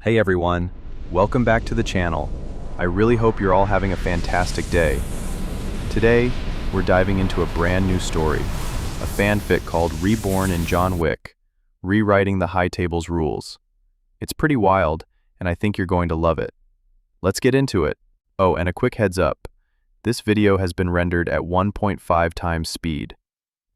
Hey everyone, welcome back to the channel. I really hope you're all having a fantastic day. Today, we're diving into a brand new story, a fanfic called Reborn in John Wick, rewriting the High Table's rules. It's pretty wild, and I think you're going to love it. Let's get into it. Oh, and a quick heads up. This video has been rendered at 1.5 times speed.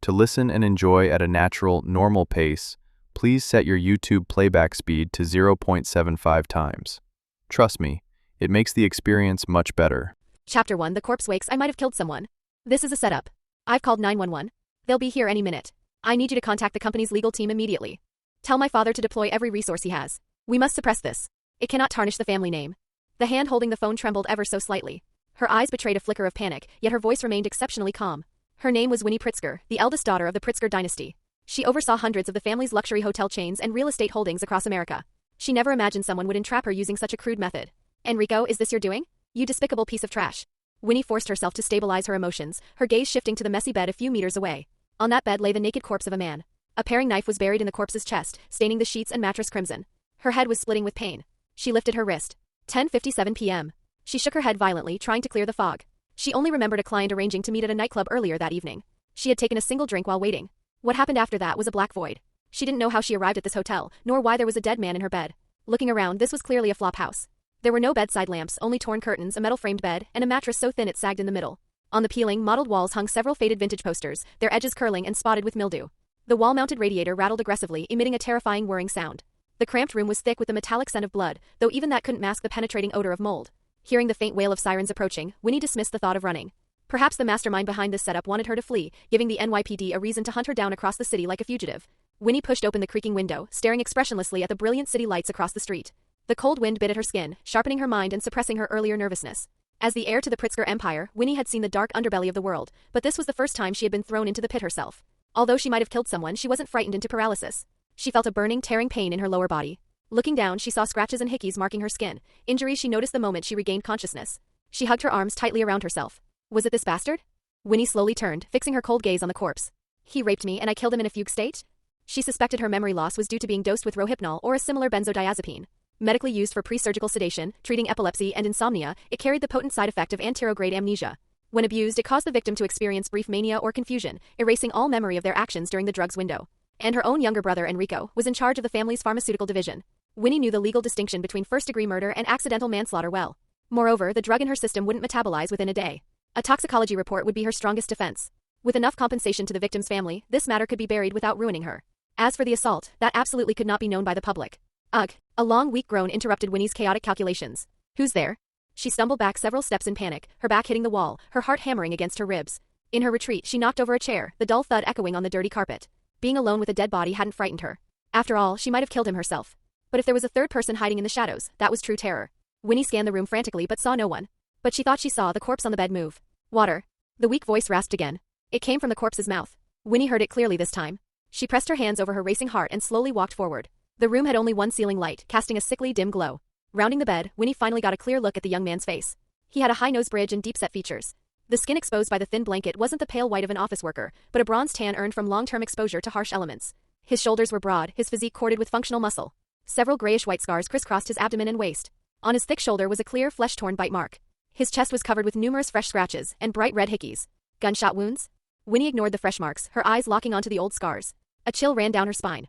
To listen and enjoy at a natural, normal pace, please set your YouTube playback speed to 0.75 times. Trust me, it makes the experience much better. Chapter 1 The corpse wakes. I might have killed someone. This is a setup. I've called 911. They'll be here any minute. I need you to contact the company's legal team immediately. Tell my father to deploy every resource he has. We must suppress this. It cannot tarnish the family name. The hand holding the phone trembled ever so slightly. Her eyes betrayed a flicker of panic, yet her voice remained exceptionally calm. Her name was Winnie Pritzker, the eldest daughter of the Pritzker dynasty. She oversaw hundreds of the family's luxury hotel chains and real estate holdings across America. She never imagined someone would entrap her using such a crude method. Enrico, is this your doing? You despicable piece of trash. Winnie forced herself to stabilize her emotions, her gaze shifting to the messy bed a few meters away. On that bed lay the naked corpse of a man. A paring knife was buried in the corpse's chest, staining the sheets and mattress crimson. Her head was splitting with pain. She lifted her wrist. 10:57 p.m. She shook her head violently, trying to clear the fog. She only remembered a client arranging to meet at a nightclub earlier that evening. She had taken a single drink while waiting. What happened after that was a black void. She didn't know how she arrived at this hotel, nor why there was a dead man in her bed. Looking around, this was clearly a flop house. There were no bedside lamps, only torn curtains, a metal-framed bed, and a mattress so thin it sagged in the middle. On the peeling, mottled walls hung several faded vintage posters, their edges curling and spotted with mildew. The wall-mounted radiator rattled aggressively, emitting a terrifying whirring sound. The cramped room was thick with the metallic scent of blood, though even that couldn't mask the penetrating odor of mold. Hearing the faint wail of sirens approaching, Winnie dismissed the thought of running. Perhaps the mastermind behind this setup wanted her to flee, giving the NYPD a reason to hunt her down across the city like a fugitive. Winnie pushed open the creaking window, staring expressionlessly at the brilliant city lights across the street. The cold wind bit at her skin, sharpening her mind and suppressing her earlier nervousness. As the heir to the Pritzker Empire, Winnie had seen the dark underbelly of the world, but this was the first time she had been thrown into the pit herself. Although she might have killed someone, she wasn't frightened into paralysis. She felt a burning, tearing pain in her lower body. Looking down, she saw scratches and hickeys marking her skin, injuries she noticed the moment she regained consciousness. She hugged her arms tightly around herself. Was it this bastard? Winnie slowly turned, fixing her cold gaze on the corpse. He raped me and I killed him in a fugue state? She suspected her memory loss was due to being dosed with rohypnol or a similar benzodiazepine. Medically used for pre-surgical sedation, treating epilepsy and insomnia, it carried the potent side effect of anterograde amnesia. When abused, it caused the victim to experience brief mania or confusion, erasing all memory of their actions during the drug's window. And her own younger brother Enrico was in charge of the family's pharmaceutical division. Winnie knew the legal distinction between first-degree murder and accidental manslaughter well. Moreover, the drug in her system wouldn't metabolize within a day. A toxicology report would be her strongest defense. With enough compensation to the victim's family, this matter could be buried without ruining her. As for the assault, that absolutely could not be known by the public. Ugh! A long, weak groan interrupted Winnie's chaotic calculations. Who's there? She stumbled back several steps in panic, her back hitting the wall, her heart hammering against her ribs. In her retreat, she knocked over a chair, the dull thud echoing on the dirty carpet. Being alone with a dead body hadn't frightened her. After all, she might have killed him herself. But if there was a third person hiding in the shadows, that was true terror. Winnie scanned the room frantically but saw no one. But she thought she saw the corpse on the bed move. Water. The weak voice rasped again. It came from the corpse's mouth. Winnie heard it clearly this time. She pressed her hands over her racing heart and slowly walked forward. The room had only one ceiling light, casting a sickly dim glow. Rounding the bed, Winnie finally got a clear look at the young man's face. He had a high nose bridge and deep-set features. The skin exposed by the thin blanket wasn't the pale white of an office worker, but a bronze tan earned from long-term exposure to harsh elements. His shoulders were broad, his physique corded with functional muscle. Several grayish-white scars crisscrossed his abdomen and waist. On his thick shoulder was a clear, flesh-torn bite mark. His chest was covered with numerous fresh scratches and bright red hickeys. Gunshot wounds? Winnie ignored the fresh marks, her eyes locking onto the old scars. A chill ran down her spine.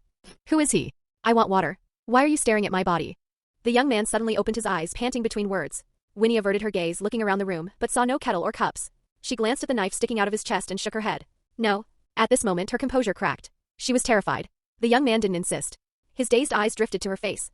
Who is he? I want water. Why are you staring at my body? The young man suddenly opened his eyes, panting between words. Winnie averted her gaze, looking around the room, but saw no kettle or cups. She glanced at the knife sticking out of his chest and shook her head. No. At this moment, her composure cracked. She was terrified. The young man didn't insist. His dazed eyes drifted to her face.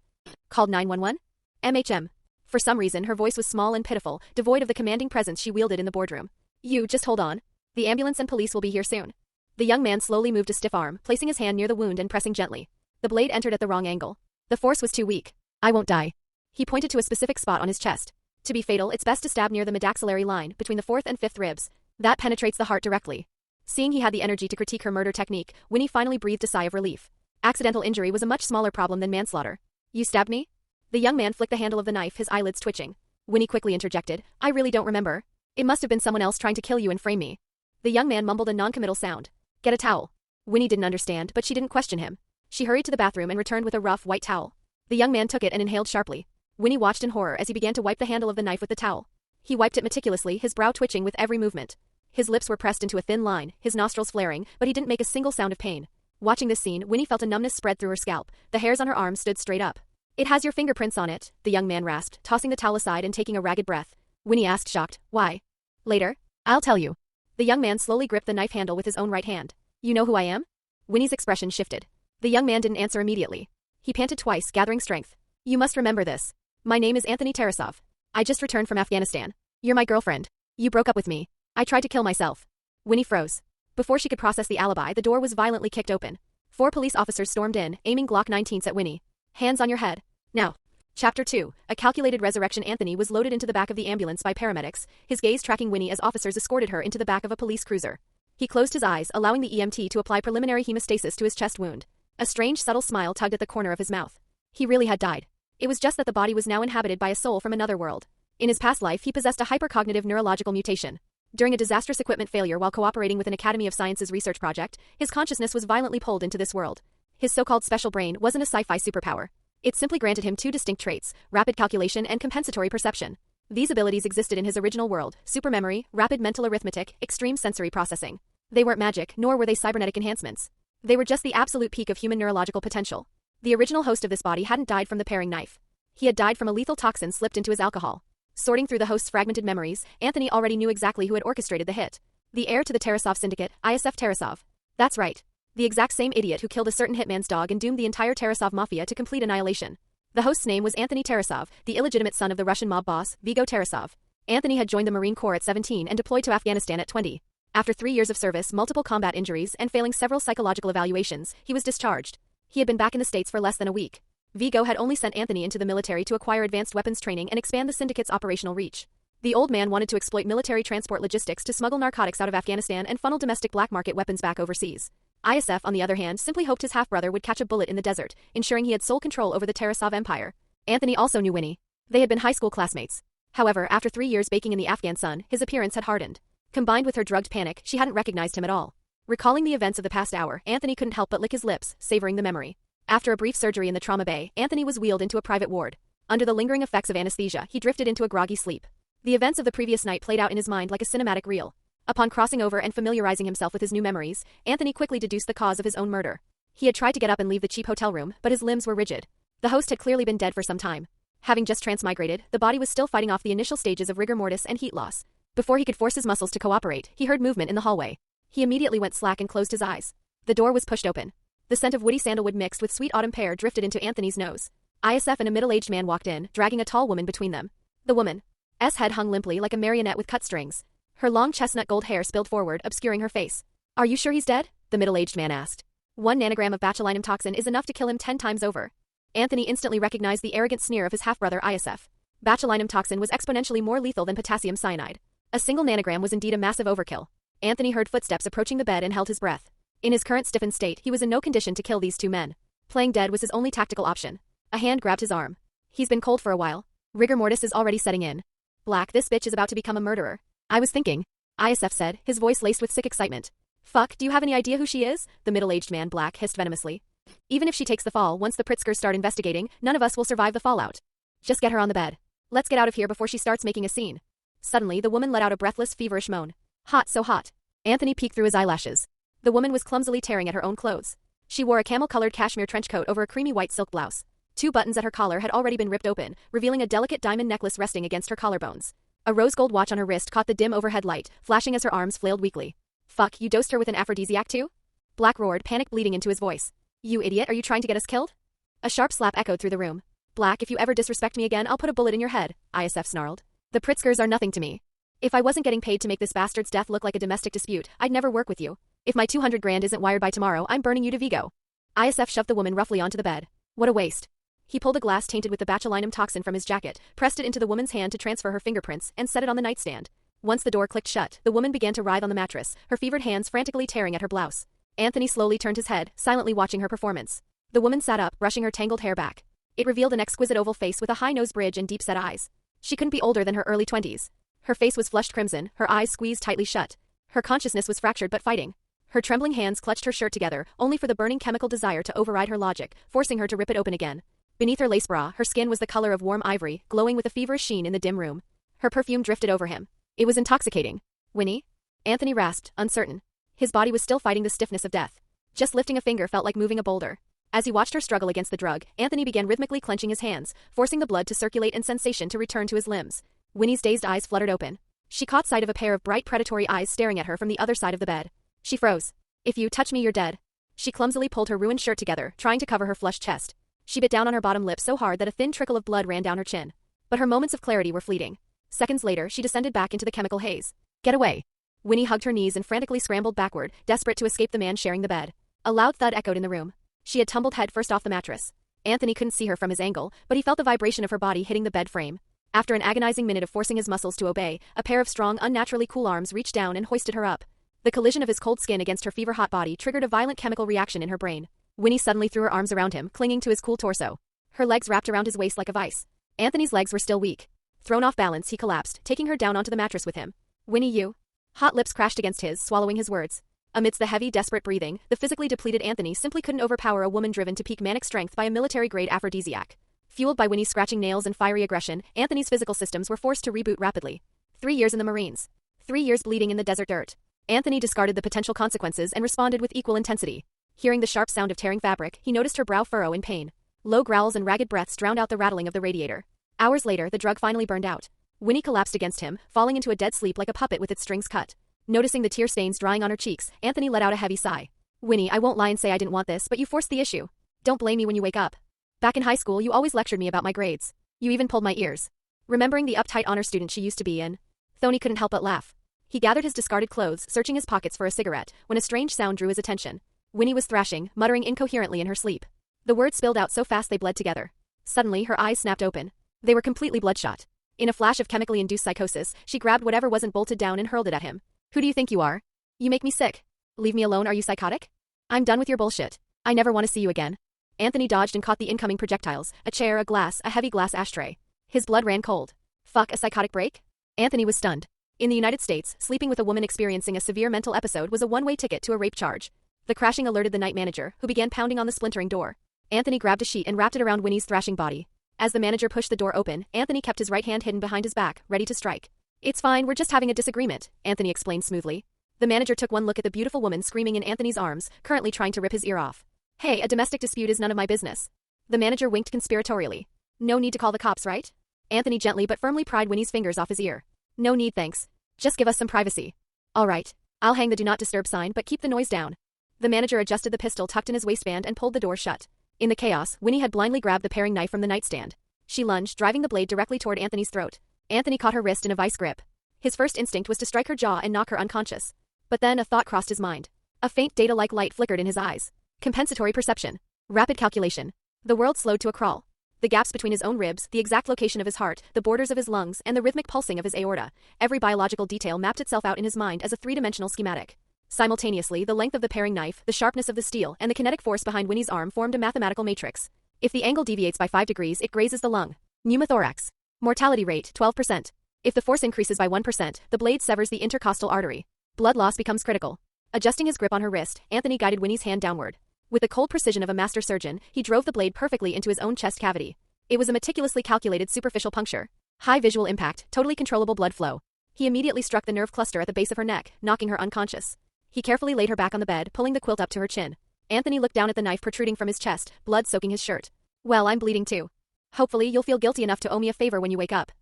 Called 911? MHM. For some reason, her voice was small and pitiful, devoid of the commanding presence she wielded in the boardroom. You, just hold on. The ambulance and police will be here soon. The young man slowly moved a stiff arm, placing his hand near the wound and pressing gently. The blade entered at the wrong angle. The force was too weak. I won't die. He pointed to a specific spot on his chest. To be fatal, it's best to stab near the metaxillary line, between the fourth and fifth ribs. That penetrates the heart directly. Seeing he had the energy to critique her murder technique, Winnie finally breathed a sigh of relief. Accidental injury was a much smaller problem than manslaughter. You stabbed me? The young man flicked the handle of the knife, his eyelids twitching. Winnie quickly interjected, I really don't remember. It must have been someone else trying to kill you and frame me. The young man mumbled a non-committal sound. Get a towel. Winnie didn't understand, but she didn't question him. She hurried to the bathroom and returned with a rough, white towel. The young man took it and inhaled sharply. Winnie watched in horror as he began to wipe the handle of the knife with the towel. He wiped it meticulously, his brow twitching with every movement. His lips were pressed into a thin line, his nostrils flaring, but he didn't make a single sound of pain. Watching this scene, Winnie felt a numbness spread through her scalp. The hairs on her arms stood straight up. "It has your fingerprints on it," the young man rasped, tossing the towel aside and taking a ragged breath. Winnie asked, shocked, "Why?" "Later. I'll tell you." The young man slowly gripped the knife handle with his own right hand. "You know who I am?" Winnie's expression shifted. The young man didn't answer immediately. He panted twice, gathering strength. "You must remember this. My name is Anthony Tarasov. I just returned from Afghanistan. You're my girlfriend. You broke up with me. I tried to kill myself." Winnie froze. Before she could process the alibi, the door was violently kicked open. 4 police officers stormed in, aiming Glock 19s at Winnie. "Hands on your head. Now." Chapter 2. A calculated resurrection. Anthony was loaded into the back of the ambulance by paramedics, his gaze tracking Winnie as officers escorted her into the back of a police cruiser. He closed his eyes, allowing the EMT to apply preliminary hemostasis to his chest wound. A strange, subtle smile tugged at the corner of his mouth. He really had died. It was just that the body was now inhabited by a soul from another world. In his past life, he possessed a hypercognitive neurological mutation. During a disastrous equipment failure while cooperating with an Academy of Sciences research project, his consciousness was violently pulled into this world. His so-called special brain wasn't a sci-fi superpower. It simply granted him 2 distinct traits: rapid calculation and compensatory perception. These abilities existed in his original world: supermemory, rapid mental arithmetic, extreme sensory processing. They weren't magic, nor were they cybernetic enhancements. They were just the absolute peak of human neurological potential. The original host of this body hadn't died from the paring knife. He had died from a lethal toxin slipped into his alcohol. Sorting through the host's fragmented memories, Anthony already knew exactly who had orchestrated the hit. The heir to the Tarasov syndicate, ISF Tarasov. That's right. The exact same idiot who killed a certain hitman's dog and doomed the entire Tarasov mafia to complete annihilation. The host's name was Anthony Tarasov, the illegitimate son of the Russian mob boss, Vigo Tarasov. Anthony had joined the Marine Corps at 17 and deployed to Afghanistan at 20. After 3 years of service, multiple combat injuries, and failing several psychological evaluations, he was discharged. He had been back in the States for less than a week. Vigo had only sent Anthony into the military to acquire advanced weapons training and expand the syndicate's operational reach. The old man wanted to exploit military transport logistics to smuggle narcotics out of Afghanistan and funnel domestic black market weapons back overseas. ISF, on the other hand, simply hoped his half-brother would catch a bullet in the desert, ensuring he had sole control over the Tarasov empire. Anthony also knew Winnie. They had been high school classmates. However, after 3 years baking in the Afghan sun, his appearance had hardened. Combined with her drugged panic, she hadn't recognized him at all. Recalling the events of the past hour, Anthony couldn't help but lick his lips, savoring the memory. After a brief surgery in the trauma bay, Anthony was wheeled into a private ward. Under the lingering effects of anesthesia, he drifted into a groggy sleep. The events of the previous night played out in his mind like a cinematic reel. Upon crossing over and familiarizing himself with his new memories, Anthony quickly deduced the cause of his own murder. He had tried to get up and leave the cheap hotel room, but his limbs were rigid. The host had clearly been dead for some time. Having just transmigrated, the body was still fighting off the initial stages of rigor mortis and heat loss. Before he could force his muscles to cooperate, he heard movement in the hallway. He immediately went slack and closed his eyes. The door was pushed open. The scent of woody sandalwood mixed with sweet autumn pear drifted into Anthony's nose. ISF and a middle-aged man walked in, dragging a tall woman between them. The woman's head hung limply like a marionette with cut strings. Her long chestnut gold hair spilled forward, obscuring her face. "Are you sure he's dead?" the middle-aged man asked. 1 nanogram of botulinum toxin is enough to kill him 10 times over. Anthony instantly recognized the arrogant sneer of his half-brother ISF. Botulinum toxin was exponentially more lethal than potassium cyanide. A single nanogram was indeed a massive overkill. Anthony heard footsteps approaching the bed and held his breath. In his current stiffened state, he was in no condition to kill these 2 men. Playing dead was his only tactical option. A hand grabbed his arm. "He's been cold for a while. Rigor mortis is already setting in. Black, this bitch is about to become a murderer." "I was thinking," ISF said, his voice laced with sick excitement. "Fuck, do you have any idea who she is?" the middle-aged man, Black, hissed venomously. "Even if she takes the fall, once the Pritzkers start investigating, none of us will survive the fallout. Just get her on the bed. Let's get out of here before she starts making a scene." Suddenly, the woman let out a breathless, feverish moan. "Hot, so hot." Anthony peeked through his eyelashes. The woman was clumsily tearing at her own clothes. She wore a camel-colored cashmere trench coat over a creamy white silk blouse. 2 buttons at her collar had already been ripped open, revealing a delicate diamond necklace resting against her collarbones. A rose-gold watch on her wrist caught the dim overhead light, flashing as her arms flailed weakly. "Fuck, you dosed her with an aphrodisiac too?" Black roared, panic bleeding into his voice. "You idiot, are you trying to get us killed?" A sharp slap echoed through the room. "Black, if you ever disrespect me again, I'll put a bullet in your head," ISF snarled. "The Pritzkers are nothing to me. If I wasn't getting paid to make this bastard's death look like a domestic dispute, I'd never work with you. If my 200 grand isn't wired by tomorrow, I'm burning you to Vigo." ISF shoved the woman roughly onto the bed. "What a waste." He pulled a glass tainted with the botulinum toxin from his jacket, pressed it into the woman's hand to transfer her fingerprints, and set it on the nightstand. Once the door clicked shut, the woman began to writhe on the mattress, her fevered hands frantically tearing at her blouse. Anthony slowly turned his head, silently watching her performance. The woman sat up, brushing her tangled hair back. It revealed an exquisite oval face with a high nose bridge and deep-set eyes. She couldn't be older than her early 20s. Her face was flushed crimson, her eyes squeezed tightly shut. Her consciousness was fractured but fighting. Her trembling hands clutched her shirt together, only for the burning chemical desire to override her logic, forcing her to rip it open again. Beneath her lace bra, her skin was the color of warm ivory, glowing with a feverish sheen in the dim room. Her perfume drifted over him. It was intoxicating. Winnie? Anthony rasped, uncertain. His body was still fighting the stiffness of death. Just lifting a finger felt like moving a boulder. As he watched her struggle against the drug, Anthony began rhythmically clenching his hands, forcing the blood to circulate and sensation to return to his limbs. Winnie's dazed eyes fluttered open. She caught sight of a pair of bright predatory eyes staring at her from the other side of the bed. She froze. If you touch me, you're dead. She clumsily pulled her ruined shirt together, trying to cover her flushed chest. She bit down on her bottom lip so hard that a thin trickle of blood ran down her chin. But her moments of clarity were fleeting. Seconds later, she descended back into the chemical haze. Get away. Winnie hugged her knees and frantically scrambled backward, desperate to escape the man sharing the bed. A loud thud echoed in the room. She had tumbled head first off the mattress. Anthony couldn't see her from his angle, but he felt the vibration of her body hitting the bed frame. After an agonizing minute of forcing his muscles to obey, a pair of strong, unnaturally cool arms reached down and hoisted her up. The collision of his cold skin against her fever-hot body triggered a violent chemical reaction in her brain. Winnie suddenly threw her arms around him, clinging to his cool torso. Her legs wrapped around his waist like a vice. Anthony's legs were still weak. Thrown off balance, he collapsed, taking her down onto the mattress with him. Winnie, you. Hot lips crashed against his, swallowing his words. Amidst the heavy, desperate breathing, the physically depleted Anthony simply couldn't overpower a woman driven to peak manic strength by a military-grade aphrodisiac. Fueled by Winnie's scratching nails and fiery aggression, Anthony's physical systems were forced to reboot rapidly. 3 years in the Marines. 3 years bleeding in the desert dirt. Anthony discarded the potential consequences and responded with equal intensity. Hearing the sharp sound of tearing fabric, he noticed her brow furrow in pain. Low growls and ragged breaths drowned out the rattling of the radiator. Hours later, the drug finally burned out. Winnie collapsed against him, falling into a dead sleep like a puppet with its strings cut. Noticing the tear stains drying on her cheeks, Anthony let out a heavy sigh. Winnie, I won't lie and say I didn't want this, but you forced the issue. Don't blame me when you wake up. Back in high school, you always lectured me about my grades. You even pulled my ears. Remembering the uptight honor student she used to be in, Thony couldn't help but laugh. He gathered his discarded clothes, searching his pockets for a cigarette, when a strange sound drew his attention. Winnie was thrashing, muttering incoherently in her sleep. The words spilled out so fast they bled together. Suddenly, her eyes snapped open. They were completely bloodshot. In a flash of chemically induced psychosis, she grabbed whatever wasn't bolted down and hurled it at him. Who do you think you are? You make me sick. Leave me alone, are you psychotic? I'm done with your bullshit. I never want to see you again. Anthony dodged and caught the incoming projectiles, a chair, a glass, a heavy glass ashtray. His blood ran cold. Fuck, a psychotic break? Anthony was stunned. In the United States, sleeping with a woman experiencing a severe mental episode was a one-way ticket to a rape charge. The crashing alerted the night manager, who began pounding on the splintering door. Anthony grabbed a sheet and wrapped it around Winnie's thrashing body. As the manager pushed the door open, Anthony kept his right hand hidden behind his back, ready to strike. It's fine, we're just having a disagreement, Anthony explained smoothly. The manager took one look at the beautiful woman screaming in Anthony's arms, currently trying to rip his ear off. Hey, a domestic dispute is none of my business. The manager winked conspiratorially. No need to call the cops, right? Anthony gently but firmly pried Winnie's fingers off his ear. No need, thanks. Just give us some privacy. All right. I'll hang the do not disturb sign, but keep the noise down. The manager adjusted the pistol tucked in his waistband and pulled the door shut. In the chaos, Winnie had blindly grabbed the paring knife from the nightstand. She lunged, driving the blade directly toward Anthony's throat. Anthony caught her wrist in a vice grip. His first instinct was to strike her jaw and knock her unconscious. But then a thought crossed his mind. A faint data-like light flickered in his eyes. Compensatory perception. Rapid calculation. The world slowed to a crawl. The gaps between his own ribs, the exact location of his heart, the borders of his lungs, and the rhythmic pulsing of his aorta. Every biological detail mapped itself out in his mind as a three-dimensional schematic. Simultaneously, the length of the paring knife, the sharpness of the steel, and the kinetic force behind Winnie's arm formed a mathematical matrix. If the angle deviates by 5 degrees, it grazes the lung. Pneumothorax. Mortality rate, 12%. If the force increases by 1%, the blade severs the intercostal artery. Blood loss becomes critical. Adjusting his grip on her wrist, Anthony guided Winnie's hand downward. With the cold precision of a master surgeon, he drove the blade perfectly into his own chest cavity. It was a meticulously calculated superficial puncture. High visual impact, totally controllable blood flow. He immediately struck the nerve cluster at the base of her neck, knocking her unconscious. He carefully laid her back on the bed, pulling the quilt up to her chin. Anthony looked down at the knife protruding from his chest, blood soaking his shirt. Well, I'm bleeding too. Hopefully, you'll feel guilty enough to owe me a favor when you wake up.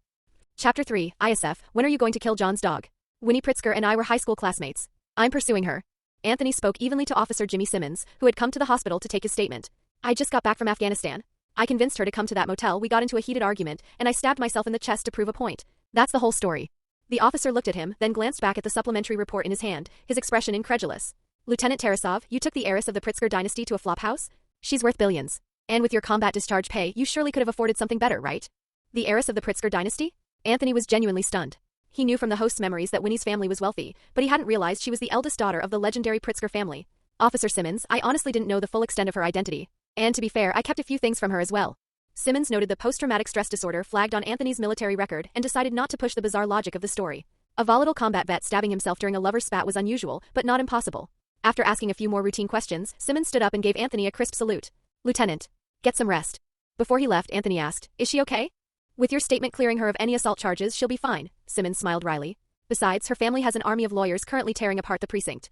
Chapter 3, ISF, when are you going to kill John's dog? Winnie Pritzker and I were high school classmates. I'm pursuing her. Anthony spoke evenly to Officer Jimmy Simmons, who had come to the hospital to take his statement. I just got back from Afghanistan. I convinced her to come to that motel, we got into a heated argument, and I stabbed myself in the chest to prove a point. That's the whole story. The officer looked at him, then glanced back at the supplementary report in his hand, his expression incredulous. Lieutenant Tarasov, you took the heiress of the Pritzker dynasty to a flophouse? She's worth billions. And with your combat discharge pay, you surely could have afforded something better, right? The heiress of the Pritzker dynasty? Anthony was genuinely stunned. He knew from the host's memories that Winnie's family was wealthy, but he hadn't realized she was the eldest daughter of the legendary Pritzker family. Officer Simmons, I honestly didn't know the full extent of her identity. And to be fair, I kept a few things from her as well. Simmons noted the post-traumatic stress disorder flagged on Anthony's military record and decided not to push the bizarre logic of the story. A volatile combat vet stabbing himself during a lover's spat was unusual, but not impossible. After asking a few more routine questions, Simmons stood up and gave Anthony a crisp salute. Lieutenant, get some rest. Before he left, Anthony asked, "Is she okay?" "With your statement clearing her of any assault charges, she'll be fine," Simmons smiled wryly. "Besides, her family has an army of lawyers currently tearing apart the precinct."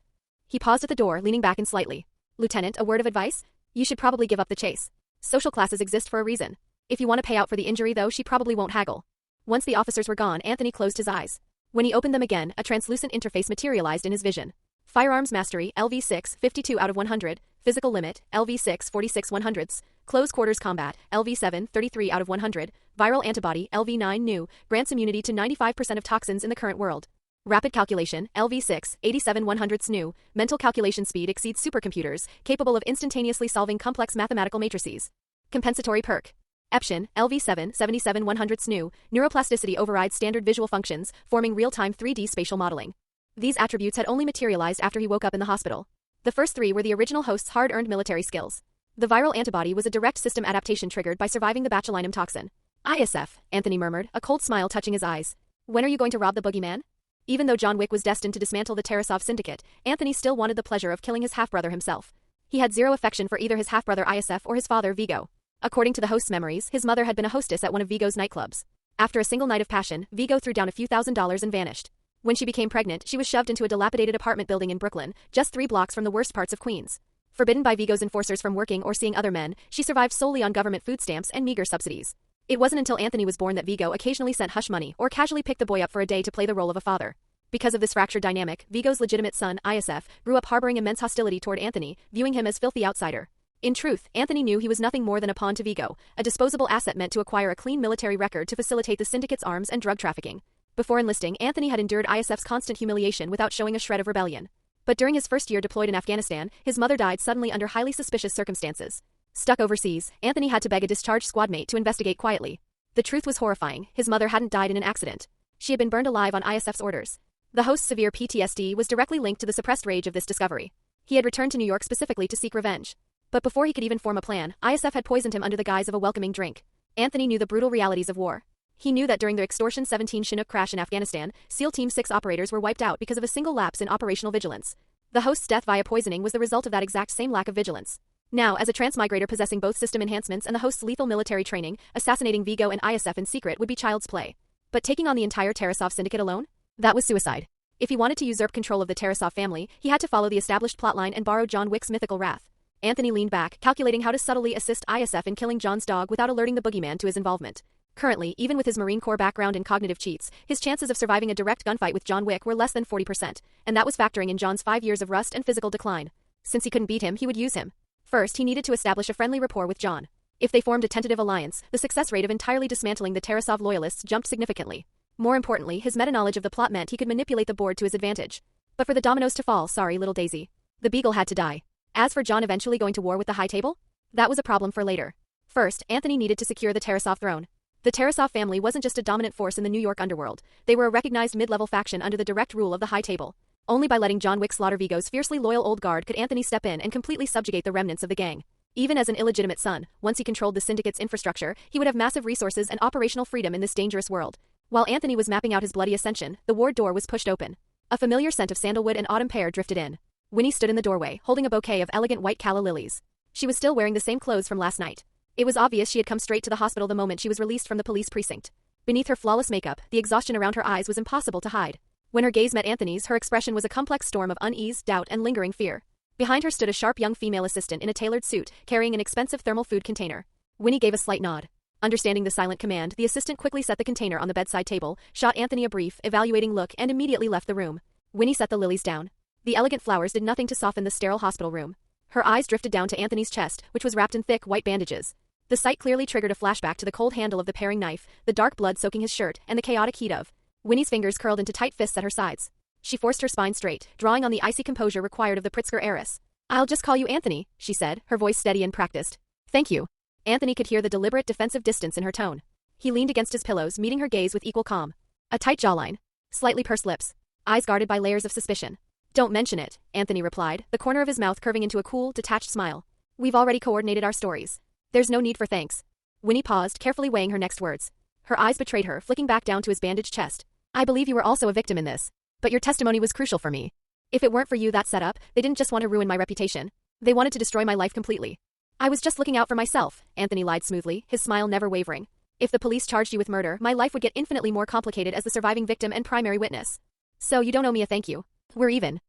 He paused at the door, leaning back and slightly. "Lieutenant, a word of advice? You should probably give up the chase. Social classes exist for a reason. If you want to pay out for the injury, though, she probably won't haggle." Once the officers were gone, Anthony closed his eyes. When he opened them again, a translucent interface materialized in his vision. Firearms mastery, LV6, 52 out of 100. Physical limit, LV6, 46 100ths. Close quarters combat, LV7, 33 out of 100. Viral antibody, LV9 new, grants immunity to 95% of toxins in the current world. Rapid calculation, LV6, 87 100ths new. Mental calculation speed exceeds supercomputers, capable of instantaneously solving complex mathematical matrices. Compensatory perk. Eption, LV7, 77 100ths new. Neuroplasticity overrides standard visual functions, forming real-time 3D spatial modeling. These attributes had only materialized after he woke up in the hospital. The first three were the original host's hard-earned military skills. The viral antibody was a direct system adaptation triggered by surviving the botulinum toxin. "ISF," Anthony murmured, a cold smile touching his eyes. "When are you going to rob the boogeyman?" Even though John Wick was destined to dismantle the Tarasov syndicate, Anthony still wanted the pleasure of killing his half-brother himself. He had zero affection for either his half-brother ISF or his father Vigo. According to the host's memories, his mother had been a hostess at one of Vigo's nightclubs. After a single night of passion, Vigo threw down a few $1,000s and vanished. When she became pregnant, she was shoved into a dilapidated apartment building in Brooklyn, just 3 blocks from the worst parts of Queens. Forbidden by Vigo's enforcers from working or seeing other men, she survived solely on government food stamps and meager subsidies. It wasn't until Anthony was born that Vigo occasionally sent hush money or casually picked the boy up for a day to play the role of a father. Because of this fractured dynamic, Vigo's legitimate son, ISF, grew up harboring immense hostility toward Anthony, viewing him as filthy outsider. In truth, Anthony knew he was nothing more than a pawn to Vigo, a disposable asset meant to acquire a clean military record to facilitate the syndicate's arms and drug trafficking. Before enlisting, Anthony had endured ISF's constant humiliation without showing a shred of rebellion. But during his first year deployed in Afghanistan, his mother died suddenly under highly suspicious circumstances. Stuck overseas, Anthony had to beg a discharged squad mate to investigate quietly. The truth was horrifying: his mother hadn't died in an accident. She had been burned alive on ISF's orders. The host's severe PTSD was directly linked to the suppressed rage of this discovery. He had returned to New York specifically to seek revenge. But before he could even form a plan, ISF had poisoned him under the guise of a welcoming drink. Anthony knew the brutal realities of war. He knew that during the Extortion 17 Chinook crash in Afghanistan, SEAL Team 6 operators were wiped out because of a single lapse in operational vigilance. The host's death via poisoning was the result of that exact same lack of vigilance. Now, as a transmigrator possessing both system enhancements and the host's lethal military training, assassinating Vigo and ISF in secret would be child's play. But taking on the entire Tarasov syndicate alone? That was suicide. If he wanted to usurp control of the Tarasov family, he had to follow the established plotline and borrow John Wick's mythical wrath. Anthony leaned back, calculating how to subtly assist ISF in killing John's dog without alerting the boogeyman to his involvement. Currently, even with his Marine Corps background and cognitive cheats, his chances of surviving a direct gunfight with John Wick were less than 40%, and that was factoring in John's 5 years of rust and physical decline. Since he couldn't beat him, he would use him. First, he needed to establish a friendly rapport with John. If they formed a tentative alliance, the success rate of entirely dismantling the Tarasov loyalists jumped significantly. More importantly, his meta-knowledge of the plot meant he could manipulate the board to his advantage. But for the dominoes to fall, sorry, little Daisy. The Beagle had to die. As for John eventually going to war with the High Table? That was a problem for later. First, Anthony needed to secure the Tarasov throne. The Tarasov family wasn't just a dominant force in the New York underworld. They were a recognized mid-level faction under the direct rule of the High Table. Only by letting John Wick slaughter Vigo's fiercely loyal old guard could Anthony step in and completely subjugate the remnants of the gang. Even as an illegitimate son, once he controlled the syndicate's infrastructure, he would have massive resources and operational freedom in this dangerous world. While Anthony was mapping out his bloody ascension, the ward door was pushed open. A familiar scent of sandalwood and autumn pear drifted in. Winnie stood in the doorway, holding a bouquet of elegant white calla lilies. She was still wearing the same clothes from last night. It was obvious she had come straight to the hospital the moment she was released from the police precinct. Beneath her flawless makeup, the exhaustion around her eyes was impossible to hide. When her gaze met Anthony's, her expression was a complex storm of unease, doubt, and lingering fear. Behind her stood a sharp young female assistant in a tailored suit, carrying an expensive thermal food container. Winnie gave a slight nod. Understanding the silent command, the assistant quickly set the container on the bedside table, shot Anthony a brief, evaluating look, and immediately left the room. Winnie set the lilies down. The elegant flowers did nothing to soften the sterile hospital room. Her eyes drifted down to Anthony's chest, which was wrapped in thick, white bandages. The sight clearly triggered a flashback to the cold handle of the paring knife, the dark blood soaking his shirt, and the chaotic heat of. Winnie's fingers curled into tight fists at her sides. She forced her spine straight, drawing on the icy composure required of the Pritzker heiress. "I'll just call you Anthony," she said, her voice steady and practiced. "Thank you." Anthony could hear the deliberate defensive distance in her tone. He leaned against his pillows, meeting her gaze with equal calm. A tight jawline. Slightly pursed lips. Eyes guarded by layers of suspicion. "Don't mention it," Anthony replied, the corner of his mouth curving into a cool, detached smile. "We've already coordinated our stories. There's no need for thanks." Winnie paused, carefully weighing her next words. Her eyes betrayed her, flicking back down to his bandaged chest. "I believe you were also a victim in this. But your testimony was crucial for me. If it weren't for you that set up, they didn't just want to ruin my reputation. They wanted to destroy my life completely." I was just looking out for myself, Anthony lied smoothly, his smile never wavering. If the police charged you with murder, my life would get infinitely more complicated as the surviving victim and primary witness. So you don't owe me a thank you. We're even.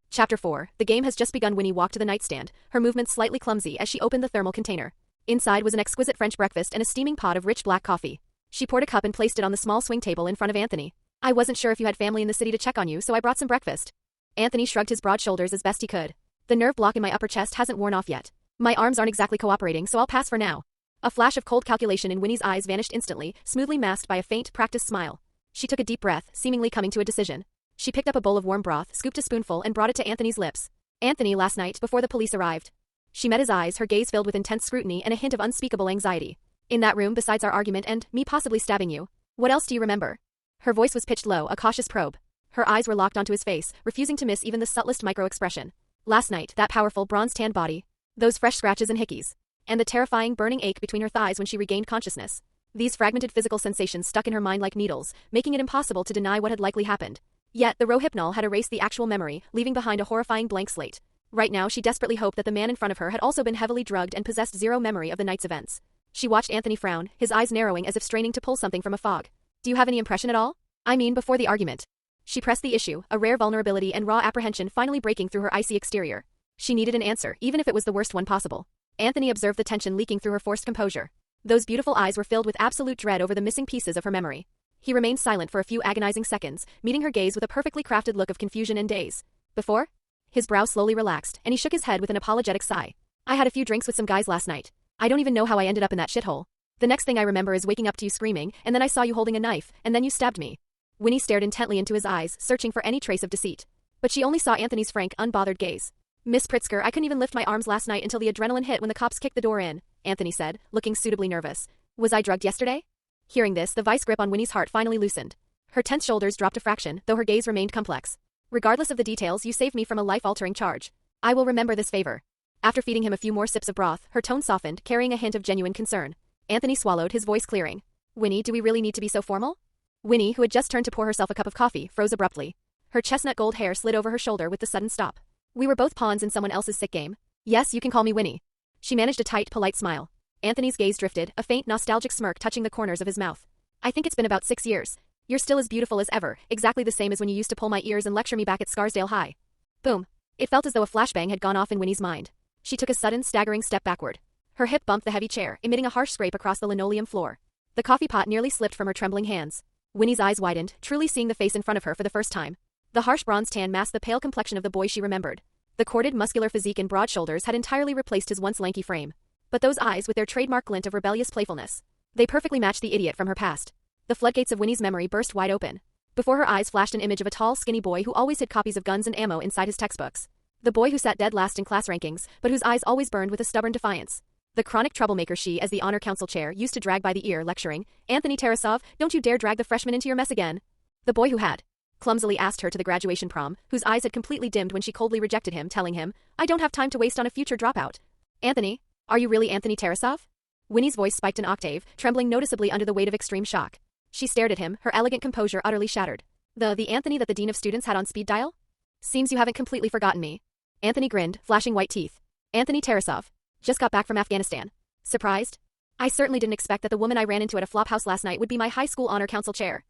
Chapter 4. The game has just begun. Winnie walked to the nightstand, her movements slightly clumsy as she opened the thermal container. Inside was an exquisite French breakfast and a steaming pot of rich black coffee. She poured a cup and placed it on the small swing table in front of Anthony. I wasn't sure if you had family in the city to check on you, so I brought some breakfast. Anthony shrugged his broad shoulders as best he could. The nerve block in my upper chest hasn't worn off yet. My arms aren't exactly cooperating, so I'll pass for now. A flash of cold calculation in Winnie's eyes vanished instantly, smoothly masked by a faint, practiced smile. She took a deep breath, seemingly coming to a decision. She picked up a bowl of warm broth, scooped a spoonful, and brought it to Anthony's lips. Anthony, last night, before the police arrived. She met his eyes, her gaze filled with intense scrutiny and a hint of unspeakable anxiety. In that room, besides our argument and me possibly stabbing you, what else do you remember? Her voice was pitched low, a cautious probe. Her eyes were locked onto his face, refusing to miss even the subtlest micro-expression. Last night, that powerful, bronze-tanned body. Those fresh scratches and hickeys. And the terrifying, burning ache between her thighs when she regained consciousness. These fragmented physical sensations stuck in her mind like needles, making it impossible to deny what had likely happened. Yet, the Rohypnol had erased the actual memory, leaving behind a horrifying blank slate. Right now, she desperately hoped that the man in front of her had also been heavily drugged and possessed zero memory of the night's events. She watched Anthony frown, his eyes narrowing as if straining to pull something from a fog. Do you have any impression at all? I mean, before the argument. She pressed the issue, a rare vulnerability and raw apprehension finally breaking through her icy exterior. She needed an answer, even if it was the worst one possible. Anthony observed the tension leaking through her forced composure. Those beautiful eyes were filled with absolute dread over the missing pieces of her memory. He remained silent for a few agonizing seconds, meeting her gaze with a perfectly crafted look of confusion and daze. Before? His brow slowly relaxed, and he shook his head with an apologetic sigh. I had a few drinks with some guys last night. I don't even know how I ended up in that shithole. The next thing I remember is waking up to you screaming, and then I saw you holding a knife, and then you stabbed me. Winnie stared intently into his eyes, searching for any trace of deceit. But she only saw Anthony's frank, unbothered gaze. Miss Pritzker, I couldn't even lift my arms last night until the adrenaline hit when the cops kicked the door in, Anthony said, looking suitably nervous. Was I drugged yesterday? Hearing this, the vice grip on Winnie's heart finally loosened. Her tense shoulders dropped a fraction, though her gaze remained complex. Regardless of the details, you saved me from a life-altering charge. I will remember this favor. After feeding him a few more sips of broth, her tone softened, carrying a hint of genuine concern. Anthony swallowed, his voice clearing. Winnie, do we really need to be so formal? Winnie, who had just turned to pour herself a cup of coffee, froze abruptly. Her chestnut gold hair slid over her shoulder with the sudden stop. We were both pawns in someone else's sick game. Yes, you can call me Winnie. She managed a tight, polite smile. Anthony's gaze drifted, a faint, nostalgic smirk touching the corners of his mouth. I think it's been about 6 years. You're still as beautiful as ever, exactly the same as when you used to pull my ears and lecture me back at Scarsdale High. Boom. It felt as though a flashbang had gone off in Winnie's mind. She took a sudden, staggering step backward. Her hip bumped the heavy chair, emitting a harsh scrape across the linoleum floor. The coffee pot nearly slipped from her trembling hands. Winnie's eyes widened, truly seeing the face in front of her for the first time. The harsh bronze tan masked the pale complexion of the boy she remembered. The corded, muscular physique and broad shoulders had entirely replaced his once lanky frame. But those eyes with their trademark glint of rebellious playfulness. They perfectly matched the idiot from her past. The floodgates of Winnie's memory burst wide open. Before her eyes flashed an image of a tall, skinny boy who always hid copies of guns and ammo inside his textbooks. The boy who sat dead last in class rankings, but whose eyes always burned with a stubborn defiance. The chronic troublemaker she, as the honor council chair, used to drag by the ear, lecturing, Anthony Tarasov, don't you dare drag the freshman into your mess again. The boy who had clumsily asked her to the graduation prom, whose eyes had completely dimmed when she coldly rejected him, telling him, I don't have time to waste on a future dropout. Anthony, are you really Anthony Tarasov? Winnie's voice spiked an octave, trembling noticeably under the weight of extreme shock. She stared at him, her elegant composure utterly shattered. The Anthony that the dean of students had on speed dial? Seems you haven't completely forgotten me. Anthony grinned, flashing white teeth. Anthony Tarasov. Just got back from Afghanistan. Surprised? I certainly didn't expect that the woman I ran into at a flop house last night would be my high school honor council chair.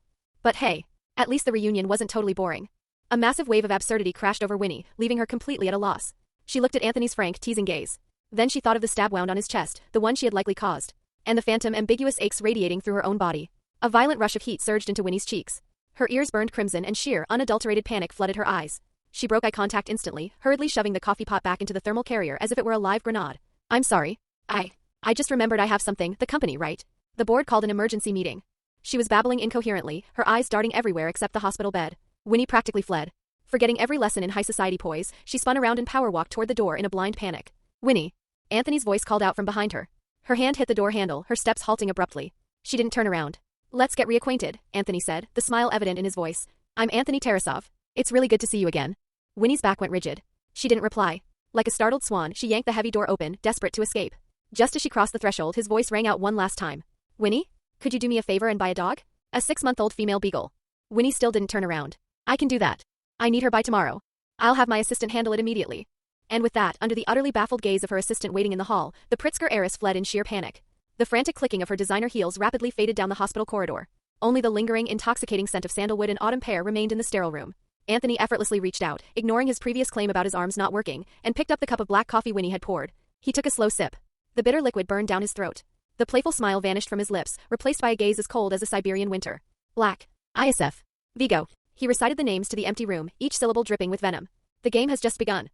But hey, at least the reunion wasn't totally boring. A massive wave of absurdity crashed over Winnie, leaving her completely at a loss. She looked at Anthony's frank, teasing gaze. Then she thought of the stab wound on his chest, the one she had likely caused. And the phantom, ambiguous aches radiating through her own body. A violent rush of heat surged into Winnie's cheeks. Her ears burned crimson and sheer, unadulterated panic flooded her eyes. She broke eye contact instantly, hurriedly shoving the coffee pot back into the thermal carrier as if it were a live grenade. I'm sorry. I just remembered I have something, the company, right? The board called an emergency meeting. She was babbling incoherently, her eyes darting everywhere except the hospital bed. Winnie practically fled. Forgetting every lesson in high society poise, she spun around and power walked toward the door in a blind panic. Winnie. Anthony's voice called out from behind her. Her hand hit the door handle, her steps halting abruptly. She didn't turn around. Let's get reacquainted, Anthony said, the smile evident in his voice. I'm Anthony Tarasov. It's really good to see you again. Winnie's back went rigid. She didn't reply. Like a startled swan, she yanked the heavy door open, desperate to escape. Just as she crossed the threshold, his voice rang out one last time. Winnie? Could you do me a favor and buy a dog? A 6-month-old female beagle. Winnie still didn't turn around. I can do that. I need her by tomorrow. I'll have my assistant handle it immediately. And with that, under the utterly baffled gaze of her assistant waiting in the hall, the Pritzker heiress fled in sheer panic. The frantic clicking of her designer heels rapidly faded down the hospital corridor. Only the lingering, intoxicating scent of sandalwood and autumn pear remained in the sterile room. Anthony effortlessly reached out, ignoring his previous claim about his arms not working, and picked up the cup of black coffee Winnie had poured. He took a slow sip. The bitter liquid burned down his throat. The playful smile vanished from his lips, replaced by a gaze as cold as a Siberian winter. Black. ISF. Vigo. He recited the names to the empty room, each syllable dripping with venom. The game has just begun.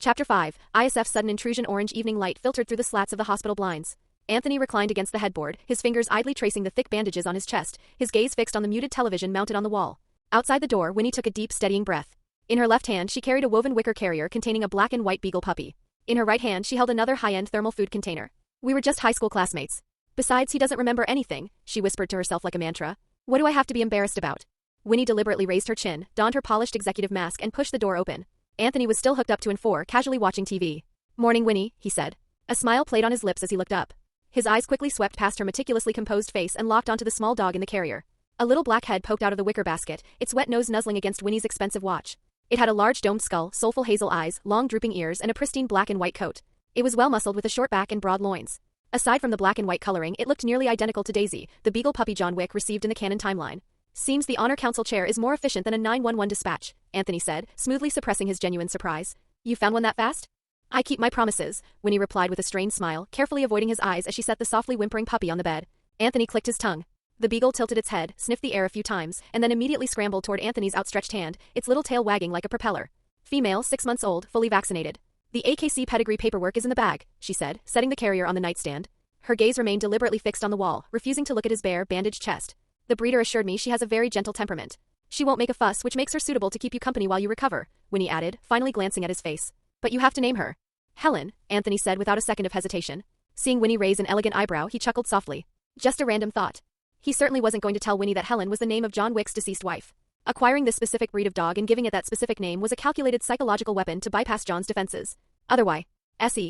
Chapter 5. ISF Sudden Intrusion. Orange evening light filtered through the slats of the hospital blinds. Anthony reclined against the headboard, his fingers idly tracing the thick bandages on his chest, his gaze fixed on the muted television mounted on the wall. Outside the door, Winnie took a deep, steadying breath. In her left hand, she carried a woven wicker carrier containing a black and white beagle puppy. In her right hand, she held another high-end thermal food container. We were just high school classmates. Besides, he doesn't remember anything, she whispered to herself like a mantra. What do I have to be embarrassed about? Winnie deliberately raised her chin, donned her polished executive mask, and pushed the door open. Anthony was still hooked up to N4, casually watching TV. Morning, Winnie, he said. A smile played on his lips as he looked up. His eyes quickly swept past her meticulously composed face and locked onto the small dog in the carrier. A little black head poked out of the wicker basket, its wet nose nuzzling against Winnie's expensive watch. It had a large domed skull, soulful hazel eyes, long drooping ears, and a pristine black and white coat. It was well muscled with a short back and broad loins. Aside from the black and white coloring, it looked nearly identical to Daisy, the beagle puppy John Wick received in the canon timeline. Seems the Honor Council chair is more efficient than a 911 dispatch, Anthony said, smoothly suppressing his genuine surprise. You found one that fast? I keep my promises, Winnie replied with a strained smile, carefully avoiding his eyes as she set the softly whimpering puppy on the bed. Anthony clicked his tongue. The beagle tilted its head, sniffed the air a few times, and then immediately scrambled toward Anthony's outstretched hand, its little tail wagging like a propeller. Female, 6 months old, fully vaccinated. The AKC pedigree paperwork is in the bag, she said, setting the carrier on the nightstand. Her gaze remained deliberately fixed on the wall, refusing to look at his bare, bandaged chest. The breeder assured me she has a very gentle temperament. She won't make a fuss, which makes her suitable to keep you company while you recover, Winnie added, finally glancing at his face. But you have to name her. Helen, Anthony said without a second of hesitation. Seeing Winnie raise an elegant eyebrow, he chuckled softly. Just a random thought. He certainly wasn't going to tell Winnie that Helen was the name of John Wick's deceased wife. Acquiring this specific breed of dog and giving it that specific name was a calculated psychological weapon to bypass John's defenses. Otherwise,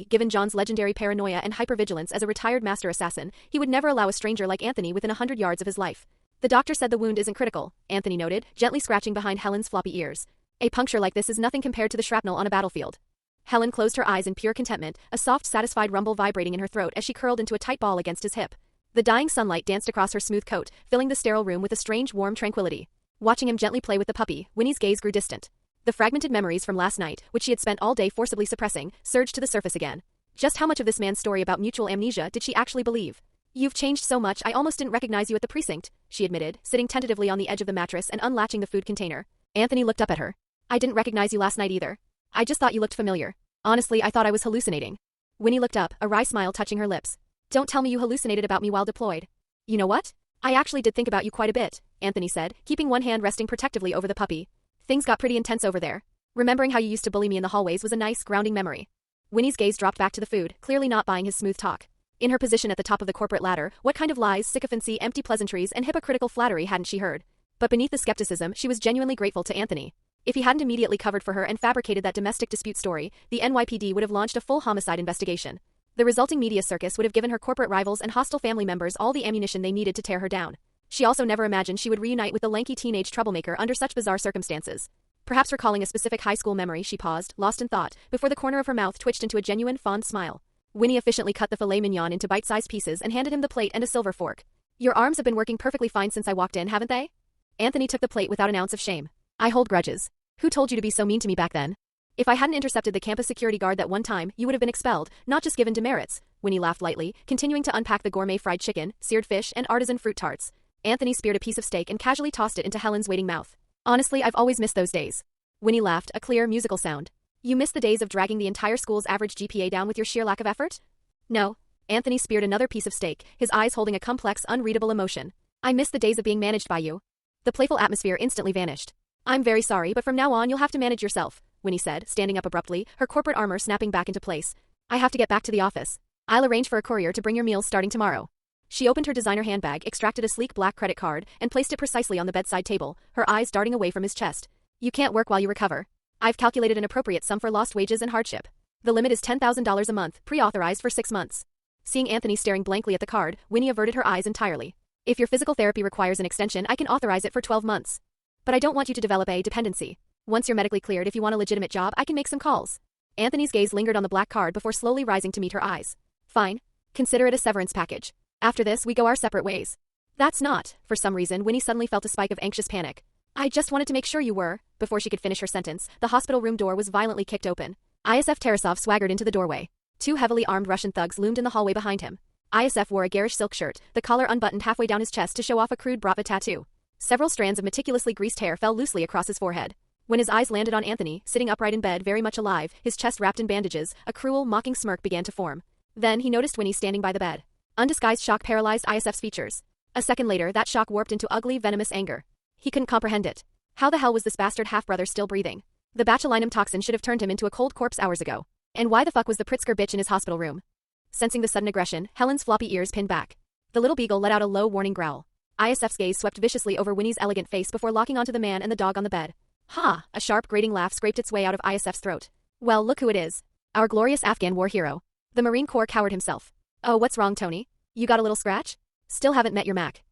given John's legendary paranoia and hypervigilance as a retired master assassin, he would never allow a stranger like Anthony within 100 yards of his life. The doctor said the wound isn't critical, Anthony noted, gently scratching behind Helen's floppy ears. A puncture like this is nothing compared to the shrapnel on a battlefield. Helen closed her eyes in pure contentment, a soft, satisfied rumble vibrating in her throat as she curled into a tight ball against his hip. The dying sunlight danced across her smooth coat, filling the sterile room with a strange, warm tranquility. Watching him gently play with the puppy, Winnie's gaze grew distant. The fragmented memories from last night, which she had spent all day forcibly suppressing, surged to the surface again. Just how much of this man's story about mutual amnesia did she actually believe? You've changed so much I almost didn't recognize you at the precinct, she admitted, sitting tentatively on the edge of the mattress and unlatching the food container. Anthony looked up at her. I didn't recognize you last night either. I just thought you looked familiar. Honestly, I thought I was hallucinating. Winnie looked up, a wry smile touching her lips. Don't tell me you hallucinated about me while deployed. You know what? I actually did think about you quite a bit, Anthony said, keeping one hand resting protectively over the puppy. Things got pretty intense over there. Remembering how you used to bully me in the hallways was a nice, grounding memory. Winnie's gaze dropped back to the food, clearly not buying his smooth talk. In her position at the top of the corporate ladder, what kind of lies, sycophancy, empty pleasantries, and hypocritical flattery hadn't she heard? But beneath the skepticism, she was genuinely grateful to Anthony. If he hadn't immediately covered for her and fabricated that domestic dispute story, the NYPD would have launched a full homicide investigation. The resulting media circus would have given her corporate rivals and hostile family members all the ammunition they needed to tear her down. She also never imagined she would reunite with the lanky teenage troublemaker under such bizarre circumstances. Perhaps recalling a specific high school memory, she paused, lost in thought, before the corner of her mouth twitched into a genuine, fond smile. Winnie efficiently cut the filet mignon into bite-sized pieces and handed him the plate and a silver fork. Your arms have been working perfectly fine since I walked in, haven't they? Anthony took the plate without an ounce of shame. I hold grudges. Who told you to be so mean to me back then? If I hadn't intercepted the campus security guard that one time, you would have been expelled, not just given demerits. Winnie laughed lightly, continuing to unpack the gourmet fried chicken, seared fish, and artisan fruit tarts. Anthony speared a piece of steak and casually tossed it into Helen's waiting mouth. Honestly, I've always missed those days. Winnie laughed, a clear, musical sound. You miss the days of dragging the entire school's average GPA down with your sheer lack of effort? No. Anthony speared another piece of steak, his eyes holding a complex, unreadable emotion. I miss the days of being managed by you. The playful atmosphere instantly vanished. I'm very sorry, but from now on you'll have to manage yourself, Winnie said, standing up abruptly, her corporate armor snapping back into place. I have to get back to the office. I'll arrange for a courier to bring your meals starting tomorrow. She opened her designer handbag, extracted a sleek black credit card, and placed it precisely on the bedside table, her eyes darting away from his chest. You can't work while you recover. I've calculated an appropriate sum for lost wages and hardship. The limit is $10,000 a month, pre-authorized for 6 months. Seeing Anthony staring blankly at the card, Winnie averted her eyes entirely. If your physical therapy requires an extension, I can authorize it for 12 months. But I don't want you to develop a dependency. Once you're medically cleared, if you want a legitimate job, I can make some calls. Anthony's gaze lingered on the black card before slowly rising to meet her eyes. Fine. Consider it a severance package. After this, we go our separate ways. That's not. For some reason, Winnie suddenly felt a spike of anxious panic. I just wanted to make sure you were. Before she could finish her sentence, the hospital room door was violently kicked open. ISF Tarasov swaggered into the doorway. Two heavily armed Russian thugs loomed in the hallway behind him. ISF wore a garish silk shirt, the collar unbuttoned halfway down his chest to show off a crude bratva tattoo. Several strands of meticulously greased hair fell loosely across his forehead. When his eyes landed on Anthony, sitting upright in bed very much alive, his chest wrapped in bandages, a cruel, mocking smirk began to form. Then he noticed Winnie standing by the bed. Undisguised shock paralyzed ISF's features. A second later, that shock warped into ugly, venomous anger. He couldn't comprehend it. How the hell was this bastard half-brother still breathing? The botulinum toxin should have turned him into a cold corpse hours ago. And why the fuck was the Pritzker bitch in his hospital room? Sensing the sudden aggression, Helen's floppy ears pinned back. The little beagle let out a low, warning growl. ISF's gaze swept viciously over Winnie's elegant face before locking onto the man and the dog on the bed. Ha! A sharp, grating laugh scraped its way out of ISF's throat. Well, look who it is. Our glorious Afghan war hero. The Marine Corps coward himself. Oh, what's wrong, Tony? You got a little scratch? Still haven't met your Mac.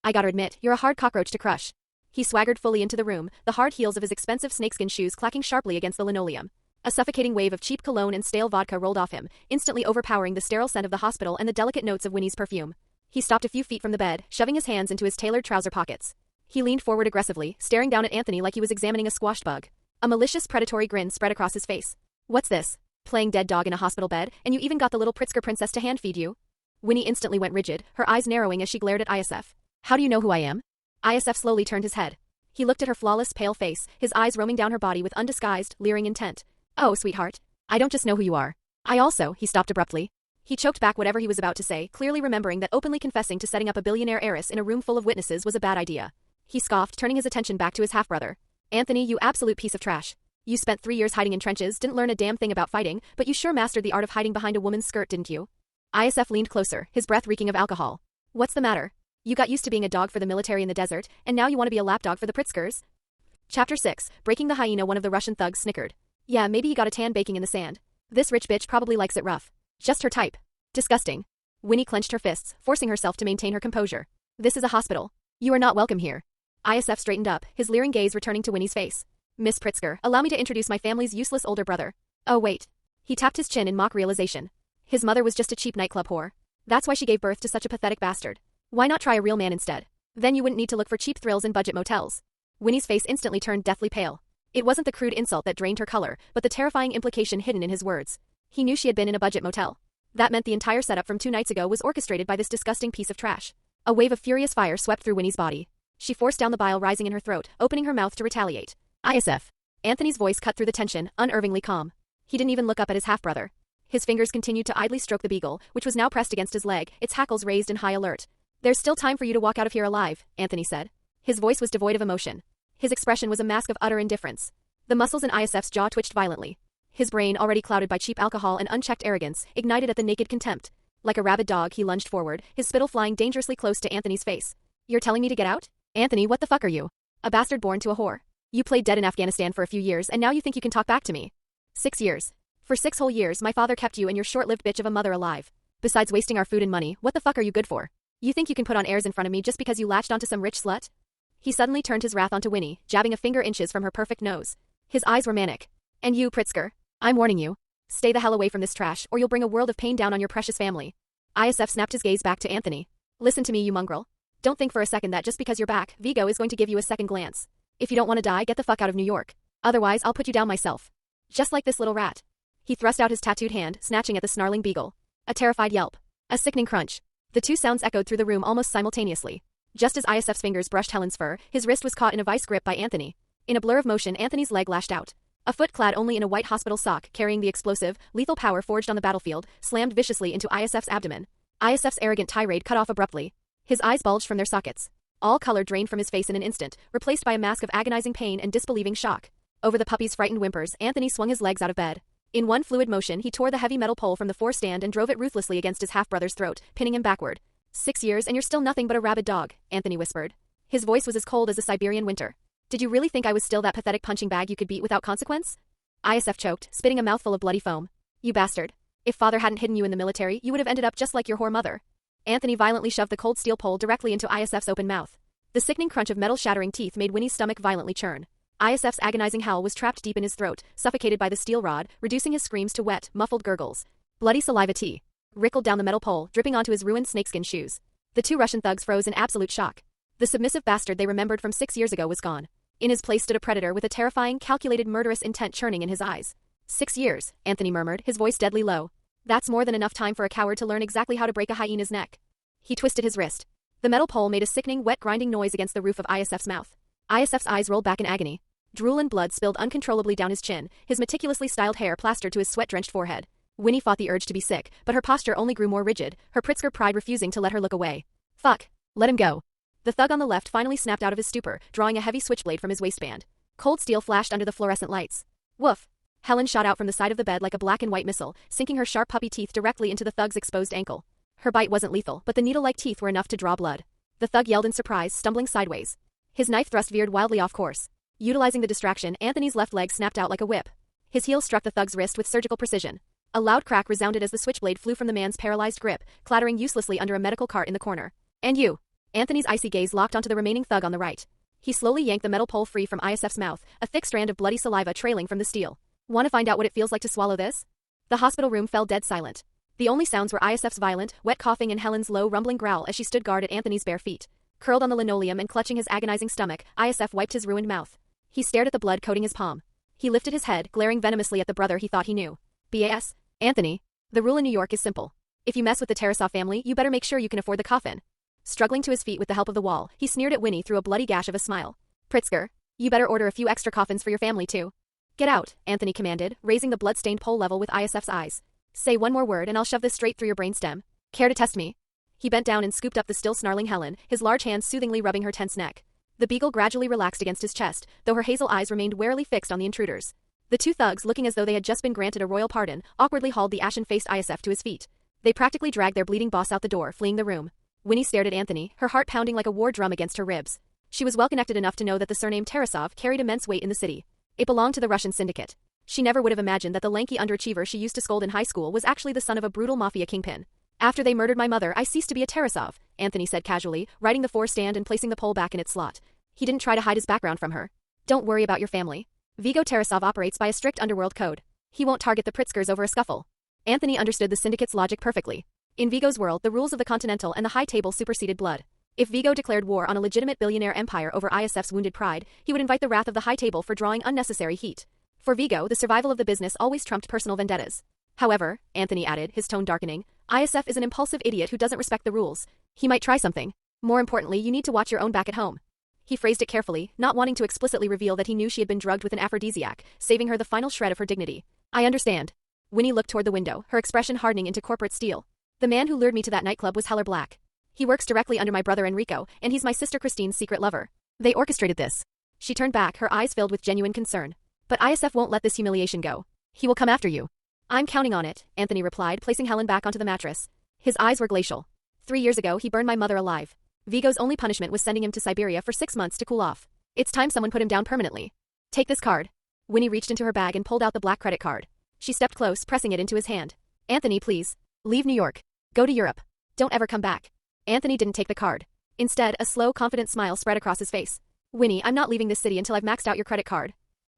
I gotta admit, you're a hard cockroach to crush. He swaggered fully into the room, the hard heels of his expensive snakeskin shoes clacking sharply against the linoleum. A suffocating wave of cheap cologne and stale vodka rolled off him, instantly overpowering the sterile scent of the hospital and the delicate notes of Winnie's perfume. He stopped a few feet from the bed, shoving his hands into his tailored trouser pockets. He leaned forward aggressively, staring down at Anthony like he was examining a squashed bug. A malicious, predatory grin spread across his face. What's this? Playing dead dog in a hospital bed, and you even got the little Pritzker princess to hand-feed you? Winnie instantly went rigid, her eyes narrowing as she glared at ISF. How do you know who I am? ISF slowly turned his head. He looked at her flawless, pale face, his eyes roaming down her body with undisguised, leering intent. Oh, sweetheart. I don't just know who you are. I also, he stopped abruptly. He choked back whatever he was about to say, clearly remembering that openly confessing to setting up a billionaire heiress in a room full of witnesses was a bad idea. He scoffed, turning his attention back to his half-brother. Anthony, you absolute piece of trash. You spent 3 years hiding in trenches, didn't learn a damn thing about fighting, but you sure mastered the art of hiding behind a woman's skirt, didn't you? ISF leaned closer, his breath reeking of alcohol. What's the matter? You got used to being a dog for the military in the desert, and now you want to be a lapdog for the Pritzkers? Chapter 6, Breaking the Hyena. One of the Russian thugs snickered. Yeah, maybe he got a tan baking in the sand. This rich bitch probably likes it rough. Just her type. Disgusting. Winnie clenched her fists, forcing herself to maintain her composure. This is a hospital. You are not welcome here. ISF straightened up, his leering gaze returning to Winnie's face. Miss Pritzker, allow me to introduce my family's useless older brother. Oh wait. He tapped his chin in mock realization. His mother was just a cheap nightclub whore. That's why she gave birth to such a pathetic bastard. Why not try a real man instead? Then you wouldn't need to look for cheap thrills in budget motels. Winnie's face instantly turned deathly pale. It wasn't the crude insult that drained her color, but the terrifying implication hidden in his words. He knew she had been in a budget motel. That meant the entire setup from 2 nights ago was orchestrated by this disgusting piece of trash. A wave of furious fire swept through Winnie's body. She forced down the bile rising in her throat, opening her mouth to retaliate. ISF. Anthony's voice cut through the tension, unervingly calm. He didn't even look up at his half-brother. His fingers continued to idly stroke the beagle, which was now pressed against his leg, its hackles raised in high alert. There's still time for you to walk out of here alive, Anthony said. His voice was devoid of emotion. His expression was a mask of utter indifference. The muscles in ISF's jaw twitched violently. His brain, already clouded by cheap alcohol and unchecked arrogance, ignited at the naked contempt. Like a rabid dog, he lunged forward, his spittle flying dangerously close to Anthony's face. You're telling me to get out? Anthony, what the fuck are you? A bastard born to a whore. You played dead in Afghanistan for a few years and now you think you can talk back to me. 6 years. For 6 whole years, my father kept you and your short-lived bitch of a mother alive. Besides wasting our food and money, what the fuck are you good for? You think you can put on airs in front of me just because you latched onto some rich slut? He suddenly turned his wrath onto Winnie, jabbing a finger inches from her perfect nose. His eyes were manic. And you, Pritzker, I'm warning you. Stay the hell away from this trash, or you'll bring a world of pain down on your precious family. ISF snapped his gaze back to Anthony. Listen to me, you mongrel. Don't think for a second that just because you're back, Vigo is going to give you a second glance. If you don't want to die, get the fuck out of New York. Otherwise, I'll put you down myself. Just like this little rat. He thrust out his tattooed hand, snatching at the snarling beagle. A terrified yelp. A sickening crunch. The two sounds echoed through the room almost simultaneously. Just as ISF's fingers brushed Helen's fur, his wrist was caught in a vice grip by Anthony. In a blur of motion, Anthony's leg lashed out. A foot clad only in a white hospital sock, carrying the explosive, lethal power forged on the battlefield, slammed viciously into ISF's abdomen. ISF's arrogant tirade cut off abruptly. His eyes bulged from their sockets. All color drained from his face in an instant, replaced by a mask of agonizing pain and disbelieving shock. Over the puppy's frightened whimpers, Anthony swung his legs out of bed. In one fluid motion, he tore the heavy metal pole from the floor stand and drove it ruthlessly against his half-brother's throat, pinning him backward. 6 years and you're still nothing but a rabid dog, Anthony whispered. His voice was as cold as a Siberian winter. Did you really think I was still that pathetic punching bag you could beat without consequence? ISF choked, spitting a mouthful of bloody foam. You bastard. If father hadn't hidden you in the military, you would have ended up just like your whore mother. Anthony violently shoved the cold steel pole directly into ISF's open mouth. The sickening crunch of metal shattering teeth made Winnie's stomach violently churn. ISF's agonizing howl was trapped deep in his throat, suffocated by the steel rod, reducing his screams to wet, muffled gurgles. Bloody saliva tea rickled down the metal pole, dripping onto his ruined snakeskin shoes. The two Russian thugs froze in absolute shock. The submissive bastard they remembered from 6 years ago was gone. In his place stood a predator with a terrifying, calculated murderous intent churning in his eyes. 6 years, Anthony murmured, his voice deadly low. That's more than enough time for a coward to learn exactly how to break a hyena's neck. He twisted his wrist. The metal pole made a sickening, wet grinding noise against the roof of ISF's mouth. ISF's eyes rolled back in agony. Drool and blood spilled uncontrollably down his chin, his meticulously styled hair plastered to his sweat-drenched forehead. Winnie fought the urge to be sick, but her posture only grew more rigid, her Pritzker pride refusing to let her look away. Fuck. Let him go. The thug on the left finally snapped out of his stupor, drawing a heavy switchblade from his waistband. Cold steel flashed under the fluorescent lights. Woof. Helen shot out from the side of the bed like a black and white missile, sinking her sharp puppy teeth directly into the thug's exposed ankle. Her bite wasn't lethal, but the needle-like teeth were enough to draw blood. The thug yelled in surprise, stumbling sideways. His knife thrust veered wildly off course. Utilizing the distraction, Anthony's left leg snapped out like a whip. His heel struck the thug's wrist with surgical precision. A loud crack resounded as the switchblade flew from the man's paralyzed grip, clattering uselessly under a medical cart in the corner. And you. Anthony's icy gaze locked onto the remaining thug on the right. He slowly yanked the metal pole free from ISF's mouth, a thick strand of bloody saliva trailing from the steel. Want to find out what it feels like to swallow this? The hospital room fell dead silent. The only sounds were ISF's violent, wet coughing and Helen's low, rumbling growl as she stood guard at Anthony's bare feet. Curled on the linoleum and clutching his agonizing stomach, ISF wiped his ruined mouth. He stared at the blood coating his palm. He lifted his head, glaring venomously at the brother he thought he knew. BAS? Anthony. The rule in New York is simple. If you mess with the Tarasov family, you better make sure you can afford the coffin. Struggling to his feet with the help of the wall, he sneered at Winnie through a bloody gash of a smile. Pritzker, you better order a few extra coffins for your family too. Get out, Anthony commanded, raising the blood-stained pole level with ISF's eyes. Say one more word and I'll shove this straight through your brainstem. Care to test me? He bent down and scooped up the still snarling Helen, his large hands soothingly rubbing her tense neck. The beagle gradually relaxed against his chest, though her hazel eyes remained warily fixed on the intruders. The two thugs, looking as though they had just been granted a royal pardon, awkwardly hauled the ashen-faced ISF to his feet. They practically dragged their bleeding boss out the door, fleeing the room. Winnie stared at Anthony, her heart pounding like a war drum against her ribs. She was well-connected enough to know that the surname Tarasov carried immense weight in the city. It belonged to the Russian syndicate. She never would have imagined that the lanky underachiever she used to scold in high school was actually the son of a brutal mafia kingpin. After they murdered my mother, I ceased to be a Tarasov, Anthony said casually, righting the four-stand and placing the pole back in its slot. He didn't try to hide his background from her. Don't worry about your family. Vigo Tarasov operates by a strict underworld code. He won't target the Pritzkers over a scuffle. Anthony understood the syndicate's logic perfectly. In Vigo's world, the rules of the Continental and the High Table superseded blood. If Vigo declared war on a legitimate billionaire empire over ISF's wounded pride, he would invite the wrath of the High Table for drawing unnecessary heat. For Vigo, the survival of the business always trumped personal vendettas. However, Anthony added, his tone darkening, ISF is an impulsive idiot who doesn't respect the rules. He might try something. More importantly, you need to watch your own back at home. He phrased it carefully, not wanting to explicitly reveal that he knew she had been drugged with an aphrodisiac, saving her the final shred of her dignity. I understand. Winnie looked toward the window, her expression hardening into corporate steel. The man who lured me to that nightclub was Heller Black. He works directly under my brother Enrico, and he's my sister Christine's secret lover. They orchestrated this. She turned back, her eyes filled with genuine concern. But ISF won't let this humiliation go. He will come after you. I'm counting on it, Anthony replied, placing Helen back onto the mattress. His eyes were glacial. 3 years ago, he burned my mother alive. Vigo's only punishment was sending him to Siberia for 6 months to cool off. It's time someone put him down permanently. Take this card. Winnie reached into her bag and pulled out the black credit card. She stepped close, pressing it into his hand. Anthony, please. Leave New York. Go to Europe. Don't ever come back. Anthony didn't take the card. Instead, a slow, confident smile spread across his face. Winnie, I'm not leaving this city until I've maxed out your credit card.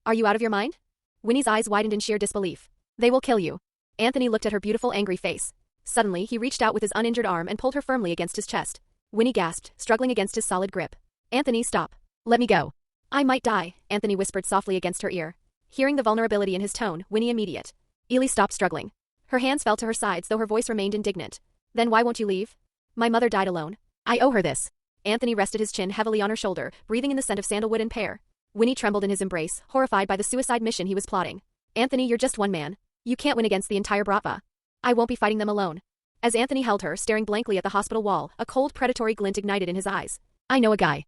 Are you out of your mind? Winnie's eyes widened in sheer disbelief. They will kill you. Anthony looked at her beautiful, angry face. Suddenly, he reached out with his uninjured arm and pulled her firmly against his chest. Winnie gasped, struggling against his solid grip. Anthony, stop. Let me go. I might die, Anthony whispered softly against her ear. Hearing the vulnerability in his tone, Winnie immediate. Ely stopped struggling. Her hands fell to her sides though her voice remained indignant. Then why won't you leave? My mother died alone. I owe her this. Anthony rested his chin heavily on her shoulder, breathing in the scent of sandalwood and pear. Winnie trembled in his embrace, horrified by the suicide mission he was plotting. Anthony, you're just one man. You can't win against the entire Bratva. I won't be fighting them alone. As Anthony held her, staring blankly at the hospital wall, a cold, predatory glint ignited in his eyes. I know a guy.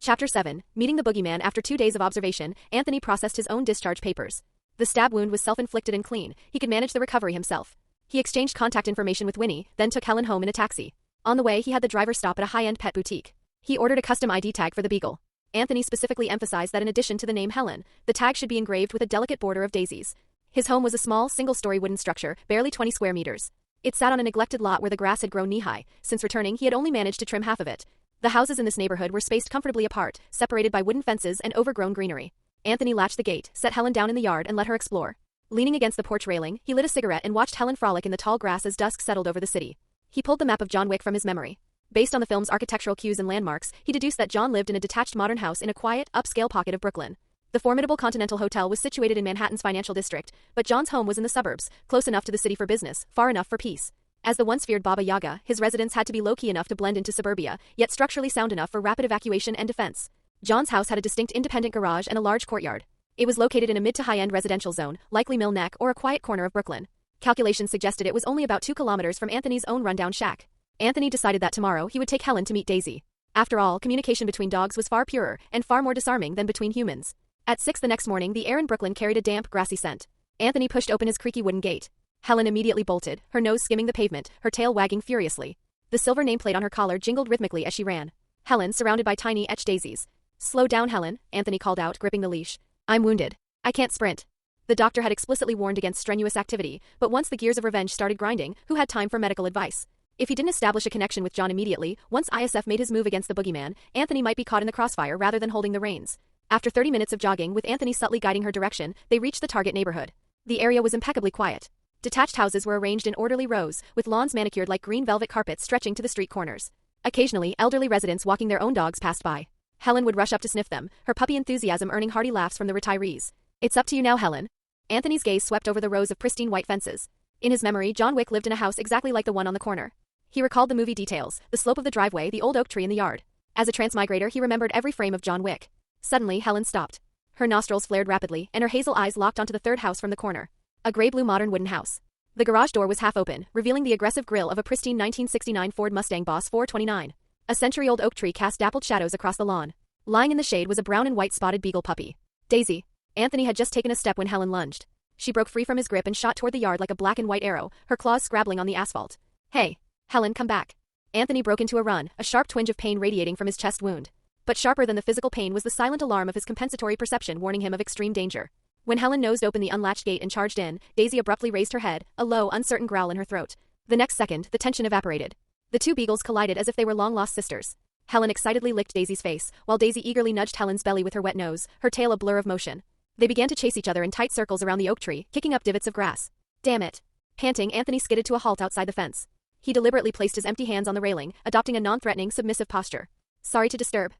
Chapter 7. Meeting the boogeyman. After 2 days of observation, Anthony processed his own discharge papers. The stab wound was self-inflicted and clean. He could manage the recovery himself. He exchanged contact information with Winnie, then took Helen home in a taxi. On the way, he had the driver stop at a high-end pet boutique. He ordered a custom ID tag for the beagle. Anthony specifically emphasized that in addition to the name Helen, the tag should be engraved with a delicate border of daisies. His home was a small, single-story wooden structure, barely 20 square meters. It sat on a neglected lot where the grass had grown knee-high. Since returning, he had only managed to trim half of it. The houses in this neighborhood were spaced comfortably apart, separated by wooden fences and overgrown greenery. Anthony latched the gate, set Helen down in the yard and let her explore. Leaning against the porch railing, he lit a cigarette and watched Helen frolic in the tall grass as dusk settled over the city. He pulled the map of John Wick from his memory. Based on the film's architectural cues and landmarks, he deduced that John lived in a detached modern house in a quiet, upscale pocket of Brooklyn. The formidable Continental Hotel was situated in Manhattan's financial district, but John's home was in the suburbs, close enough to the city for business, far enough for peace. As the once feared Baba Yaga, his residence had to be low-key enough to blend into suburbia, yet structurally sound enough for rapid evacuation and defense. John's house had a distinct independent garage and a large courtyard. It was located in a mid to high-end residential zone, likely Mill Neck or a quiet corner of Brooklyn. Calculations suggested it was only about 2 kilometers from Anthony's own rundown shack. Anthony decided that tomorrow he would take Helen to meet Daisy. After all, communication between dogs was far purer and far more disarming than between humans. At 6 the next morning, the air in Brooklyn carried a damp, grassy scent. Anthony pushed open his creaky wooden gate. Helen immediately bolted, her nose skimming the pavement, her tail wagging furiously. The silver nameplate on her collar jingled rhythmically as she ran. Helen, surrounded by tiny, etched daisies. "Slow down, Helen," Anthony called out, gripping the leash. "I'm wounded. I can't sprint." The doctor had explicitly warned against strenuous activity, but once the gears of revenge started grinding, who had time for medical advice? If he didn't establish a connection with John immediately, once ISF made his move against the boogeyman, Anthony might be caught in the crossfire rather than holding the reins. After 30 minutes of jogging, with Anthony subtly guiding her direction, they reached the target neighborhood. The area was impeccably quiet. Detached houses were arranged in orderly rows, with lawns manicured like green velvet carpets stretching to the street corners. Occasionally, elderly residents walking their own dogs passed by. Helen would rush up to sniff them, her puppy enthusiasm earning hearty laughs from the retirees. "It's up to you now, Helen." Anthony's gaze swept over the rows of pristine white fences. In his memory, John Wick lived in a house exactly like the one on the corner. He recalled the movie details, the slope of the driveway, the old oak tree in the yard. As a transmigrator, he remembered every frame of John Wick. Suddenly, Helen stopped. Her nostrils flared rapidly, and her hazel eyes locked onto the third house from the corner. A gray-blue modern wooden house. The garage door was half open, revealing the aggressive grille of a pristine 1969 Ford Mustang Boss 429. A century-old oak tree cast dappled shadows across the lawn. Lying in the shade was a brown and white spotted beagle puppy. Daisy. Anthony had just taken a step when Helen lunged. She broke free from his grip and shot toward the yard like a black and white arrow, her claws scrabbling on the asphalt. "Hey. Helen, come back." Anthony broke into a run, a sharp twinge of pain radiating from his chest wound. But sharper than the physical pain was the silent alarm of his compensatory perception warning him of extreme danger. When Helen nosed open the unlatched gate and charged in, Daisy abruptly raised her head, a low, uncertain growl in her throat. The next second, the tension evaporated. The two beagles collided as if they were long-lost sisters. Helen excitedly licked Daisy's face, while Daisy eagerly nudged Helen's belly with her wet nose, her tail a blur of motion. They began to chase each other in tight circles around the oak tree, kicking up divots of grass. "Damn it." Panting, Anthony skidded to a halt outside the fence. He deliberately placed his empty hands on the railing, adopting a non-threatening, submissive posture. "Sorry to disturb.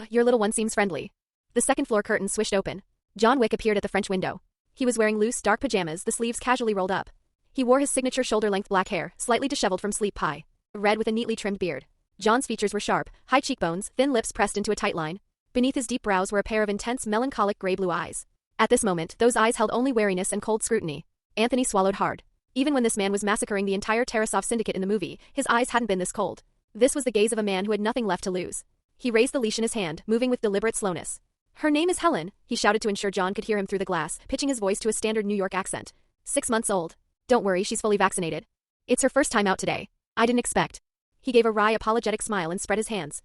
Your little one seems friendly." The second-floor curtain swished open. John Wick appeared at the French window. He was wearing loose, dark pajamas, the sleeves casually rolled up. He wore his signature shoulder-length black hair, slightly disheveled from sleep pie. Red with a neatly trimmed beard. John's features were sharp, high cheekbones, thin lips pressed into a tight line. Beneath his deep brows were a pair of intense, melancholic gray-blue eyes. At this moment, those eyes held only wariness and cold scrutiny. Anthony swallowed hard. Even when this man was massacring the entire Tarasov syndicate in the movie, his eyes hadn't been this cold. This was the gaze of a man who had nothing left to lose. He raised the leash in his hand, moving with deliberate slowness. "Her name is Helen," he shouted to ensure John could hear him through the glass, pitching his voice to a standard New York accent. "6 months old. Don't worry, she's fully vaccinated. It's her first time out today. I didn't expect." He gave a wry, apologetic smile and spread his hands.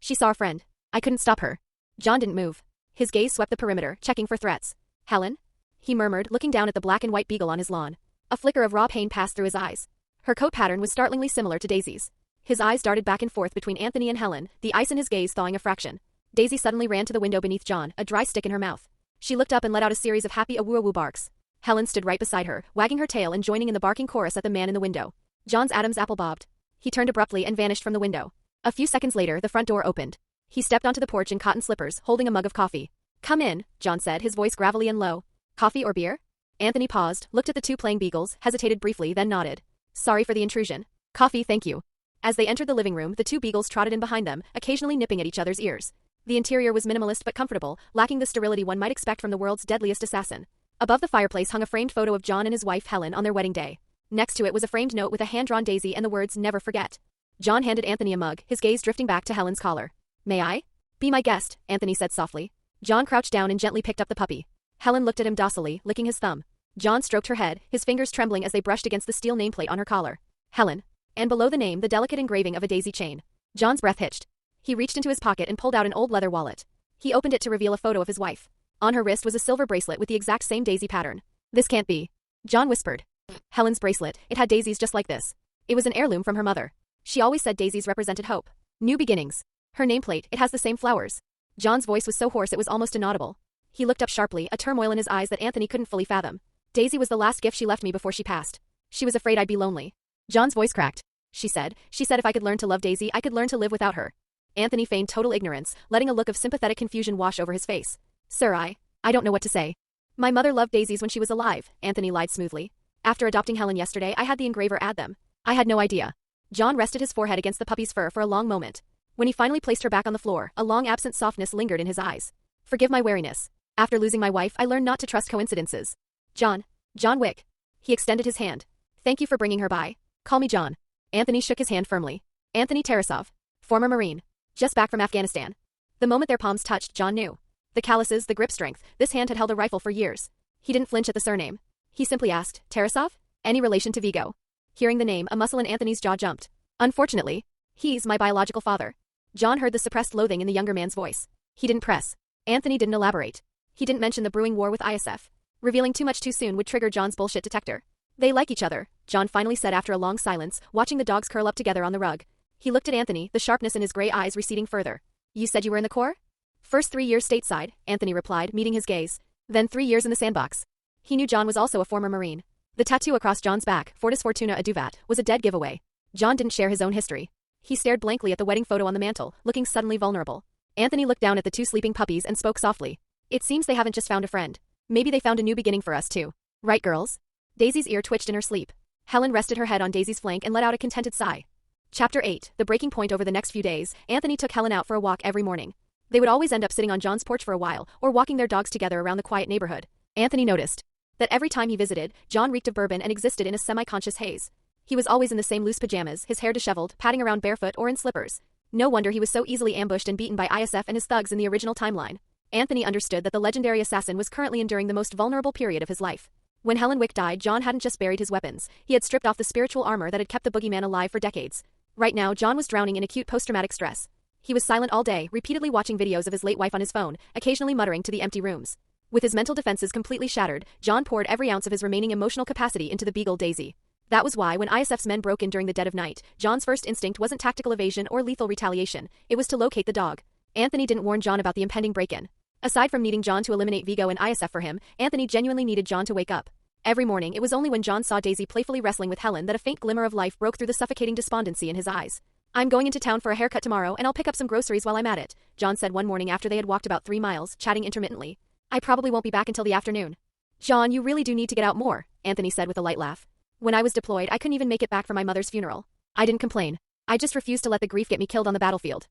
"She saw a friend. I couldn't stop her." John didn't move. His gaze swept the perimeter, checking for threats. "Helen?" he murmured, looking down at the black and white beagle on his lawn. A flicker of raw pain passed through his eyes. Her coat pattern was startlingly similar to Daisy's. His eyes darted back and forth between Anthony and Helen, the ice in his gaze thawing a fraction. Daisy suddenly ran to the window beneath John, a dry stick in her mouth. She looked up and let out a series of happy awoo-awoo barks. Helen stood right beside her, wagging her tail and joining in the barking chorus at the man in the window. John's Adam's apple bobbed. He turned abruptly and vanished from the window. A few seconds later, the front door opened. He stepped onto the porch in cotton slippers, holding a mug of coffee. "Come in," John said, his voice gravelly and low. "Coffee or beer?" Anthony paused, looked at the two playing beagles, hesitated briefly, then nodded. "Sorry for the intrusion. Coffee, thank you." As they entered the living room, the two beagles trotted in behind them, occasionally nipping at each other's ears. The interior was minimalist but comfortable, lacking the sterility one might expect from the world's deadliest assassin. Above the fireplace hung a framed photo of John and his wife Helen on their wedding day. Next to it was a framed note with a hand-drawn daisy and the words "Never forget." John handed Anthony a mug, his gaze drifting back to Helen's collar. "May I?" "Be my guest," Anthony said softly. John crouched down and gently picked up the puppy. Helen looked at him docilely, licking his thumb. John stroked her head, his fingers trembling as they brushed against the steel nameplate on her collar. "Helen." And below the name, the delicate engraving of a daisy chain. John's breath hitched. He reached into his pocket and pulled out an old leather wallet. He opened it to reveal a photo of his wife. On her wrist was a silver bracelet with the exact same daisy pattern. "This can't be." John whispered. Helen's bracelet, it had daisies just like this. It was an heirloom from her mother. She always said daisies represented hope. New beginnings. Her nameplate, it has the same flowers. John's voice was so hoarse it was almost inaudible. He looked up sharply, a turmoil in his eyes that Anthony couldn't fully fathom. Daisy was the last gift she left me before she passed. She was afraid I'd be lonely. John's voice cracked. She said if I could learn to love Daisy, I could learn to live without her. Anthony feigned total ignorance, letting a look of sympathetic confusion wash over his face. Sir, I don't know what to say. My mother loved daisies when she was alive, Anthony lied smoothly. After adopting Helen yesterday, I had the engraver add them. I had no idea. John rested his forehead against the puppy's fur for a long moment. When he finally placed her back on the floor, a long absent softness lingered in his eyes. Forgive my wariness. After losing my wife, I learned not to trust coincidences. John Wick. He extended his hand. Thank you for bringing her by. Call me John. Anthony shook his hand firmly. Anthony Tarasov. Former Marine. Just back from Afghanistan. The moment their palms touched, John knew. The calluses, the grip strength, this hand had held a rifle for years. He didn't flinch at the surname. He simply asked, Tarasov? Any relation to Vigo? Hearing the name, a muscle in Anthony's jaw jumped. Unfortunately, he's my biological father. John heard the suppressed loathing in the younger man's voice. He didn't press. Anthony didn't elaborate. He didn't mention the brewing war with ISF. Revealing too much too soon would trigger John's bullshit detector. They like each other, John finally said after a long silence, watching the dogs curl up together on the rug. He looked at Anthony, the sharpness in his gray eyes receding further. You said you were in the Corps? First 3 years stateside, Anthony replied, meeting his gaze. Then 3 years in the sandbox. He knew John was also a former Marine. The tattoo across John's back, Fortis Fortuna Aduvat, was a dead giveaway. John didn't share his own history. He stared blankly at the wedding photo on the mantel, looking suddenly vulnerable. Anthony looked down at the two sleeping puppies and spoke softly. It seems they haven't just found a friend. Maybe they found a new beginning for us too. Right, girls? Daisy's ear twitched in her sleep. Helen rested her head on Daisy's flank and let out a contented sigh. Chapter 8, the breaking point. Over the next few days, Anthony took Helen out for a walk every morning. They would always end up sitting on John's porch for a while, or walking their dogs together around the quiet neighborhood. Anthony noticed that every time he visited, John reeked of bourbon and existed in a semi-conscious haze. He was always in the same loose pajamas, his hair disheveled, padding around barefoot or in slippers. No wonder he was so easily ambushed and beaten by ISF and his thugs in the original timeline. Anthony understood that the legendary assassin was currently enduring the most vulnerable period of his life. When Helen Wick died, John hadn't just buried his weapons, he had stripped off the spiritual armor that had kept the boogeyman alive for decades. Right now, John was drowning in acute post-traumatic stress. He was silent all day, repeatedly watching videos of his late wife on his phone, occasionally muttering to the empty rooms. With his mental defenses completely shattered, John poured every ounce of his remaining emotional capacity into the beagle Daisy. That was why, when ISF's men broke in during the dead of night, John's first instinct wasn't tactical evasion or lethal retaliation, it was to locate the dog. Anthony didn't warn John about the impending break-in. Aside from needing John to eliminate Vigo and ISF for him, Anthony genuinely needed John to wake up. Every morning, it was only when John saw Daisy playfully wrestling with Helen that a faint glimmer of life broke through the suffocating despondency in his eyes. I'm going into town for a haircut tomorrow and I'll pick up some groceries while I'm at it, John said one morning after they had walked about 3 miles, chatting intermittently. I probably won't be back until the afternoon. John, you really do need to get out more, Anthony said with a light laugh. When I was deployed, I couldn't even make it back for my mother's funeral. I didn't complain. I just refused to let the grief get me killed on the battlefield.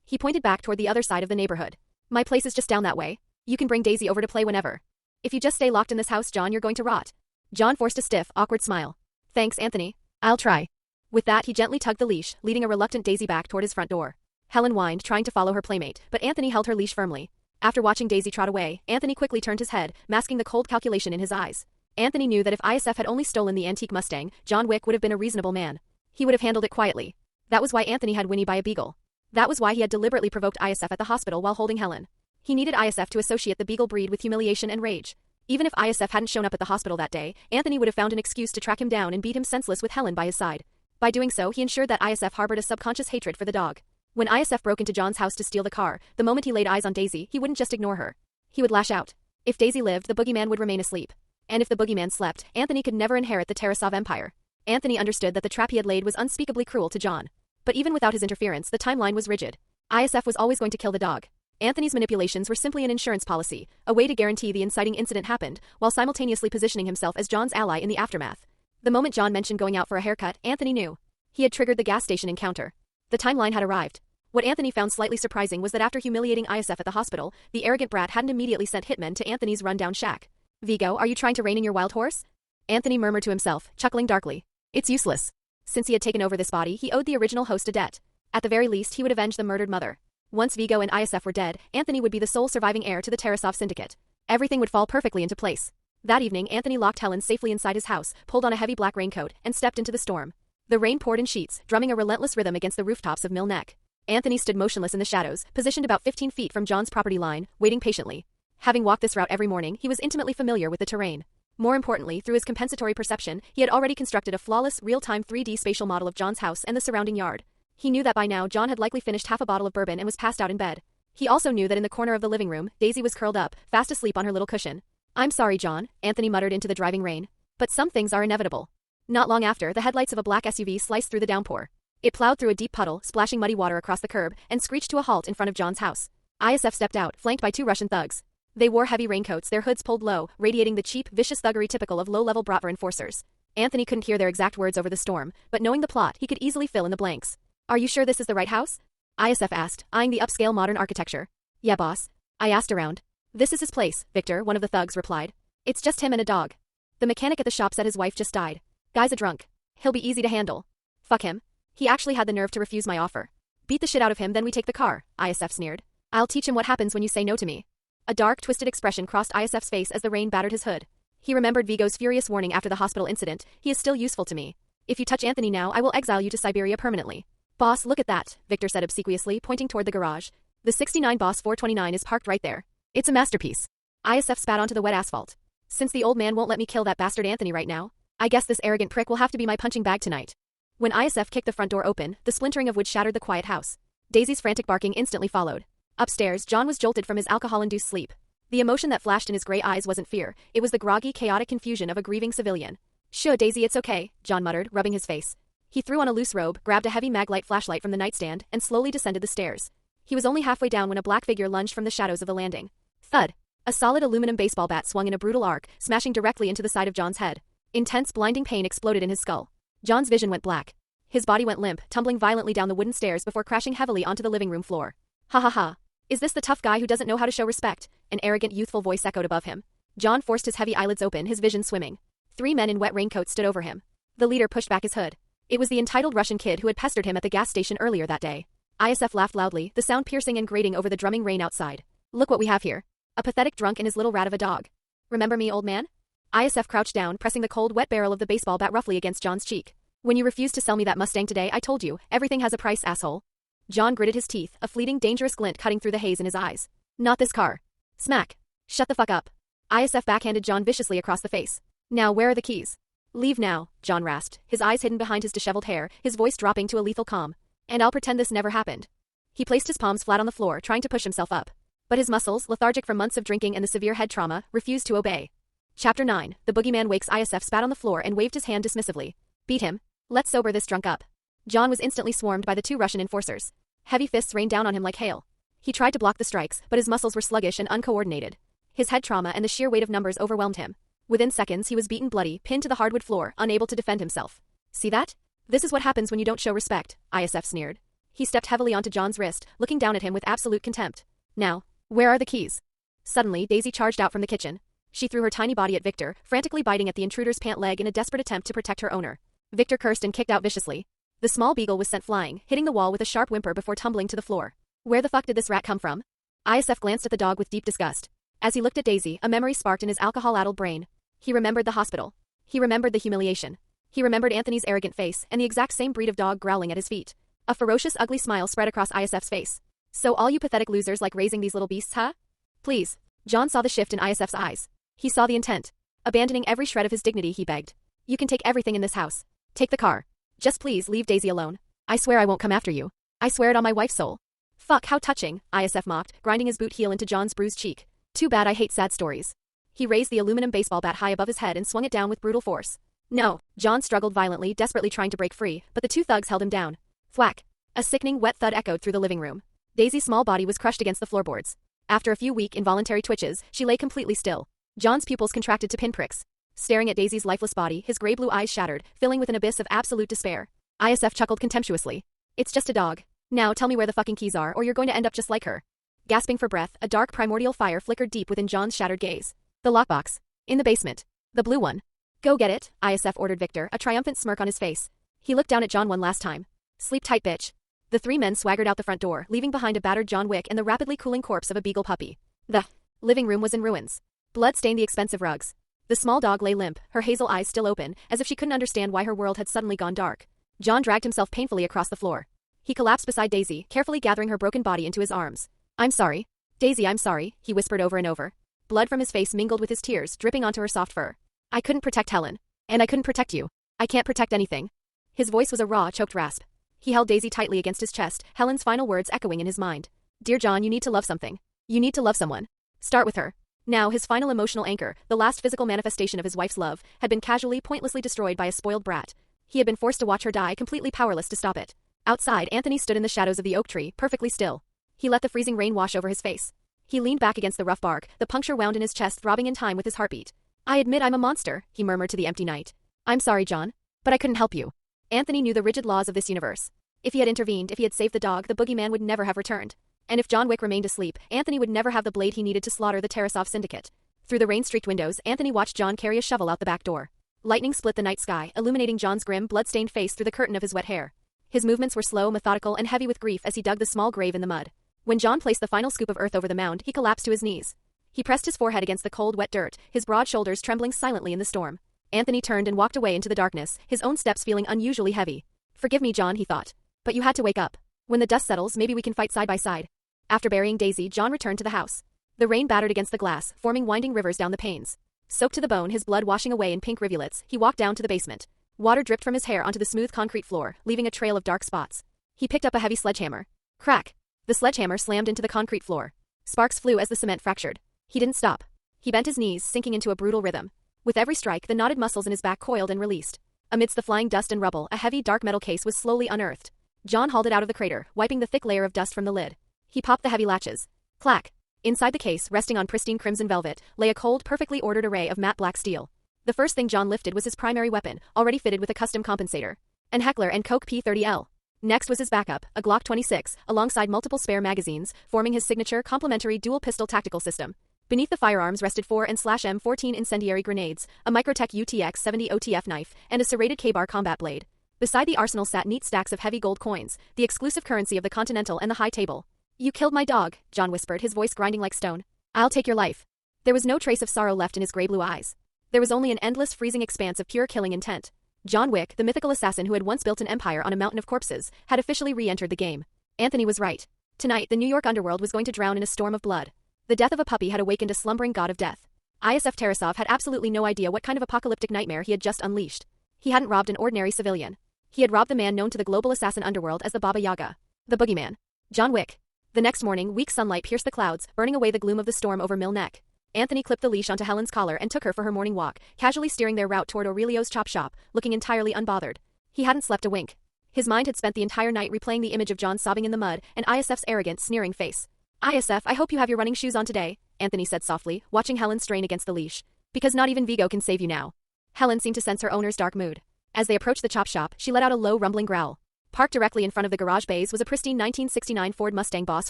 He pointed back toward the other side of the neighborhood. My place is just down that way. You can bring Daisy over to play whenever. If you just stay locked in this house, John, you're going to rot. John forced a stiff, awkward smile. Thanks, Anthony. I'll try. With that, he gently tugged the leash, leading a reluctant Daisy back toward his front door. Helen whined, trying to follow her playmate, but Anthony held her leash firmly. After watching Daisy trot away, Anthony quickly turned his head, masking the cold calculation in his eyes. Anthony knew that if ISF had only stolen the antique Mustang, John Wick would have been a reasonable man. He would have handled it quietly. That was why Anthony had Winnie by a beagle. That was why he had deliberately provoked ISF at the hospital while holding Helen. He needed ISF to associate the beagle breed with humiliation and rage. Even if ISF hadn't shown up at the hospital that day, Anthony would have found an excuse to track him down and beat him senseless with Helen by his side. By doing so, he ensured that ISF harbored a subconscious hatred for the dog. When ISF broke into John's house to steal the car, the moment he laid eyes on Daisy, he wouldn't just ignore her. He would lash out. If Daisy lived, the boogeyman would remain asleep. And if the boogeyman slept, Anthony could never inherit the Tarasov Empire. Anthony understood that the trap he had laid was unspeakably cruel to John. But even without his interference, the timeline was rigid. ISF was always going to kill the dog. Anthony's manipulations were simply an insurance policy, a way to guarantee the inciting incident happened, while simultaneously positioning himself as John's ally in the aftermath. The moment John mentioned going out for a haircut, Anthony knew. He had triggered the gas station encounter. The timeline had arrived. What Anthony found slightly surprising was that after humiliating ISF at the hospital, the arrogant brat hadn't immediately sent hitmen to Anthony's rundown shack. Vigo, are you trying to rein in your wild horse? Anthony murmured to himself, chuckling darkly. It's useless. Since he had taken over this body, he owed the original host a debt. At the very least, he would avenge the murdered mother. Once Vigo and ISF were dead, Anthony would be the sole surviving heir to the Tarasov syndicate. Everything would fall perfectly into place. That evening, Anthony locked Helen safely inside his house, pulled on a heavy black raincoat, and stepped into the storm. The rain poured in sheets, drumming a relentless rhythm against the rooftops of Mill Neck. Anthony stood motionless in the shadows, positioned about 15 feet from John's property line, waiting patiently. Having walked this route every morning, he was intimately familiar with the terrain. More importantly, through his compensatory perception, he had already constructed a flawless, real-time 3D spatial model of John's house and the surrounding yard. He knew that by now John had likely finished half a bottle of bourbon and was passed out in bed. He also knew that in the corner of the living room, Daisy was curled up, fast asleep on her little cushion. "I'm sorry, John," Anthony muttered into the driving rain. "But some things are inevitable." Not long after, the headlights of a black SUV sliced through the downpour. It plowed through a deep puddle, splashing muddy water across the curb, and screeched to a halt in front of John's house. ISF stepped out, flanked by 2 Russian thugs. They wore heavy raincoats, their hoods pulled low, radiating the cheap, vicious thuggery typical of low-level Bratva enforcers. Anthony couldn't hear their exact words over the storm, but knowing the plot, he could easily fill in the blanks. "Are you sure this is the right house?" ISF asked, eyeing the upscale modern architecture. "Yeah, boss. I asked around." "This is his place, Victor," one of the thugs replied. "It's just him and a dog. The mechanic at the shop said his wife just died. Guy's a drunk. He'll be easy to handle." "Fuck him. He actually had the nerve to refuse my offer." "Beat the shit out of him, then we take the car," ISF sneered. "I'll teach him what happens when you say no to me." A dark, twisted expression crossed ISF's face as the rain battered his hood. He remembered Vigo's furious warning after the hospital incident. "He is still useful to me. If you touch Anthony now, I will exile you to Siberia permanently." "Boss, look at that," Victor said obsequiously, pointing toward the garage. "The 69 Boss 429 is parked right there. It's a masterpiece." ISF spat onto the wet asphalt. "Since the old man won't let me kill that bastard Anthony right now, I guess this arrogant prick will have to be my punching bag tonight." When ISF kicked the front door open, the splintering of which shattered the quiet house, Daisy's frantic barking instantly followed. Upstairs, John was jolted from his alcohol-induced sleep. The emotion that flashed in his gray eyes wasn't fear, it was the groggy, chaotic confusion of a grieving civilian. "Sure, Daisy, it's okay," John muttered, rubbing his face. He threw on a loose robe, grabbed a heavy maglite flashlight from the nightstand, and slowly descended the stairs. He was only halfway down when a black figure lunged from the shadows of the landing. Thud! A solid aluminum baseball bat swung in a brutal arc, smashing directly into the side of John's head. Intense, blinding pain exploded in his skull. John's vision went black. His body went limp, tumbling violently down the wooden stairs before crashing heavily onto the living room floor. "Ha ha ha. Is this the tough guy who doesn't know how to show respect?" An arrogant, youthful voice echoed above him. John forced his heavy eyelids open, his vision swimming. 3 men in wet raincoats stood over him. The leader pushed back his hood. It was the entitled Russian kid who had pestered him at the gas station earlier that day. ISF laughed loudly, the sound piercing and grating over the drumming rain outside. "Look what we have here. A pathetic drunk and his little rat of a dog. Remember me, old man?" ISF crouched down, pressing the cold, wet barrel of the baseball bat roughly against John's cheek. "When you refused to sell me that Mustang today, I told you, everything has a price, asshole." John gritted his teeth, a fleeting, dangerous glint cutting through the haze in his eyes. "Not this car." Smack. "Shut the fuck up." ISF backhanded John viciously across the face. "Now where are the keys?" "Leave now," John rasped, his eyes hidden behind his disheveled hair, his voice dropping to a lethal calm. "And I'll pretend this never happened." He placed his palms flat on the floor, trying to push himself up. But his muscles, lethargic from months of drinking and the severe head trauma, refused to obey. Chapter 9. The boogeyman wakes. ISF spat on the floor and waved his hand dismissively. "Beat him. Let's sober this drunk up." John was instantly swarmed by the 2 Russian enforcers. Heavy fists rained down on him like hail. He tried to block the strikes, but his muscles were sluggish and uncoordinated. His head trauma and the sheer weight of numbers overwhelmed him. Within seconds, he was beaten bloody, pinned to the hardwood floor, unable to defend himself. "See that? This is what happens when you don't show respect," ISF sneered. He stepped heavily onto John's wrist, looking down at him with absolute contempt. "Now, where are the keys?" Suddenly, Daisy charged out from the kitchen. She threw her tiny body at Victor, frantically biting at the intruder's pant leg in a desperate attempt to protect her owner. Victor cursed and kicked out viciously. The small beagle was sent flying, hitting the wall with a sharp whimper before tumbling to the floor. Where the fuck did this rat come from? ISF glanced at the dog with deep disgust. As he looked at Daisy, a memory sparked in his alcohol-addled brain. He remembered the hospital. He remembered the humiliation. He remembered Anthony's arrogant face and the exact same breed of dog growling at his feet. A ferocious, ugly smile spread across ISF's face. "So all you pathetic losers like raising these little beasts, huh?" "Please." John saw the shift in ISF's eyes. He saw the intent. Abandoning every shred of his dignity, he begged. "You can take everything in this house. Take the car. Just please leave Daisy alone. I swear I won't come after you. I swear it on my wife's soul." "Fuck, how touching," ISF mocked, grinding his boot heel into John's bruised cheek. "Too bad I hate sad stories." He raised the aluminum baseball bat high above his head and swung it down with brutal force. "No." John struggled violently, desperately trying to break free, but the 2 thugs held him down. Thwack. A sickening, wet thud echoed through the living room. Daisy's small body was crushed against the floorboards. After a few weak, involuntary twitches, she lay completely still. John's pupils contracted to pinpricks. Staring at Daisy's lifeless body, his gray blue eyes shattered, filling with an abyss of absolute despair. ISF chuckled contemptuously. "It's just a dog. Now tell me where the fucking keys are, or you're going to end up just like her." Gasping for breath, a dark primordial fire flickered deep within John's shattered gaze. "The lockbox. In the basement. The blue one." "Go get it," ISF ordered Victor, a triumphant smirk on his face. He looked down at John one last time. "Sleep tight, bitch." The 3 men swaggered out the front door, leaving behind a battered John Wick and the rapidly cooling corpse of a beagle puppy. The living room was in ruins. Blood stained the expensive rugs. The small dog lay limp, her hazel eyes still open, as if she couldn't understand why her world had suddenly gone dark. John dragged himself painfully across the floor. He collapsed beside Daisy, carefully gathering her broken body into his arms. "I'm sorry. Daisy, I'm sorry," he whispered over and over. Blood from his face mingled with his tears, dripping onto her soft fur. "I couldn't protect Helen. And I couldn't protect you. I can't protect anything." His voice was a raw, choked rasp. He held Daisy tightly against his chest, Helen's final words echoing in his mind. Dear John, you need to love something. You need to love someone. Start with her. Now, his final emotional anchor, the last physical manifestation of his wife's love, had been casually, pointlessly destroyed by a spoiled brat. He had been forced to watch her die, completely powerless to stop it. Outside, Anthony stood in the shadows of the oak tree, perfectly still. He let the freezing rain wash over his face. He leaned back against the rough bark, the puncture wound in his chest throbbing in time with his heartbeat. I admit I'm a monster, he murmured to the empty night. I'm sorry, John. But I couldn't help you. Anthony knew the rigid laws of this universe. If he had intervened, if he had saved the dog, the boogeyman would never have returned. And if John Wick remained asleep, Anthony would never have the blade he needed to slaughter the Tarasov syndicate. Through the rain-streaked windows, Anthony watched John carry a shovel out the back door. Lightning split the night sky, illuminating John's grim, blood-stained face through the curtain of his wet hair. His movements were slow, methodical, and heavy with grief as he dug the small grave in the mud. When John placed the final scoop of earth over the mound, he collapsed to his knees. He pressed his forehead against the cold, wet dirt, his broad shoulders trembling silently in the storm. Anthony turned and walked away into the darkness, his own steps feeling unusually heavy. Forgive me, John, he thought. But you had to wake up. When the dust settles, maybe we can fight side by side. After burying Daisy, John returned to the house. The rain battered against the glass, forming winding rivers down the panes. Soaked to the bone, his blood washing away in pink rivulets, he walked down to the basement. Water dripped from his hair onto the smooth concrete floor, leaving a trail of dark spots. He picked up a heavy sledgehammer. Crack! The sledgehammer slammed into the concrete floor. Sparks flew as the cement fractured. He didn't stop. He bent his knees, sinking into a brutal rhythm. With every strike, the knotted muscles in his back coiled and released. Amidst the flying dust and rubble, a heavy, dark metal case was slowly unearthed. John hauled it out of the crater, wiping the thick layer of dust from the lid. He popped the heavy latches. Clack! Inside the case, resting on pristine crimson velvet, lay a cold, perfectly ordered array of matte black steel. The first thing John lifted was his primary weapon, already fitted with a custom compensator. An Heckler & Koch P30L. Next was his backup, a Glock 26, alongside multiple spare magazines, forming his signature complementary dual-pistol tactical system. Beneath the firearms rested 4M/M14 incendiary grenades, a Microtech UTX-70 OTF knife, and a serrated K-bar combat blade. Beside the arsenal sat neat stacks of heavy gold coins, the exclusive currency of the Continental and the High Table. You killed my dog, John whispered, his voice grinding like stone. I'll take your life. There was no trace of sorrow left in his gray-blue eyes. There was only an endless, freezing expanse of pure killing intent. John Wick, the mythical assassin who had once built an empire on a mountain of corpses, had officially re-entered the game. Anthony was right. Tonight, the New York underworld was going to drown in a storm of blood. The death of a puppy had awakened a slumbering god of death. ISF Tarasov had absolutely no idea what kind of apocalyptic nightmare he had just unleashed. He hadn't robbed an ordinary civilian. He had robbed the man known to the global assassin underworld as the Baba Yaga. The boogeyman. John Wick. The next morning, weak sunlight pierced the clouds, burning away the gloom of the storm over Mill Neck. Anthony clipped the leash onto Helen's collar and took her for her morning walk, casually steering their route toward Aurelio's chop shop, looking entirely unbothered. He hadn't slept a wink. His mind had spent the entire night replaying the image of John sobbing in the mud and ISF's arrogant, sneering face. ISF, I hope you have your running shoes on today, Anthony said softly, watching Helen strain against the leash. Because not even Vigo can save you now. Helen seemed to sense her owner's dark mood. As they approached the chop shop, she let out a low, rumbling growl. Parked directly in front of the garage bays was a pristine 1969 Ford Mustang Boss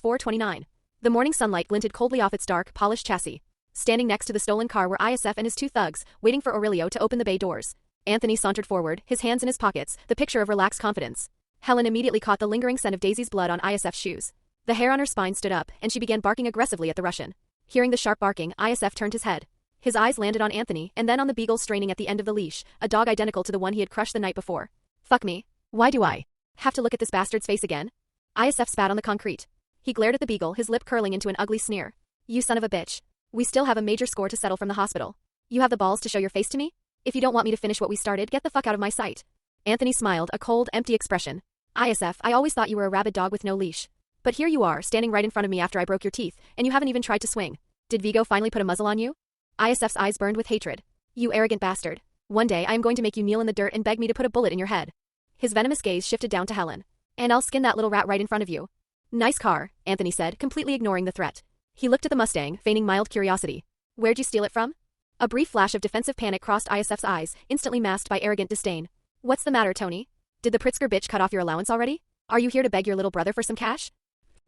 429. The morning sunlight glinted coldly off its dark, polished chassis. Standing next to the stolen car were ISF and his two thugs, waiting for Aurelio to open the bay doors. Anthony sauntered forward, his hands in his pockets, the picture of relaxed confidence. Helen immediately caught the lingering scent of Daisy's blood on ISF's shoes. The hair on her spine stood up, and she began barking aggressively at the Russian. Hearing the sharp barking, ISF turned his head. His eyes landed on Anthony, and then on the beagle straining at the end of the leash, a dog identical to the one he had crushed the night before. Fuck me. Why do I have to look at this bastard's face again? ISF spat on the concrete. He glared at the beagle, his lip curling into an ugly sneer. You son of a bitch. We still have a major score to settle from the hospital. You have the balls to show your face to me? If you don't want me to finish what we started, get the fuck out of my sight. Anthony smiled, a cold, empty expression. ISF, I always thought you were a rabid dog with no leash. But here you are, standing right in front of me after I broke your teeth, and you haven't even tried to swing. Did Vigo finally put a muzzle on you? ISF's eyes burned with hatred. You arrogant bastard. One day I am going to make you kneel in the dirt and beg me to put a bullet in your head. His venomous gaze shifted down to Helen. And I'll skin that little rat right in front of you. Nice car, Anthony said, completely ignoring the threat. He looked at the Mustang, feigning mild curiosity. Where'd you steal it from? A brief flash of defensive panic crossed ISF's eyes, instantly masked by arrogant disdain. What's the matter, Tony? Did the Pritzker bitch cut off your allowance already? Are you here to beg your little brother for some cash?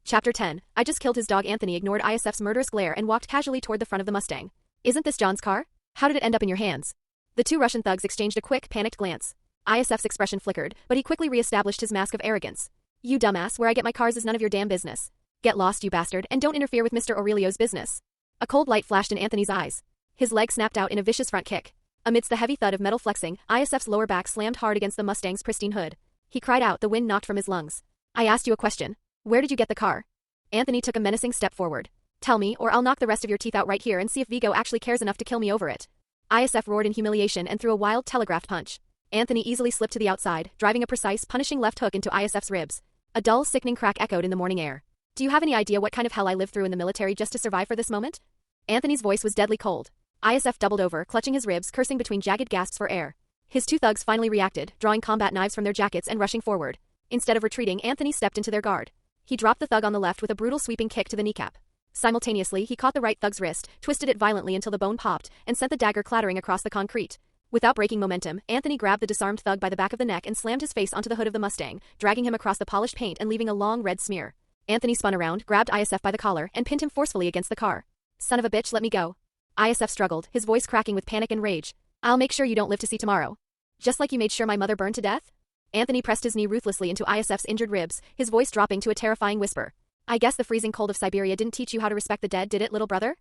Chapter 10. I just killed his dog. Anthony ignored ISF's murderous glare and walked casually toward the front of the Mustang. Isn't this John's car? How did it end up in your hands? The two Russian thugs exchanged a quick, panicked glance. ISF's expression flickered, but he quickly re-established his mask of arrogance. You dumbass, where I get my cars is none of your damn business. Get lost, you bastard, and don't interfere with Mr. Aurelio's business. A cold light flashed in Anthony's eyes. His leg snapped out in a vicious front kick. Amidst the heavy thud of metal flexing, ISF's lower back slammed hard against the Mustang's pristine hood. He cried out, the wind knocked from his lungs. I asked you a question. Where did you get the car? Anthony took a menacing step forward. Tell me, or I'll knock the rest of your teeth out right here and see if Vigo actually cares enough to kill me over it. ISF roared in humiliation and threw a wild telegraphed punch. Anthony easily slipped to the outside, driving a precise, punishing left hook into ISF's ribs. A dull, sickening crack echoed in the morning air. Do you have any idea what kind of hell I lived through in the military just to survive for this moment? Anthony's voice was deadly cold. ISF doubled over, clutching his ribs, cursing between jagged gasps for air. His two thugs finally reacted, drawing combat knives from their jackets and rushing forward. Instead of retreating, Anthony stepped into their guard. He dropped the thug on the left with a brutal sweeping kick to the kneecap. Simultaneously, he caught the right thug's wrist, twisted it violently until the bone popped, and sent the dagger clattering across the concrete. Without breaking momentum, Anthony grabbed the disarmed thug by the back of the neck and slammed his face onto the hood of the Mustang, dragging him across the polished paint and leaving a long red smear. Anthony spun around, grabbed ISF by the collar, and pinned him forcefully against the car. Son of a bitch, let me go. ISF struggled, his voice cracking with panic and rage. I'll make sure you don't live to see tomorrow. Just like you made sure my mother burned to death? Anthony pressed his knee ruthlessly into ISF's injured ribs, his voice dropping to a terrifying whisper. I guess the freezing cold of Siberia didn't teach you how to respect the dead, did it, little brother?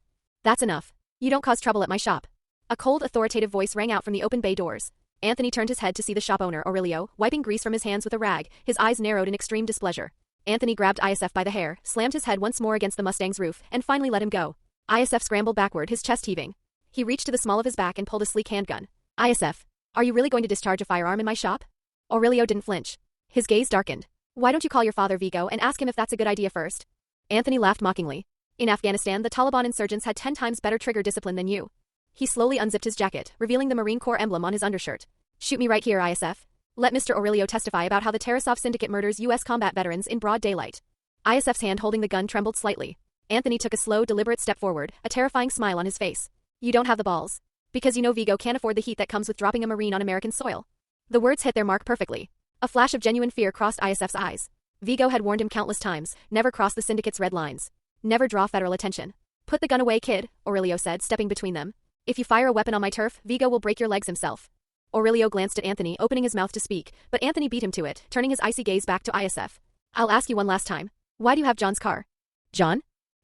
That's enough. You don't cause trouble at my shop. A cold, authoritative voice rang out from the open bay doors. Anthony turned his head to see the shop owner, Aurelio, wiping grease from his hands with a rag, his eyes narrowed in extreme displeasure. Anthony grabbed ISF by the hair, slammed his head once more against the Mustang's roof, and finally let him go. ISF scrambled backward, his chest heaving. He reached to the small of his back and pulled a sleek handgun. ISF, are you really going to discharge a firearm in my shop? Aurelio didn't flinch. His gaze darkened. Why don't you call your father Vigo and ask him if that's a good idea first? Anthony laughed mockingly. In Afghanistan, the Taliban insurgents had 10 times better trigger discipline than you. He slowly unzipped his jacket, revealing the Marine Corps emblem on his undershirt. Shoot me right here, ISF. Let Mr. Aurelio testify about how the Tarasov Syndicate murders U.S. combat veterans in broad daylight. ISF's hand holding the gun trembled slightly. Anthony took a slow, deliberate step forward, a terrifying smile on his face. You don't have the balls. Because you know Vigo can't afford the heat that comes with dropping a Marine on American soil. The words hit their mark perfectly. A flash of genuine fear crossed ISF's eyes. Vigo had warned him countless times, never cross the Syndicate's red lines. Never draw federal attention. Put the gun away, kid, Aurelio said, stepping between them. If you fire a weapon on my turf, Vigo will break your legs himself. Aurelio glanced at Anthony, opening his mouth to speak, but Anthony beat him to it, turning his icy gaze back to ISF. I'll ask you one last time. Why do you have John's car? John?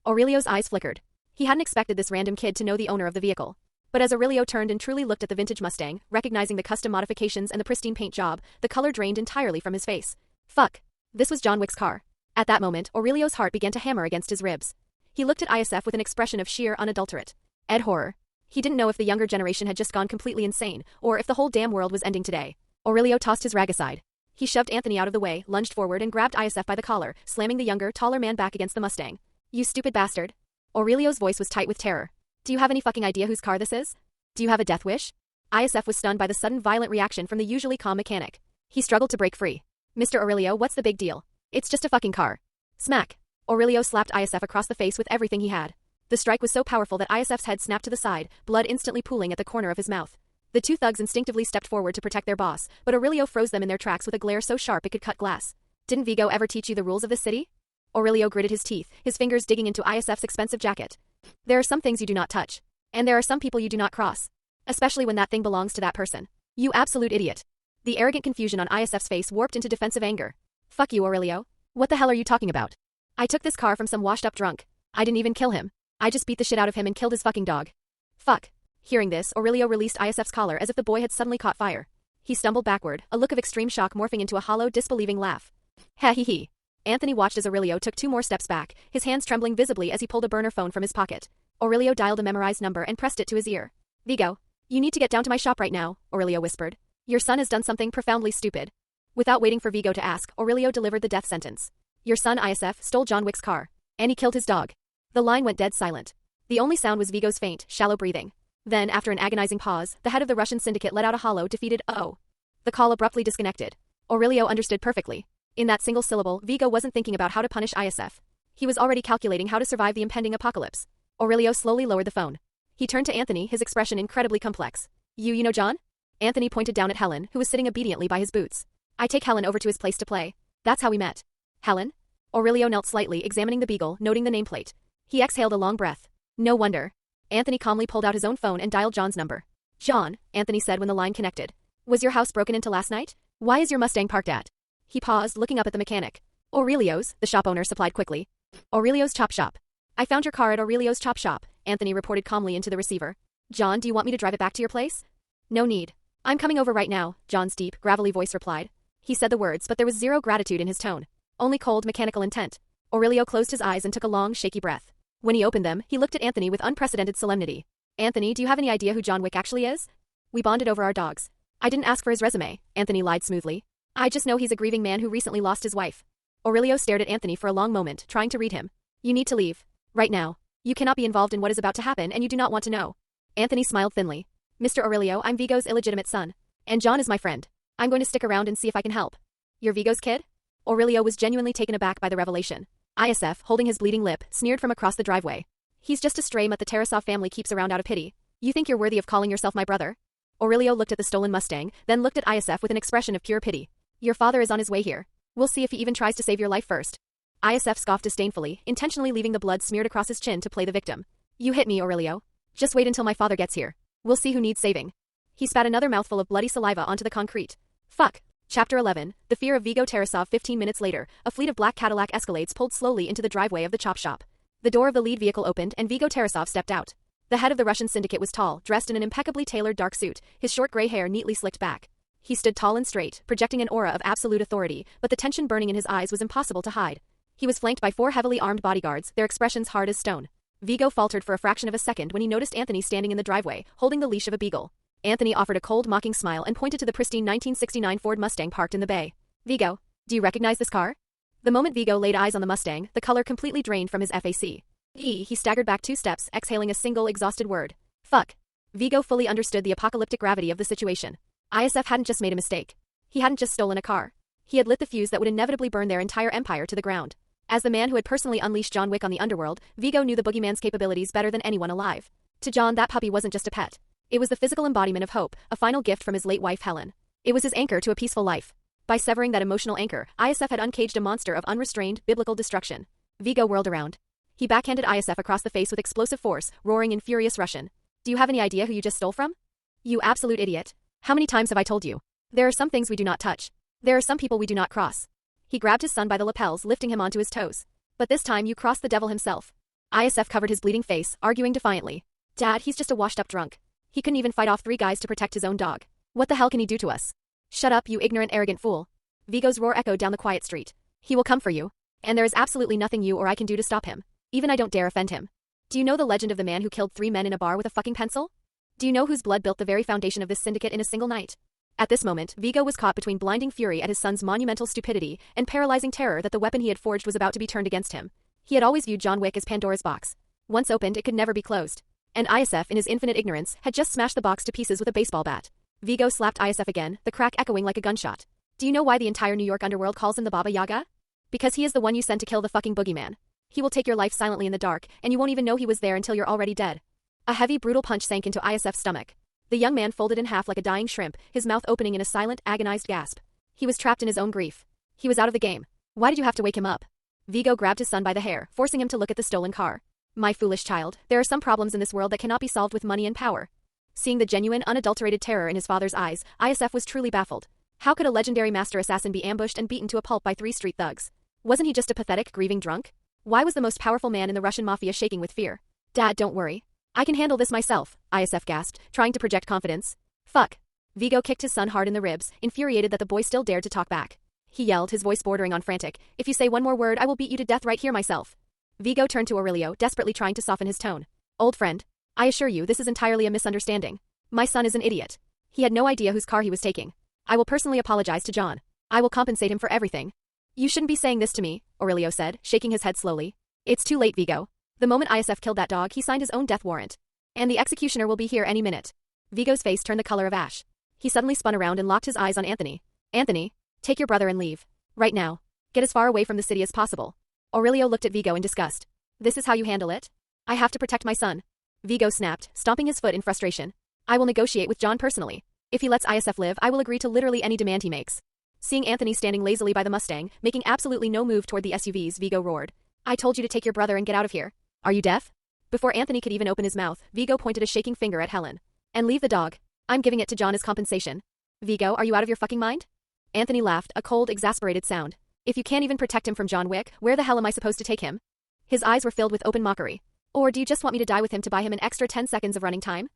Aurelio's eyes flickered. He hadn't expected this random kid to know the owner of the vehicle. But as Aurelio turned and truly looked at the vintage Mustang, recognizing the custom modifications and the pristine paint job, the color drained entirely from his face. Fuck. This was John Wick's car. At that moment, Aurelio's heart began to hammer against his ribs. He looked at ISF with an expression of sheer unadulterate Ed horror. He didn't know if the younger generation had just gone completely insane, or if the whole damn world was ending today. Aurelio tossed his rag aside. He shoved Anthony out of the way, lunged forward and grabbed ISF by the collar, slamming the younger, taller man back against the Mustang. You stupid bastard. Aurelio's voice was tight with terror. Do you have any fucking idea whose car this is? Do you have a death wish? ISF was stunned by the sudden violent reaction from the usually calm mechanic. He struggled to break free. Mr. Aurelio, what's the big deal? It's just a fucking car. Smack. Aurelio slapped ISF across the face with everything he had. The strike was so powerful that ISF's head snapped to the side, blood instantly pooling at the corner of his mouth. The two thugs instinctively stepped forward to protect their boss, but Aurelio froze them in their tracks with a glare so sharp it could cut glass. Didn't Vigo ever teach you the rules of this city? Aurelio gritted his teeth, his fingers digging into ISF's expensive jacket. There are some things you do not touch. And there are some people you do not cross. Especially when that thing belongs to that person. You absolute idiot. The arrogant confusion on ISF's face warped into defensive anger. Fuck you, Aurelio. What the hell are you talking about? I took this car from some washed-up drunk. I didn't even kill him. I just beat the shit out of him and killed his fucking dog. Fuck. Hearing this, Aurelio released ISF's collar as if the boy had suddenly caught fire. He stumbled backward, a look of extreme shock morphing into a hollow, disbelieving laugh. Ha he he. Anthony watched as Aurelio took 2 more steps back, his hands trembling visibly as he pulled a burner phone from his pocket. Aurelio dialed a memorized number and pressed it to his ear. Vigo. You need to get down to my shop right now, Aurelio whispered. Your son has done something profoundly stupid. Without waiting for Vigo to ask, Aurelio delivered the death sentence. Your son, ISF, stole John Wick's car. And he killed his dog. The line went dead silent. The only sound was Vigo's faint, shallow breathing. Then, after an agonizing pause, the head of the Russian syndicate let out a hollow, defeated "oh." The call abruptly disconnected. Aurelio understood perfectly. In that single syllable, Vigo wasn't thinking about how to punish ISF. He was already calculating how to survive the impending apocalypse. Aurelio slowly lowered the phone. He turned to Anthony, his expression incredibly complex. You know John? Anthony pointed down at Helen, who was sitting obediently by his boots. I take Helen over to his place to play. That's how we met. Helen? Aurelio knelt slightly, examining the beagle, noting the nameplate. He exhaled a long breath. No wonder. Anthony calmly pulled out his own phone and dialed John's number. John, Anthony said when the line connected. Was your house broken into last night? Why is your Mustang parked at? He paused, looking up at the mechanic. Aurelio's, the shop owner supplied quickly. Aurelio's Chop Shop. I found your car at Aurelio's Chop Shop, Anthony reported calmly into the receiver. John, do you want me to drive it back to your place? No need. I'm coming over right now, John's deep, gravelly voice replied. He said the words, but there was zero gratitude in his tone. Only cold, mechanical intent. Aurelio closed his eyes and took a long, shaky breath. When he opened them, he looked at Anthony with unprecedented solemnity. Anthony, do you have any idea who John Wick actually is? We bonded over our dogs. I didn't ask for his resume, Anthony lied smoothly. I just know he's a grieving man who recently lost his wife. Aurelio stared at Anthony for a long moment, trying to read him. You need to leave. Right now. You cannot be involved in what is about to happen and you do not want to know. Anthony smiled thinly. Mr. Aurelio, I'm Vigo's illegitimate son. And John is my friend. I'm going to stick around and see if I can help. You're Vigo's kid? Aurelio was genuinely taken aback by the revelation. ISF, holding his bleeding lip, sneered from across the driveway. He's just a stray mutt the Tarasov family keeps around out of pity. You think you're worthy of calling yourself my brother? Aurelio looked at the stolen Mustang, then looked at ISF with an expression of pure pity. Your father is on his way here. We'll see if he even tries to save your life first. ISF scoffed disdainfully, intentionally leaving the blood smeared across his chin to play the victim. You hit me, Aurelio. Just wait until my father gets here. We'll see who needs saving. He spat another mouthful of bloody saliva onto the concrete. Fuck. Chapter 11, The Fear of Vigo Tarasov. 15 minutes later, a fleet of black Cadillac Escalades pulled slowly into the driveway of the chop shop. The door of the lead vehicle opened and Vigo Tarasov stepped out. The head of the Russian syndicate was tall, dressed in an impeccably tailored dark suit, his short gray hair neatly slicked back. He stood tall and straight, projecting an aura of absolute authority, but the tension burning in his eyes was impossible to hide. He was flanked by 4 heavily armed bodyguards, their expressions hard as stone. Vigo faltered for a fraction of a second when he noticed Anthony standing in the driveway, holding the leash of a beagle. Anthony offered a cold, mocking smile and pointed to the pristine 1969 Ford Mustang parked in the bay. Vigo, do you recognize this car? The moment Vigo laid eyes on the Mustang, the color completely drained from his face. He staggered back 2 steps, exhaling a single exhausted word. Fuck. Vigo fully understood the apocalyptic gravity of the situation. ISF hadn't just made a mistake. He hadn't just stolen a car. He had lit the fuse that would inevitably burn their entire empire to the ground. As the man who had personally unleashed John Wick on the underworld, Vigo knew the boogeyman's capabilities better than anyone alive. To John, that puppy wasn't just a pet. It was the physical embodiment of hope, a final gift from his late wife Helen. It was his anchor to a peaceful life. By severing that emotional anchor, ISF had uncaged a monster of unrestrained, biblical destruction. Vigo whirled around. He backhanded ISF across the face with explosive force, roaring in furious Russian. Do you have any idea who you just stole from? You absolute idiot. How many times have I told you? There are some things we do not touch. There are some people we do not cross. He grabbed his son by the lapels, lifting him onto his toes. But this time you crossed the devil himself. ISF covered his bleeding face, arguing defiantly. Dad, he's just a washed-up drunk. He couldn't even fight off 3 guys to protect his own dog. What the hell can he do to us? Shut up, you ignorant, arrogant fool. Vigo's roar echoed down the quiet street. He will come for you. And there is absolutely nothing you or I can do to stop him. Even I don't dare offend him. Do you know the legend of the man who killed 3 men in a bar with a fucking pencil? Do you know whose blood built the very foundation of this syndicate in a single night? At this moment, Vigo was caught between blinding fury at his son's monumental stupidity and paralyzing terror that the weapon he had forged was about to be turned against him. He had always viewed John Wick as Pandora's box. Once opened, it could never be closed. And ISF, in his infinite ignorance, had just smashed the box to pieces with a baseball bat. Vigo slapped ISF again, the crack echoing like a gunshot. Do you know why the entire New York underworld calls him the Baba Yaga? Because he is the one you sent to kill the fucking boogeyman. He will take your life silently in the dark, and you won't even know he was there until you're already dead. A heavy, brutal punch sank into ISF's stomach. The young man folded in half like a dying shrimp, his mouth opening in a silent, agonized gasp. He was trapped in his own grief. He was out of the game. Why did you have to wake him up? Vigo grabbed his son by the hair, forcing him to look at the stolen car. My foolish child, there are some problems in this world that cannot be solved with money and power. Seeing the genuine, unadulterated terror in his father's eyes, ISF was truly baffled. How could a legendary master assassin be ambushed and beaten to a pulp by 3 street thugs? Wasn't he just a pathetic, grieving drunk? Why was the most powerful man in the Russian mafia shaking with fear? Dad, don't worry. I can handle this myself, ISF gasped, trying to project confidence. Fuck. Vigo kicked his son hard in the ribs, infuriated that the boy still dared to talk back. He yelled, his voice bordering on frantic. If you say one more word, I will beat you to death right here myself. Vigo turned to Aurelio, desperately trying to soften his tone. Old friend. I assure you, this is entirely a misunderstanding. My son is an idiot. He had no idea whose car he was taking. I will personally apologize to John. I will compensate him for everything. You shouldn't be saying this to me, Aurelio said, shaking his head slowly. It's too late, Vigo. The moment ISF killed that dog, he signed his own death warrant. And the executioner will be here any minute. Vigo's face turned the color of ash. He suddenly spun around and locked his eyes on Anthony. Anthony, take your brother and leave. Right now. Get as far away from the city as possible. Aurelio looked at Vigo in disgust. This is how you handle it? I have to protect my son. Vigo snapped, stomping his foot in frustration. I will negotiate with John personally. If he lets ISF live, I will agree to literally any demand he makes. Seeing Anthony standing lazily by the Mustang, making absolutely no move toward the SUVs, Vigo roared. I told you to take your brother and get out of here. Are you deaf? Before Anthony could even open his mouth, Vigo pointed a shaking finger at Helen. And leave the dog. I'm giving it to John as compensation. Vigo, are you out of your fucking mind? Anthony laughed, a cold, exasperated sound. If you can't even protect him from John Wick, where the hell am I supposed to take him? His eyes were filled with open mockery. Or do you just want me to die with him to buy him an extra 10 seconds of running time?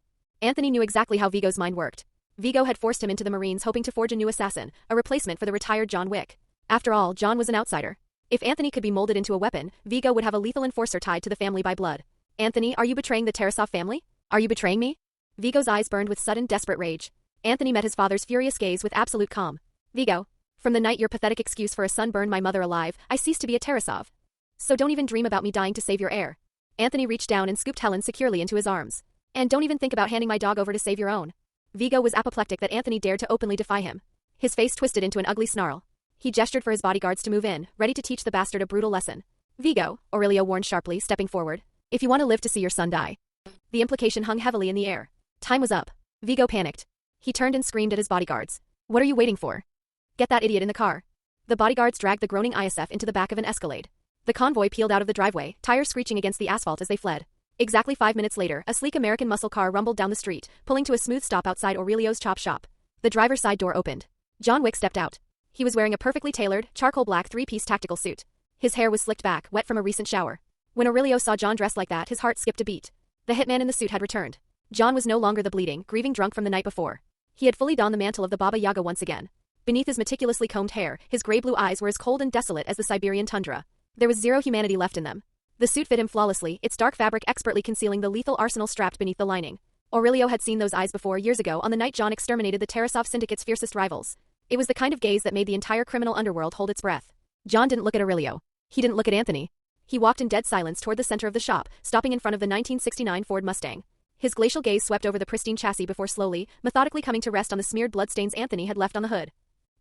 Anthony knew exactly how Vigo's mind worked. Vigo had forced him into the Marines hoping to forge a new assassin, a replacement for the retired John Wick. After all, John was an outsider. If Anthony could be molded into a weapon, Vigo would have a lethal enforcer tied to the family by blood. Anthony, are you betraying the Tarasov family? Are you betraying me? Vigo's eyes burned with sudden, desperate rage. Anthony met his father's furious gaze with absolute calm. Vigo, From the night your pathetic excuse for a son burned my mother alive, I ceased to be a Tarasov. So don't even dream about me dying to save your heir. Anthony reached down and scooped Helen securely into his arms. And don't even think about handing my dog over to save your own. Vigo was apoplectic that Anthony dared to openly defy him. His face twisted into an ugly snarl. He gestured for his bodyguards to move in, ready to teach the bastard a brutal lesson. Vigo, Aurelio warned sharply, stepping forward. If you want to live to see your son die. The implication hung heavily in the air. Time was up. Vigo panicked. He turned and screamed at his bodyguards. What are you waiting for? Get that idiot in the car. The bodyguards dragged the groaning ISF into the back of an Escalade. The convoy peeled out of the driveway, tires screeching against the asphalt as they fled. Exactly 5 minutes later, a sleek American muscle car rumbled down the street, pulling to a smooth stop outside Aurelio's chop shop. The driver's side door opened. John Wick stepped out. He was wearing a perfectly tailored, charcoal black three-piece tactical suit. His hair was slicked back, wet from a recent shower. When Aurelio saw John dressed like that, his heart skipped a beat. The hitman in the suit had returned. John was no longer the bleeding, grieving drunk from the night before. He had fully donned the mantle of the Baba Yaga once again. Beneath his meticulously combed hair, his gray-blue eyes were as cold and desolate as the Siberian tundra. There was zero humanity left in them. The suit fit him flawlessly, its dark fabric expertly concealing the lethal arsenal strapped beneath the lining. Aurelio had seen those eyes before years ago on the night John exterminated the Tarasov Syndicate's fiercest rivals. It was the kind of gaze that made the entire criminal underworld hold its breath. John didn't look at Aurelio. He didn't look at Anthony. He walked in dead silence toward the center of the shop, stopping in front of the 1969 Ford Mustang. His glacial gaze swept over the pristine chassis before slowly, methodically coming to rest on the smeared bloodstains Anthony had left on the hood.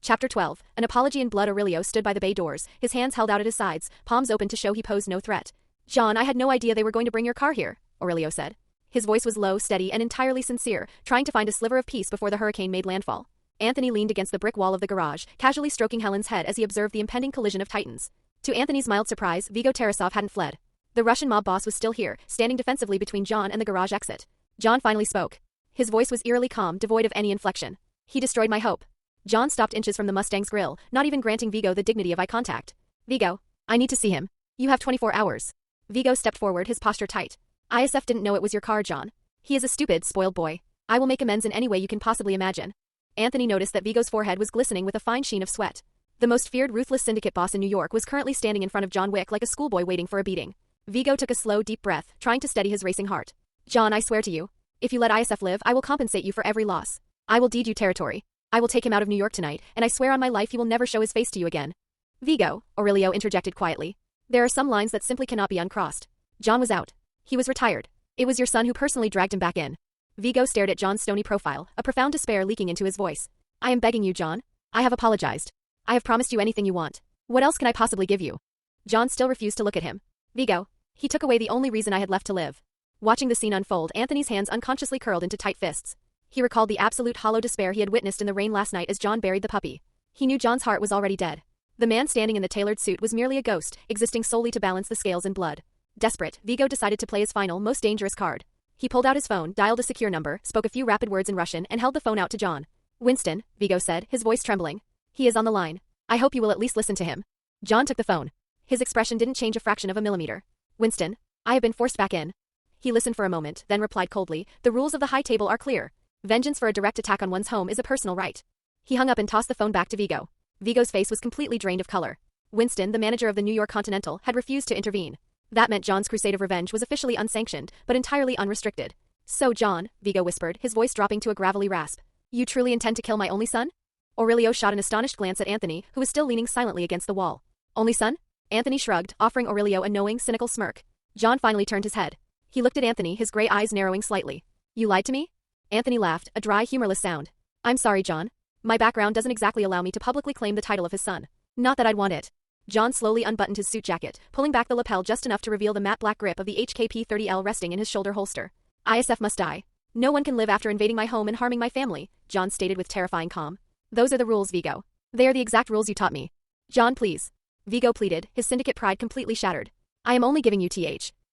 Chapter 12. An apology in blood. Aurelio stood by the bay doors, his hands held out at his sides, palms open to show he posed no threat. John, I had no idea they were going to bring your car here, Aurelio said. His voice was low, steady, and entirely sincere, trying to find a sliver of peace before the hurricane made landfall. Anthony leaned against the brick wall of the garage, casually stroking Helen's head as he observed the impending collision of titans. To Anthony's mild surprise, Vigo Tarasov hadn't fled. The Russian mob boss was still here, standing defensively between John and the garage exit. John finally spoke. His voice was eerily calm, devoid of any inflection. He destroyed my hope. John stopped inches from the Mustang's grill, not even granting Vigo the dignity of eye contact. Vigo, I need to see him. You have 24 hours. Vigo stepped forward, his posture tight. ISF didn't know it was your car, John. He is a stupid, spoiled boy. I will make amends in any way you can possibly imagine. Anthony noticed that Vigo's forehead was glistening with a fine sheen of sweat. The most feared ruthless syndicate boss in New York was currently standing in front of John Wick like a schoolboy waiting for a beating. Vigo took a slow, deep breath, trying to steady his racing heart. John, I swear to you. If you let ISF live, I will compensate you for every loss. I will deed you territory. I will take him out of New York tonight, and I swear on my life he will never show his face to you again. Vigo, Aurelio interjected quietly. There are some lines that simply cannot be uncrossed. John was out. He was retired. It was your son who personally dragged him back in. Vigo stared at John's stony profile, a profound despair leaking into his voice. I am begging you, John. I have apologized. I have promised you anything you want. What else can I possibly give you? John still refused to look at him. Vigo. He took away the only reason I had left to live. Watching the scene unfold, Anthony's hands unconsciously curled into tight fists. He recalled the absolute hollow despair he had witnessed in the rain last night as John buried the puppy. He knew John's heart was already dead. The man standing in the tailored suit was merely a ghost, existing solely to balance the scales in blood. Desperate, Vigo decided to play his final, most dangerous card. He pulled out his phone, dialed a secure number, spoke a few rapid words in Russian, and held the phone out to John. Winston, Vigo said, his voice trembling. He is on the line. I hope you will at least listen to him. John took the phone. His expression didn't change a fraction of a millimeter. Winston, I have been forced back in. He listened for a moment, then replied coldly, the rules of the high table are clear. Vengeance for a direct attack on one's home is a personal right. He hung up and tossed the phone back to Vigo. Vigo's face was completely drained of color. Winston, the manager of the New York Continental, had refused to intervene. That meant John's crusade of revenge was officially unsanctioned, but entirely unrestricted. So John, Vigo whispered, his voice dropping to a gravelly rasp. You truly intend to kill my only son? Aurelio shot an astonished glance at Anthony, who was still leaning silently against the wall. Only son? Anthony shrugged, offering Aurelio a knowing, cynical smirk. John finally turned his head. He looked at Anthony, his gray eyes narrowing slightly. You lied to me? Anthony laughed, a dry, humorless sound. I'm sorry, John. My background doesn't exactly allow me to publicly claim the title of his son. Not that I'd want it. John slowly unbuttoned his suit jacket, pulling back the lapel just enough to reveal the matte black grip of the HKP-30L resting in his shoulder holster. ISF must die. No one can live after invading my home and harming my family, John stated with terrifying calm. Those are the rules, Vigo. They are the exact rules you taught me. John, please. Vigo pleaded, his syndicate pride completely shattered. I am only giving you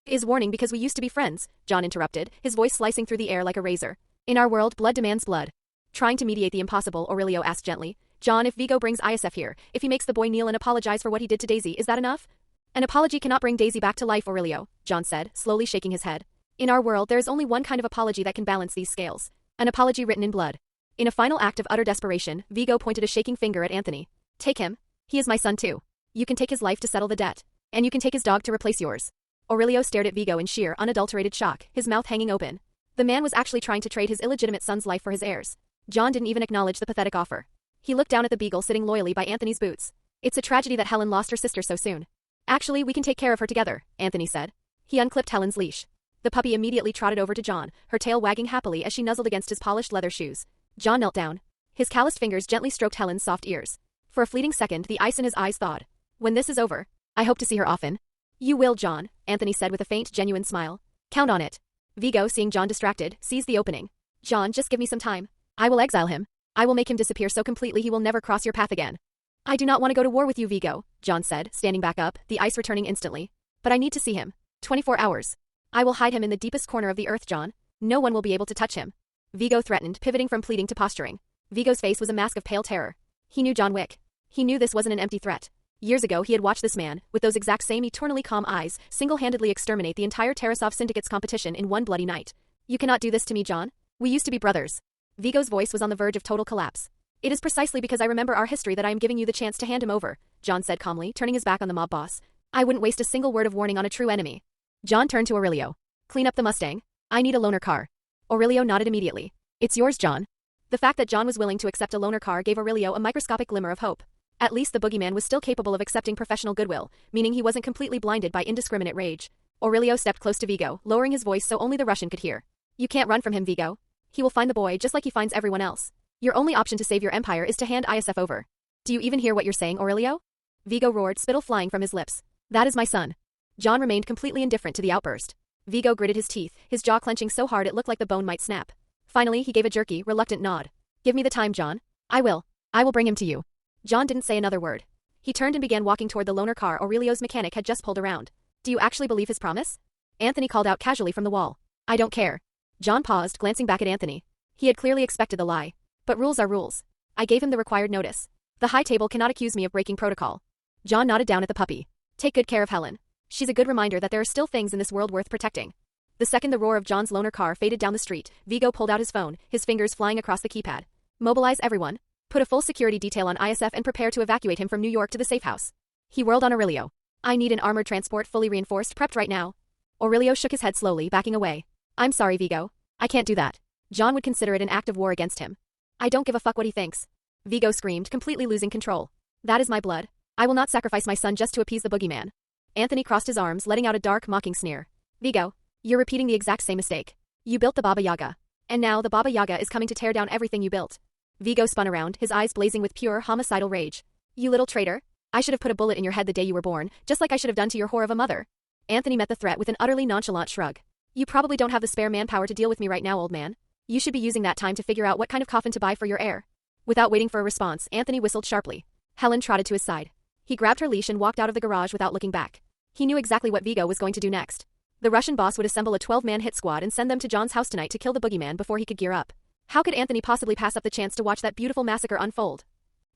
is warning because we used to be friends, John interrupted, his voice slicing through the air like a razor. In our world, blood demands blood. Trying to mediate the impossible, Aurelio asked gently. John, if Vigo brings ISF here, if he makes the boy kneel and apologize for what he did to Daisy, is that enough? An apology cannot bring Daisy back to life, Aurelio, John said, slowly shaking his head. In our world, there is only one kind of apology that can balance these scales. An apology written in blood. In a final act of utter desperation, Vigo pointed a shaking finger at Anthony. Take him. He is my son too. You can take his life to settle the debt. And you can take his dog to replace yours. Aurelio stared at Vigo in sheer, unadulterated shock, his mouth hanging open. The man was actually trying to trade his illegitimate son's life for his heirs. John didn't even acknowledge the pathetic offer. He looked down at the beagle sitting loyally by Anthony's boots. It's a tragedy that Helen lost her sister so soon. Actually, we can take care of her together, Anthony said. He unclipped Helen's leash. The puppy immediately trotted over to John, her tail wagging happily as she nuzzled against his polished leather shoes. John knelt down. His calloused fingers gently stroked Helen's soft ears. For a fleeting second, the ice in his eyes thawed. When this is over, I hope to see her often. You will, John, Anthony said with a faint, genuine smile. Count on it. Vigo, seeing John distracted, seized the opening. John, just give me some time. I will exile him. I will make him disappear so completely he will never cross your path again. I do not want to go to war with you, Vigo, John said, standing back up, the ice returning instantly. But I need to see him. 24 hours. I will hide him in the deepest corner of the earth, John. No one will be able to touch him. Vigo threatened, pivoting from pleading to posturing. Vigo's face was a mask of pale terror. He knew John Wick. He knew this wasn't an empty threat. Years ago he had watched this man, with those exact same eternally calm eyes, single-handedly exterminate the entire Tarasov Syndicate's competition in one bloody night. You cannot do this to me, John. We used to be brothers. Vigo's voice was on the verge of total collapse. It is precisely because I remember our history that I am giving you the chance to hand him over, John said calmly, turning his back on the mob boss. I wouldn't waste a single word of warning on a true enemy. John turned to Aurelio. Clean up the Mustang. I need a loaner car. Aurelio nodded immediately. It's yours, John. The fact that John was willing to accept a loaner car gave Aurelio a microscopic glimmer of hope. At least the boogeyman was still capable of accepting professional goodwill, meaning he wasn't completely blinded by indiscriminate rage. Aurelio stepped close to Vigo, lowering his voice so only the Russian could hear. You can't run from him, Vigo. He will find the boy just like he finds everyone else. Your only option to save your empire is to hand ISF over. Do you even hear what you're saying, Aurelio? Vigo roared, spittle flying from his lips. That is my son. John remained completely indifferent to the outburst. Vigo gritted his teeth, his jaw clenching so hard it looked like the bone might snap. Finally, he gave a jerky, reluctant nod. Give me the time, John. I will bring him to you. John didn't say another word. He turned and began walking toward the loaner car Aurelio's mechanic had just pulled around. Do you actually believe his promise? Anthony called out casually from the wall. I don't care. John paused, glancing back at Anthony. He had clearly expected the lie. But rules are rules. I gave him the required notice. The high table cannot accuse me of breaking protocol. John nodded down at the puppy. Take good care of Helen. She's a good reminder that there are still things in this world worth protecting. The second the roar of John's loaner car faded down the street, Vigo pulled out his phone, his fingers flying across the keypad. Mobilize everyone. Put a full security detail on ISF and prepare to evacuate him from New York to the safe house. He whirled on Aurelio. I need an armored transport fully reinforced, prepped right now. Aurelio shook his head slowly, backing away. I'm sorry, Vigo. I can't do that. John would consider it an act of war against him. I don't give a fuck what he thinks. Vigo screamed, completely losing control. That is my blood. I will not sacrifice my son just to appease the boogeyman. Anthony crossed his arms, letting out a dark, mocking sneer. Vigo, you're repeating the exact same mistake. You built the Baba Yaga. And now the Baba Yaga is coming to tear down everything you built. Vigo spun around, his eyes blazing with pure, homicidal rage. You little traitor. I should have put a bullet in your head the day you were born, just like I should have done to your whore of a mother. Anthony met the threat with an utterly nonchalant shrug. You probably don't have the spare manpower to deal with me right now, old man. You should be using that time to figure out what kind of coffin to buy for your heir. Without waiting for a response, Anthony whistled sharply. Helen trotted to his side. He grabbed her leash and walked out of the garage without looking back. He knew exactly what Vigo was going to do next. The Russian boss would assemble a 12-man hit squad and send them to John's house tonight to kill the boogeyman before he could gear up. How could Anthony possibly pass up the chance to watch that beautiful massacre unfold?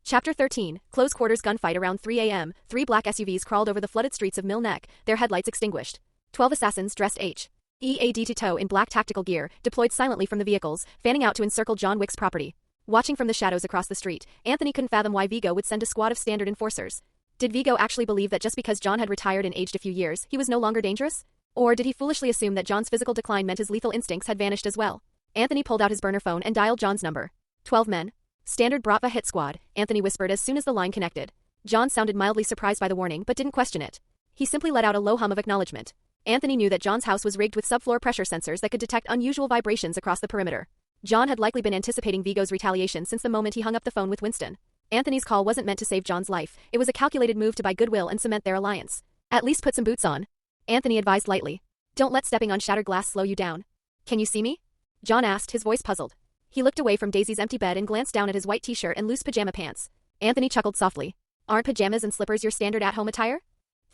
Chapter 13, Close Quarters Gunfight. Around 3 a.m., 3 black SUVs crawled over the flooded streets of Mill Neck, their headlights extinguished. 12 assassins dressed H.E.A.D. to toe in black tactical gear, deployed silently from the vehicles, fanning out to encircle John Wick's property. Watching from the shadows across the street, Anthony couldn't fathom why Vigo would send a squad of standard enforcers. Did Vigo actually believe that just because John had retired and aged a few years, he was no longer dangerous? Or did he foolishly assume that John's physical decline meant his lethal instincts had vanished as well? Anthony pulled out his burner phone and dialed John's number. 12 men. Standard Bratva hit squad, Anthony whispered as soon as the line connected. John sounded mildly surprised by the warning but didn't question it. He simply let out a low hum of acknowledgement. Anthony knew that John's house was rigged with subfloor pressure sensors that could detect unusual vibrations across the perimeter. John had likely been anticipating Vigo's retaliation since the moment he hung up the phone with Winston. Anthony's call wasn't meant to save John's life, it was a calculated move to buy goodwill and cement their alliance. At least put some boots on. Anthony advised lightly. Don't let stepping on shattered glass slow you down. Can you see me? John asked, his voice puzzled. He looked away from Daisy's empty bed and glanced down at his white t-shirt and loose pajama pants. Anthony chuckled softly. Aren't pajamas and slippers your standard at-home attire?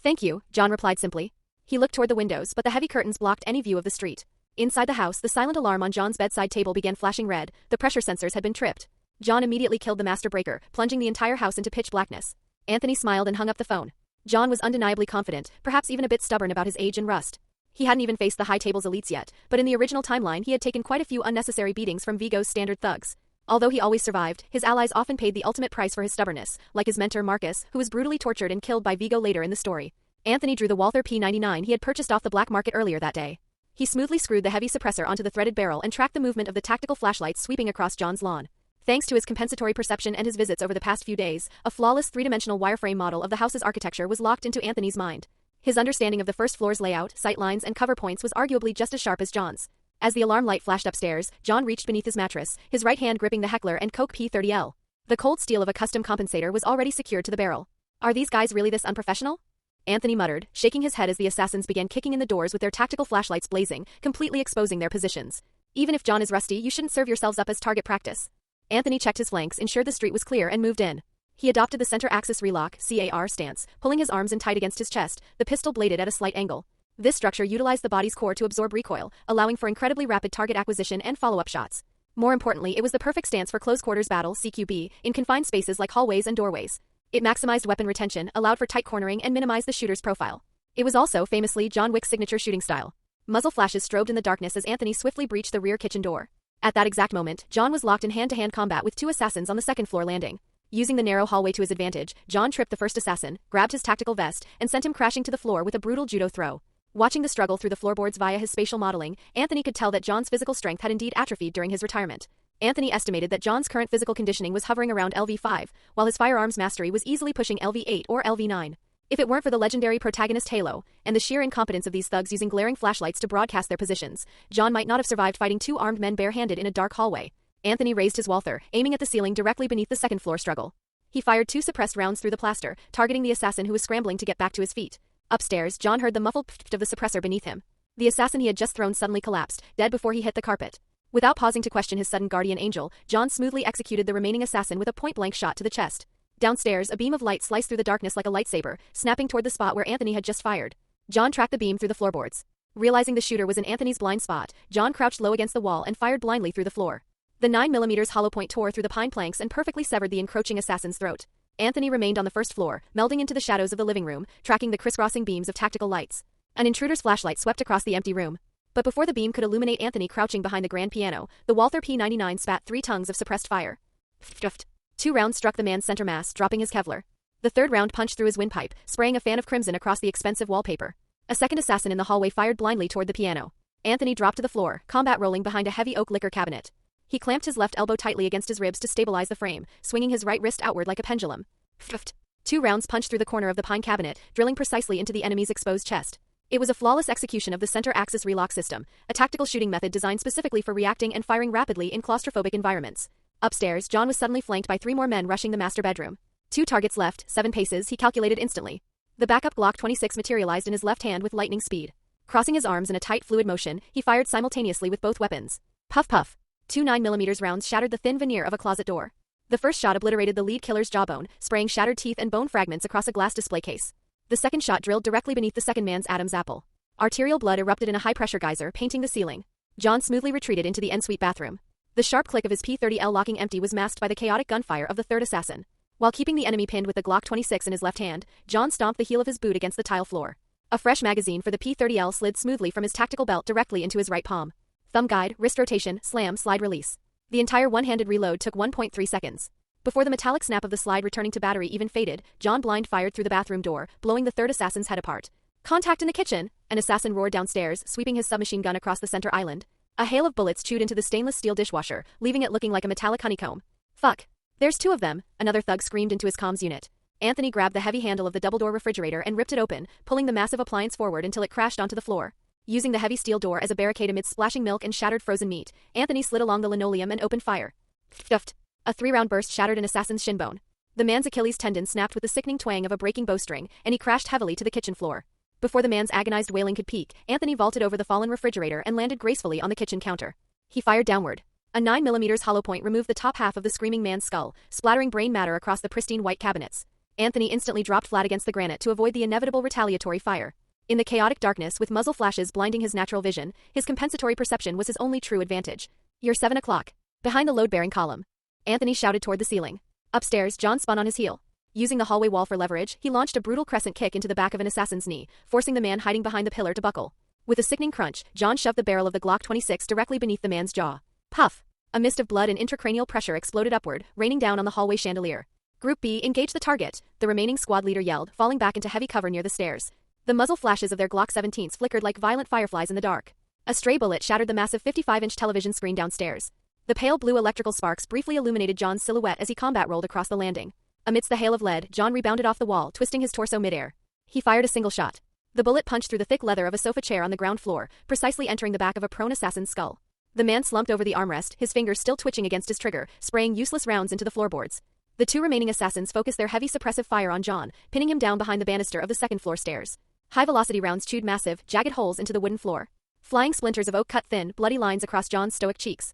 Thank you, John replied simply. He looked toward the windows, but the heavy curtains blocked any view of the street. Inside the house, the silent alarm on John's bedside table began flashing red. The pressure sensors had been tripped. John immediately killed the master breaker, plunging the entire house into pitch blackness. Anthony smiled and hung up the phone. John was undeniably confident, perhaps even a bit stubborn about his age and rust. He hadn't even faced the high table's elites yet, but in the original timeline he had taken quite a few unnecessary beatings from Vigo's standard thugs. Although he always survived, his allies often paid the ultimate price for his stubbornness, like his mentor Marcus, who was brutally tortured and killed by Vigo later in the story. Anthony drew the Walther P99 he had purchased off the black market earlier that day. He smoothly screwed the heavy suppressor onto the threaded barrel and tracked the movement of the tactical flashlights sweeping across John's lawn. Thanks to his compensatory perception and his visits over the past few days, a flawless three-dimensional wireframe model of the house's architecture was locked into Anthony's mind. His understanding of the first floor's layout, sight lines, and cover points was arguably just as sharp as John's. As the alarm light flashed upstairs, John reached beneath his mattress, his right hand gripping the Heckler & Koch P30L. The cold steel of a custom compensator was already secured to the barrel. Are these guys really this unprofessional? Anthony muttered, shaking his head as the assassins began kicking in the doors with their tactical flashlights blazing, completely exposing their positions. Even if John is rusty, you shouldn't serve yourselves up as target practice. Anthony checked his flanks, ensured the street was clear, and moved in. He adopted the center axis relock (CAR) stance, pulling his arms in tight against his chest, the pistol bladed at a slight angle. This structure utilized the body's core to absorb recoil, allowing for incredibly rapid target acquisition and follow-up shots. More importantly, it was the perfect stance for close-quarters battle (CQB) in confined spaces like hallways and doorways. It maximized weapon retention, allowed for tight cornering, and minimized the shooter's profile. It was also, famously, John Wick's signature shooting style. Muzzle flashes strobed in the darkness as Anthony swiftly breached the rear kitchen door. At that exact moment, John was locked in hand-to-hand combat with two assassins on the second-floor landing. Using the narrow hallway to his advantage, John tripped the first assassin, grabbed his tactical vest, and sent him crashing to the floor with a brutal judo throw. Watching the struggle through the floorboards via his spatial modeling, Anthony could tell that John's physical strength had indeed atrophied during his retirement. Anthony estimated that John's current physical conditioning was hovering around LV5, while his firearms mastery was easily pushing LV8 or LV9. If it weren't for the legendary protagonist Halo, and the sheer incompetence of these thugs using glaring flashlights to broadcast their positions, John might not have survived fighting two armed men barehanded in a dark hallway. Anthony raised his Walther, aiming at the ceiling directly beneath the second-floor struggle. He fired two suppressed rounds through the plaster, targeting the assassin who was scrambling to get back to his feet. Upstairs, John heard the muffled pfft of the suppressor beneath him. The assassin he had just thrown suddenly collapsed, dead before he hit the carpet. Without pausing to question his sudden guardian angel, John smoothly executed the remaining assassin with a point-blank shot to the chest. Downstairs, a beam of light sliced through the darkness like a lightsaber, snapping toward the spot where Anthony had just fired. John tracked the beam through the floorboards. Realizing the shooter was in Anthony's blind spot, John crouched low against the wall and fired blindly through the floor. The 9mm hollow point tore through the pine planks and perfectly severed the encroaching assassin's throat. Anthony remained on the first floor, melding into the shadows of the living room, tracking the crisscrossing beams of tactical lights. An intruder's flashlight swept across the empty room. But before the beam could illuminate Anthony crouching behind the grand piano, the Walther P99 spat 3 tongues of suppressed fire. Pfft. 2 rounds struck the man's center mass, dropping his Kevlar. The third round punched through his windpipe, spraying a fan of crimson across the expensive wallpaper. A second assassin in the hallway fired blindly toward the piano. Anthony dropped to the floor, combat rolling behind a heavy oak liquor cabinet. He clamped his left elbow tightly against his ribs to stabilize the frame, swinging his right wrist outward like a pendulum. Pfft. 2 rounds punched through the corner of the pine cabinet, drilling precisely into the enemy's exposed chest. It was a flawless execution of the center axis relock system, a tactical shooting method designed specifically for reacting and firing rapidly in claustrophobic environments. Upstairs, John was suddenly flanked by 3 more men rushing the master bedroom. 2 targets left, 7 paces, he calculated instantly. The backup Glock 26 materialized in his left hand with lightning speed. Crossing his arms in a tight fluid motion, he fired simultaneously with both weapons. Puff puff. 2 9mm rounds shattered the thin veneer of a closet door. The first shot obliterated the lead killer's jawbone, spraying shattered teeth and bone fragments across a glass display case. The second shot drilled directly beneath the second man's Adam's apple. Arterial blood erupted in a high-pressure geyser, painting the ceiling. John smoothly retreated into the ensuite bathroom. The sharp click of his P30L locking empty was masked by the chaotic gunfire of the third assassin. While keeping the enemy pinned with the Glock 26 in his left hand, John stomped the heel of his boot against the tile floor. A fresh magazine for the P30L slid smoothly from his tactical belt directly into his right palm. Thumb guide, wrist rotation, slam, slide release. The entire one-handed reload took 1.3 seconds. Before the metallic snap of the slide returning to battery even faded, John blind fired through the bathroom door, blowing the third assassin's head apart. Contact in the kitchen! An assassin roared downstairs, sweeping his submachine gun across the center island. A hail of bullets chewed into the stainless steel dishwasher, leaving it looking like a metallic honeycomb. Fuck. There's 2 of them, another thug screamed into his comms unit. Anthony grabbed the heavy handle of the double-door refrigerator and ripped it open, pulling the massive appliance forward until it crashed onto the floor. Using the heavy steel door as a barricade amid splashing milk and shattered frozen meat, Anthony slid along the linoleum and opened fire. Stuffed. A 3-round burst shattered an assassin's shin bone. The man's Achilles tendon snapped with the sickening twang of a breaking bowstring, and he crashed heavily to the kitchen floor. Before the man's agonized wailing could peak, Anthony vaulted over the fallen refrigerator and landed gracefully on the kitchen counter. He fired downward. A 9mm hollow point removed the top half of the screaming man's skull, splattering brain matter across the pristine white cabinets. Anthony instantly dropped flat against the granite to avoid the inevitable retaliatory fire. In the chaotic darkness, with muzzle flashes blinding his natural vision, his compensatory perception was his only true advantage. You're 7 o'clock. Behind the load-bearing column. Anthony shouted toward the ceiling. Upstairs, John spun on his heel. Using the hallway wall for leverage, he launched a brutal crescent kick into the back of an assassin's knee, forcing the man hiding behind the pillar to buckle. With a sickening crunch, John shoved the barrel of the Glock 26 directly beneath the man's jaw. Puff! A mist of blood and intracranial pressure exploded upward, raining down on the hallway chandelier. Group B, engage the target, the remaining squad leader yelled, falling back into heavy cover near the stairs. The muzzle flashes of their Glock 17s flickered like violent fireflies in the dark. A stray bullet shattered the massive 55-inch television screen downstairs. The pale blue electrical sparks briefly illuminated John's silhouette as he combat rolled across the landing. Amidst the hail of lead, John rebounded off the wall, twisting his torso midair. He fired a single shot. The bullet punched through the thick leather of a sofa chair on the ground floor, precisely entering the back of a prone assassin's skull. The man slumped over the armrest, his fingers still twitching against his trigger, spraying useless rounds into the floorboards. The two remaining assassins focused their heavy suppressive fire on John, pinning him down behind the banister of the second-floor stairs. High-velocity rounds chewed massive, jagged holes into the wooden floor. Flying splinters of oak cut thin, bloody lines across John's stoic cheeks.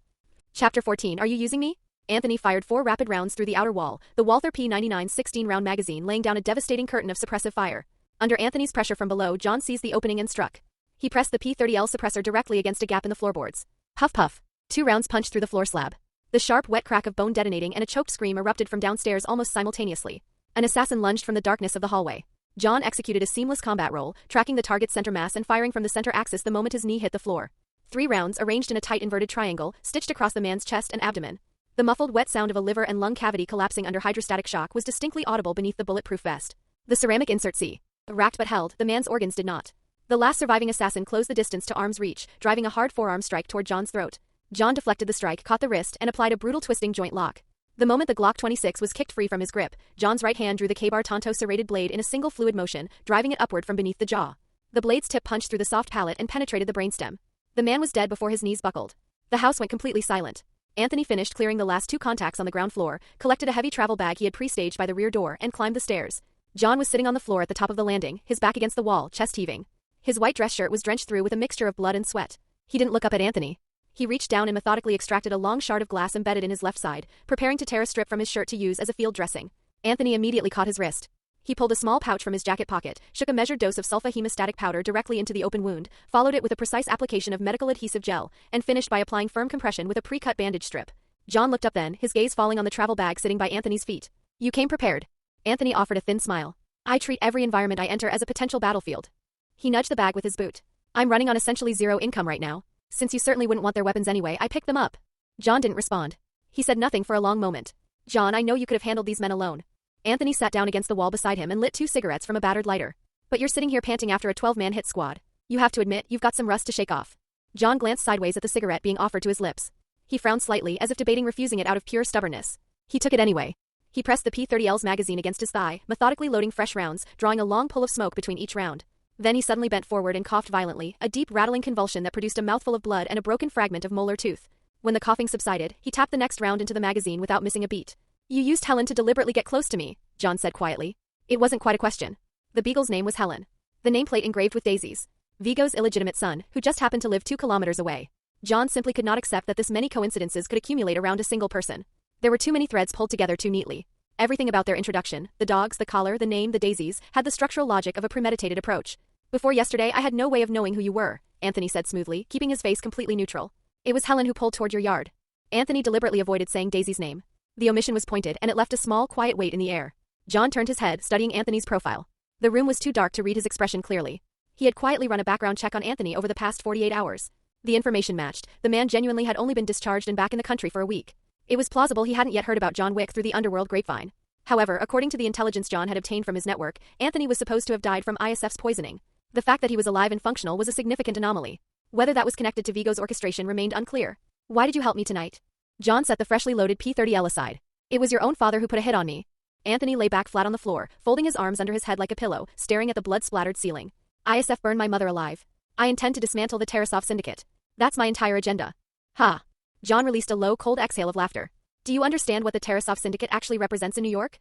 Chapter 14. Are you using me? Anthony fired 4 rapid rounds through the outer wall, the Walther P99 16-round magazine laying down a devastating curtain of suppressive fire. Under Anthony's pressure from below, John seized the opening and struck. He pressed the P30L suppressor directly against a gap in the floorboards. Puff puff. 2 rounds punched through the floor slab. The sharp, wet crack of bone detonating and a choked scream erupted from downstairs almost simultaneously. An assassin lunged from the darkness of the hallway. John executed a seamless combat roll, tracking the target's center mass and firing from the center axis the moment his knee hit the floor. 3 rounds, arranged in a tight inverted triangle, stitched across the man's chest and abdomen. The muffled, wet sound of a liver and lung cavity collapsing under hydrostatic shock was distinctly audible beneath the bulletproof vest. The ceramic insert C. Racked but held, the man's organs did not. The last surviving assassin closed the distance to arm's reach, driving a hard forearm strike toward John's throat. John deflected the strike, caught the wrist, and applied a brutal twisting joint lock. The moment the Glock 26 was kicked free from his grip, John's right hand drew the K-bar Tonto serrated blade in a single fluid motion, driving it upward from beneath the jaw. The blade's tip punched through the soft palate and penetrated the brainstem. The man was dead before his knees buckled. The house went completely silent. Anthony finished clearing the last 2 contacts on the ground floor, collected a heavy travel bag he had pre-staged by the rear door, and climbed the stairs. John was sitting on the floor at the top of the landing, his back against the wall, chest heaving. His white dress shirt was drenched through with a mixture of blood and sweat. He didn't look up at Anthony. He reached down and methodically extracted a long shard of glass embedded in his left side, preparing to tear a strip from his shirt to use as a field dressing. Anthony immediately caught his wrist. He pulled a small pouch from his jacket pocket, shook a measured dose of sulfa hemostatic powder directly into the open wound, followed it with a precise application of medical adhesive gel, and finished by applying firm compression with a pre-cut bandage strip. John looked up then, his gaze falling on the travel bag sitting by Anthony's feet. You came prepared. Anthony offered a thin smile. I treat every environment I enter as a potential battlefield. He nudged the bag with his boot. I'm running on essentially zero income right now. Since you certainly wouldn't want their weapons anyway, I picked them up. John didn't respond. He said nothing for a long moment. John, I know you could have handled these men alone. Anthony sat down against the wall beside him and lit 2 cigarettes from a battered lighter. But you're sitting here panting after a 12-man hit squad. You have to admit, you've got some rust to shake off. John glanced sideways at the cigarette being offered to his lips. He frowned slightly, as if debating refusing it out of pure stubbornness. He took it anyway. He pressed the P30L's magazine against his thigh, methodically loading fresh rounds, drawing a long pull of smoke between each round. Then he suddenly bent forward and coughed violently, a deep rattling convulsion that produced a mouthful of blood and a broken fragment of molar tooth. When the coughing subsided, he tapped the next round into the magazine without missing a beat. You used Helen to deliberately get close to me, John said quietly. It wasn't quite a question. The beagle's name was Helen. The nameplate engraved with daisies. Vigo's illegitimate son, who just happened to live 2 kilometers away. John simply could not accept that this many coincidences could accumulate around a single person. There were too many threads pulled together too neatly. Everything about their introduction, the dogs, the collar, the name, the daisies, had the structural logic of a premeditated approach. Before yesterday, I had no way of knowing who you were, Anthony said smoothly, keeping his face completely neutral. It was Helen who pulled toward your yard. Anthony deliberately avoided saying Daisy's name. The omission was pointed, and it left a small, quiet weight in the air. John turned his head, studying Anthony's profile. The room was too dark to read his expression clearly. He had quietly run a background check on Anthony over the past 48 hours. The information matched. The man genuinely had only been discharged and back in the country for a week. It was plausible he hadn't yet heard about John Wick through the underworld grapevine. However, according to the intelligence John had obtained from his network, Anthony was supposed to have died from ISF's poisoning. The fact that he was alive and functional was a significant anomaly. Whether that was connected to Vigo's orchestration remained unclear. Why did you help me tonight? John set the freshly loaded P30L aside. It was your own father who put a hit on me. Anthony lay back flat on the floor, folding his arms under his head like a pillow, staring at the blood-splattered ceiling. ISF burned my mother alive. I intend to dismantle the Tarasov syndicate. That's my entire agenda. Ha! John released a low, cold exhale of laughter. Do you understand what the Tarasov syndicate actually represents in New York?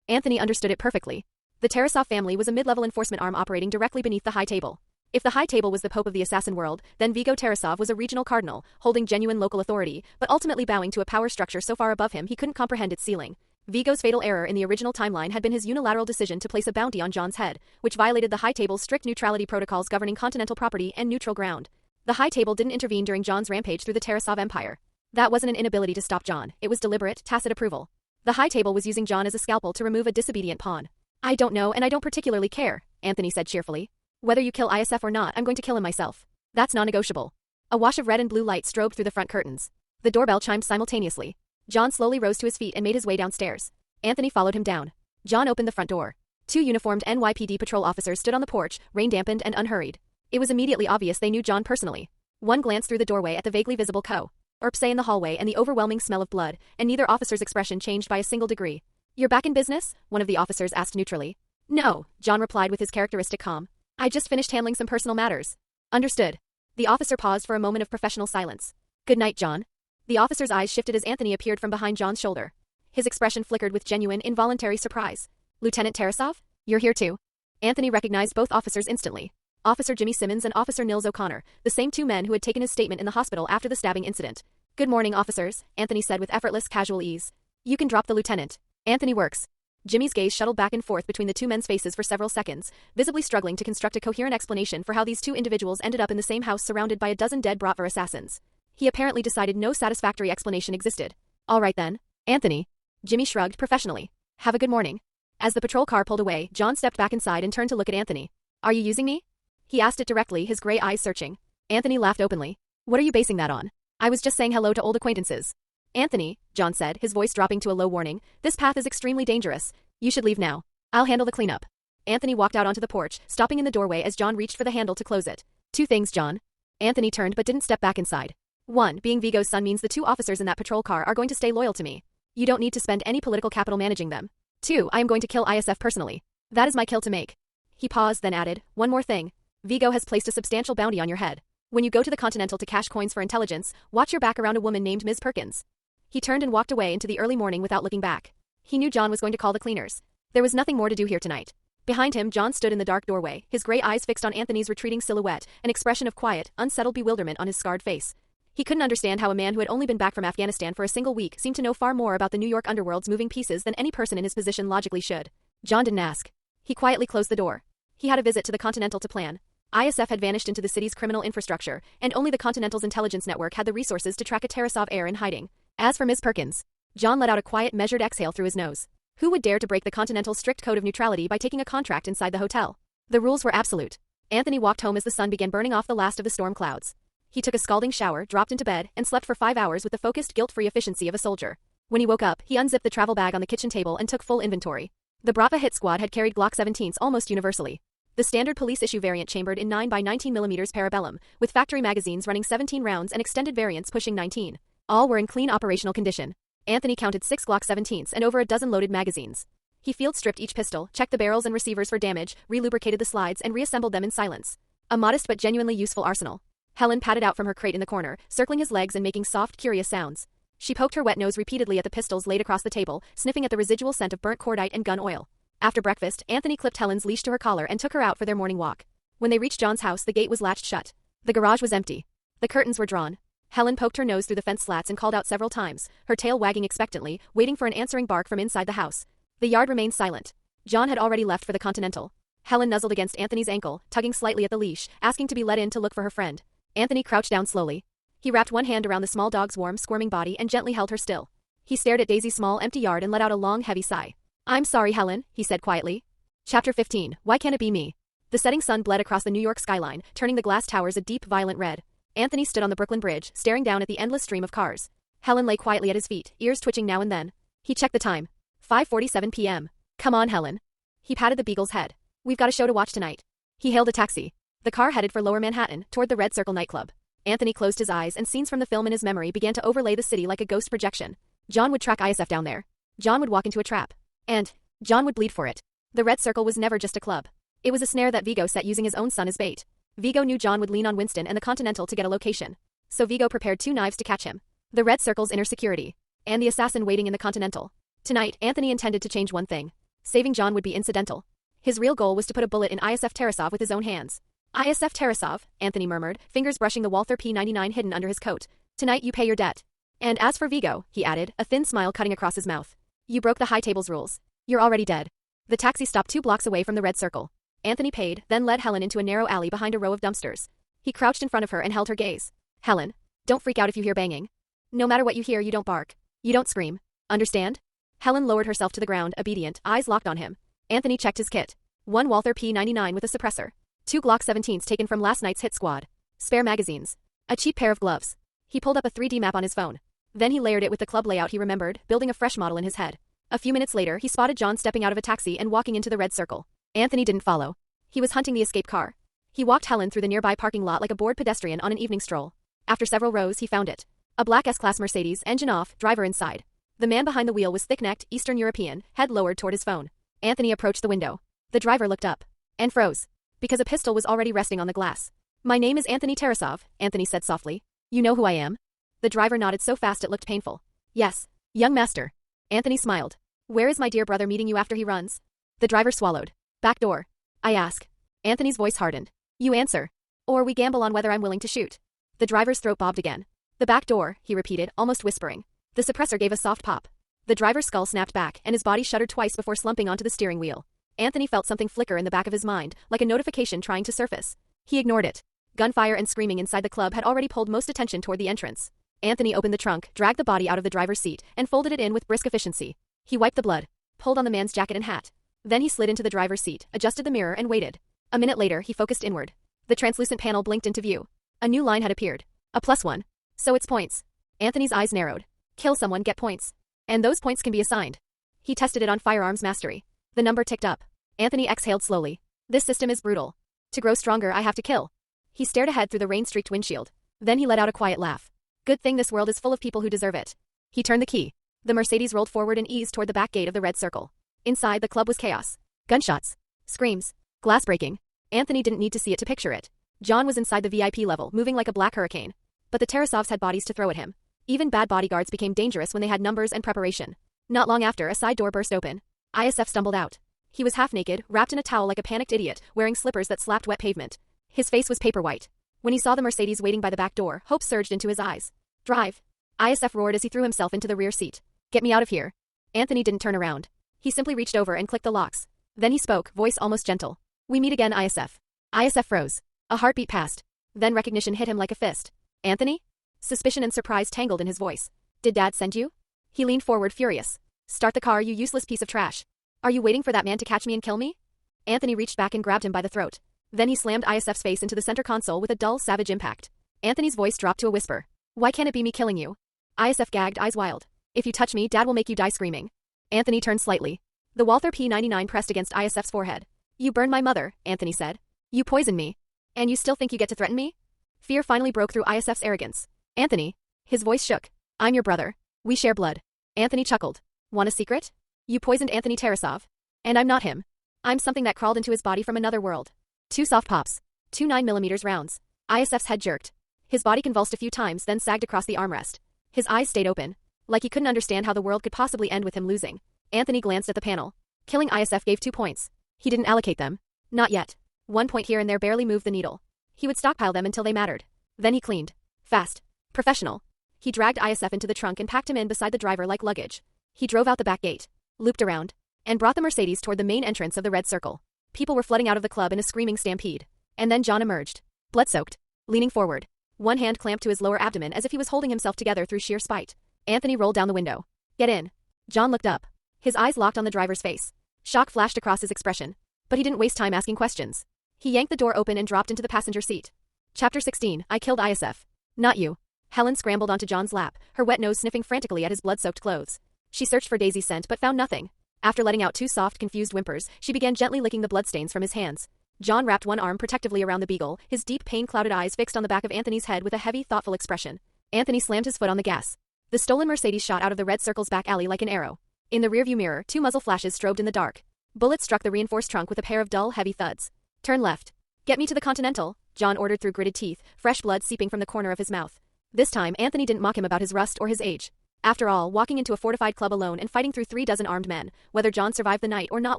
Anthony understood it perfectly. The Tarasov family was a mid-level enforcement arm operating directly beneath the High Table. If the High Table was the pope of the assassin world, then Vigo Tarasov was a regional cardinal, holding genuine local authority, but ultimately bowing to a power structure so far above him he couldn't comprehend its ceiling. Vigo's fatal error in the original timeline had been his unilateral decision to place a bounty on John's head, which violated the High Table's strict neutrality protocols governing continental property and neutral ground. The High Table didn't intervene during John's rampage through the Tarasov Empire. That wasn't an inability to stop John, it was deliberate, tacit approval. The High Table was using John as a scalpel to remove a disobedient pawn. I don't know and I don't particularly care, Anthony said cheerfully. Whether you kill ISF or not, I'm going to kill him myself. That's non-negotiable. A wash of red and blue light strobed through the front curtains. The doorbell chimed simultaneously. John slowly rose to his feet and made his way downstairs. Anthony followed him down. John opened the front door. 2 uniformed NYPD patrol officers stood on the porch, rain-dampened and unhurried. It was immediately obvious they knew John personally. One glance through the doorway at the vaguely visible Co. say in the hallway and the overwhelming smell of blood, and neither officer's expression changed by a single degree. "You're back in business?" one of the officers asked neutrally. "No," John replied with his characteristic calm. "I just finished handling some personal matters." "Understood." The officer paused for a moment of professional silence. "Good night, John." The officer's eyes shifted as Anthony appeared from behind John's shoulder. His expression flickered with genuine, involuntary surprise. "Lieutenant Tarasov? You're here too?" Anthony recognized both officers instantly. Officer Jimmy Simmons and Officer Nils O'Connor, the same two men who had taken his statement in the hospital after the stabbing incident. "Good morning, officers," Anthony said with effortless, casual ease. "You can drop the lieutenant. Anthony works." Jimmy's gaze shuttled back and forth between the two men's faces for several seconds, visibly struggling to construct a coherent explanation for how these two individuals ended up in the same house surrounded by a dozen dead Bratvar assassins. He apparently decided no satisfactory explanation existed. "All right then, Anthony." Jimmy shrugged professionally. "Have a good morning." As the patrol car pulled away, John stepped back inside and turned to look at Anthony. "Are you using me?" He asked it directly, his gray eyes searching. Anthony laughed openly. "What are you basing that on?" "I was just saying hello to old acquaintances." "Anthony," John said, his voice dropping to a low warning, "this path is extremely dangerous. You should leave now. I'll handle the cleanup." Anthony walked out onto the porch, stopping in the doorway as John reached for the handle to close it. "Two things, John." Anthony turned but didn't step back inside. "One, being Vigo's son means the two officers in that patrol car are going to stay loyal to me. You don't need to spend any political capital managing them. Two, I am going to kill ISF personally. That is my kill to make." He paused, then added, "One more thing. Vigo has placed a substantial bounty on your head. When you go to the Continental to cash coins for intelligence, watch your back around a woman named Ms. Perkins." He turned and walked away into the early morning without looking back. He knew John was going to call the cleaners. There was nothing more to do here tonight. Behind him, John stood in the dark doorway, his gray eyes fixed on Anthony's retreating silhouette, an expression of quiet, unsettled bewilderment on his scarred face. He couldn't understand how a man who had only been back from Afghanistan for a single week seemed to know far more about the New York underworld's moving pieces than any person in his position logically should. John didn't ask. He quietly closed the door. He had a visit to the Continental to plan. ISF had vanished into the city's criminal infrastructure, and only the Continental's intelligence network had the resources to track a Tarasov heir in hiding. As for Ms. Perkins, John let out a quiet, measured exhale through his nose. Who would dare to break the Continental's strict code of neutrality by taking a contract inside the hotel? The rules were absolute. Anthony walked home as the sun began burning off the last of the storm clouds. He took a scalding shower, dropped into bed, and slept for 5 hours with the focused, guilt-free efficiency of a soldier. When he woke up, he unzipped the travel bag on the kitchen table and took full inventory. The Bratva hit squad had carried Glock 17s almost universally. The standard police issue variant chambered in 9x19mm parabellum, with factory magazines running 17 rounds and extended variants pushing 19. All were in clean operational condition. Anthony counted 6 Glock 17s and over a dozen loaded magazines. He field-stripped each pistol, checked the barrels and receivers for damage, relubricated the slides, and reassembled them in silence. A modest but genuinely useful arsenal. Helen padded out from her crate in the corner, circling his legs and making soft, curious sounds. She poked her wet nose repeatedly at the pistols laid across the table, sniffing at the residual scent of burnt cordite and gun oil. After breakfast, Anthony clipped Helen's leash to her collar and took her out for their morning walk. When they reached John's house, the gate was latched shut. The garage was empty. The curtains were drawn. Helen poked her nose through the fence slats and called out several times, her tail wagging expectantly, waiting for an answering bark from inside the house. The yard remained silent. John had already left for the Continental. Helen nuzzled against Anthony's ankle, tugging slightly at the leash, asking to be let in to look for her friend. Anthony crouched down slowly. He wrapped one hand around the small dog's warm, squirming body and gently held her still. He stared at Daisy's small, empty yard and let out a long, heavy sigh. "I'm sorry, Helen," he said quietly. Chapter 15. Why Can't It Be Me? The setting sun bled across the New York skyline, turning the glass towers a deep, violent red. Anthony stood on the Brooklyn Bridge, staring down at the endless stream of cars. Helen lay quietly at his feet, ears twitching now and then. He checked the time. 5:47 p.m. "Come on, Helen." He patted the beagle's head. "We've got a show to watch tonight." He hailed a taxi. The car headed for Lower Manhattan, toward the Red Circle nightclub. Anthony closed his eyes and scenes from the film in his memory began to overlay the city like a ghost projection. John would track ISF down there. John would walk into a trap. And John would bleed for it. The Red Circle was never just a club. It was a snare that Vigo set using his own son as bait. Vigo knew John would lean on Winston and the Continental to get a location. So Vigo prepared 2 knives to catch him. The Red Circle's inner security. And the assassin waiting in the Continental. Tonight, Anthony intended to change one thing. Saving John would be incidental. His real goal was to put a bullet in ISF Tarasov with his own hands. "ISF Tarasov," Anthony murmured, fingers brushing the Walther P99 hidden under his coat. "Tonight you pay your debt. And as for Vigo," he added, a thin smile cutting across his mouth. "You broke the high table's rules. You're already dead." The taxi stopped 2 blocks away from the Red Circle. Anthony paid, then led Helen into a narrow alley behind a row of dumpsters. He crouched in front of her and held her gaze. "Helen, don't freak out if you hear banging. No matter what you hear, you don't bark. You don't scream. Understand?" Helen lowered herself to the ground, obedient, eyes locked on him. Anthony checked his kit. 1 Walther P99 with a suppressor. 2 Glock 17s taken from last night's hit squad. Spare magazines. A cheap pair of gloves. He pulled up a 3D map on his phone. Then he layered it with the club layout he remembered, building a fresh model in his head. A few minutes later, he spotted John stepping out of a taxi and walking into the Red Circle. Anthony didn't follow. He was hunting the escape car. He walked Helen through the nearby parking lot like a bored pedestrian on an evening stroll. After several rows, he found it. A black S-Class Mercedes, engine off, driver inside. The man behind the wheel was thick-necked, Eastern European, head lowered toward his phone. Anthony approached the window. The driver looked up. And froze. Because a pistol was already resting on the glass. My name is Anthony Tarasov, Anthony said softly. You know who I am? The driver nodded so fast it looked painful. Yes, young master. Anthony smiled. Where is my dear brother meeting you after he runs? The driver swallowed. Back door. I ask. Anthony's voice hardened. You answer. Or we gamble on whether I'm willing to shoot. The driver's throat bobbed again. The back door, he repeated, almost whispering. The suppressor gave a soft pop. The driver's skull snapped back and his body shuddered twice before slumping onto the steering wheel. Anthony felt something flicker in the back of his mind, like a notification trying to surface. He ignored it. Gunfire and screaming inside the club had already pulled most attention toward the entrance. Anthony opened the trunk, dragged the body out of the driver's seat, and folded it in with brisk efficiency. He wiped the blood, pulled on the man's jacket and hat. Then he slid into the driver's seat, adjusted the mirror, and waited. A minute later, he focused inward. The translucent panel blinked into view. A new line had appeared. A +1. So it's points. Anthony's eyes narrowed. Kill someone, get points. And those points can be assigned. He tested it on firearms mastery. The number ticked up. Anthony exhaled slowly. This system is brutal. To grow stronger, I have to kill. He stared ahead through the rain-streaked windshield. Then he let out a quiet laugh. Good thing this world is full of people who deserve it. He turned the key. The Mercedes rolled forward and eased toward the back gate of the red circle. Inside, the club was chaos. Gunshots. Screams. Glass breaking. Anthony didn't need to see it to picture it. John was inside the VIP level, moving like a black hurricane. But the Tarasovs had bodies to throw at him. Even bad bodyguards became dangerous when they had numbers and preparation. Not long after, a side door burst open. ISF stumbled out. He was half naked, wrapped in a towel like a panicked idiot, wearing slippers that slapped wet pavement. His face was paper white. When he saw the Mercedes waiting by the back door, hope surged into his eyes. Drive. ISF roared as he threw himself into the rear seat. Get me out of here. Anthony didn't turn around. He simply reached over and clicked the locks. Then he spoke, voice almost gentle. We meet again, ISF. ISF froze. A heartbeat passed. Then recognition hit him like a fist. Anthony? Suspicion and surprise tangled in his voice. Did Dad send you? He leaned forward, furious. Start the car, you useless piece of trash. Are you waiting for that man to catch me and kill me? Anthony reached back and grabbed him by the throat. Then he slammed ISF's face into the center console with a dull, savage impact. Anthony's voice dropped to a whisper. Why can't it be me killing you? ISF gagged, eyes wild. If you touch me, Dad will make you die screaming. Anthony turned slightly. The Walther P99 pressed against ISF's forehead. You burned my mother, Anthony said. You poisoned me. And you still think you get to threaten me? Fear finally broke through ISF's arrogance. Anthony. His voice shook. I'm your brother. We share blood. Anthony chuckled. Want a secret? You poisoned Anthony Tarasov. And I'm not him. I'm something that crawled into his body from another world. 2 soft pops. 2 9mm rounds. ISF's head jerked. His body convulsed a few times, then sagged across the armrest. His eyes stayed open. Like he couldn't understand how the world could possibly end with him losing. Anthony glanced at the panel. Killing ISF gave 2 points. He didn't allocate them. Not yet. 1 point here and there barely moved the needle. He would stockpile them until they mattered. Then he cleaned. Fast. Professional. He dragged ISF into the trunk and packed him in beside the driver like luggage. He drove out the back gate, looped around, and brought the Mercedes toward the main entrance of the red circle. People were flooding out of the club in a screaming stampede. And then John emerged. Blood-soaked. Leaning forward. One hand clamped to his lower abdomen as if he was holding himself together through sheer spite. Anthony rolled down the window. Get in. John looked up. His eyes locked on the driver's face. Shock flashed across his expression. But he didn't waste time asking questions. He yanked the door open and dropped into the passenger seat. Chapter 16, I killed ISF. Not you. Helen scrambled onto John's lap, her wet nose sniffing frantically at his blood-soaked clothes. She searched for Daisy's scent but found nothing. After letting out 2 soft, confused whimpers, she began gently licking the bloodstains from his hands. John wrapped one arm protectively around the beagle, his deep, pain-clouded eyes fixed on the back of Anthony's head with a heavy, thoughtful expression. Anthony slammed his foot on the gas. The stolen Mercedes shot out of the red circle's back alley like an arrow. In the rearview mirror, 2 muzzle flashes strobed in the dark. Bullets struck the reinforced trunk with a pair of dull, heavy thuds. Turn left. Get me to the Continental, John ordered through gritted teeth, fresh blood seeping from the corner of his mouth. This time, Anthony didn't mock him about his rust or his age. After all, walking into a fortified club alone and fighting through 3 dozen armed men, whether John survived the night or not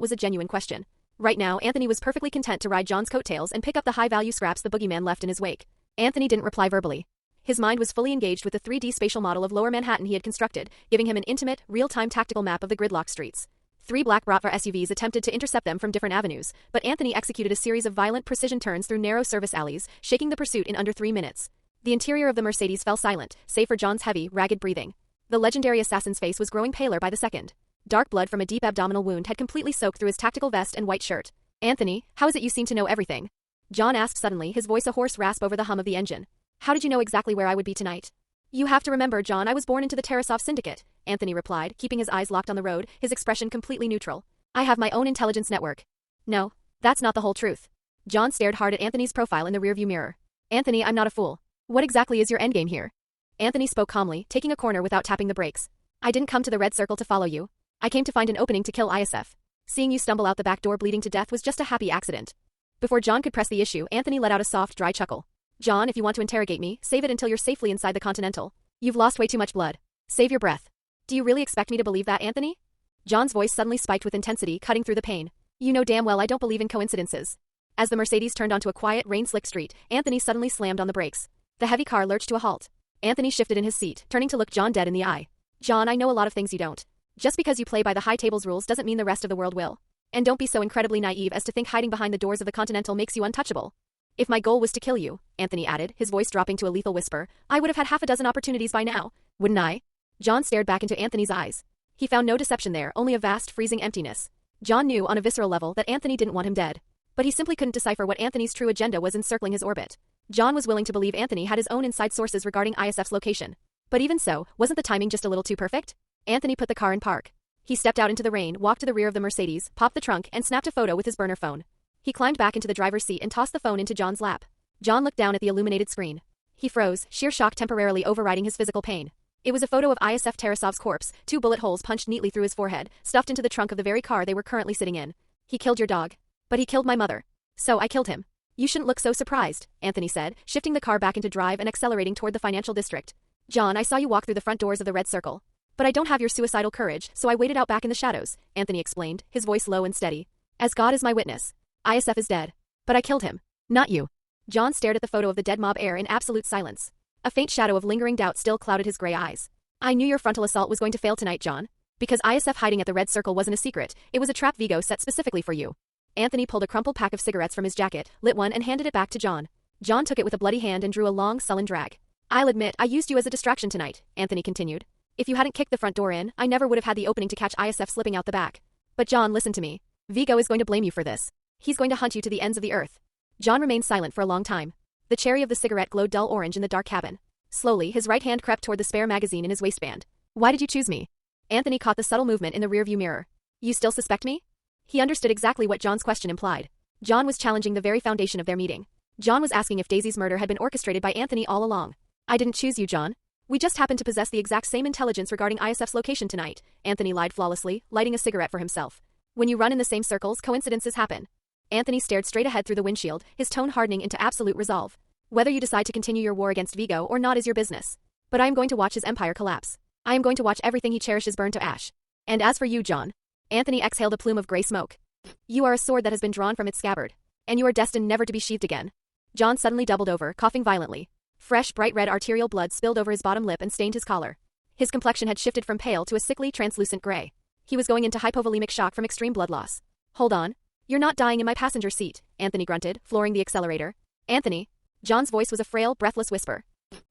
was a genuine question. Right now, Anthony was perfectly content to ride John's coattails and pick up the high-value scraps the boogeyman left in his wake. Anthony didn't reply verbally. His mind was fully engaged with the 3D spatial model of Lower Manhattan he had constructed, giving him an intimate, real-time tactical map of the gridlock streets. 3 black Bratva SUVs attempted to intercept them from different avenues, but Anthony executed a series of violent precision turns through narrow service alleys, shaking the pursuit in under 3 minutes. The interior of the Mercedes fell silent, save for John's heavy, ragged breathing. The legendary assassin's face was growing paler by the second. Dark blood from a deep abdominal wound had completely soaked through his tactical vest and white shirt. Anthony, how is it you seem to know everything? John asked suddenly, his voice a hoarse rasp over the hum of the engine. How did you know exactly where I would be tonight? You have to remember, John, I was born into the Tarasov syndicate, Anthony replied, keeping his eyes locked on the road, his expression completely neutral. I have my own intelligence network. No, that's not the whole truth. John stared hard at Anthony's profile in the rearview mirror. Anthony, I'm not a fool. What exactly is your endgame here? Anthony spoke calmly, taking a corner without tapping the brakes. I didn't come to the red circle to follow you. I came to find an opening to kill ISF. Seeing you stumble out the back door bleeding to death was just a happy accident. Before John could press the issue, Anthony let out a soft, dry chuckle. John, if you want to interrogate me, save it until you're safely inside the Continental. You've lost way too much blood. Save your breath. Do you really expect me to believe that, Anthony? John's voice suddenly spiked with intensity, cutting through the pain. You know damn well I don't believe in coincidences. As the Mercedes turned onto a quiet, rain-slicked street, Anthony suddenly slammed on the brakes. The heavy car lurched to a halt. Anthony shifted in his seat, turning to look John dead in the eye. John, I know a lot of things you don't. Just because you play by the high tables rules doesn't mean the rest of the world will. And don't be so incredibly naive as to think hiding behind the doors of the Continental makes you untouchable. If my goal was to kill you, Anthony added, his voice dropping to a lethal whisper, I would have had half a dozen opportunities by now, wouldn't I? John stared back into Anthony's eyes. He found no deception there, only a vast, freezing emptiness. John knew on a visceral level that Anthony didn't want him dead. But he simply couldn't decipher what Anthony's true agenda was encircling his orbit. John was willing to believe Anthony had his own inside sources regarding ISF's location. But even so, wasn't the timing just a little too perfect? Anthony put the car in park. He stepped out into the rain, walked to the rear of the Mercedes, popped the trunk, and snapped a photo with his burner phone. He climbed back into the driver's seat and tossed the phone into John's lap. John looked down at the illuminated screen. He froze, sheer shock temporarily overriding his physical pain. It was a photo of ISF Tarasov's corpse, 2 bullet holes punched neatly through his forehead, stuffed into the trunk of the very car they were currently sitting in. He killed your dog. But he killed my mother. So I killed him. You shouldn't look so surprised, Anthony said, shifting the car back into drive and accelerating toward the financial district. John, I saw you walk through the front doors of the red circle. But I don't have your suicidal courage, so I waited out back in the shadows, Anthony explained, his voice low and steady. As God is my witness. ISF is dead. But I killed him. Not you. John stared at the photo of the dead mob heir in absolute silence. A faint shadow of lingering doubt still clouded his gray eyes. I knew your frontal assault was going to fail tonight, John. Because ISF hiding at the red circle wasn't a secret, it was a trap Vigo set specifically for you. Anthony pulled a crumpled pack of cigarettes from his jacket, lit one and handed it back to John. John took it with a bloody hand and drew a long, sullen drag. I'll admit, I used you as a distraction tonight, Anthony continued. If you hadn't kicked the front door in, I never would have had the opening to catch ISF slipping out the back. But John, listen to me. Vigo is going to blame you for this. He's going to hunt you to the ends of the earth. John remained silent for a long time. The cherry of the cigarette glowed dull orange in the dark cabin. Slowly, his right hand crept toward the spare magazine in his waistband. Why did you choose me? Anthony caught the subtle movement in the rearview mirror. You still suspect me? He understood exactly what John's question implied. John was challenging the very foundation of their meeting. John was asking if Daisy's murder had been orchestrated by Anthony all along. I didn't choose you, John. We just happened to possess the exact same intelligence regarding ISF's location tonight, Anthony lied flawlessly, lighting a cigarette for himself. When you run in the same circles, coincidences happen. Anthony stared straight ahead through the windshield, his tone hardening into absolute resolve. Whether you decide to continue your war against Vigo or not is your business. But I am going to watch his empire collapse. I am going to watch everything he cherishes burn to ash. And as for you, John. Anthony exhaled a plume of gray smoke. You are a sword that has been drawn from its scabbard. And you are destined never to be sheathed again. John suddenly doubled over, coughing violently. Fresh, bright red arterial blood spilled over his bottom lip and stained his collar. His complexion had shifted from pale to a sickly, translucent gray. He was going into hypovolemic shock from extreme blood loss. Hold on. You're not dying in my passenger seat, Anthony grunted, flooring the accelerator. Anthony. John's voice was a frail, breathless whisper.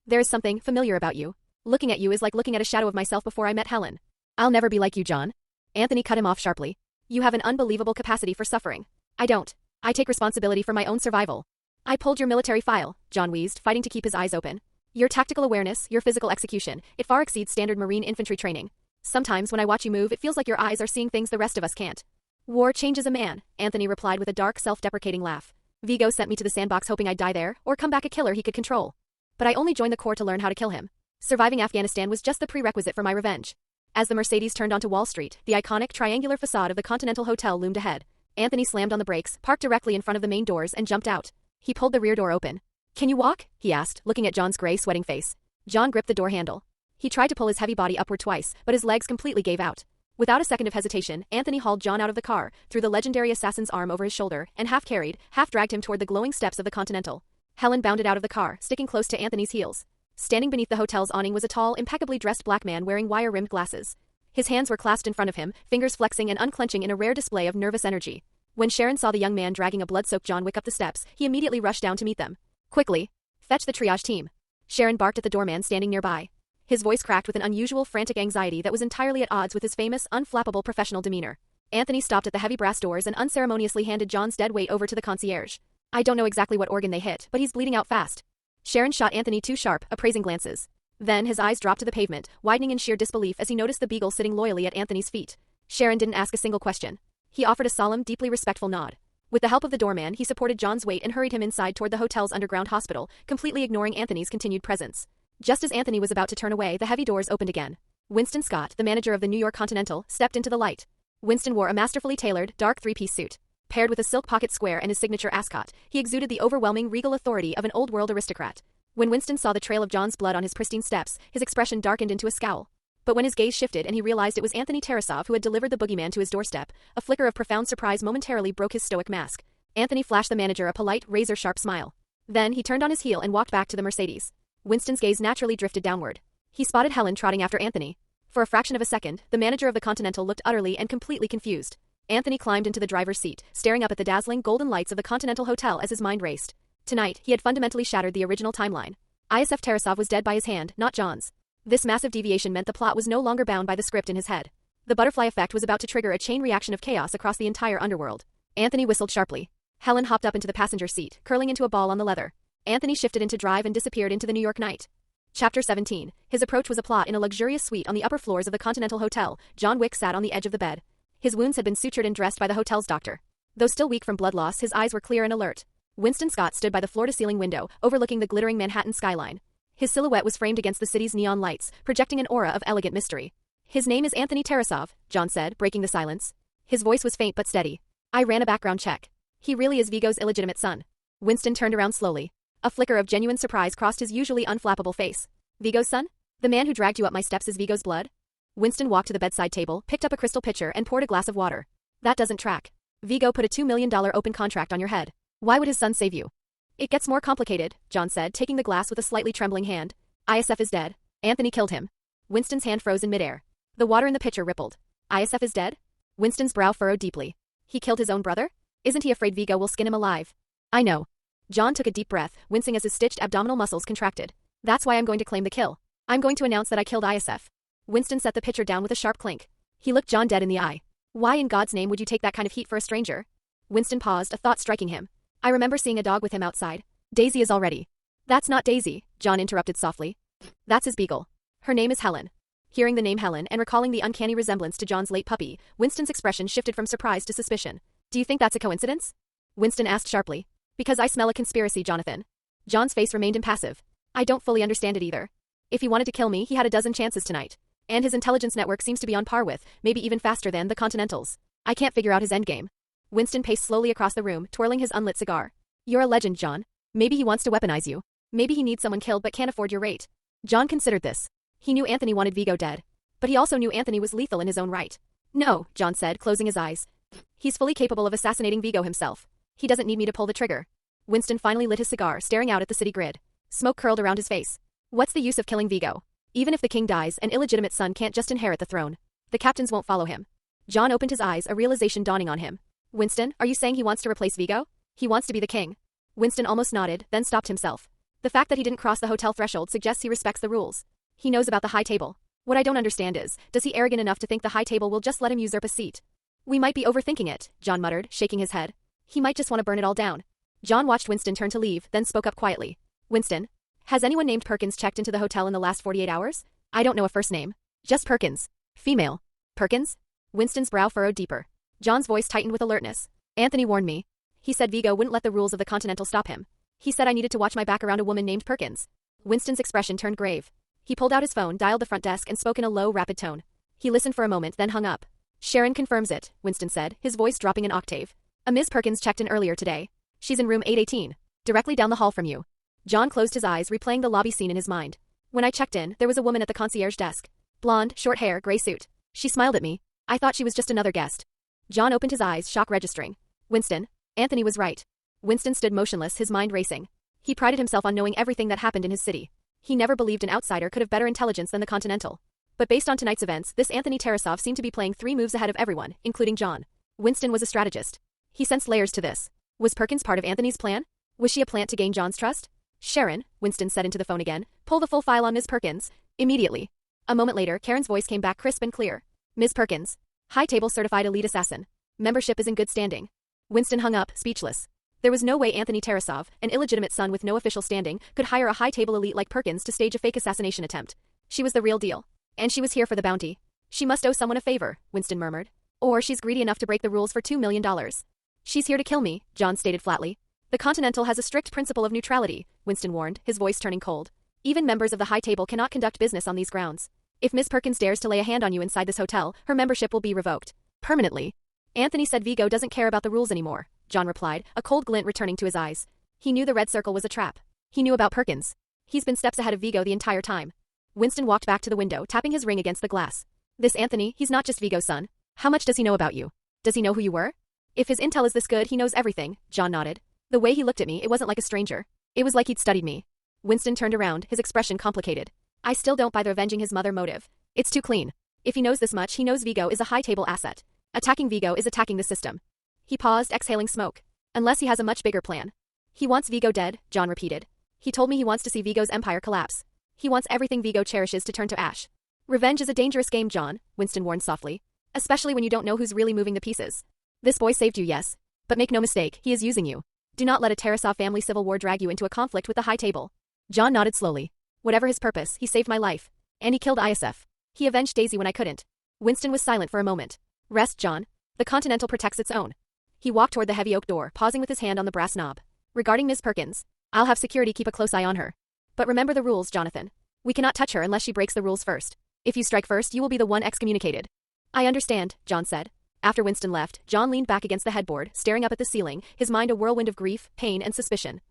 There is something familiar about you. Looking at you is like looking at a shadow of myself before I met Helen. I'll never be like you, John. Anthony cut him off sharply. You have an unbelievable capacity for suffering. I don't. I take responsibility for my own survival. I pulled your military file, John wheezed, fighting to keep his eyes open. Your tactical awareness, your physical execution, it far exceeds standard Marine infantry training. Sometimes when I watch you move, it feels like your eyes are seeing things the rest of us can't. War changes a man, Anthony replied with a dark, self-deprecating laugh. Vigo sent me to the sandbox hoping I'd die there, or come back a killer he could control. But I only joined the Corps to learn how to kill him. Surviving Afghanistan was just the prerequisite for my revenge. As the Mercedes turned onto Wall Street, the iconic triangular facade of the Continental Hotel loomed ahead. Anthony slammed on the brakes, parked directly in front of the main doors, and jumped out. He pulled the rear door open. Can you walk? He asked, looking at John's gray, sweating face. John gripped the door handle. He tried to pull his heavy body upward twice, but his legs completely gave out. Without a second of hesitation, Anthony hauled John out of the car, threw the legendary assassin's arm over his shoulder, and half-carried, half-dragged him toward the glowing steps of the Continental. Helen bounded out of the car, sticking close to Anthony's heels. Standing beneath the hotel's awning was a tall, impeccably dressed black man wearing wire-rimmed glasses. His hands were clasped in front of him, fingers flexing and unclenching in a rare display of nervous energy. When Sharon saw the young man dragging a blood-soaked John Wick up the steps, he immediately rushed down to meet them. Quickly. Fetch the triage team. Sharon barked at the doorman standing nearby. His voice cracked with an unusual, frantic anxiety that was entirely at odds with his famous, unflappable professional demeanor. Anthony stopped at the heavy brass doors and unceremoniously handed John's dead weight over to the concierge. I don't know exactly what organ they hit, but he's bleeding out fast. Sharon shot Anthony 2 sharp, appraising glances. Then his eyes dropped to the pavement, widening in sheer disbelief as he noticed the beagle sitting loyally at Anthony's feet. Sharon didn't ask a single question. He offered a solemn, deeply respectful nod. With the help of the doorman, he supported John's weight and hurried him inside toward the hotel's underground hospital, completely ignoring Anthony's continued presence. Just as Anthony was about to turn away, the heavy doors opened again. Winston Scott, the manager of the New York Continental, stepped into the light. Winston wore a masterfully tailored, dark three-piece suit. Paired with a silk pocket square and his signature ascot, he exuded the overwhelming regal authority of an old-world aristocrat. When Winston saw the trail of John's blood on his pristine steps, his expression darkened into a scowl. But when his gaze shifted and he realized it was Anthony Tarasov who had delivered the boogeyman to his doorstep, a flicker of profound surprise momentarily broke his stoic mask. Anthony flashed the manager a polite, razor-sharp smile. Then he turned on his heel and walked back to the Mercedes. Winston's gaze naturally drifted downward. He spotted Helen trotting after Anthony. For a fraction of a second, the manager of the Continental looked utterly and completely confused. Anthony climbed into the driver's seat, staring up at the dazzling golden lights of the Continental Hotel as his mind raced. Tonight, he had fundamentally shattered the original timeline. ISF Tarasov was dead by his hand, not John's. This massive deviation meant the plot was no longer bound by the script in his head. The butterfly effect was about to trigger a chain reaction of chaos across the entire underworld. Anthony whistled sharply. Helen hopped up into the passenger seat, curling into a ball on the leather. Anthony shifted into drive and disappeared into the New York night. Chapter 17. His approach was a plot in a luxurious suite on the upper floors of the Continental Hotel. John Wick sat on the edge of the bed. His wounds had been sutured and dressed by the hotel's doctor. Though still weak from blood loss, his eyes were clear and alert. Winston Scott stood by the floor-to-ceiling window, overlooking the glittering Manhattan skyline. His silhouette was framed against the city's neon lights, projecting an aura of elegant mystery. His name is Anthony Tarasov, John said, breaking the silence. His voice was faint but steady. I ran a background check. He really is Vigo's illegitimate son. Winston turned around slowly. A flicker of genuine surprise crossed his usually unflappable face. Vigo's son? The man who dragged you up my steps is Vigo's blood? Winston walked to the bedside table, picked up a crystal pitcher, and poured a glass of water. That doesn't track. Vigo put a $2 million open contract on your head. Why would his son save you? It gets more complicated, John said, taking the glass with a slightly trembling hand. ISF is dead. Anthony killed him. Winston's hand froze in midair. The water in the pitcher rippled. ISF is dead? Winston's brow furrowed deeply. He killed his own brother? Isn't he afraid Vigo will skin him alive? I know. John took a deep breath, wincing as his stitched abdominal muscles contracted. That's why I'm going to claim the kill. I'm going to announce that I killed ISF. Winston set the pitcher down with a sharp clink. He looked John dead in the eye. Why in God's name would you take that kind of heat for a stranger? Winston paused, a thought striking him. I remember seeing a dog with him outside. Daisy is already. That's not Daisy, John interrupted softly. That's his beagle. Her name is Helen. Hearing the name Helen and recalling the uncanny resemblance to John's late puppy, Winston's expression shifted from surprise to suspicion. Do you think that's a coincidence? Winston asked sharply. Because I smell a conspiracy, Jonathan. John's face remained impassive. I don't fully understand it either. If he wanted to kill me, he had a dozen chances tonight. And his intelligence network seems to be on par with, maybe even faster than, the Continentals. I can't figure out his endgame. Winston paced slowly across the room, twirling his unlit cigar. You're a legend, John. Maybe he wants to weaponize you. Maybe he needs someone killed but can't afford your rate. John considered this. He knew Anthony wanted Vigo dead. But he also knew Anthony was lethal in his own right. No, John said, closing his eyes. He's fully capable of assassinating Vigo himself. He doesn't need me to pull the trigger. Winston finally lit his cigar, staring out at the city grid. Smoke curled around his face. What's the use of killing Vigo? Even if the king dies, an illegitimate son can't just inherit the throne. The captains won't follow him. John opened his eyes, a realization dawning on him. Winston, are you saying he wants to replace Vigo? He wants to be the king. Winston almost nodded, then stopped himself. The fact that he didn't cross the hotel threshold suggests he respects the rules. He knows about the high table. What I don't understand is, does he arrogant enough to think the high table will just let him usurp a seat? We might be overthinking it, John muttered, shaking his head. He might just want to burn it all down. John watched Winston turn to leave, then spoke up quietly. Winston, has anyone named Perkins checked into the hotel in the last 48 hours? I don't know a first name. Just Perkins. Female. Perkins? Winston's brow furrowed deeper. John's voice tightened with alertness. Anthony warned me. He said Vigo wouldn't let the rules of the Continental stop him. He said I needed to watch my back around a woman named Perkins. Winston's expression turned grave. He pulled out his phone, dialed the front desk, and spoke in a low, rapid tone. He listened for a moment, then hung up. Sharon confirms it, Winston said, his voice dropping an octave. A Ms. Perkins checked in earlier today. She's in room 818. Directly down the hall from you. John closed his eyes, replaying the lobby scene in his mind. When I checked in, there was a woman at the concierge desk. Blonde, short hair, gray suit. She smiled at me. I thought she was just another guest. John opened his eyes, shock registering. Winston. Anthony was right. Winston stood motionless, his mind racing. He prided himself on knowing everything that happened in his city. He never believed an outsider could have better intelligence than the Continental. But based on tonight's events, this Anthony Tarasov seemed to be playing 3 moves ahead of everyone, including John. Winston was a strategist. He sensed layers to this. Was Perkins part of Anthony's plan? Was she a plant to gain John's trust? Sharon, Winston said into the phone again, pull the full file on Ms. Perkins. Immediately. A moment later, Karen's voice came back crisp and clear. Ms. Perkins. High table certified elite assassin. Membership is in good standing. Winston hung up, speechless. There was no way Anthony Tarasov, an illegitimate son with no official standing, could hire a high-table elite like Perkins to stage a fake assassination attempt. She was the real deal. And she was here for the bounty. She must owe someone a favor, Winston murmured. Or she's greedy enough to break the rules for $2 million. She's here to kill me, John stated flatly. The Continental has a strict principle of neutrality, Winston warned, his voice turning cold. Even members of the high table cannot conduct business on these grounds. If Miss Perkins dares to lay a hand on you inside this hotel, her membership will be revoked. Permanently. Anthony said Vigo doesn't care about the rules anymore, John replied, a cold glint returning to his eyes. He knew the red circle was a trap. He knew about Perkins. He's been steps ahead of Vigo the entire time. Winston walked back to the window, tapping his ring against the glass. This Anthony, he's not just Vigo's son. How much does he know about you? Does he know who you were? If his intel is this good, he knows everything, John nodded. The way he looked at me, it wasn't like a stranger. It was like he'd studied me. Winston turned around, his expression complicated. I still don't buy the avenging his mother motive. It's too clean. If he knows this much, he knows Vigo is a high table asset. Attacking Vigo is attacking the system. He paused, exhaling smoke. Unless he has a much bigger plan. He wants Vigo dead, John repeated. He told me he wants to see Vigo's empire collapse. He wants everything Vigo cherishes to turn to ash. Revenge is a dangerous game, John, Winston warned softly. Especially when you don't know who's really moving the pieces. This boy saved you, yes. But make no mistake, he is using you. Do not let a Tarasov family civil war drag you into a conflict with the high table. John nodded slowly. Whatever his purpose, he saved my life. And he killed ISF. He avenged Daisy when I couldn't. Winston was silent for a moment. Rest, John. The Continental protects its own. He walked toward the heavy oak door, pausing with his hand on the brass knob. Regarding Miss Perkins, I'll have security keep a close eye on her. But remember the rules, Jonathan. We cannot touch her unless she breaks the rules first. If you strike first, you will be the one excommunicated. I understand, John said. After Winston left, John leaned back against the headboard, staring up at the ceiling, his mind a whirlwind of grief, pain, and suspicion.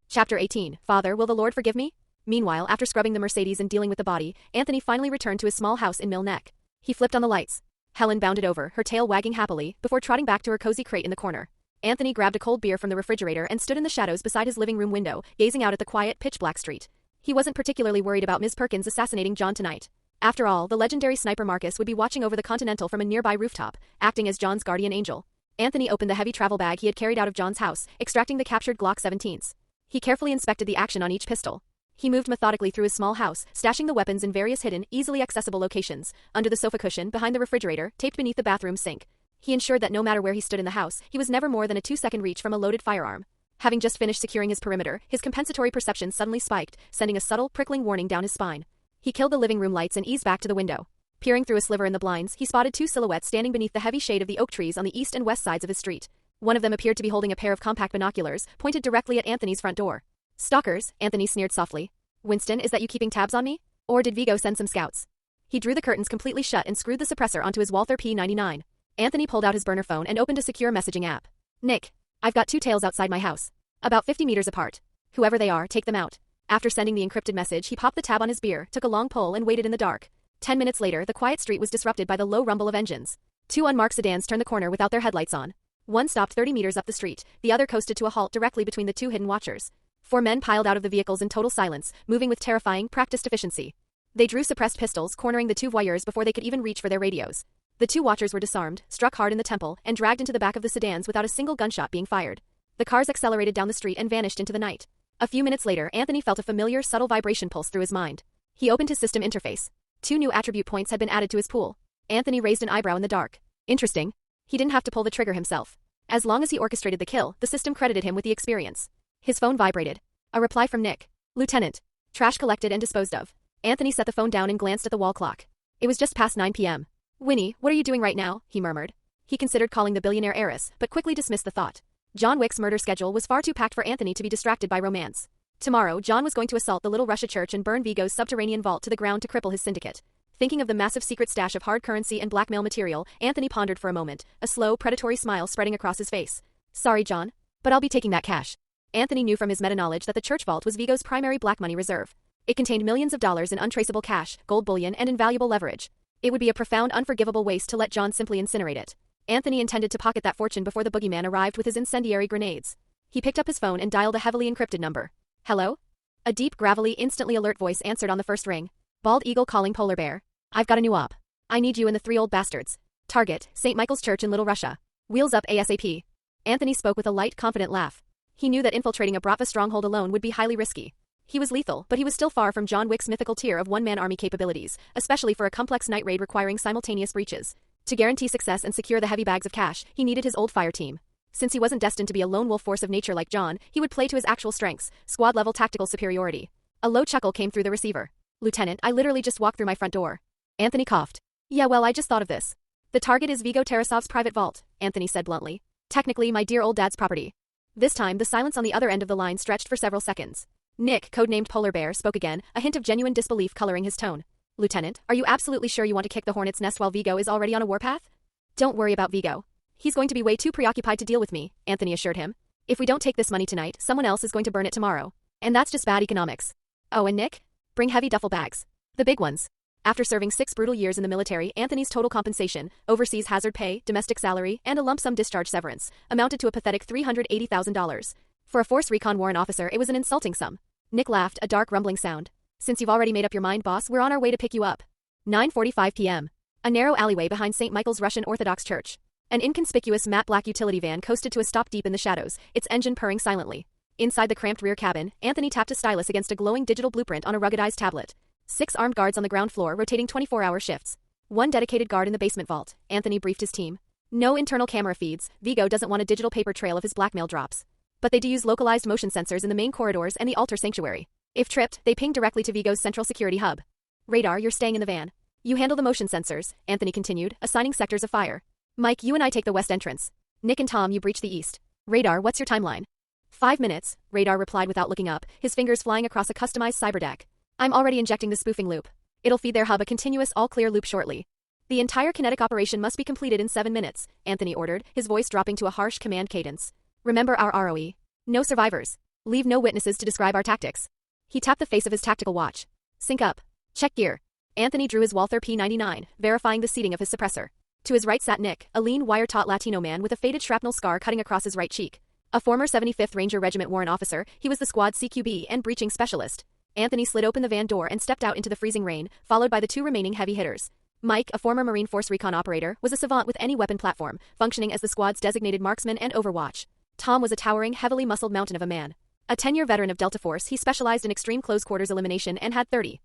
Chapter 18. Father, will the Lord forgive me? Meanwhile, after scrubbing the Mercedes and dealing with the body, Anthony finally returned to his small house in Mill Neck. He flipped on the lights. Helen bounded over, her tail wagging happily, before trotting back to her cozy crate in the corner. Anthony grabbed a cold beer from the refrigerator and stood in the shadows beside his living room window, gazing out at the quiet, pitch-black street. He wasn't particularly worried about Miss Perkins assassinating John tonight. After all, the legendary sniper Marcus would be watching over the Continental from a nearby rooftop, acting as John's guardian angel. Anthony opened the heavy travel bag he had carried out of John's house, extracting the captured Glock 17s. He carefully inspected the action on each pistol. He moved methodically through his small house, stashing the weapons in various hidden, easily accessible locations, under the sofa cushion, behind the refrigerator, taped beneath the bathroom sink. He ensured that no matter where he stood in the house, he was never more than a 2-second reach from a loaded firearm. Having just finished securing his perimeter, his compensatory perception suddenly spiked, sending a subtle, prickling warning down his spine. He killed the living room lights and eased back to the window. Peering through a sliver in the blinds, he spotted 2 silhouettes standing beneath the heavy shade of the oak trees on the east and west sides of his street. One of them appeared to be holding a pair of compact binoculars, pointed directly at Anthony's front door. Stalkers, Anthony sneered softly. Winston, is that you keeping tabs on me? Or did Vigo send some scouts? He drew the curtains completely shut and screwed the suppressor onto his Walther P99. Anthony pulled out his burner phone and opened a secure messaging app. Nick, I've got 2 tails outside my house. About 50 meters apart. Whoever they are, take them out. After sending the encrypted message, he popped the tab on his beer, took a long pull and waited in the dark. 10 minutes later, the quiet street was disrupted by the low rumble of engines. 2 unmarked sedans turned the corner without their headlights on. One stopped 30 meters up the street, the other coasted to a halt directly between the 2 hidden watchers. 4 men piled out of the vehicles in total silence, moving with terrifying, practiced efficiency. They drew suppressed pistols, cornering the 2 voyeurs before they could even reach for their radios. The 2 watchers were disarmed, struck hard in the temple, and dragged into the back of the sedans without a single gunshot being fired. The cars accelerated down the street and vanished into the night. A few minutes later, Anthony felt a familiar, subtle vibration pulse through his mind. He opened his system interface. 2 new attribute points had been added to his pool. Anthony raised an eyebrow in the dark. Interesting. He didn't have to pull the trigger himself. As long as he orchestrated the kill, the system credited him with the experience. His phone vibrated. A reply from Nick. Lieutenant. Trash collected and disposed of. Anthony set the phone down and glanced at the wall clock. It was just past 9 p.m. Winnie, what are you doing right now? He murmured. He considered calling the billionaire heiress, but quickly dismissed the thought. John Wick's murder schedule was far too packed for Anthony to be distracted by romance. Tomorrow, John was going to assault the Little Russia Church and burn Vigo's subterranean vault to the ground to cripple his syndicate. Thinking of the massive secret stash of hard currency and blackmail material, Anthony pondered for a moment, a slow, predatory smile spreading across his face. Sorry, John, but I'll be taking that cash. Anthony knew from his meta-knowledge that the church vault was Vigo's primary black money reserve. It contained millions of dollars in untraceable cash, gold bullion, and invaluable leverage. It would be a profound, unforgivable waste to let John simply incinerate it. Anthony intended to pocket that fortune before the boogeyman arrived with his incendiary grenades. He picked up his phone and dialed a heavily encrypted number. Hello? A deep, gravelly, instantly alert voice answered on the first ring. Bald Eagle calling Polar Bear. I've got a new op. I need you and the 3 old bastards. Target, St. Michael's Church in Little Russia. Wheels up ASAP. Anthony spoke with a light, confident laugh. He knew that infiltrating a Bratva stronghold alone would be highly risky. He was lethal, but he was still far from John Wick's mythical tier of one-man army capabilities, especially for a complex night raid requiring simultaneous breaches. To guarantee success and secure the heavy bags of cash, he needed his old fire team. Since he wasn't destined to be a lone wolf force of nature like John, he would play to his actual strengths, squad-level tactical superiority. A low chuckle came through the receiver. Lieutenant, I literally just walked through my front door. Anthony coughed. Yeah, well, I just thought of this. The target is Vigo Tarasov's private vault, Anthony said bluntly. Technically, my dear old dad's property. This time, the silence on the other end of the line stretched for several seconds. Nick, codenamed Polar Bear, spoke again, a hint of genuine disbelief coloring his tone. Lieutenant, are you absolutely sure you want to kick the hornet's nest while Vigo is already on a warpath? Don't worry about Vigo. He's going to be way too preoccupied to deal with me, Anthony assured him. If we don't take this money tonight, someone else is going to burn it tomorrow. And that's just bad economics. Oh, and Nick? Bring heavy duffel bags. The big ones. After serving 6 brutal years in the military, Anthony's total compensation, overseas hazard pay, domestic salary, and a lump sum discharge severance, amounted to a pathetic $380,000. For a force recon warrant officer, it was an insulting sum. Nick laughed, a dark rumbling sound. Since you've already made up your mind, boss, we're on our way to pick you up. 9:45 p.m. A narrow alleyway behind St. Michael's Russian Orthodox Church. An inconspicuous matte black utility van coasted to a stop deep in the shadows, its engine purring silently. Inside the cramped rear cabin, Anthony tapped a stylus against a glowing digital blueprint on a ruggedized tablet. 6 armed guards on the ground floor rotating 24-hour shifts. 1 dedicated guard in the basement vault, Anthony briefed his team. No internal camera feeds, Vigo doesn't want a digital paper trail of his blackmail drops. But they do use localized motion sensors in the main corridors and the altar sanctuary. If tripped, they ping directly to Vigo's central security hub. Radar, you're staying in the van. You handle the motion sensors, Anthony continued, assigning sectors of fire. Mike, you and I take the west entrance. Nick and Tom, you breach the east. Radar, what's your timeline? 5 minutes, Radar replied without looking up, his fingers flying across a customized cyberdeck. I'm already injecting the spoofing loop. It'll feed their hub a continuous all-clear loop shortly. The entire kinetic operation must be completed in 7 minutes, Anthony ordered, his voice dropping to a harsh command cadence. Remember our ROE. No survivors. Leave no witnesses to describe our tactics. He tapped the face of his tactical watch. Sync up. Check gear. Anthony drew his Walther P99, verifying the seating of his suppressor. To his right sat Nick, a lean, wire-taut Latino man with a faded shrapnel scar cutting across his right cheek. A former 75th Ranger Regiment warrant officer, he was the squad CQB and breaching specialist. Anthony slid open the van door and stepped out into the freezing rain, followed by the 2 remaining heavy hitters. Mike, a former Marine Force recon operator, was a savant with any weapon platform, functioning as the squad's designated marksman and overwatch. Tom was a towering, heavily muscled mountain of a man. A 10-year veteran of Delta Force, he specialized in extreme close-quarters elimination and had 30-7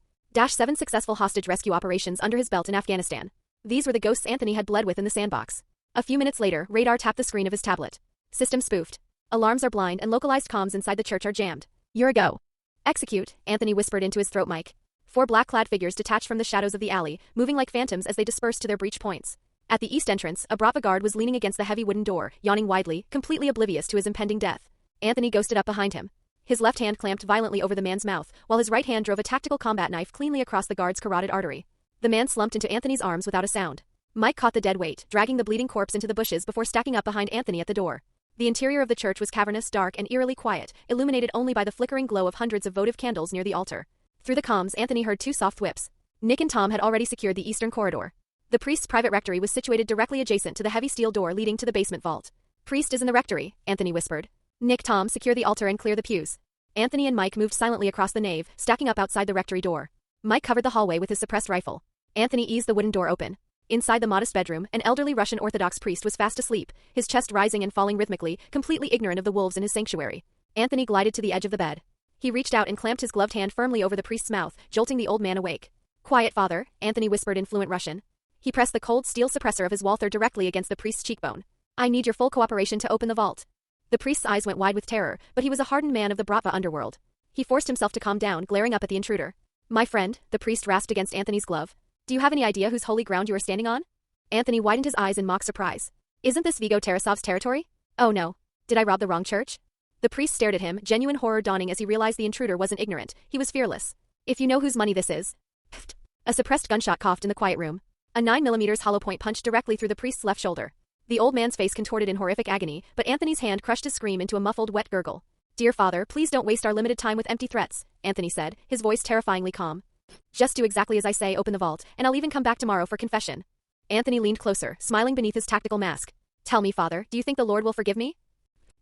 successful hostage rescue operations under his belt in Afghanistan. These were the ghosts Anthony had bled with in the sandbox. A few minutes later, Radar tapped the screen of his tablet. System spoofed. Alarms are blind and localized comms inside the church are jammed. You're a go. Execute, Anthony whispered into his throat mic. 4 black-clad figures detached from the shadows of the alley, moving like phantoms as they dispersed to their breach points. At the east entrance, a Brava guard was leaning against the heavy wooden door, yawning widely, completely oblivious to his impending death. Anthony ghosted up behind him. His left hand clamped violently over the man's mouth, while his right hand drove a tactical combat knife cleanly across the guard's carotid artery. The man slumped into Anthony's arms without a sound. Mike caught the dead weight, dragging the bleeding corpse into the bushes before stacking up behind Anthony at the door. The interior of the church was cavernous, dark, and eerily quiet, illuminated only by the flickering glow of hundreds of votive candles near the altar. Through the comms, Anthony heard 2 soft whips. Nick and Tom had already secured the eastern corridor. The priest's private rectory was situated directly adjacent to the heavy steel door leading to the basement vault. Priest is in the rectory, Anthony whispered. Nick, Tom, secure the altar and clear the pews. Anthony and Mike moved silently across the nave, stacking up outside the rectory door. Mike covered the hallway with his suppressed rifle. Anthony eased the wooden door open. Inside the modest bedroom, an elderly Russian Orthodox priest was fast asleep, his chest rising and falling rhythmically, completely ignorant of the wolves in his sanctuary. Anthony glided to the edge of the bed. He reached out and clamped his gloved hand firmly over the priest's mouth, jolting the old man awake. Quiet, father, Anthony whispered in fluent Russian. He pressed the cold steel suppressor of his Walther directly against the priest's cheekbone. I need your full cooperation to open the vault. The priest's eyes went wide with terror, but he was a hardened man of the Brava underworld. He forced himself to calm down, glaring up at the intruder. My friend, the priest rasped against Anthony's glove. Do you have any idea whose holy ground you are standing on? Anthony widened his eyes in mock surprise. Isn't this Vigo Tarasov's territory? Oh no. Did I rob the wrong church? The priest stared at him, genuine horror dawning as he realized the intruder wasn't ignorant. He was fearless. If you know whose money this is. A suppressed gunshot coughed in the quiet room. A 9mm hollow point punched directly through the priest's left shoulder. The old man's face contorted in horrific agony, but Anthony's hand crushed his scream into a muffled, wet gurgle. Dear father, please don't waste our limited time with empty threats, Anthony said, his voice terrifyingly calm. Just do exactly as I say, open the vault, and I'll even come back tomorrow for confession. Anthony leaned closer, smiling beneath his tactical mask. Tell me, father, do you think the Lord will forgive me?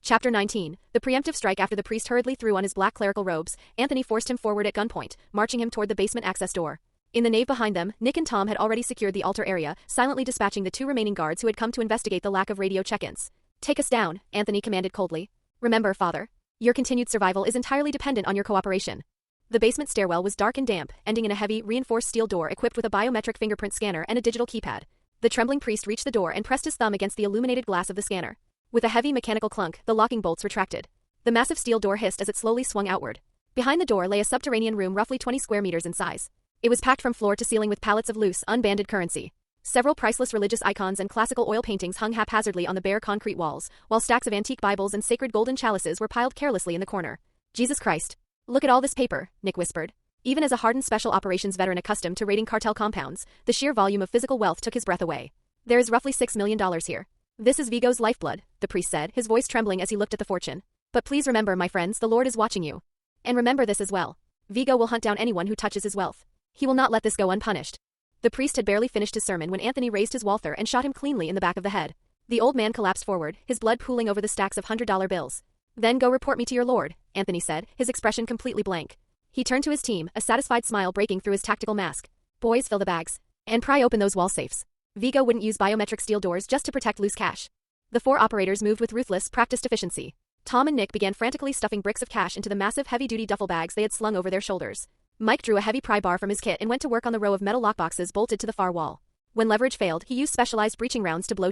Chapter 19. The preemptive strike. After the priest hurriedly threw on his black clerical robes, Anthony forced him forward at gunpoint, marching him toward the basement access door. In the nave behind them, Nick and Tom had already secured the altar area, silently dispatching the 2 remaining guards who had come to investigate the lack of radio check-ins. Take us down, Anthony commanded coldly. Remember, father, your continued survival is entirely dependent on your cooperation. The basement stairwell was dark and damp, ending in a heavy, reinforced steel door equipped with a biometric fingerprint scanner and a digital keypad. The trembling priest reached the door and pressed his thumb against the illuminated glass of the scanner. With a heavy mechanical clunk, the locking bolts retracted. The massive steel door hissed as it slowly swung outward. Behind the door lay a subterranean room roughly 20 square meters in size. It was packed from floor to ceiling with pallets of loose, unbanded currency. Several priceless religious icons and classical oil paintings hung haphazardly on the bare concrete walls, while stacks of antique Bibles and sacred golden chalices were piled carelessly in the corner. Jesus Christ. Look at all this paper, Nick whispered. Even as a hardened special operations veteran accustomed to raiding cartel compounds, the sheer volume of physical wealth took his breath away. There is roughly $6 million here. This is Vigo's lifeblood, the priest said, his voice trembling as he looked at the fortune. But please remember, my friends, the Lord is watching you. And remember this as well. Vigo will hunt down anyone who touches his wealth. He will not let this go unpunished. The priest had barely finished his sermon when Anthony raised his walther and shot him cleanly in the back of the head. The old man collapsed forward, his blood pooling over the stacks of $100 bills. Then go report me to your lord, Anthony said, his expression completely blank. He turned to his team, a satisfied smile breaking through his tactical mask. Boys, fill the bags. And pry open those wall safes. Vigo wouldn't use biometric steel doors just to protect loose cash. The 4 operators moved with ruthless, practiced efficiency. Tom and Nick began frantically stuffing bricks of cash into the massive heavy-duty duffel bags they had slung over their shoulders. Mike drew a heavy pry bar from his kit and went to work on the row of metal lockboxes bolted to the far wall. When leverage failed, he used specialized breaching rounds to blow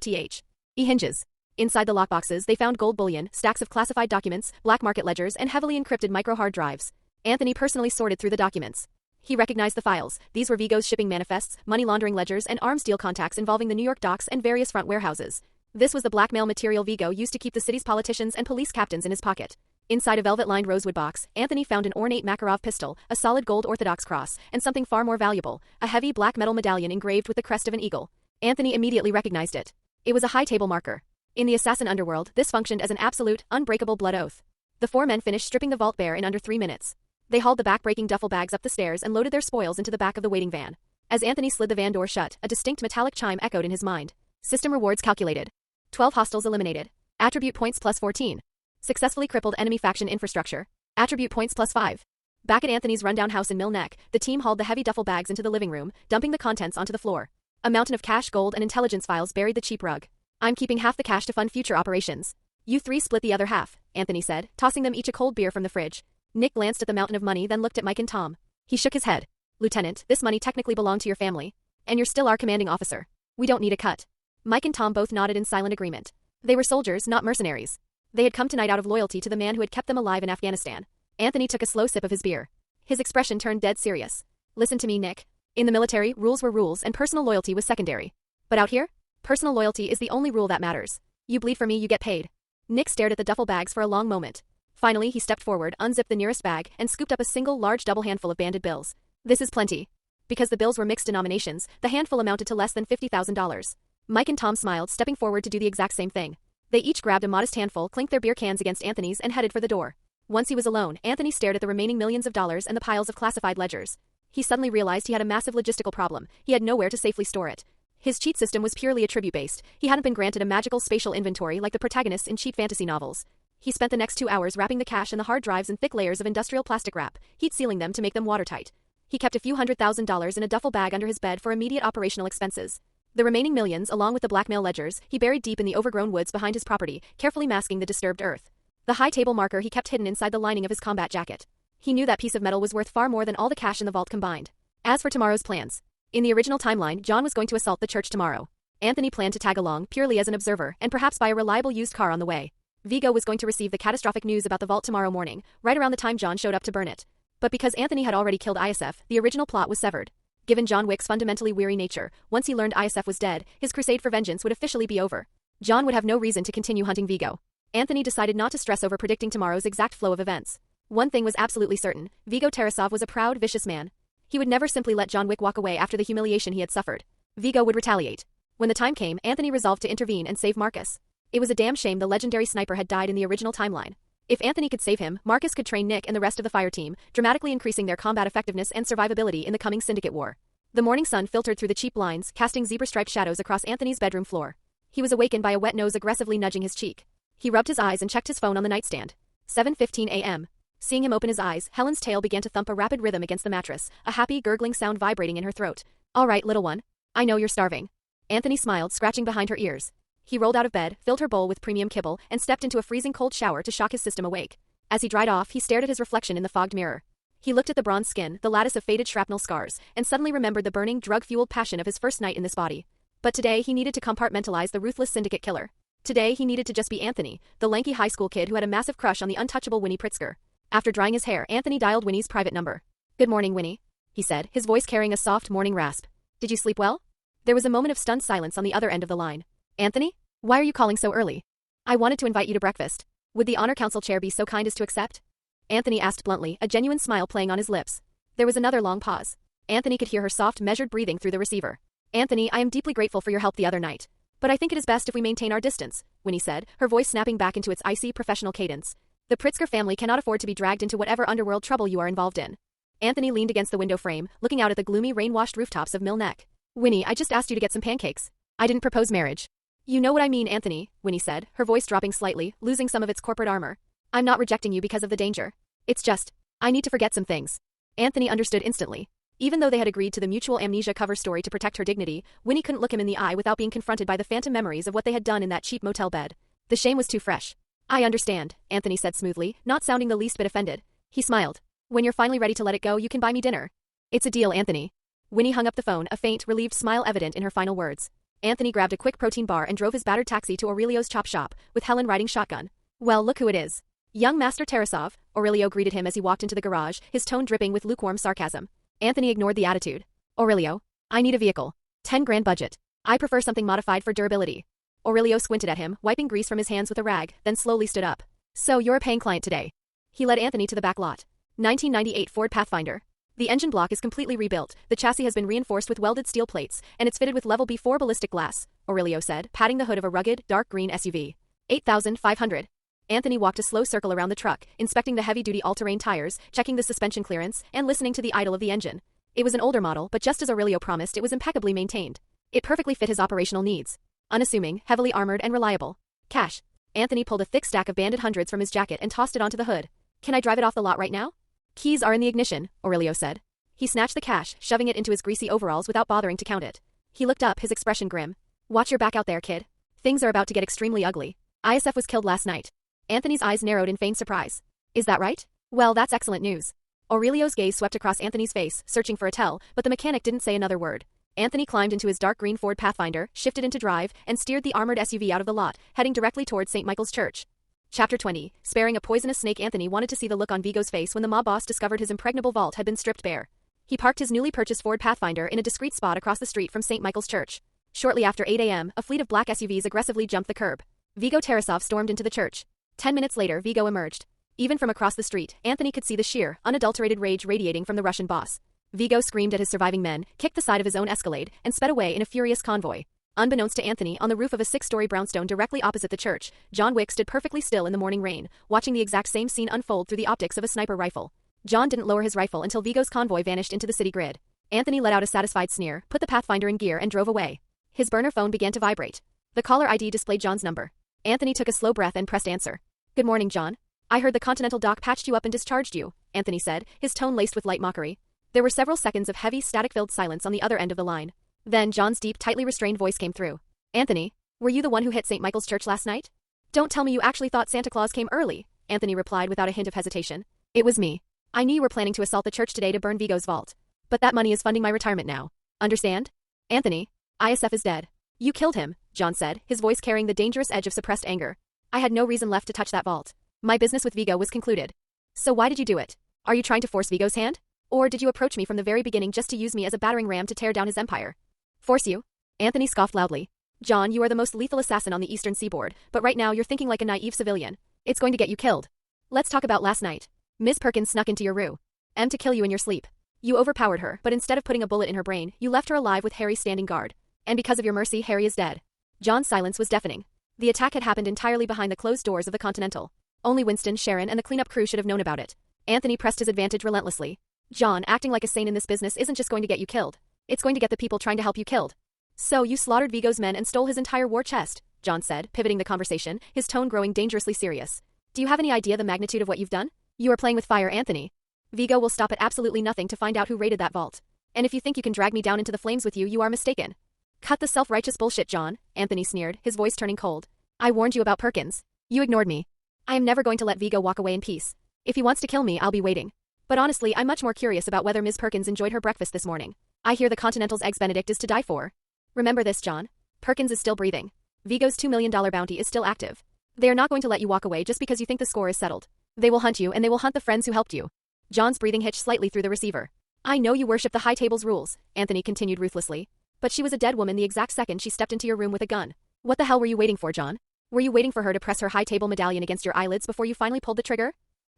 hinges. Inside the lockboxes, they found gold bullion, stacks of classified documents, black market ledgers, and heavily encrypted micro-hard drives. Anthony personally sorted through the documents. He recognized the files. These were Vigo's shipping manifests, money laundering ledgers, and arms deal contacts involving the New York docks and various front warehouses. This was the blackmail material Vigo used to keep the city's politicians and police captains in his pocket. Inside a velvet-lined rosewood box, Anthony found an ornate Makarov pistol, a solid gold Orthodox cross, and something far more valuable, a heavy black metal medallion engraved with the crest of an eagle. Anthony immediately recognized it. It was a high-table marker. In the assassin underworld, this functioned as an absolute, unbreakable blood oath. The 4 men finished stripping the vault bare in under 3 minutes. They hauled the back-breaking duffel bags up the stairs and loaded their spoils into the back of the waiting van. As Anthony slid the van door shut, a distinct metallic chime echoed in his mind. System rewards calculated. 12 hostiles eliminated. Attribute points plus 14. Successfully crippled enemy faction infrastructure. Attribute points plus 5. Back at Anthony's rundown house in Mill Neck, the team hauled the heavy duffel bags into the living room, dumping the contents onto the floor. A mountain of cash, gold, and intelligence files buried the cheap rug. I'm keeping half the cash to fund future operations. You 3 split the other half, Anthony said, tossing them each a cold beer from the fridge. Nick glanced at the mountain of money, then looked at Mike and Tom. He shook his head. Lieutenant, this money technically belonged to your family. And you're still our commanding officer. We don't need a cut. Mike and Tom both nodded in silent agreement. They were soldiers, not mercenaries. They had come tonight out of loyalty to the man who had kept them alive in Afghanistan. Anthony took a slow sip of his beer. His expression turned dead serious. Listen to me, Nick. In the military, rules were rules and personal loyalty was secondary. But out here? Personal loyalty is the only rule that matters. You bleed for me, you get paid. Nick stared at the duffel bags for a long moment. Finally, he stepped forward, unzipped the nearest bag, and scooped up a single large double handful of banded bills. This is plenty. Because the bills were mixed denominations, the handful amounted to less than $50,000. Mike and Tom smiled, stepping forward to do the exact same thing. They each grabbed a modest handful, clinked their beer cans against Anthony's, and headed for the door. Once he was alone, Anthony stared at the remaining millions of dollars and the piles of classified ledgers. He suddenly realized he had a massive logistical problem. He had nowhere to safely store it. His cheat system was purely attribute-based. He hadn't been granted a magical spatial inventory like the protagonists in cheap fantasy novels. He spent the next 2 hours wrapping the cash and the hard drives in thick layers of industrial plastic wrap, heat-sealing them to make them watertight. He kept a few $100,000 in a duffel bag under his bed for immediate operational expenses. The remaining millions, along with the blackmail ledgers, he buried deep in the overgrown woods behind his property, carefully masking the disturbed earth. The high table marker he kept hidden inside the lining of his combat jacket. He knew that piece of metal was worth far more than all the cash in the vault combined. As for tomorrow's plans. In the original timeline, John was going to assault the church tomorrow. Anthony planned to tag along, purely as an observer, and perhaps buy a reliable used car on the way. Vigo was going to receive the catastrophic news about the vault tomorrow morning, right around the time John showed up to burn it. But because Anthony had already killed ISF, the original plot was severed. Given John Wick's fundamentally weary nature, once he learned ISF was dead, his crusade for vengeance would officially be over. John would have no reason to continue hunting Vigo. Anthony decided not to stress over predicting tomorrow's exact flow of events. One thing was absolutely certain: Vigo Tarasov was a proud, vicious man. He would never simply let John Wick walk away after the humiliation he had suffered. Vigo would retaliate. When the time came, Anthony resolved to intervene and save Marcus. It was a damn shame the legendary sniper had died in the original timeline. If Anthony could save him, Marcus could train Nick and the rest of the fire team, dramatically increasing their combat effectiveness and survivability in the coming syndicate war. The morning sun filtered through the cheap blinds, casting zebra-striped shadows across Anthony's bedroom floor. He was awakened by a wet nose aggressively nudging his cheek. He rubbed his eyes and checked his phone on the nightstand. 7:15 a.m. Seeing him open his eyes, Helen's tail began to thump a rapid rhythm against the mattress, a happy, gurgling sound vibrating in her throat. All right, little one. I know you're starving. Anthony smiled, scratching behind her ears. He rolled out of bed, filled her bowl with premium kibble, and stepped into a freezing cold shower to shock his system awake. As he dried off, he stared at his reflection in the fogged mirror. He looked at the bronze skin, the lattice of faded shrapnel scars, and suddenly remembered the burning, drug-fueled passion of his first night in this body. But today he needed to compartmentalize the ruthless syndicate killer. Today he needed to just be Anthony, the lanky high school kid who had a massive crush on the untouchable Winnie Pritzker. After drying his hair, Anthony dialed Winnie's private number. "Good morning, Winnie," he said, his voice carrying a soft morning rasp. "Did you sleep well?" There was a moment of stunned silence on the other end of the line. "Anthony? Why are you calling so early?" "I wanted to invite you to breakfast. Would the Honor Council chair be so kind as to accept?" Anthony asked bluntly, a genuine smile playing on his lips. There was another long pause. Anthony could hear her soft, measured breathing through the receiver. Anthony, I am deeply grateful for your help the other night. But I think it is best if we maintain our distance, Winnie said, her voice snapping back into its icy, professional cadence. The Pritzker family cannot afford to be dragged into whatever underworld trouble you are involved in. Anthony leaned against the window frame, looking out at the gloomy, rain-washed rooftops of Mill Neck. Winnie, I just asked you to get some pancakes. I didn't propose marriage. You know what I mean, Anthony, Winnie said, her voice dropping slightly, losing some of its corporate armor. I'm not rejecting you because of the danger. It's just, I need to forget some things. Anthony understood instantly. Even though they had agreed to the mutual amnesia cover story to protect her dignity, Winnie couldn't look him in the eye without being confronted by the phantom memories of what they had done in that cheap motel bed. The shame was too fresh. I understand, Anthony said smoothly, not sounding the least bit offended. He smiled. When you're finally ready to let it go, you can buy me dinner. It's a deal, Anthony. Winnie hung up the phone, a faint, relieved smile evident in her final words. Anthony grabbed a quick protein bar and drove his battered taxi to Aurelio's chop shop, with Helen riding shotgun. Well, look who it is. Young Master Tarasov, Aurelio greeted him as he walked into the garage, his tone dripping with lukewarm sarcasm. Anthony ignored the attitude. Aurelio, I need a vehicle. 10 grand budget. I prefer something modified for durability. Aurelio squinted at him, wiping grease from his hands with a rag, then slowly stood up. So you're a paying client today. He led Anthony to the back lot. 1998 Ford Pathfinder. The engine block is completely rebuilt, the chassis has been reinforced with welded steel plates, and it's fitted with level B4 ballistic glass, Aurelio said, patting the hood of a rugged, dark green SUV. 8,500. Anthony walked a slow circle around the truck, inspecting the heavy-duty all-terrain tires, checking the suspension clearance, and listening to the idle of the engine. It was an older model, but just as Aurelio promised, it was impeccably maintained. It perfectly fit his operational needs. Unassuming, heavily armored, and reliable. Cash. Anthony pulled a thick stack of banded hundreds from his jacket and tossed it onto the hood. Can I drive it off the lot right now? Keys are in the ignition, Aurelio said. He snatched the cash, shoving it into his greasy overalls without bothering to count it. He looked up, his expression grim. Watch your back out there, kid. Things are about to get extremely ugly. ISF was killed last night. Anthony's eyes narrowed in feigned surprise. Is that right? Well, that's excellent news. Aurelio's gaze swept across Anthony's face, searching for a tell, but the mechanic didn't say another word. Anthony climbed into his dark green Ford Pathfinder, shifted into drive, and steered the armored SUV out of the lot, heading directly toward St. Michael's Church. Chapter 20. Sparing a poisonous snake. Anthony wanted to see the look on Vigo's face when the mob boss discovered his impregnable vault had been stripped bare. He parked his newly purchased Ford Pathfinder in a discreet spot across the street from St. Michael's Church. Shortly after 8 a.m., a fleet of black SUVs aggressively jumped the curb. Vigo Tarasov stormed into the church. 10 minutes later, Vigo emerged. Even from across the street, Anthony could see the sheer, unadulterated rage radiating from the Russian boss. Vigo screamed at his surviving men, kicked the side of his own Escalade, and sped away in a furious convoy. Unbeknownst to Anthony, on the roof of a 6-story brownstone directly opposite the church, John Wick stood perfectly still in the morning rain, watching the exact same scene unfold through the optics of a sniper rifle. John didn't lower his rifle until Vigo's convoy vanished into the city grid. Anthony let out a satisfied sneer, put the Pathfinder in gear and drove away. His burner phone began to vibrate. The caller ID displayed John's number. Anthony took a slow breath and pressed answer. Good morning, John. I heard the Continental doc patched you up and discharged you, Anthony said, his tone laced with light mockery. There were several seconds of heavy, static-filled silence on the other end of the line. Then John's deep, tightly restrained voice came through. Anthony, were you the one who hit St. Michael's Church last night? Don't tell me you actually thought Santa Claus came early, Anthony replied without a hint of hesitation. It was me. I knew you were planning to assault the church today to burn Vigo's vault. But that money is funding my retirement now. Understand? Anthony, ISF is dead. You killed him, John said, his voice carrying the dangerous edge of suppressed anger. I had no reason left to touch that vault. My business with Vigo was concluded. So why did you do it? Are you trying to force Vigo's hand? Or did you approach me from the very beginning just to use me as a battering ram to tear down his empire? Force you? Anthony scoffed loudly. John, you are the most lethal assassin on the eastern seaboard, but right now you're thinking like a naive civilian. It's going to get you killed. Let's talk about last night. Ms. Perkins snuck into your room. To kill you in your sleep. You overpowered her, but instead of putting a bullet in her brain, you left her alive with Harry standing guard. And because of your mercy, Harry is dead. John's silence was deafening. The attack had happened entirely behind the closed doors of the Continental. Only Winston, Sharon, and the cleanup crew should have known about it. Anthony pressed his advantage relentlessly. John, acting like a saint in this business isn't just going to get you killed. It's going to get the people trying to help you killed. So you slaughtered Vigo's men and stole his entire war chest, John said, pivoting the conversation, his tone growing dangerously serious. Do you have any idea the magnitude of what you've done? You are playing with fire, Anthony. Vigo will stop at absolutely nothing to find out who raided that vault. And if you think you can drag me down into the flames with you, you are mistaken. Cut the self-righteous bullshit, John, Anthony sneered, his voice turning cold. I warned you about Perkins. You ignored me. I am never going to let Vigo walk away in peace. If he wants to kill me, I'll be waiting. But honestly, I'm much more curious about whether Ms. Perkins enjoyed her breakfast this morning. I hear the Continental's Eggs Benedict is to die for. Remember this, John. Perkins is still breathing. Vigo's $2 million bounty is still active. They are not going to let you walk away just because you think the score is settled. They will hunt you and they will hunt the friends who helped you. John's breathing hitched slightly through the receiver. I know you worship the High Table's rules, Anthony continued ruthlessly. But she was a dead woman the exact second she stepped into your room with a gun. What the hell were you waiting for, John? Were you waiting for her to press her High Table medallion against your eyelids before you finally pulled the trigger?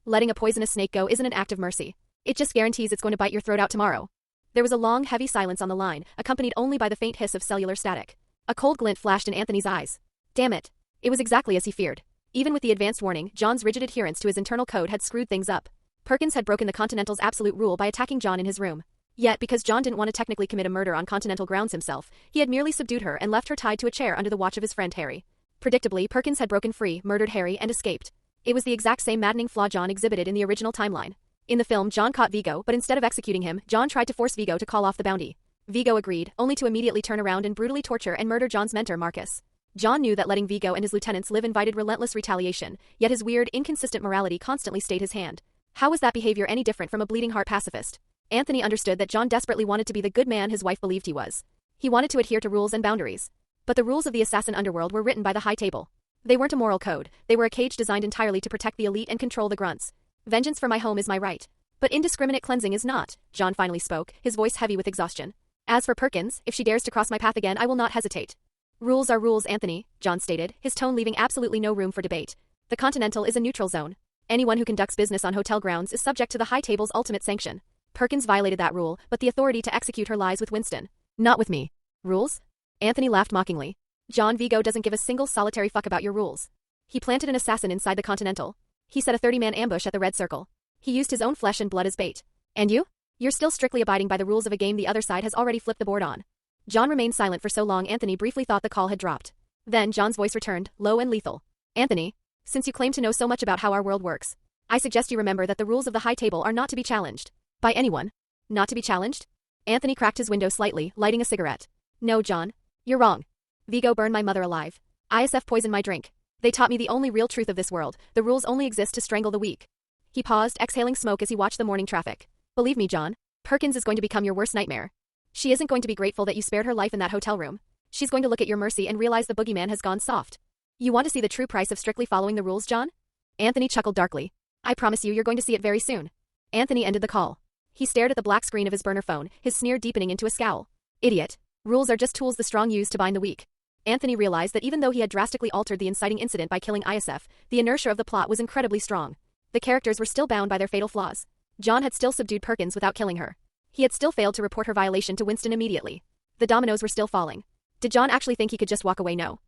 Letting a poisonous snake go isn't an act of mercy. It just guarantees it's going to bite your throat out tomorrow. There was a long, heavy silence on the line, accompanied only by the faint hiss of cellular static. A cold glint flashed in Anthony's eyes. Damn it. It was exactly as he feared. Even with the advanced warning, John's rigid adherence to his internal code had screwed things up. Perkins had broken the Continental's absolute rule by attacking John in his room. Yet, because John didn't want to technically commit a murder on Continental grounds himself, he had merely subdued her and left her tied to a chair under the watch of his friend Harry. Predictably, Perkins had broken free, murdered Harry, and escaped. It was the exact same maddening flaw John exhibited in the original timeline. In the film, John caught Vigo, but instead of executing him, John tried to force Vigo to call off the bounty. Vigo agreed, only to immediately turn around and brutally torture and murder John's mentor Marcus. John knew that letting Vigo and his lieutenants live invited relentless retaliation, yet his weird, inconsistent morality constantly stayed his hand. How was that behavior any different from a bleeding heart pacifist? Anthony understood that John desperately wanted to be the good man his wife believed he was. He wanted to adhere to rules and boundaries. But the rules of the assassin underworld were written by the High Table. They weren't a moral code, they were a cage designed entirely to protect the elite and control the grunts. Vengeance for my home is my right. But indiscriminate cleansing is not, John finally spoke, his voice heavy with exhaustion. As for Perkins, if she dares to cross my path again, I will not hesitate. Rules are rules, Anthony, John stated, his tone leaving absolutely no room for debate. The Continental is a neutral zone. Anyone who conducts business on hotel grounds is subject to the High Table's ultimate sanction. Perkins violated that rule, but the authority to execute her lies with Winston. Not with me. Rules? Anthony laughed mockingly. John Vigo doesn't give a single solitary fuck about your rules. He planted an assassin inside the Continental. He set a 30-man ambush at the Red Circle. He used his own flesh and blood as bait. And you? You're still strictly abiding by the rules of a game the other side has already flipped the board on. John remained silent for so long Anthony briefly thought the call had dropped. Then John's voice returned, low and lethal. Anthony, since you claim to know so much about how our world works, I suggest you remember that the rules of the High Table are not to be challenged. By anyone. Not to be challenged? Anthony cracked his window slightly, lighting a cigarette. No, John. You're wrong. Vigo burned my mother alive. ISF poisoned my drink. They taught me the only real truth of this world. The rules only exist to strangle the weak. He paused, exhaling smoke as he watched the morning traffic. Believe me, John. Perkins is going to become your worst nightmare. She isn't going to be grateful that you spared her life in that hotel room. She's going to look at your mercy and realize the boogeyman has gone soft. You want to see the true price of strictly following the rules, John? Anthony chuckled darkly. I promise you're going to see it very soon. Anthony ended the call. He stared at the black screen of his burner phone, his sneer deepening into a scowl. Idiot. Rules are just tools the strong use to bind the weak. Anthony realized that even though he had drastically altered the inciting incident by killing ISF, the inertia of the plot was incredibly strong. The characters were still bound by their fatal flaws. John had still subdued Perkins without killing her. He had still failed to report her violation to Winston immediately. The dominoes were still falling. Did John actually think he could just walk away? No.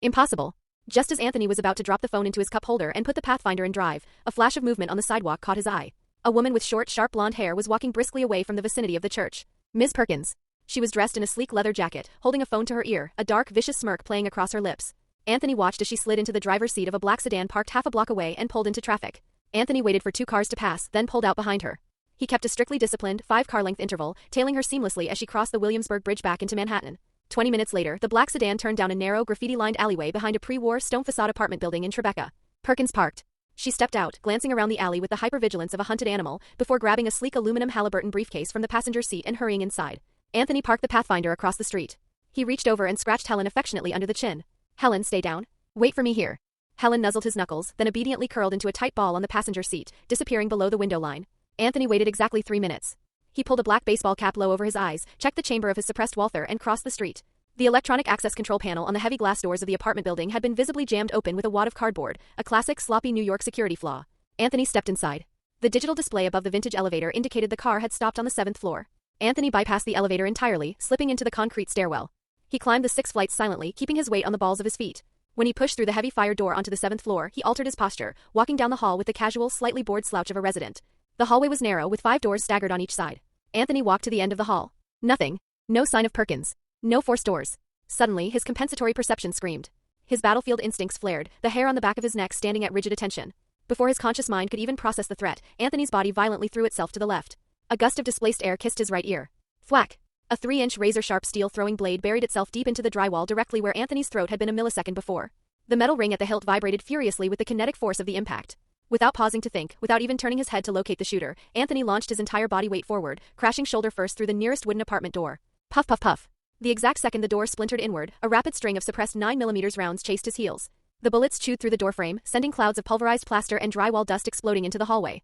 Impossible. Just as Anthony was about to drop the phone into his cup holder and put the Pathfinder in drive, a flash of movement on the sidewalk caught his eye. A woman with short, sharp blonde hair was walking briskly away from the vicinity of the church. Miss Perkins. She was dressed in a sleek leather jacket, holding a phone to her ear, a dark, vicious smirk playing across her lips. Anthony watched as she slid into the driver's seat of a black sedan parked half a block away and pulled into traffic. Anthony waited for 2 cars to pass, then pulled out behind her. He kept a strictly disciplined, 5-car-length interval, tailing her seamlessly as she crossed the Williamsburg Bridge back into Manhattan. 20 minutes later, the black sedan turned down a narrow, graffiti-lined alleyway behind a pre-war stone facade apartment building in Tribeca. Perkins parked. She stepped out, glancing around the alley with the hypervigilance of a hunted animal, before grabbing a sleek aluminum Halliburton briefcase from the passenger seat and hurrying inside. Anthony parked the Pathfinder across the street. He reached over and scratched Helen affectionately under the chin. Helen, stay down. Wait for me here. Helen nuzzled his knuckles, then obediently curled into a tight ball on the passenger seat, disappearing below the window line. Anthony waited exactly 3 minutes. He pulled a black baseball cap low over his eyes, checked the chamber of his suppressed Walther, and crossed the street. The electronic access control panel on the heavy glass doors of the apartment building had been visibly jammed open with a wad of cardboard, a classic sloppy New York security flaw. Anthony stepped inside. The digital display above the vintage elevator indicated the car had stopped on the 7th floor. Anthony bypassed the elevator entirely, slipping into the concrete stairwell. He climbed the 6 flights silently, keeping his weight on the balls of his feet. When he pushed through the heavy fire door onto the 7th floor, he altered his posture, walking down the hall with the casual, slightly bored slouch of a resident. The hallway was narrow, with 5 doors staggered on each side. Anthony walked to the end of the hall. Nothing. No sign of Perkins. No forced doors. Suddenly, his compensatory perception screamed. His battlefield instincts flared, the hair on the back of his neck standing at rigid attention. Before his conscious mind could even process the threat, Anthony's body violently threw itself to the left. A gust of displaced air kissed his right ear. Thwack! A 3-inch razor-sharp steel throwing blade buried itself deep into the drywall directly where Anthony's throat had been a millisecond before. The metal ring at the hilt vibrated furiously with the kinetic force of the impact. Without pausing to think, without even turning his head to locate the shooter, Anthony launched his entire body weight forward, crashing shoulder first through the nearest wooden apartment door. Puff puff puff. The exact second the door splintered inward, a rapid string of suppressed 9mm rounds chased his heels. The bullets chewed through the doorframe, sending clouds of pulverized plaster and drywall dust exploding into the hallway.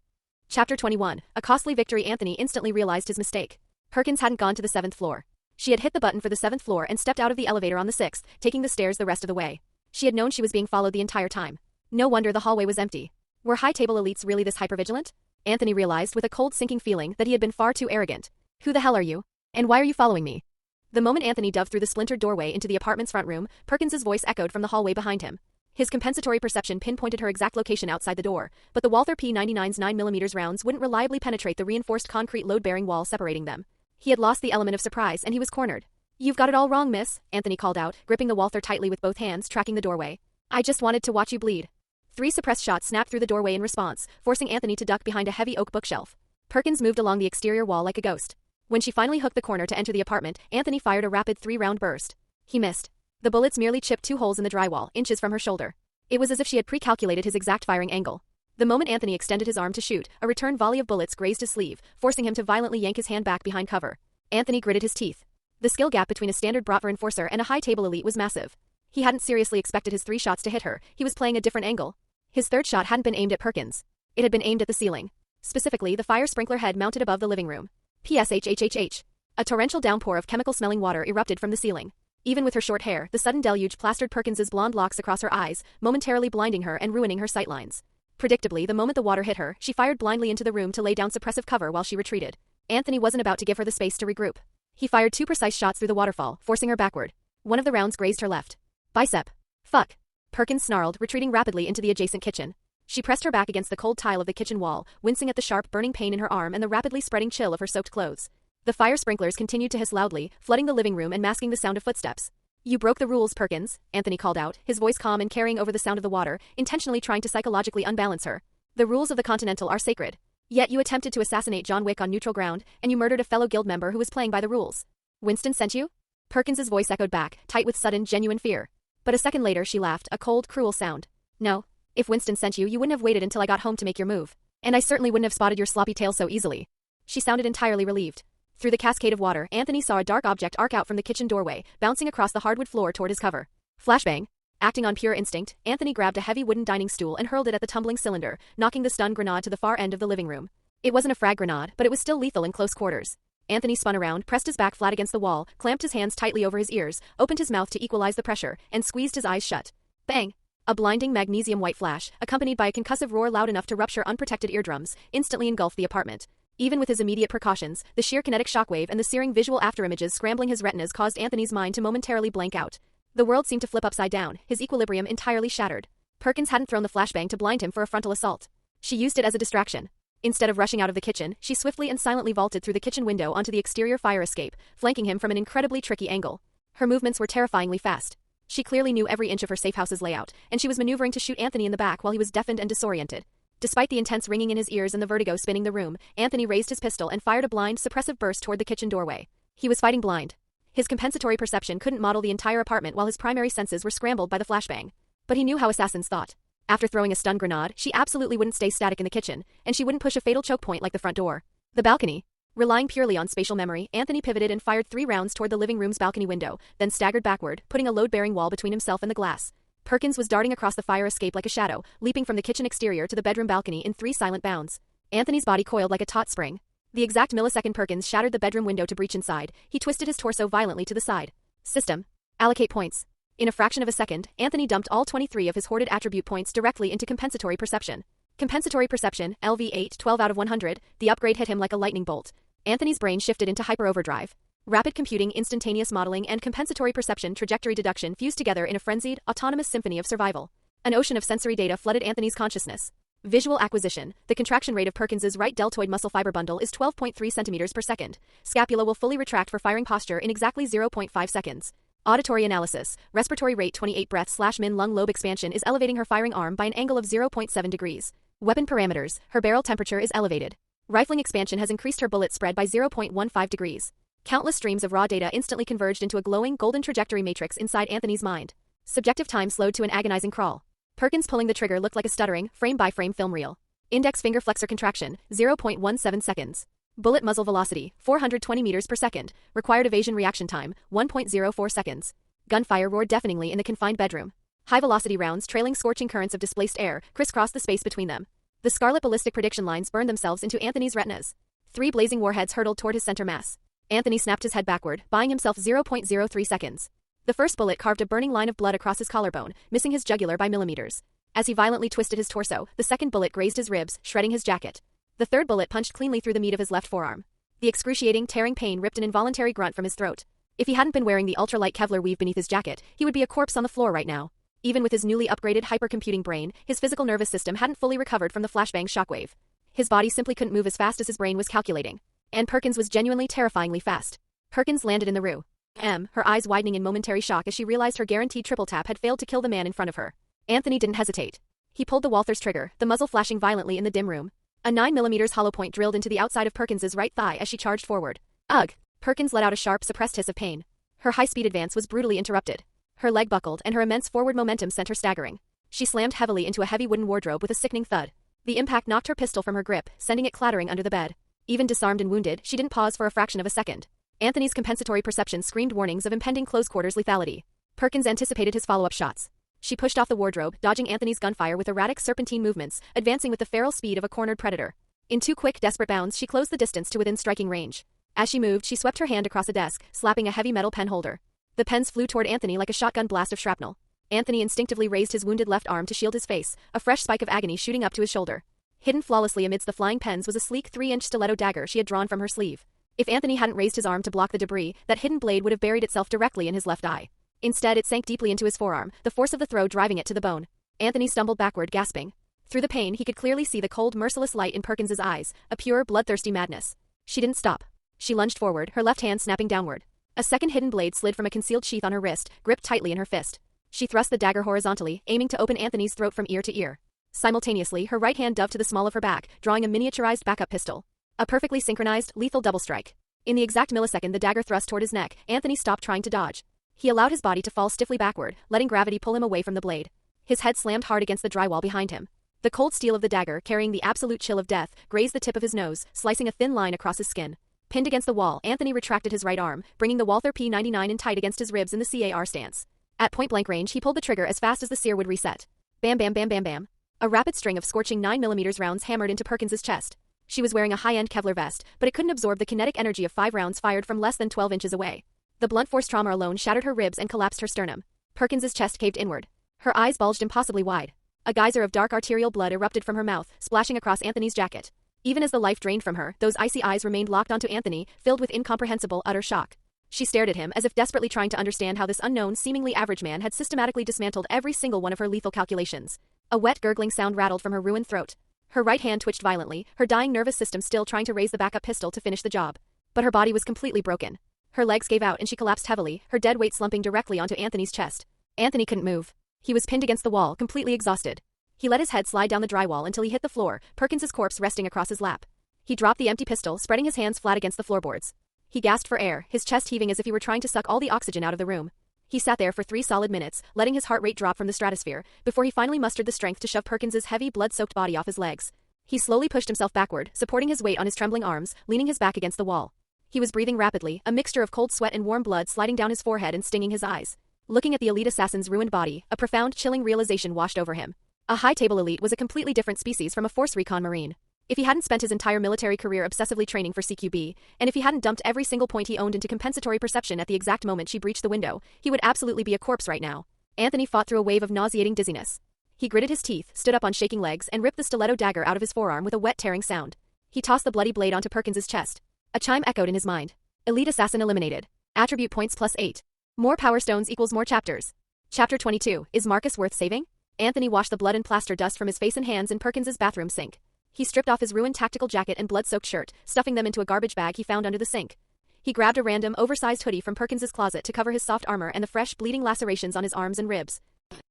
Chapter 21. A costly victory. Anthony instantly realized his mistake. Perkins hadn't gone to the 7th floor. She had hit the button for the 7th floor and stepped out of the elevator on the 6th, taking the stairs the rest of the way. She had known she was being followed the entire time. No wonder the hallway was empty. Were high-table elites really this hypervigilant? Anthony realized with a cold sinking feeling that he had been far too arrogant. Who the hell are you? And why are you following me? The moment Anthony dove through the splintered doorway into the apartment's front room, Perkins's voice echoed from the hallway behind him. His compensatory perception pinpointed her exact location outside the door, but the Walther P99's 9mm rounds wouldn't reliably penetrate the reinforced concrete load-bearing wall separating them. He had lost the element of surprise and he was cornered. "You've got it all wrong, miss," Anthony called out, gripping the Walther tightly with both hands, tracking the doorway. "I just wanted to watch you bleed." 3 suppressed shots snapped through the doorway in response, forcing Anthony to duck behind a heavy oak bookshelf. Perkins moved along the exterior wall like a ghost. When she finally hooked the corner to enter the apartment, Anthony fired a rapid 3-round burst. He missed. The bullets merely chipped 2 holes in the drywall, inches from her shoulder. It was as if she had pre-calculated his exact firing angle. The moment Anthony extended his arm to shoot, a return volley of bullets grazed his sleeve, forcing him to violently yank his hand back behind cover. Anthony gritted his teeth. The skill gap between a standard Bratver enforcer and a high-table elite was massive. He hadn't seriously expected his 3 shots to hit her, he was playing a different angle. His 3rd shot hadn't been aimed at Perkins. It had been aimed at the ceiling. Specifically, the fire sprinkler head mounted above the living room. PSHHHH. A torrential downpour of chemical-smelling water erupted from the ceiling. Even with her short hair, the sudden deluge plastered Perkins's blonde locks across her eyes, momentarily blinding her and ruining her sightlines. Predictably, the moment the water hit her, she fired blindly into the room to lay down suppressive cover while she retreated. Anthony wasn't about to give her the space to regroup. He fired 2 precise shots through the waterfall, forcing her backward. One of the rounds grazed her left bicep. "Fuck," Perkins snarled, retreating rapidly into the adjacent kitchen. She pressed her back against the cold tile of the kitchen wall, wincing at the sharp, burning pain in her arm and the rapidly spreading chill of her soaked clothes. The fire sprinklers continued to hiss loudly, flooding the living room and masking the sound of footsteps. "You broke the rules, Perkins," Anthony called out, his voice calm and carrying over the sound of the water, intentionally trying to psychologically unbalance her. "The rules of the Continental are sacred. Yet you attempted to assassinate John Wick on neutral ground, and you murdered a fellow guild member who was playing by the rules. Winston sent you?" Perkins's voice echoed back, tight with sudden, genuine fear. But a second later she laughed, a cold, cruel sound. "No. If Winston sent you, you wouldn't have waited until I got home to make your move. And I certainly wouldn't have spotted your sloppy tail so easily." She sounded entirely relieved. Through the cascade of water, Anthony saw a dark object arc out from the kitchen doorway, bouncing across the hardwood floor toward his cover. Flashbang. Acting on pure instinct, Anthony grabbed a heavy wooden dining stool and hurled it at the tumbling cylinder, knocking the stun grenade to the far end of the living room. It wasn't a frag grenade, but it was still lethal in close quarters. Anthony spun around, pressed his back flat against the wall, clamped his hands tightly over his ears, opened his mouth to equalize the pressure, and squeezed his eyes shut. Bang! A blinding magnesium-white flash, accompanied by a concussive roar loud enough to rupture unprotected eardrums, instantly engulfed the apartment. Even with his immediate precautions, the sheer kinetic shockwave and the searing visual afterimages scrambling his retinas caused Anthony's mind to momentarily blank out. The world seemed to flip upside down, his equilibrium entirely shattered. Perkins hadn't thrown the flashbang to blind him for a frontal assault. She used it as a distraction. Instead of rushing out of the kitchen, she swiftly and silently vaulted through the kitchen window onto the exterior fire escape, flanking him from an incredibly tricky angle. Her movements were terrifyingly fast. She clearly knew every inch of her safe house's layout, and she was maneuvering to shoot Anthony in the back while he was deafened and disoriented. Despite the intense ringing in his ears and the vertigo spinning the room, Anthony raised his pistol and fired a blind, suppressive burst toward the kitchen doorway. He was fighting blind. His compensatory perception couldn't model the entire apartment while his primary senses were scrambled by the flashbang. But he knew how assassins thought. After throwing a stun grenade, she absolutely wouldn't stay static in the kitchen, and she wouldn't push a fatal choke point like the front door. The balcony. Relying purely on spatial memory, Anthony pivoted and fired 3 rounds toward the living room's balcony window, then staggered backward, putting a load-bearing wall between himself and the glass. Perkins was darting across the fire escape like a shadow, leaping from the kitchen exterior to the bedroom balcony in 3 silent bounds. Anthony's body coiled like a taut spring. The exact millisecond Perkins shattered the bedroom window to breach inside, he twisted his torso violently to the side. System. Allocate points. In a fraction of a second, Anthony dumped all 23 of his hoarded attribute points directly into compensatory perception. Compensatory perception, LV8, 12 out of 100, the upgrade hit him like a lightning bolt. Anthony's brain shifted into hyper-overdrive. Rapid computing, instantaneous modeling, and compensatory perception trajectory deduction fused together in a frenzied, autonomous symphony of survival. An ocean of sensory data flooded Anthony's consciousness. Visual acquisition. The contraction rate of Perkins's right deltoid muscle fiber bundle is 12.3 centimeters per second. Scapula will fully retract for firing posture in exactly 0.5 seconds. Auditory analysis. Respiratory rate 28 breaths/min lung lobe expansion is elevating her firing arm by an angle of 0.7 degrees. Weapon parameters. Her barrel temperature is elevated. Rifling expansion has increased her bullet spread by 0.15 degrees. Countless streams of raw data instantly converged into a glowing golden trajectory matrix inside Anthony's mind. Subjective time slowed to an agonizing crawl. Perkins pulling the trigger looked like a stuttering, frame-by-frame film reel. Index finger flexor contraction, 0.17 seconds. Bullet muzzle velocity, 420 meters per second. Required evasion reaction time, 1.04 seconds. Gunfire roared deafeningly in the confined bedroom. High-velocity rounds trailing scorching currents of displaced air crisscrossed the space between them. The scarlet ballistic prediction lines burned themselves into Anthony's retinas. 3 blazing warheads hurtled toward his center mass. Anthony snapped his head backward, buying himself 0.03 seconds. The first bullet carved a burning line of blood across his collarbone, missing his jugular by millimeters. As he violently twisted his torso, the second bullet grazed his ribs, shredding his jacket. The third bullet punched cleanly through the meat of his left forearm. The excruciating, tearing pain ripped an involuntary grunt from his throat. If he hadn't been wearing the ultralight Kevlar weave beneath his jacket, he would be a corpse on the floor right now. Even with his newly upgraded hypercomputing brain, his physical nervous system hadn't fully recovered from the flashbang shockwave. His body simply couldn't move as fast as his brain was calculating. And Perkins was genuinely terrifyingly fast. Perkins landed in the rue. Her eyes widening in momentary shock as she realized her guaranteed triple tap had failed to kill the man in front of her. Anthony didn't hesitate. He pulled the Walther's trigger, the muzzle flashing violently in the dim room. A 9mm hollow point drilled into the outside of Perkins's right thigh as she charged forward. Ugh! Perkins let out a sharp, suppressed hiss of pain. Her high-speed advance was brutally interrupted. Her leg buckled, and her immense forward momentum sent her staggering. She slammed heavily into a heavy wooden wardrobe with a sickening thud. The impact knocked her pistol from her grip, sending it clattering under the bed. Even disarmed and wounded, she didn't pause for a fraction of a second. Anthony's compensatory perception screamed warnings of impending close-quarters lethality. Perkins anticipated his follow-up shots. She pushed off the wardrobe, dodging Anthony's gunfire with erratic serpentine movements, advancing with the feral speed of a cornered predator. In 2 quick, desperate bounds, she closed the distance to within striking range. As she moved, she swept her hand across a desk, slapping a heavy metal pen holder. The pens flew toward Anthony like a shotgun blast of shrapnel. Anthony instinctively raised his wounded left arm to shield his face, a fresh spike of agony shooting up to his shoulder. Hidden flawlessly amidst the flying pens was a sleek 3-inch stiletto dagger she had drawn from her sleeve. If Anthony hadn't raised his arm to block the debris, that hidden blade would have buried itself directly in his left eye. Instead, it sank deeply into his forearm, the force of the throw driving it to the bone. Anthony stumbled backward, gasping. Through the pain, he could clearly see the cold, merciless light in Perkins's eyes, a pure, bloodthirsty madness. She didn't stop. She lunged forward, her left hand snapping downward. A second hidden blade slid from a concealed sheath on her wrist, gripped tightly in her fist. She thrust the dagger horizontally, aiming to open Anthony's throat from ear to ear. Simultaneously, her right hand dove to the small of her back, drawing a miniaturized backup pistol. A perfectly synchronized, lethal double strike. In the exact millisecond the dagger thrust toward his neck, Anthony stopped trying to dodge. He allowed his body to fall stiffly backward, letting gravity pull him away from the blade. His head slammed hard against the drywall behind him. The cold steel of the dagger, carrying the absolute chill of death, grazed the tip of his nose, slicing a thin line across his skin. Pinned against the wall, Anthony retracted his right arm, bringing the Walther P99 in tight against his ribs in the CAR stance. At point-blank range, he pulled the trigger as fast as the sear would reset. Bam bam bam bam bam. A rapid string of scorching 9mm rounds hammered into Perkins's chest. She was wearing a high-end Kevlar vest, but it couldn't absorb the kinetic energy of 5 rounds fired from less than 12 inches away. The blunt force trauma alone shattered her ribs and collapsed her sternum. Perkins's chest caved inward. Her eyes bulged impossibly wide. A geyser of dark arterial blood erupted from her mouth, splashing across Anthony's jacket. Even as the life drained from her, those icy eyes remained locked onto Anthony, filled with incomprehensible, utter shock. She stared at him as if desperately trying to understand how this unknown, seemingly average man had systematically dismantled every single one of her lethal calculations. A wet, gurgling sound rattled from her ruined throat. Her right hand twitched violently, her dying nervous system still trying to raise the backup pistol to finish the job. But her body was completely broken. Her legs gave out and she collapsed heavily, her dead weight slumping directly onto Anthony's chest. Anthony couldn't move. He was pinned against the wall, completely exhausted. He let his head slide down the drywall until he hit the floor, Perkins's corpse resting across his lap. He dropped the empty pistol, spreading his hands flat against the floorboards. He gasped for air, his chest heaving as if he were trying to suck all the oxygen out of the room. He sat there for 3 solid minutes, letting his heart rate drop from the stratosphere, before he finally mustered the strength to shove Perkins's heavy, blood-soaked body off his legs. He slowly pushed himself backward, supporting his weight on his trembling arms, leaning his back against the wall. He was breathing rapidly, a mixture of cold sweat and warm blood sliding down his forehead and stinging his eyes. Looking at the elite assassin's ruined body, a profound, chilling realization washed over him. A high-table elite was a completely different species from a Force Recon Marine. If he hadn't spent his entire military career obsessively training for CQB, and if he hadn't dumped every single point he owned into compensatory perception at the exact moment she breached the window, he would absolutely be a corpse right now. Anthony fought through a wave of nauseating dizziness. He gritted his teeth, stood up on shaking legs, and ripped the stiletto dagger out of his forearm with a wet, tearing sound. He tossed the bloody blade onto Perkins's chest. A chime echoed in his mind. Elite Assassin eliminated. Attribute points +8. More Power Stones equals more chapters. Chapter 22, Is Marcus worth saving? Anthony washed the blood and plaster dust from his face and hands in Perkins's bathroom sink. He stripped off his ruined tactical jacket and blood-soaked shirt, stuffing them into a garbage bag he found under the sink. He grabbed a random, oversized hoodie from Perkins's closet to cover his soft armor and the fresh, bleeding lacerations on his arms and ribs.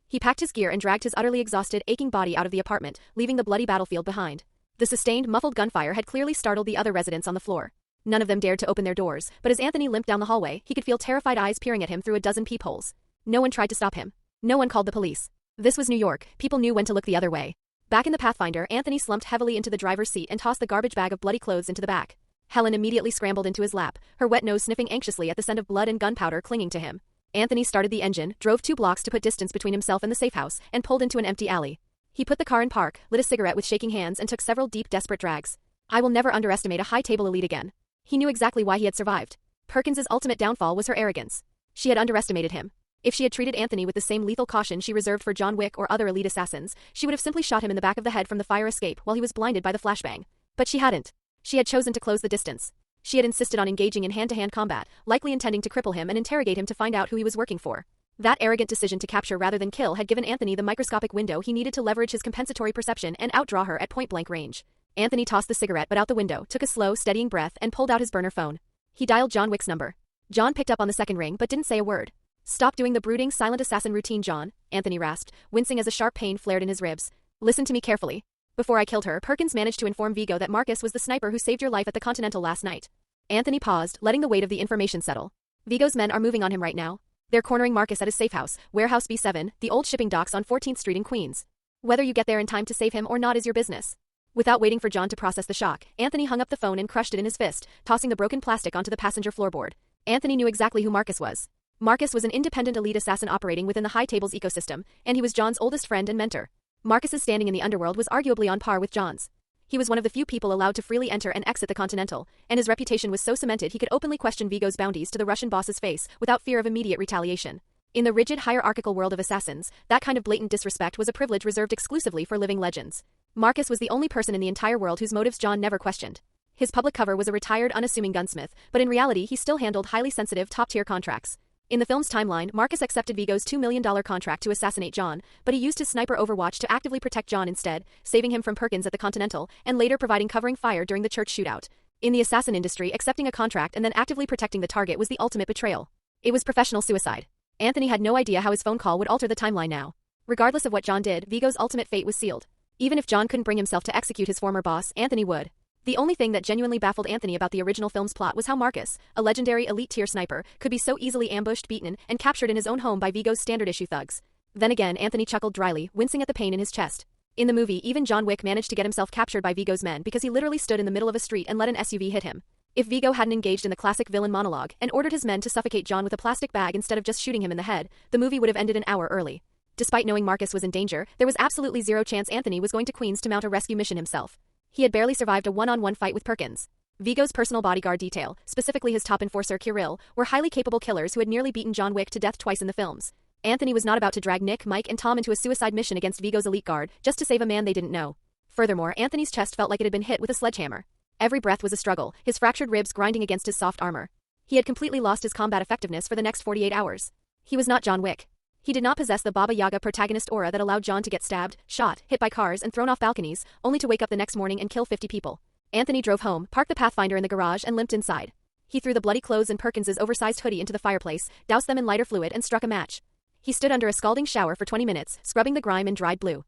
He packed his gear and dragged his utterly exhausted, aching body out of the apartment, leaving the bloody battlefield behind. The sustained, muffled gunfire had clearly startled the other residents on the floor. None of them dared to open their doors, but as Anthony limped down the hallway, he could feel terrified eyes peering at him through a dozen peepholes. No one tried to stop him. No one called the police. This was New York, people knew when to look the other way. Back in the Pathfinder, Anthony slumped heavily into the driver's seat and tossed the garbage bag of bloody clothes into the back. Helen immediately scrambled into his lap, her wet nose sniffing anxiously at the scent of blood and gunpowder clinging to him. Anthony started the engine, drove 2 blocks to put distance between himself and the safe house, and pulled into an empty alley. He put the car in park, lit a cigarette with shaking hands and took several deep, desperate drags. I will never underestimate a high-table elite again. He knew exactly why he had survived. Perkins's ultimate downfall was her arrogance. She had underestimated him. If she had treated Anthony with the same lethal caution she reserved for John Wick or other elite assassins, she would have simply shot him in the back of the head from the fire escape while he was blinded by the flashbang. But she hadn't. She had chosen to close the distance. She had insisted on engaging in hand-to-hand combat, likely intending to cripple him and interrogate him to find out who he was working for. That arrogant decision to capture rather than kill had given Anthony the microscopic window he needed to leverage his compensatory perception and outdraw her at point-blank range. Anthony tossed the cigarette butt out the window, took a slow, steadying breath, and pulled out his burner phone. He dialed John Wick's number. John picked up on the second ring but didn't say a word. "Stop doing the brooding, silent assassin routine, John," Anthony rasped, wincing as a sharp pain flared in his ribs. "Listen to me carefully. Before I killed her, Perkins managed to inform Vigo that Marcus was the sniper who saved your life at the Continental last night." Anthony paused, letting the weight of the information settle. "Vigo's men are moving on him right now. They're cornering Marcus at his safe house, Warehouse B7, the old shipping docks on 14th Street in Queens. Whether you get there in time to save him or not is your business." Without waiting for John to process the shock, Anthony hung up the phone and crushed it in his fist, tossing the broken plastic onto the passenger floorboard. Anthony knew exactly who Marcus was. Marcus was an independent elite assassin operating within the High Tables ecosystem, and he was John's oldest friend and mentor. Marcus's standing in the underworld was arguably on par with John's. He was one of the few people allowed to freely enter and exit the Continental, and his reputation was so cemented he could openly question Vigo's bounties to the Russian boss's face without fear of immediate retaliation. In the rigid hierarchical world of assassins, that kind of blatant disrespect was a privilege reserved exclusively for living legends. Marcus was the only person in the entire world whose motives John never questioned. His public cover was a retired, unassuming gunsmith, but in reality he still handled highly sensitive, top-tier contracts. In the film's timeline, Marcus accepted Vigo's $2 million contract to assassinate John, but he used his sniper Overwatch to actively protect John instead, saving him from Perkins at the Continental, and later providing covering fire during the church shootout. In the assassin industry, accepting a contract and then actively protecting the target was the ultimate betrayal. It was professional suicide. Anthony had no idea how his phone call would alter the timeline now. Regardless of what John did, Vigo's ultimate fate was sealed. Even if John couldn't bring himself to execute his former boss, Anthony would. The only thing that genuinely baffled Anthony about the original film's plot was how Marcus, a legendary elite-tier sniper, could be so easily ambushed, beaten, and captured in his own home by Vigo's standard-issue thugs. Then again, Anthony chuckled dryly, wincing at the pain in his chest. In the movie, even John Wick managed to get himself captured by Vigo's men because he literally stood in the middle of a street and let an SUV hit him. If Vigo hadn't engaged in the classic villain monologue and ordered his men to suffocate John with a plastic bag instead of just shooting him in the head, the movie would have ended an hour early. Despite knowing Marcus was in danger, there was absolutely zero chance Anthony was going to Queens to mount a rescue mission himself. He had barely survived a one-on-one fight with Perkins. Vigo's personal bodyguard detail, specifically his top enforcer Kirill, were highly capable killers who had nearly beaten John Wick to death twice in the films. Anthony was not about to drag Nick, Mike, and Tom into a suicide mission against Vigo's elite guard just to save a man they didn't know. Furthermore, Anthony's chest felt like it had been hit with a sledgehammer. Every breath was a struggle, his fractured ribs grinding against his soft armor. He had completely lost his combat effectiveness for the next 48 hours. He was not John Wick. He did not possess the Baba Yaga protagonist aura that allowed John to get stabbed, shot, hit by cars, and thrown off balconies, only to wake up the next morning and kill 50 people. Anthony drove home, parked the Pathfinder in the garage, and limped inside. He threw the bloody clothes and Perkins's oversized hoodie into the fireplace, doused them in lighter fluid, and struck a match. He stood under a scalding shower for 20 minutes, scrubbing the grime and dried blue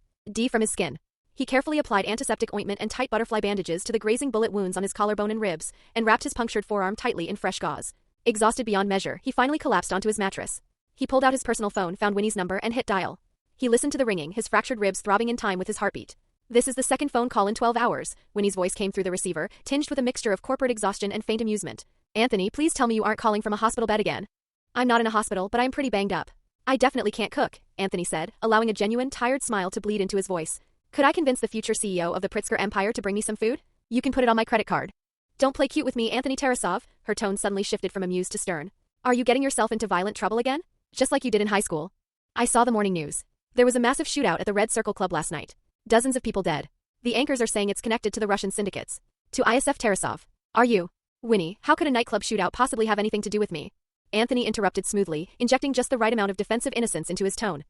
from his skin. He carefully applied antiseptic ointment and tight butterfly bandages to the grazing bullet wounds on his collarbone and ribs, and wrapped his punctured forearm tightly in fresh gauze. Exhausted beyond measure, he finally collapsed onto his mattress. He pulled out his personal phone, found Winnie's number, and hit dial. He listened to the ringing, his fractured ribs throbbing in time with his heartbeat. "This is the second phone call in 12 hours, Winnie's voice came through the receiver, tinged with a mixture of corporate exhaustion and faint amusement. "Anthony, please tell me you aren't calling from a hospital bed again." "I'm not in a hospital, but I'm pretty banged up." "I definitely can't cook," Anthony said, allowing a genuine, tired smile to bleed into his voice. "Could I convince the future CEO of the Pritzker Empire to bring me some food? You can put it on my credit card." "Don't play cute with me, Anthony Tarasov," her tone suddenly shifted from amused to stern. "Are you getting yourself into violent trouble again? Just like you did in high school." "I saw the morning news. There was a massive shootout at the Red Circle Club last night. Dozens of people dead. The anchors are saying it's connected to the Russian syndicates. To ISF Tarasov. Are you?" "Winnie, how could a nightclub shootout possibly have anything to do with me?" Anthony interrupted smoothly, injecting just the right amount of defensive innocence into his tone.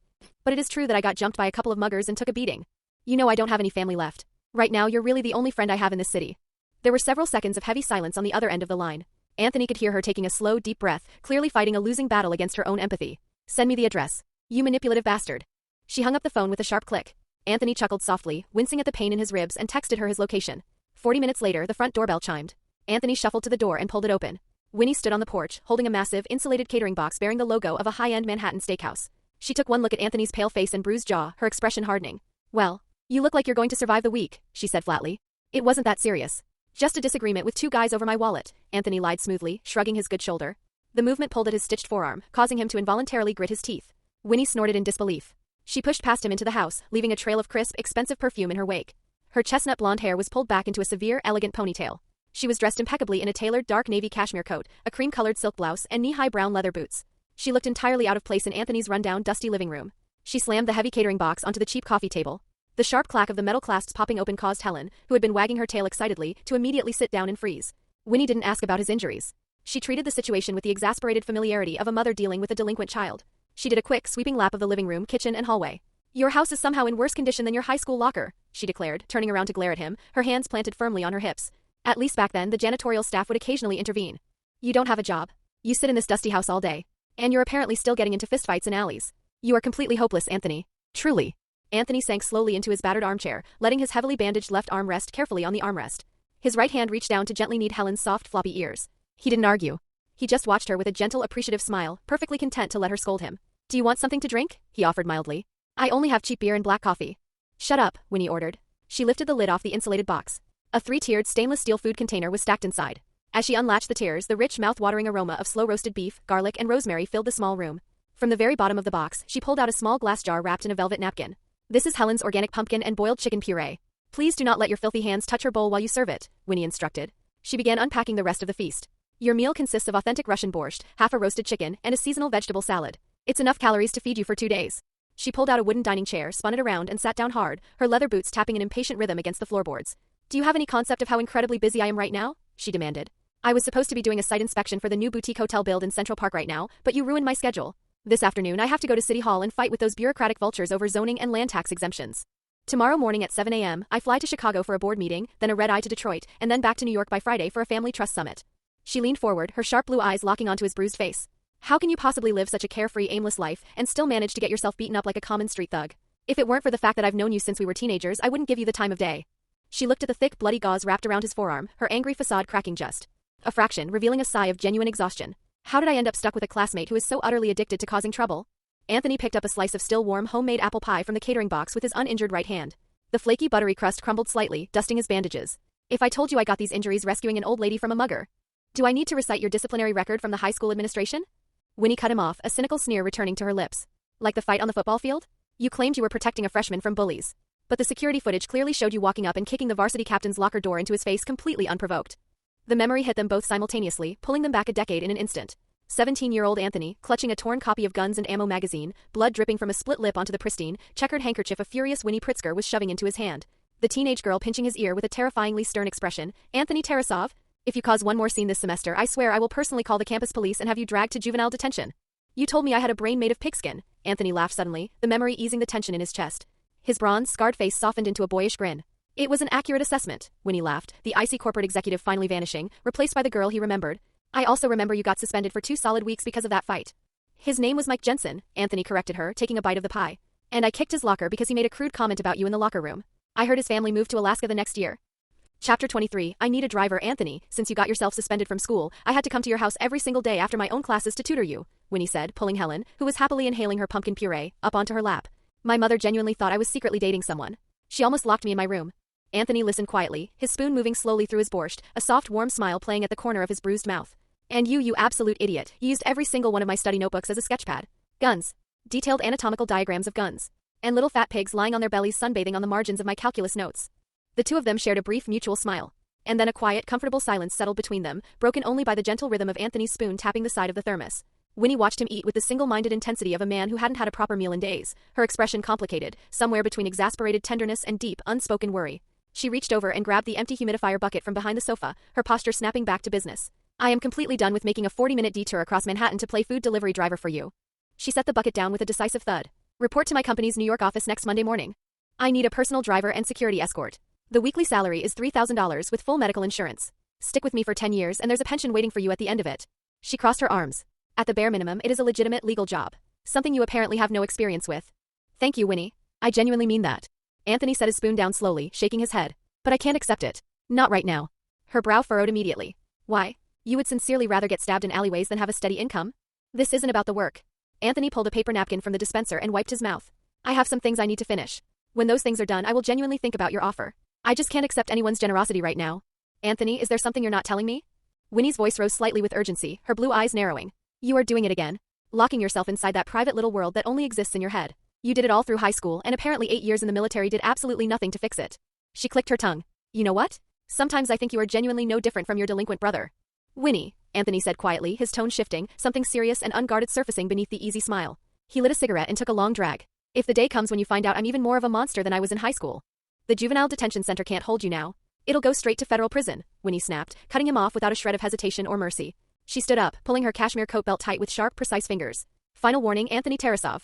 "But it is true that I got jumped by a couple of muggers and took a beating. You know I don't have any family left. Right now you're really the only friend I have in this city." There were several seconds of heavy silence on the other end of the line. Anthony could hear her taking a slow, deep breath, clearly fighting a losing battle against her own empathy. "Send me the address. You manipulative bastard." She hung up the phone with a sharp click. Anthony chuckled softly, wincing at the pain in his ribs, and texted her his location. 40 minutes later, the front doorbell chimed. Anthony shuffled to the door and pulled it open. Winnie stood on the porch, holding a massive, insulated catering box bearing the logo of a high-end Manhattan steakhouse. She took one look at Anthony's pale face and bruised jaw, her expression hardening. "Well, you look like you're going to survive the week," she said flatly. "It wasn't that serious. Just a disagreement with two guys over my wallet," Anthony lied smoothly, shrugging his good shoulder. The movement pulled at his stitched forearm, causing him to involuntarily grit his teeth. Winnie snorted in disbelief. She pushed past him into the house, leaving a trail of crisp, expensive perfume in her wake. Her chestnut blonde hair was pulled back into a severe, elegant ponytail. She was dressed impeccably in a tailored dark navy cashmere coat, a cream-colored silk blouse, and knee-high brown leather boots. She looked entirely out of place in Anthony's rundown, dusty living room. She slammed the heavy catering box onto the cheap coffee table. The sharp clack of the metal clasps popping open caused Helen, who had been wagging her tail excitedly, to immediately sit down and freeze. Winnie didn't ask about his injuries. She treated the situation with the exasperated familiarity of a mother dealing with a delinquent child. She did a quick, sweeping lap of the living room, kitchen, and hallway. "Your house is somehow in worse condition than your high school locker," she declared, turning around to glare at him, her hands planted firmly on her hips. At least back then, the janitorial staff would occasionally intervene. "You don't have a job. You sit in this dusty house all day. And you're apparently still getting into fistfights in alleys. You are completely hopeless, Anthony. Truly." Anthony sank slowly into his battered armchair, letting his heavily bandaged left arm rest carefully on the armrest. His right hand reached down to gently knead Helen's soft, floppy ears. He didn't argue. He just watched her with a gentle, appreciative smile, perfectly content to let her scold him. "Do you want something to drink?" he offered mildly. "I only have cheap beer and black coffee." "Shut up," Winnie ordered. She lifted the lid off the insulated box. A three-tiered stainless steel food container was stacked inside. As she unlatched the tiers, the rich, mouth-watering aroma of slow-roasted beef, garlic, and rosemary filled the small room. From the very bottom of the box, she pulled out a small glass jar wrapped in a velvet napkin. "This is Helen's organic pumpkin and boiled chicken puree. Please do not let your filthy hands touch her bowl while you serve it," Winnie instructed. She began unpacking the rest of the feast. "Your meal consists of authentic Russian borscht, half a roasted chicken, and a seasonal vegetable salad. It's enough calories to feed you for 2 days." She pulled out a wooden dining chair, spun it around, and sat down hard, her leather boots tapping an impatient rhythm against the floorboards. "Do you have any concept of how incredibly busy I am right now?" she demanded. "I was supposed to be doing a site inspection for the new boutique hotel build in Central Park right now, but you ruined my schedule. This afternoon I have to go to City Hall and fight with those bureaucratic vultures over zoning and land tax exemptions. Tomorrow morning at 7 a.m., I fly to Chicago for a board meeting, then a red-eye to Detroit, and then back to New York by Friday for a family trust summit." She leaned forward, her sharp blue eyes locking onto his bruised face. "How can you possibly live such a carefree, aimless life and still manage to get yourself beaten up like a common street thug? If it weren't for the fact that I've known you since we were teenagers, I wouldn't give you the time of day." She looked at the thick, bloody gauze wrapped around his forearm, her angry facade cracking just a fraction, revealing a sigh of genuine exhaustion. "How did I end up stuck with a classmate who is so utterly addicted to causing trouble?" Anthony picked up a slice of still warm homemade apple pie from the catering box with his uninjured right hand. The flaky, buttery crust crumbled slightly, dusting his bandages. "If I told you I got these injuries rescuing an old lady from a mugger, do I need to recite your disciplinary record from the high school administration?" Winnie cut him off, a cynical sneer returning to her lips. "Like the fight on the football field? You claimed you were protecting a freshman from bullies. But the security footage clearly showed you walking up and kicking the varsity captain's locker door into his face completely unprovoked." The memory hit them both simultaneously, pulling them back a decade in an instant. 17-year-old Anthony, clutching a torn copy of Guns and Ammo magazine, blood dripping from a split lip onto the pristine, checkered handkerchief a furious Winnie Pritzker was shoving into his hand. The teenage girl pinching his ear with a terrifyingly stern expression. "Anthony Tarasov? If you cause one more scene this semester, I swear I will personally call the campus police and have you dragged to juvenile detention." "You told me I had a brain made of pigskin." Anthony laughed suddenly, the memory easing the tension in his chest. His bronze, scarred face softened into a boyish grin. "It was an accurate assessment," Winnie laughed, the icy corporate executive finally vanishing, replaced by the girl he remembered. "I also remember you got suspended for 2 solid weeks because of that fight." "His name was Mike Jensen," Anthony corrected her, taking a bite of the pie. "And I kicked his locker because he made a crude comment about you in the locker room. I heard his family moved to Alaska the next year." Chapter 23, "I need a driver, Anthony. Since you got yourself suspended from school, I had to come to your house every single day after my own classes to tutor you," Winnie said, pulling Helen, who was happily inhaling her pumpkin puree, up onto her lap. "My mother genuinely thought I was secretly dating someone. She almost locked me in my room." Anthony listened quietly, his spoon moving slowly through his borscht, a soft, warm smile playing at the corner of his bruised mouth. "And you absolute idiot, you used every single one of my study notebooks as a sketchpad. Guns. Detailed anatomical diagrams of guns. And little fat pigs lying on their bellies sunbathing on the margins of my calculus notes." The two of them shared a brief mutual smile. And then a quiet, comfortable silence settled between them, broken only by the gentle rhythm of Anthony's spoon tapping the side of the thermos. Winnie watched him eat with the single-minded intensity of a man who hadn't had a proper meal in days, her expression complicated, somewhere between exasperated tenderness and deep, unspoken worry. She reached over and grabbed the empty humidifier bucket from behind the sofa, her posture snapping back to business. "I am completely done with making a 40-minute detour across Manhattan to play food delivery driver for you." She set the bucket down with a decisive thud. "Report to my company's New York office next Monday morning. I need a personal driver and security escort. The weekly salary is $3,000 with full medical insurance. Stick with me for 10 years and there's a pension waiting for you at the end of it." She crossed her arms. "At the bare minimum, it is a legitimate legal job. Something you apparently have no experience with." "Thank you, Winnie. I genuinely mean that." Anthony set his spoon down slowly, shaking his head. "But I can't accept it. Not right now." Her brow furrowed immediately. "Why? You would sincerely rather get stabbed in alleyways than have a steady income?" "This isn't about the work." Anthony pulled a paper napkin from the dispenser and wiped his mouth. "I have some things I need to finish. When those things are done, I will genuinely think about your offer. I just can't accept anyone's generosity right now." "Anthony, is there something you're not telling me?" Winnie's voice rose slightly with urgency, her blue eyes narrowing. "You are doing it again. Locking yourself inside that private little world that only exists in your head. You did it all through high school, and apparently 8 years in the military did absolutely nothing to fix it." She clicked her tongue. "You know what? Sometimes I think you are genuinely no different from your delinquent brother." Winnie, Anthony said quietly, his tone shifting, something serious and unguarded surfacing beneath the easy smile. He lit a cigarette and took a long drag. If the day comes when you find out I'm even more of a monster than I was in high school. The juvenile detention center can't hold you now. It'll go straight to federal prison, Winnie snapped, cutting him off without a shred of hesitation or mercy. She stood up, pulling her cashmere coat belt tight with sharp, precise fingers. Final warning, Anthony Tarasov.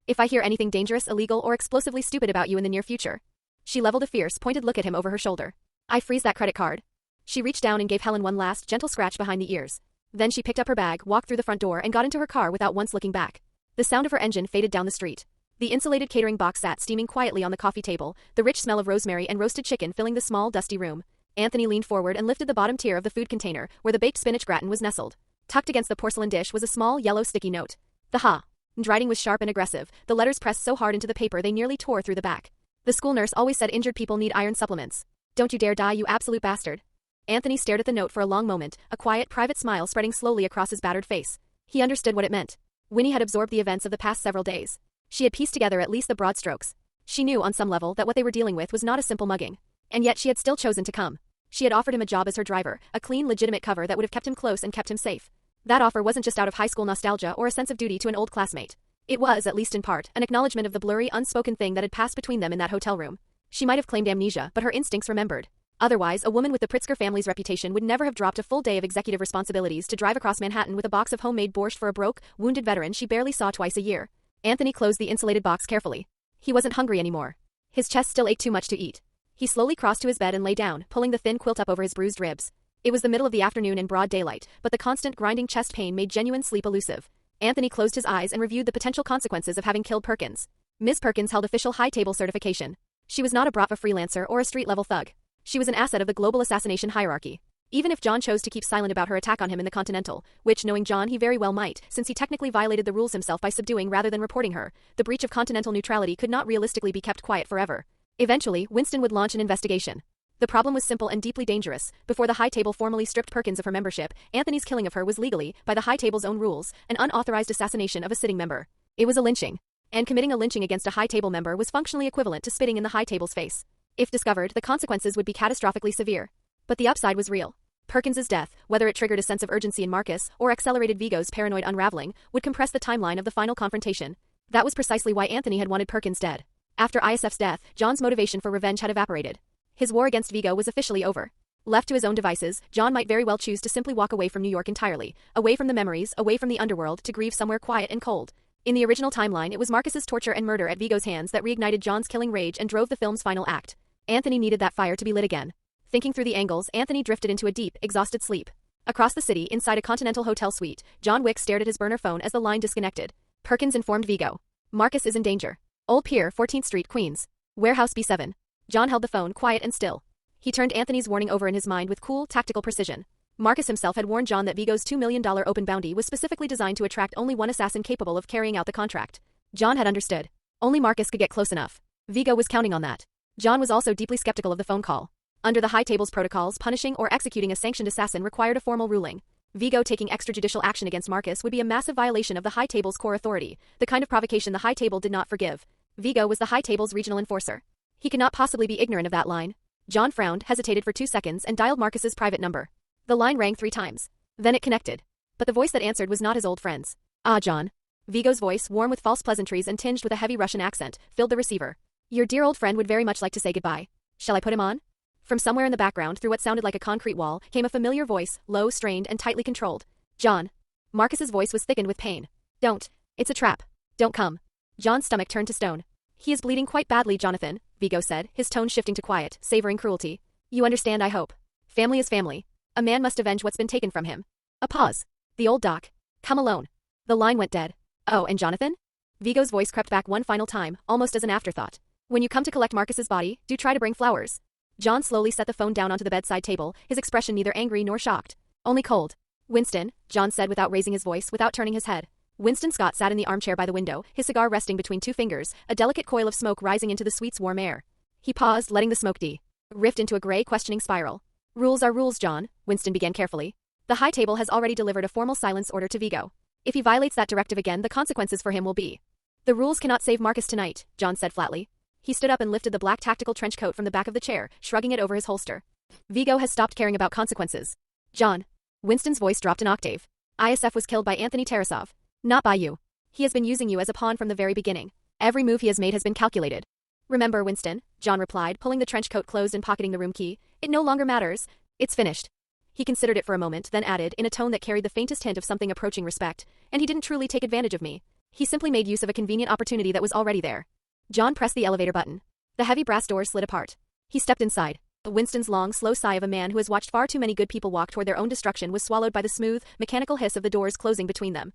If I hear anything dangerous, illegal, or explosively stupid about you in the near future. She leveled a fierce, pointed look at him over her shoulder. I freeze that credit card. She reached down and gave Helen one last, gentle scratch behind the ears. Then she picked up her bag, walked through the front door, and got into her car without once looking back. The sound of her engine faded down the street. The insulated catering box sat steaming quietly on the coffee table, the rich smell of rosemary and roasted chicken filling the small, dusty room. Anthony leaned forward and lifted the bottom tier of the food container, where the baked spinach gratin was nestled. Tucked against the porcelain dish was a small, yellow sticky note. The ha. Writing was sharp and aggressive, the letters pressed so hard into the paper they nearly tore through the back. The school nurse always said injured people need iron supplements. Don't you dare die, you absolute bastard. Anthony stared at the note for a long moment, a quiet, private smile spreading slowly across his battered face. He understood what it meant. Winnie had absorbed the events of the past several days. She had pieced together at least the broad strokes. She knew on some level that what they were dealing with was not a simple mugging. And yet she had still chosen to come. She had offered him a job as her driver, a clean, legitimate cover that would have kept him close and kept him safe. That offer wasn't just out of high school nostalgia or a sense of duty to an old classmate. It was, at least in part, an acknowledgement of the blurry, unspoken thing that had passed between them in that hotel room. She might have claimed amnesia, but her instincts remembered. Otherwise, a woman with the Pritzker family's reputation would never have dropped a full day of executive responsibilities to drive across Manhattan with a box of homemade borscht for a broke, wounded veteran she barely saw twice a year. Anthony closed the insulated box carefully. He wasn't hungry anymore. His chest still ached too much to eat. He slowly crossed to his bed and lay down, pulling the thin quilt up over his bruised ribs. It was the middle of the afternoon in broad daylight, but the constant grinding chest pain made genuine sleep elusive. Anthony closed his eyes and reviewed the potential consequences of having killed Perkins. Ms. Perkins held official high-table certification. She was not a Bratva freelancer or a street-level thug. She was an asset of the global assassination hierarchy. Even if John chose to keep silent about her attack on him in the Continental, which, knowing John, he very well might, since he technically violated the rules himself by subduing rather than reporting her, the breach of continental neutrality could not realistically be kept quiet forever. Eventually, Winston would launch an investigation. The problem was simple and deeply dangerous. Before the High Table formally stripped Perkins of her membership, Anthony's killing of her was legally, by the High Table's own rules, an unauthorized assassination of a sitting member. It was a lynching. And committing a lynching against a High Table member was functionally equivalent to spitting in the High Table's face. If discovered, the consequences would be catastrophically severe. But the upside was real. Perkins's death, whether it triggered a sense of urgency in Marcus or accelerated Vigo's paranoid unraveling, would compress the timeline of the final confrontation. That was precisely why Anthony had wanted Perkins dead. After ISF's death, John's motivation for revenge had evaporated. His war against Vigo was officially over. Left to his own devices, John might very well choose to simply walk away from New York entirely, away from the memories, away from the underworld, to grieve somewhere quiet and cold. In the original timeline, it was Marcus's torture and murder at Vigo's hands that reignited John's killing rage and drove the film's final act. Anthony needed that fire to be lit again. Thinking through the angles, Anthony drifted into a deep, exhausted sleep. Across the city, inside a Continental hotel suite, John Wick stared at his burner phone as the line disconnected. Perkins informed Vigo. Marcus is in danger. Old Pier, 14th Street, Queens. Warehouse B7. John held the phone quiet and still. He turned Anthony's warning over in his mind with cool, tactical precision. Marcus himself had warned John that Vigo's $2 million open bounty was specifically designed to attract only one assassin capable of carrying out the contract. John had understood. Only Marcus could get close enough. Vigo was counting on that. John was also deeply skeptical of the phone call. Under the High Table's protocols, punishing or executing a sanctioned assassin required a formal ruling. Vigo taking extrajudicial action against Marcus would be a massive violation of the High Table's core authority, the kind of provocation the High Table did not forgive. Vigo was the High Table's regional enforcer. He could not possibly be ignorant of that line. John frowned, hesitated for 2 seconds, and dialed Marcus's private number. The line rang 3 times. Then it connected. But the voice that answered was not his old friend's. Ah, John. Vigo's voice, warm with false pleasantries and tinged with a heavy Russian accent, filled the receiver. Your dear old friend would very much like to say goodbye. Shall I put him on? From somewhere in the background, through what sounded like a concrete wall, came a familiar voice, low, strained, and tightly controlled. John. Marcus's voice was thickened with pain. Don't. It's a trap. Don't come. John's stomach turned to stone. He is bleeding quite badly, Jonathan, Vigo said, his tone shifting to quiet, savoring cruelty. You understand, I hope. Family is family. A man must avenge what's been taken from him. A pause. The old doc. Come alone. The line went dead. Oh, and Jonathan? Vigo's voice crept back one final time, almost as an afterthought. When you come to collect Marcus's body, do try to bring flowers. John slowly set the phone down onto the bedside table, his expression neither angry nor shocked. Only cold. Winston, John said without raising his voice, without turning his head. Winston Scott sat in the armchair by the window, his cigar resting between 2 fingers, a delicate coil of smoke rising into the suite's warm air. He paused, letting the smoke rift into a gray, questioning spiral. Rules are rules, John, Winston began carefully. The High Table has already delivered a formal silence order to Vigo. If he violates that directive again, the consequences for him will be. The rules cannot save Marcus tonight, John said flatly. He stood up and lifted the black tactical trench coat from the back of the chair, shrugging it over his holster. Vigo has stopped caring about consequences. John. Winston's voice dropped an octave. ISF was killed by Anthony Tarasov. Not by you. He has been using you as a pawn from the very beginning. Every move he has made has been calculated. Remember, Winston, John replied, pulling the trench coat closed and pocketing the room key. It no longer matters. It's finished. He considered it for a moment, then added, in a tone that carried the faintest hint of something approaching respect, and he didn't truly take advantage of me. He simply made use of a convenient opportunity that was already there. John pressed the elevator button. The heavy brass doors slid apart. He stepped inside. Winston's long, slow sigh of a man who has watched far too many good people walk toward their own destruction was swallowed by the smooth, mechanical hiss of the doors closing between them.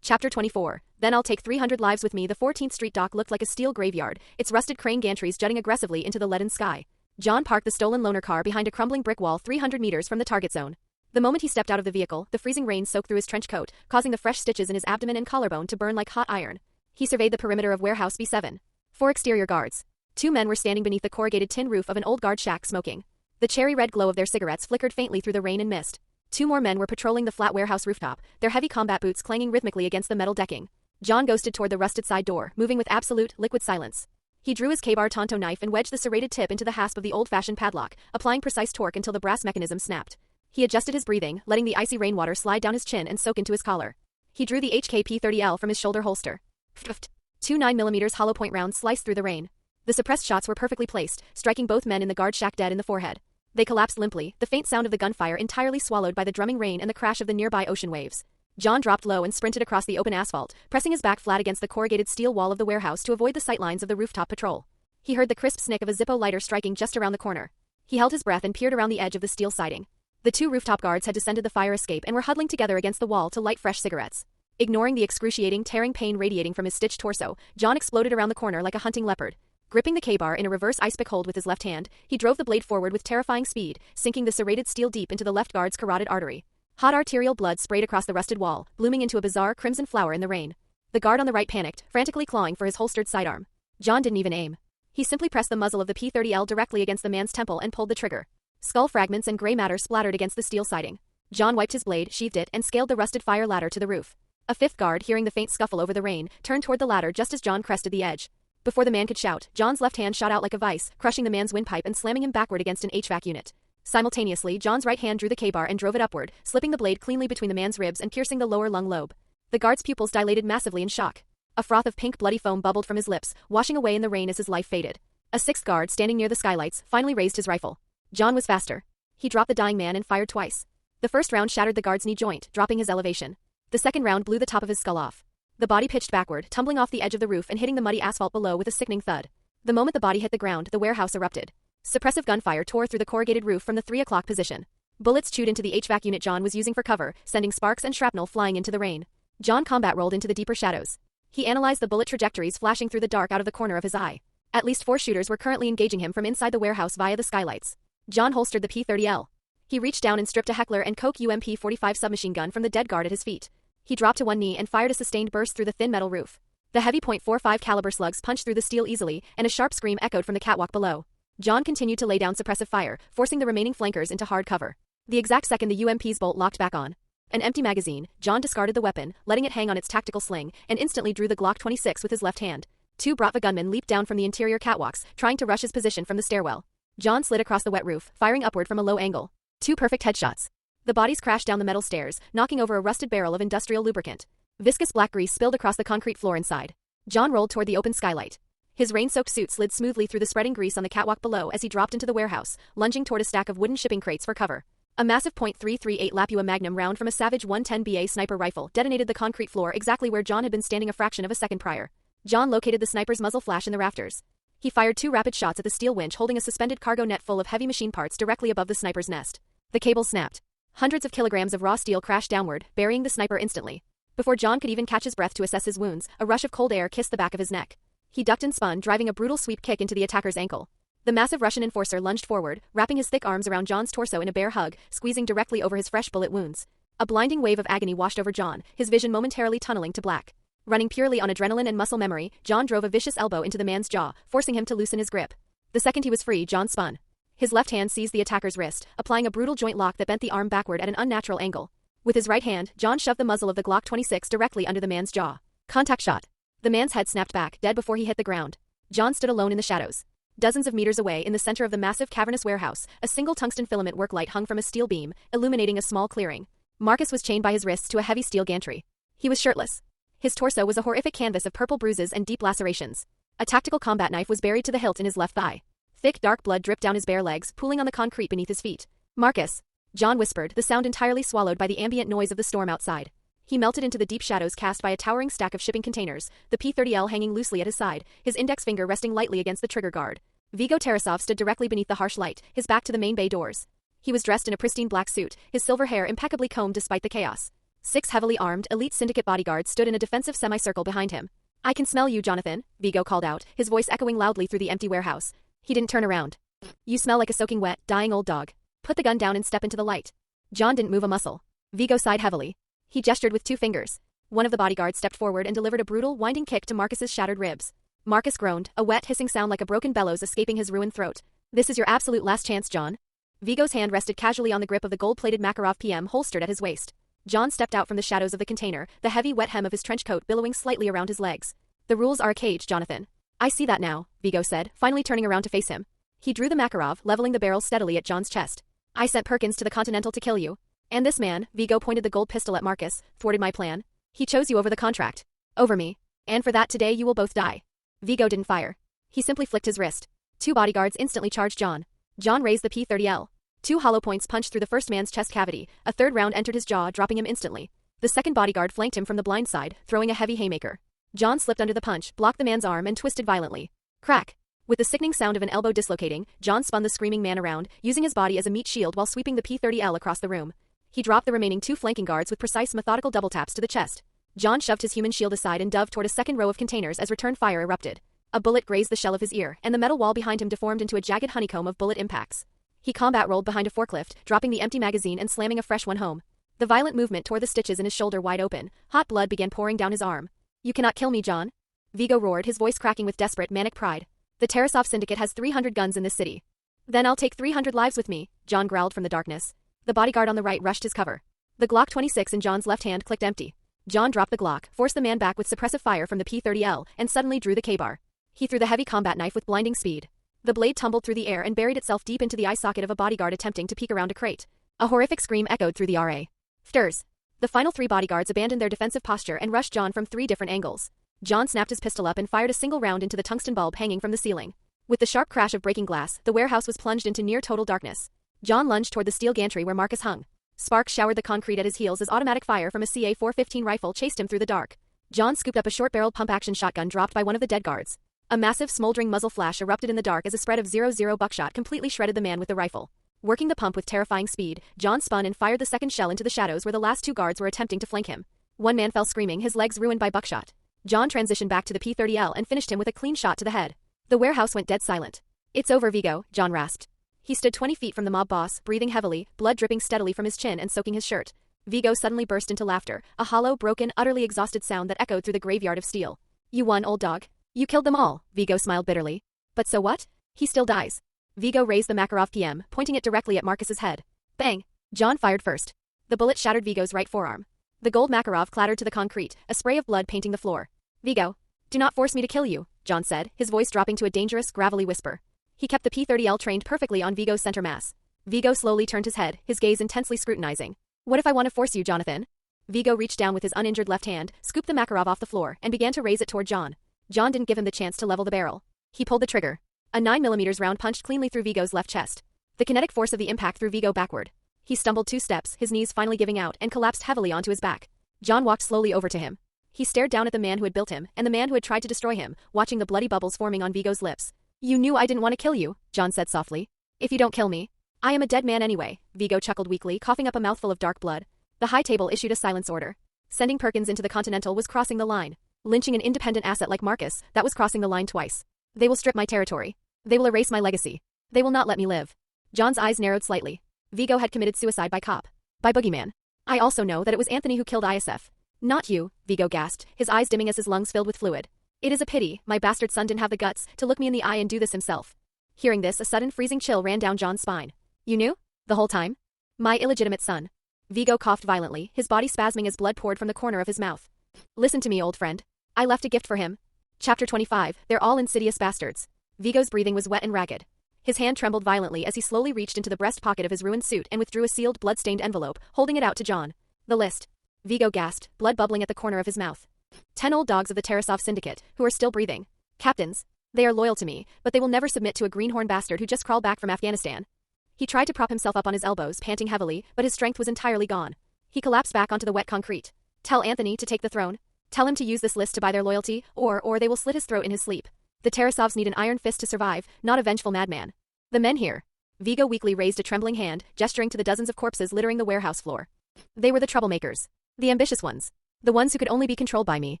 Chapter 24. Then I'll take 300 lives with me. The 14th Street dock looked like a steel graveyard, its rusted crane gantries jutting aggressively into the leaden sky. John parked the stolen loaner car behind a crumbling brick wall 300 meters from the target zone. The moment he stepped out of the vehicle, the freezing rain soaked through his trench coat, causing the fresh stitches in his abdomen and collarbone to burn like hot iron. He surveyed the perimeter of Warehouse B7. 4 exterior guards. 2 men were standing beneath the corrugated tin roof of an old guard shack smoking. The cherry-red glow of their cigarettes flickered faintly through the rain and mist. 2 more men were patrolling the flat warehouse rooftop, their heavy combat boots clanging rhythmically against the metal decking. John ghosted toward the rusted side door, moving with absolute, liquid silence. He drew his K-bar Tonto knife and wedged the serrated tip into the hasp of the old-fashioned padlock, applying precise torque until the brass mechanism snapped. He adjusted his breathing, letting the icy rainwater slide down his chin and soak into his collar. He drew the HK-P30L from his shoulder holster. Pfft. 2 9mm hollow point rounds sliced through the rain. The suppressed shots were perfectly placed, striking both men in the guard shack dead in the forehead. They collapsed limply, the faint sound of the gunfire entirely swallowed by the drumming rain and the crash of the nearby ocean waves. John dropped low and sprinted across the open asphalt, pressing his back flat against the corrugated steel wall of the warehouse to avoid the sightlines of the rooftop patrol. He heard the crisp snick of a Zippo lighter striking just around the corner. He held his breath and peered around the edge of the steel siding. The 2 rooftop guards had descended the fire escape and were huddling together against the wall to light fresh cigarettes. Ignoring the excruciating, tearing pain radiating from his stitched torso, John exploded around the corner like a hunting leopard. Gripping the K-bar in a reverse ice-pick hold with his left hand, he drove the blade forward with terrifying speed, sinking the serrated steel deep into the left guard's carotid artery. Hot arterial blood sprayed across the rusted wall, blooming into a bizarre crimson flower in the rain. The guard on the right panicked, frantically clawing for his holstered sidearm. John didn't even aim. He simply pressed the muzzle of the P30L directly against the man's temple and pulled the trigger. Skull fragments and gray matter splattered against the steel siding. John wiped his blade, sheathed it, and scaled the rusted fire ladder to the roof. A 5th guard, hearing the faint scuffle over the rain, turned toward the ladder just as John crested the edge. Before the man could shout, John's left hand shot out like a vice, crushing the man's windpipe and slamming him backward against an HVAC unit. Simultaneously, John's right hand drew the K-bar and drove it upward, slipping the blade cleanly between the man's ribs and piercing the lower lung lobe. The guard's pupils dilated massively in shock. A froth of pink bloody foam bubbled from his lips, washing away in the rain as his life faded. A 6th guard, standing near the skylights, finally raised his rifle. John was faster. He dropped the dying man and fired twice. The first round shattered the guard's knee joint, dropping his elevation. The second round blew the top of his skull off. The body pitched backward, tumbling off the edge of the roof and hitting the muddy asphalt below with a sickening thud. The moment the body hit the ground, the warehouse erupted. Suppressive gunfire tore through the corrugated roof from the 3 o'clock position. Bullets chewed into the HVAC unit John was using for cover, sending sparks and shrapnel flying into the rain. John combat rolled into the deeper shadows. He analyzed the bullet trajectories flashing through the dark out of the corner of his eye. At least 4 shooters were currently engaging him from inside the warehouse via the skylights. John holstered the P30L. He reached down and stripped a Heckler & Koch UMP-45 submachine gun from the dead guard at his feet. He dropped to one knee and fired a sustained burst through the thin metal roof. The heavy .45 caliber slugs punched through the steel easily, and a sharp scream echoed from the catwalk below. John continued to lay down suppressive fire, forcing the remaining flankers into hard cover. The exact second the UMP's bolt locked back on. An empty magazine, John discarded the weapon, letting it hang on its tactical sling, and instantly drew the Glock 26 with his left hand. 2 Bratva gunmen leaped down from the interior catwalks, trying to rush his position from the stairwell. John slid across the wet roof, firing upward from a low angle. 2 perfect headshots. The bodies crashed down the metal stairs, knocking over a rusted barrel of industrial lubricant. Viscous black grease spilled across the concrete floor inside. John rolled toward the open skylight. His rain-soaked suit slid smoothly through the spreading grease on the catwalk below as he dropped into the warehouse, lunging toward a stack of wooden shipping crates for cover. A massive .338 Lapua Magnum round from a Savage 110BA sniper rifle detonated the concrete floor exactly where John had been standing a fraction of a second prior. John located the sniper's muzzle flash in the rafters. He fired 2 rapid shots at the steel winch holding a suspended cargo net full of heavy machine parts directly above the sniper's nest. The cables snapped. Hundreds of kilograms of raw steel crashed downward, burying the sniper instantly. Before John could even catch his breath to assess his wounds, a rush of cold air kissed the back of his neck. He ducked and spun, driving a brutal sweep kick into the attacker's ankle. The massive Russian enforcer lunged forward, wrapping his thick arms around John's torso in a bear hug, squeezing directly over his fresh bullet wounds. A blinding wave of agony washed over John, his vision momentarily tunneling to black. Running purely on adrenaline and muscle memory, John drove a vicious elbow into the man's jaw, forcing him to loosen his grip. The second he was free, John spun. His left hand seized the attacker's wrist, applying a brutal joint lock that bent the arm backward at an unnatural angle. With his right hand, John shoved the muzzle of the Glock 26 directly under the man's jaw. Contact shot. The man's head snapped back, dead before he hit the ground. John stood alone in the shadows. Dozens of meters away, in the center of the massive cavernous warehouse, a single tungsten filament work light hung from a steel beam, illuminating a small clearing. Marcus was chained by his wrists to a heavy steel gantry. He was shirtless. His torso was a horrific canvas of purple bruises and deep lacerations. A tactical combat knife was buried to the hilt in his left thigh. Thick, dark blood dripped down his bare legs, pooling on the concrete beneath his feet. "Marcus," John whispered, the sound entirely swallowed by the ambient noise of the storm outside. He melted into the deep shadows cast by a towering stack of shipping containers, the P-30L hanging loosely at his side, his index finger resting lightly against the trigger guard. Viggo Tarasov stood directly beneath the harsh light, his back to the main bay doors. He was dressed in a pristine black suit, his silver hair impeccably combed despite the chaos. 6 heavily armed, elite syndicate bodyguards stood in a defensive semicircle behind him. "I can smell you, Jonathan," Viggo called out, his voice echoing loudly through the empty warehouse. He didn't turn around. "You smell like a soaking wet, dying old dog. Put the gun down and step into the light." John didn't move a muscle. Viggo sighed heavily. He gestured with 2 fingers. One of the bodyguards stepped forward and delivered a brutal, winding kick to Marcus's shattered ribs. Marcus groaned, a wet, hissing sound like a broken bellows escaping his ruined throat. "This is your absolute last chance, John." Viggo's hand rested casually on the grip of the gold-plated Makarov PM holstered at his waist. John stepped out from the shadows of the container, the heavy, wet hem of his trench coat billowing slightly around his legs. "The rules are a cage, Jonathan." "I see that now," Viggo said, finally turning around to face him. He drew the Makarov, leveling the barrel steadily at John's chest. "I sent Perkins to the Continental to kill you. And this man," Viggo pointed the gold pistol at Marcus, "thwarted my plan. He chose you over the contract. Over me. And for that today you will both die." Viggo didn't fire. He simply flicked his wrist. 2 bodyguards instantly charged John. John raised the P-30L. 2 hollow points punched through the first man's chest cavity, a third round entered his jaw, dropping him instantly. The second bodyguard flanked him from the blind side, throwing a heavy haymaker. John slipped under the punch, blocked the man's arm and twisted violently. Crack! With the sickening sound of an elbow dislocating, John spun the screaming man around, using his body as a meat shield while sweeping the P-30L across the room. He dropped the remaining 2 flanking guards with precise, methodical double taps to the chest. John shoved his human shield aside and dove toward a second row of containers as return fire erupted. A bullet grazed the shell of his ear, and the metal wall behind him deformed into a jagged honeycomb of bullet impacts. He combat rolled behind a forklift, dropping the empty magazine and slamming a fresh one home. The violent movement tore the stitches in his shoulder wide open. Hot blood began pouring down his arm. "You cannot kill me, John," Viggo roared, his voice cracking with desperate, manic pride. "The Tarasov Syndicate has 300 guns in this city." "Then I'll take 300 lives with me," John growled from the darkness. The bodyguard on the right rushed his cover. The Glock 26 in John's left hand clicked empty. John dropped the Glock, forced the man back with suppressive fire from the P-30L, and suddenly drew the K-bar. He threw the heavy combat knife with blinding speed. The blade tumbled through the air and buried itself deep into the eye socket of a bodyguard attempting to peek around a crate. A horrific scream echoed through the RA. "Fters." The final 3 bodyguards abandoned their defensive posture and rushed John from 3 different angles. John snapped his pistol up and fired a single round into the tungsten bulb hanging from the ceiling. With the sharp crash of breaking glass, the warehouse was plunged into near-total darkness. John lunged toward the steel gantry where Marcus hung. Sparks showered the concrete at his heels as automatic fire from a CA-415 rifle chased him through the dark. John scooped up a short-barreled pump-action shotgun dropped by one of the dead guards. A massive smoldering muzzle flash erupted in the dark as a spread of 00 buckshot completely shredded the man with the rifle. Working the pump with terrifying speed, John spun and fired the second shell into the shadows where the last 2 guards were attempting to flank him. One man fell screaming, his legs ruined by buckshot. John transitioned back to the P-30L and finished him with a clean shot to the head. The warehouse went dead silent. "It's over, Viggo," John rasped. He stood 20 feet from the mob boss, breathing heavily, blood dripping steadily from his chin and soaking his shirt. Viggo suddenly burst into laughter, a hollow, broken, utterly exhausted sound that echoed through the graveyard of steel. "You won, old dog. You killed them all," Viggo smiled bitterly. "But so what? He still dies." Viggo raised the Makarov PM, pointing it directly at Marcus's head. Bang! John fired first. The bullet shattered Viggo's right forearm. The gold Makarov clattered to the concrete, a spray of blood painting the floor. "Viggo, do not force me to kill you," John said, his voice dropping to a dangerous, gravelly whisper. He kept the P-30L trained perfectly on Viggo's center mass. Viggo slowly turned his head, his gaze intensely scrutinizing. "What if I want to force you, Jonathan?" Viggo reached down with his uninjured left hand, scooped the Makarov off the floor, and began to raise it toward John. John didn't give him the chance to level the barrel. He pulled the trigger. A 9mm round punched cleanly through Viggo's left chest. The kinetic force of the impact threw Viggo backward. He stumbled 2 steps, his knees finally giving out, and collapsed heavily onto his back. John walked slowly over to him. He stared down at the man who had built him, and the man who had tried to destroy him, watching the bloody bubbles forming on Viggo's lips. "You knew I didn't want to kill you," John said softly. "If you don't kill me, I am a dead man anyway," Viggo chuckled weakly, coughing up a mouthful of dark blood. The high table issued a silence order. Sending Perkins into the Continental was crossing the line. Lynching an independent asset like Marcus, that was crossing the line twice. They will strip my territory. They will erase my legacy. They will not let me live. John's eyes narrowed slightly. Viggo had committed suicide by cop. By boogeyman. I also know that it was Anthony who killed ISF. "Not you," Viggo gasped, his eyes dimming as his lungs filled with fluid. "It is a pity, my bastard son didn't have the guts to look me in the eye and do this himself." Hearing this, a sudden freezing chill ran down John's spine. "You knew? The whole time? My illegitimate son." Viggo coughed violently, his body spasming as blood poured from the corner of his mouth. "Listen to me, old friend. I left a gift for him." Chapter 25, They're All Insidious Bastards. Viggo's breathing was wet and ragged. His hand trembled violently as he slowly reached into the breast pocket of his ruined suit and withdrew a sealed, blood-stained envelope, holding it out to John. The list. Vigo gasped, blood bubbling at the corner of his mouth. 10 old dogs of the Tarasov Syndicate, who are still breathing. Captains. They are loyal to me, but they will never submit to a greenhorn bastard who just crawled back from Afghanistan. He tried to prop himself up on his elbows, panting heavily, but his strength was entirely gone. He collapsed back onto the wet concrete. Tell Anthony to take the throne. Tell him to use this list to buy their loyalty, or they will slit his throat in his sleep. The Tarasovs need an iron fist to survive, not a vengeful madman. The men here. Vigo weakly raised a trembling hand, gesturing to the dozens of corpses littering the warehouse floor. They were the troublemakers. The ambitious ones. The ones who could only be controlled by me.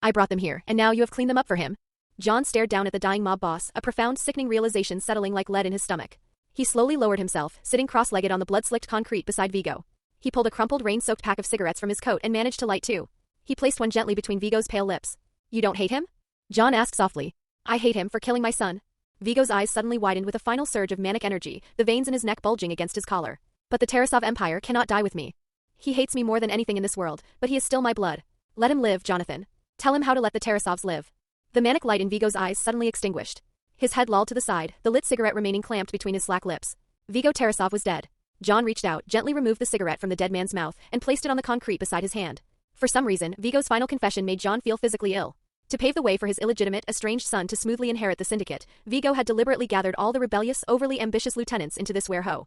I brought them here, and now you have cleaned them up for him. John stared down at the dying mob boss, a profound, sickening realization settling like lead in his stomach. He slowly lowered himself, sitting cross-legged on the blood-slicked concrete beside Vigo. He pulled a crumpled, rain-soaked pack of cigarettes from his coat and managed to light two. He placed one gently between Vigo's pale lips. You don't hate him? John asked softly. I hate him for killing my son. Vigo's eyes suddenly widened with a final surge of manic energy, the veins in his neck bulging against his collar. But the Tarasov Empire cannot die with me. He hates me more than anything in this world, but he is still my blood. Let him live, Jonathan. Tell him how to let the Tarasovs live. The manic light in Vigo's eyes suddenly extinguished. His head lolled to the side, the lit cigarette remaining clamped between his slack lips. Vigo Tarasov was dead. John reached out, gently removed the cigarette from the dead man's mouth, and placed it on the concrete beside his hand. For some reason, Vigo's final confession made John feel physically ill. To pave the way for his illegitimate, estranged son to smoothly inherit the syndicate, Vigo had deliberately gathered all the rebellious, overly ambitious lieutenants into this warehouse.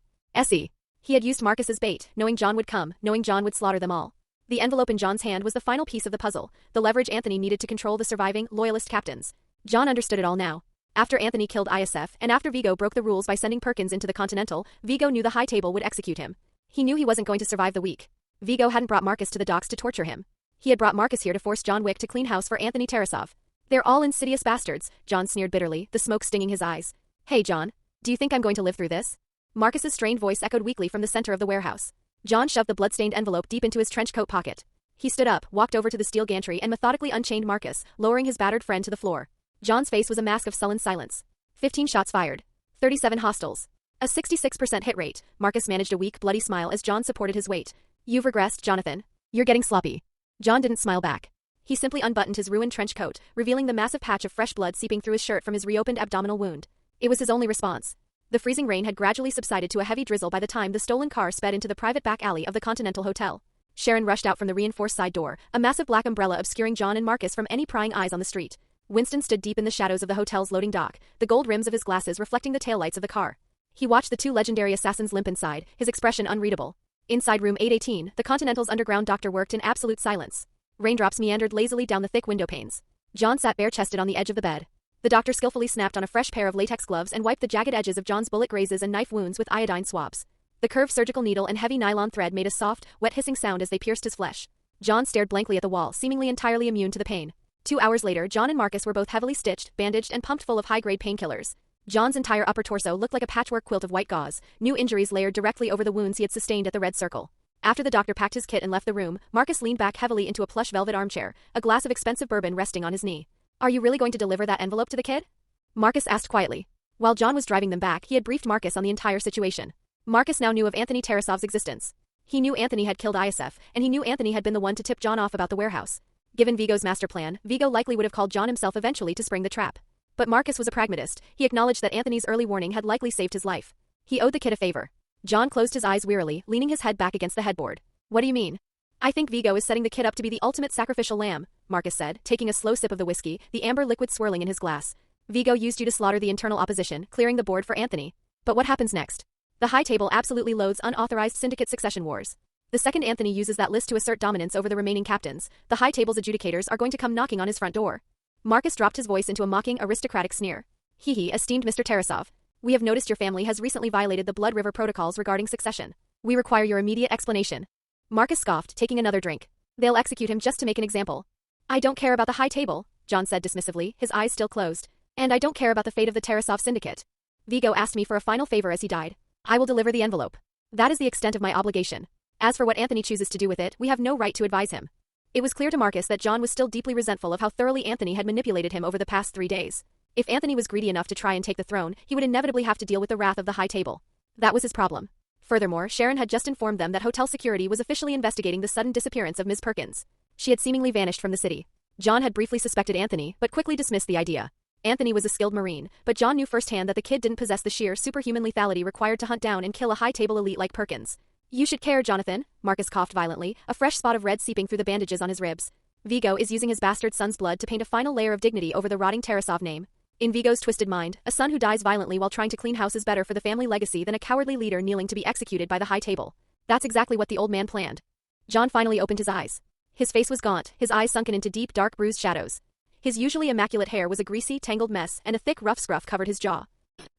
He had used Marcus as bait, knowing John would come, knowing John would slaughter them all. The envelope in John's hand was the final piece of the puzzle, the leverage Anthony needed to control the surviving, loyalist captains. John understood it all now. After Anthony killed ISF, and after Vigo broke the rules by sending Perkins into the Continental, Vigo knew the High Table would execute him. He knew he wasn't going to survive the week. Vigo hadn't brought Marcus to the docks to torture him. He had brought Marcus here to force John Wick to clean house for Anthony Tarasov. They're all insidious bastards, John sneered bitterly, the smoke stinging his eyes. Hey John, do you think I'm going to live through this? Marcus's strained voice echoed weakly from the center of the warehouse. John shoved the blood-stained envelope deep into his trench coat pocket. He stood up, walked over to the steel gantry and methodically unchained Marcus, lowering his battered friend to the floor. John's face was a mask of sullen silence. 15 shots fired. 37 hostiles. A 66% hit rate. Marcus managed a weak, bloody smile as John supported his weight. You've regressed, Jonathan. You're getting sloppy. John didn't smile back. He simply unbuttoned his ruined trench coat, revealing the massive patch of fresh blood seeping through his shirt from his reopened abdominal wound. It was his only response. The freezing rain had gradually subsided to a heavy drizzle by the time the stolen car sped into the private back alley of the Continental Hotel. Sharon rushed out from the reinforced side door, a massive black umbrella obscuring John and Marcus from any prying eyes on the street. Winston stood deep in the shadows of the hotel's loading dock, the gold rims of his glasses reflecting the taillights of the car. He watched the two legendary assassins limp inside, his expression unreadable. Inside room 818, the Continental's underground doctor worked in absolute silence. Raindrops meandered lazily down the thick window panes. John sat bare-chested on the edge of the bed. The doctor skillfully snapped on a fresh pair of latex gloves and wiped the jagged edges of John's bullet grazes and knife wounds with iodine swabs. The curved surgical needle and heavy nylon thread made a soft, wet hissing sound as they pierced his flesh. John stared blankly at the wall, seemingly entirely immune to the pain. 2 hours later, John and Marcus were both heavily stitched, bandaged, and pumped full of high-grade painkillers. John's entire upper torso looked like a patchwork quilt of white gauze, new injuries layered directly over the wounds he had sustained at the Red Circle. After the doctor packed his kit and left the room, Marcus leaned back heavily into a plush velvet armchair, a glass of expensive bourbon resting on his knee. Are you really going to deliver that envelope to the kid? Marcus asked quietly. While John was driving them back, he had briefed Marcus on the entire situation. Marcus now knew of Anthony Tarasov's existence. He knew Anthony had killed ISF, and he knew Anthony had been the one to tip John off about the warehouse. Given Vigo's master plan, Vigo likely would have called John himself eventually to spring the trap. But Marcus was a pragmatist. He acknowledged that Anthony's early warning had likely saved his life. He owed the kid a favor. John closed his eyes wearily, leaning his head back against the headboard. What do you mean? I think Vigo is setting the kid up to be the ultimate sacrificial lamb, Marcus said, taking a slow sip of the whiskey, the amber liquid swirling in his glass. Vigo used you to slaughter the internal opposition, clearing the board for Anthony. But what happens next? The High Table absolutely loathes unauthorized syndicate succession wars. The second Anthony uses that list to assert dominance over the remaining captains, the High Table's adjudicators are going to come knocking on his front door. Marcus dropped his voice into a mocking, aristocratic sneer. Hee, esteemed Mr. Tarasov. We have noticed your family has recently violated the Blood River protocols regarding succession. We require your immediate explanation. Marcus scoffed, taking another drink. They'll execute him just to make an example. I don't care about the High Table, John said dismissively, his eyes still closed. And I don't care about the fate of the Tarasov Syndicate. Vigo asked me for a final favor as he died. I will deliver the envelope. That is the extent of my obligation. As for what Anthony chooses to do with it, we have no right to advise him. It was clear to Marcus that John was still deeply resentful of how thoroughly Anthony had manipulated him over the past 3 days. If Anthony was greedy enough to try and take the throne, he would inevitably have to deal with the wrath of the High Table. That was his problem. Furthermore, Sharon had just informed them that hotel security was officially investigating the sudden disappearance of Ms. Perkins. She had seemingly vanished from the city. John had briefly suspected Anthony, but quickly dismissed the idea. Anthony was a skilled Marine, but John knew firsthand that the kid didn't possess the sheer superhuman lethality required to hunt down and kill a High Table elite like Perkins. You should care, Jonathan, Marcus coughed violently, a fresh spot of red seeping through the bandages on his ribs. Vigo is using his bastard son's blood to paint a final layer of dignity over the rotting Tarasov name. In Vigo's twisted mind, a son who dies violently while trying to clean house is better for the family legacy than a cowardly leader kneeling to be executed by the high table. That's exactly what the old man planned. John finally opened his eyes. His face was gaunt, his eyes sunken into deep, dark, bruised shadows. His usually immaculate hair was a greasy, tangled mess, and a thick, rough scruff covered his jaw.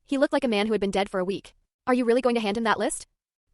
He looked like a man who had been dead for a week. Are you really going to hand him that list?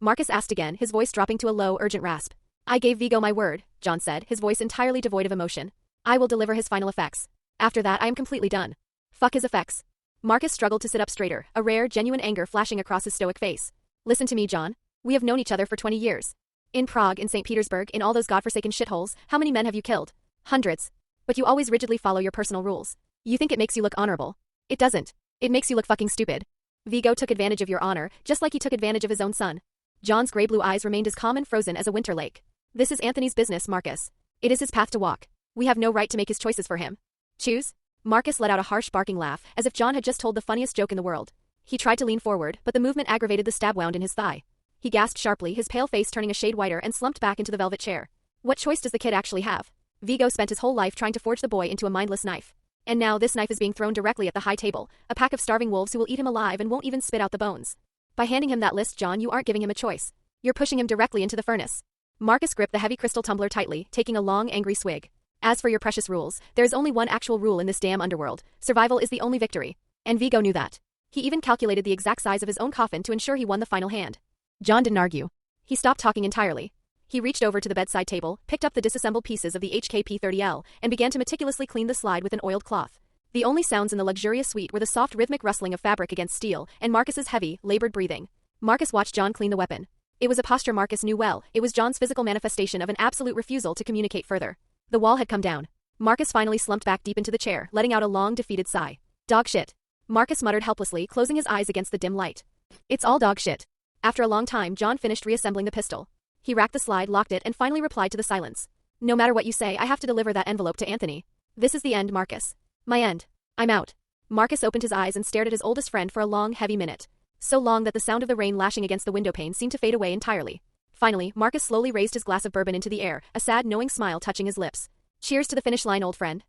Marcus asked again, his voice dropping to a low, urgent rasp. I gave Vigo my word, John said, his voice entirely devoid of emotion. I will deliver his final effects. After that, I am completely done. Fuck his effects. Marcus struggled to sit up straighter, a rare, genuine anger flashing across his stoic face. Listen to me, John. We have known each other for 20 years. In Prague, in St. Petersburg, in all those godforsaken shitholes, how many men have you killed? Hundreds. But you always rigidly follow your personal rules. You think it makes you look honorable. It doesn't. It makes you look fucking stupid. Vigo took advantage of your honor, just like he took advantage of his own son. John's gray-blue eyes remained as calm and frozen as a winter lake. This is Anthony's business, Marcus. It is his path to walk. We have no right to make his choices for him. Choose? Marcus let out a harsh barking laugh, as if John had just told the funniest joke in the world. He tried to lean forward, but the movement aggravated the stab wound in his thigh. He gasped sharply, his pale face turning a shade whiter, and slumped back into the velvet chair. What choice does the kid actually have? Vigo spent his whole life trying to forge the boy into a mindless knife. And now this knife is being thrown directly at the high table, a pack of starving wolves who will eat him alive and won't even spit out the bones. By handing him that list, John, you aren't giving him a choice. You're pushing him directly into the furnace. Marcus gripped the heavy crystal tumbler tightly, taking a long, angry swig. As for your precious rules, there is only one actual rule in this damn underworld. Survival is the only victory. And Vigo knew that. He even calculated the exact size of his own coffin to ensure he won the final hand. John didn't argue. He stopped talking entirely. He reached over to the bedside table, picked up the disassembled pieces of the HKP-30L, and began to meticulously clean the slide with an oiled cloth. The only sounds in the luxurious suite were the soft rhythmic rustling of fabric against steel, and Marcus's heavy, labored breathing. Marcus watched John clean the weapon. It was a posture Marcus knew well, it was John's physical manifestation of an absolute refusal to communicate further. The wall had come down. Marcus finally slumped back deep into the chair, letting out a long, defeated sigh. Dog shit. Marcus muttered helplessly, closing his eyes against the dim light. It's all dog shit. After a long time, John finished reassembling the pistol. He racked the slide, locked it, and finally replied to the silence. No matter what you say, I have to deliver that envelope to Anthony. This is the end, Marcus. My end. I'm out. Marcus opened his eyes and stared at his oldest friend for a long, heavy minute. So long that the sound of the rain lashing against the windowpane seemed to fade away entirely. Finally, Marcus slowly raised his glass of bourbon into the air, a sad, knowing smile touching his lips. Cheers to the finish line, old friend.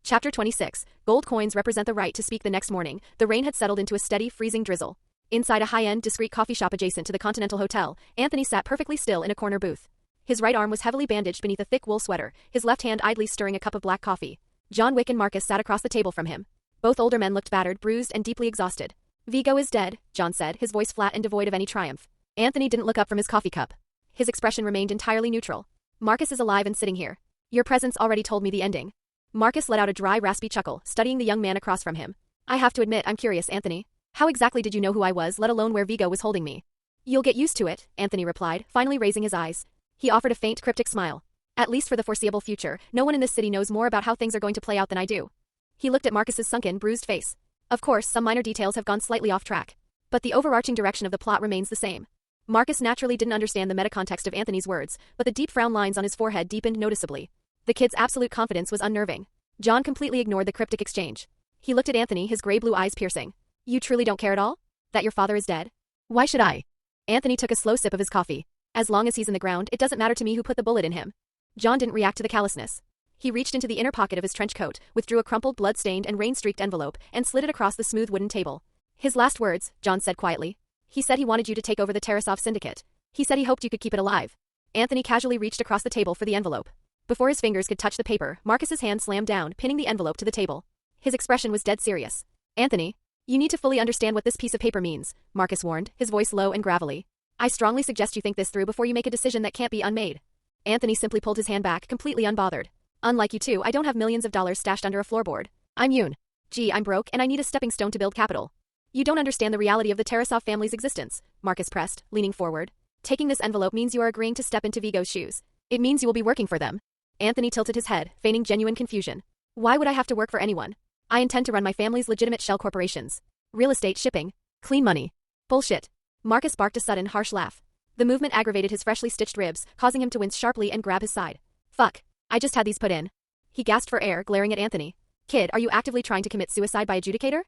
Chapter 26. Gold coins represent the right to speak. The next morning, the rain had settled into a steady, freezing drizzle. Inside a high-end, discreet coffee shop adjacent to the Continental Hotel, Anthony sat perfectly still in a corner booth. His right arm was heavily bandaged beneath a thick wool sweater, his left hand idly stirring a cup of black coffee. John Wick and Marcus sat across the table from him. Both older men looked battered, bruised, and deeply exhausted. Vigo is dead, John said, his voice flat and devoid of any triumph. Anthony didn't look up from his coffee cup. His expression remained entirely neutral. Marcus is alive and sitting here. Your presence already told me the ending. Marcus let out a dry, raspy chuckle, studying the young man across from him. I have to admit, I'm curious, Anthony. How exactly did you know who I was, let alone where Vigo was holding me? You'll get used to it, Anthony replied, finally raising his eyes. He offered a faint, cryptic smile. At least for the foreseeable future, no one in this city knows more about how things are going to play out than I do. He looked at Marcus's sunken, bruised face. Of course, some minor details have gone slightly off track. But the overarching direction of the plot remains the same. Marcus naturally didn't understand the metacontext of Anthony's words, but the deep frown lines on his forehead deepened noticeably. The kid's absolute confidence was unnerving. John completely ignored the cryptic exchange. He looked at Anthony, his gray-blue eyes piercing. You truly don't care at all? That your father is dead? Why should I? Anthony took a slow sip of his coffee. As long as he's in the ground, it doesn't matter to me who put the bullet in him. John didn't react to the callousness. He reached into the inner pocket of his trench coat, withdrew a crumpled, blood-stained and rain-streaked envelope, and slid it across the smooth wooden table. His last words, John said quietly. He said he wanted you to take over the Tarasov syndicate. He said he hoped you could keep it alive. Anthony casually reached across the table for the envelope. Before his fingers could touch the paper, Marcus's hand slammed down, pinning the envelope to the table. His expression was dead serious. Anthony, you need to fully understand what this piece of paper means, Marcus warned, his voice low and gravelly. I strongly suggest you think this through before you make a decision that can't be unmade. Anthony simply pulled his hand back, completely unbothered. Unlike you two, I don't have millions of dollars stashed under a floorboard. I'm Yoon. Gee, I'm broke and I need a stepping stone to build capital. You don't understand the reality of the Tarasov family's existence, Marcus pressed, leaning forward. Taking this envelope means you are agreeing to step into Vigo's shoes. It means you will be working for them. Anthony tilted his head, feigning genuine confusion. Why would I have to work for anyone? I intend to run my family's legitimate shell corporations. Real estate, shipping, clean money. Bullshit. Marcus barked a sudden, harsh laugh. The movement aggravated his freshly stitched ribs, causing him to wince sharply and grab his side. Fuck. I just had these put in. He gasped for air, glaring at Anthony. Kid, are you actively trying to commit suicide by adjudicator?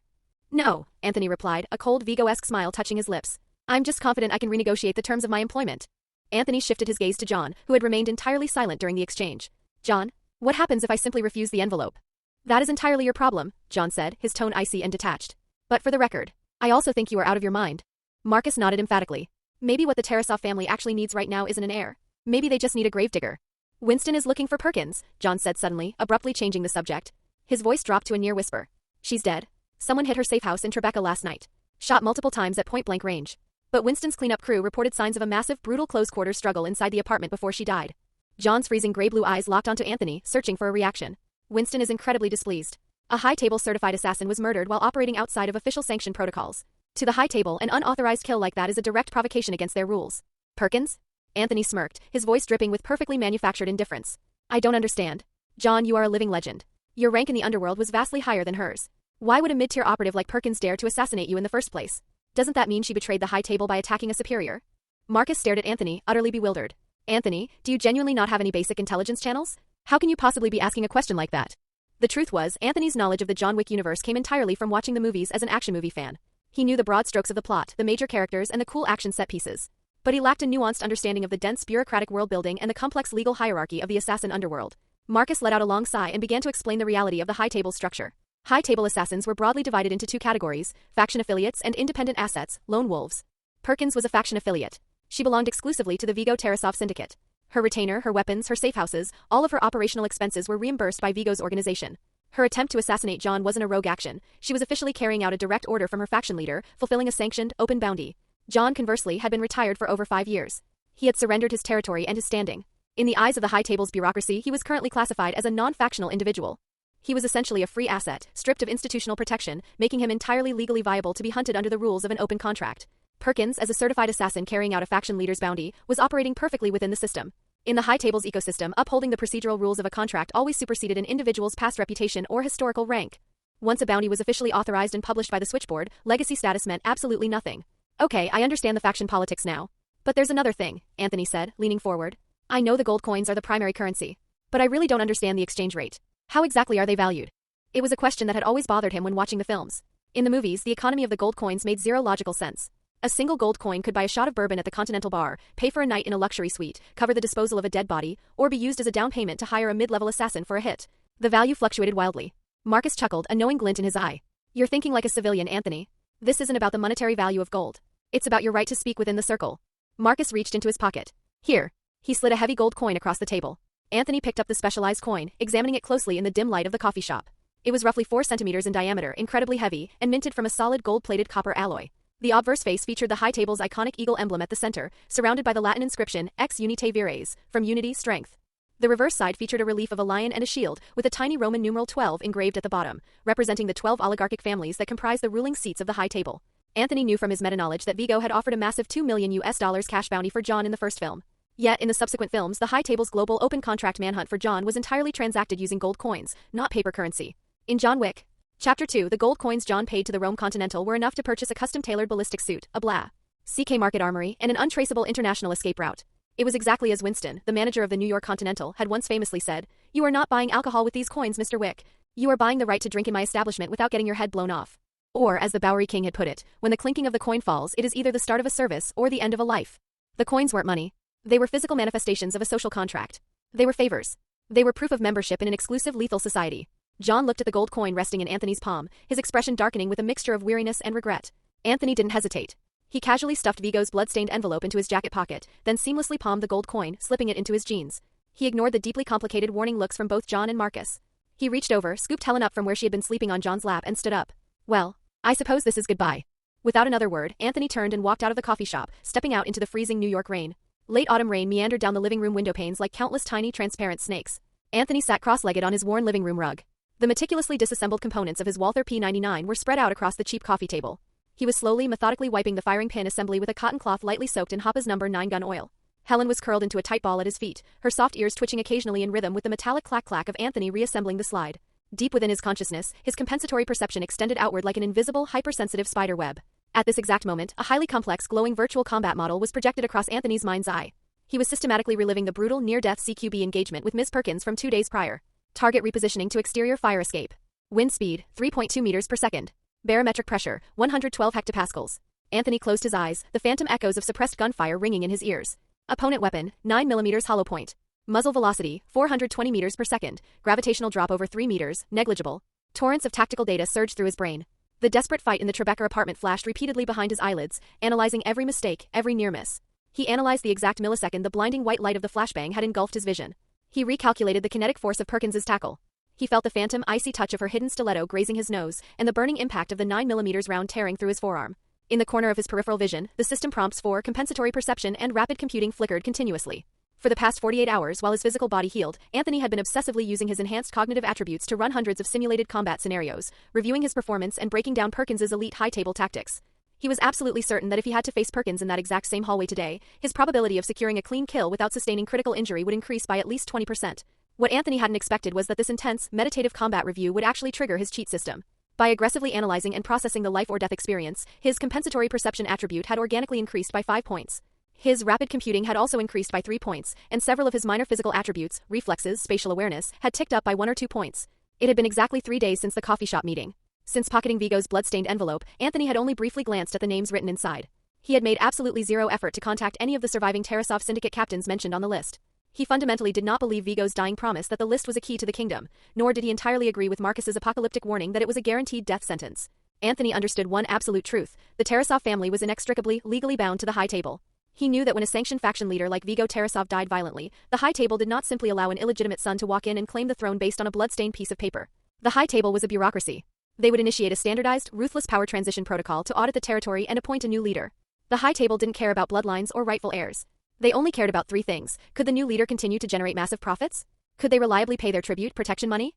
No, Anthony replied, a cold Vigo-esque smile touching his lips. I'm just confident I can renegotiate the terms of my employment. Anthony shifted his gaze to John, who had remained entirely silent during the exchange. John, what happens if I simply refuse the envelope? That is entirely your problem, John said, his tone icy and detached. But for the record, I also think you are out of your mind. Marcus nodded emphatically. Maybe what the Tarasov family actually needs right now isn't an heir. Maybe they just need a gravedigger. Winston is looking for Perkins, John said suddenly, abruptly changing the subject. His voice dropped to a near whisper. She's dead. Someone hit her safe house in Tribeca last night. Shot multiple times at point-blank range. But Winston's cleanup crew reported signs of a massive, brutal close-quarters struggle inside the apartment before she died. John's freezing gray-blue eyes locked onto Anthony, searching for a reaction. Winston is incredibly displeased. A high-table certified assassin was murdered while operating outside of official sanctioned protocols. To the high table, an unauthorized kill like that is a direct provocation against their rules. Perkins? Anthony smirked, his voice dripping with perfectly manufactured indifference. I don't understand. John, you are a living legend. Your rank in the underworld was vastly higher than hers. Why would a mid-tier operative like Perkins dare to assassinate you in the first place? Doesn't that mean she betrayed the high table by attacking a superior? Marcus stared at Anthony, utterly bewildered. Anthony, do you genuinely not have any basic intelligence channels? How can you possibly be asking a question like that? The truth was, Anthony's knowledge of the John Wick universe came entirely from watching the movies as an action movie fan. He knew the broad strokes of the plot, the major characters, and the cool action set pieces. But he lacked a nuanced understanding of the dense bureaucratic world-building and the complex legal hierarchy of the assassin underworld. Marcus let out a long sigh and began to explain the reality of the high table structure. High table assassins were broadly divided into two categories, faction affiliates and independent assets, lone wolves. Perkins was a faction affiliate. She belonged exclusively to the Vigo Tarasov syndicate. Her retainer, her weapons, her safe houses, all of her operational expenses were reimbursed by Vigo's organization. Her attempt to assassinate John wasn't a rogue action. She was officially carrying out a direct order from her faction leader, fulfilling a sanctioned, open bounty. John, conversely, had been retired for over 5 years. He had surrendered his territory and his standing. In the eyes of the high table's bureaucracy, he was currently classified as a non-factional individual. He was essentially a free asset, stripped of institutional protection, making him entirely legally viable to be hunted under the rules of an open contract. Perkins, as a certified assassin carrying out a faction leader's bounty, was operating perfectly within the system. In the high table's ecosystem, upholding the procedural rules of a contract always superseded an individual's past reputation or historical rank. Once a bounty was officially authorized and published by the switchboard, legacy status meant absolutely nothing. Okay, I understand the faction politics now. But there's another thing, Anthony said, leaning forward. I know the gold coins are the primary currency. But I really don't understand the exchange rate. How exactly are they valued? It was a question that had always bothered him when watching the films. In the movies, the economy of the gold coins made zero logical sense. A single gold coin could buy a shot of bourbon at the Continental Bar, pay for a night in a luxury suite, cover the disposal of a dead body, or be used as a down payment to hire a mid-level assassin for a hit. The value fluctuated wildly. Marcus chuckled, a knowing glint in his eye. You're thinking like a civilian, Anthony. This isn't about the monetary value of gold. It's about your right to speak within the circle. Marcus reached into his pocket. Here. He slid a heavy gold coin across the table. Anthony picked up the specialized coin, examining it closely in the dim light of the coffee shop. It was roughly 4 centimeters in diameter, incredibly heavy, and minted from a solid gold-plated copper alloy. The obverse face featured the high table's iconic eagle emblem at the center, surrounded by the Latin inscription, Ex Unite Vires, from unity, strength. The reverse side featured a relief of a lion and a shield, with a tiny Roman numeral 12 engraved at the bottom, representing the 12 oligarchic families that comprise the ruling seats of the high table. Anthony knew from his meta-knowledge that Vigo had offered a massive $2 million cash bounty for John in the first film. Yet, in the subsequent films, the high table's global open contract manhunt for John was entirely transacted using gold coins, not paper currency. In John Wick, Chapter 2, the gold coins John paid to the Rome Continental were enough to purchase a custom-tailored ballistic suit, a blah. CK Market Armory, and an untraceable international escape route. It was exactly as Winston, the manager of the New York Continental, had once famously said, "You are not buying alcohol with these coins, Mr. Wick. You are buying the right to drink in my establishment without getting your head blown off." Or, as the Bowery King had put it, when the clinking of the coin falls, it is either the start of a service or the end of a life. The coins weren't money. They were physical manifestations of a social contract. They were favors. They were proof of membership in an exclusive lethal society. John looked at the gold coin resting in Anthony's palm, his expression darkening with a mixture of weariness and regret. Anthony didn't hesitate. He casually stuffed Vigo's blood-stained envelope into his jacket pocket, then seamlessly palmed the gold coin, slipping it into his jeans. He ignored the deeply complicated warning looks from both John and Marcus. He reached over, scooped Helen up from where she had been sleeping on John's lap, and stood up. Well, I suppose this is goodbye. Without another word, Anthony turned and walked out of the coffee shop, stepping out into the freezing New York rain. Late autumn rain meandered down the living room window panes like countless tiny transparent snakes. Anthony sat cross-legged on his worn living room rug. The meticulously disassembled components of his Walther P99 were spread out across the cheap coffee table. He was slowly, methodically wiping the firing pin assembly with a cotton cloth lightly soaked in Hoppa's No. 9 gun oil. Helen was curled into a tight ball at his feet, her soft ears twitching occasionally in rhythm with the metallic clack-clack of Anthony reassembling the slide. Deep within his consciousness, his compensatory perception extended outward like an invisible, hypersensitive spider web. At this exact moment, a highly complex, glowing virtual combat model was projected across Anthony's mind's eye. He was systematically reliving the brutal, near-death CQB engagement with Ms. Perkins from 2 days prior. Target repositioning to exterior fire escape. Wind speed, 3.2 meters per second. Barometric pressure, 112 hectopascals. Anthony closed his eyes, the phantom echoes of suppressed gunfire ringing in his ears. Opponent weapon, 9mm hollow point. Muzzle velocity, 420 meters per second. Gravitational drop over 3 meters, negligible. Torrents of tactical data surged through his brain. The desperate fight in the Tribeca apartment flashed repeatedly behind his eyelids, analyzing every mistake, every near miss. He analyzed the exact millisecond the blinding white light of the flashbang had engulfed his vision. He recalculated the kinetic force of Perkins's tackle. He felt the phantom, icy touch of her hidden stiletto grazing his nose, and the burning impact of the 9mm round tearing through his forearm. In the corner of his peripheral vision, the system prompts for compensatory perception and rapid computing flickered continuously. For the past 48 hours while his physical body healed, Anthony had been obsessively using his enhanced cognitive attributes to run hundreds of simulated combat scenarios, reviewing his performance and breaking down Perkins's elite high-table tactics. He was absolutely certain that if he had to face Perkins in that exact same hallway today, his probability of securing a clean kill without sustaining critical injury would increase by at least 20%. What Anthony hadn't expected was that this intense, meditative combat review would actually trigger his cheat system. By aggressively analyzing and processing the life or death experience, his compensatory perception attribute had organically increased by 5 points. His rapid computing had also increased by 3 points, and several of his minor physical attributes, reflexes, spatial awareness, had ticked up by 1 or 2 points. It had been exactly 3 days since the coffee shop meeting. Since pocketing Vigo's blood-stained envelope, Anthony had only briefly glanced at the names written inside. He had made absolutely zero effort to contact any of the surviving Tarasov syndicate captains mentioned on the list. He fundamentally did not believe Vigo's dying promise that the list was a key to the kingdom, nor did he entirely agree with Marcus's apocalyptic warning that it was a guaranteed death sentence. Anthony understood one absolute truth: the Tarasov family was inextricably, legally bound to the High Table. He knew that when a sanctioned faction leader like Vigo Tarasov died violently, the High Table did not simply allow an illegitimate son to walk in and claim the throne based on a blood-stained piece of paper. The High Table was a bureaucracy. They would initiate a standardized, ruthless power transition protocol to audit the territory and appoint a new leader. The High Table didn't care about bloodlines or rightful heirs. They only cared about 3 things. Could the new leader continue to generate massive profits? Could they reliably pay their tribute protection money?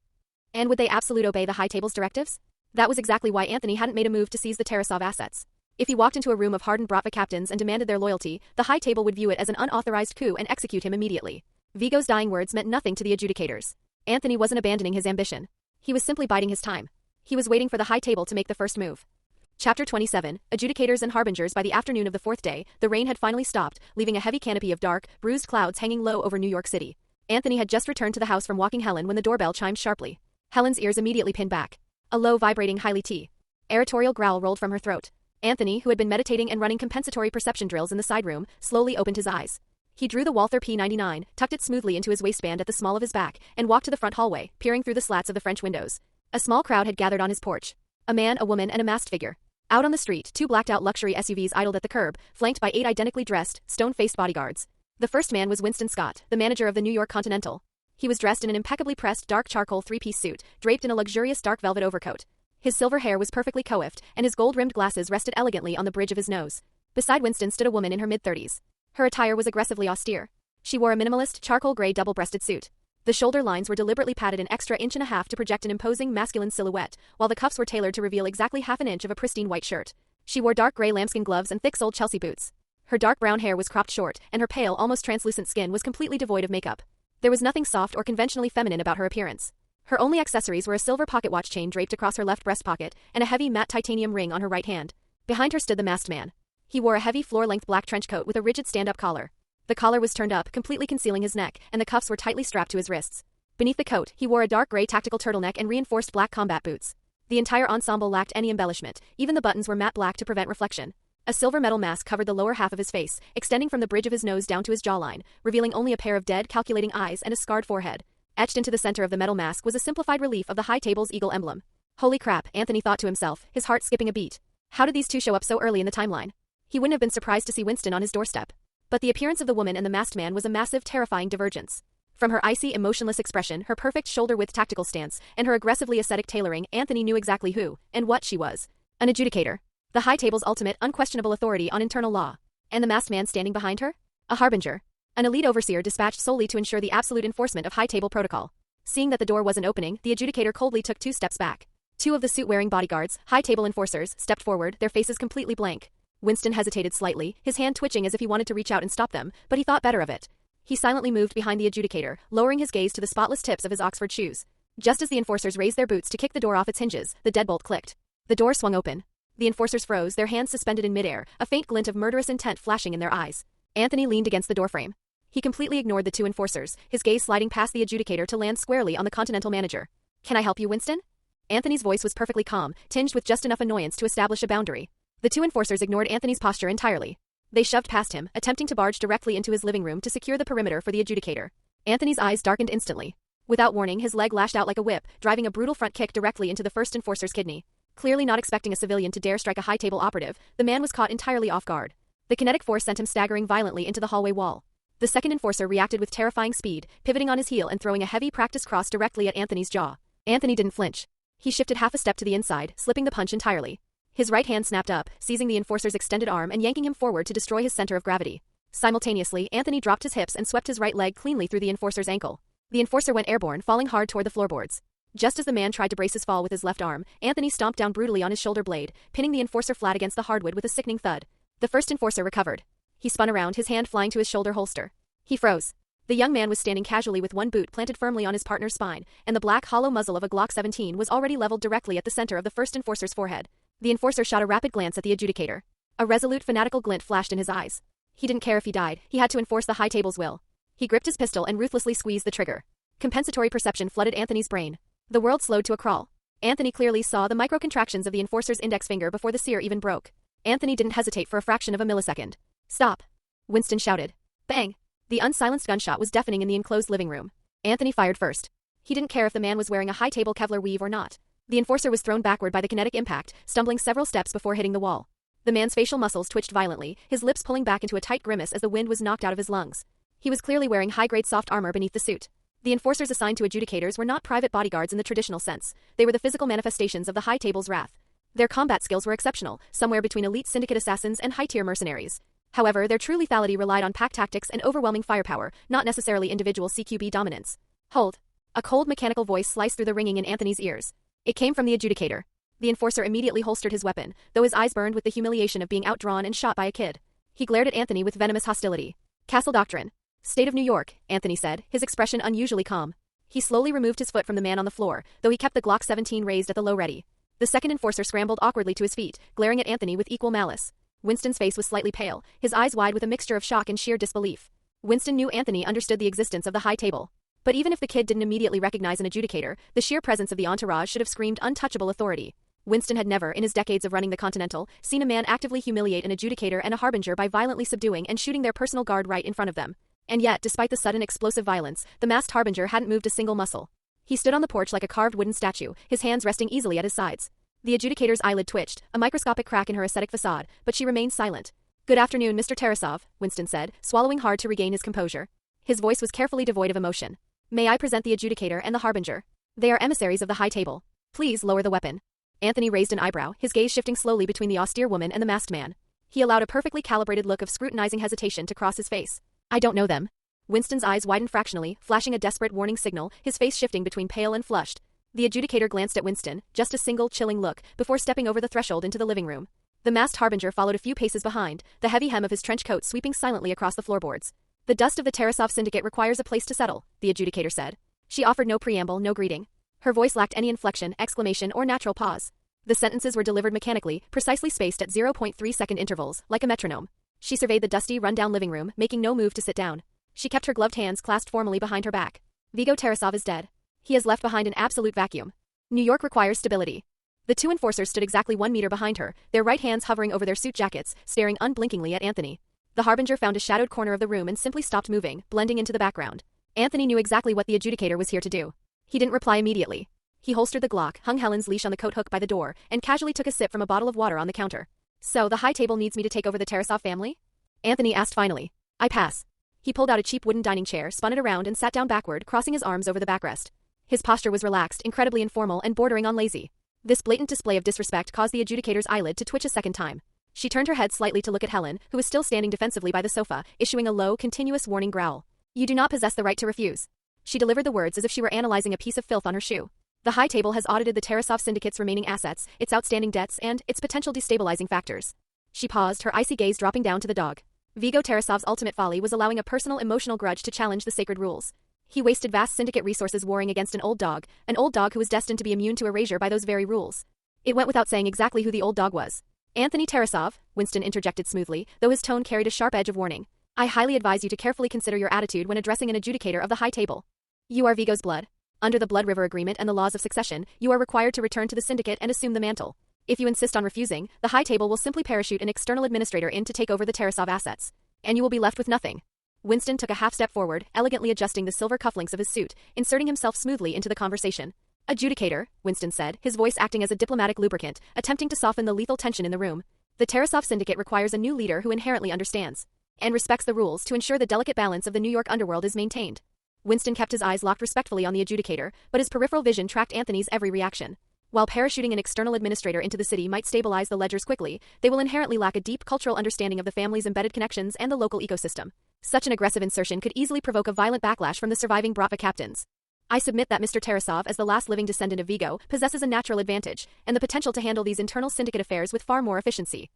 And would they absolutely obey the High Table's directives? That was exactly why Anthony hadn't made a move to seize the Tarasov assets. If he walked into a room of hardened Bratva captains and demanded their loyalty, the High Table would view it as an unauthorized coup and execute him immediately. Vigo's dying words meant nothing to the adjudicators. Anthony wasn't abandoning his ambition. He was simply biding his time. He was waiting for the High Table to make the first move. Chapter 27, Adjudicators and Harbingers. By the afternoon of the 4th day, the rain had finally stopped, leaving a heavy canopy of dark, bruised clouds hanging low over New York City. Anthony had just returned to the house from walking Helen when the doorbell chimed sharply. Helen's ears immediately pinned back. A low, vibrating highly territorial growl rolled from her throat. Anthony, who had been meditating and running compensatory perception drills in the side room, slowly opened his eyes. He drew the Walther P99, tucked it smoothly into his waistband at the small of his back, and walked to the front hallway, peering through the slats of the French windows. A small crowd had gathered on his porch. A man, a woman, and a masked figure. Out on the street, 2 blacked-out luxury SUVs idled at the curb, flanked by 8 identically dressed, stone-faced bodyguards. The first man was Winston Scott, the manager of the New York Continental. He was dressed in an impeccably pressed dark charcoal 3-piece suit, draped in a luxurious dark velvet overcoat. His silver hair was perfectly coiffed, and his gold-rimmed glasses rested elegantly on the bridge of his nose. Beside Winston stood a woman in her mid-30s. Her attire was aggressively austere. She wore a minimalist, charcoal-gray double-breasted suit. The shoulder lines were deliberately padded an extra 1.5 inches to project an imposing masculine silhouette, while the cuffs were tailored to reveal exactly half an inch of a pristine white shirt. She wore dark gray lambskin gloves and thick soled Chelsea boots. Her dark brown hair was cropped short, and her pale, almost translucent skin was completely devoid of makeup. There was nothing soft or conventionally feminine about her appearance. Her only accessories were a silver pocket watch chain draped across her left breast pocket, and a heavy matte titanium ring on her right hand. Behind her stood the masked man. He wore a heavy floor-length black trench coat with a rigid stand-up collar. The collar was turned up, completely concealing his neck, and the cuffs were tightly strapped to his wrists. Beneath the coat, he wore a dark gray tactical turtleneck and reinforced black combat boots. The entire ensemble lacked any embellishment, even the buttons were matte black to prevent reflection. A silver metal mask covered the lower half of his face, extending from the bridge of his nose down to his jawline, revealing only a pair of dead, calculating eyes and a scarred forehead. Etched into the center of the metal mask was a simplified relief of the High Table's eagle emblem. Holy crap, Anthony thought to himself, his heart skipping a beat. How did these two show up so early in the timeline? He wouldn't have been surprised to see Winston on his doorstep. But the appearance of the woman and the masked man was a massive, terrifying divergence. From her icy, emotionless expression, her perfect shoulder-width tactical stance, and her aggressively ascetic tailoring, Anthony knew exactly who, and what she was. An adjudicator. The High Table's ultimate, unquestionable authority on internal law. And the masked man standing behind her? A harbinger. An elite overseer dispatched solely to ensure the absolute enforcement of High Table protocol. Seeing that the door wasn't opening, the adjudicator coldly took 2 steps back. 2 of the suit-wearing bodyguards, High Table enforcers, stepped forward, their faces completely blank. Winston hesitated slightly, his hand twitching as if he wanted to reach out and stop them, but he thought better of it. He silently moved behind the adjudicator, lowering his gaze to the spotless tips of his Oxford shoes. Just as the enforcers raised their boots to kick the door off its hinges, the deadbolt clicked. The door swung open. The enforcers froze, their hands suspended in midair, a faint glint of murderous intent flashing in their eyes. Anthony leaned against the doorframe. He completely ignored the 2 enforcers, his gaze sliding past the adjudicator to land squarely on the Continental manager. "Can I help you, Winston?" Anthony's voice was perfectly calm, tinged with just enough annoyance to establish a boundary. The 2 enforcers ignored Anthony's posture entirely. They shoved past him, attempting to barge directly into his living room to secure the perimeter for the adjudicator. Anthony's eyes darkened instantly. Without warning, his leg lashed out like a whip, driving a brutal front kick directly into the first enforcer's kidney. Clearly not expecting a civilian to dare strike a high-table operative, the man was caught entirely off guard. The kinetic force sent him staggering violently into the hallway wall. The second enforcer reacted with terrifying speed, pivoting on his heel and throwing a heavy practice cross directly at Anthony's jaw. Anthony didn't flinch. He shifted half a step to the inside, slipping the punch entirely. His right hand snapped up, seizing the enforcer's extended arm and yanking him forward to destroy his center of gravity. Simultaneously, Anthony dropped his hips and swept his right leg cleanly through the enforcer's ankle. The enforcer went airborne, falling hard toward the floorboards. Just as the man tried to brace his fall with his left arm, Anthony stomped down brutally on his shoulder blade, pinning the enforcer flat against the hardwood with a sickening thud. The first enforcer recovered. He spun around, his hand flying to his shoulder holster. He froze. The young man was standing casually with one boot planted firmly on his partner's spine, and the black, hollow muzzle of a Glock 17 was already leveled directly at the center of the first enforcer's forehead. The enforcer shot a rapid glance at the adjudicator. A resolute, fanatical glint flashed in his eyes. He didn't care if he died, he had to enforce the high table's will. He gripped his pistol and ruthlessly squeezed the trigger. Compensatory perception flooded Anthony's brain. The world slowed to a crawl. Anthony clearly saw the micro-contractions of the enforcer's index finger before the sear even broke. Anthony didn't hesitate for a fraction of a millisecond. "Stop!" Winston shouted. Bang! The unsilenced gunshot was deafening in the enclosed living room. Anthony fired first. He didn't care if the man was wearing a high-table Kevlar weave or not. The enforcer was thrown backward by the kinetic impact, stumbling several steps before hitting the wall. The man's facial muscles twitched violently, his lips pulling back into a tight grimace as the wind was knocked out of his lungs. He was clearly wearing high-grade soft armor beneath the suit. The enforcers assigned to adjudicators were not private bodyguards in the traditional sense. They were the physical manifestations of the high table's wrath. Their combat skills were exceptional, somewhere between elite syndicate assassins and high-tier mercenaries. However, their true lethality relied on pack tactics and overwhelming firepower, not necessarily individual CQB dominance. Hold. A cold mechanical voice sliced through the ringing in Anthony's ears. It came from the adjudicator. The enforcer immediately holstered his weapon, though his eyes burned with the humiliation of being outdrawn and shot by a kid. He glared at Anthony with venomous hostility. "Castle Doctrine. State of New York," Anthony said, his expression unusually calm. He slowly removed his foot from the man on the floor, though he kept the Glock 17 raised at the low ready. The second enforcer scrambled awkwardly to his feet, glaring at Anthony with equal malice. Winston's face was slightly pale, his eyes wide with a mixture of shock and sheer disbelief. Winston knew Anthony understood the existence of the high table. But even if the kid didn't immediately recognize an adjudicator, the sheer presence of the entourage should have screamed untouchable authority. Winston had never, in his decades of running the Continental, seen a man actively humiliate an adjudicator and a harbinger by violently subduing and shooting their personal guard right in front of them. And yet, despite the sudden explosive violence, the masked harbinger hadn't moved a single muscle. He stood on the porch like a carved wooden statue, his hands resting easily at his sides. The adjudicator's eyelid twitched, a microscopic crack in her ascetic facade, but she remained silent. "Good afternoon, Mr. Tarasov," Winston said, swallowing hard to regain his composure. His voice was carefully devoid of emotion. "May I present the adjudicator and the harbinger? They are emissaries of the high table. Please lower the weapon." Anthony raised an eyebrow, his gaze shifting slowly between the austere woman and the masked man. He allowed a perfectly calibrated look of scrutinizing hesitation to cross his face. "I don't know them." Winston's eyes widened fractionally, flashing a desperate warning signal, his face shifting between pale and flushed. The adjudicator glanced at Winston, just a single chilling look, before stepping over the threshold into the living room. The masked harbinger followed a few paces behind, the heavy hem of his trench coat sweeping silently across the floorboards. "The dust of the Tarasov syndicate requires a place to settle," the adjudicator said. She offered no preamble, no greeting. Her voice lacked any inflection, exclamation, or natural pause. The sentences were delivered mechanically, precisely spaced at 0.3-second intervals, like a metronome. She surveyed the dusty, run-down living room, making no move to sit down. She kept her gloved hands clasped formally behind her back. "Vigo Tarasov is dead. He has left behind an absolute vacuum. New York requires stability." The two enforcers stood exactly 1 meter behind her, their right hands hovering over their suit jackets, staring unblinkingly at Anthony. The harbinger found a shadowed corner of the room and simply stopped moving, blending into the background. Anthony knew exactly what the adjudicator was here to do. He didn't reply immediately. He holstered the Glock, hung Helen's leash on the coat hook by the door, and casually took a sip from a bottle of water on the counter. "So, the high table needs me to take over the Tarasov family?" Anthony asked finally. "I pass." He pulled out a cheap wooden dining chair, spun it around and sat down backward, crossing his arms over the backrest. His posture was relaxed, incredibly informal, and bordering on lazy. This blatant display of disrespect caused the adjudicator's eyelid to twitch a second time. She turned her head slightly to look at Helen, who was still standing defensively by the sofa, issuing a low, continuous warning growl. "You do not possess the right to refuse." She delivered the words as if she were analyzing a piece of filth on her shoe. "The high table has audited the Tarasov syndicate's remaining assets, its outstanding debts, and its potential destabilizing factors." She paused, her icy gaze dropping down to the dog. Vigo Tarasov's ultimate folly was allowing a personal emotional grudge to challenge the sacred rules. He wasted vast syndicate resources warring against an old dog who was destined to be immune to erasure by those very rules. It went without saying exactly who the old dog was. "Anthony Tarasov," Winston interjected smoothly, though his tone carried a sharp edge of warning. "I highly advise you to carefully consider your attitude when addressing an adjudicator of the high table. You are Vigo's blood. Under the Blood River Agreement and the laws of succession, you are required to return to the syndicate and assume the mantle. If you insist on refusing, the high table will simply parachute an external administrator in to take over the Tarasov assets. And you will be left with nothing. Winston took a half step forward, elegantly adjusting the silver cufflinks of his suit, inserting himself smoothly into the conversation. Adjudicator, Winston said, his voice acting as a diplomatic lubricant, attempting to soften the lethal tension in the room. The Tarasov syndicate requires a new leader who inherently understands and respects the rules to ensure the delicate balance of the New York underworld is maintained. Winston kept his eyes locked respectfully on the adjudicator, but his peripheral vision tracked Anthony's every reaction. While parachuting an external administrator into the city might stabilize the ledgers quickly, they will inherently lack a deep cultural understanding of the family's embedded connections and the local ecosystem. Such an aggressive insertion could easily provoke a violent backlash from the surviving Bratva captains. I submit that Mr. Tarasov, as the last living descendant of Vigo, possesses a natural advantage, and the potential to handle these internal syndicate affairs with far more efficiency.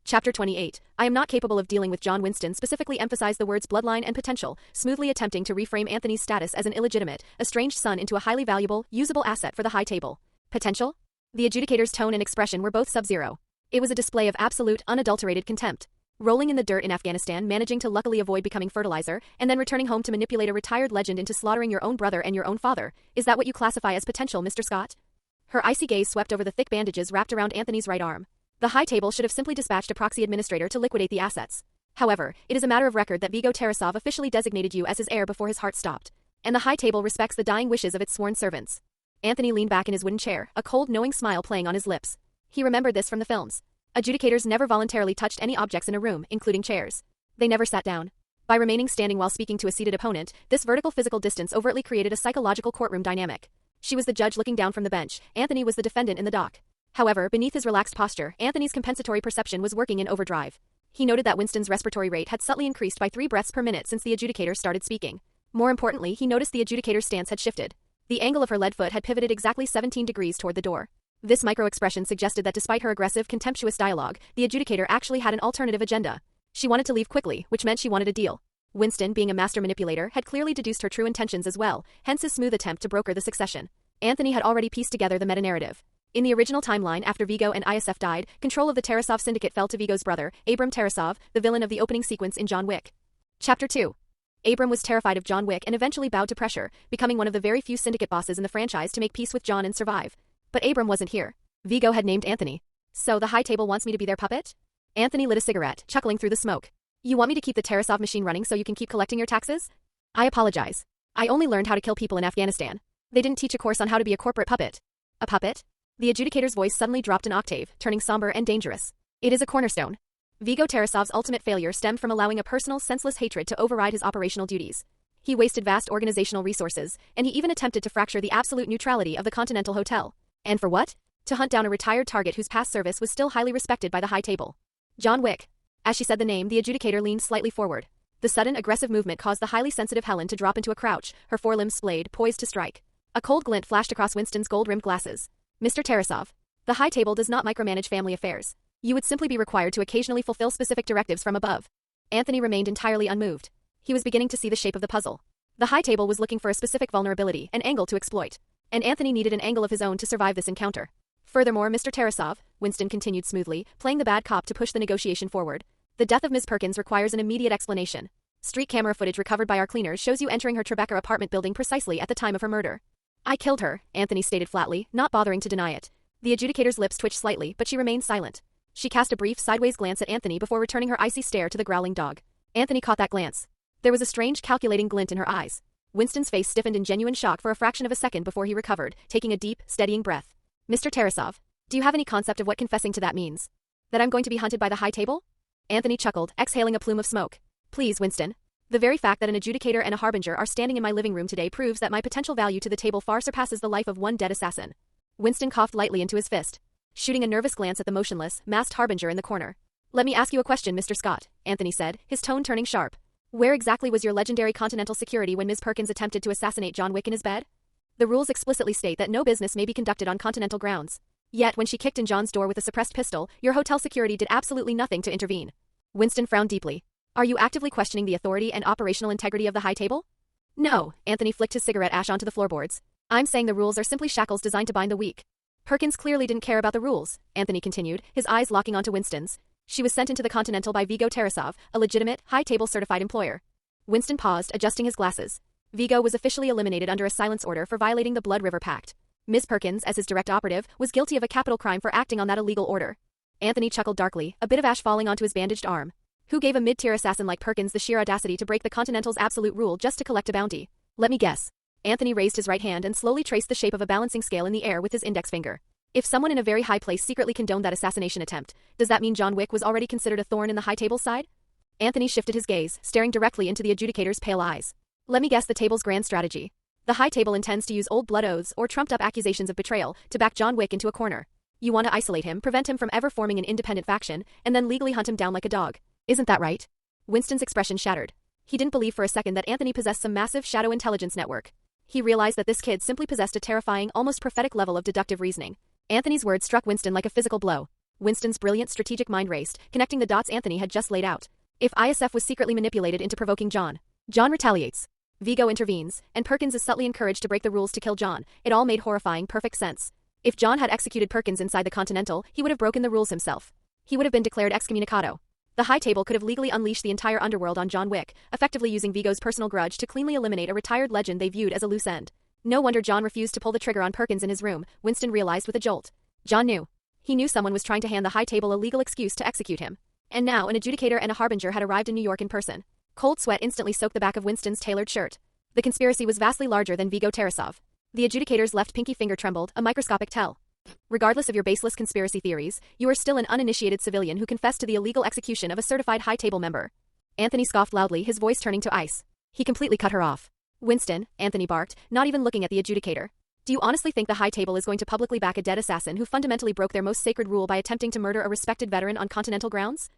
Chapter 28. I am not capable of dealing with John. Winston specifically emphasized the words bloodline and potential, smoothly attempting to reframe Anthony's status as an illegitimate, estranged son into a highly valuable, usable asset for the high table. Potential? The adjudicator's tone and expression were both sub-zero. It was a display of absolute, unadulterated contempt. Rolling in the dirt in Afghanistan, managing to luckily avoid becoming fertilizer, and then returning home to manipulate a retired legend into slaughtering your own brother and your own father. Is that what you classify as potential, Mr. Scott? Her icy gaze swept over the thick bandages wrapped around Anthony's right arm. The high table should have simply dispatched a proxy administrator to liquidate the assets. However, it is a matter of record that Vigo Tarasov officially designated you as his heir before his heart stopped. And the high table respects the dying wishes of its sworn servants. Anthony leaned back in his wooden chair, a cold, knowing smile playing on his lips. He remembered this from the films. Adjudicators never voluntarily touched any objects in a room, including chairs. They never sat down. By remaining standing while speaking to a seated opponent, this vertical physical distance overtly created a psychological courtroom dynamic. She was the judge looking down from the bench, Anthony was the defendant in the dock. However, beneath his relaxed posture, Anthony's compensatory perception was working in overdrive. He noted that Winston's respiratory rate had subtly increased by 3 breaths per minute since the adjudicator started speaking. More importantly, he noticed the adjudicator's stance had shifted. The angle of her lead foot had pivoted exactly 17 degrees toward the door. This micro-expression suggested that despite her aggressive, contemptuous dialogue, the adjudicator actually had an alternative agenda. She wanted to leave quickly, which meant she wanted a deal. Winston, being a master manipulator, had clearly deduced her true intentions as well, hence his smooth attempt to broker the succession. Anthony had already pieced together the meta-narrative. In the original timeline, after Vigo and ISF died, control of the Tarasov syndicate fell to Vigo's brother, Abram Tarasov, the villain of the opening sequence in John Wick. Chapter 2. Abram was terrified of John Wick and eventually bowed to pressure, becoming one of the very few syndicate bosses in the franchise to make peace with John and survive. But Abram wasn't here. Vigo had named Anthony. So the high table wants me to be their puppet? Anthony lit a cigarette, chuckling through the smoke. You want me to keep the Tarasov machine running so you can keep collecting your taxes? I apologize. I only learned how to kill people in Afghanistan. They didn't teach a course on how to be a corporate puppet. A puppet? The adjudicator's voice suddenly dropped an octave, turning somber and dangerous. It is a cornerstone. Vigo Tarasov's ultimate failure stemmed from allowing a personal, senseless hatred to override his operational duties. He wasted vast organizational resources, and he even attempted to fracture the absolute neutrality of the Continental Hotel. And for what? To hunt down a retired target whose past service was still highly respected by the high table. John Wick. As she said the name, the adjudicator leaned slightly forward. The sudden, aggressive movement caused the highly sensitive Helen to drop into a crouch, her forelimbs splayed, poised to strike. A cold glint flashed across Winston's gold-rimmed glasses. Mr. Tarasov. The high table does not micromanage family affairs. You would simply be required to occasionally fulfill specific directives from above. Anthony remained entirely unmoved. He was beginning to see the shape of the puzzle. The high table was looking for a specific vulnerability, an angle to exploit. And Anthony needed an angle of his own to survive this encounter. Furthermore, Mr. Tarasov, Winston continued smoothly, playing the bad cop to push the negotiation forward. The death of Ms. Perkins requires an immediate explanation. Street camera footage recovered by our cleaners shows you entering her Tribeca apartment building precisely at the time of her murder. I killed her, Anthony stated flatly, not bothering to deny it. The adjudicator's lips twitched slightly, but she remained silent. She cast a brief, sideways glance at Anthony before returning her icy stare to the growling dog. Anthony caught that glance. There was a strange, calculating glint in her eyes. Winston's face stiffened in genuine shock for a fraction of a second before he recovered, taking a deep, steadying breath. Mr. Tarasov, do you have any concept of what confessing to that means? That I'm going to be hunted by the high table? Anthony chuckled, exhaling a plume of smoke. Please, Winston. The very fact that an adjudicator and a harbinger are standing in my living room today proves that my potential value to the table far surpasses the life of one dead assassin. Winston coughed lightly into his fist, shooting a nervous glance at the motionless, masked harbinger in the corner. Let me ask you a question, Mr. Scott, Anthony said, his tone turning sharp. Where exactly was your legendary Continental security when Ms. Perkins attempted to assassinate John Wick in his bed? The rules explicitly state that no business may be conducted on Continental grounds. Yet, when she kicked in John's door with a suppressed pistol, your hotel security did absolutely nothing to intervene. Winston frowned deeply. Are you actively questioning the authority and operational integrity of the high table? No, Anthony flicked his cigarette ash onto the floorboards. I'm saying the rules are simply shackles designed to bind the weak. Perkins clearly didn't care about the rules, Anthony continued, his eyes locking onto Winston's. She was sent into the Continental by Vigo Tarasov, a legitimate, high-table certified employer. Winston paused, adjusting his glasses. Vigo was officially eliminated under a silence order for violating the Blood River Pact. Ms. Perkins, as his direct operative, was guilty of a capital crime for acting on that illegal order. Anthony chuckled darkly, a bit of ash falling onto his bandaged arm. Who gave a mid-tier assassin like Perkins the sheer audacity to break the Continental's absolute rule just to collect a bounty? Let me guess. Anthony raised his right hand and slowly traced the shape of a balancing scale in the air with his index finger. If someone in a very high place secretly condoned that assassination attempt, does that mean John Wick was already considered a thorn in the high table's side? Anthony shifted his gaze, staring directly into the adjudicator's pale eyes. Let me guess the table's grand strategy. The high table intends to use old blood oaths or trumped-up accusations of betrayal to back John Wick into a corner. You want to isolate him, prevent him from ever forming an independent faction, and then legally hunt him down like a dog. Isn't that right? Winston's expression shattered. He didn't believe for a second that Anthony possessed some massive shadow intelligence network. He realized that this kid simply possessed a terrifying, almost prophetic level of deductive reasoning. Anthony's words struck Winston like a physical blow. Winston's brilliant strategic mind raced, connecting the dots Anthony had just laid out. If ISF was secretly manipulated into provoking John retaliates. Vigo intervenes, and Perkins is subtly encouraged to break the rules to kill John. It all made horrifying, perfect sense. If John had executed Perkins inside the Continental, he would have broken the rules himself. He would have been declared excommunicado. The high table could have legally unleashed the entire underworld on John Wick, effectively using Vigo's personal grudge to cleanly eliminate a retired legend they viewed as a loose end. No wonder John refused to pull the trigger on Perkins in his room, Winston realized with a jolt. John knew. He knew someone was trying to hand the high table a legal excuse to execute him. And now an adjudicator and a harbinger had arrived in New York in person. Cold sweat instantly soaked the back of Winston's tailored shirt. The conspiracy was vastly larger than Vigo Tarasov. The adjudicator's left pinky finger trembled, a microscopic tell. Regardless of your baseless conspiracy theories, you are still an uninitiated civilian who confessed to the illegal execution of a certified high table member. Anthony scoffed loudly, his voice turning to ice. He completely cut her off. Winston, Anthony barked, not even looking at the adjudicator. Do you honestly think the high table is going to publicly back a dead assassin who fundamentally broke their most sacred rule by attempting to murder a respected veteran on continental grounds?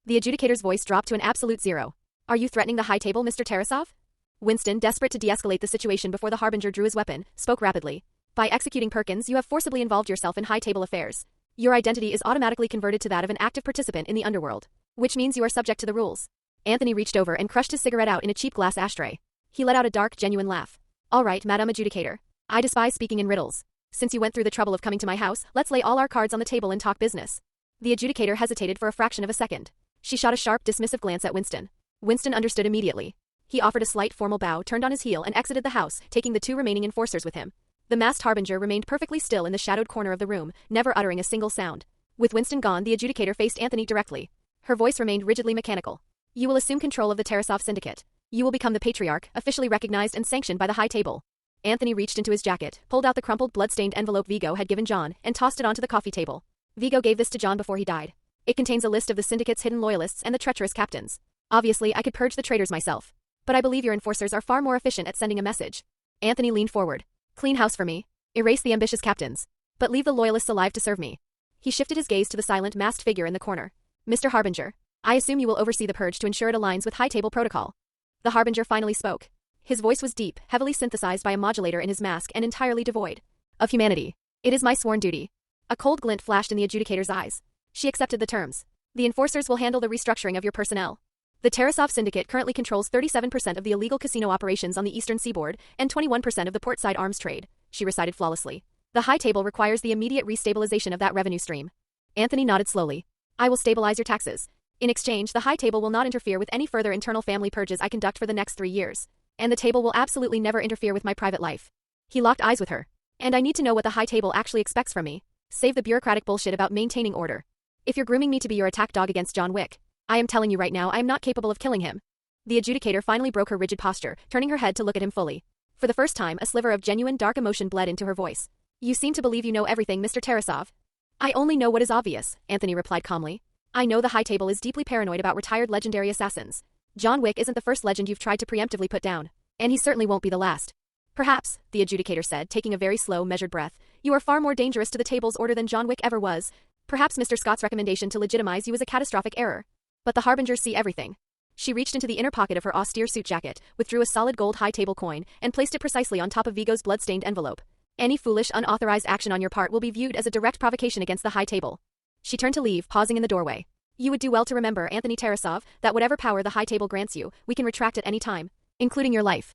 The adjudicator's voice dropped to an absolute zero. Are you threatening the high table, Mr. Tarasov? Winston, desperate to de-escalate the situation before the harbinger drew his weapon, spoke rapidly. By executing Perkins, you have forcibly involved yourself in high table affairs. Your identity is automatically converted to that of an active participant in the underworld, which means you are subject to the rules. Anthony reached over and crushed his cigarette out in a cheap glass ashtray. He let out a dark, genuine laugh. All right, Madame Adjudicator. I despise speaking in riddles. Since you went through the trouble of coming to my house, let's lay all our cards on the table and talk business. The adjudicator hesitated for a fraction of a second. She shot a sharp, dismissive glance at Winston. Winston understood immediately. He offered a slight formal bow, turned on his heel, and exited the house, taking the two remaining enforcers with him. The masked harbinger remained perfectly still in the shadowed corner of the room, never uttering a single sound. With Winston gone, the adjudicator faced Anthony directly. Her voice remained rigidly mechanical. You will assume control of the Tarasov syndicate. You will become the patriarch, officially recognized and sanctioned by the high table. Anthony reached into his jacket, pulled out the crumpled, blood-stained envelope Vigo had given John, and tossed it onto the coffee table. Vigo gave this to John before he died. It contains a list of the syndicate's hidden loyalists and the treacherous captains. Obviously, I could purge the traitors myself. But I believe your enforcers are far more efficient at sending a message. Anthony leaned forward. Clean house for me. Erase the ambitious captains. But leave the loyalists alive to serve me. He shifted his gaze to the silent, masked figure in the corner. Mr. Harbinger, I assume you will oversee the purge to ensure it aligns with high table protocol. The Harbinger finally spoke. His voice was deep, heavily synthesized by a modulator in his mask and entirely devoid of humanity. It is my sworn duty. A cold glint flashed in the adjudicator's eyes. She accepted the terms. The enforcers will handle the restructuring of your personnel. The Tarasov syndicate currently controls 37% of the illegal casino operations on the eastern seaboard and 21% of the portside arms trade, she recited flawlessly. The high table requires the immediate restabilization of that revenue stream. Anthony nodded slowly. I will stabilize your taxes. In exchange, the high table will not interfere with any further internal family purges I conduct for the next 3 years. And the table will absolutely never interfere with my private life. He locked eyes with her. And I need to know what the high table actually expects from me. Save the bureaucratic bullshit about maintaining order. If you're grooming me to be your attack dog against John Wick, I am telling you right now I am not capable of killing him. The adjudicator finally broke her rigid posture, turning her head to look at him fully. For the first time, a sliver of genuine dark emotion bled into her voice. You seem to believe you know everything, Mr. Tarasov. I only know what is obvious, Anthony replied calmly. I know the high table is deeply paranoid about retired legendary assassins. John Wick isn't the first legend you've tried to preemptively put down. And he certainly won't be the last. Perhaps, the adjudicator said, taking a very slow, measured breath, you are far more dangerous to the table's order than John Wick ever was. Perhaps Mr. Scott's recommendation to legitimize you is a catastrophic error. But the harbingers see everything. She reached into the inner pocket of her austere suit jacket, withdrew a solid gold high table coin, and placed it precisely on top of Vigo's blood-stained envelope. Any foolish, unauthorized action on your part will be viewed as a direct provocation against the high table. She turned to leave, pausing in the doorway. You would do well to remember, Anthony Tarasov, that whatever power the high table grants you, we can retract at any time, including your life.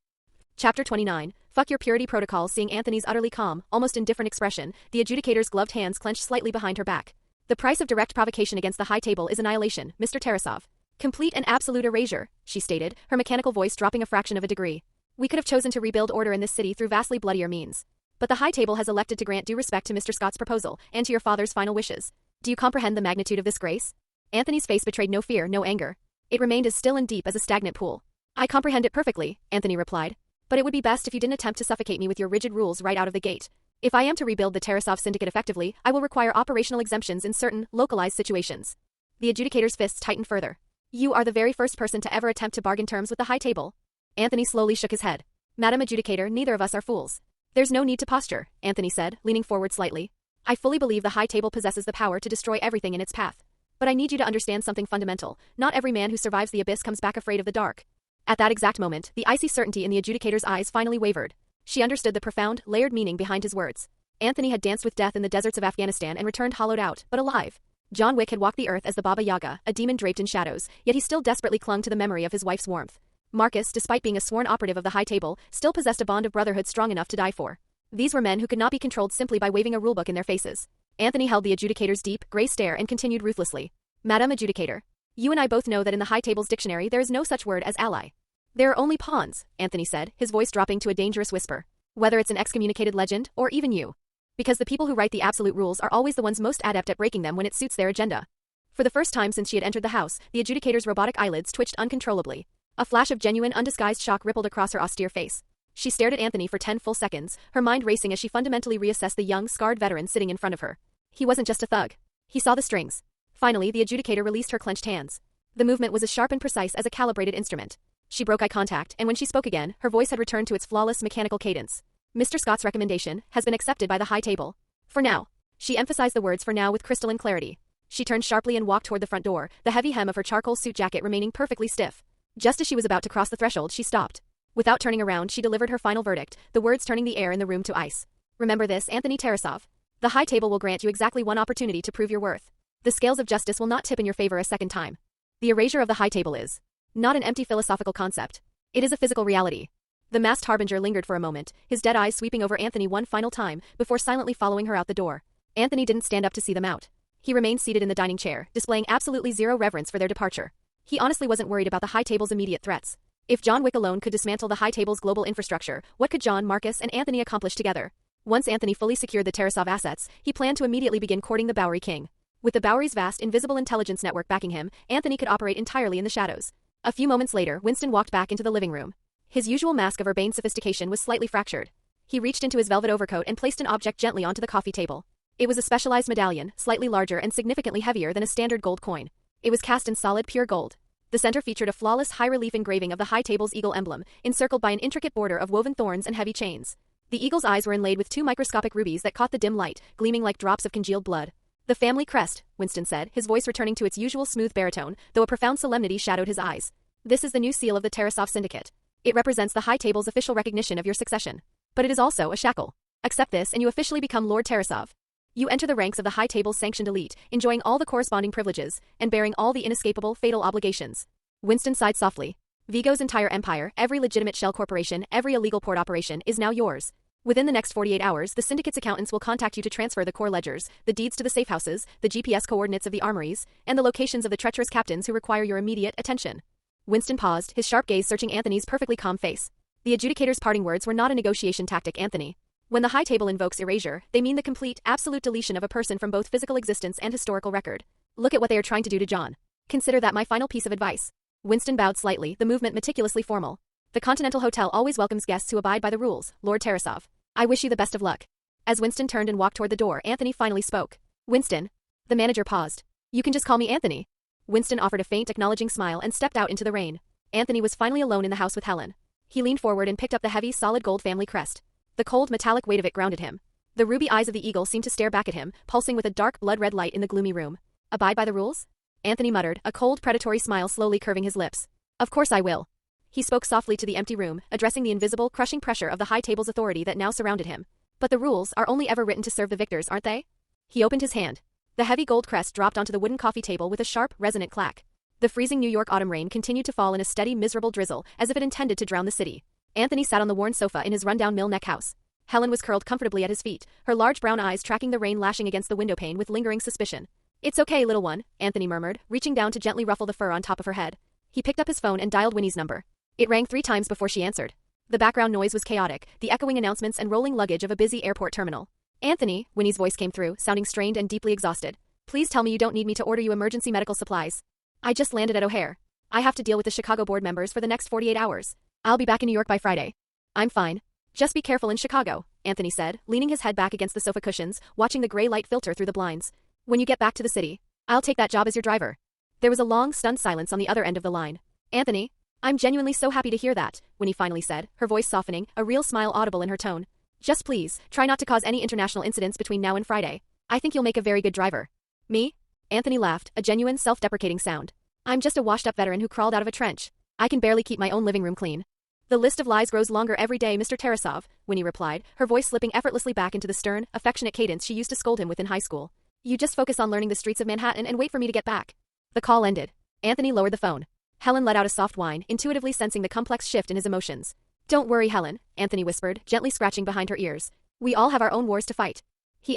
Chapter 29. Fuck your purity protocol. Seeing Anthony's utterly calm, almost indifferent expression, the adjudicator's gloved hands clenched slightly behind her back. The price of direct provocation against the high table is annihilation, Mr. Tarasov. Complete and absolute erasure, she stated, her mechanical voice dropping a fraction of a degree. We could have chosen to rebuild order in this city through vastly bloodier means. but the High Table has elected to grant due respect to Mr. Scott's proposal and to your father's final wishes. Do you comprehend the magnitude of this grace? Anthony's face betrayed no fear, no anger. It remained as still and deep as a stagnant pool. I comprehend it perfectly, Anthony replied. But it would be best if you didn't attempt to suffocate me with your rigid rules right out of the gate. If I am to rebuild the Tarasov Syndicate effectively, I will require operational exemptions in certain, localized situations. The adjudicator's fists tightened further. You are the very first person to ever attempt to bargain terms with the High Table. Anthony slowly shook his head. Madam Adjudicator, neither of us are fools. There's no need to posture, Anthony said, leaning forward slightly. I fully believe the High Table possesses the power to destroy everything in its path. But I need you to understand something fundamental. Not every man who survives the abyss comes back afraid of the dark. At that exact moment, the icy certainty in the adjudicator's eyes finally wavered. She understood the profound, layered meaning behind his words. Anthony had danced with death in the deserts of Afghanistan and returned hollowed out, but alive. John Wick had walked the earth as the Baba Yaga, a demon draped in shadows, yet he still desperately clung to the memory of his wife's warmth. Marcus, despite being a sworn operative of the High Table, still possessed a bond of brotherhood strong enough to die for. These were men who could not be controlled simply by waving a rulebook in their faces. Anthony held the adjudicator's deep, gray stare and continued ruthlessly. Madam Adjudicator, you and I both know that in the High Table's dictionary there is no such word as ally. There are only pawns, Anthony said, his voice dropping to a dangerous whisper. Whether it's an excommunicated legend, or even you. Because the people who write the absolute rules are always the ones most adept at breaking them when it suits their agenda. For the first time since she had entered the house, the adjudicator's robotic eyelids twitched uncontrollably. A flash of genuine, undisguised shock rippled across her austere face. She stared at Anthony for 10 full seconds, her mind racing as she fundamentally reassessed the young, scarred veteran sitting in front of her. He wasn't just a thug. He saw the strings. Finally, the adjudicator released her clenched hands. The movement was as sharp and precise as a calibrated instrument. She broke eye contact, and when she spoke again, her voice had returned to its flawless mechanical cadence. Mr. Scott's recommendation has been accepted by the High Table. For now. She emphasized the words for now with crystalline clarity. She turned sharply and walked toward the front door, the heavy hem of her charcoal suit jacket remaining perfectly stiff. Just as she was about to cross the threshold, she stopped. Without turning around, she delivered her final verdict, the words turning the air in the room to ice. Remember this, Anthony Tarasov. The High Table will grant you exactly one opportunity to prove your worth. The scales of justice will not tip in your favor a second time. The erasure of the High Table is not an empty philosophical concept. It is a physical reality. The masked harbinger lingered for a moment, his dead eyes sweeping over Anthony one final time, before silently following her out the door. Anthony didn't stand up to see them out. He remained seated in the dining chair, displaying absolutely zero reverence for their departure. He honestly wasn't worried about the High Table's immediate threats. If John Wick alone could dismantle the High Table's global infrastructure, what could John, Marcus, and Anthony accomplish together? Once Anthony fully secured the Tarasov assets, he planned to immediately begin courting the Bowery King. With the Bowery's vast, invisible intelligence network backing him, Anthony could operate entirely in the shadows. A few moments later, Winston walked back into the living room. His usual mask of urbane sophistication was slightly fractured. He reached into his velvet overcoat and placed an object gently onto the coffee table. It was a specialized medallion, slightly larger and significantly heavier than a standard gold coin. It was cast in solid, pure gold. The center featured a flawless high-relief engraving of the High Table's eagle emblem, encircled by an intricate border of woven thorns and heavy chains. The eagle's eyes were inlaid with 2 microscopic rubies that caught the dim light, gleaming like drops of congealed blood. The family crest, Winston said, his voice returning to its usual smooth baritone, though a profound solemnity shadowed his eyes. This is the new seal of the Tarasov Syndicate. It represents the High Table's official recognition of your succession. But it is also a shackle. Accept this and you officially become Lord Tarasov. You enter the ranks of the High Table's sanctioned elite, enjoying all the corresponding privileges, and bearing all the inescapable, fatal obligations. Winston sighed softly. Vigo's entire empire, every legitimate shell corporation, every illegal port operation, is now yours. Within the next 48 hours, the Syndicate's accountants will contact you to transfer the core ledgers, the deeds to the safe houses, the GPS coordinates of the armories, and the locations of the treacherous captains who require your immediate attention. Winston paused, his sharp gaze searching Anthony's perfectly calm face. The adjudicator's parting words were not a negotiation tactic, Anthony. When the High Table invokes erasure, they mean the complete, absolute deletion of a person from both physical existence and historical record. Look at what they are trying to do to John. Consider that my final piece of advice. Winston bowed slightly, the movement meticulously formal. The Continental Hotel always welcomes guests who abide by the rules, Lord Tarasov. I wish you the best of luck. As Winston turned and walked toward the door, Anthony finally spoke. Winston. The manager paused. You can just call me Anthony. Winston offered a faint, acknowledging smile and stepped out into the rain. Anthony was finally alone in the house with Helen. He leaned forward and picked up the heavy, solid gold family crest. The cold, metallic weight of it grounded him. The ruby eyes of the eagle seemed to stare back at him, pulsing with a dark, blood-red light in the gloomy room. Abide by the rules? Anthony muttered, a cold, predatory smile slowly curving his lips. Of course I will. He spoke softly to the empty room, addressing the invisible, crushing pressure of the High Table's authority that now surrounded him. But the rules are only ever written to serve the victors, aren't they? He opened his hand. The heavy gold crest dropped onto the wooden coffee table with a sharp, resonant clack. The freezing New York autumn rain continued to fall in a steady, miserable drizzle, as if it intended to drown the city. Anthony sat on the worn sofa in his rundown mill neck house. Helen was curled comfortably at his feet, her large brown eyes tracking the rain lashing against the windowpane with lingering suspicion. It's okay, little one, Anthony murmured, reaching down to gently ruffle the fur on top of her head. He picked up his phone and dialed Winnie's number. It rang 3 times before she answered. The background noise was chaotic, the echoing announcements and rolling luggage of a busy airport terminal. Anthony, Winnie's voice came through, sounding strained and deeply exhausted. Please tell me you don't need me to order you emergency medical supplies. I just landed at O'Hare. I have to deal with the Chicago board members for the next 48 hours. I'll be back in New York by Friday. I'm fine. Just be careful in Chicago, Anthony said, leaning his head back against the sofa cushions, watching the gray light filter through the blinds. When you get back to the city, I'll take that job as your driver. There was a long, stunned silence on the other end of the line. Anthony, I'm genuinely so happy to hear that, Winnie finally said, her voice softening, a real smile audible in her tone. Just please, try not to cause any international incidents between now and Friday. I think you'll make a very good driver. Me? Anthony laughed, a genuine, self-deprecating sound. I'm just a washed-up veteran who crawled out of a trench. I can barely keep my own living room clean. The list of lies grows longer every day, Mr. Tarasov, Winnie replied, her voice slipping effortlessly back into the stern, affectionate cadence she used to scold him with in high school. You just focus on learning the streets of Manhattan and wait for me to get back. The call ended. Anthony lowered the phone. Helen let out a soft whine, intuitively sensing the complex shift in his emotions. Don't worry, Helen, Anthony whispered, gently scratching behind her ears. We all have our own wars to fight. He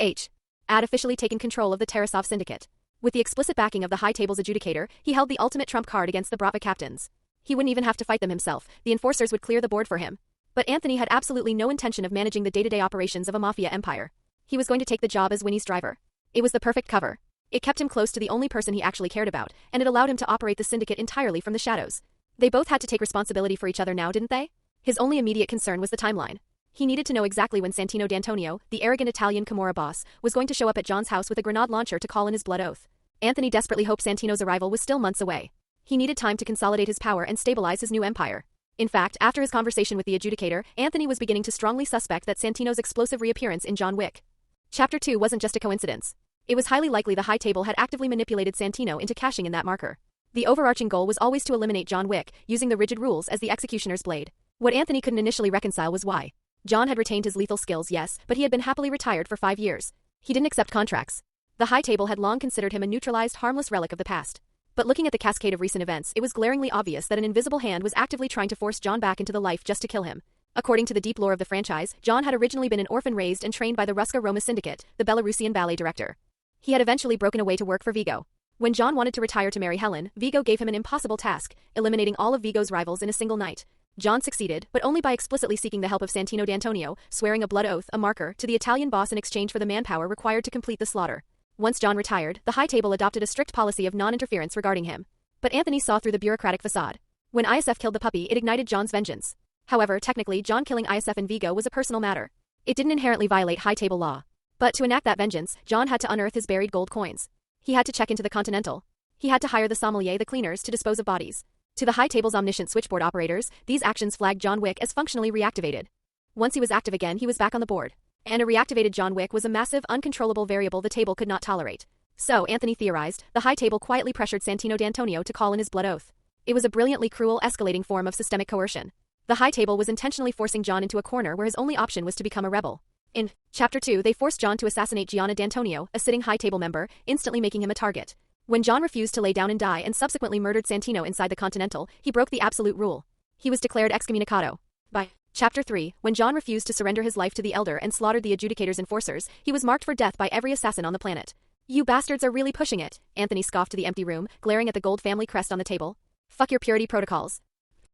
had officially taken control of the Tarasov syndicate. With the explicit backing of the high table's adjudicator, he held the ultimate trump card against the Brava captains. He wouldn't even have to fight them himself, the enforcers would clear the board for him. But Anthony had absolutely no intention of managing the day-to-day operations of a mafia empire. He was going to take the job as Winnie's driver. It was the perfect cover. It kept him close to the only person he actually cared about, and it allowed him to operate the syndicate entirely from the shadows. They both had to take responsibility for each other now, didn't they? His only immediate concern was the timeline. He needed to know exactly when Santino D'Antonio, the arrogant Italian Camorra boss, was going to show up at John's house with a grenade launcher to call in his blood oath. Anthony desperately hoped Santino's arrival was still months away. He needed time to consolidate his power and stabilize his new empire. In fact, after his conversation with the adjudicator, Anthony was beginning to strongly suspect that Santino's explosive reappearance in John Wick. Chapter 2 wasn't just a coincidence. It was highly likely the high table had actively manipulated Santino into cashing in that marker. The overarching goal was always to eliminate John Wick, using the rigid rules as the executioner's blade. What Anthony couldn't initially reconcile was why. John had retained his lethal skills, yes, but he had been happily retired for 5 years. He didn't accept contracts. The high table had long considered him a neutralized, harmless relic of the past. But looking at the cascade of recent events, it was glaringly obvious that an invisible hand was actively trying to force John back into the life just to kill him. According to the deep lore of the franchise, John had originally been an orphan raised and trained by the Ruska Roma Syndicate, the Belarusian ballet director. He had eventually broken away to work for Vigo. When John wanted to retire to marry Helen, Vigo gave him an impossible task, eliminating all of Vigo's rivals in a single night. John succeeded, but only by explicitly seeking the help of Santino D'Antonio, swearing a blood oath, a marker, to the Italian boss in exchange for the manpower required to complete the slaughter. Once John retired, the high table adopted a strict policy of non-interference regarding him. But Anthony saw through the bureaucratic facade. When ISF killed the puppy, it ignited John's vengeance. However, technically, John killing ISF and Vigo was a personal matter. It didn't inherently violate high table law. But to enact that vengeance, John had to unearth his buried gold coins. He had to check into the Continental. He had to hire the sommelier, the cleaners, to dispose of bodies. To the high table's omniscient switchboard operators, these actions flagged John Wick as functionally reactivated. Once he was active again, he was back on the board. And a reactivated John Wick was a massive, uncontrollable variable the table could not tolerate. So, Anthony theorized, the high table quietly pressured Santino D'Antonio to call in his blood oath. It was a brilliantly cruel, escalating form of systemic coercion. The high table was intentionally forcing John into a corner where his only option was to become a rebel. In Chapter 2, they forced John to assassinate Gianna D'Antonio, a sitting high table member, instantly making him a target. When John refused to lay down and die and subsequently murdered Santino inside the Continental, he broke the absolute rule. He was declared excommunicado. By Chapter 3, when John refused to surrender his life to the Elder and slaughtered the adjudicator's enforcers, he was marked for death by every assassin on the planet. You bastards are really pushing it, Anthony scoffed to the empty room, glaring at the gold family crest on the table. Fuck your purity protocols.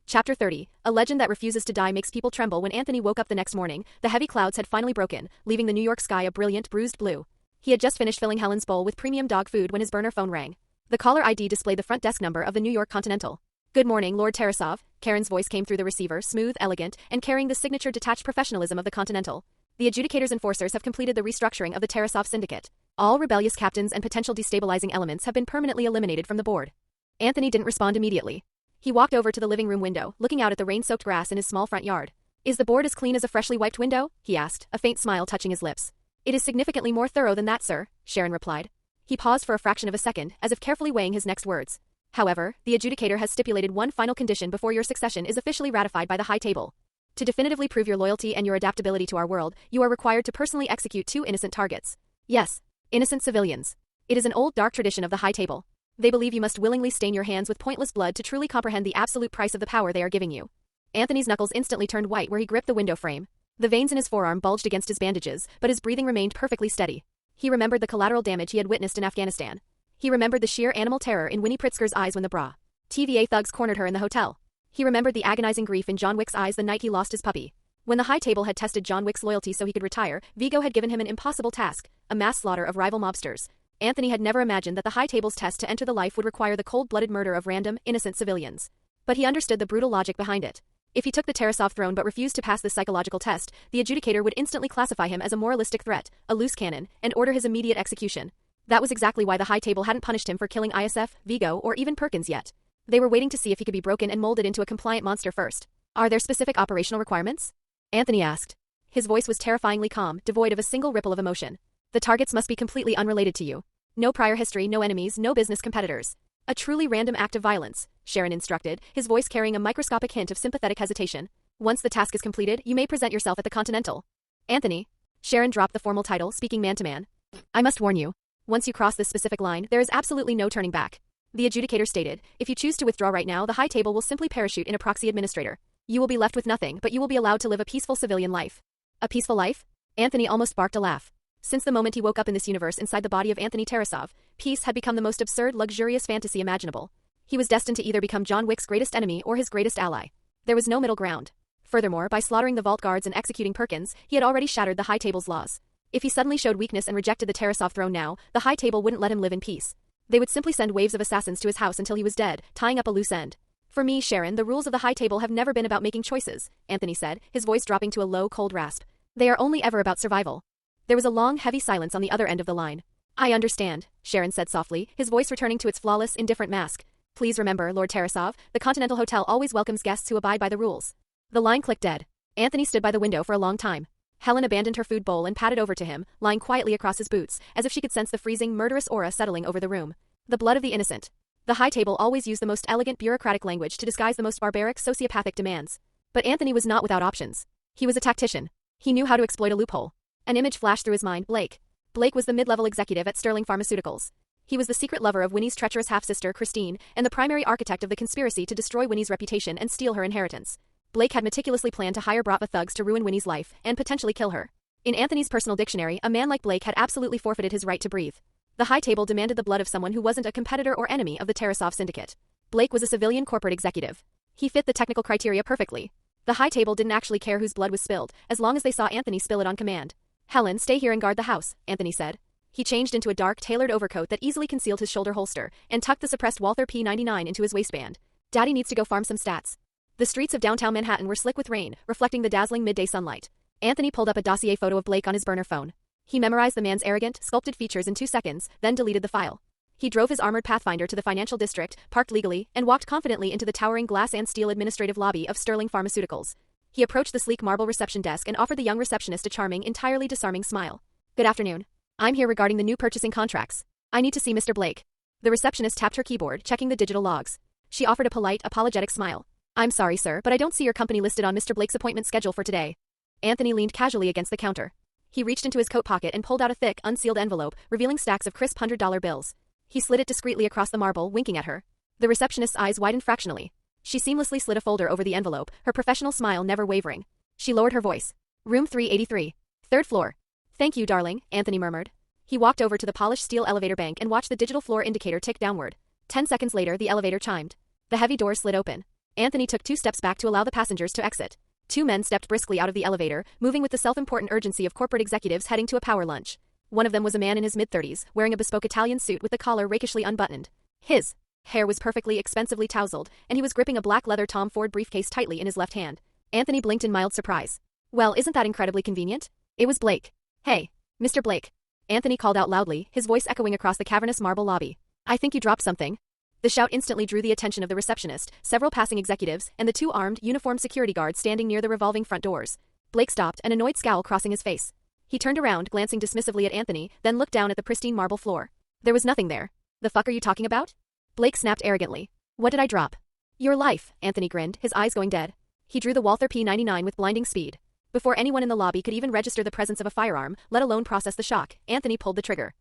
Chapter 30, a legend that refuses to die makes people tremble. When Anthony woke up the next morning, the heavy clouds had finally broken, leaving the New York sky a brilliant, bruised blue. He had just finished filling Helen's bowl with premium dog food when his burner phone rang. The caller ID displayed the front desk number of the New York Continental. Good morning, Lord Tarasov, Karen's voice came through the receiver, smooth, elegant, and carrying the signature detached professionalism of the Continental. The adjudicator's enforcers have completed the restructuring of the Tarasov syndicate. All rebellious captains and potential destabilizing elements have been permanently eliminated from the board. Anthony didn't respond immediately. He walked over to the living room window, looking out at the rain-soaked grass in his small front yard. Is the board as clean as a freshly wiped window? He asked, a faint smile touching his lips. It is significantly more thorough than that, sir, Sharon replied. He paused for a fraction of a second, as if carefully weighing his next words. However, the adjudicator has stipulated one final condition before your succession is officially ratified by the high table. To definitively prove your loyalty and your adaptability to our world, you are required to personally execute 2 innocent targets. Yes, innocent civilians. It is an old dark tradition of the high table. They believe you must willingly stain your hands with pointless blood to truly comprehend the absolute price of the power they are giving you. Anthony's knuckles instantly turned white where he gripped the window frame. The veins in his forearm bulged against his bandages, but his breathing remained perfectly steady. He remembered the collateral damage he had witnessed in Afghanistan. He remembered the sheer animal terror in Winnie Pritzker's eyes when the TVA thugs cornered her in the hotel. He remembered the agonizing grief in John Wick's eyes the night he lost his puppy. When the High Table had tested John Wick's loyalty so he could retire, Vigo had given him an impossible task, a mass slaughter of rival mobsters. Anthony had never imagined that the High Table's test to enter the life would require the cold-blooded murder of random, innocent civilians. But he understood the brutal logic behind it. If he took the Tarasov throne but refused to pass this psychological test, the adjudicator would instantly classify him as a moralistic threat, a loose cannon, and order his immediate execution. That was exactly why the High Table hadn't punished him for killing ISF, Vigo, or even Perkins yet. They were waiting to see if he could be broken and molded into a compliant monster first. Are there specific operational requirements? Anthony asked. His voice was terrifyingly calm, devoid of a single ripple of emotion. The targets must be completely unrelated to you. No prior history, no enemies, no business competitors. A truly random act of violence, Sharon instructed, his voice carrying a microscopic hint of sympathetic hesitation. Once the task is completed, you may present yourself at the Continental. Anthony. Sharon dropped the formal title, speaking man-to-man. I must warn you. Once you cross this specific line, there is absolutely no turning back. The adjudicator stated, if you choose to withdraw right now, the High Table will simply parachute in a proxy administrator. You will be left with nothing, but you will be allowed to live a peaceful civilian life. A peaceful life? Anthony almost barked a laugh. Since the moment he woke up in this universe inside the body of Anthony Tarasov, peace had become the most absurd, luxurious fantasy imaginable. He was destined to either become John Wick's greatest enemy or his greatest ally. There was no middle ground. Furthermore, by slaughtering the vault guards and executing Perkins, he had already shattered the High Table's laws. If he suddenly showed weakness and rejected the Tarasov throne now, the High Table wouldn't let him live in peace. They would simply send waves of assassins to his house until he was dead, tying up a loose end. For me, Sharon, the rules of the High Table have never been about making choices, Anthony said, his voice dropping to a low, cold rasp. They are only ever about survival. There was a long, heavy silence on the other end of the line. I understand, Sharon said softly, his voice returning to its flawless, indifferent mask. Please remember, Lord Tarasov, the Continental Hotel always welcomes guests who abide by the rules. The line clicked dead. Anthony stood by the window for a long time. Helen abandoned her food bowl and padded over to him, lying quietly across his boots, as if she could sense the freezing, murderous aura settling over the room. The blood of the innocent. The High Table always used the most elegant bureaucratic language to disguise the most barbaric sociopathic demands. But Anthony was not without options. He was a tactician. He knew how to exploit a loophole. An image flashed through his mind, Blake. Blake was the mid-level executive at Sterling Pharmaceuticals. He was the secret lover of Winnie's treacherous half-sister, Christine, and the primary architect of the conspiracy to destroy Winnie's reputation and steal her inheritance. Blake had meticulously planned to hire Bratva thugs to ruin Winnie's life and potentially kill her. In Anthony's personal dictionary, a man like Blake had absolutely forfeited his right to breathe. The High Table demanded the blood of someone who wasn't a competitor or enemy of the Tarasov syndicate. Blake was a civilian corporate executive. He fit the technical criteria perfectly. The High Table didn't actually care whose blood was spilled, as long as they saw Anthony spill it on command. Helen, stay here and guard the house, Anthony said. He changed into a dark, tailored overcoat that easily concealed his shoulder holster, and tucked the suppressed Walther P99 into his waistband. Daddy needs to go farm some stats. The streets of downtown Manhattan were slick with rain, reflecting the dazzling midday sunlight. Anthony pulled up a dossier photo of Blake on his burner phone. He memorized the man's arrogant, sculpted features in 2 seconds, then deleted the file. He drove his armored Pathfinder to the financial district, parked legally, and walked confidently into the towering glass and steel administrative lobby of Sterling Pharmaceuticals. He approached the sleek marble reception desk and offered the young receptionist a charming, entirely disarming smile. Good afternoon. I'm here regarding the new purchasing contracts. I need to see Mr. Blake. The receptionist tapped her keyboard, checking the digital logs. She offered a polite, apologetic smile. I'm sorry, sir, but I don't see your company listed on Mr. Blake's appointment schedule for today. Anthony leaned casually against the counter. He reached into his coat pocket and pulled out a thick, unsealed envelope, revealing stacks of crisp $100 bills. He slid it discreetly across the marble, winking at her. The receptionist's eyes widened fractionally. She seamlessly slid a folder over the envelope, her professional smile never wavering. She lowered her voice. Room 383. 3rd floor. Thank you, darling, Anthony murmured. He walked over to the polished steel elevator bank and watched the digital floor indicator tick downward. 10 seconds later, the elevator chimed. The heavy doors slid open. Anthony took 2 steps back to allow the passengers to exit. 2 men stepped briskly out of the elevator, moving with the self-important urgency of corporate executives heading to a power lunch. One of them was a man in his mid-30s, wearing a bespoke Italian suit with the collar rakishly unbuttoned. His hair was perfectly, expensively tousled, and he was gripping a black leather Tom Ford briefcase tightly in his left hand. Anthony blinked in mild surprise. Well, isn't that incredibly convenient? It was Blake. Hey, Mr. Blake. Anthony called out loudly, his voice echoing across the cavernous marble lobby. I think you dropped something. The shout instantly drew the attention of the receptionist, several passing executives, and the 2 armed, uniformed security guards standing near the revolving front doors. Blake stopped, an annoyed scowl crossing his face. He turned around, glancing dismissively at Anthony, then looked down at the pristine marble floor. There was nothing there. The fuck are you talking about? Blake snapped arrogantly. What did I drop? Your life, Anthony grinned, his eyes going dead. He drew the Walther P99 with blinding speed. Before anyone in the lobby could even register the presence of a firearm, let alone process the shock, Anthony pulled the trigger.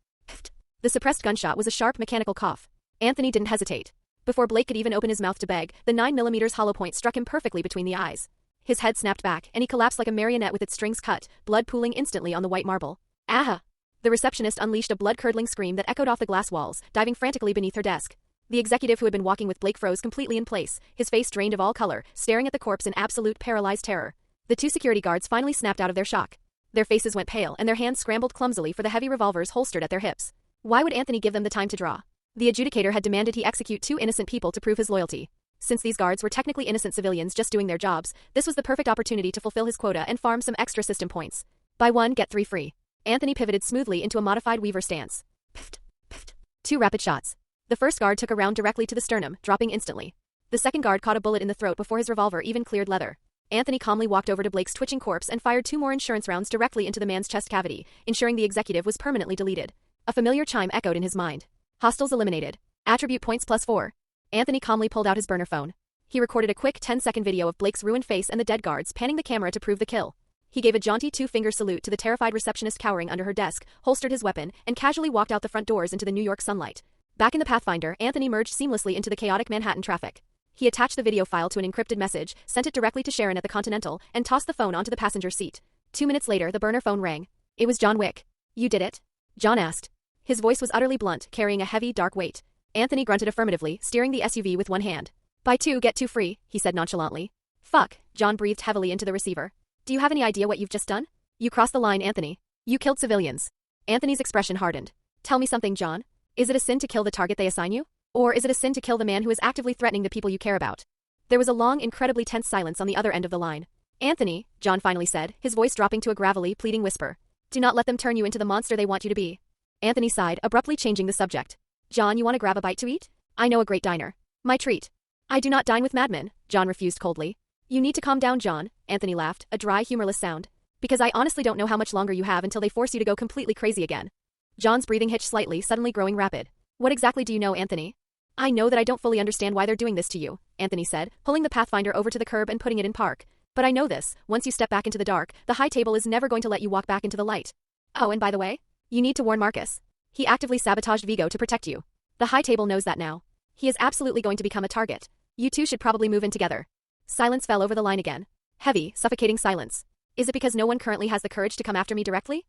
The suppressed gunshot was a sharp mechanical cough. Anthony didn't hesitate. Before Blake could even open his mouth to beg, the 9mm hollow point struck him perfectly between the eyes. His head snapped back, and he collapsed like a marionette with its strings cut, blood pooling instantly on the white marble. Ah! The receptionist unleashed a blood-curdling scream that echoed off the glass walls, diving frantically beneath her desk. The executive who had been walking with Blake froze completely in place, his face drained of all color, staring at the corpse in absolute paralyzed terror. The two security guards finally snapped out of their shock. Their faces went pale and their hands scrambled clumsily for the heavy revolvers holstered at their hips. Why would Anthony give them the time to draw? The adjudicator had demanded he execute two innocent people to prove his loyalty. Since these guards were technically innocent civilians just doing their jobs, this was the perfect opportunity to fulfill his quota and farm some extra system points. Buy one, get three free. Anthony pivoted smoothly into a modified Weaver stance. Pfft, pfft. Two rapid shots. The first guard took a round directly to the sternum, dropping instantly. The second guard caught a bullet in the throat before his revolver even cleared leather. Anthony calmly walked over to Blake's twitching corpse and fired two more insurance rounds directly into the man's chest cavity, ensuring the executive was permanently deleted. A familiar chime echoed in his mind. Hostiles eliminated. Attribute points +4. Anthony calmly pulled out his burner phone. He recorded a quick 10-second video of Blake's ruined face and the dead guards, panning the camera to prove the kill. He gave a jaunty two-finger salute to the terrified receptionist cowering under her desk, holstered his weapon, and casually walked out the front doors into the New York sunlight. Back in the Pathfinder, Anthony merged seamlessly into the chaotic Manhattan traffic. He attached the video file to an encrypted message, sent it directly to Sharon at the Continental, and tossed the phone onto the passenger seat. 2 minutes later, the burner phone rang. It was John Wick. "You did it?" John asked. His voice was utterly blunt, carrying a heavy, dark weight. Anthony grunted affirmatively, steering the SUV with one hand. "Buy two, get two free," he said nonchalantly. "Fuck," John breathed heavily into the receiver. "Do you have any idea what you've just done? You crossed the line, Anthony. You killed civilians." Anthony's expression hardened. "Tell me something, John. Is it a sin to kill the target they assign you? Or is it a sin to kill the man who is actively threatening the people you care about?" There was a long, incredibly tense silence on the other end of the line. "Anthony," John finally said, his voice dropping to a gravelly, pleading whisper. "Do not let them turn you into the monster they want you to be." Anthony sighed, abruptly changing the subject. "John, you want to grab a bite to eat? I know a great diner. My treat." "I do not dine with madmen," John refused coldly. "You need to calm down, John," Anthony laughed, a dry, humorless sound. "Because I honestly don't know how much longer you have until they force you to go completely crazy again." John's breathing hitched slightly, suddenly growing rapid. "What exactly do you know, Anthony?" "I know that I don't fully understand why they're doing this to you," Anthony said, pulling the Pathfinder over to the curb and putting it in park. "But I know this, once you step back into the dark, the High Table is never going to let you walk back into the light. Oh, and by the way, you need to warn Marcus. He actively sabotaged Vigo to protect you. The High Table knows that now. He is absolutely going to become a target. You two should probably move in together." Silence fell over the line again. Heavy, suffocating silence. "Is it because no one currently has the courage to come after me directly?"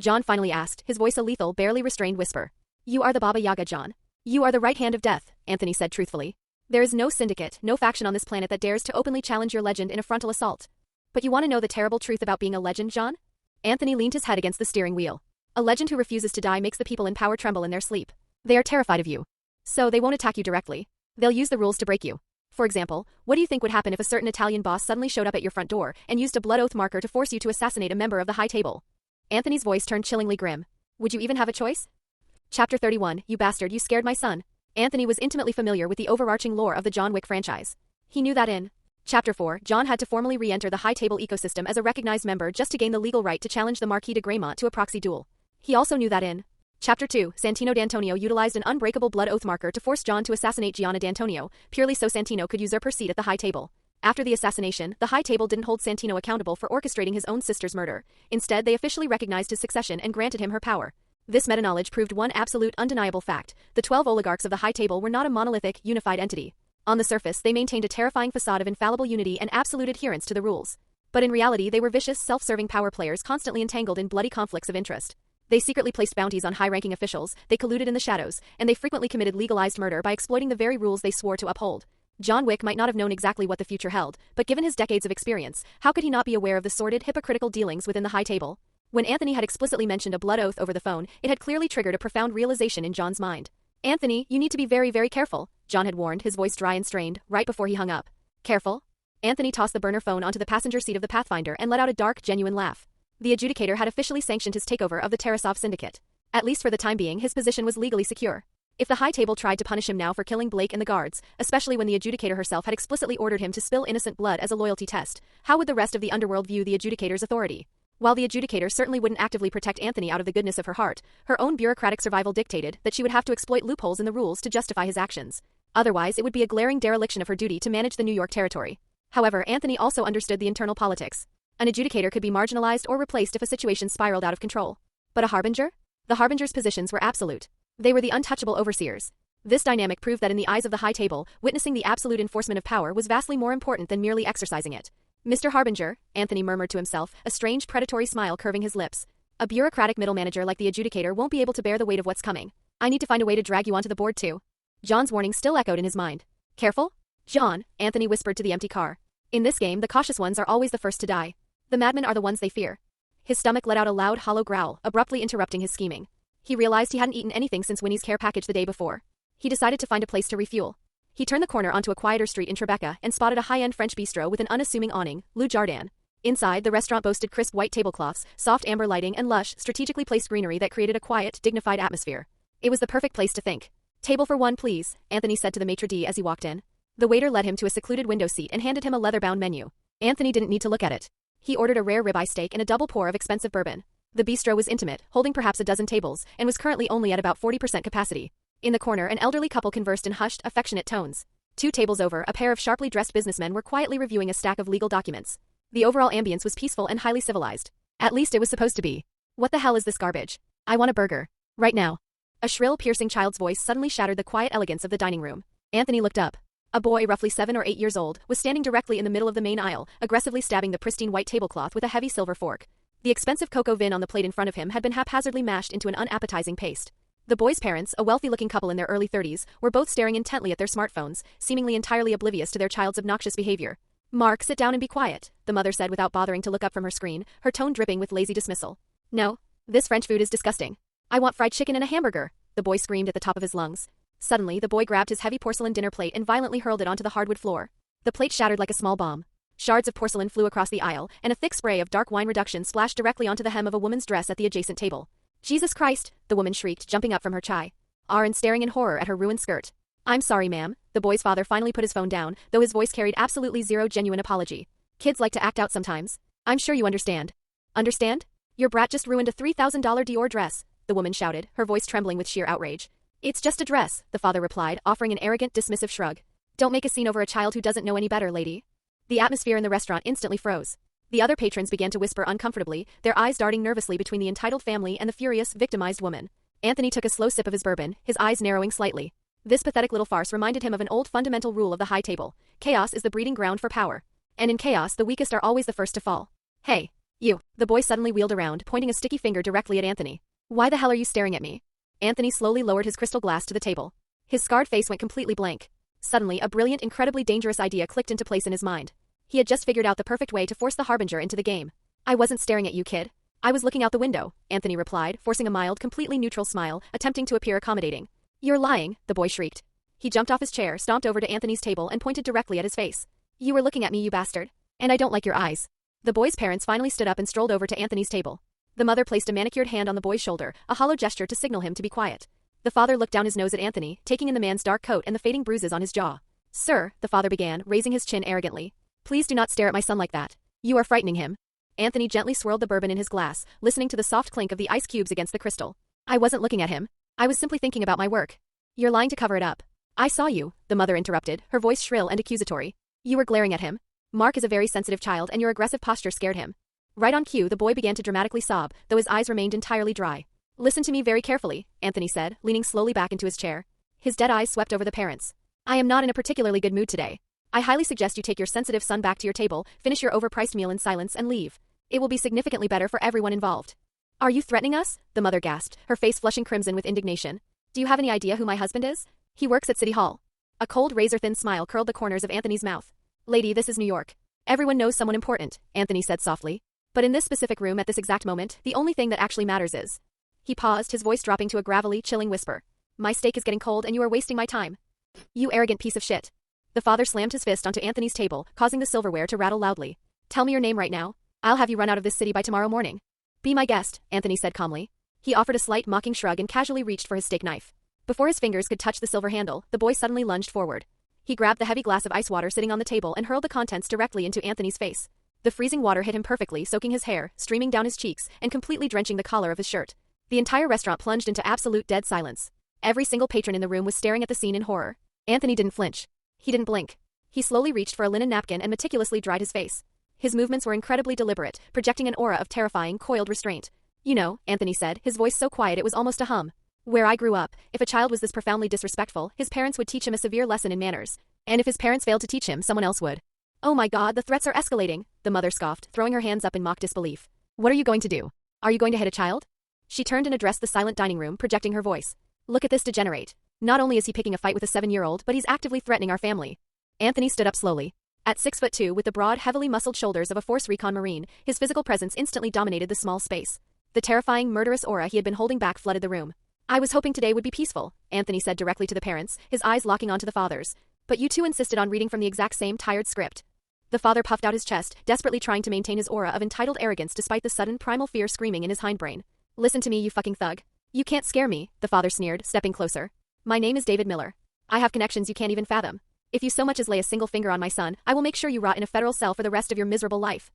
John finally asked, his voice a lethal, barely restrained whisper. "You are the Baba Yaga, John. You are the right hand of death," Anthony said truthfully. "There is no syndicate, no faction on this planet that dares to openly challenge your legend in a frontal assault. But you want to know the terrible truth about being a legend, John?" Anthony leaned his head against the steering wheel. "A legend who refuses to die makes the people in power tremble in their sleep. They are terrified of you. So they won't attack you directly. They'll use the rules to break you. For example, what do you think would happen if a certain Italian boss suddenly showed up at your front door and used a blood oath marker to force you to assassinate a member of the High Table?" Anthony's voice turned chillingly grim. "Would you even have a choice?" Chapter 31, You Bastard, You Scared My Son. Anthony was intimately familiar with the overarching lore of the John Wick franchise. He knew that in Chapter 4, John had to formally re-enter the High Table ecosystem as a recognized member just to gain the legal right to challenge the Marquis de Graymont to a proxy duel. He also knew that in Chapter 2, Santino D'Antonio utilized an unbreakable blood oath marker to force John to assassinate Gianna D'Antonio, purely so Santino could usurp her seat at the High Table. After the assassination, the High Table didn't hold Santino accountable for orchestrating his own sister's murder. Instead, they officially recognized his succession and granted him her power. This meta-knowledge proved one absolute, undeniable fact. The 12 oligarchs of the High Table were not a monolithic, unified entity. On the surface, they maintained a terrifying facade of infallible unity and absolute adherence to the rules. But in reality, they were vicious, self-serving power players constantly entangled in bloody conflicts of interest. They secretly placed bounties on high-ranking officials, they colluded in the shadows, and they frequently committed legalized murder by exploiting the very rules they swore to uphold. John Wick might not have known exactly what the future held, but given his decades of experience, how could he not be aware of the sordid, hypocritical dealings within the High Table? When Anthony had explicitly mentioned a blood oath over the phone, it had clearly triggered a profound realization in John's mind. "Anthony, you need to be very, very careful," John had warned, his voice dry and strained, right before he hung up. "Careful?" Anthony tossed the burner phone onto the passenger seat of the Pathfinder and let out a dark, genuine laugh. The adjudicator had officially sanctioned his takeover of the Tarasov syndicate. At least for the time being, his position was legally secure. If the High Table tried to punish him now for killing Blake and the guards, especially when the adjudicator herself had explicitly ordered him to spill innocent blood as a loyalty test, how would the rest of the underworld view the adjudicator's authority? While the adjudicator certainly wouldn't actively protect Anthony out of the goodness of her heart, her own bureaucratic survival dictated that she would have to exploit loopholes in the rules to justify his actions. Otherwise, it would be a glaring dereliction of her duty to manage the New York territory. However, Anthony also understood the internal politics. An adjudicator could be marginalized or replaced if a situation spiraled out of control. But a harbinger? The harbingers' positions were absolute. They were the untouchable overseers. This dynamic proved that in the eyes of the High Table, witnessing the absolute enforcement of power was vastly more important than merely exercising it. "Mr. Harbinger," Anthony murmured to himself, a strange predatory smile curving his lips. "A bureaucratic middle manager like the adjudicator won't be able to bear the weight of what's coming. I need to find a way to drag you onto the board too." John's warning still echoed in his mind. Careful? John, Anthony whispered to the empty car. In this game, the cautious ones are always the first to die. The madmen are the ones they fear. His stomach let out a loud, hollow growl, abruptly interrupting his scheming. He realized he hadn't eaten anything since Winnie's care package the day before. He decided to find a place to refuel. He turned the corner onto a quieter street in Tribeca and spotted a high-end French bistro with an unassuming awning, Lou Jardin. Inside, the restaurant boasted crisp white tablecloths, soft amber lighting, and lush, strategically placed greenery that created a quiet, dignified atmosphere. It was the perfect place to think. Table for one, please, Anthony said to the maitre d' as he walked in. The waiter led him to a secluded window seat and handed him a leather-bound menu. Anthony didn't need to look at it. He ordered a rare ribeye steak and a double pour of expensive bourbon. The bistro was intimate, holding perhaps a dozen tables, and was currently only at about 40% capacity. In the corner, an elderly couple conversed in hushed, affectionate tones. 2 tables over, a pair of sharply dressed businessmen were quietly reviewing a stack of legal documents. The overall ambience was peaceful and highly civilized. At least it was supposed to be. What the hell is this garbage? I want a burger. Right now. A shrill, piercing child's voice suddenly shattered the quiet elegance of the dining room. Anthony looked up. A boy roughly 7 or 8 years old was standing directly in the middle of the main aisle, aggressively stabbing the pristine white tablecloth with a heavy silver fork. The expensive cocoa vin on the plate in front of him had been haphazardly mashed into an unappetizing paste. The boy's parents, a wealthy-looking couple in their early 30s, were both staring intently at their smartphones, seemingly entirely oblivious to their child's obnoxious behavior. Mark, sit down and be quiet, the mother said without bothering to look up from her screen, her tone dripping with lazy dismissal. No, this French food is disgusting. I want fried chicken and a hamburger, the boy screamed at the top of his lungs. Suddenly, the boy grabbed his heavy porcelain dinner plate and violently hurled it onto the hardwood floor. The plate shattered like a small bomb. Shards of porcelain flew across the aisle, and a thick spray of dark wine reduction splashed directly onto the hem of a woman's dress at the adjacent table. Jesus Christ, the woman shrieked, jumping up from her chai. And staring in horror at her ruined skirt. I'm sorry, ma'am, the boy's father finally put his phone down, though his voice carried absolutely zero genuine apology. Kids like to act out sometimes. I'm sure you understand. Understand? Your brat just ruined a $3,000 Dior dress, the woman shouted, her voice trembling with sheer outrage. It's just a dress, the father replied, offering an arrogant, dismissive shrug. Don't make a scene over a child who doesn't know any better, lady. The atmosphere in the restaurant instantly froze. The other patrons began to whisper uncomfortably, their eyes darting nervously between the entitled family and the furious, victimized woman. Anthony took a slow sip of his bourbon, his eyes narrowing slightly. This pathetic little farce reminded him of an old fundamental rule of the high table. Chaos is the breeding ground for power. And in chaos, the weakest are always the first to fall. Hey, you. The boy suddenly wheeled around, pointing a sticky finger directly at Anthony. Why the hell are you staring at me? Anthony slowly lowered his crystal glass to the table. His scarred face went completely blank. Suddenly, a brilliant, incredibly dangerous idea clicked into place in his mind. He had just figured out the perfect way to force the Harbinger into the game. I wasn't staring at you, kid. I was looking out the window, Anthony replied, forcing a mild, completely neutral smile, attempting to appear accommodating. You're lying, the boy shrieked. He jumped off his chair, stomped over to Anthony's table, and pointed directly at his face. You were looking at me, you bastard. And I don't like your eyes. The boy's parents finally stood up and strolled over to Anthony's table. The mother placed a manicured hand on the boy's shoulder, a hollow gesture to signal him to be quiet. The father looked down his nose at Anthony, taking in the man's dark coat and the fading bruises on his jaw. Sir, the father began, raising his chin arrogantly. Please do not stare at my son like that. You are frightening him. Anthony gently swirled the bourbon in his glass, listening to the soft clink of the ice cubes against the crystal. I wasn't looking at him. I was simply thinking about my work. You're lying to cover it up. I saw you, the mother interrupted, her voice shrill and accusatory. You were glaring at him. Mark is a very sensitive child and your aggressive posture scared him. Right on cue, the boy began to dramatically sob, though his eyes remained entirely dry. Listen to me very carefully, Anthony said, leaning slowly back into his chair. His dead eyes swept over the parents. I am not in a particularly good mood today. I highly suggest you take your sensitive son back to your table, finish your overpriced meal in silence, and leave. It will be significantly better for everyone involved. Are you threatening us? The mother gasped, her face flushing crimson with indignation. Do you have any idea who my husband is? He works at City Hall. A cold, razor-thin smile curled the corners of Anthony's mouth. Lady, this is New York. Everyone knows someone important, Anthony said softly. But in this specific room at this exact moment, the only thing that actually matters is... He paused, his voice dropping to a gravelly, chilling whisper. My steak is getting cold and you are wasting my time. You arrogant piece of shit. The father slammed his fist onto Anthony's table, causing the silverware to rattle loudly. Tell me your name right now. I'll have you run out of this city by tomorrow morning. Be my guest, Anthony said calmly. He offered a slight, mocking shrug and casually reached for his steak knife. Before his fingers could touch the silver handle, the boy suddenly lunged forward. He grabbed the heavy glass of ice water sitting on the table and hurled the contents directly into Anthony's face. The freezing water hit him perfectly, soaking his hair, streaming down his cheeks, and completely drenching the collar of his shirt. The entire restaurant plunged into absolute dead silence. Every single patron in the room was staring at the scene in horror. Anthony didn't flinch. He didn't blink. He slowly reached for a linen napkin and meticulously dried his face. His movements were incredibly deliberate, projecting an aura of terrifying, coiled restraint. You know, Anthony said, his voice so quiet it was almost a hum. Where I grew up, if a child was this profoundly disrespectful, his parents would teach him a severe lesson in manners. And if his parents failed to teach him, someone else would. Oh my God, the threats are escalating, the mother scoffed, throwing her hands up in mock disbelief. What are you going to do? Are you going to hit a child? She turned and addressed the silent dining room, projecting her voice. Look at this degenerate. Not only is he picking a fight with a 7-year-old, but he's actively threatening our family. Anthony stood up slowly. At 6'2" with the broad, heavily muscled shoulders of a Force Recon Marine, his physical presence instantly dominated the small space. The terrifying, murderous aura he had been holding back flooded the room. I was hoping today would be peaceful, Anthony said directly to the parents, his eyes locking onto the father's. But you two insisted on reading from the exact same tired script. The father puffed out his chest, desperately trying to maintain his aura of entitled arrogance despite the sudden primal fear screaming in his hindbrain. Listen to me, you fucking thug. You can't scare me, the father sneered, stepping closer. My name is David Miller. I have connections you can't even fathom. If you so much as lay a single finger on my son, I will make sure you rot in a federal cell for the rest of your miserable life.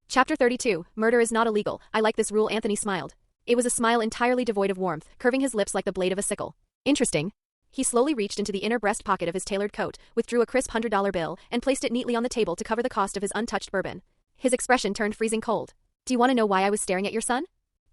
Chapter 32, Murder is not illegal. I like this rule. Anthony smiled. It was a smile entirely devoid of warmth, curving his lips like the blade of a sickle. Interesting. He slowly reached into the inner breast pocket of his tailored coat, withdrew a crisp $100 bill, and placed it neatly on the table to cover the cost of his untouched bourbon. His expression turned freezing cold. Do you want to know why I was staring at your son?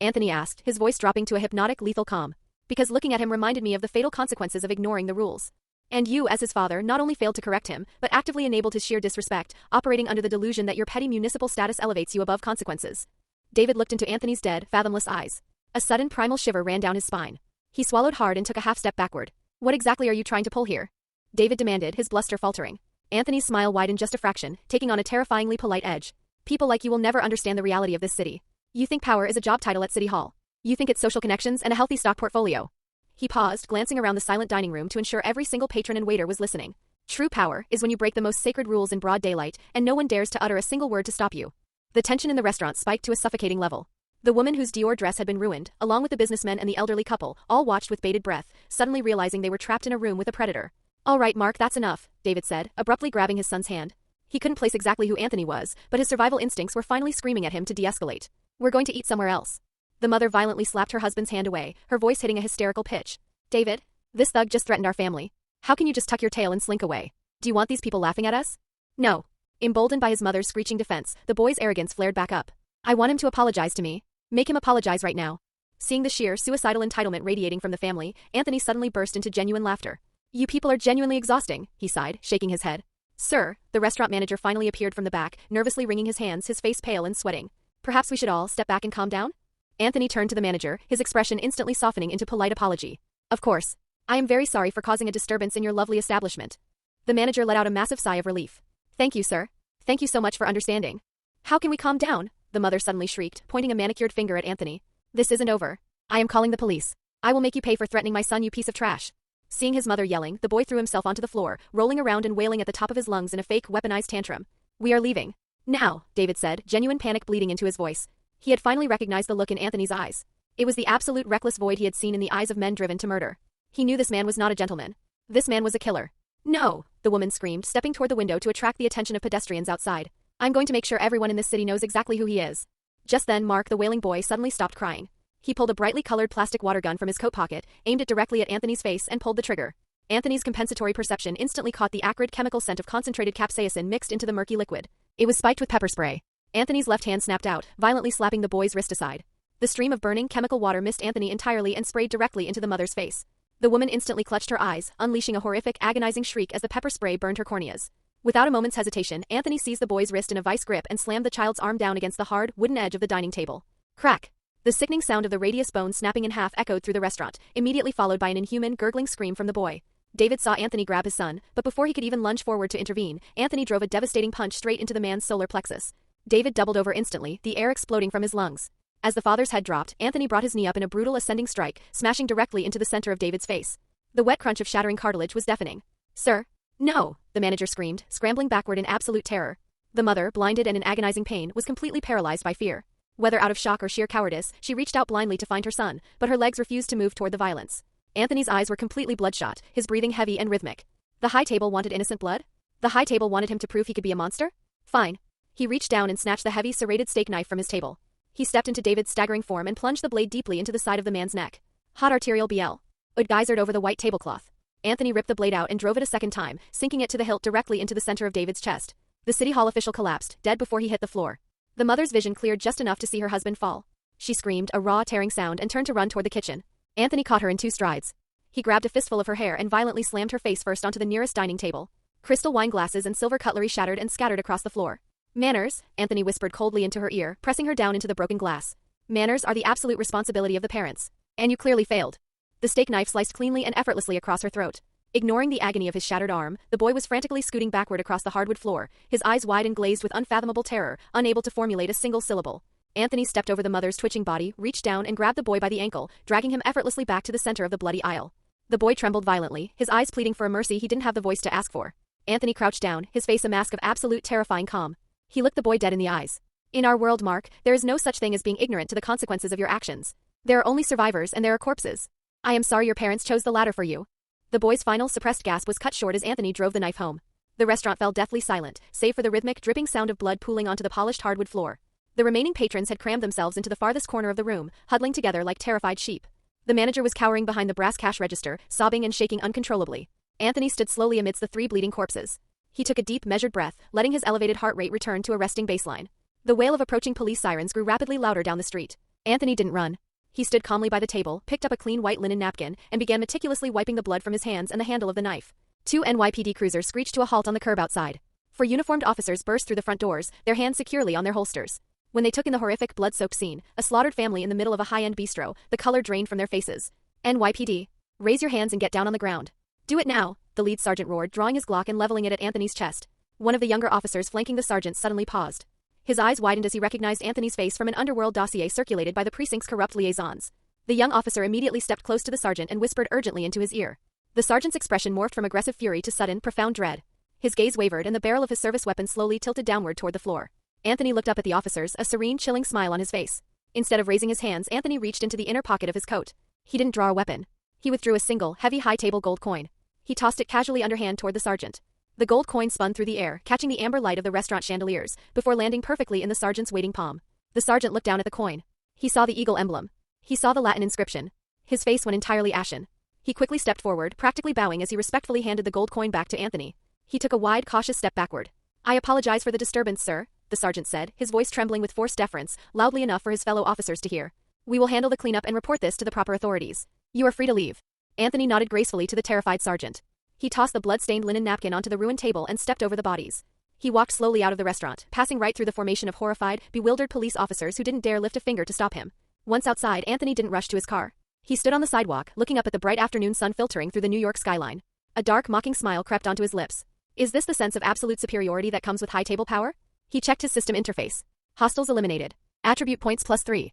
Anthony asked, his voice dropping to a hypnotic, lethal calm. Because looking at him reminded me of the fatal consequences of ignoring the rules. And you, as his father, not only failed to correct him, but actively enabled his sheer disrespect, operating under the delusion that your petty municipal status elevates you above consequences. David looked into Anthony's dead, fathomless eyes. A sudden primal shiver ran down his spine. He swallowed hard and took a half step backward. What exactly are you trying to pull here? David demanded, his bluster faltering. Anthony's smile widened just a fraction, taking on a terrifyingly polite edge. People like you will never understand the reality of this city. You think power is a job title at City Hall. You think it's social connections and a healthy stock portfolio. He paused, glancing around the silent dining room to ensure every single patron and waiter was listening. True power is when you break the most sacred rules in broad daylight, and no one dares to utter a single word to stop you. The tension in the restaurant spiked to a suffocating level. The woman whose Dior dress had been ruined, along with the businessmen and the elderly couple, all watched with bated breath, suddenly realizing they were trapped in a room with a predator. All right, Mark, that's enough, David said, abruptly grabbing his son's hand. He couldn't place exactly who Anthony was, but his survival instincts were finally screaming at him to de-escalate. We're going to eat somewhere else. The mother violently slapped her husband's hand away, her voice hitting a hysterical pitch. David, this thug just threatened our family. How can you just tuck your tail and slink away? Do you want these people laughing at us? No. Emboldened by his mother's screeching defense, the boy's arrogance flared back up. I want him to apologize to me. Make him apologize right now. Seeing the sheer, suicidal entitlement radiating from the family, Anthony suddenly burst into genuine laughter. You people are genuinely exhausting, he sighed, shaking his head. Sir, the restaurant manager finally appeared from the back, nervously wringing his hands, his face pale and sweating. Perhaps we should all step back and calm down? Anthony turned to the manager, his expression instantly softening into polite apology. Of course. I am very sorry for causing a disturbance in your lovely establishment. The manager let out a massive sigh of relief. Thank you, sir. Thank you so much for understanding. How can we calm down? The mother suddenly shrieked, pointing a manicured finger at Anthony. This isn't over. I am calling the police. I will make you pay for threatening my son, you piece of trash. Seeing his mother yelling, the boy threw himself onto the floor, rolling around and wailing at the top of his lungs in a fake, weaponized tantrum. We are leaving. Now, David said, genuine panic bleeding into his voice. He had finally recognized the look in Anthony's eyes. It was the absolute reckless void he had seen in the eyes of men driven to murder. He knew this man was not a gentleman. This man was a killer. No, the woman screamed, stepping toward the window to attract the attention of pedestrians outside. I'm going to make sure everyone in this city knows exactly who he is. Just then, Mark, the wailing boy, suddenly stopped crying. He pulled a brightly colored plastic water gun from his coat pocket, aimed it directly at Anthony's face, and pulled the trigger. Anthony's compensatory perception instantly caught the acrid chemical scent of concentrated capsaicin mixed into the murky liquid. It was spiked with pepper spray. Anthony's left hand snapped out, violently slapping the boy's wrist aside. The stream of burning chemical water missed Anthony entirely and sprayed directly into the mother's face. The woman instantly clutched her eyes, unleashing a horrific, agonizing shriek as the pepper spray burned her corneas. Without a moment's hesitation, Anthony seized the boy's wrist in a vice grip and slammed the child's arm down against the hard, wooden edge of the dining table. Crack! The sickening sound of the radius bone snapping in half echoed through the restaurant, immediately followed by an inhuman, gurgling scream from the boy. David saw Anthony grab his son, but before he could even lunge forward to intervene, Anthony drove a devastating punch straight into the man's solar plexus. David doubled over instantly, the air exploding from his lungs. As the father's head dropped, Anthony brought his knee up in a brutal ascending strike, smashing directly into the center of David's face. The wet crunch of shattering cartilage was deafening. Sir? No, the manager screamed, scrambling backward in absolute terror. The mother, blinded and in agonizing pain, was completely paralyzed by fear. Whether out of shock or sheer cowardice, she reached out blindly to find her son, but her legs refused to move toward the violence. Anthony's eyes were completely bloodshot, his breathing heavy and rhythmic. The high table wanted innocent blood? The high table wanted him to prove he could be a monster? Fine. He reached down and snatched the heavy serrated steak knife from his table. He stepped into David's staggering form and plunged the blade deeply into the side of the man's neck. Hot arterial BL. It geysered over the white tablecloth. Anthony ripped the blade out and drove it a second time, sinking it to the hilt directly into the center of David's chest. The City Hall official collapsed, dead before he hit the floor. The mother's vision cleared just enough to see her husband fall. She screamed, a raw, tearing sound, and turned to run toward the kitchen. Anthony caught her in 2 strides. He grabbed a fistful of her hair and violently slammed her face first onto the nearest dining table. Crystal wine glasses and silver cutlery shattered and scattered across the floor. Manners, Anthony whispered coldly into her ear, pressing her down into the broken glass. Manners are the absolute responsibility of the parents. And you clearly failed. The steak knife sliced cleanly and effortlessly across her throat. Ignoring the agony of his shattered arm, the boy was frantically scooting backward across the hardwood floor, his eyes wide and glazed with unfathomable terror, unable to formulate a single syllable. Anthony stepped over the mother's twitching body, reached down and grabbed the boy by the ankle, dragging him effortlessly back to the center of the bloody aisle. The boy trembled violently, his eyes pleading for a mercy he didn't have the voice to ask for. Anthony crouched down, his face a mask of absolute terrifying calm. He looked the boy dead in the eyes. In our world, Mark, there is no such thing as being ignorant to the consequences of your actions. There are only survivors and there are corpses. I am sorry your parents chose the latter for you. The boy's final suppressed gasp was cut short as Anthony drove the knife home. The restaurant fell deathly silent, save for the rhythmic, dripping sound of blood pooling onto the polished hardwood floor. The remaining patrons had crammed themselves into the farthest corner of the room, huddling together like terrified sheep. The manager was cowering behind the brass cash register, sobbing and shaking uncontrollably. Anthony stood slowly amidst the 3 bleeding corpses. He took a deep, measured breath, letting his elevated heart rate return to a resting baseline. The wail of approaching police sirens grew rapidly louder down the street. Anthony didn't run. He stood calmly by the table, picked up a clean white linen napkin, and began meticulously wiping the blood from his hands and the handle of the knife. 2 NYPD cruisers screeched to a halt on the curb outside. 4 uniformed officers burst through the front doors, their hands securely on their holsters. When they took in the horrific, blood-soaked scene, a slaughtered family in the middle of a high-end bistro, the color drained from their faces. NYPD, raise your hands and get down on the ground. Do it now, the lead sergeant roared, drawing his Glock and leveling it at Anthony's chest. One of the younger officers flanking the sergeant suddenly paused. His eyes widened as he recognized Anthony's face from an underworld dossier circulated by the precinct's corrupt liaisons. The young officer immediately stepped close to the sergeant and whispered urgently into his ear. The sergeant's expression morphed from aggressive fury to sudden, profound dread. His gaze wavered and the barrel of his service weapon slowly tilted downward toward the floor. Anthony looked up at the officers, a serene, chilling smile on his face. Instead of raising his hands, Anthony reached into the inner pocket of his coat. He didn't draw a weapon. He withdrew a single, heavy high-table gold coin. He tossed it casually underhand toward the sergeant. The gold coin spun through the air, catching the amber light of the restaurant chandeliers, before landing perfectly in the sergeant's waiting palm. The sergeant looked down at the coin. He saw the eagle emblem. He saw the Latin inscription. His face went entirely ashen. He quickly stepped forward, practically bowing as he respectfully handed the gold coin back to Anthony. He took a wide, cautious step backward. I apologize for the disturbance, sir, the sergeant said, his voice trembling with forced deference, loudly enough for his fellow officers to hear. We will handle the cleanup and report this to the proper authorities. You are free to leave. Anthony nodded gracefully to the terrified sergeant. He tossed the blood-stained linen napkin onto the ruined table and stepped over the bodies. He walked slowly out of the restaurant, passing right through the formation of horrified, bewildered police officers who didn't dare lift a finger to stop him. Once outside, Anthony didn't rush to his car. He stood on the sidewalk, looking up at the bright afternoon sun filtering through the New York skyline. A dark, mocking smile crept onto his lips. Is this the sense of absolute superiority that comes with high table power? He checked his system interface. Hostiles eliminated. Attribute points +3.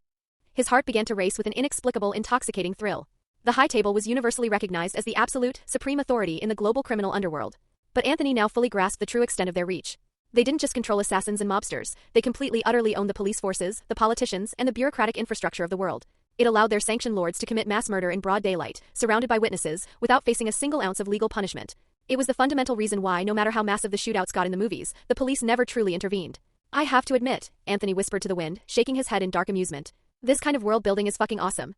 His heart began to race with an inexplicable, intoxicating thrill. The high table was universally recognized as the absolute, supreme authority in the global criminal underworld. But Anthony now fully grasped the true extent of their reach. They didn't just control assassins and mobsters, they completely, utterly owned the police forces, the politicians, and the bureaucratic infrastructure of the world. It allowed their sanctioned lords to commit mass murder in broad daylight, surrounded by witnesses, without facing a single ounce of legal punishment. It was the fundamental reason why, no matter how massive the shootouts got in the movies, the police never truly intervened. I have to admit, Anthony whispered to the wind, shaking his head in dark amusement. This kind of world building is fucking awesome.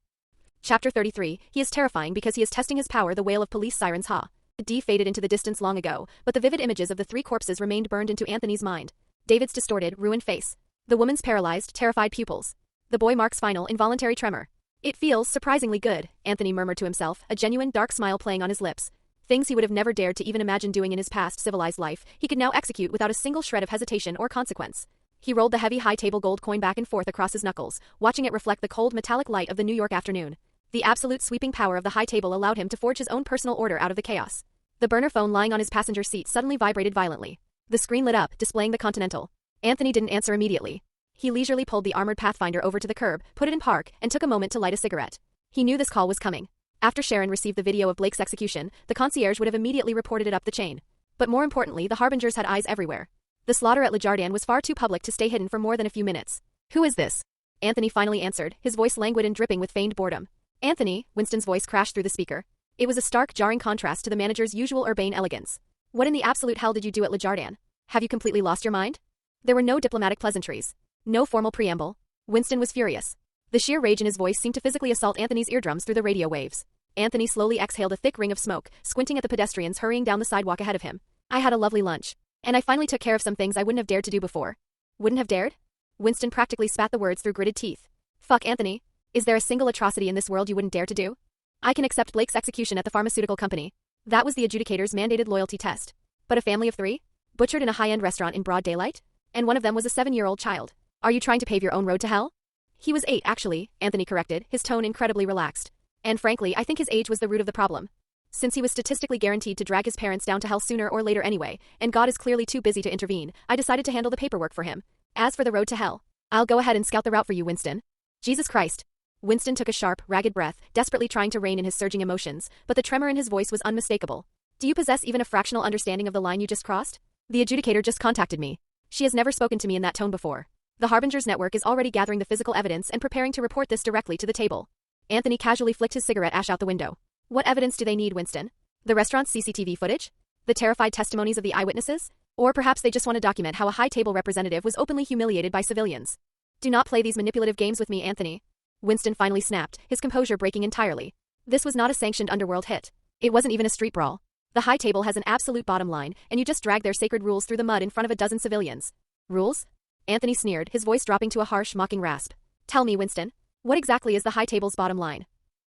Chapter 33, he is terrifying because he is testing his power. The wail of police sirens faded into the distance long ago, but the vivid images of the 3 corpses remained burned into Anthony's mind. David's distorted, ruined face. The woman's paralyzed, terrified pupils. The boy Mark's final, involuntary tremor. It feels surprisingly good, Anthony murmured to himself, a genuine dark smile playing on his lips. Things he would have never dared to even imagine doing in his past civilized life, he could now execute without a single shred of hesitation or consequence. He rolled the heavy high-table gold coin back and forth across his knuckles, watching it reflect the cold metallic light of the New York afternoon. The absolute sweeping power of the high table allowed him to forge his own personal order out of the chaos. The burner phone lying on his passenger seat suddenly vibrated violently. The screen lit up, displaying the Continental. Anthony didn't answer immediately. He leisurely pulled the armored Pathfinder over to the curb, put it in park, and took a moment to light a cigarette. He knew this call was coming. After Sharon received the video of Blake's execution, the concierge would have immediately reported it up the chain. But more importantly, the harbingers had eyes everywhere. The slaughter at Le Jardin was far too public to stay hidden for more than a few minutes. Who is this? Anthony finally answered, his voice languid and dripping with feigned boredom. Anthony, Winston's voice crashed through the speaker. It was a stark, jarring contrast to the manager's usual urbane elegance. What in the absolute hell did you do at Le Jardin? Have you completely lost your mind? There were no diplomatic pleasantries. No formal preamble. Winston was furious. The sheer rage in his voice seemed to physically assault Anthony's eardrums through the radio waves. Anthony slowly exhaled a thick ring of smoke, squinting at the pedestrians hurrying down the sidewalk ahead of him. I had a lovely lunch. And I finally took care of some things I wouldn't have dared to do before. Wouldn't have dared? Winston practically spat the words through gritted teeth. Fuck, Anthony. Is there a single atrocity in this world you wouldn't dare to do? I can accept Blake's execution at the pharmaceutical company. That was the adjudicator's mandated loyalty test. But a family of 3? Butchered in a high-end restaurant in broad daylight? And one of them was a 7-year-old child. Are you trying to pave your own road to hell? He was 8, actually, Anthony corrected, his tone incredibly relaxed. And frankly, I think his age was the root of the problem. Since he was statistically guaranteed to drag his parents down to hell sooner or later anyway, and God is clearly too busy to intervene, I decided to handle the paperwork for him. As for the road to hell, I'll go ahead and scout the route for you, Winston. Jesus Christ. Winston took a sharp, ragged breath, desperately trying to rein in his surging emotions, but the tremor in his voice was unmistakable. Do you possess even a fractional understanding of the line you just crossed? The adjudicator just contacted me. She has never spoken to me in that tone before. The Harbinger's network is already gathering the physical evidence and preparing to report this directly to the table. Anthony casually flicked his cigarette ash out the window. What evidence do they need, Winston? The restaurant's CCTV footage? The terrified testimonies of the eyewitnesses? Or perhaps they just want to document how a high-table representative was openly humiliated by civilians. Do not play these manipulative games with me, Anthony. Winston finally snapped, his composure breaking entirely. This was not a sanctioned underworld hit. It wasn't even a street brawl. The high table has an absolute bottom line, and you just dragged their sacred rules through the mud in front of a dozen civilians. Rules? Anthony sneered, his voice dropping to a harsh, mocking rasp. Tell me, Winston, what exactly is the high table's bottom line?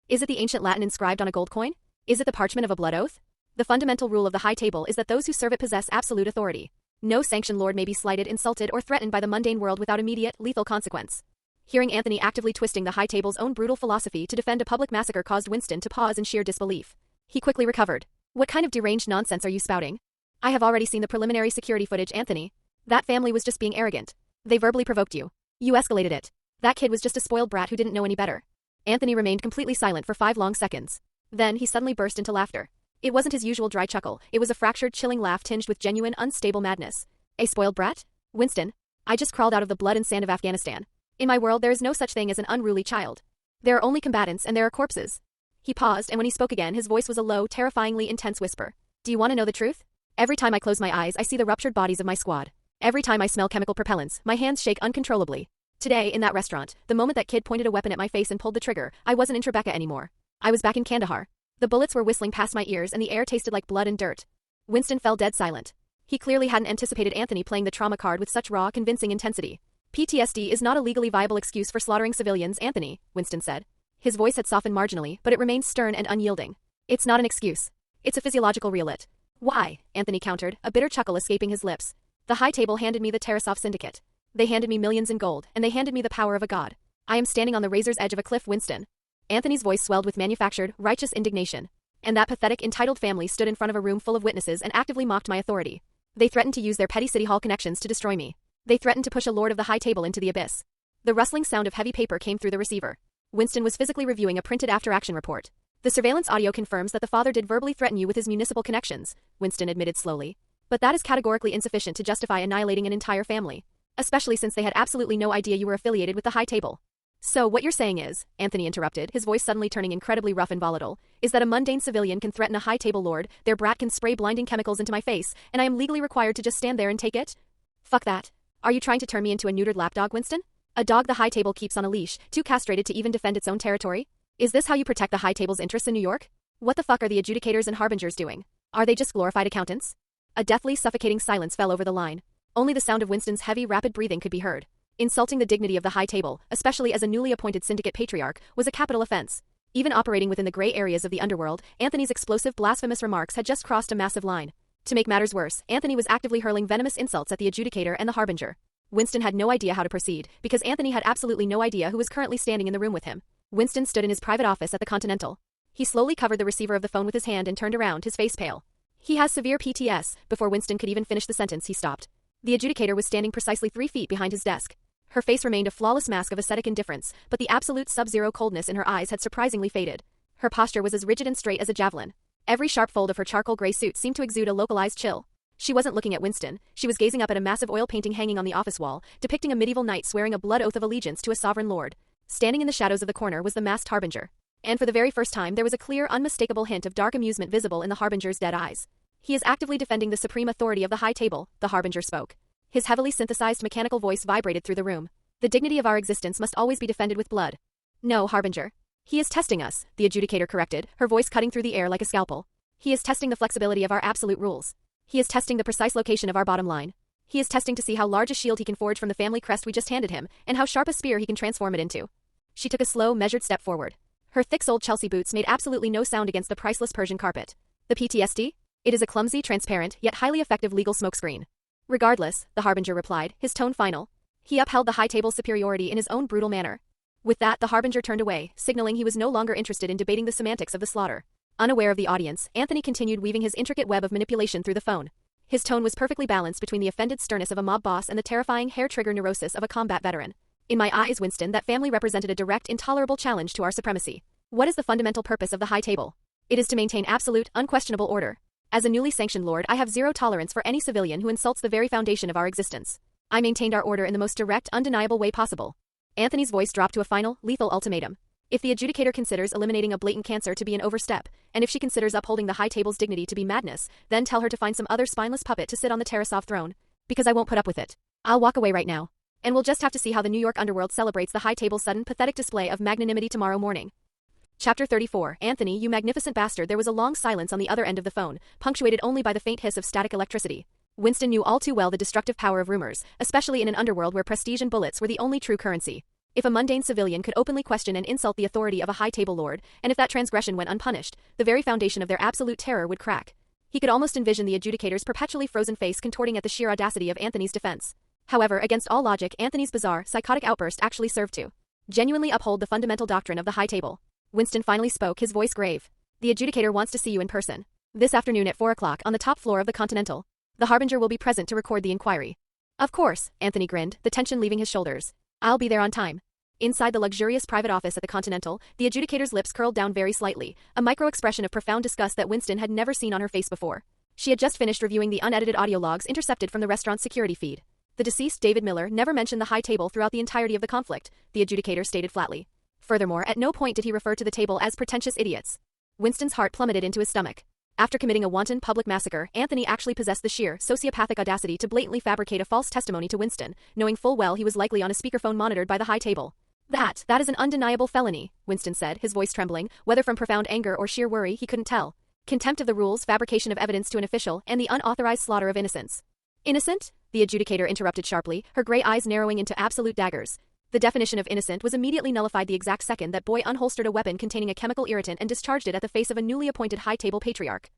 Is it the ancient Latin inscribed on a gold coin? Is it the parchment of a blood oath? The fundamental rule of the high table is that those who serve it possess absolute authority. No sanctioned lord may be slighted, insulted, or threatened by the mundane world without immediate, lethal consequence. Hearing Anthony actively twisting the high table's own brutal philosophy to defend a public massacre caused Winston to pause in sheer disbelief. He quickly recovered. What kind of deranged nonsense are you spouting? I have already seen the preliminary security footage, Anthony. That family was just being arrogant. They verbally provoked you. You escalated it. That kid was just a spoiled brat who didn't know any better. Anthony remained completely silent for 5 long seconds. Then he suddenly burst into laughter. It wasn't his usual dry chuckle, it was a fractured, chilling laugh tinged with genuine, unstable madness. A spoiled brat? Winston, I just crawled out of the blood and sand of Afghanistan. In my world there is no such thing as an unruly child. There are only combatants and there are corpses. He paused, and when he spoke again his voice was a low, terrifyingly intense whisper. Do you want to know the truth? Every time I close my eyes I see the ruptured bodies of my squad. Every time I smell chemical propellants, my hands shake uncontrollably. Today, in that restaurant, the moment that kid pointed a weapon at my face and pulled the trigger, I wasn't in Tribeca anymore. I was back in Kandahar. The bullets were whistling past my ears and the air tasted like blood and dirt. Winston fell dead silent. He clearly hadn't anticipated Anthony playing the trauma card with such raw, convincing intensity. PTSD is not a legally viable excuse for slaughtering civilians, Anthony, Winston said. His voice had softened marginally, but it remained stern and unyielding. It's not an excuse. It's a physiological realit. Why? Anthony countered, a bitter chuckle escaping his lips. The high table handed me the Tarasov Syndicate. They handed me millions in gold, and they handed me the power of a god. I am standing on the razor's edge of a cliff, Winston. Anthony's voice swelled with manufactured, righteous indignation. And that pathetic, entitled family stood in front of a room full of witnesses and actively mocked my authority. They threatened to use their petty city hall connections to destroy me. They threatened to push a lord of the high table into the abyss. The rustling sound of heavy paper came through the receiver. Winston was physically reviewing a printed after-action report. The surveillance audio confirms that the father did verbally threaten you with his municipal connections, Winston admitted slowly. But that is categorically insufficient to justify annihilating an entire family. Especially since they had absolutely no idea you were affiliated with the high table. So what you're saying is, Anthony interrupted, his voice suddenly turning incredibly rough and volatile, is that a mundane civilian can threaten a high table lord, their brat can spray blinding chemicals into my face, and I am legally required to just stand there and take it? Fuck that. Are you trying to turn me into a neutered lapdog, Winston? A dog the high table keeps on a leash, too castrated to even defend its own territory? Is this how you protect the high table's interests in New York? What the fuck are the adjudicators and harbingers doing? Are they just glorified accountants? A deathly, suffocating silence fell over the line. Only the sound of Winston's heavy, rapid breathing could be heard. Insulting the dignity of the high table, especially as a newly appointed syndicate patriarch, was a capital offense. Even operating within the gray areas of the underworld, Anthony's explosive, blasphemous remarks had just crossed a massive line. To make matters worse, Anthony was actively hurling venomous insults at the adjudicator and the harbinger. Winston had no idea how to proceed, because Anthony had absolutely no idea who was currently standing in the room with him. Winston stood in his private office at the Continental. He slowly covered the receiver of the phone with his hand and turned around, his face pale. He has severe PTS. Before Winston could even finish the sentence, he stopped. The adjudicator was standing precisely 3 feet behind his desk. Her face remained a flawless mask of ascetic indifference, but the absolute sub-zero coldness in her eyes had surprisingly faded. Her posture was as rigid and straight as a javelin. Every sharp fold of her charcoal gray suit seemed to exude a localized chill. She wasn't looking at Winston, she was gazing up at a massive oil painting hanging on the office wall, depicting a medieval knight swearing a blood oath of allegiance to a sovereign lord. Standing in the shadows of the corner was the masked harbinger. And for the very first time there was a clear, unmistakable hint of dark amusement visible in the harbinger's dead eyes. He is actively defending the supreme authority of the high table, the harbinger spoke. His heavily synthesized mechanical voice vibrated through the room. The dignity of our existence must always be defended with blood. No, harbinger. He is testing us, the adjudicator corrected, her voice cutting through the air like a scalpel. He is testing the flexibility of our absolute rules. He is testing the precise location of our bottom line. He is testing to see how large a shield he can forge from the family crest we just handed him, and how sharp a spear he can transform it into. She took a slow, measured step forward. Her thick-soled Chelsea boots made absolutely no sound against the priceless Persian carpet. The PTSD? It is a clumsy, transparent, yet highly effective legal smokescreen. Regardless, the harbinger replied, his tone final. He upheld the high table's superiority in his own brutal manner. With that, the harbinger turned away, signaling he was no longer interested in debating the semantics of the slaughter. Unaware of the audience, Anthony continued weaving his intricate web of manipulation through the phone. His tone was perfectly balanced between the offended sternness of a mob boss and the terrifying hair-trigger neurosis of a combat veteran. In my eyes, Winston, that family represented a direct, intolerable challenge to our supremacy. What is the fundamental purpose of the High Table? It is to maintain absolute, unquestionable order. As a newly sanctioned lord, I have zero tolerance for any civilian who insults the very foundation of our existence. I maintained our order in the most direct, undeniable way possible. Anthony's voice dropped to a final, lethal ultimatum. If the adjudicator considers eliminating a blatant cancer to be an overstep, and if she considers upholding the High Table's dignity to be madness, then tell her to find some other spineless puppet to sit on the Tarasov throne. Because I won't put up with it. I'll walk away right now. And we'll just have to see how the New York underworld celebrates the High Table's sudden, pathetic display of magnanimity tomorrow morning. Chapter 34. Anthony, you magnificent bastard. There was a long silence on the other end of the phone, punctuated only by the faint hiss of static electricity. Winston knew all too well the destructive power of rumors, especially in an underworld where prestige and bullets were the only true currency. If a mundane civilian could openly question and insult the authority of a High Table lord, and if that transgression went unpunished, the very foundation of their absolute terror would crack. He could almost envision the adjudicator's perpetually frozen face contorting at the sheer audacity of Anthony's defense. However, against all logic, Anthony's bizarre, psychotic outburst actually served to genuinely uphold the fundamental doctrine of the High Table. Winston finally spoke, his voice grave. The adjudicator wants to see you in person. This afternoon at 4 o'clock on the top floor of the Continental. The harbinger will be present to record the inquiry. Of course, Anthony grinned, the tension leaving his shoulders. I'll be there on time. Inside the luxurious private office at the Continental, the adjudicator's lips curled down very slightly, a micro-expression of profound disgust that Winston had never seen on her face before. She had just finished reviewing the unedited audio logs intercepted from the restaurant's security feed. The deceased David Miller never mentioned the High Table throughout the entirety of the conflict, the adjudicator stated flatly. Furthermore, at no point did he refer to the table as pretentious idiots. Winston's heart plummeted into his stomach. After committing a wanton public massacre, Anthony actually possessed the sheer, sociopathic audacity to blatantly fabricate a false testimony to Winston, knowing full well he was likely on a speakerphone monitored by the High Table. That is an undeniable felony, Winston said, his voice trembling, whether from profound anger or sheer worry he couldn't tell. Contempt of the rules, fabrication of evidence to an official, and the unauthorized slaughter of innocents. Innocent? The adjudicator interrupted sharply, her gray eyes narrowing into absolute daggers. The definition of innocent was immediately nullified the exact second that boy unholstered a weapon containing a chemical irritant and discharged it at the face of a newly appointed High Table patriarch.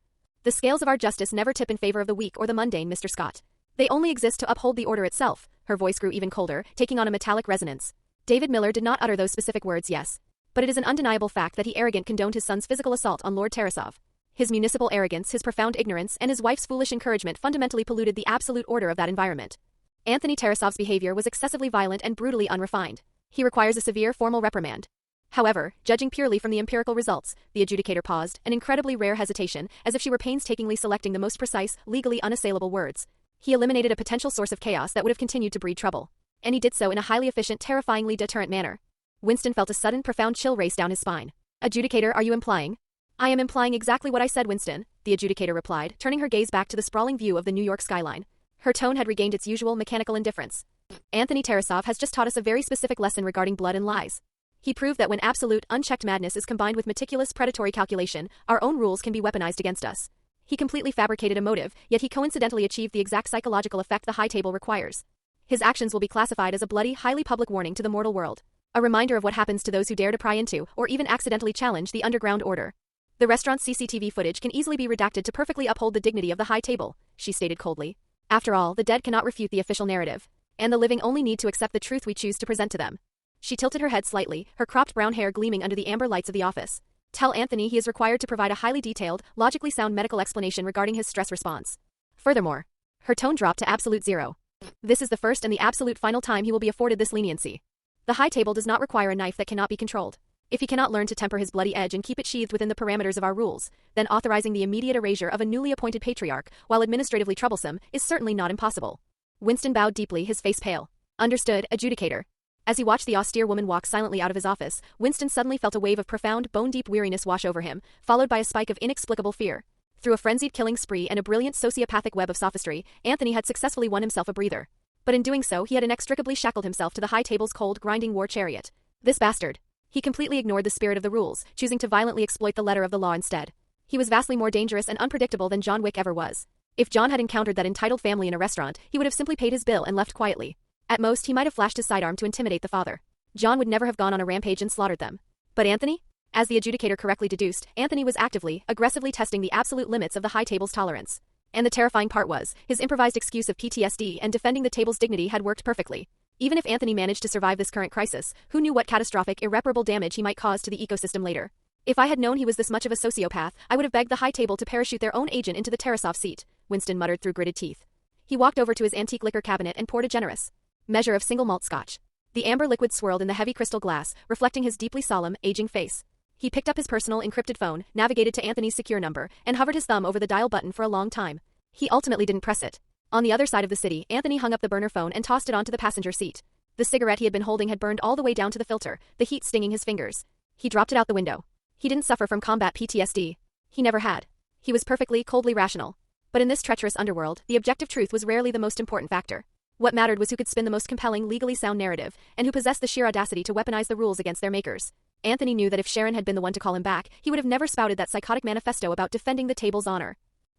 The scales of our justice never tip in favor of the weak or the mundane, Mr. Scott. They only exist to uphold the order itself. Her voice grew even colder, taking on a metallic resonance. David Miller did not utter those specific words, yes. But it is an undeniable fact that he arrogant condoned his son's physical assault on Lord Tarasov. His municipal arrogance, his profound ignorance, and his wife's foolish encouragement fundamentally polluted the absolute order of that environment. Anthony Tarasov's behavior was excessively violent and brutally unrefined. He requires a severe formal reprimand. However, judging purely from the empirical results, the adjudicator paused, an incredibly rare hesitation, as if she were painstakingly selecting the most precise, legally unassailable words. He eliminated a potential source of chaos that would have continued to breed trouble. And he did so in a highly efficient, terrifyingly deterrent manner. Winston felt a sudden, profound chill race down his spine. Adjudicator, are you implying? I am implying exactly what I said, Winston, the adjudicator replied, turning her gaze back to the sprawling view of the New York skyline. Her tone had regained its usual mechanical indifference. Anthony Tarasov has just taught us a very specific lesson regarding blood and lies. He proved that when absolute, unchecked madness is combined with meticulous predatory calculation, our own rules can be weaponized against us. He completely fabricated a motive, yet he coincidentally achieved the exact psychological effect the High Table requires. His actions will be classified as a bloody, highly public warning to the mortal world. A reminder of what happens to those who dare to pry into, or even accidentally challenge, the underground order. The restaurant's CCTV footage can easily be redacted to perfectly uphold the dignity of the High Table, she stated coldly. After all, the dead cannot refute the official narrative. And the living only need to accept the truth we choose to present to them. She tilted her head slightly, her cropped brown hair gleaming under the amber lights of the office. Tell Anthony he is required to provide a highly detailed, logically sound medical explanation regarding his stress response. Furthermore, her tone dropped to absolute zero. This is the first and the absolute final time he will be afforded this leniency. The High Table does not require a knife that cannot be controlled. If he cannot learn to temper his bloody edge and keep it sheathed within the parameters of our rules, then authorizing the immediate erasure of a newly appointed patriarch, while administratively troublesome, is certainly not impossible. Winston bowed deeply, his face pale. Understood, adjudicator. As he watched the austere woman walk silently out of his office, Winston suddenly felt a wave of profound, bone-deep weariness wash over him, followed by a spike of inexplicable fear. Through a frenzied killing spree and a brilliant sociopathic web of sophistry, Anthony had successfully won himself a breather. But in doing so, he had inextricably shackled himself to the High Table's cold, grinding war chariot. This bastard. He completely ignored the spirit of the rules, choosing to violently exploit the letter of the law instead. He was vastly more dangerous and unpredictable than John Wick ever was. If John had encountered that entitled family in a restaurant, he would have simply paid his bill and left quietly. At most, he might have flashed his sidearm to intimidate the father. John would never have gone on a rampage and slaughtered them. But Anthony? As the adjudicator correctly deduced, Anthony was actively, aggressively testing the absolute limits of the High Table's tolerance. And the terrifying part was, his improvised excuse of PTSD and defending the table's dignity had worked perfectly. Even if Anthony managed to survive this current crisis, who knew what catastrophic, irreparable damage he might cause to the ecosystem later? If I had known he was this much of a sociopath, I would have begged the high table to parachute their own agent into the Tarasov seat, Winston muttered through gritted teeth. He walked over to his antique liquor cabinet and poured a generous measure of single malt scotch. The amber liquid swirled in the heavy crystal glass, reflecting his deeply solemn, aging face. He picked up his personal encrypted phone, navigated to Anthony's secure number, and hovered his thumb over the dial button for a long time. He ultimately didn't press it. On the other side of the city, Anthony hung up the burner phone and tossed it onto the passenger seat. The cigarette he had been holding had burned all the way down to the filter, the heat stinging his fingers. He dropped it out the window. He didn't suffer from combat PTSD. He never had. He was perfectly, coldly rational. But in this treacherous underworld, the objective truth was rarely the most important factor. What mattered was who could spin the most compelling, legally sound narrative, and who possessed the sheer audacity to weaponize the rules against their makers. Anthony knew that if Sharon had been the one to call him back, he would have never spouted that psychotic manifesto about defending the table's honor.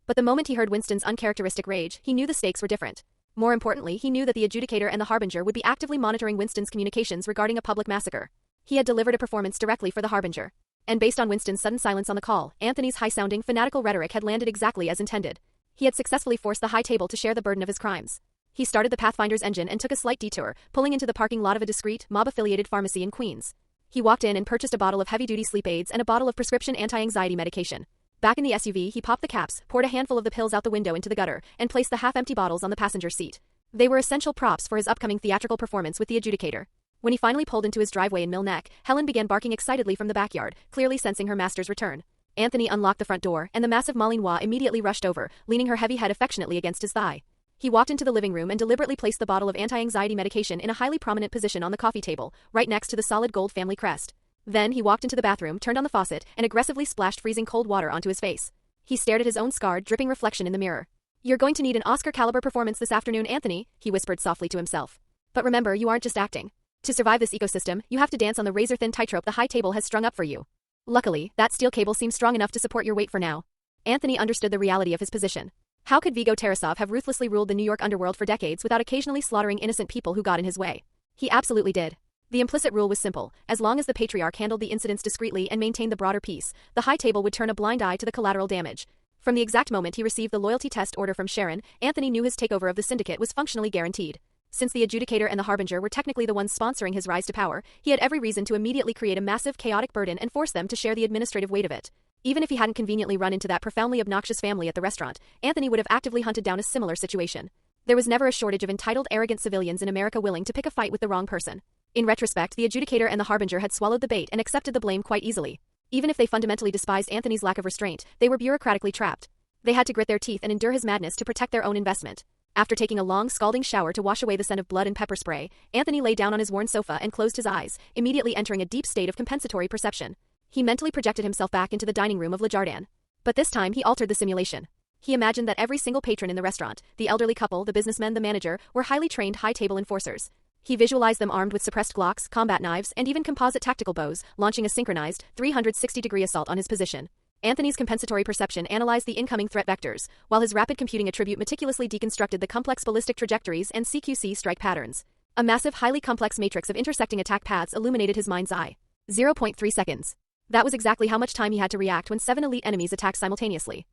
But the moment he heard Winston's uncharacteristic rage, he knew the stakes were different. More importantly, he knew that the adjudicator and the harbinger would be actively monitoring Winston's communications regarding a public massacre. He had delivered a performance directly for the harbinger. And based on Winston's sudden silence on the call, Anthony's high-sounding, fanatical rhetoric had landed exactly as intended. He had successfully forced the high table to share the burden of his crimes. He started the Pathfinder's engine and took a slight detour, pulling into the parking lot of a discreet, mob-affiliated pharmacy in Queens. He walked in and purchased a bottle of heavy-duty sleep aids and a bottle of prescription anti-anxiety medication. Back in the SUV, he popped the caps, poured a handful of the pills out the window into the gutter, and placed the half-empty bottles on the passenger seat. They were essential props for his upcoming theatrical performance with the adjudicator. When he finally pulled into his driveway in Mill Neck, Helen began barking excitedly from the backyard, clearly sensing her master's return. Anthony unlocked the front door, and the massive Malinois immediately rushed over, leaning her heavy head affectionately against his thigh. He walked into the living room and deliberately placed the bottle of anti-anxiety medication in a highly prominent position on the coffee table, right next to the solid gold family crest. Then he walked into the bathroom, turned on the faucet, and aggressively splashed freezing cold water onto his face. He stared at his own scarred, dripping reflection in the mirror. "You're going to need an Oscar-caliber performance this afternoon, Anthony," he whispered softly to himself. "But remember, you aren't just acting. To survive this ecosystem, you have to dance on the razor-thin tightrope the high table has strung up for you." Luckily, that steel cable seemed strong enough to support your weight for now. Anthony understood the reality of his position. How could Viggo Tarasov have ruthlessly ruled the New York underworld for decades without occasionally slaughtering innocent people who got in his way? He absolutely did. The implicit rule was simple: as long as the patriarch handled the incidents discreetly and maintained the broader peace, the high table would turn a blind eye to the collateral damage. From the exact moment he received the loyalty test order from Sharon, Anthony knew his takeover of the syndicate was functionally guaranteed. Since the adjudicator and the harbinger were technically the ones sponsoring his rise to power, he had every reason to immediately create a massive, chaotic burden and force them to share the administrative weight of it. Even if he hadn't conveniently run into that profoundly obnoxious family at the restaurant, Anthony would have actively hunted down a similar situation. There was never a shortage of entitled, arrogant civilians in America willing to pick a fight with the wrong person. In retrospect, the adjudicator and the harbinger had swallowed the bait and accepted the blame quite easily. Even if they fundamentally despised Anthony's lack of restraint, they were bureaucratically trapped. They had to grit their teeth and endure his madness to protect their own investment. After taking a long, scalding shower to wash away the scent of blood and pepper spray, Anthony lay down on his worn sofa and closed his eyes, immediately entering a deep state of compensatory perception. He mentally projected himself back into the dining room of Le Jardin. But this time he altered the simulation. He imagined that every single patron in the restaurant, the elderly couple, the businessmen, the manager, were highly trained high-table enforcers. He visualized them armed with suppressed Glocks, combat knives, and even composite tactical bows, launching a synchronized, 360-degree assault on his position. Anthony's compensatory perception analyzed the incoming threat vectors, while his rapid computing attribute meticulously deconstructed the complex ballistic trajectories and CQC strike patterns. A massive, highly complex matrix of intersecting attack paths illuminated his mind's eye. 0.3 seconds. That was exactly how much time he had to react when 7 elite enemies attacked simultaneously.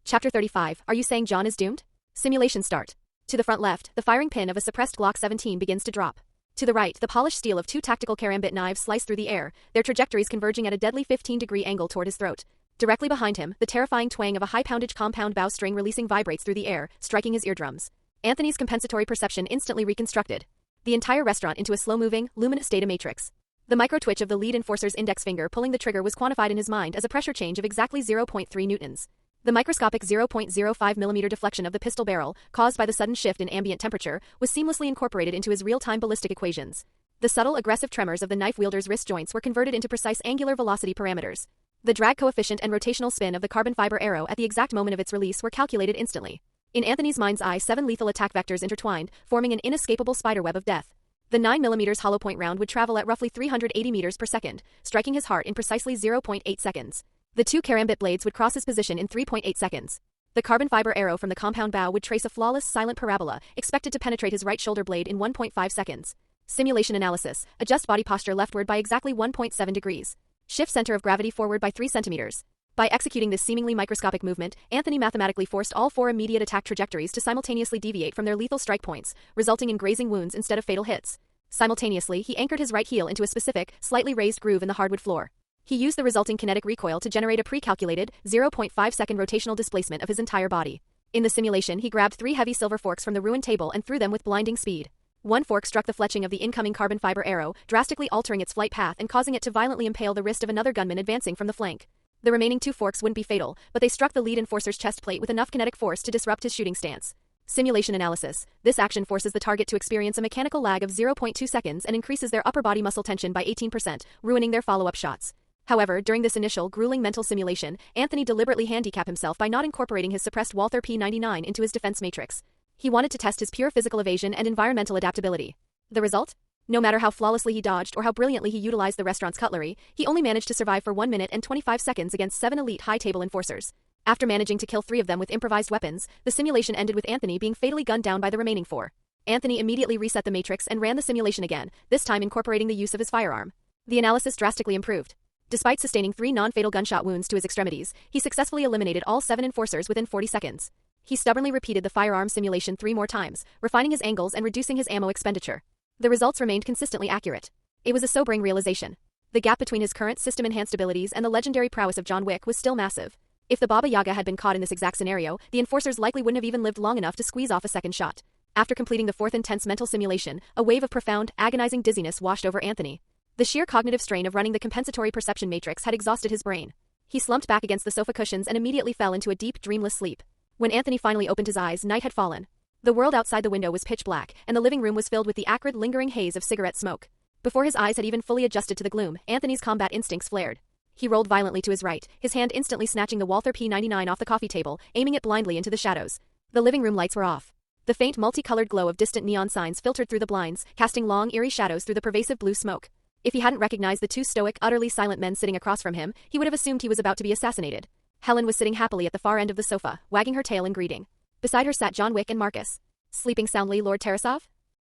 Chapter 35. Are you saying John is doomed? Simulation start. To the front left, the firing pin of a suppressed Glock 17 begins to drop. To the right, the polished steel of 2 tactical karambit knives slice through the air, their trajectories converging at a deadly 15-degree angle toward his throat. Directly behind him, the terrifying twang of a high-poundage compound bow string releasing vibrates through the air, striking his eardrums. Anthony's compensatory perception instantly reconstructed the entire restaurant into a slow-moving, luminous data matrix. The micro-twitch of the lead enforcer's index finger pulling the trigger was quantified in his mind as a pressure change of exactly 0.3 newtons. The microscopic 0.05 mm deflection of the pistol barrel, caused by the sudden shift in ambient temperature, was seamlessly incorporated into his real-time ballistic equations. The subtle, aggressive tremors of the knife wielder's wrist joints were converted into precise angular velocity parameters. The drag coefficient and rotational spin of the carbon fiber arrow at the exact moment of its release were calculated instantly. In Anthony's mind's eye, 7 lethal attack vectors intertwined, forming an inescapable spiderweb of death. The 9mm hollow point round would travel at roughly 380 meters per second, striking his heart in precisely 0.8 seconds. The 2 karambit blades would cross his position in 3.8 seconds. The carbon fiber arrow from the compound bow would trace a flawless, silent parabola, expected to penetrate his right shoulder blade in 1.5 seconds. Simulation analysis. Adjust body posture leftward by exactly 1.7 degrees. Shift center of gravity forward by 3 centimeters. By executing this seemingly microscopic movement, Anthony mathematically forced all 4 immediate attack trajectories to simultaneously deviate from their lethal strike points, resulting in grazing wounds instead of fatal hits. Simultaneously, he anchored his right heel into a specific, slightly raised groove in the hardwood floor. He used the resulting kinetic recoil to generate a pre-calculated 0.5-second rotational displacement of his entire body. In the simulation, he grabbed 3 heavy silver forks from the ruined table and threw them with blinding speed. One fork struck the fletching of the incoming carbon fiber arrow, drastically altering its flight path and causing it to violently impale the wrist of another gunman advancing from the flank. The remaining 2 forks wouldn't be fatal, but they struck the lead enforcer's chest plate with enough kinetic force to disrupt his shooting stance. Simulation analysis. This action forces the target to experience a mechanical lag of 0.2 seconds and increases their upper body muscle tension by 18%, ruining their follow-up shots. However, during this initial, grueling mental simulation, Anthony deliberately handicapped himself by not incorporating his suppressed Walther P99 into his defense matrix. He wanted to test his pure physical evasion and environmental adaptability. The result? No matter how flawlessly he dodged or how brilliantly he utilized the restaurant's cutlery, he only managed to survive for 1 minute and 25 seconds against 7 elite high-table enforcers. After managing to kill 3 of them with improvised weapons, the simulation ended with Anthony being fatally gunned down by the remaining 4. Anthony immediately reset the matrix and ran the simulation again, this time incorporating the use of his firearm. The analysis drastically improved. Despite sustaining 3 non-fatal gunshot wounds to his extremities, he successfully eliminated all 7 enforcers within 40 seconds. He stubbornly repeated the firearm simulation 3 more times, refining his angles and reducing his ammo expenditure. The results remained consistently accurate. It was a sobering realization. The gap between his current system-enhanced abilities and the legendary prowess of John Wick was still massive. If the Baba Yaga had been caught in this exact scenario, the enforcers likely wouldn't have even lived long enough to squeeze off a second shot. After completing the 4th intense mental simulation, a wave of profound, agonizing dizziness washed over Anthony. The sheer cognitive strain of running the compensatory perception matrix had exhausted his brain. He slumped back against the sofa cushions and immediately fell into a deep, dreamless sleep. When Anthony finally opened his eyes, night had fallen. The world outside the window was pitch black, and the living room was filled with the acrid, lingering haze of cigarette smoke. Before his eyes had even fully adjusted to the gloom, Anthony's combat instincts flared. He rolled violently to his right, his hand instantly snatching the Walther P99 off the coffee table, aiming it blindly into the shadows. The living room lights were off. The faint, multicolored glow of distant neon signs filtered through the blinds, casting long, eerie shadows through the pervasive blue smoke. If he hadn't recognized the 2 stoic, utterly silent men sitting across from him, he would have assumed he was about to be assassinated. Helen was sitting happily at the far end of the sofa, wagging her tail in greeting. Beside her sat John Wick and Marcus. Sleeping soundly, Lord Tarasov?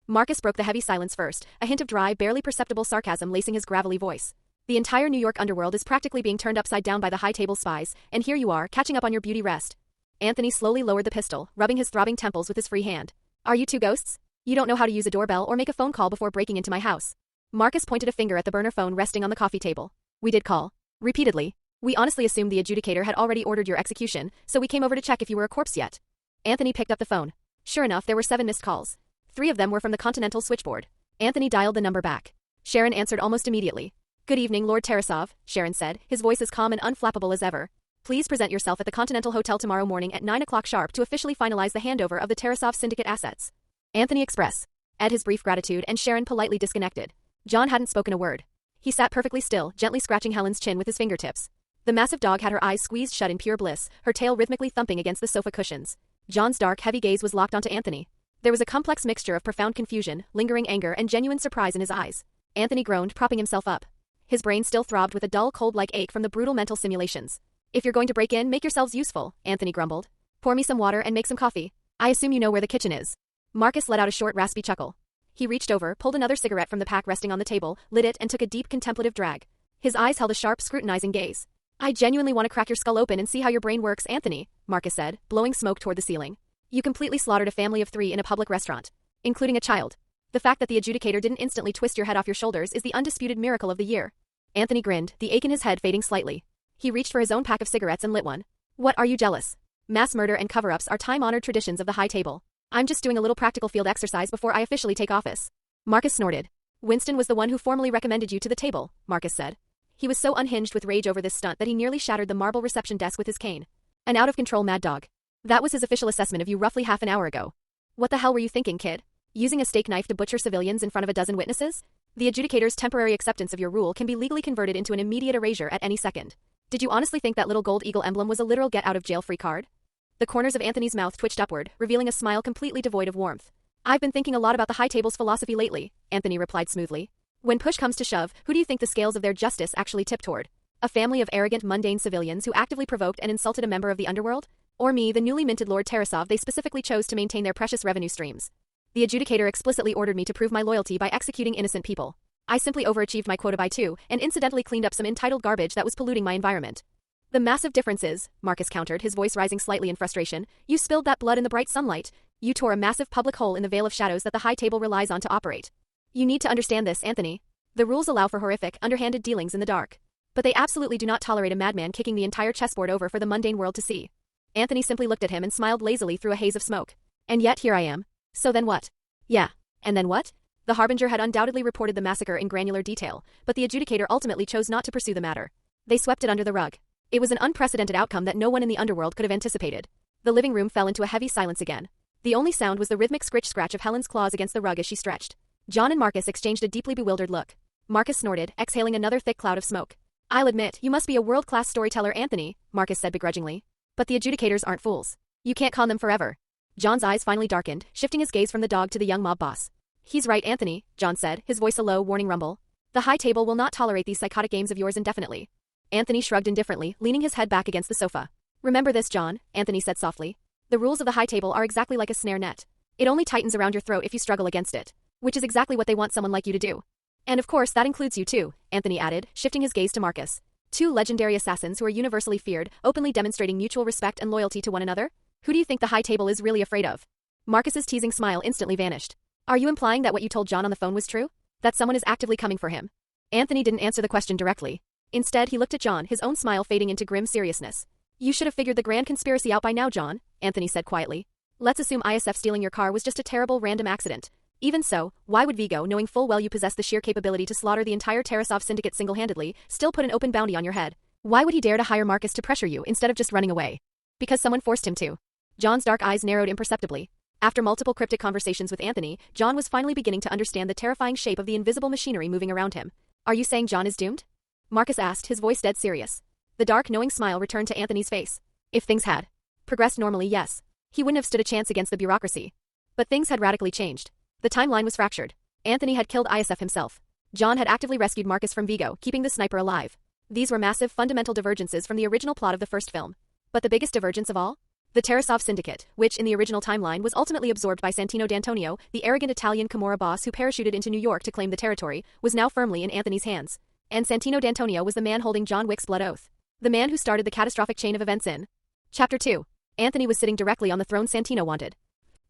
Marcus broke the heavy silence first, a hint of dry, barely perceptible sarcasm lacing his gravelly voice. The entire New York underworld is practically being turned upside down by the high-table spies, and here you are, catching up on your beauty rest. Anthony slowly lowered the pistol, rubbing his throbbing temples with his free hand. Are you 2 ghosts? You don't know how to use a doorbell or make a phone call before breaking into my house. Marcus pointed a finger at the burner phone resting on the coffee table. We did call. Repeatedly. We honestly assumed the adjudicator had already ordered your execution, so we came over to check if you were a corpse yet. Anthony picked up the phone. Sure enough, there were 7 missed calls. 3 of them were from the Continental switchboard. Anthony dialed the number back. Sharon answered almost immediately. Good evening, Lord Tarasov, Sharon said, his voice as calm and unflappable as ever. Please present yourself at the Continental Hotel tomorrow morning at 9 o'clock sharp to officially finalize the handover of the Tarasov Syndicate assets. Anthony Express. Ed his brief gratitude and Sharon politely disconnected. John hadn't spoken a word. He sat perfectly still, gently scratching Helen's chin with his fingertips. The massive dog had her eyes squeezed shut in pure bliss, her tail rhythmically thumping against the sofa cushions. John's dark, heavy gaze was locked onto Anthony. There was a complex mixture of profound confusion, lingering anger, and genuine surprise in his eyes. Anthony groaned, propping himself up. His brain still throbbed with a dull, cold-like ache from the brutal mental simulations. If you're going to break in, make yourselves useful, Anthony grumbled. Pour me some water and make some coffee. I assume you know where the kitchen is. Marcus let out a short, raspy chuckle. He reached over, pulled another cigarette from the pack resting on the table, lit it, and took a deep, contemplative drag. His eyes held a sharp, scrutinizing gaze. I genuinely want to crack your skull open and see how your brain works, Anthony, Marcus said, blowing smoke toward the ceiling. You completely slaughtered a family of 3 in a public restaurant, including a child. The fact that the adjudicator didn't instantly twist your head off your shoulders is the undisputed miracle of the year. Anthony grinned, the ache in his head fading slightly. He reached for his own pack of cigarettes and lit one. What are you jealous? Mass murder and cover-ups are time-honored traditions of the high table. I'm just doing a little practical field exercise before I officially take office. Marcus snorted. Winston was the one who formally recommended you to the table, Marcus said. He was so unhinged with rage over this stunt that he nearly shattered the marble reception desk with his cane. An out-of-control mad dog. That was his official assessment of you roughly half an hour ago. What the hell were you thinking, kid? Using a steak knife to butcher civilians in front of a dozen witnesses? The adjudicator's temporary acceptance of your rule can be legally converted into an immediate erasure at any second. Did you honestly think that little gold eagle emblem was a literal get-out-of-jail-free card? The corners of Anthony's mouth twitched upward, revealing a smile completely devoid of warmth. I've been thinking a lot about the high table's philosophy lately, Anthony replied smoothly. When push comes to shove, who do you think the scales of their justice actually tip toward? A family of arrogant, mundane civilians who actively provoked and insulted a member of the underworld? Or me, the newly minted Lord Tarasov they specifically chose to maintain their precious revenue streams? The adjudicator explicitly ordered me to prove my loyalty by executing innocent people. I simply overachieved my quota by 2, and incidentally cleaned up some entitled garbage that was polluting my environment. The massive difference is, Marcus countered, his voice rising slightly in frustration, you spilled that blood in the bright sunlight. You tore a massive public hole in the veil of shadows that the high table relies on to operate. You need to understand this, Anthony. The rules allow for horrific, underhanded dealings in the dark. But they absolutely do not tolerate a madman kicking the entire chessboard over for the mundane world to see. Anthony simply looked at him and smiled lazily through a haze of smoke. And yet here I am. So then what? Yeah. And then what? The Harbinger had undoubtedly reported the massacre in granular detail, but the adjudicator ultimately chose not to pursue the matter. They swept it under the rug. It was an unprecedented outcome that no one in the underworld could have anticipated. The living room fell into a heavy silence again. The only sound was the rhythmic scritch-scratch of Helen's claws against the rug as she stretched. John and Marcus exchanged a deeply bewildered look. Marcus snorted, exhaling another thick cloud of smoke. I'll admit, you must be a world-class storyteller, Anthony, Marcus said begrudgingly. But the adjudicators aren't fools. You can't con them forever. John's eyes finally darkened, shifting his gaze from the dog to the young mob boss. He's right, Anthony, John said, his voice a low, warning rumble. The High Table will not tolerate these psychotic games of yours indefinitely. Anthony shrugged indifferently, leaning his head back against the sofa. Remember this, John, Anthony said softly. The rules of the High Table are exactly like a snare net. It only tightens around your throat if you struggle against it. Which is exactly what they want someone like you to do. And of course that includes you too, Anthony added, shifting his gaze to Marcus. Two legendary assassins who are universally feared, openly demonstrating mutual respect and loyalty to one another? Who do you think the High Table is really afraid of? Marcus's teasing smile instantly vanished. Are you implying that what you told John on the phone was true? That someone is actively coming for him? Anthony didn't answer the question directly. Instead, he looked at John, his own smile fading into grim seriousness. You should have figured the grand conspiracy out by now, John, Anthony said quietly. Let's assume ISF stealing your car was just a terrible random accident. Even so, why would Vigo, knowing full well you possess the sheer capability to slaughter the entire Tarasov syndicate single-handedly, still put an open bounty on your head? Why would he dare to hire Marcus to pressure you instead of just running away? Because someone forced him to. John's dark eyes narrowed imperceptibly. After multiple cryptic conversations with Anthony, John was finally beginning to understand the terrifying shape of the invisible machinery moving around him. Are you saying John is doomed? Marcus asked, his voice dead serious. The dark, knowing smile returned to Anthony's face. If things had progressed normally, yes. He wouldn't have stood a chance against the bureaucracy. But things had radically changed. The timeline was fractured. Anthony had killed ISF himself. John had actively rescued Marcus from Vigo, keeping the sniper alive. These were massive, fundamental divergences from the original plot of the first film. But the biggest divergence of all? The Tarasov Syndicate, which in the original timeline was ultimately absorbed by Santino D'Antonio, the arrogant Italian Camorra boss who parachuted into New York to claim the territory, was now firmly in Anthony's hands. And Santino D'Antonio was the man holding John Wick's blood oath. The man who started the catastrophic chain of events in Chapter 2. Anthony was sitting directly on the throne Santino wanted.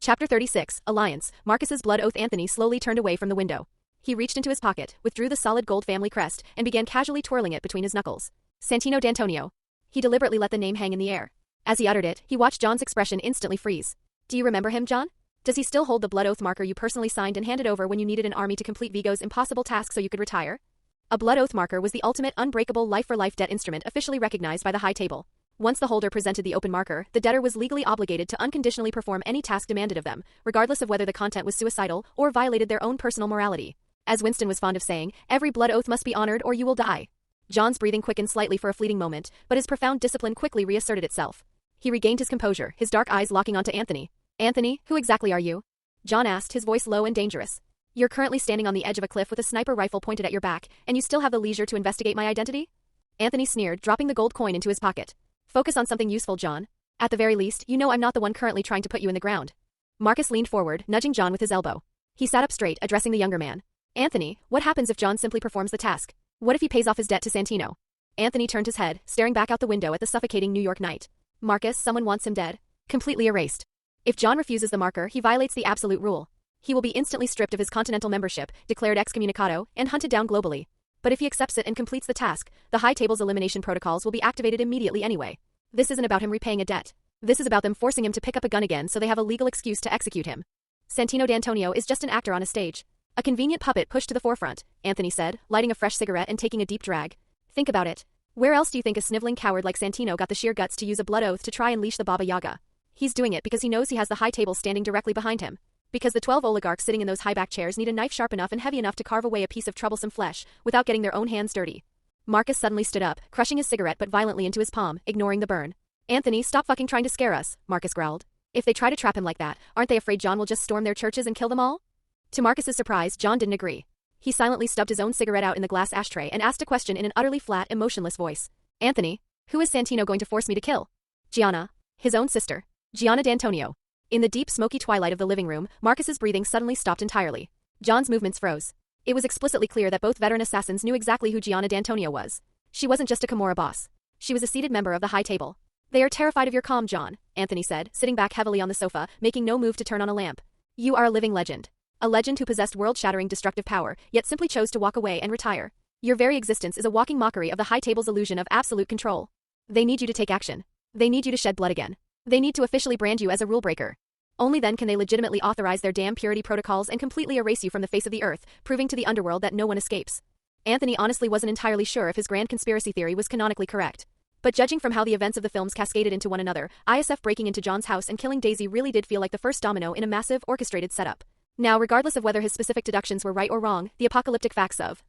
Chapter 36, Alliance, Marcus's blood oath. Anthony slowly turned away from the window. He reached into his pocket, withdrew the solid gold family crest, and began casually twirling it between his knuckles. Santino D'Antonio. He deliberately let the name hang in the air. As he uttered it, he watched John's expression instantly freeze. Do you remember him, John? Does he still hold the blood oath marker you personally signed and handed over when you needed an army to complete Vigo's impossible task so you could retire? A blood oath marker was the ultimate unbreakable life-for-life debt instrument officially recognized by the High Table. Once the holder presented the open marker, the debtor was legally obligated to unconditionally perform any task demanded of them, regardless of whether the content was suicidal or violated their own personal morality. As Winston was fond of saying, every blood oath must be honored or you will die. John's breathing quickened slightly for a fleeting moment, but his profound discipline quickly reasserted itself. He regained his composure, his dark eyes locking onto Anthony. Anthony, who exactly are you? John asked, his voice low and dangerous. You're currently standing on the edge of a cliff with a sniper rifle pointed at your back, and you still have the leisure to investigate my identity? Anthony sneered, dropping the gold coin into his pocket. Focus on something useful, John. At the very least, you know I'm not the one currently trying to put you in the ground. Marcus leaned forward, nudging John with his elbow. He sat up straight, addressing the younger man. Anthony, what happens if John simply performs the task? What if he pays off his debt to Santino? Anthony turned his head, staring back out the window at the suffocating New York night. Marcus, someone wants him dead. Completely erased. If John refuses the marker, he violates the absolute rule. He will be instantly stripped of his continental membership, declared excommunicado, and hunted down globally. But if he accepts it and completes the task, the High Table's elimination protocols will be activated immediately anyway. This isn't about him repaying a debt. This is about them forcing him to pick up a gun again so they have a legal excuse to execute him. Santino D'Antonio is just an actor on a stage. A convenient puppet pushed to the forefront, Anthony said, lighting a fresh cigarette and taking a deep drag. Think about it. Where else do you think a sniveling coward like Santino got the sheer guts to use a blood oath to try and leash the Baba Yaga? He's doing it because he knows he has the High Table standing directly behind him. Because the 12 oligarchs sitting in those high-back chairs need a knife sharp enough and heavy enough to carve away a piece of troublesome flesh, without getting their own hands dirty. Marcus suddenly stood up, crushing his cigarette but violently into his palm, ignoring the burn. Anthony, stop fucking trying to scare us, Marcus growled. If they try to trap him like that, aren't they afraid John will just storm their churches and kill them all? To Marcus's surprise, John didn't agree. He silently stubbed his own cigarette out in the glass ashtray and asked a question in an utterly flat, emotionless voice. Anthony, who is Santino going to force me to kill? Gianna. His own sister. Gianna D'Antonio. In the deep, smoky twilight of the living room, Marcus's breathing suddenly stopped entirely. John's movements froze. It was explicitly clear that both veteran assassins knew exactly who Gianna D'Antonio was. She wasn't just a Camorra boss. She was a seated member of the High Table. They are terrified of your calm, John, Anthony said, sitting back heavily on the sofa, making no move to turn on a lamp. You are a living legend. A legend who possessed world-shattering destructive power, yet simply chose to walk away and retire. Your very existence is a walking mockery of the High Table's illusion of absolute control. They need you to take action. They need you to shed blood again. They need to officially brand you as a rule breaker. Only then can they legitimately authorize their damn purity protocols and completely erase you from the face of the earth, proving to the underworld that no one escapes. Anthony honestly wasn't entirely sure if his grand conspiracy theory was canonically correct. But judging from how the events of the films cascaded into one another, ISF breaking into John's house and killing Daisy really did feel like the first domino in a massive, orchestrated setup. Now, regardless of whether his specific deductions were right or wrong, the apocalyptic facts of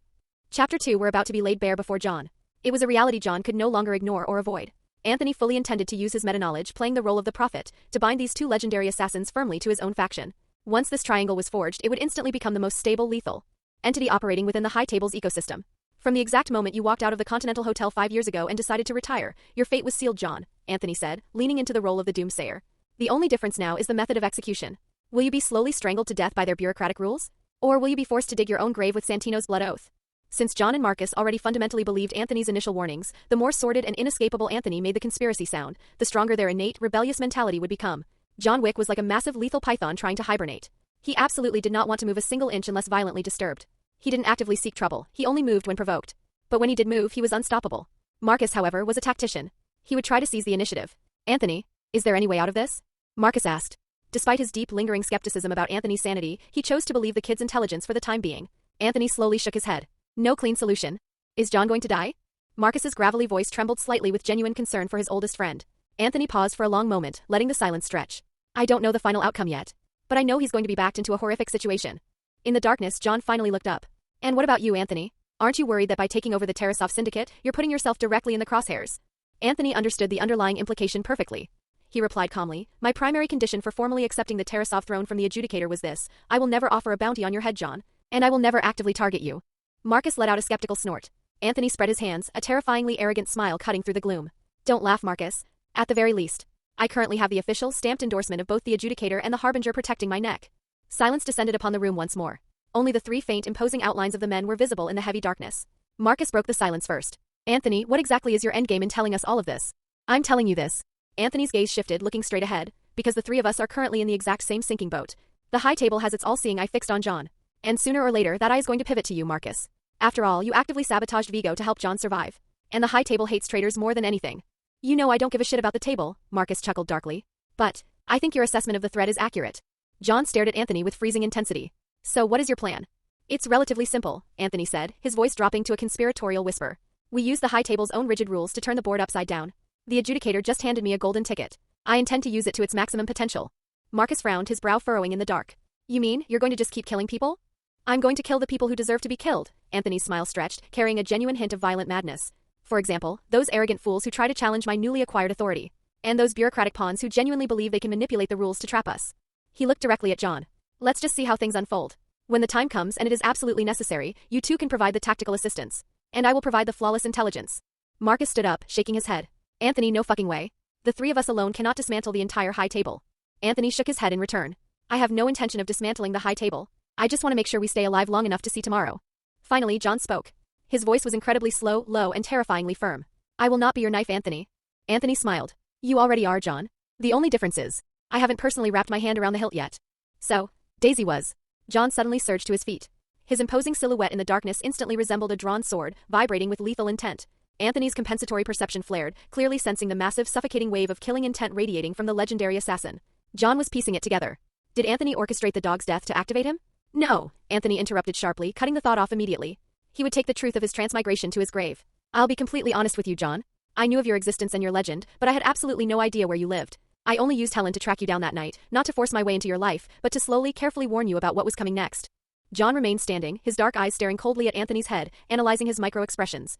Chapter 2 were about to be laid bare before John. It was a reality John could no longer ignore or avoid. Anthony fully intended to use his meta-knowledge, playing the role of the prophet, to bind these two legendary assassins firmly to his own faction. Once this triangle was forged, it would instantly become the most stable, lethal entity operating within the High Table's ecosystem. From the exact moment you walked out of the Continental Hotel 5 years ago and decided to retire, your fate was sealed, John, Anthony said, leaning into the role of the doomsayer. The only difference now is the method of execution. Will you be slowly strangled to death by their bureaucratic rules? Or will you be forced to dig your own grave with Santino's blood oath? Since John and Marcus already fundamentally believed Anthony's initial warnings, the more sordid and inescapable Anthony made the conspiracy sound, the stronger their innate, rebellious mentality would become. John Wick was like a massive lethal python trying to hibernate. He absolutely did not want to move a single inch unless violently disturbed. He didn't actively seek trouble, he only moved when provoked. But when he did move, he was unstoppable. Marcus, however, was a tactician. He would try to seize the initiative. Anthony, is there any way out of this? Marcus asked. Despite his deep, lingering skepticism about Anthony's sanity, he chose to believe the kid's intelligence for the time being. Anthony slowly shook his head. No clean solution. Is John going to die? Marcus's gravelly voice trembled slightly with genuine concern for his oldest friend. Anthony paused for a long moment, letting the silence stretch. I don't know the final outcome yet, but I know he's going to be backed into a horrific situation. In the darkness, John finally looked up. And what about you, Anthony? Aren't you worried that by taking over the Tarasov syndicate, you're putting yourself directly in the crosshairs? Anthony understood the underlying implication perfectly. He replied calmly, my primary condition for formally accepting the Tarasov throne from the adjudicator was this: I will never offer a bounty on your head, John, and I will never actively target you. Marcus let out a skeptical snort. Anthony spread his hands, a terrifyingly arrogant smile cutting through the gloom. Don't laugh, Marcus. At the very least, I currently have the official, stamped endorsement of both the adjudicator and the harbinger protecting my neck. Silence descended upon the room once more. Only the three faint, imposing outlines of the men were visible in the heavy darkness. Marcus broke the silence first. Anthony, what exactly is your endgame in telling us all of this? I'm telling you this. Anthony's gaze shifted, looking straight ahead, because the three of us are currently in the exact same sinking boat. The High Table has its all-seeing eye fixed on John. And sooner or later, that eye is going to pivot to you, Marcus. After all, you actively sabotaged Vigo to help John survive. And the High Table hates traitors more than anything. You know I don't give a shit about the table, Marcus chuckled darkly. But I think your assessment of the threat is accurate. John stared at Anthony with freezing intensity. So what is your plan? It's relatively simple, Anthony said, his voice dropping to a conspiratorial whisper. We use the High Table's own rigid rules to turn the board upside down. The adjudicator just handed me a golden ticket. I intend to use it to its maximum potential. Marcus frowned, his brow furrowing in the dark. You mean, you're going to just keep killing people? I'm going to kill the people who deserve to be killed, Anthony's smile stretched, carrying a genuine hint of violent madness. For example, those arrogant fools who try to challenge my newly acquired authority. And those bureaucratic pawns who genuinely believe they can manipulate the rules to trap us. He looked directly at John. Let's just see how things unfold. When the time comes, and it is absolutely necessary, you two can provide the tactical assistance. And I will provide the flawless intelligence. Marcus stood up, shaking his head. Anthony, no fucking way. The three of us alone cannot dismantle the entire High Table. Anthony shook his head in return. I have no intention of dismantling the High Table. I just want to make sure we stay alive long enough to see tomorrow. Finally, John spoke. His voice was incredibly slow, low, and terrifyingly firm. I will not be your knife, Anthony. Anthony smiled. You already are, John. The only difference is, I haven't personally wrapped my hand around the hilt yet. So, Daisy was. John suddenly surged to his feet. His imposing silhouette in the darkness instantly resembled a drawn sword, vibrating with lethal intent. Anthony's compensatory perception flared, clearly sensing the massive, suffocating wave of killing intent radiating from the legendary assassin. John was piecing it together. Did Anthony orchestrate the dog's death to activate him? No, Anthony interrupted sharply, cutting the thought off immediately. He would take the truth of his transmigration to his grave. I'll be completely honest with you, John. I knew of your existence and your legend, but I had absolutely no idea where you lived. I only used Helen to track you down that night, not to force my way into your life, but to slowly, carefully warn you about what was coming next. John remained standing, his dark eyes staring coldly at Anthony's head, analyzing his micro-expressions.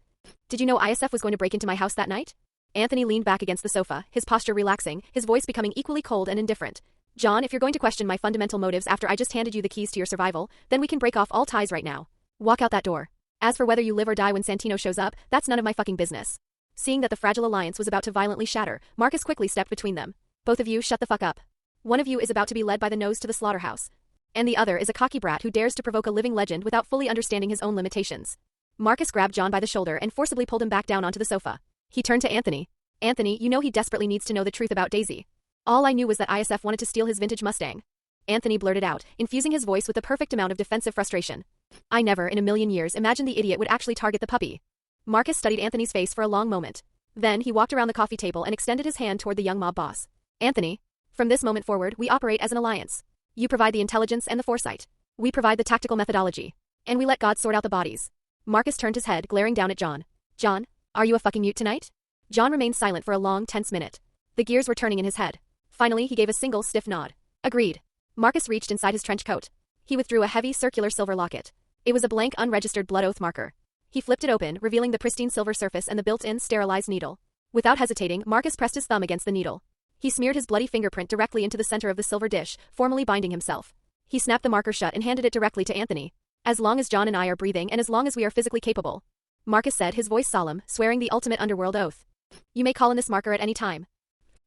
Did you know ISF was going to break into my house that night? Anthony leaned back against the sofa, his posture relaxing, his voice becoming equally cold and indifferent. John, if you're going to question my fundamental motives after I just handed you the keys to your survival, then we can break off all ties right now. Walk out that door. As for whether you live or die when Santino shows up, that's none of my fucking business. Seeing that the fragile alliance was about to violently shatter, Marcus quickly stepped between them. Both of you shut the fuck up. One of you is about to be led by the nose to the slaughterhouse. And the other is a cocky brat who dares to provoke a living legend without fully understanding his own limitations. Marcus grabbed John by the shoulder and forcibly pulled him back down onto the sofa. He turned to Anthony. Anthony, you know he desperately needs to know the truth about Daisy. All I knew was that ISF wanted to steal his vintage Mustang. Anthony blurted out, infusing his voice with the perfect amount of defensive frustration. I never in a million years imagined the idiot would actually target the puppy. Marcus studied Anthony's face for a long moment. Then he walked around the coffee table and extended his hand toward the young mob boss. Anthony, from this moment forward, we operate as an alliance. You provide the intelligence and the foresight. We provide the tactical methodology. And we let God sort out the bodies. Marcus turned his head, glaring down at John. John, are you a fucking mute tonight? John remained silent for a long, tense minute. The gears were turning in his head. Finally, he gave a single, stiff nod. Agreed. Marcus reached inside his trench coat. He withdrew a heavy, circular silver locket. It was a blank, unregistered blood oath marker. He flipped it open, revealing the pristine silver surface and the built-in, sterilized needle. Without hesitating, Marcus pressed his thumb against the needle. He smeared his bloody fingerprint directly into the center of the silver dish, formally binding himself. He snapped the marker shut and handed it directly to Anthony. As long as John and I are breathing and as long as we are physically capable. Marcus said, his voice solemn, swearing the ultimate underworld oath. You may call in this marker at any time.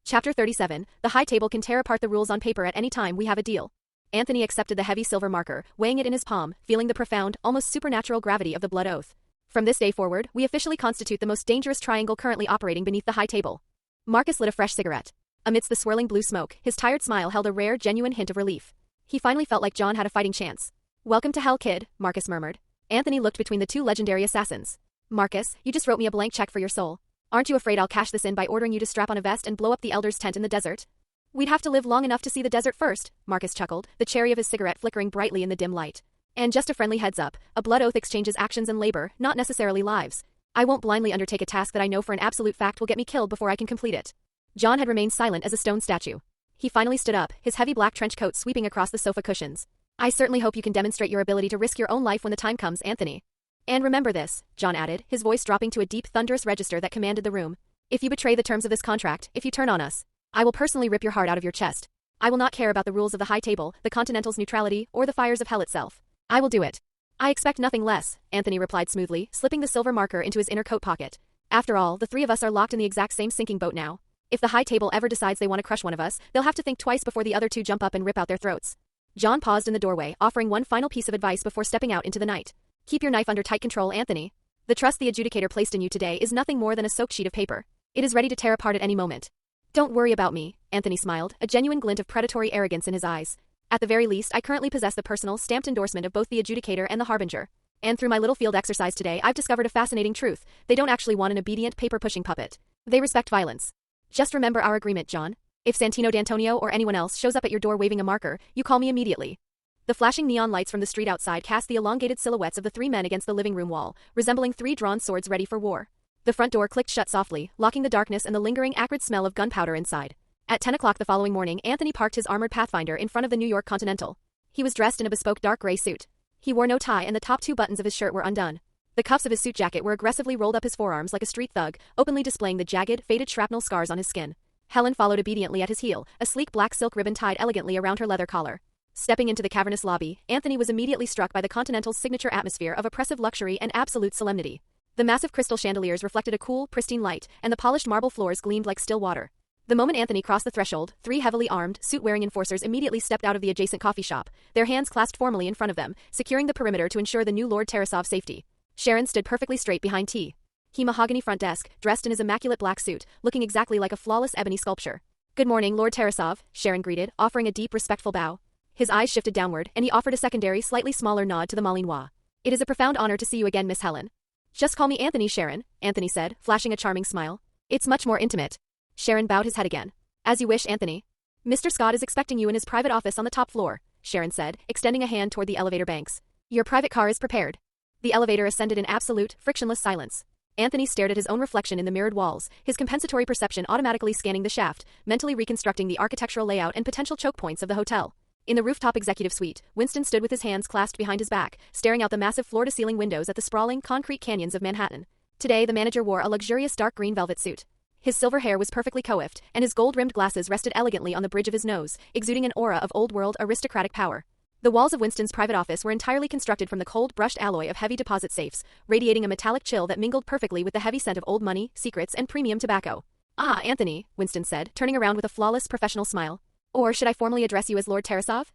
Chapter 37, the high table can tear apart the rules on paper at any time we have a deal. Anthony accepted the heavy silver marker, weighing it in his palm, feeling the profound, almost supernatural gravity of the blood oath. From this day forward, we officially constitute the most dangerous triangle currently operating beneath the high table. Marcus lit a fresh cigarette. Amidst the swirling blue smoke, his tired smile held a rare, genuine hint of relief. He finally felt like John had a fighting chance. Welcome to hell, kid, Marcus murmured. Anthony looked between the two legendary assassins. Marcus, you just wrote me a blank check for your soul. Aren't you afraid I'll cash this in by ordering you to strap on a vest and blow up the Elder's tent in the desert? We'd have to live long enough to see the desert first, Marcus chuckled, the cherry of his cigarette flickering brightly in the dim light. And just a friendly heads up, a blood oath exchanges actions and labor, not necessarily lives. I won't blindly undertake a task that I know for an absolute fact will get me killed before I can complete it. John had remained silent as a stone statue. He finally stood up, his heavy black trench coat sweeping across the sofa cushions. I certainly hope you can demonstrate your ability to risk your own life when the time comes, Anthony. And remember this, John added, his voice dropping to a deep, thunderous register that commanded the room. If you betray the terms of this contract, if you turn on us, I will personally rip your heart out of your chest. I will not care about the rules of the high table, the Continental's neutrality, or the fires of hell itself. I will do it. I expect nothing less, Anthony replied smoothly, slipping the silver marker into his inner coat pocket. After all, the three of us are locked in the exact same sinking boat now. If the high table ever decides they want to crush one of us, they'll have to think twice before the other two jump up and rip out their throats. John paused in the doorway, offering one final piece of advice before stepping out into the night. Keep your knife under tight control, Anthony. The trust the adjudicator placed in you today is nothing more than a soaked sheet of paper. It is ready to tear apart at any moment. Don't worry about me, Anthony smiled, a genuine glint of predatory arrogance in his eyes. At the very least, I currently possess the personal, stamped endorsement of both the adjudicator and the harbinger. And through my little field exercise today, I've discovered a fascinating truth. They don't actually want an obedient, paper-pushing puppet. They respect violence. Just remember our agreement, John. If Santino D'Antonio or anyone else shows up at your door waving a marker, you call me immediately. The flashing neon lights from the street outside cast the elongated silhouettes of the three men against the living room wall, resembling three drawn swords ready for war. The front door clicked shut softly, locking the darkness and the lingering acrid smell of gunpowder inside. At 10 o'clock the following morning, Anthony parked his armored Pathfinder in front of the New York Continental. He was dressed in a bespoke dark gray suit. He wore no tie and the top two buttons of his shirt were undone. The cuffs of his suit jacket were aggressively rolled up his forearms like a street thug, openly displaying the jagged, faded shrapnel scars on his skin. Helen followed obediently at his heel, a sleek black silk ribbon tied elegantly around her leather collar. Stepping into the cavernous lobby, Anthony was immediately struck by the Continental's signature atmosphere of oppressive luxury and absolute solemnity. The massive crystal chandeliers reflected a cool, pristine light, and the polished marble floors gleamed like still water. The moment Anthony crossed the threshold, three heavily armed, suit-wearing enforcers immediately stepped out of the adjacent coffee shop, their hands clasped formally in front of them, securing the perimeter to ensure the new Lord Tarasov's safety. Sharon stood perfectly straight behind T. He mahogany front desk, dressed in his immaculate black suit, looking exactly like a flawless ebony sculpture. Good morning, Lord Tarasov, Sharon greeted, offering a deep, respectful bow. His eyes shifted downward, and he offered a secondary, slightly smaller nod to the Malinois. It is a profound honor to see you again, Miss Helen. Just call me Anthony, Sharon, Anthony said, flashing a charming smile. It's much more intimate. Sharon bowed his head again. As you wish, Anthony. Mr. Scott is expecting you in his private office on the top floor, Sharon said, extending a hand toward the elevator banks. Your private car is prepared. The elevator ascended in absolute, frictionless silence. Anthony stared at his own reflection in the mirrored walls, his compensatory perception automatically scanning the shaft, mentally reconstructing the architectural layout and potential choke points of the hotel. In the rooftop executive suite, Winston stood with his hands clasped behind his back, staring out the massive floor-to-ceiling windows at the sprawling, concrete canyons of Manhattan. Today, the manager wore a luxurious dark green velvet suit. His silver hair was perfectly coiffed, and his gold-rimmed glasses rested elegantly on the bridge of his nose, exuding an aura of old-world aristocratic power. The walls of Winston's private office were entirely constructed from the cold, brushed alloy of heavy deposit safes, radiating a metallic chill that mingled perfectly with the heavy scent of old money, secrets, and premium tobacco. Ah, Anthony, Winston said, turning around with a flawless, professional smile. Or should I formally address you as Lord Tarasov?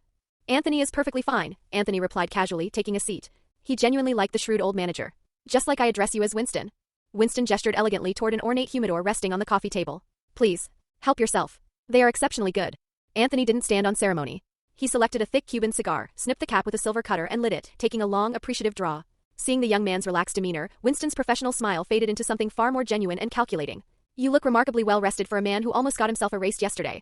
Anthony is perfectly fine, Anthony replied casually, taking a seat. He genuinely liked the shrewd old manager. Just like I address you as Winston. Winston gestured elegantly toward an ornate humidor resting on the coffee table. Please, help yourself. They are exceptionally good. Anthony didn't stand on ceremony. He selected a thick Cuban cigar, snipped the cap with a silver cutter and lit it, taking a long, appreciative draw. Seeing the young man's relaxed demeanor, Winston's professional smile faded into something far more genuine and calculating. You look remarkably well rested for a man who almost got himself erased yesterday.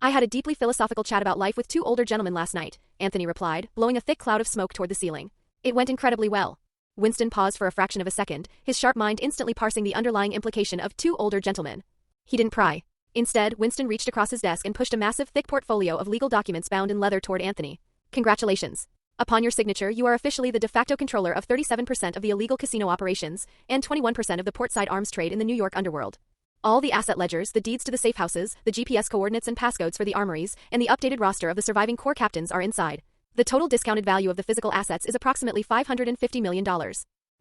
I had a deeply philosophical chat about life with two older gentlemen last night, Anthony replied, blowing a thick cloud of smoke toward the ceiling. It went incredibly well. Winston paused for a fraction of a second, his sharp mind instantly parsing the underlying implication of two older gentlemen. He didn't pry. Instead, Winston reached across his desk and pushed a massive, thick portfolio of legal documents bound in leather toward Anthony. Congratulations. Upon your signature, you are officially the de facto controller of 37% of the illegal casino operations and 21% of the portside arms trade in the New York underworld. All the asset ledgers, the deeds to the safe houses, the GPS coordinates and passcodes for the armories, and the updated roster of the surviving corps captains are inside. The total discounted value of the physical assets is approximately $550 million.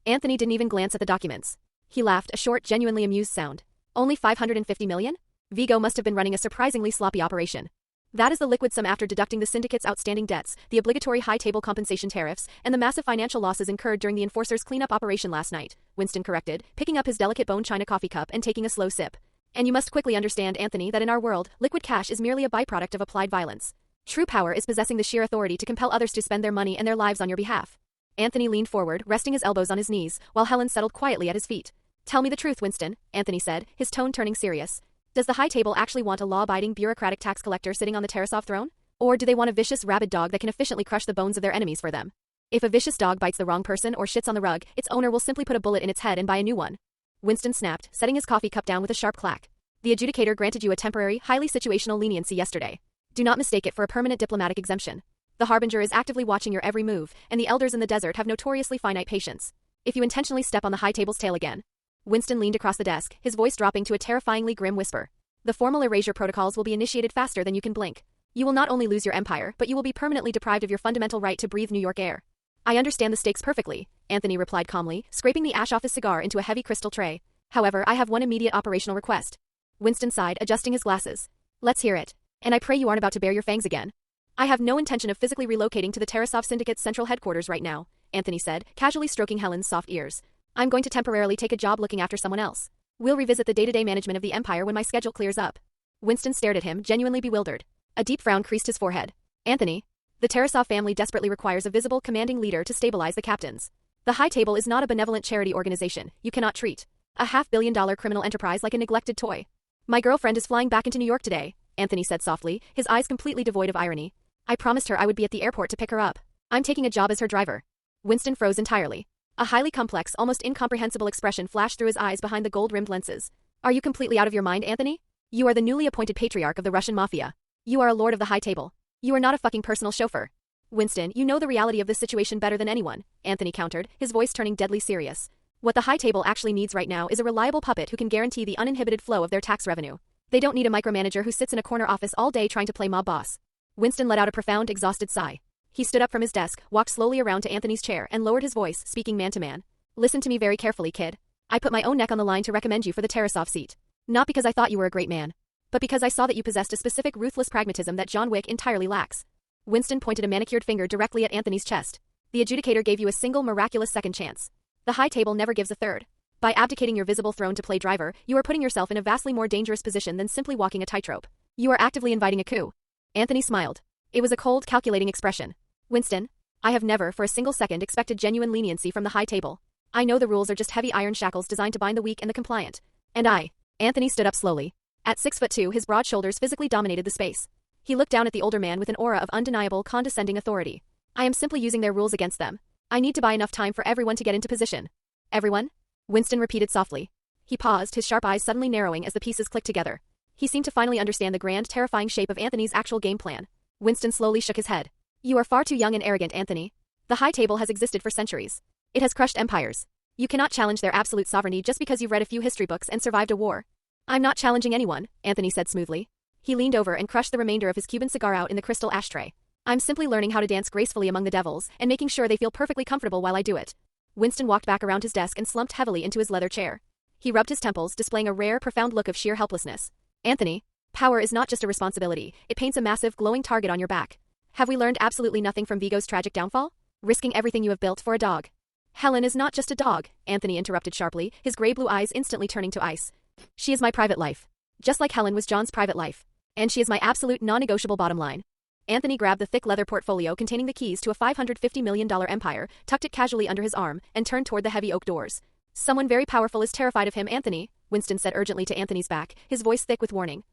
Anthony didn't even glance at the documents. He laughed, a short, genuinely amused sound. Only $550 million? Vigo must have been running a surprisingly sloppy operation. That is the liquid sum after deducting the syndicate's outstanding debts, the obligatory high-table compensation tariffs, and the massive financial losses incurred during the enforcer's cleanup operation last night, Winston corrected, picking up his delicate bone china coffee cup and taking a slow sip. And you must quickly understand, Anthony, that in our world, liquid cash is merely a byproduct of applied violence. True power is possessing the sheer authority to compel others to spend their money and their lives on your behalf. Anthony leaned forward, resting his elbows on his knees, while Helen settled quietly at his feet. Tell me the truth, Winston, Anthony said, his tone turning serious. Does the high table actually want a law-abiding bureaucratic tax collector sitting on the Tarasov throne? Or do they want a vicious, rabid dog that can efficiently crush the bones of their enemies for them? If a vicious dog bites the wrong person or shits on the rug, its owner will simply put a bullet in its head and buy a new one. Winston snapped, setting his coffee cup down with a sharp clack. The adjudicator granted you a temporary, highly situational leniency yesterday. Do not mistake it for a permanent diplomatic exemption. The Harbinger is actively watching your every move, and the elders in the desert have notoriously finite patience. If you intentionally step on the high table's tail again. Winston leaned across the desk, his voice dropping to a terrifyingly grim whisper. The formal erasure protocols will be initiated faster than you can blink. You will not only lose your empire, but you will be permanently deprived of your fundamental right to breathe New York air. I understand the stakes perfectly, Anthony replied calmly, scraping the ash off his cigar into a heavy crystal tray. However, I have one immediate operational request. Winston sighed, adjusting his glasses. Let's hear it. And I pray you aren't about to bare your fangs again. I have no intention of physically relocating to the Tarasov Syndicate's central headquarters right now, Anthony said, casually stroking Helen's soft ears. I'm going to temporarily take a job looking after someone else. We'll revisit the day-to-day management of the Empire when my schedule clears up. Winston stared at him, genuinely bewildered. A deep frown creased his forehead. Anthony, the Tarasov family desperately requires a visible, commanding leader to stabilize the captains. The High Table is not a benevolent charity organization. You cannot treat a $500 million criminal enterprise like a neglected toy. My girlfriend is flying back into New York today, Anthony said softly, his eyes completely devoid of irony. I promised her I would be at the airport to pick her up. I'm taking a job as her driver. Winston froze entirely. A highly complex, almost incomprehensible expression flashed through his eyes behind the gold-rimmed lenses. Are you completely out of your mind, Anthony? You are the newly appointed patriarch of the Russian mafia. You are a lord of the high table. You are not a fucking personal chauffeur. Winston, you know the reality of this situation better than anyone, Anthony countered, his voice turning deadly serious. What the high table actually needs right now is a reliable puppet who can guarantee the uninhibited flow of their tax revenue. They don't need a micromanager who sits in a corner office all day trying to play mob boss. Winston let out a profound, exhausted sigh. He stood up from his desk, walked slowly around to Anthony's chair, and lowered his voice, speaking man to man. Listen to me very carefully, kid. I put my own neck on the line to recommend you for the Tarasov seat. Not because I thought you were a great man, but because I saw that you possessed a specific ruthless pragmatism that John Wick entirely lacks. Winston pointed a manicured finger directly at Anthony's chest. The adjudicator gave you a single miraculous second chance. The high table never gives a third. By abdicating your visible throne to play driver, you are putting yourself in a vastly more dangerous position than simply walking a tightrope. You are actively inviting a coup. Anthony smiled. It was a cold, calculating expression. Winston, I have never for a single second expected genuine leniency from the high table. I know the rules are just heavy iron shackles designed to bind the weak and the compliant. And Anthony stood up slowly. At 6'2", his broad shoulders physically dominated the space. He looked down at the older man with an aura of undeniable, condescending authority. I am simply using their rules against them. I need to buy enough time for everyone to get into position. Everyone? Winston repeated softly. He paused, his sharp eyes suddenly narrowing as the pieces clicked together. He seemed to finally understand the grand, terrifying shape of Anthony's actual game plan. Winston slowly shook his head. You are far too young and arrogant, Anthony. The high table has existed for centuries. It has crushed empires. You cannot challenge their absolute sovereignty just because you've read a few history books and survived a war. I'm not challenging anyone, Anthony said smoothly. He leaned over and crushed the remainder of his Cuban cigar out in the crystal ashtray. I'm simply learning how to dance gracefully among the devils and making sure they feel perfectly comfortable while I do it. Winston walked back around his desk and slumped heavily into his leather chair. He rubbed his temples, displaying a rare, profound look of sheer helplessness. Anthony, power is not just a responsibility, it paints a massive, glowing target on your back. Have we learned absolutely nothing from Vigo's tragic downfall? Risking everything you have built for a dog. Helen is not just a dog, Anthony interrupted sharply, his gray blue eyes instantly turning to ice. She is my private life. Just like Helen was John's private life. And she is my absolute non-negotiable bottom line. Anthony grabbed the thick leather portfolio containing the keys to a $550 million empire, tucked it casually under his arm, and turned toward the heavy oak doors. Someone very powerful is terrified of him, Anthony, Winston said urgently to Anthony's back, his voice thick with warning.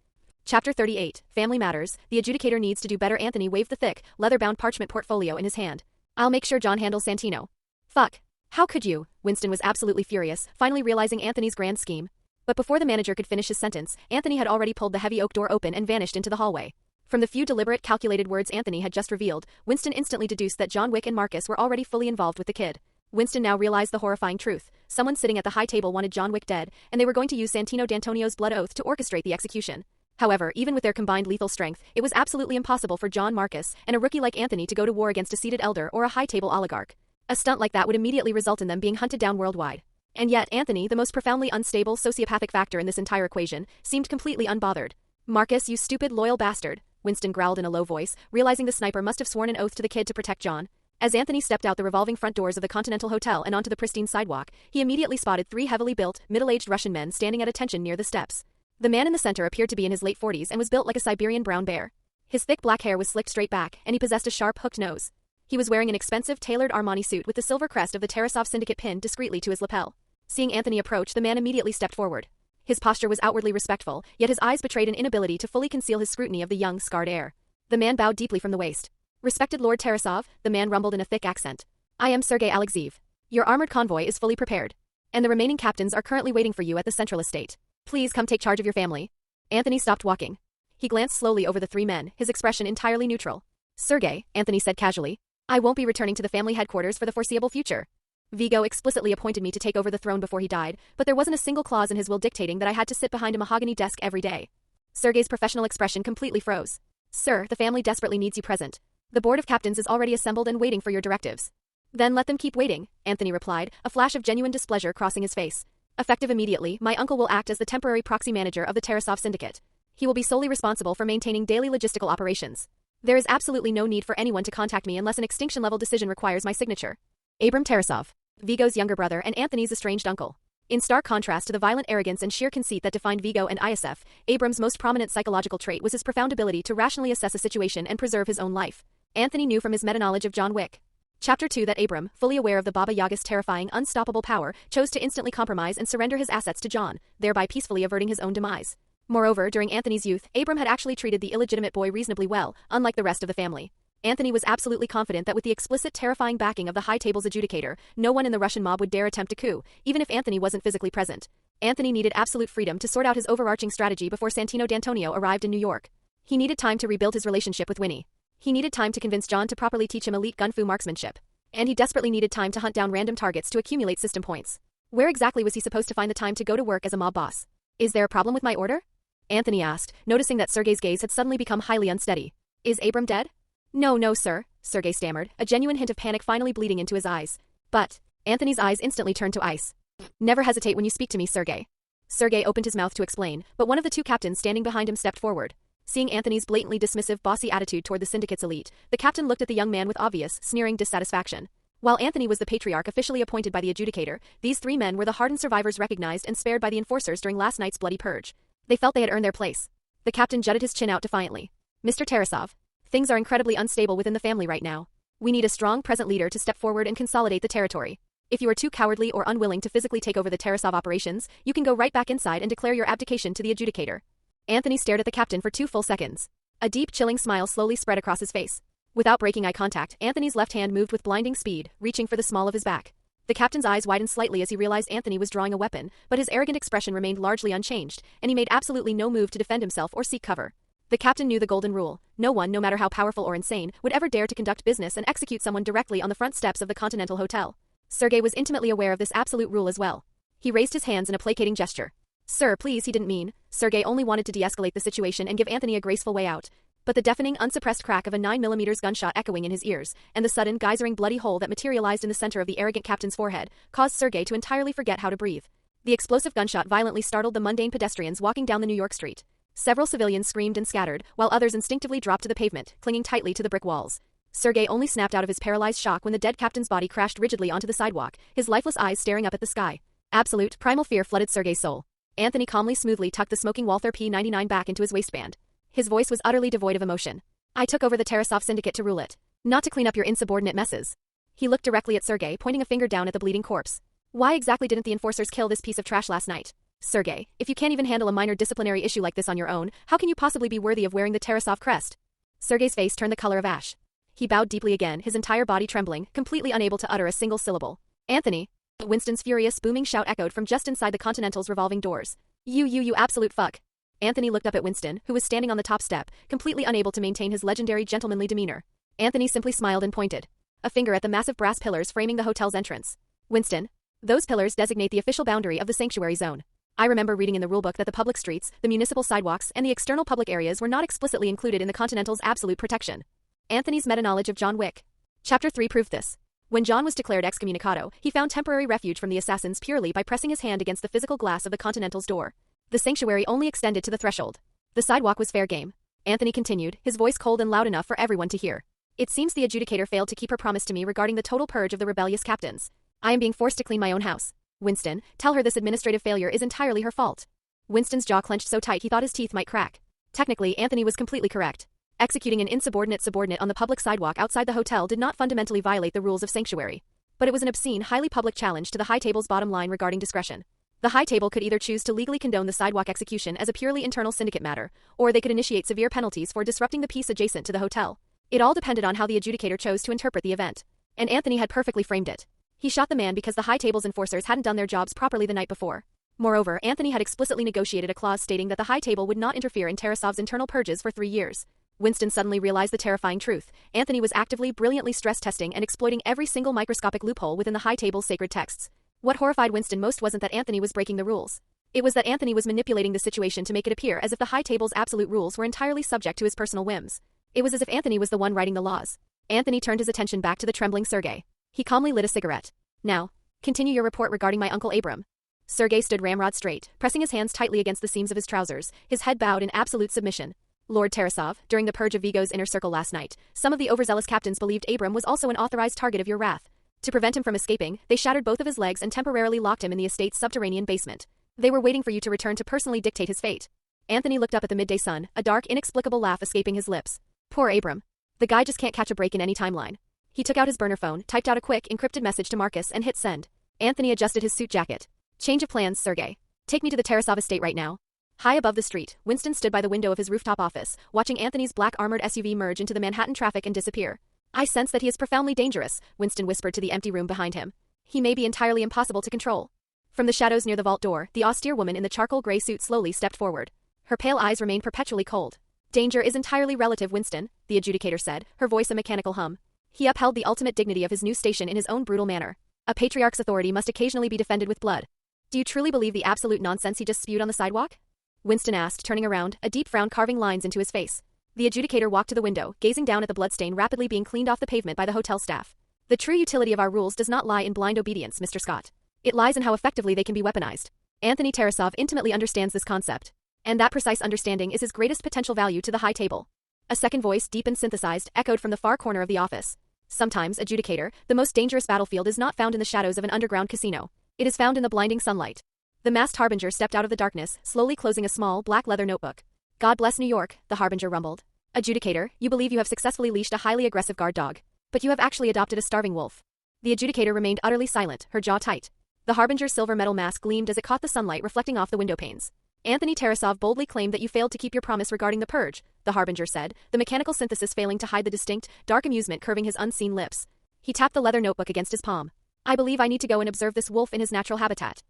Chapter 38, Family Matters, the adjudicator needs to do better. Anthony waved the thick, leather-bound parchment portfolio in his hand. I'll make sure John handles Santino. Fuck. How could you? Winston was absolutely furious, finally realizing Anthony's grand scheme. But before the manager could finish his sentence, Anthony had already pulled the heavy oak door open and vanished into the hallway. From the few deliberate, calculated words Anthony had just revealed, Winston instantly deduced that John Wick and Marcus were already fully involved with the kid. Winston now realized the horrifying truth. Someone sitting at the high table wanted John Wick dead, and they were going to use Santino D'Antonio's blood oath to orchestrate the execution. However, even with their combined lethal strength, it was absolutely impossible for John Marcus and a rookie like Anthony to go to war against a seated elder or a high-table oligarch. A stunt like that would immediately result in them being hunted down worldwide. And yet, Anthony, the most profoundly unstable sociopathic factor in this entire equation, seemed completely unbothered. Marcus, you stupid, loyal bastard, Winston growled in a low voice, realizing the sniper must have sworn an oath to the kid to protect John. As Anthony stepped out the revolving front doors of the Continental Hotel and onto the pristine sidewalk, he immediately spotted three heavily built, middle-aged Russian men standing at attention near the steps. The man in the center appeared to be in his late 40s and was built like a Siberian brown bear. His thick black hair was slicked straight back, and he possessed a sharp, hooked nose. He was wearing an expensive, tailored Armani suit with the silver crest of the Tarasov Syndicate pinned discreetly to his lapel. Seeing Anthony approach, the man immediately stepped forward. His posture was outwardly respectful, yet his eyes betrayed an inability to fully conceal his scrutiny of the young, scarred heir. The man bowed deeply from the waist. Respected Lord Tarasov, the man rumbled in a thick accent. I am Sergei Alexeyev. Your armored convoy is fully prepared. And the remaining captains are currently waiting for you at the Central Estate. Please come take charge of your family. Anthony stopped walking. He glanced slowly over the three men, his expression entirely neutral. Sergei, Anthony said casually, I won't be returning to the family headquarters for the foreseeable future. Vigo explicitly appointed me to take over the throne before he died, but there wasn't a single clause in his will dictating that I had to sit behind a mahogany desk every day. Sergei's professional expression completely froze. Sir, the family desperately needs you present. The board of captains is already assembled and waiting for your directives. Then let them keep waiting, Anthony replied, a flash of genuine displeasure crossing his face. Effective immediately, my uncle will act as the temporary proxy manager of the Tarasov Syndicate. He will be solely responsible for maintaining daily logistical operations. There is absolutely no need for anyone to contact me unless an extinction-level decision requires my signature. Abram Tarasov, Vigo's younger brother and Anthony's estranged uncle. In stark contrast to the violent arrogance and sheer conceit that defined Vigo and ISF, Abram's most prominent psychological trait was his profound ability to rationally assess a situation and preserve his own life. Anthony knew from his meta-knowledge of John Wick. Chapter 2 that Abram, fully aware of the Baba Yaga's terrifying, unstoppable power, chose to instantly compromise and surrender his assets to John, thereby peacefully averting his own demise. Moreover, during Anthony's youth, Abram had actually treated the illegitimate boy reasonably well, unlike the rest of the family. Anthony was absolutely confident that with the explicit, terrifying backing of the high table's adjudicator, no one in the Russian mob would dare attempt a coup, even if Anthony wasn't physically present. Anthony needed absolute freedom to sort out his overarching strategy before Santino D'Antonio arrived in New York. He needed time to rebuild his relationship with Winnie. He needed time to convince John to properly teach him elite gun-fu marksmanship. And he desperately needed time to hunt down random targets to accumulate system points. Where exactly was he supposed to find the time to go to work as a mob boss? Is there a problem with my order? Anthony asked, noticing that Sergei's gaze had suddenly become highly unsteady. Is Abram dead? No, sir, Sergei stammered, a genuine hint of panic finally bleeding into his eyes. But, Anthony's eyes instantly turned to ice. Never hesitate when you speak to me, Sergei. Sergei opened his mouth to explain, but one of the two captains standing behind him stepped forward. Seeing Anthony's blatantly dismissive, bossy attitude toward the syndicate's elite, the captain looked at the young man with obvious, sneering dissatisfaction. While Anthony was the patriarch officially appointed by the adjudicator, these three men were the hardened survivors recognized and spared by the enforcers during last night's bloody purge. They felt they had earned their place. The captain jutted his chin out defiantly. Mr. Tarasov, things are incredibly unstable within the family right now. We need a strong present leader to step forward and consolidate the territory. If you are too cowardly or unwilling to physically take over the Tarasov operations, you can go right back inside and declare your abdication to the adjudicator. Anthony stared at the captain for 2 full seconds. A deep, chilling smile slowly spread across his face. Without breaking eye contact, Anthony's left hand moved with blinding speed, reaching for the small of his back. The captain's eyes widened slightly as he realized Anthony was drawing a weapon, but his arrogant expression remained largely unchanged, and he made absolutely no move to defend himself or seek cover. The captain knew the golden rule. No one, no matter how powerful or insane, would ever dare to conduct business and execute someone directly on the front steps of the Continental Hotel. Sergei was intimately aware of this absolute rule as well. He raised his hands in a placating gesture. Sir, please, he didn't mean. Sergei only wanted to de-escalate the situation and give Anthony a graceful way out. But the deafening, unsuppressed crack of a 9mm gunshot echoing in his ears, and the sudden, geysering bloody hole that materialized in the center of the arrogant captain's forehead, caused Sergei to entirely forget how to breathe. The explosive gunshot violently startled the mundane pedestrians walking down the New York street. Several civilians screamed and scattered, while others instinctively dropped to the pavement, clinging tightly to the brick walls. Sergei only snapped out of his paralyzed shock when the dead captain's body crashed rigidly onto the sidewalk, his lifeless eyes staring up at the sky. Absolute, primal fear flooded Sergei's soul. Anthony calmly, smoothly tucked the smoking Walther P99 back into his waistband. His voice was utterly devoid of emotion. I took over the Tarasov syndicate to rule it, not to clean up your insubordinate messes. He looked directly at Sergei, pointing a finger down at the bleeding corpse. Why exactly didn't the enforcers kill this piece of trash last night? Sergei, if you can't even handle a minor disciplinary issue like this on your own, how can you possibly be worthy of wearing the Tarasov crest? Sergei's face turned the color of ash. He bowed deeply again, his entire body trembling, completely unable to utter a single syllable. Anthony! Winston's furious, booming shout echoed from just inside the Continental's revolving doors. You absolute fuck. Anthony looked up at Winston, who was standing on the top step, completely unable to maintain his legendary gentlemanly demeanor. Anthony simply smiled and pointed a finger at the massive brass pillars framing the hotel's entrance. Winston, those pillars designate the official boundary of the sanctuary zone. I remember reading in the rulebook that the public streets, the municipal sidewalks, and the external public areas were not explicitly included in the Continental's absolute protection. Anthony's meta-knowledge of John Wick. Chapter 3 proved this. When John was declared excommunicado, he found temporary refuge from the assassins purely by pressing his hand against the physical glass of the Continental's door. The sanctuary only extended to the threshold. The sidewalk was fair game. Anthony continued, his voice cold and loud enough for everyone to hear. It seems the adjudicator failed to keep her promise to me regarding the total purge of the rebellious captains. I am being forced to clean my own house. Winston, tell her this administrative failure is entirely her fault. Winston's jaw clenched so tight he thought his teeth might crack. Technically, Anthony was completely correct. Executing an insubordinate subordinate on the public sidewalk outside the hotel did not fundamentally violate the rules of sanctuary. But it was an obscene, highly public challenge to the High Table's bottom line regarding discretion. The High Table could either choose to legally condone the sidewalk execution as a purely internal syndicate matter, or they could initiate severe penalties for disrupting the peace adjacent to the hotel. It all depended on how the adjudicator chose to interpret the event. And Anthony had perfectly framed it. He shot the man because the High Table's enforcers hadn't done their jobs properly the night before. Moreover, Anthony had explicitly negotiated a clause stating that the High Table would not interfere in Tarasov's internal purges for 3 years. Winston suddenly realized the terrifying truth. Anthony was actively, brilliantly stress testing and exploiting every single microscopic loophole within the High Table's sacred texts. What horrified Winston most wasn't that Anthony was breaking the rules. It was that Anthony was manipulating the situation to make it appear as if the High Table's absolute rules were entirely subject to his personal whims. It was as if Anthony was the one writing the laws. Anthony turned his attention back to the trembling Sergei. He calmly lit a cigarette. Now, continue your report regarding my uncle Abram. Sergei stood ramrod straight, pressing his hands tightly against the seams of his trousers, his head bowed in absolute submission. Lord Tarasov, during the purge of Vigo's inner circle last night, some of the overzealous captains believed Abram was also an authorized target of your wrath. To prevent him from escaping, they shattered both of his legs and temporarily locked him in the estate's subterranean basement. They were waiting for you to return to personally dictate his fate. Anthony looked up at the midday sun, a dark, inexplicable laugh escaping his lips. Poor Abram. The guy just can't catch a break in any timeline. He took out his burner phone, typed out a quick, encrypted message to Marcus, and hit send. Anthony adjusted his suit jacket. Change of plans, Sergei. Take me to the Tarasov estate right now. High above the street, Winston stood by the window of his rooftop office, watching Anthony's black armored SUV merge into the Manhattan traffic and disappear. I sense that he is profoundly dangerous, Winston whispered to the empty room behind him. He may be entirely impossible to control. From the shadows near the vault door, the austere woman in the charcoal gray suit slowly stepped forward. Her pale eyes remained perpetually cold. Danger is entirely relative, Winston, the adjudicator said, her voice a mechanical hum. He upheld the ultimate dignity of his new station in his own brutal manner. A patriarch's authority must occasionally be defended with blood. Do you truly believe the absolute nonsense he just spewed on the sidewalk? Winston asked, turning around, a deep frown carving lines into his face. The adjudicator walked to the window, gazing down at the bloodstain rapidly being cleaned off the pavement by the hotel staff. The true utility of our rules does not lie in blind obedience, Mr. Scott. It lies in how effectively they can be weaponized. Anthony Tarasov intimately understands this concept. And that precise understanding is his greatest potential value to the High Table. A second voice, deep and synthesized, echoed from the far corner of the office. Sometimes, adjudicator, the most dangerous battlefield is not found in the shadows of an underground casino. It is found in the blinding sunlight. The masked harbinger stepped out of the darkness, slowly closing a small, black leather notebook. God bless New York, the harbinger rumbled. Adjudicator, you believe you have successfully leashed a highly aggressive guard dog. But you have actually adopted a starving wolf. The adjudicator remained utterly silent, her jaw tight. The harbinger's silver metal mask gleamed as it caught the sunlight reflecting off the window panes. Anthony Tarasov boldly claimed that you failed to keep your promise regarding the purge, the harbinger said, the mechanical synthesis failing to hide the distinct, dark amusement curving his unseen lips. He tapped the leather notebook against his palm. I believe I need to go and observe this wolf in his natural habitat.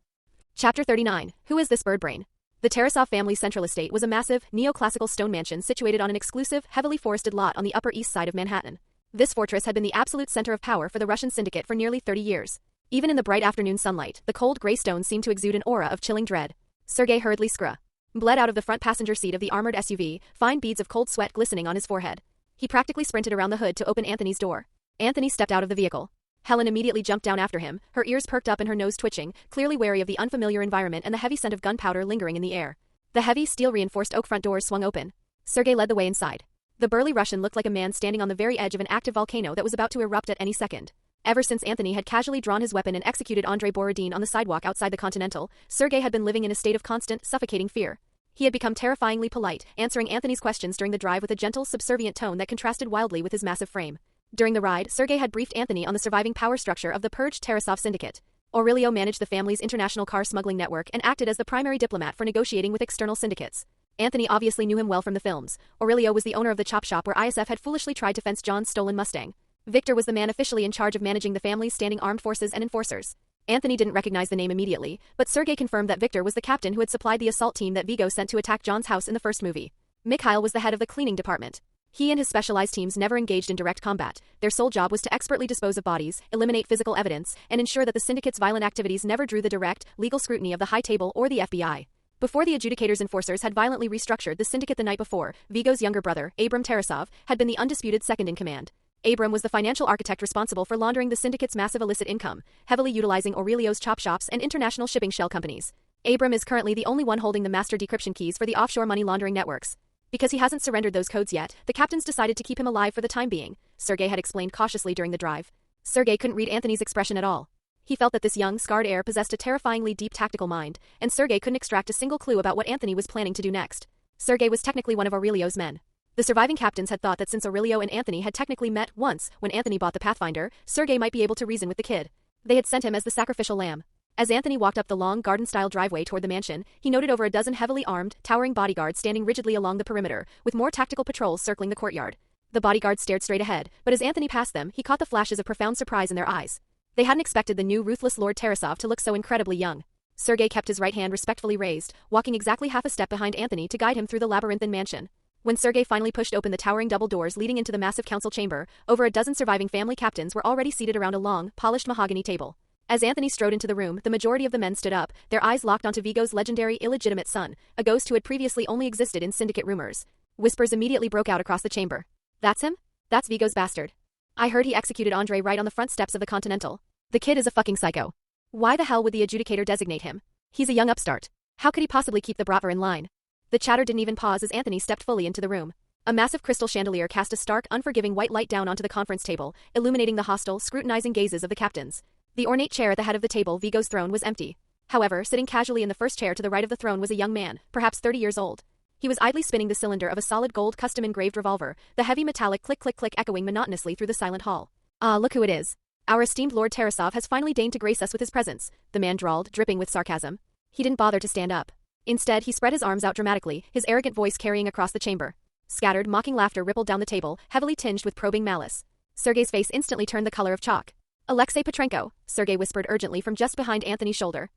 Chapter 39. Who is this birdbrain? The Tarasov family central estate was a massive, neoclassical stone mansion situated on an exclusive, heavily forested lot on the Upper East Side of Manhattan. This fortress had been the absolute center of power for the Russian syndicate for nearly 30 years. Even in the bright afternoon sunlight, the cold gray stone seemed to exude an aura of chilling dread. Sergei hurriedly bled out of the front passenger seat of the armored SUV, fine beads of cold sweat glistening on his forehead. He practically sprinted around the hood to open Anthony's door. Anthony stepped out of the vehicle. Helen immediately jumped down after him, her ears perked up and her nose twitching, clearly wary of the unfamiliar environment and the heavy scent of gunpowder lingering in the air. The heavy, steel-reinforced oak front doors swung open. Sergei led the way inside. The burly Russian looked like a man standing on the very edge of an active volcano that was about to erupt at any second. Ever since Anthony had casually drawn his weapon and executed Andrei Borodin on the sidewalk outside the Continental, Sergei had been living in a state of constant, suffocating fear. He had become terrifyingly polite, answering Anthony's questions during the drive with a gentle, subservient tone that contrasted wildly with his massive frame. During the ride, Sergei had briefed Anthony on the surviving power structure of the purged Tarasov syndicate. Aurelio managed the family's international car smuggling network and acted as the primary diplomat for negotiating with external syndicates. Anthony obviously knew him well from the films. Aurelio was the owner of the chop shop where ISF had foolishly tried to fence John's stolen Mustang. Victor was the man officially in charge of managing the family's standing armed forces and enforcers. Anthony didn't recognize the name immediately, but Sergei confirmed that Victor was the captain who had supplied the assault team that Vigo sent to attack John's house in the first movie. Mikhail was the head of the cleaning department. He and his specialized teams never engaged in direct combat. Their sole job was to expertly dispose of bodies, eliminate physical evidence, and ensure that the syndicate's violent activities never drew the direct, legal scrutiny of the High Table or the FBI. Before the adjudicator's enforcers had violently restructured the syndicate the night before, Vigo's younger brother, Abram Tarasov, had been the undisputed second in command. Abram was the financial architect responsible for laundering the syndicate's massive illicit income, heavily utilizing Aurelio's chop shops and international shipping shell companies. Abram is currently the only one holding the master decryption keys for the offshore money laundering networks. Because he hasn't surrendered those codes yet, the captains decided to keep him alive for the time being, Sergei had explained cautiously during the drive. Sergei couldn't read Anthony's expression at all. He felt that this young, scarred heir possessed a terrifyingly deep tactical mind, and Sergei couldn't extract a single clue about what Anthony was planning to do next. Sergei was technically one of Aurelio's men. The surviving captains had thought that since Aurelio and Anthony had technically met once when Anthony bought the Pathfinder, Sergei might be able to reason with the kid. They had sent him as the sacrificial lamb. As Anthony walked up the long, garden-style driveway toward the mansion, he noted over a dozen heavily armed, towering bodyguards standing rigidly along the perimeter, with more tactical patrols circling the courtyard. The bodyguards stared straight ahead, but as Anthony passed them, he caught the flashes of profound surprise in their eyes. They hadn't expected the new ruthless Lord Tarasov to look so incredibly young. Sergei kept his right hand respectfully raised, walking exactly half a step behind Anthony to guide him through the labyrinthine mansion. When Sergei finally pushed open the towering double doors leading into the massive council chamber, over a dozen surviving family captains were already seated around a long, polished mahogany table. As Anthony strode into the room, the majority of the men stood up, their eyes locked onto Vigo's legendary illegitimate son, a ghost who had previously only existed in syndicate rumors. Whispers immediately broke out across the chamber. That's him? That's Vigo's bastard. I heard he executed Andre right on the front steps of the Continental. The kid is a fucking psycho. Why the hell would the adjudicator designate him? He's a young upstart. How could he possibly keep the Bratver in line? The chatter didn't even pause as Anthony stepped fully into the room. A massive crystal chandelier cast a stark, unforgiving white light down onto the conference table, illuminating the hostile, scrutinizing gazes of the captains. The ornate chair at the head of the table, Vigo's throne, was empty. However, sitting casually in the first chair to the right of the throne was a young man, perhaps 30 years old. He was idly spinning the cylinder of a solid gold custom-engraved revolver, the heavy metallic click-click-click echoing monotonously through the silent hall. Ah, look who it is. Our esteemed Lord Tarasov has finally deigned to grace us with his presence, the man drawled, dripping with sarcasm. He didn't bother to stand up. Instead, he spread his arms out dramatically, his arrogant voice carrying across the chamber. Scattered, mocking laughter rippled down the table, heavily tinged with probing malice. Sergei's face instantly turned the color of chalk. Alexei Petrenko, Sergei whispered urgently from just behind Anthony's shoulder.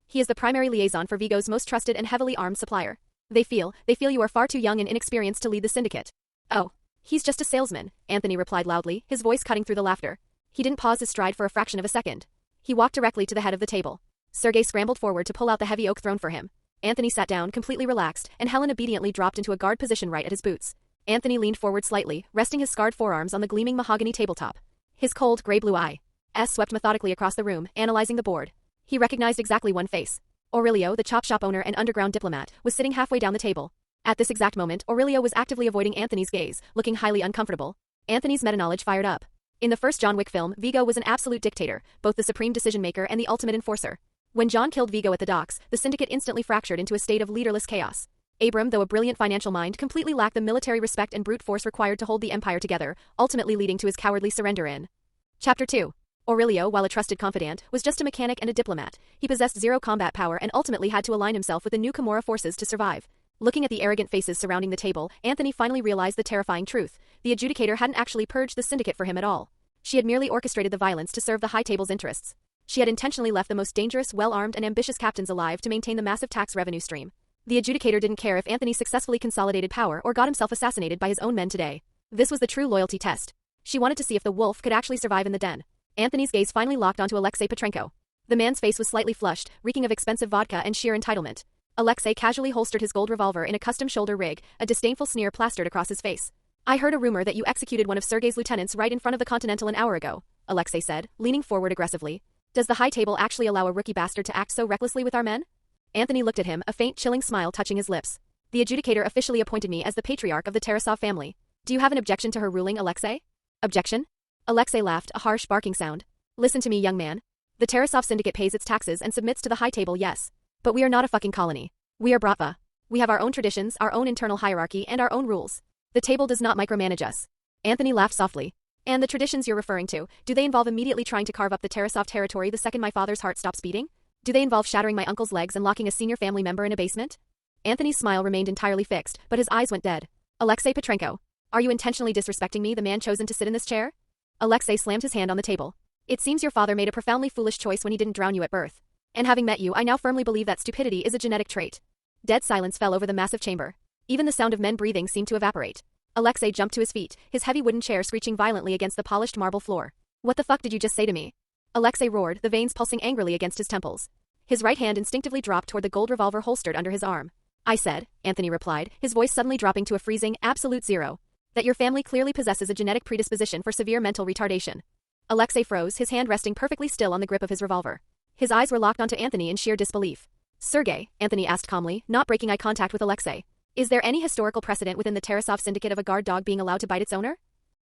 He is the primary liaison for Vigo's most trusted and heavily armed supplier. They feel you are far too young and inexperienced to lead the syndicate. Oh, he's just a salesman, Anthony replied loudly, his voice cutting through the laughter. He didn't pause his stride for a fraction of a second. He walked directly to the head of the table. Sergei scrambled forward to pull out the heavy oak throne for him. Anthony sat down, completely relaxed, and Helen obediently dropped into a guard position right at his boots. Anthony leaned forward slightly, resting his scarred forearms on the gleaming mahogany tabletop. His cold, gray-blue eye swept methodically across the room, analyzing the board. He recognized exactly one face. Aurelio, the chop shop owner and underground diplomat, was sitting halfway down the table. At this exact moment, Aurelio was actively avoiding Anthony's gaze, looking highly uncomfortable. Anthony's meta-knowledge fired up. In the first John Wick film, Vigo was an absolute dictator, both the supreme decision-maker and the ultimate enforcer. When John killed Vigo at the docks, the syndicate instantly fractured into a state of leaderless chaos. Abram, though a brilliant financial mind, completely lacked the military respect and brute force required to hold the empire together, ultimately leading to his cowardly surrender in Chapter 2. Aurelio, while a trusted confidant, was just a mechanic and a diplomat. He possessed zero combat power and ultimately had to align himself with the new Camorra forces to survive. Looking at the arrogant faces surrounding the table, Anthony finally realized the terrifying truth. The adjudicator hadn't actually purged the syndicate for him at all. She had merely orchestrated the violence to serve the High Table's interests. She had intentionally left the most dangerous, well-armed, and ambitious captains alive to maintain the massive tax revenue stream. The adjudicator didn't care if Anthony successfully consolidated power or got himself assassinated by his own men today. This was the true loyalty test. She wanted to see if the wolf could actually survive in the den. Anthony's gaze finally locked onto Alexei Petrenko. The man's face was slightly flushed, reeking of expensive vodka and sheer entitlement. Alexei casually holstered his gold revolver in a custom shoulder rig, a disdainful sneer plastered across his face. I heard a rumor that you executed one of Sergei's lieutenants right in front of the Continental an hour ago, Alexei said, leaning forward aggressively. Does the High Table actually allow a rookie bastard to act so recklessly with our men? Anthony looked at him, a faint, chilling smile touching his lips. The adjudicator officially appointed me as the patriarch of the Tarasov family. Do you have an objection to her ruling, Alexei? Objection? Alexei laughed, a harsh, barking sound. Listen to me, young man. The Tarasov syndicate pays its taxes and submits to the High Table, yes. But we are not a fucking colony. We are Bratva. We have our own traditions, our own internal hierarchy, and our own rules. The table does not micromanage us. Anthony laughed softly. And the traditions you're referring to, do they involve immediately trying to carve up the Tarasov territory the second my father's heart stops beating? Do they involve shattering my uncle's legs and locking a senior family member in a basement? Anthony's smile remained entirely fixed, but his eyes went dead. Alexei Petrenko, are you intentionally disrespecting me, the man chosen to sit in this chair? Alexei slammed his hand on the table. It seems your father made a profoundly foolish choice when he didn't drown you at birth. And having met you, I now firmly believe that stupidity is a genetic trait. Dead silence fell over the massive chamber. Even the sound of men breathing seemed to evaporate. Alexei jumped to his feet, his heavy wooden chair screeching violently against the polished marble floor. What the fuck did you just say to me? Alexei roared, the veins pulsing angrily against his temples. His right hand instinctively dropped toward the gold revolver holstered under his arm. I said, Anthony replied, his voice suddenly dropping to a freezing, absolute zero, that your family clearly possesses a genetic predisposition for severe mental retardation. Alexei froze, his hand resting perfectly still on the grip of his revolver. His eyes were locked onto Anthony in sheer disbelief. Sergei, Anthony asked calmly, not breaking eye contact with Alexei. Is there any historical precedent within the Tarasov syndicate of a guard dog being allowed to bite its owner?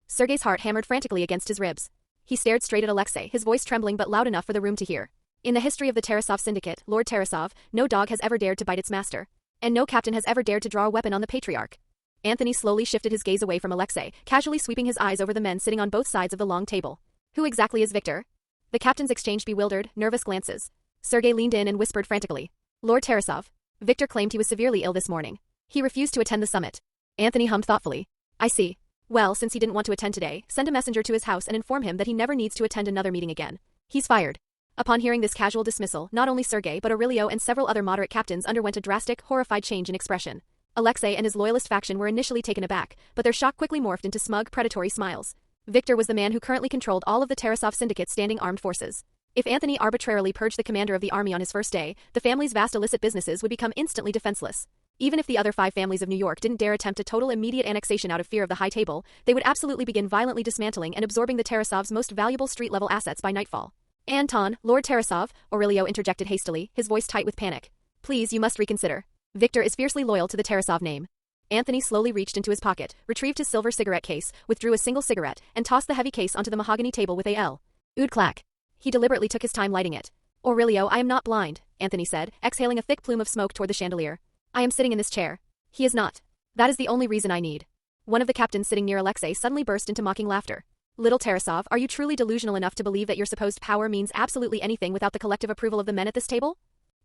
Sergei's heart hammered frantically against his ribs. He stared straight at Alexei, his voice trembling but loud enough for the room to hear. In the history of the Tarasov syndicate, Lord Tarasov, no dog has ever dared to bite its master. And no captain has ever dared to draw a weapon on the patriarch. Anthony slowly shifted his gaze away from Alexei, casually sweeping his eyes over the men sitting on both sides of the long table. Who exactly is Victor? The captains exchanged bewildered, nervous glances. Sergei leaned in and whispered frantically. Lord Tarasov. Victor claimed he was severely ill this morning. He refused to attend the summit. Anthony hummed thoughtfully. I see. Well, since he didn't want to attend today, send a messenger to his house and inform him that he never needs to attend another meeting again. He's fired. Upon hearing this casual dismissal, not only Sergei but Aurelio and several other moderate captains underwent a drastic, horrified change in expression. Alexei and his loyalist faction were initially taken aback, but their shock quickly morphed into smug, predatory smiles. Victor was the man who currently controlled all of the Tarasov syndicate's standing armed forces. If Anthony arbitrarily purged the commander of the army on his first day, the family's vast illicit businesses would become instantly defenseless. Even if the other 5 families of New York didn't dare attempt a total immediate annexation out of fear of the high table, they would absolutely begin violently dismantling and absorbing the Tarasov's most valuable street-level assets by nightfall. Anton, Lord Tarasov, Aurelio interjected hastily, his voice tight with panic. Please, you must reconsider. Victor is fiercely loyal to the Tarasov name. Anthony slowly reached into his pocket, retrieved his silver cigarette case, withdrew a single cigarette, and tossed the heavy case onto the mahogany table with a L. Ood clack. He deliberately took his time lighting it. Aurelio, I am not blind, Anthony said, exhaling a thick plume of smoke toward the chandelier. I am sitting in this chair. He is not. That is the only reason I need. One of the captains sitting near Alexei suddenly burst into mocking laughter. Little Tarasov, are you truly delusional enough to believe that your supposed power means absolutely anything without the collective approval of the men at this table?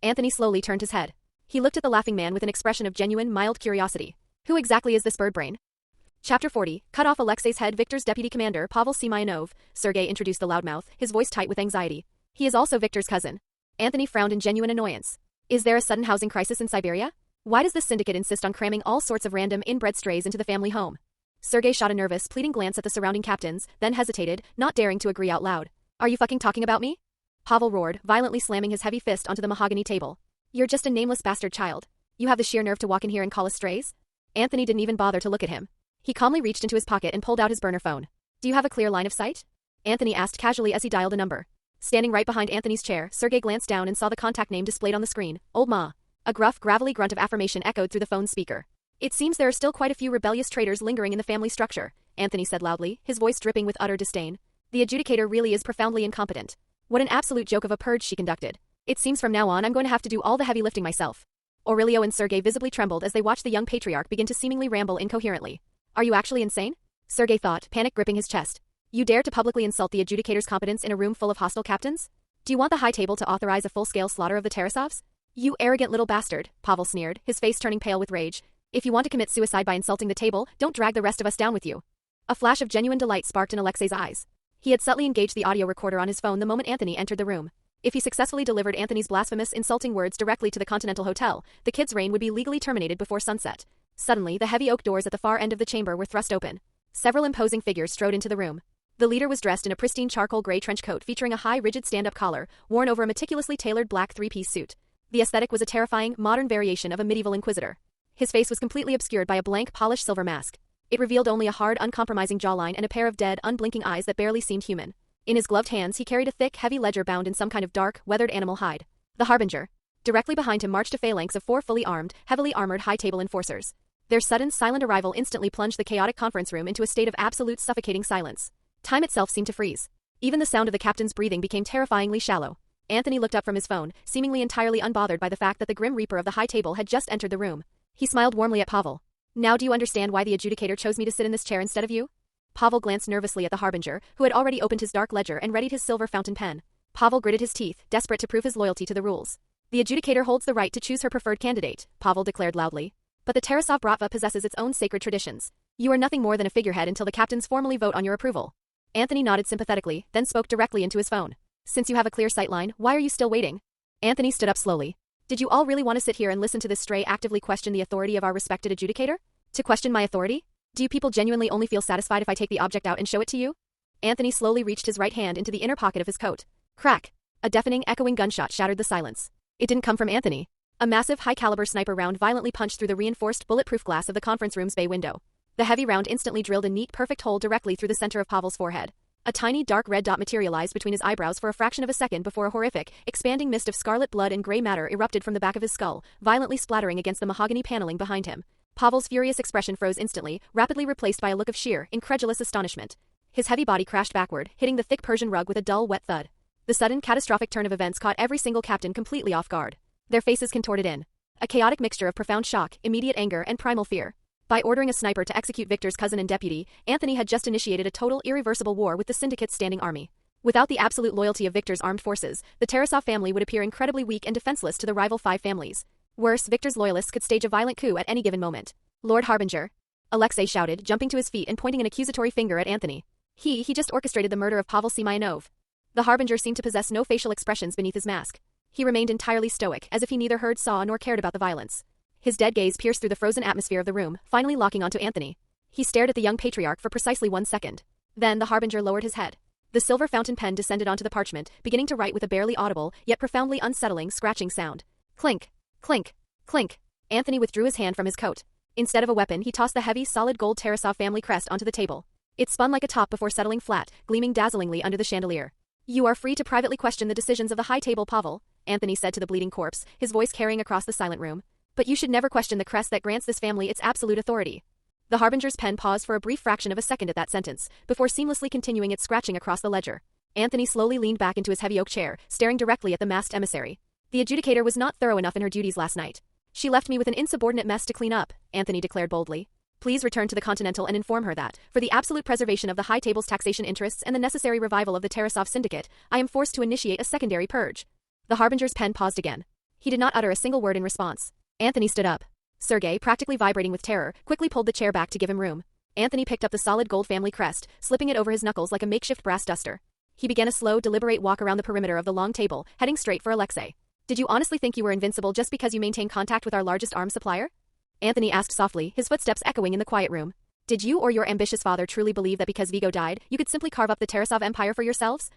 Anthony slowly turned his head. He looked at the laughing man with an expression of genuine, mild curiosity. Who exactly is this birdbrain? Chapter 40, cut off Alexei's head. Victor's deputy commander, Pavel Semyonov, Sergei introduced the loudmouth, his voice tight with anxiety. He is also Victor's cousin. Anthony frowned in genuine annoyance. Is there a sudden housing crisis in Siberia? Why does this syndicate insist on cramming all sorts of random inbred strays into the family home? Sergei shot a nervous, pleading glance at the surrounding captains, then hesitated, not daring to agree out loud. Are you fucking talking about me? Pavel roared, violently slamming his heavy fist onto the mahogany table. You're just a nameless bastard child. You have the sheer nerve to walk in here and call us strays? Anthony didn't even bother to look at him. He calmly reached into his pocket and pulled out his burner phone. Do you have a clear line of sight? Anthony asked casually as he dialed a number. Standing right behind Anthony's chair, Sergei glanced down and saw the contact name displayed on the screen, Old Ma. A gruff, gravelly grunt of affirmation echoed through the phone's speaker. It seems there are still quite a few rebellious traitors lingering in the family structure, Anthony said loudly, his voice dripping with utter disdain. The adjudicator really is profoundly incompetent. What an absolute joke of a purge she conducted. It seems from now on I'm going to have to do all the heavy lifting myself. Aurelio and Sergei visibly trembled as they watched the young patriarch begin to seemingly ramble incoherently. Are you actually insane? Sergei thought, panic gripping his chest. You dare to publicly insult the adjudicator's competence in a room full of hostile captains? Do you want the high table to authorize a full-scale slaughter of the Tarasovs? You arrogant little bastard, Pavel sneered, his face turning pale with rage. If you want to commit suicide by insulting the table, don't drag the rest of us down with you. A flash of genuine delight sparked in Alexei's eyes. He had subtly engaged the audio recorder on his phone the moment Anthony entered the room. If he successfully delivered Anthony's blasphemous, insulting words directly to the Continental Hotel, the kid's reign would be legally terminated before sunset. Suddenly, the heavy oak doors at the far end of the chamber were thrust open. Several imposing figures strode into the room. The leader was dressed in a pristine charcoal gray trench coat featuring a high, rigid stand-up collar, worn over a meticulously tailored black three-piece suit. The aesthetic was a terrifying, modern variation of a medieval inquisitor. His face was completely obscured by a blank, polished silver mask. It revealed only a hard, uncompromising jawline and a pair of dead, unblinking eyes that barely seemed human. In his gloved hands he carried a thick, heavy ledger bound in some kind of dark, weathered animal hide. The Harbinger. Directly behind him marched a phalanx of 4 fully armed, heavily armored high-table enforcers. Their sudden, silent arrival instantly plunged the chaotic conference room into a state of absolute, suffocating silence. Time itself seemed to freeze. Even the sound of the captain's breathing became terrifyingly shallow. Anthony looked up from his phone, seemingly entirely unbothered by the fact that the Grim Reaper of the high table had just entered the room. He smiled warmly at Pavel. Now do you understand why the adjudicator chose me to sit in this chair instead of you? Pavel glanced nervously at the Harbinger, who had already opened his dark ledger and readied his silver fountain pen. Pavel gritted his teeth, desperate to prove his loyalty to the rules. The adjudicator holds the right to choose her preferred candidate, Pavel declared loudly. But the Tarasov Bratva possesses its own sacred traditions. You are nothing more than a figurehead until the captains formally vote on your approval. Anthony nodded sympathetically, then spoke directly into his phone. Since you have a clear sightline, why are you still waiting? Anthony stood up slowly. Did you all really want to sit here and listen to this stray actively question the authority of our respected adjudicator? To question my authority? Do you people genuinely only feel satisfied if I take the object out and show it to you? Anthony slowly reached his right hand into the inner pocket of his coat. Crack! A deafening, echoing gunshot shattered the silence. It didn't come from Anthony. A massive, high-caliber sniper round violently punched through the reinforced bulletproof glass of the conference room's bay window. The heavy round instantly drilled a neat, perfect hole directly through the center of Pavel's forehead. A tiny, dark red dot materialized between his eyebrows for a fraction of a second before a horrific, expanding mist of scarlet blood and gray matter erupted from the back of his skull, violently splattering against the mahogany paneling behind him. Pavel's furious expression froze instantly, rapidly replaced by a look of sheer, incredulous astonishment. His heavy body crashed backward, hitting the thick Persian rug with a dull, wet thud. The sudden, catastrophic turn of events caught every single captain completely off guard. Their faces contorted in a chaotic mixture of profound shock, immediate anger, and primal fear. By ordering a sniper to execute Victor's cousin and deputy, Anthony had just initiated a total, irreversible war with the Syndicate's standing army. Without the absolute loyalty of Victor's armed forces, the Tarasov family would appear incredibly weak and defenseless to the rival 5 families. Worse, Victor's loyalists could stage a violent coup at any given moment. Lord Harbinger! Alexei shouted, jumping to his feet and pointing an accusatory finger at Anthony. He just orchestrated the murder of Pavel Semyonov. The Harbinger seemed to possess no facial expressions beneath his mask. He remained entirely stoic, as if he neither heard, saw, nor cared about the violence. His dead gaze pierced through the frozen atmosphere of the room, finally locking onto Anthony. He stared at the young patriarch for precisely 1 second. Then the Harbinger lowered his head. The silver fountain pen descended onto the parchment, beginning to write with a barely audible, yet profoundly unsettling, scratching sound. Clink, clink, clink. Anthony withdrew his hand from his coat. Instead of a weapon, he tossed the heavy, solid gold Tarasov family crest onto the table. It spun like a top before settling flat, gleaming dazzlingly under the chandelier. You are free to privately question the decisions of the high table, Pavel, Anthony said to the bleeding corpse, his voice carrying across the silent room. But you should never question the crest that grants this family its absolute authority. The Harbinger's pen paused for a brief fraction of a second at that sentence, before seamlessly continuing its scratching across the ledger. Anthony slowly leaned back into his heavy oak chair, staring directly at the masked emissary. The adjudicator was not thorough enough in her duties last night. She left me with an insubordinate mess to clean up, Anthony declared boldly. Please return to the Continental and inform her that, for the absolute preservation of the high table's taxation interests and the necessary revival of the Tarasov Syndicate, I am forced to initiate a secondary purge. The Harbinger's pen paused again. He did not utter a single word in response. Anthony stood up. Sergei, practically vibrating with terror, quickly pulled the chair back to give him room. Anthony picked up the solid gold family crest, slipping it over his knuckles like a makeshift brass duster. He began a slow, deliberate walk around the perimeter of the long table, heading straight for Alexei. Did you honestly think you were invincible just because you maintain contact with our largest arms supplier? Anthony asked softly, his footsteps echoing in the quiet room. Did you or your ambitious father truly believe that because Vigo died, you could simply carve up the Tarasov Empire for yourselves?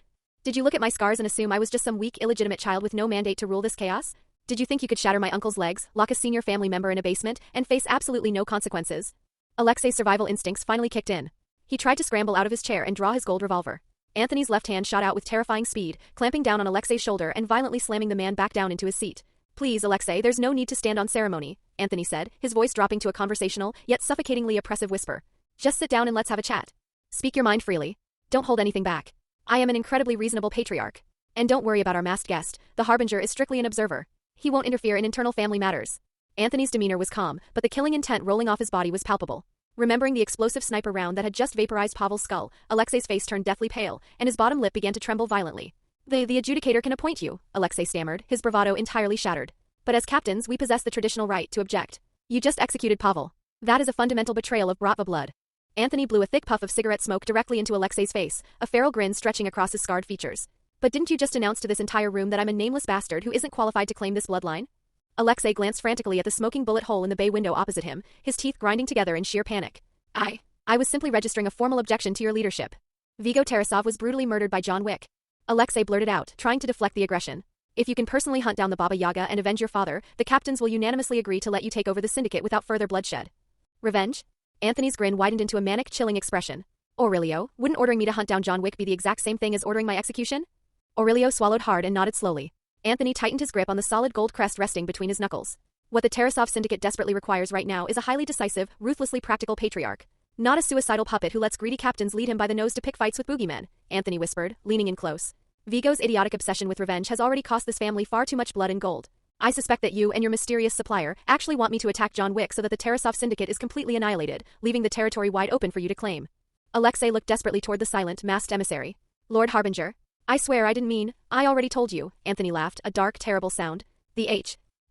Did you look at my scars and assume I was just some weak, illegitimate child with no mandate to rule this chaos? Did you think you could shatter my uncle's legs, lock a senior family member in a basement, and face absolutely no consequences? Alexei's survival instincts finally kicked in. He tried to scramble out of his chair and draw his gold revolver. Anthony's left hand shot out with terrifying speed, clamping down on Alexei's shoulder and violently slamming the man back down into his seat. Please, Alexei, there's no need to stand on ceremony, Anthony said, his voice dropping to a conversational, yet suffocatingly oppressive whisper. Just sit down and let's have a chat. Speak your mind freely. Don't hold anything back. I am an incredibly reasonable patriarch. And don't worry about our masked guest, the Harbinger is strictly an observer. He won't interfere in internal family matters. Anthony's demeanor was calm, but the killing intent rolling off his body was palpable. Remembering the explosive sniper round that had just vaporized Pavel's skull, Alexei's face turned deathly pale, and his bottom lip began to tremble violently. The adjudicator can appoint you, Alexei stammered, his bravado entirely shattered. But as captains, we possess the traditional right to object. You just executed Pavel. That is a fundamental betrayal of Bratva blood. Anthony blew a thick puff of cigarette smoke directly into Alexei's face, a feral grin stretching across his scarred features. But didn't you just announce to this entire room that I'm a nameless bastard who isn't qualified to claim this bloodline? Alexei glanced frantically at the smoking bullet hole in the bay window opposite him, his teeth grinding together in sheer panic. I was simply registering a formal objection to your leadership. Vigo Tarasov was brutally murdered by John Wick. Alexei blurted out, trying to deflect the aggression. If you can personally hunt down the Baba Yaga and avenge your father, the captains will unanimously agree to let you take over the syndicate without further bloodshed. Revenge? Anthony's grin widened into a manic, chilling expression. Aurelio, wouldn't ordering me to hunt down John Wick be the exact same thing as ordering my execution? Aurelio swallowed hard and nodded slowly. Anthony tightened his grip on the solid gold crest resting between his knuckles. What the Tarasov syndicate desperately requires right now is a highly decisive, ruthlessly practical patriarch. Not a suicidal puppet who lets greedy captains lead him by the nose to pick fights with boogeymen, Anthony whispered, leaning in close. Vigo's idiotic obsession with revenge has already cost this family far too much blood and gold. I suspect that you and your mysterious supplier actually want me to attack John Wick so that the Tarasov Syndicate is completely annihilated, leaving the territory wide open for you to claim. Alexei looked desperately toward the silent, masked emissary. Lord Harbinger. I swear I didn't mean, I already told you, Anthony laughed, a dark, terrible sound. The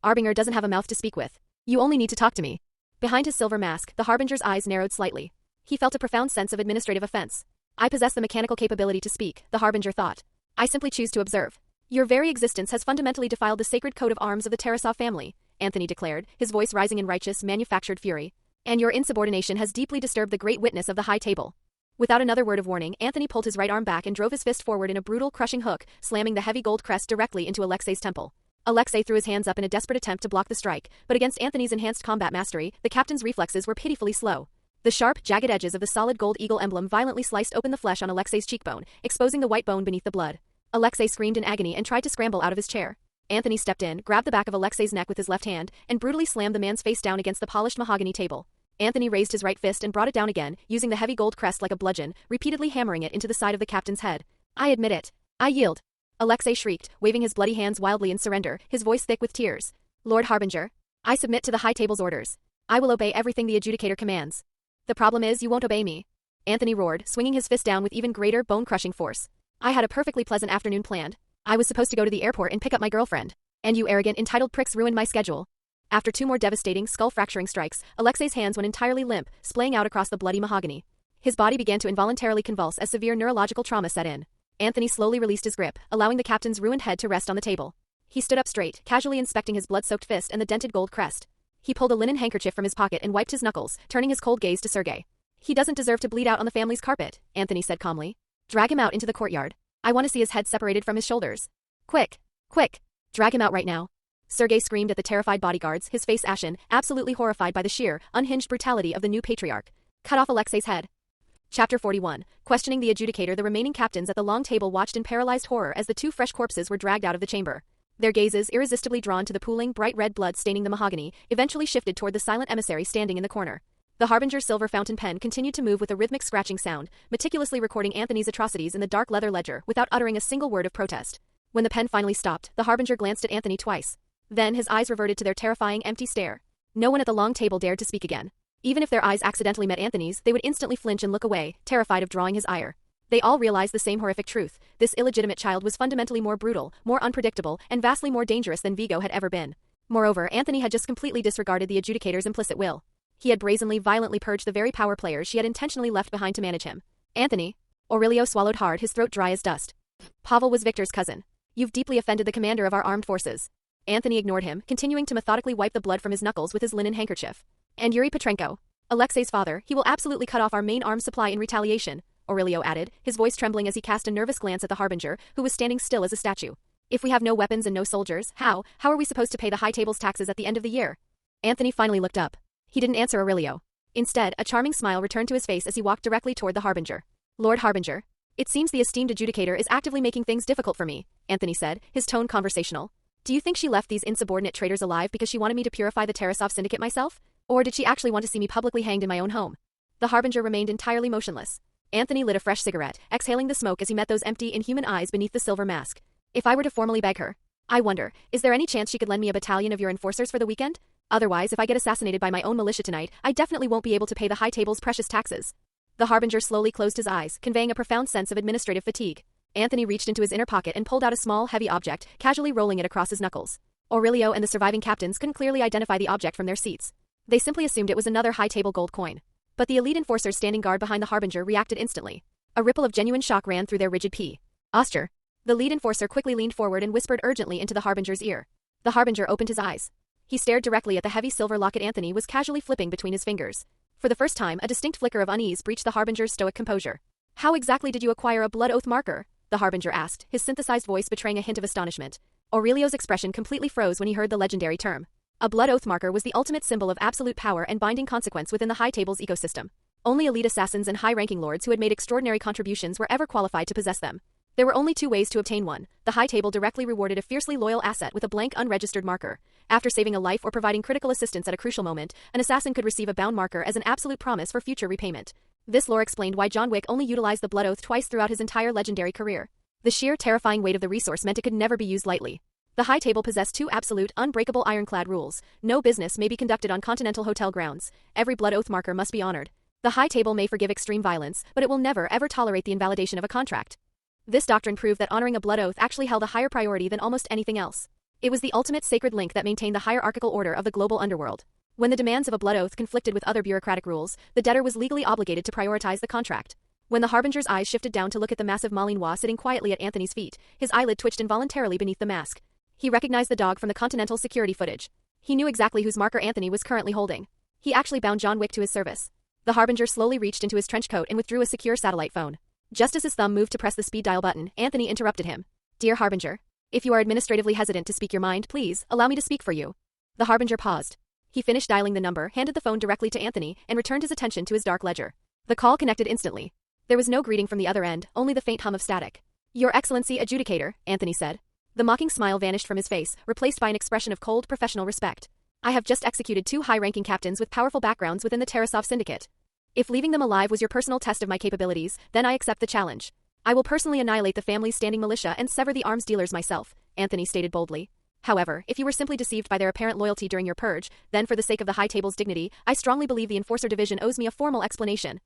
Harbinger doesn't have a mouth to speak with. You only need to talk to me. Behind his silver mask, the Harbinger's eyes narrowed slightly. He felt a profound sense of administrative offense. I possess the mechanical capability to speak, the Harbinger thought. I simply choose to observe. Your very existence has fundamentally defiled the sacred coat of arms of the Tarasov family, Anthony declared, his voice rising in righteous, manufactured fury. And your insubordination has deeply disturbed the great witness of the high table. Without another word of warning, Anthony pulled his right arm back and drove his fist forward in a brutal, crushing hook, slamming the heavy gold crest directly into Alexei's temple. Alexei threw his hands up in a desperate attempt to block the strike, but against Anthony's enhanced combat mastery, the captain's reflexes were pitifully slow. The sharp, jagged edges of the solid gold eagle emblem violently sliced open the flesh on Alexei's cheekbone, exposing the white bone beneath the blood. Alexei screamed in agony and tried to scramble out of his chair. Anthony stepped in, grabbed the back of Alexei's neck with his left hand, and brutally slammed the man's face down against the polished mahogany table. Anthony raised his right fist and brought it down again, using the heavy gold crest like a bludgeon, repeatedly hammering it into the side of the captain's head. I admit it. I yield. Alexei shrieked, waving his bloody hands wildly in surrender, his voice thick with tears. Lord Harbinger. I submit to the High Table's orders. I will obey everything the adjudicator commands. The problem is you won't obey me. Anthony roared, swinging his fist down with even greater, bone-crushing force. I had a perfectly pleasant afternoon planned. I was supposed to go to the airport and pick up my girlfriend. And you arrogant, entitled pricks ruined my schedule. After two more devastating, skull-fracturing strikes, Alexei's hands went entirely limp, splaying out across the bloody mahogany. His body began to involuntarily convulse as severe neurological trauma set in. Anthony slowly released his grip, allowing the captain's ruined head to rest on the table. He stood up straight, casually inspecting his blood-soaked fist and the dented gold crest. He pulled a linen handkerchief from his pocket and wiped his knuckles, turning his cold gaze to Sergei. He doesn't deserve to bleed out on the family's carpet, Anthony said calmly. Drag him out into the courtyard. I want to see his head separated from his shoulders. Quick! Quick! Drag him out right now. Sergei screamed at the terrified bodyguards, his face ashen, absolutely horrified by the sheer, unhinged brutality of the new patriarch. Cut off Alexei's head. Chapter 41. Questioning the adjudicator. The remaining captains at the long table watched in paralyzed horror as the two fresh corpses were dragged out of the chamber. Their gazes, irresistibly drawn to the pooling, bright red blood staining the mahogany, eventually shifted toward the silent emissary standing in the corner. The Harbinger's silver fountain pen continued to move with a rhythmic scratching sound, meticulously recording Anthony's atrocities in the dark leather ledger without uttering a single word of protest. When the pen finally stopped, the Harbinger glanced at Anthony twice. Then his eyes reverted to their terrifying, empty stare. No one at the long table dared to speak again. Even if their eyes accidentally met Anthony's, they would instantly flinch and look away, terrified of drawing his ire. They all realized the same horrific truth. This illegitimate child was fundamentally more brutal, more unpredictable, and vastly more dangerous than Vigo had ever been. Moreover, Anthony had just completely disregarded the adjudicator's implicit will. He had brazenly, violently purged the very power players she had intentionally left behind to manage him. Anthony. Aurelio swallowed hard, his throat dry as dust. Pavel was Victor's cousin. You've deeply offended the commander of our armed forces. Anthony ignored him, continuing to methodically wipe the blood from his knuckles with his linen handkerchief. And Yuri Petrenko. Alexei's father, he will absolutely cut off our main arms supply in retaliation, Aurelio added, his voice trembling as he cast a nervous glance at the Harbinger, who was standing still as a statue. If we have no weapons and no soldiers, how are we supposed to pay the High Table's taxes at the end of the year? Anthony finally looked up. He didn't answer Aurelio. Instead, a charming smile returned to his face as he walked directly toward the Harbinger. Lord Harbinger. It seems the esteemed adjudicator is actively making things difficult for me, Anthony said, his tone conversational. Do you think she left these insubordinate traitors alive because she wanted me to purify the Tarasov Syndicate myself? Or did she actually want to see me publicly hanged in my own home? The Harbinger remained entirely motionless. Anthony lit a fresh cigarette, exhaling the smoke as he met those empty, inhuman eyes beneath the silver mask. If I were to formally beg her, I wonder, is there any chance she could lend me a battalion of your enforcers for the weekend? Otherwise, if I get assassinated by my own militia tonight, I definitely won't be able to pay the High Table's precious taxes. The Harbinger slowly closed his eyes, conveying a profound sense of administrative fatigue. Anthony reached into his inner pocket and pulled out a small, heavy object, casually rolling it across his knuckles. Aurelio and the surviving captains couldn't clearly identify the object from their seats. They simply assumed it was another High Table gold coin. But the elite enforcers standing guard behind the Harbinger reacted instantly. A ripple of genuine shock ran through their rigid Oster. The lead enforcer quickly leaned forward and whispered urgently into the Harbinger's ear. The Harbinger opened his eyes. He stared directly at the heavy silver locket Anthony was casually flipping between his fingers. For the first time, a distinct flicker of unease breached the Harbinger's stoic composure. How exactly did you acquire a blood oath marker? The Harbinger asked, his synthesized voice betraying a hint of astonishment. Aurelio's expression completely froze when he heard the legendary term. A blood oath marker was the ultimate symbol of absolute power and binding consequence within the High Table's ecosystem. Only elite assassins and high-ranking lords who had made extraordinary contributions were ever qualified to possess them. There were only two ways to obtain one. The High Table directly rewarded a fiercely loyal asset with a blank unregistered marker. After saving a life or providing critical assistance at a crucial moment, an assassin could receive a bound marker as an absolute promise for future repayment. This lore explained why John Wick only utilized the blood oath twice throughout his entire legendary career. The sheer, terrifying weight of the resource meant it could never be used lightly. The high table possessed two absolute, unbreakable ironclad rules. No business may be conducted on continental hotel grounds. Every blood oath marker must be honored. The high table may forgive extreme violence, but it will never ever tolerate the invalidation of a contract. This doctrine proved that honoring a blood oath actually held a higher priority than almost anything else. It was the ultimate sacred link that maintained the hierarchical order of the global underworld. When the demands of a blood oath conflicted with other bureaucratic rules, the debtor was legally obligated to prioritize the contract. When the harbinger's eyes shifted down to look at the massive Malinois sitting quietly at Anthony's feet, his eyelid twitched involuntarily beneath the mask. He recognized the dog from the Continental security footage. He knew exactly whose marker Anthony was currently holding. He actually bound John Wick to his service. The harbinger slowly reached into his trench coat and withdrew a secure satellite phone. Just as his thumb moved to press the speed dial button, Anthony interrupted him. "Dear harbinger, if you are administratively hesitant to speak your mind, please allow me to speak for you." The harbinger paused. He finished dialing the number, handed the phone directly to Anthony, and returned his attention to his dark ledger. The call connected instantly. There was no greeting from the other end, only the faint hum of static. "Your Excellency Adjudicator," Anthony said. The mocking smile vanished from his face, replaced by an expression of cold, professional respect. "I have just executed two high-ranking captains with powerful backgrounds within the Tarasov Syndicate. If leaving them alive was your personal test of my capabilities, then I accept the challenge. I will personally annihilate the family's standing militia and sever the arms dealers myself," Anthony stated boldly. "However, if you were simply deceived by their apparent loyalty during your purge, then for the sake of the high table's dignity, I strongly believe the Enforcer Division owes me a formal explanation."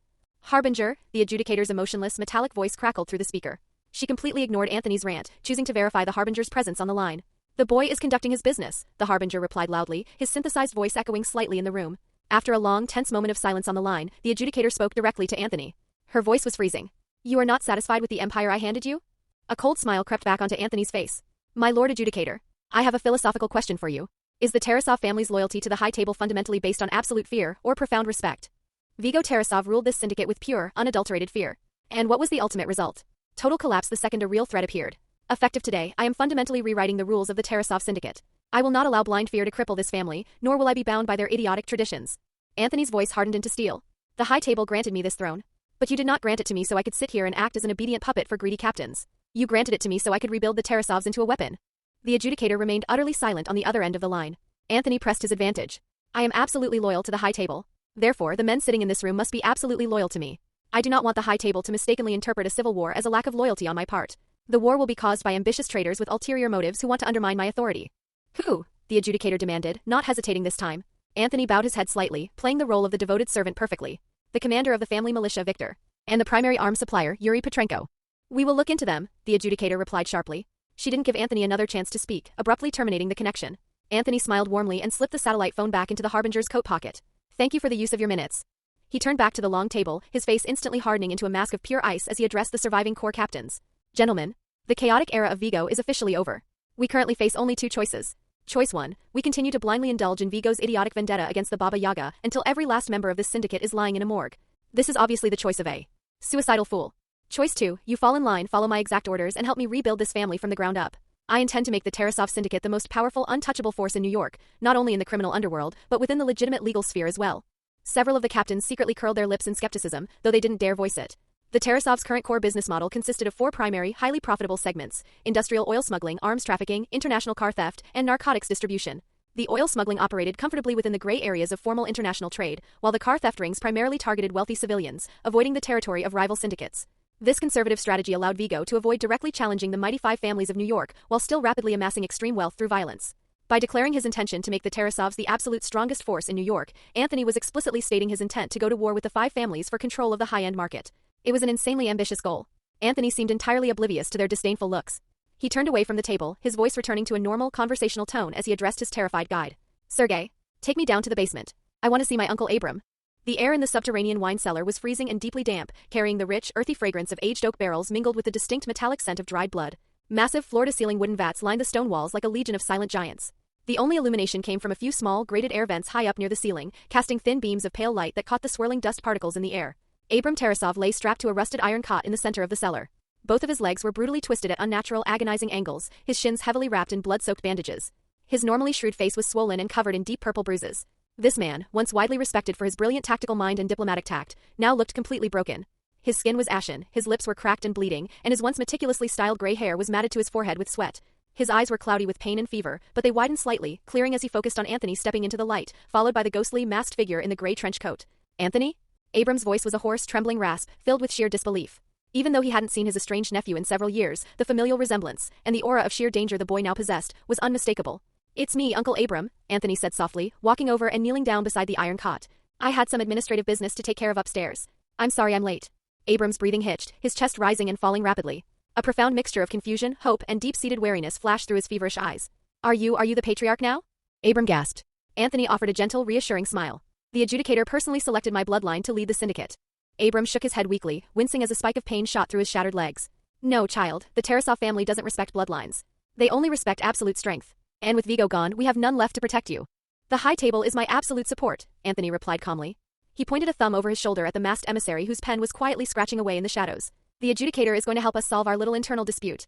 "Harbinger," the adjudicator's emotionless, metallic voice crackled through the speaker. She completely ignored Anthony's rant, choosing to verify the harbinger's presence on the line. "The boy is conducting his business," the harbinger replied loudly, his synthesized voice echoing slightly in the room. After a long, tense moment of silence on the line, the adjudicator spoke directly to Anthony. Her voice was freezing. "You are not satisfied with the empire I handed you?" A cold smile crept back onto Anthony's face. "My lord adjudicator, I have a philosophical question for you. Is the Tarasov family's loyalty to the high table fundamentally based on absolute fear or profound respect?" Vigo Tarasov ruled this syndicate with pure, unadulterated fear. And what was the ultimate result? Total collapse the second a real threat appeared. Effective today, I am fundamentally rewriting the rules of the Tarasov Syndicate. I will not allow blind fear to cripple this family, nor will I be bound by their idiotic traditions. Anthony's voice hardened into steel. "The high table granted me this throne. But you did not grant it to me so I could sit here and act as an obedient puppet for greedy captains. You granted it to me so I could rebuild the Tarasovs into a weapon." The adjudicator remained utterly silent on the other end of the line. Anthony pressed his advantage. "I am absolutely loyal to the high table. Therefore, the men sitting in this room must be absolutely loyal to me. I do not want the high table to mistakenly interpret a civil war as a lack of loyalty on my part. The war will be caused by ambitious traitors with ulterior motives who want to undermine my authority." "Who?" the adjudicator demanded, not hesitating this time. Anthony bowed his head slightly, playing the role of the devoted servant perfectly. "The commander of the family militia, Victor. And the primary arms supplier, Yuri Petrenko." "We will look into them," the adjudicator replied sharply. She didn't give Anthony another chance to speak, abruptly terminating the connection. Anthony smiled warmly and slipped the satellite phone back into the harbinger's coat pocket. "Thank you for the use of your minutes." He turned back to the long table, his face instantly hardening into a mask of pure ice as he addressed the surviving corps captains. "Gentlemen, the chaotic era of Vigo is officially over. We currently face only two choices. Choice 1, we continue to blindly indulge in Vigo's idiotic vendetta against the Baba Yaga until every last member of this syndicate is lying in a morgue. This is obviously the choice of a suicidal fool. Choice 2, you fall in line, follow my exact orders, and help me rebuild this family from the ground up. I intend to make the Tarasov Syndicate the most powerful, untouchable force in New York, not only in the criminal underworld, but within the legitimate legal sphere as well." Several of the captains secretly curled their lips in skepticism, though they didn't dare voice it. The Tarasov's current core business model consisted of 4 primary, highly profitable segments: industrial oil smuggling, arms trafficking, international car theft, and narcotics distribution. The oil smuggling operated comfortably within the gray areas of formal international trade, while the car theft rings primarily targeted wealthy civilians, avoiding the territory of rival syndicates. This conservative strategy allowed Vigo to avoid directly challenging the mighty 5 families of New York while still rapidly amassing extreme wealth through violence. By declaring his intention to make the Tarasovs the absolute strongest force in New York, Anthony was explicitly stating his intent to go to war with the 5 families for control of the high-end market. It was an insanely ambitious goal. Anthony seemed entirely oblivious to their disdainful looks. He turned away from the table, his voice returning to a normal, conversational tone as he addressed his terrified guide. "Sergei, take me down to the basement. I want to see my Uncle Abram." The air in the subterranean wine cellar was freezing and deeply damp, carrying the rich, earthy fragrance of aged oak barrels mingled with the distinct metallic scent of dried blood. Massive floor-to-ceiling wooden vats lined the stone walls like a legion of silent giants. The only illumination came from a few small, grated air vents high up near the ceiling, casting thin beams of pale light that caught the swirling dust particles in the air. Abram Tarasov lay strapped to a rusted iron cot in the center of the cellar. Both of his legs were brutally twisted at unnatural, agonizing angles, his shins heavily wrapped in blood-soaked bandages. His normally shrewd face was swollen and covered in deep purple bruises. This man, once widely respected for his brilliant tactical mind and diplomatic tact, now looked completely broken. His skin was ashen, his lips were cracked and bleeding, and his once meticulously styled gray hair was matted to his forehead with sweat. His eyes were cloudy with pain and fever, but they widened slightly, clearing as he focused on Anthony stepping into the light, followed by the ghostly, masked figure in the gray trench coat. "Anthony?" Abram's voice was a hoarse, trembling rasp, filled with sheer disbelief. Even though he hadn't seen his estranged nephew in several years, the familial resemblance, and the aura of sheer danger the boy now possessed, was unmistakable. "It's me, Uncle Abram," Anthony said softly, walking over and kneeling down beside the iron cot. "I had some administrative business to take care of upstairs. I'm sorry I'm late." Abram's breathing hitched, his chest rising and falling rapidly. A profound mixture of confusion, hope, and deep-seated wariness flashed through his feverish eyes. Are you the patriarch now?" Abram gasped. Anthony offered a gentle, reassuring smile. "The adjudicator personally selected my bloodline to lead the syndicate." Abram shook his head weakly, wincing as a spike of pain shot through his shattered legs. "No, child, the Tarasov family doesn't respect bloodlines. They only respect absolute strength. And with Vigo gone, we have none left to protect you." "The High Table is my absolute support," Anthony replied calmly. He pointed a thumb over his shoulder at the masked emissary whose pen was quietly scratching away in the shadows. "The adjudicator is going to help us solve our little internal dispute."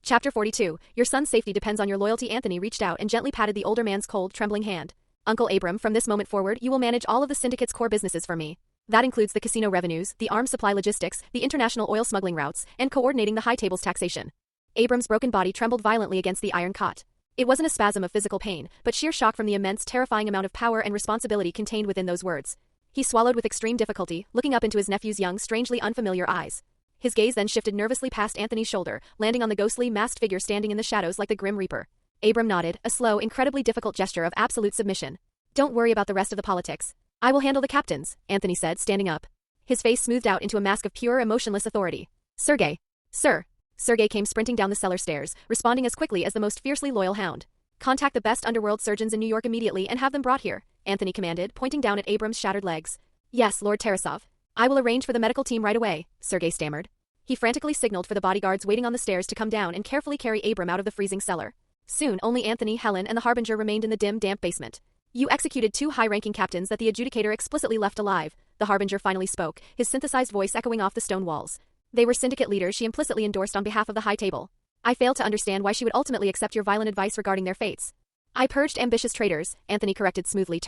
Chapter 42, Your son's safety depends on your loyalty. Anthony reached out and gently patted the older man's cold, trembling hand. "Uncle Abram, from this moment forward, you will manage all of the syndicate's core businesses for me. That includes the casino revenues, the arms supply logistics, the international oil smuggling routes, and coordinating the High Table's taxation." Abram's broken body trembled violently against the iron cot. It wasn't a spasm of physical pain, but sheer shock from the immense, terrifying amount of power and responsibility contained within those words. He swallowed with extreme difficulty, looking up into his nephew's young, strangely unfamiliar eyes. His gaze then shifted nervously past Anthony's shoulder, landing on the ghostly, masked figure standing in the shadows like the Grim Reaper. Abram nodded, a slow, incredibly difficult gesture of absolute submission. "Don't worry about the rest of the politics. I will handle the captains," Anthony said, standing up. His face smoothed out into a mask of pure, emotionless authority. "Sergei." "Sir." Sergei came sprinting down the cellar stairs, responding as quickly as the most fiercely loyal hound. "Contact the best underworld surgeons in New York immediately and have them brought here," Anthony commanded, pointing down at Abram's shattered legs. "Yes, Lord Tarasov. I will arrange for the medical team right away," Sergei stammered. He frantically signaled for the bodyguards waiting on the stairs to come down and carefully carry Abram out of the freezing cellar. Soon, only Anthony, Helen, and the Harbinger remained in the dim, damp basement. "You executed 2 high-ranking captains that the adjudicator explicitly left alive," the Harbinger finally spoke, his synthesized voice echoing off the stone walls. "They were syndicate leaders she implicitly endorsed on behalf of the High Table. I fail to understand why she would ultimately accept your violent advice regarding their fates." "I purged ambitious traitors," Anthony corrected smoothly.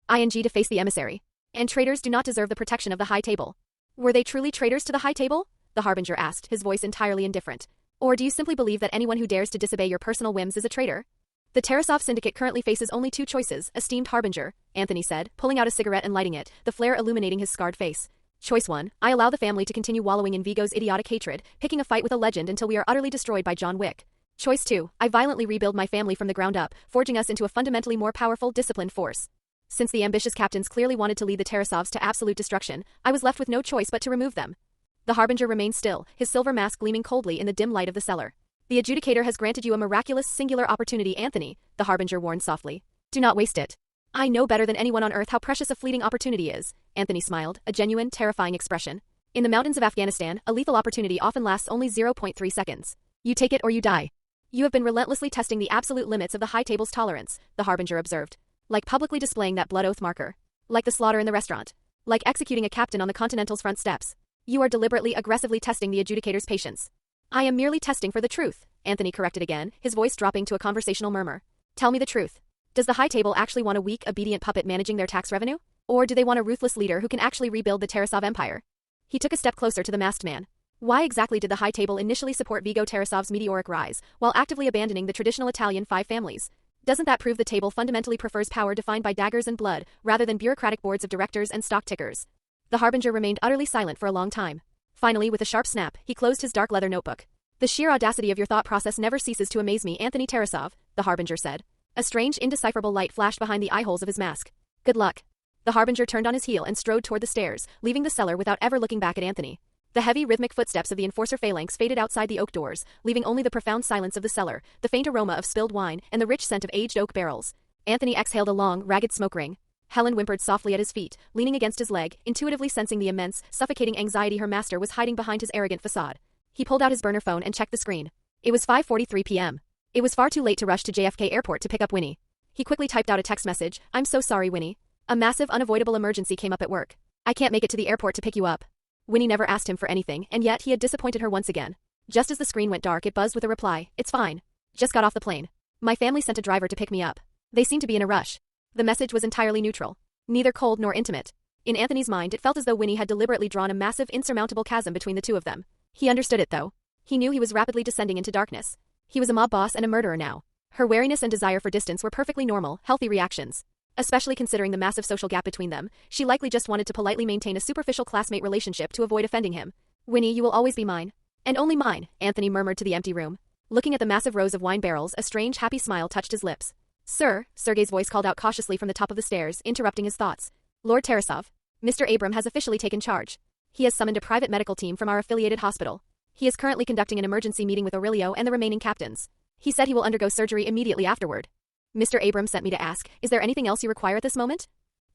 "ING to face the emissary. And traitors do not deserve the protection of the High Table." "Were they truly traitors to the High Table?" the Harbinger asked, his voice entirely indifferent. "Or do you simply believe that anyone who dares to disobey your personal whims is a traitor?" "The Tarasov syndicate currently faces only 2 choices, esteemed Harbinger," Anthony said, pulling out a cigarette and lighting it, the flare illuminating his scarred face. "Choice 1, I allow the family to continue wallowing in Vigo's idiotic hatred, picking a fight with a legend until we are utterly destroyed by John Wick. Choice 2, I violently rebuild my family from the ground up, forging us into a fundamentally more powerful, disciplined force." Since the ambitious captains clearly wanted to lead the Tarasovs to absolute destruction, I was left with no choice but to remove them. The Harbinger remained still, his silver mask gleaming coldly in the dim light of the cellar. "The adjudicator has granted you a miraculous, singular opportunity, Anthony," the Harbinger warned softly. "Do not waste it." "I know better than anyone on earth how precious a fleeting opportunity is," Anthony smiled, a genuine, terrifying expression. "In the mountains of Afghanistan, a lethal opportunity often lasts only 0.3 seconds. You take it or you die." "You have been relentlessly testing the absolute limits of the High Table's tolerance," the Harbinger observed. "Like publicly displaying that blood oath marker. Like the slaughter in the restaurant. Like executing a captain on the Continental's front steps. You are deliberately, aggressively testing the adjudicator's patience." "I am merely testing for the truth," Anthony corrected again, his voice dropping to a conversational murmur. "Tell me the truth. Does the High Table actually want a weak, obedient puppet managing their tax revenue? Or do they want a ruthless leader who can actually rebuild the Tarasov Empire?" He took a step closer to the masked man. "Why exactly did the High Table initially support Vigo Tarasov's meteoric rise, while actively abandoning the traditional Italian 5 families? Doesn't that prove the table fundamentally prefers power defined by daggers and blood, rather than bureaucratic boards of directors and stock tickers?" The Harbinger remained utterly silent for a long time. Finally, with a sharp snap, he closed his dark leather notebook. "The sheer audacity of your thought process never ceases to amaze me, Anthony Tarasov," the Harbinger said. A strange, indecipherable light flashed behind the eye-holes of his mask. "Good luck." The Harbinger turned on his heel and strode toward the stairs, leaving the cellar without ever looking back at Anthony. The heavy, rhythmic footsteps of the enforcer phalanx faded outside the oak doors, leaving only the profound silence of the cellar, the faint aroma of spilled wine, and the rich scent of aged oak barrels. Anthony exhaled a long, ragged smoke ring. Helen whimpered softly at his feet, leaning against his leg, intuitively sensing the immense, suffocating anxiety her master was hiding behind his arrogant facade. He pulled out his burner phone and checked the screen. It was 5:43 p.m. It was far too late to rush to JFK Airport to pick up Winnie. He quickly typed out a text message. "I'm so sorry, Winnie. A massive, unavoidable emergency came up at work. I can't make it to the airport to pick you up." Winnie never asked him for anything, and yet he had disappointed her once again. Just as the screen went dark, it buzzed with a reply. "It's fine. Just got off the plane. My family sent a driver to pick me up. They seem to be in a rush." The message was entirely neutral. Neither cold nor intimate. In Anthony's mind, it felt as though Winnie had deliberately drawn a massive, insurmountable chasm between the two of them. He understood it, though. He knew he was rapidly descending into darkness. He was a mob boss and a murderer now. Her wariness and desire for distance were perfectly normal, healthy reactions. Especially considering the massive social gap between them, she likely just wanted to politely maintain a superficial classmate relationship to avoid offending him. Winnie, you will always be mine. And only mine, Anthony murmured to the empty room. Looking at the massive rows of wine barrels, a strange, happy smile touched his lips. Sir, Sergei's voice called out cautiously from the top of the stairs, interrupting his thoughts. Lord Tarasov, Mr. Abram has officially taken charge. He has summoned a private medical team from our affiliated hospital. He is currently conducting an emergency meeting with Aurelio and the remaining captains. He said he will undergo surgery immediately afterward. Mr. Abram sent me to ask, is there anything else you require at this moment?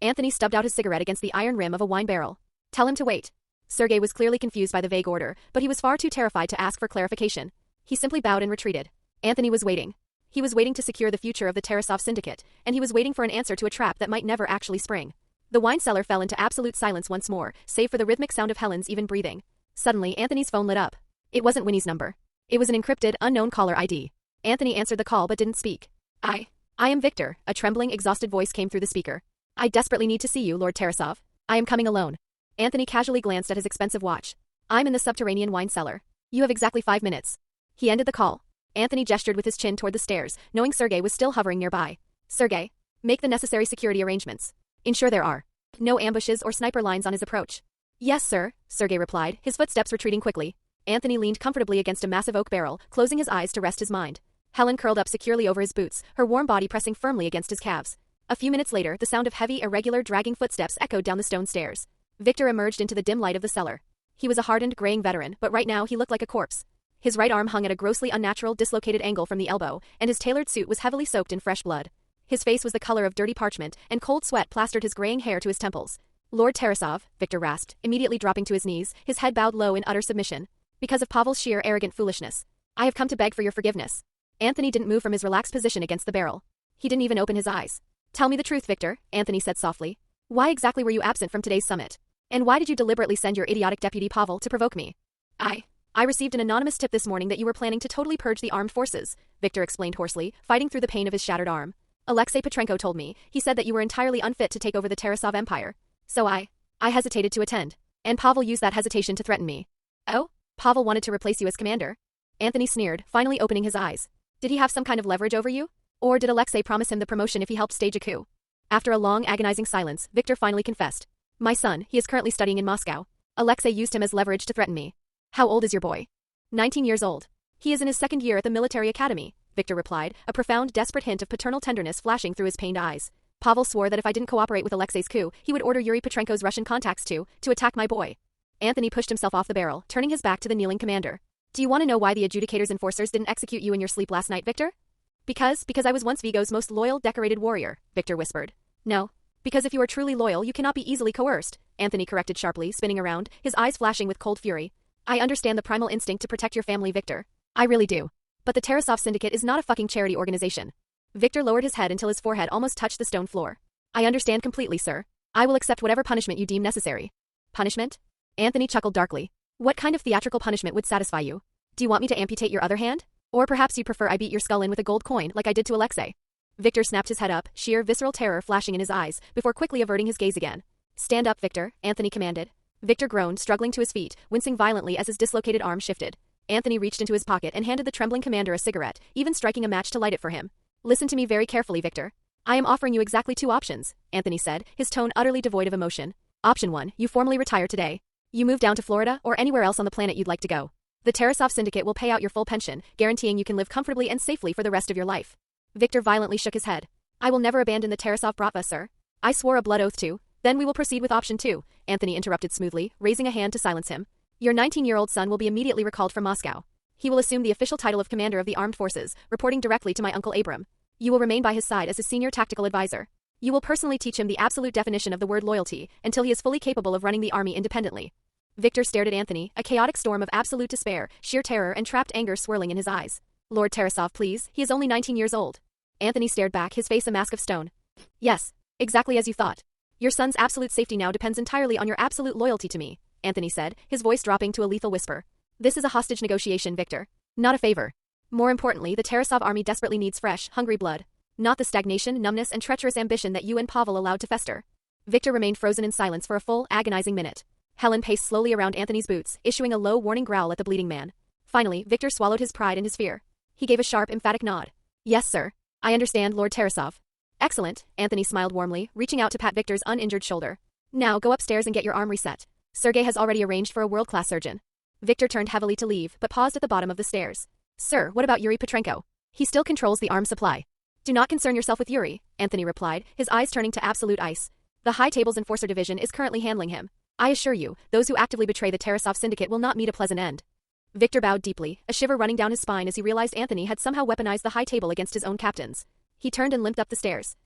Anthony stubbed out his cigarette against the iron rim of a wine barrel. Tell him to wait. Sergei was clearly confused by the vague order, but he was far too terrified to ask for clarification. He simply bowed and retreated. Anthony was waiting. He was waiting to secure the future of the Tarasov syndicate, and he was waiting for an answer to a trap that might never actually spring. The wine cellar fell into absolute silence once more, save for the rhythmic sound of Helen's even breathing. Suddenly, Anthony's phone lit up. It wasn't Winnie's number. It was an encrypted, unknown caller ID. Anthony answered the call but didn't speak. I am Victor, a trembling, exhausted voice came through the speaker. I desperately need to see you, Lord Tarasov. I am coming alone. Anthony casually glanced at his expensive watch. I'm in the subterranean wine cellar. You have exactly 5 minutes. He ended the call. Anthony gestured with his chin toward the stairs, knowing Sergei was still hovering nearby. Sergei, make the necessary security arrangements. Ensure there are no ambushes or sniper lines on his approach. Yes, sir, Sergei replied, his footsteps retreating quickly. Anthony leaned comfortably against a massive oak barrel, closing his eyes to rest his mind. Helen curled up securely over his boots, her warm body pressing firmly against his calves. A few minutes later, the sound of heavy, irregular, dragging footsteps echoed down the stone stairs. Victor emerged into the dim light of the cellar. He was a hardened, graying veteran, but right now he looked like a corpse. His right arm hung at a grossly unnatural, dislocated angle from the elbow, and his tailored suit was heavily soaked in fresh blood. His face was the color of dirty parchment, and cold sweat plastered his graying hair to his temples. Lord Tarasov, Victor rasped, immediately dropping to his knees, his head bowed low in utter submission. Because of Pavel's sheer arrogant foolishness. I have come to beg for your forgiveness. Anthony didn't move from his relaxed position against the barrel. He didn't even open his eyes. Tell me the truth, Victor, Anthony said softly. Why exactly were you absent from today's summit? And why did you deliberately send your idiotic deputy Pavel to provoke me? I received an anonymous tip this morning that you were planning to totally purge the armed forces, Victor explained hoarsely, fighting through the pain of his shattered arm. Alexei Petrenko told me, he said that you were entirely unfit to take over the Tarasov Empire. So I hesitated to attend. And Pavel used that hesitation to threaten me. Oh? Pavel wanted to replace you as commander? Anthony sneered, finally opening his eyes. Did he have some kind of leverage over you? Or did Alexei promise him the promotion if he helped stage a coup? After a long, agonizing silence, Victor finally confessed. My son, he is currently studying in Moscow. Alexei used him as leverage to threaten me. How old is your boy? 19 years old. He is in his second year at the military academy, Victor replied, a profound, desperate hint of paternal tenderness flashing through his pained eyes. Pavel swore that if I didn't cooperate with Alexei's coup, he would order Yuri Petrenko's Russian contacts to attack my boy. Anthony pushed himself off the barrel, turning his back to the kneeling commander. Do you want to know why the adjudicator's enforcers didn't execute you in your sleep last night, Victor? Because I was once Vigo's most loyal, decorated warrior, Victor whispered. No. Because if you are truly loyal, you cannot be easily coerced, Anthony corrected sharply, spinning around, his eyes flashing with cold fury. I understand the primal instinct to protect your family, Victor. I really do. But the Tarasov Syndicate is not a fucking charity organization. Victor lowered his head until his forehead almost touched the stone floor. I understand completely, sir. I will accept whatever punishment you deem necessary. Punishment? Anthony chuckled darkly. What kind of theatrical punishment would satisfy you? Do you want me to amputate your other hand? Or perhaps you prefer I beat your skull in with a gold coin like I did to Alexei? Victor snapped his head up, sheer visceral terror flashing in his eyes, before quickly averting his gaze again. Stand up, Victor, Anthony commanded. Victor groaned, struggling to his feet, wincing violently as his dislocated arm shifted. Anthony reached into his pocket and handed the trembling commander a cigarette, even striking a match to light it for him. Listen to me very carefully, Victor. I am offering you exactly 2 options, Anthony said, his tone utterly devoid of emotion. Option 1, you formally retire today. You move down to Florida or anywhere else on the planet you'd like to go. The Tarasov Syndicate will pay out your full pension, guaranteeing you can live comfortably and safely for the rest of your life. Victor violently shook his head. I will never abandon the Tarasov Bratva, sir. I swore a blood oath to. Then we will proceed with option 2, Anthony interrupted smoothly, raising a hand to silence him. Your 19-year-old son will be immediately recalled from Moscow. He will assume the official title of Commander of the Armed Forces, reporting directly to my uncle Abram. You will remain by his side as his senior tactical advisor. You will personally teach him the absolute definition of the word loyalty, until he is fully capable of running the army independently. Victor stared at Anthony, a chaotic storm of absolute despair, sheer terror and trapped anger swirling in his eyes. Lord Tarasov, please, he is only 19 years old. Anthony stared back, his face a mask of stone. Yes, exactly as you thought. Your son's absolute safety now depends entirely on your absolute loyalty to me, Anthony said, his voice dropping to a lethal whisper. This is a hostage negotiation, Victor. Not a favor. More importantly, the Tarasov army desperately needs fresh, hungry blood. Not the stagnation, numbness and treacherous ambition that you and Pavel allowed to fester. Victor remained frozen in silence for a full, agonizing minute. Helen paced slowly around Anthony's boots, issuing a low, warning growl at the bleeding man. Finally, Victor swallowed his pride and his fear. He gave a sharp, emphatic nod. Yes, sir. I understand, Lord Tarasov. Excellent, Anthony smiled warmly, reaching out to pat Victor's uninjured shoulder. Now go upstairs and get your arm reset. Sergei has already arranged for a world-class surgeon. Victor turned heavily to leave, but paused at the bottom of the stairs. Sir, what about Yuri Petrenko? He still controls the arms supply. Do not concern yourself with Yuri, Anthony replied, his eyes turning to absolute ice. The High Tables Enforcer Division is currently handling him. I assure you, those who actively betray the Tarasov Syndicate will not meet a pleasant end. Victor bowed deeply, a shiver running down his spine as he realized Anthony had somehow weaponized the High Table against his own captains. He turned and limped up the stairs.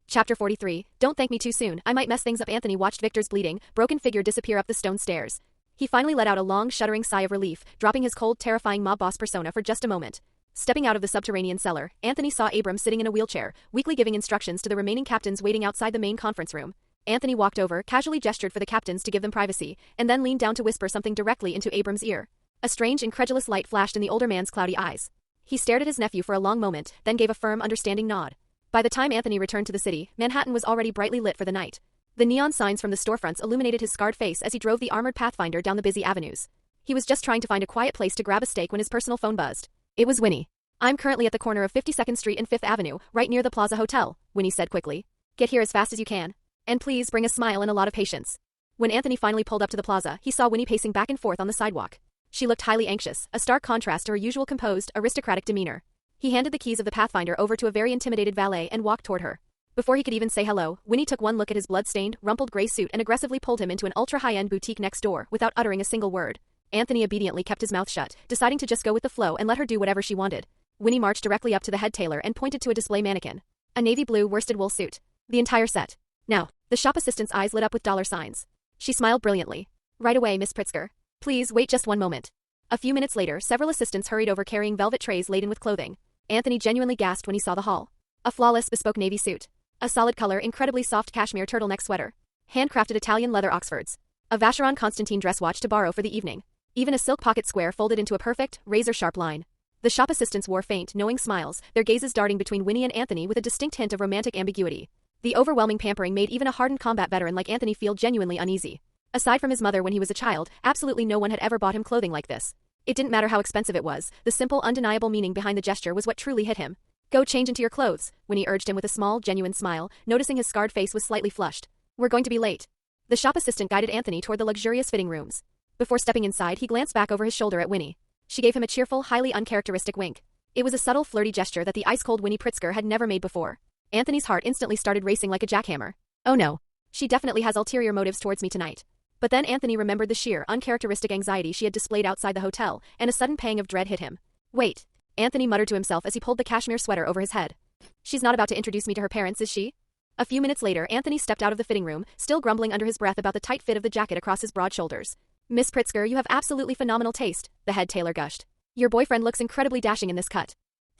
Chapter 43, Don't thank me too soon, I might mess things up. Anthony watched Victor's bleeding, broken figure disappear up the stone stairs. He finally let out a long, shuddering sigh of relief, dropping his cold, terrifying mob boss persona for just a moment. Stepping out of the subterranean cellar, Anthony saw Abram sitting in a wheelchair, weakly giving instructions to the remaining captains waiting outside the main conference room. Anthony walked over, casually gestured for the captains to give them privacy, and then leaned down to whisper something directly into Abram's ear. A strange, incredulous light flashed in the older man's cloudy eyes. He stared at his nephew for a long moment, then gave a firm, understanding nod. By the time Anthony returned to the city, Manhattan was already brightly lit for the night. The neon signs from the storefronts illuminated his scarred face as he drove the armored Pathfinder down the busy avenues. He was just trying to find a quiet place to grab a steak when his personal phone buzzed. It was Winnie. I'm currently at the corner of 52nd Street and 5th Avenue, right near the Plaza Hotel, Winnie said quickly. Get here as fast as you can. And please bring a smile and a lot of patience. When Anthony finally pulled up to the plaza, he saw Winnie pacing back and forth on the sidewalk. She looked highly anxious, a stark contrast to her usual composed, aristocratic demeanor. He handed the keys of the Pathfinder over to a very intimidated valet and walked toward her. Before he could even say hello, Winnie took one look at his blood-stained, rumpled gray suit and aggressively pulled him into an ultra-high-end boutique next door without uttering a single word. Anthony obediently kept his mouth shut, deciding to just go with the flow and let her do whatever she wanted. Winnie marched directly up to the head tailor and pointed to a display mannequin. A navy blue worsted wool suit. The entire set. Now, the shop assistant's eyes lit up with dollar signs. She smiled brilliantly. Right away, Miss Pritzker. Please wait just one moment. A few minutes later, several assistants hurried over carrying velvet trays laden with clothing. Anthony genuinely gasped when he saw the haul. A flawless, bespoke navy suit. A solid color, incredibly soft cashmere turtleneck sweater. Handcrafted Italian leather Oxfords. A Vacheron Constantine dress watch to borrow for the evening. Even a silk pocket square folded into a perfect, razor-sharp line. The shop assistants wore faint, knowing smiles, their gazes darting between Winnie and Anthony with a distinct hint of romantic ambiguity. The overwhelming pampering made even a hardened combat veteran like Anthony feel genuinely uneasy. Aside from his mother when he was a child, absolutely no one had ever bought him clothing like this. It didn't matter how expensive it was, the simple, undeniable meaning behind the gesture was what truly hit him. Go change into your clothes, Winnie urged him with a small, genuine smile, noticing his scarred face was slightly flushed. We're going to be late. The shop assistant guided Anthony toward the luxurious fitting rooms. Before stepping inside, he glanced back over his shoulder at Winnie. She gave him a cheerful, highly uncharacteristic wink. It was a subtle, flirty gesture that the ice-cold Winnie Pritzker had never made before. Anthony's heart instantly started racing like a jackhammer. Oh no. She definitely has ulterior motives towards me tonight. But then Anthony remembered the sheer, uncharacteristic anxiety she had displayed outside the hotel, and a sudden pang of dread hit him. Wait. Anthony muttered to himself as he pulled the cashmere sweater over his head. She's not about to introduce me to her parents, is she? A few minutes later, Anthony stepped out of the fitting room, still grumbling under his breath about the tight fit of the jacket across his broad shoulders. Miss Pritzker, you have absolutely phenomenal taste, the head tailor gushed. Your boyfriend looks incredibly dashing in this cut.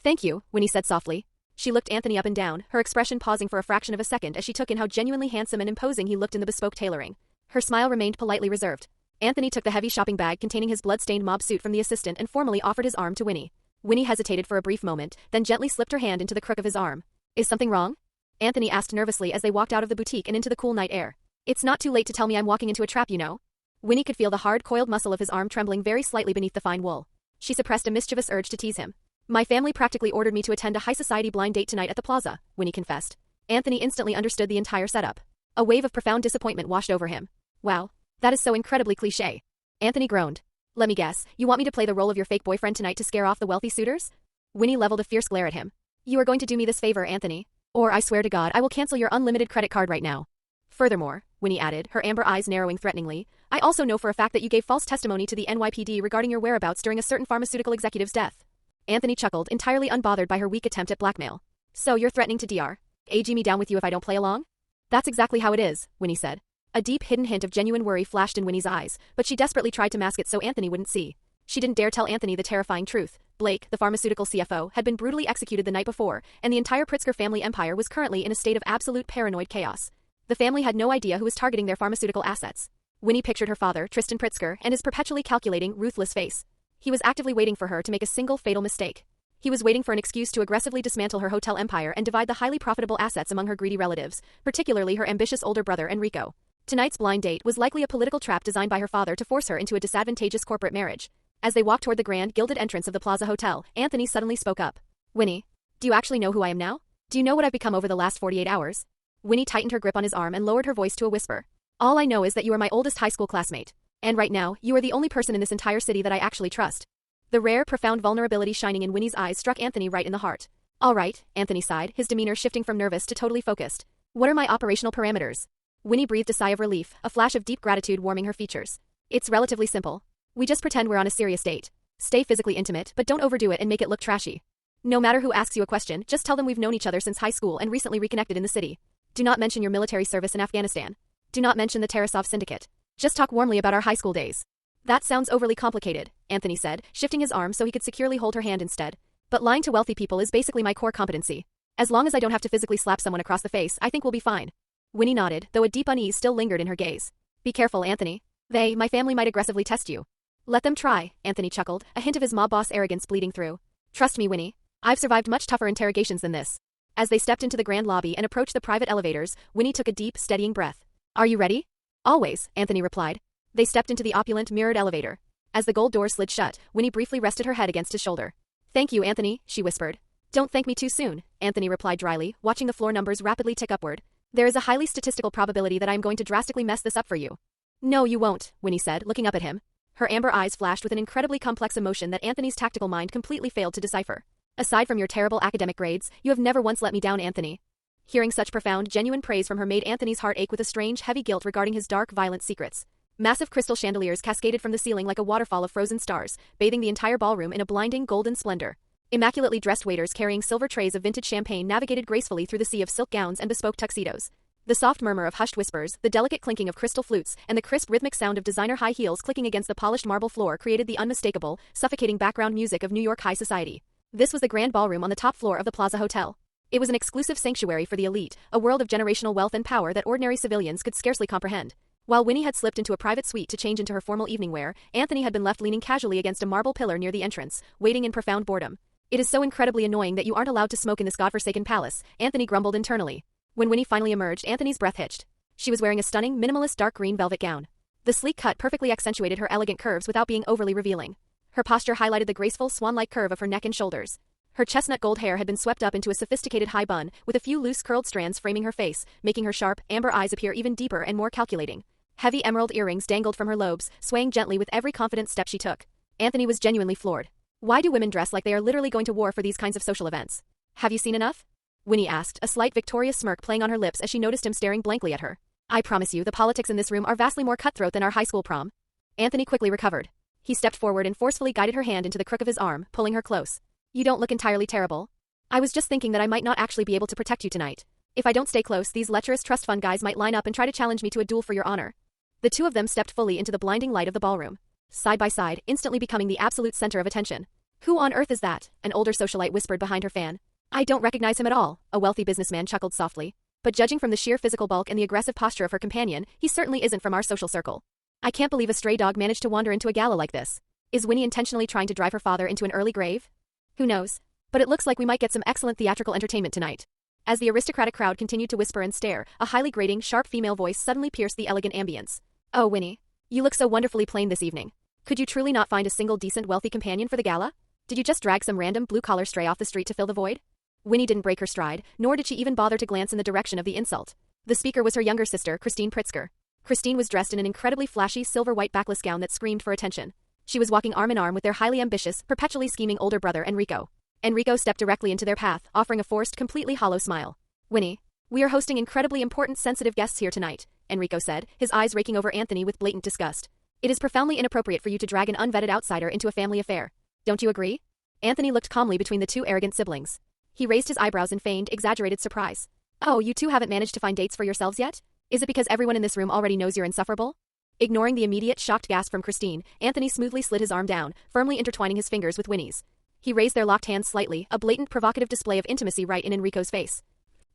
Thank you, Winnie said softly. She looked Anthony up and down, her expression pausing for a fraction of a second as she took in how genuinely handsome and imposing he looked in the bespoke tailoring. Her smile remained politely reserved. Anthony took the heavy shopping bag containing his blood-stained mob suit from the assistant and formally offered his arm to Winnie. Winnie hesitated for a brief moment, then gently slipped her hand into the crook of his arm. Is something wrong? Anthony asked nervously as they walked out of the boutique and into the cool night air. It's not too late to tell me I'm walking into a trap, you know. Winnie could feel the hard, coiled muscle of his arm trembling very slightly beneath the fine wool. She suppressed a mischievous urge to tease him. My family practically ordered me to attend a high-society blind date tonight at the plaza, Winnie confessed. Anthony instantly understood the entire setup. A wave of profound disappointment washed over him. Wow. That is so incredibly cliché. Anthony groaned. Let me guess, you want me to play the role of your fake boyfriend tonight to scare off the wealthy suitors? Winnie leveled a fierce glare at him. You are going to do me this favor, Anthony. Or I swear to God I will cancel your unlimited credit card right now. Furthermore, Winnie added, her amber eyes narrowing threateningly, I also know for a fact that you gave false testimony to the NYPD regarding your whereabouts during a certain pharmaceutical executive's death. Anthony chuckled, entirely unbothered by her weak attempt at blackmail. So you're threatening to AG me down with you if I don't play along? That's exactly how it is, Winnie said. A deep, hidden hint of genuine worry flashed in Winnie's eyes, but she desperately tried to mask it so Anthony wouldn't see. She didn't dare tell Anthony the terrifying truth. Blake, the pharmaceutical CFO, had been brutally executed the night before, and the entire Pritzker family empire was currently in a state of absolute paranoid chaos. The family had no idea who was targeting their pharmaceutical assets. Winnie pictured her father, Tristan Pritzker, and his perpetually calculating, ruthless face. He was actively waiting for her to make a single fatal mistake. He was waiting for an excuse to aggressively dismantle her hotel empire and divide the highly profitable assets among her greedy relatives, particularly her ambitious older brother Enrico. Tonight's blind date was likely a political trap designed by her father to force her into a disadvantageous corporate marriage. As they walked toward the grand, gilded entrance of the Plaza Hotel, Anthony suddenly spoke up. Winnie, do you actually know who I am now? Do you know what I've become over the last 48 hours? Winnie tightened her grip on his arm and lowered her voice to a whisper. All I know is that you are my oldest high school classmate. And right now, you are the only person in this entire city that I actually trust. The rare, profound vulnerability shining in Winnie's eyes struck Anthony right in the heart. All right, Anthony sighed, his demeanor shifting from nervous to totally focused. What are my operational parameters? Winnie breathed a sigh of relief, a flash of deep gratitude warming her features. It's relatively simple. We just pretend we're on a serious date. Stay physically intimate, but don't overdo it and make it look trashy. No matter who asks you a question, just tell them we've known each other since high school and recently reconnected in the city. Do not mention your military service in Afghanistan. Do not mention the Tarasov Syndicate. Just talk warmly about our high school days. That sounds overly complicated, Anthony said, shifting his arm so he could securely hold her hand instead. But lying to wealthy people is basically my core competency. As long as I don't have to physically slap someone across the face, I think we'll be fine. Winnie nodded, though a deep unease still lingered in her gaze. Be careful, Anthony. My family might aggressively test you. Let them try, Anthony chuckled, a hint of his mob boss arrogance bleeding through. Trust me, Winnie. I've survived much tougher interrogations than this. As they stepped into the grand lobby and approached the private elevators, Winnie took a deep, steadying breath. Are you ready? Always, Anthony replied. They stepped into the opulent, mirrored elevator. As the gold door slid shut, Winnie briefly rested her head against his shoulder. Thank you, Anthony, she whispered. Don't thank me too soon, Anthony replied dryly, watching the floor numbers rapidly tick upward. There is a highly statistical probability that I am going to drastically mess this up for you. No, you won't, Winnie said, looking up at him. Her amber eyes flashed with an incredibly complex emotion that Anthony's tactical mind completely failed to decipher. Aside from your terrible academic grades, you have never once let me down, Anthony. Hearing such profound, genuine praise from her made Anthony's heart ache with a strange, heavy guilt regarding his dark, violent secrets. Massive crystal chandeliers cascaded from the ceiling like a waterfall of frozen stars, bathing the entire ballroom in a blinding golden splendor. Immaculately dressed waiters carrying silver trays of vintage champagne navigated gracefully through the sea of silk gowns and bespoke tuxedos. The soft murmur of hushed whispers, the delicate clinking of crystal flutes, and the crisp rhythmic sound of designer high heels clicking against the polished marble floor created the unmistakable, suffocating background music of New York high society. This was the grand ballroom on the top floor of the Plaza Hotel. It was an exclusive sanctuary for the elite, a world of generational wealth and power that ordinary civilians could scarcely comprehend. While Winnie had slipped into a private suite to change into her formal evening wear, Anthony had been left leaning casually against a marble pillar near the entrance, waiting in profound boredom. It is so incredibly annoying that you aren't allowed to smoke in this godforsaken palace, Anthony grumbled internally. When Winnie finally emerged, Anthony's breath hitched. She was wearing a stunning, minimalist dark green velvet gown. The sleek cut perfectly accentuated her elegant curves without being overly revealing. Her posture highlighted the graceful, swan-like curve of her neck and shoulders. Her chestnut gold hair had been swept up into a sophisticated high bun, with a few loose curled strands framing her face, making her sharp, amber eyes appear even deeper and more calculating. Heavy emerald earrings dangled from her lobes, swaying gently with every confident step she took. Anthony was genuinely floored. Why do women dress like they are literally going to war for these kinds of social events? Have you seen enough? Winnie asked, a slight victorious smirk playing on her lips as she noticed him staring blankly at her. I promise you, the politics in this room are vastly more cutthroat than our high school prom. Anthony quickly recovered. He stepped forward and forcefully guided her hand into the crook of his arm, pulling her close. You don't look entirely terrible. I was just thinking that I might not actually be able to protect you tonight. If I don't stay close, these lecherous trust fund guys might line up and try to challenge me to a duel for your honor. The two of them stepped fully into the blinding light of the ballroom. Side by side, instantly becoming the absolute center of attention. Who on earth is that? An older socialite whispered behind her fan. I don't recognize him at all, a wealthy businessman chuckled softly. But judging from the sheer physical bulk and the aggressive posture of her companion, he certainly isn't from our social circle. I can't believe a stray dog managed to wander into a gala like this. Is Winnie intentionally trying to drive her father into an early grave? Who knows? But it looks like we might get some excellent theatrical entertainment tonight. As the aristocratic crowd continued to whisper and stare, a highly grating, sharp female voice suddenly pierced the elegant ambience. Oh, Winnie. You look so wonderfully plain this evening. Could you truly not find a single decent wealthy companion for the gala? Did you just drag some random blue-collar stray off the street to fill the void? Winnie didn't break her stride, nor did she even bother to glance in the direction of the insult. The speaker was her younger sister, Christine Pritzker. Christine was dressed in an incredibly flashy silver-white backless gown that screamed for attention. She was walking arm in arm with their highly ambitious, perpetually scheming older brother Enrico. Enrico stepped directly into their path, offering a forced, completely hollow smile. Winnie, we are hosting incredibly important, sensitive guests here tonight, Enrico said, his eyes raking over Anthony with blatant disgust. It is profoundly inappropriate for you to drag an unvetted outsider into a family affair. Don't you agree? Anthony looked calmly between the two arrogant siblings. He raised his eyebrows in feigned, exaggerated surprise. Oh, you two haven't managed to find dates for yourselves yet? Is it because everyone in this room already knows you're insufferable? Ignoring the immediate, shocked gasp from Christine, Anthony smoothly slid his arm down, firmly intertwining his fingers with Winnie's. He raised their locked hands slightly, a blatant, provocative display of intimacy right in Enrico's face.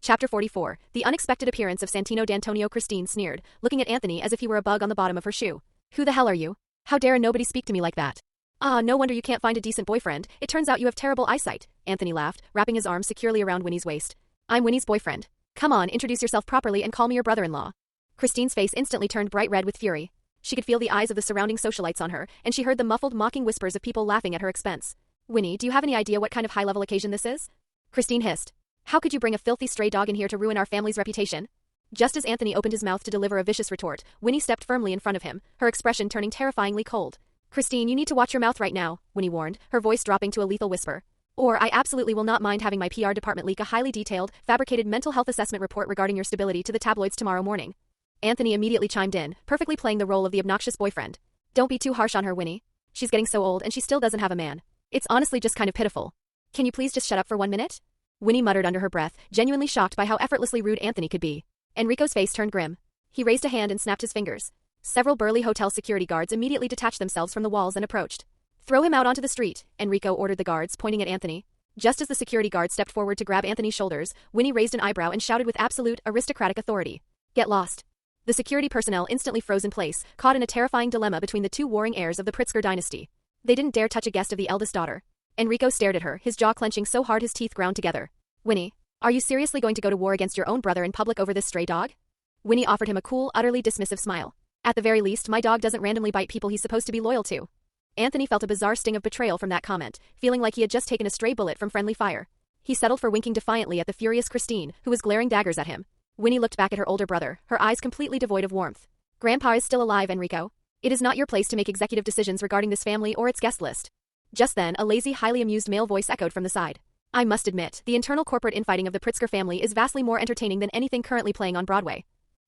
Chapter 44. The unexpected appearance of Santino D'Antonio. Christine sneered, looking at Anthony as if he were a bug on the bottom of her shoe. Who the hell are you? How dare nobody speak to me like that? Ah, no wonder you can't find a decent boyfriend. It turns out you have terrible eyesight, Anthony laughed, wrapping his arms securely around Winnie's waist. I'm Winnie's boyfriend. Come on, introduce yourself properly and call me your brother-in-law. Christine's face instantly turned bright red with fury. She could feel the eyes of the surrounding socialites on her, and she heard the muffled, mocking whispers of people laughing at her expense. Winnie, do you have any idea what kind of high-level occasion this is? Christine hissed. How could you bring a filthy stray dog in here to ruin our family's reputation? Just as Anthony opened his mouth to deliver a vicious retort, Winnie stepped firmly in front of him, her expression turning terrifyingly cold. "Christine, you need to watch your mouth right now," Winnie warned, her voice dropping to a lethal whisper. "Or I absolutely will not mind having my PR department leak a highly detailed, fabricated mental health assessment report regarding your stability to the tabloids tomorrow morning." Anthony immediately chimed in, perfectly playing the role of the obnoxious boyfriend. "Don't be too harsh on her, Winnie. She's getting so old and she still doesn't have a man. It's honestly just kind of pitiful. Can you please just shut up for 1 minute?" Winnie muttered under her breath, genuinely shocked by how effortlessly rude Anthony could be. Enrico's face turned grim. He raised a hand and snapped his fingers. Several burly hotel security guards immediately detached themselves from the walls and approached. "Throw him out onto the street," Enrico ordered the guards, pointing at Anthony. Just as the security guard stepped forward to grab Anthony's shoulders, Winnie raised an eyebrow and shouted with absolute, aristocratic authority. "Get lost." The security personnel instantly froze in place, caught in a terrifying dilemma between the two warring heirs of the Pritzker dynasty. They didn't dare touch a guest of the eldest daughter. Enrico stared at her, his jaw clenching so hard his teeth ground together. "Winnie, are you seriously going to go to war against your own brother in public over this stray dog?" Winnie offered him a cool, utterly dismissive smile. "At the very least, my dog doesn't randomly bite people he's supposed to be loyal to." Anthony felt a bizarre sting of betrayal from that comment, feeling like he had just taken a stray bullet from friendly fire. He settled for winking defiantly at the furious Christine, who was glaring daggers at him. Winnie looked back at her older brother, her eyes completely devoid of warmth. "Grandpa is still alive, Enrico. It is not your place to make executive decisions regarding this family or its guest list." Just then, a lazy, highly amused male voice echoed from the side. "I must admit, the internal corporate infighting of the Pritzker family is vastly more entertaining than anything currently playing on Broadway."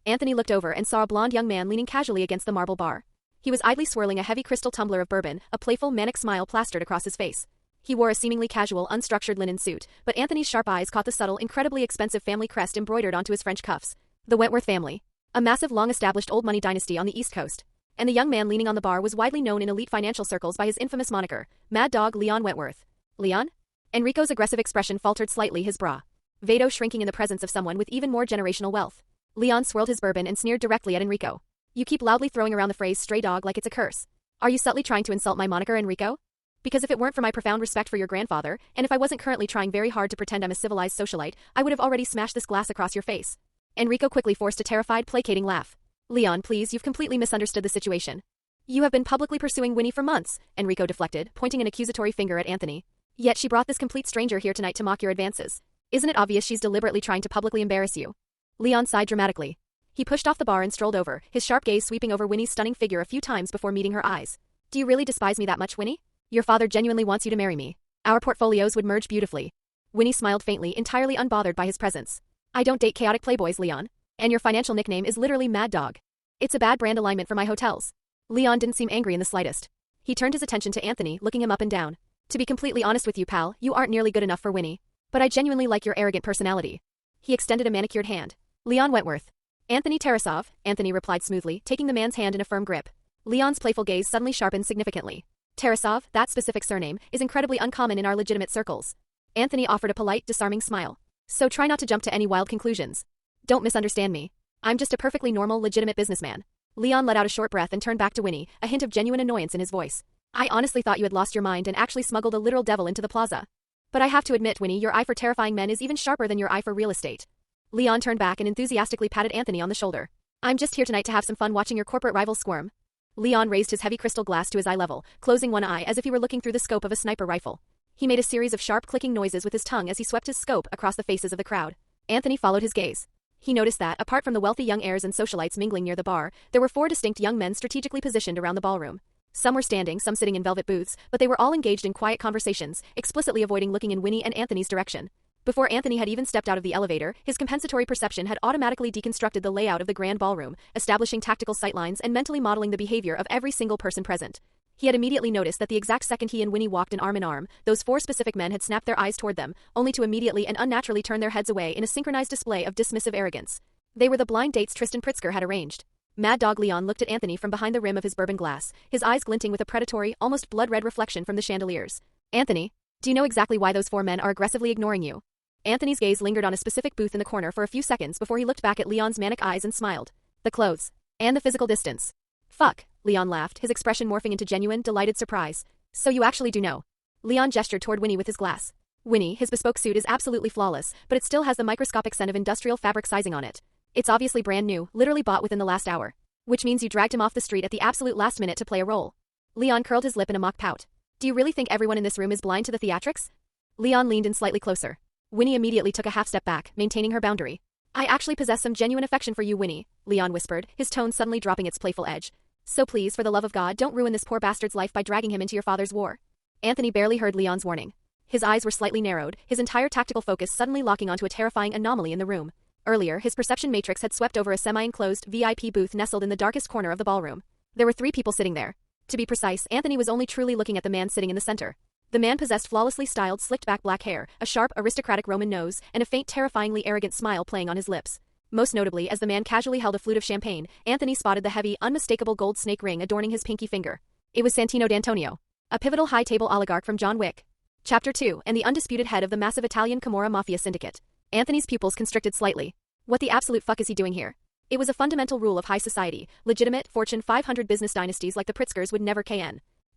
Anthony looked over and saw a blonde young man leaning casually against the marble bar. He was idly swirling a heavy crystal tumbler of bourbon, a playful, manic smile plastered across his face. He wore a seemingly casual, unstructured linen suit, but Anthony's sharp eyes caught the subtle, incredibly expensive family crest embroidered onto his French cuffs. The Wentworth family. A massive, long-established old money dynasty on the East Coast. And the young man leaning on the bar was widely known in elite financial circles by his infamous moniker, Mad Dog Leon Wentworth. "Leon?" Enrico's aggressive expression faltered slightly, his brow. Vado shrinking in the presence of someone with even more generational wealth. Leon swirled his bourbon and sneered directly at Enrico. "You keep loudly throwing around the phrase stray dog like it's a curse. Are you subtly trying to insult my moniker, Enrico? Because if it weren't for my profound respect for your grandfather, and if I wasn't currently trying very hard to pretend I'm a civilized socialite, I would have already smashed this glass across your face." Enrico quickly forced a terrified, placating laugh. "Leon, please, you've completely misunderstood the situation. You have been publicly pursuing Winnie for months," Enrico deflected, pointing an accusatory finger at Anthony. "Yet she brought this complete stranger here tonight to mock your advances. Isn't it obvious she's deliberately trying to publicly embarrass you?" Leon sighed dramatically. He pushed off the bar and strolled over, his sharp gaze sweeping over Winnie's stunning figure a few times before meeting her eyes. "Do you really despise me that much, Winnie? Your father genuinely wants you to marry me. Our portfolios would merge beautifully." Winnie smiled faintly, entirely unbothered by his presence. "I don't date chaotic playboys, Leon. And your financial nickname is literally Mad Dog. It's a bad brand alignment for my hotels." Leon didn't seem angry in the slightest. He turned his attention to Anthony, looking him up and down. "To be completely honest with you, pal, you aren't nearly good enough for Winnie. But I genuinely like your arrogant personality." He extended a manicured hand. "Leon Wentworth." "Anthony Tarasov," Anthony replied smoothly, taking the man's hand in a firm grip. Leon's playful gaze suddenly sharpened significantly. "Tarasov, that specific surname, is incredibly uncommon in our legitimate circles." Anthony offered a polite, disarming smile. "So try not to jump to any wild conclusions. Don't misunderstand me. I'm just a perfectly normal, legitimate businessman." Leon let out a short breath and turned back to Winnie, a hint of genuine annoyance in his voice. "I honestly thought you had lost your mind and actually smuggled a literal devil into the plaza. But I have to admit, Winnie, your eye for terrifying men is even sharper than your eye for real estate." Leon turned back and enthusiastically patted Anthony on the shoulder. "I'm just here tonight to have some fun watching your corporate rivals squirm." Leon raised his heavy crystal glass to his eye level, closing one eye as if he were looking through the scope of a sniper rifle. He made a series of sharp clicking noises with his tongue as he swept his scope across the faces of the crowd. Anthony followed his gaze. He noticed that, apart from the wealthy young heirs and socialites mingling near the bar, there were 4 distinct young men strategically positioned around the ballroom. Some were standing, some sitting in velvet booths, but they were all engaged in quiet conversations, explicitly avoiding looking in Winnie and Anthony's direction. Before Anthony had even stepped out of the elevator, his compensatory perception had automatically deconstructed the layout of the grand ballroom, establishing tactical sightlines and mentally modeling the behavior of every single person present. He had immediately noticed that the exact second he and Winnie walked in arm, those 4 specific men had snapped their eyes toward them, only to immediately and unnaturally turn their heads away in a synchronized display of dismissive arrogance. They were the blind dates Tristan Pritzker had arranged. Mad Dog Leon looked at Anthony from behind the rim of his bourbon glass, his eyes glinting with a predatory, almost blood-red reflection from the chandeliers. "Anthony, do you know exactly why those 4 men are aggressively ignoring you?" Anthony's gaze lingered on a specific booth in the corner for a few seconds before he looked back at Leon's manic eyes and smiled. "The clothes. And the physical distance." "Fuck," Leon laughed, his expression morphing into genuine, delighted surprise. "So you actually do know." Leon gestured toward Winnie with his glass. "Winnie, his bespoke suit is absolutely flawless, but it still has the microscopic scent of industrial fabric sizing on it. It's obviously brand new, literally bought within the last hour. Which means you dragged him off the street at the absolute last minute to play a role." Leon curled his lip in a mock pout. "Do you really think everyone in this room is blind to the theatrics?" Leon leaned in slightly closer. Winnie immediately took a half step back, maintaining her boundary. I actually possess some genuine affection for you, Winnie, Leon whispered, his tone suddenly dropping its playful edge. So please, for the love of God, don't ruin this poor bastard's life by dragging him into your father's war. Anthony barely heard Leon's warning. His eyes were slightly narrowed, his entire tactical focus suddenly locking onto a terrifying anomaly in the room. Earlier, his perception matrix had swept over a semi-enclosed VIP booth nestled in the darkest corner of the ballroom. There were 3 people sitting there. To be precise, Anthony was only truly looking at the man sitting in the center. The man possessed flawlessly styled, slicked-back black hair, a sharp, aristocratic Roman nose, and a faint, terrifyingly arrogant smile playing on his lips. Most notably, as the man casually held a flute of champagne, Anthony spotted the heavy, unmistakable gold snake ring adorning his pinky finger. It was Santino D'Antonio, a pivotal high-table oligarch from John Wick. Chapter 2, and the undisputed head of the massive Italian Camorra Mafia syndicate. Anthony's pupils constricted slightly. What the absolute fuck is he doing here? It was a fundamental rule of high society. Legitimate, Fortune 500 business dynasties like the Pritzkers would never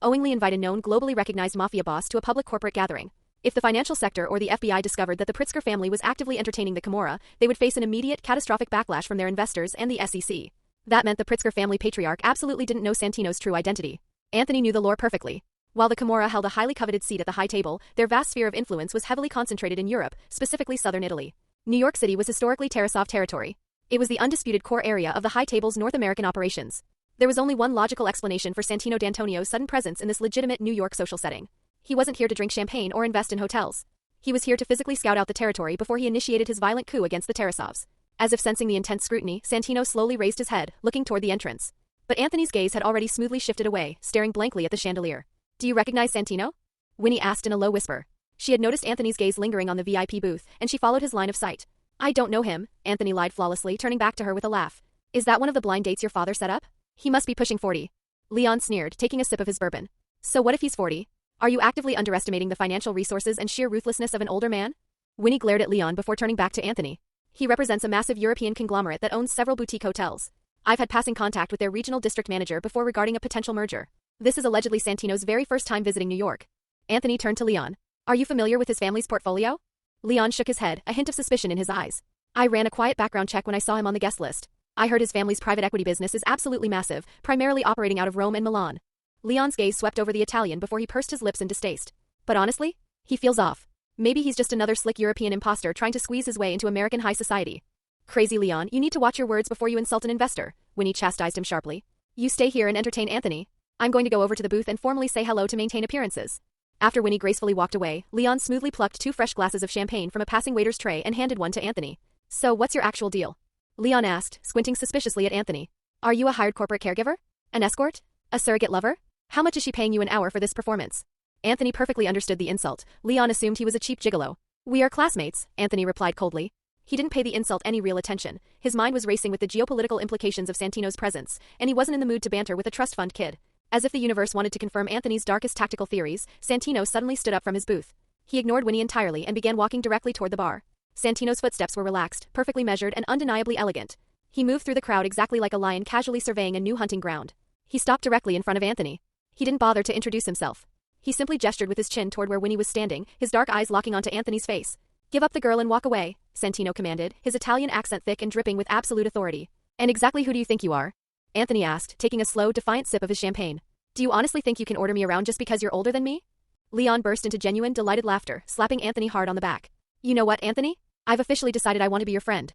knowingly invite a known, globally recognized mafia boss to a public corporate gathering. If the financial sector or the FBI discovered that the Pritzker family was actively entertaining the Camorra, they would face an immediate, catastrophic backlash from their investors and the SEC. That meant the Pritzker family patriarch absolutely didn't know Santino's true identity. Anthony knew the lore perfectly. While the Camorra held a highly coveted seat at the high table, their vast sphere of influence was heavily concentrated in Europe, specifically southern Italy. New York City was historically Tarasov territory. It was the undisputed core area of the high table's North American operations. There was only one logical explanation for Santino D'Antonio's sudden presence in this legitimate New York social setting. He wasn't here to drink champagne or invest in hotels. He was here to physically scout out the territory before he initiated his violent coup against the Tarasovs. As if sensing the intense scrutiny, Santino slowly raised his head, looking toward the entrance. But Anthony's gaze had already smoothly shifted away, staring blankly at the chandelier. Do you recognize Santino? Winnie asked in a low whisper. She had noticed Anthony's gaze lingering on the VIP booth, and she followed his line of sight. I don't know him, Anthony lied flawlessly, turning back to her with a laugh. Is that one of the blind dates your father set up? He must be pushing 40. Leon sneered, taking a sip of his bourbon. So what if he's 40? Are you actively underestimating the financial resources and sheer ruthlessness of an older man? Winnie glared at Leon before turning back to Anthony. He represents a massive European conglomerate that owns several boutique hotels. I've had passing contact with their regional district manager before regarding a potential merger. This is allegedly Santino's very first time visiting New York. Anthony turned to Leon. Are you familiar with his family's portfolio? Leon shook his head, a hint of suspicion in his eyes. I ran a quiet background check when I saw him on the guest list. I heard his family's private equity business is absolutely massive, primarily operating out of Rome and Milan. Leon's gaze swept over the Italian before he pursed his lips in distaste. But honestly, he feels off. Maybe he's just another slick European imposter trying to squeeze his way into American high society. Crazy Leon, you need to watch your words before you insult an investor, Winnie chastised him sharply. You stay here and entertain Anthony. I'm going to go over to the booth and formally say hello to maintain appearances. After Winnie gracefully walked away, Leon smoothly plucked 2 fresh glasses of champagne from a passing waiter's tray and handed one to Anthony. So what's your actual deal? Leon asked, squinting suspiciously at Anthony. Are you a hired corporate caregiver? An escort? A surrogate lover? How much is she paying you an hour for this performance? Anthony perfectly understood the insult. Leon assumed he was a cheap gigolo. We are classmates, Anthony replied coldly. He didn't pay the insult any real attention. His mind was racing with the geopolitical implications of Santino's presence, and he wasn't in the mood to banter with a trust fund kid. As if the universe wanted to confirm Anthony's darkest tactical theories, Santino suddenly stood up from his booth. He ignored Winnie entirely and began walking directly toward the bar. Santino's footsteps were relaxed, perfectly measured and undeniably elegant. He moved through the crowd exactly like a lion casually surveying a new hunting ground. He stopped directly in front of Anthony. He didn't bother to introduce himself. He simply gestured with his chin toward where Winnie was standing, his dark eyes locking onto Anthony's face. Give up the girl and walk away, Santino commanded, his Italian accent thick and dripping with absolute authority. And exactly who do you think you are? Anthony asked, taking a slow, defiant sip of his champagne. Do you honestly think you can order me around just because you're older than me? Leon burst into genuine, delighted laughter, slapping Anthony hard on the back. You know what, Anthony? I've officially decided I want to be your friend.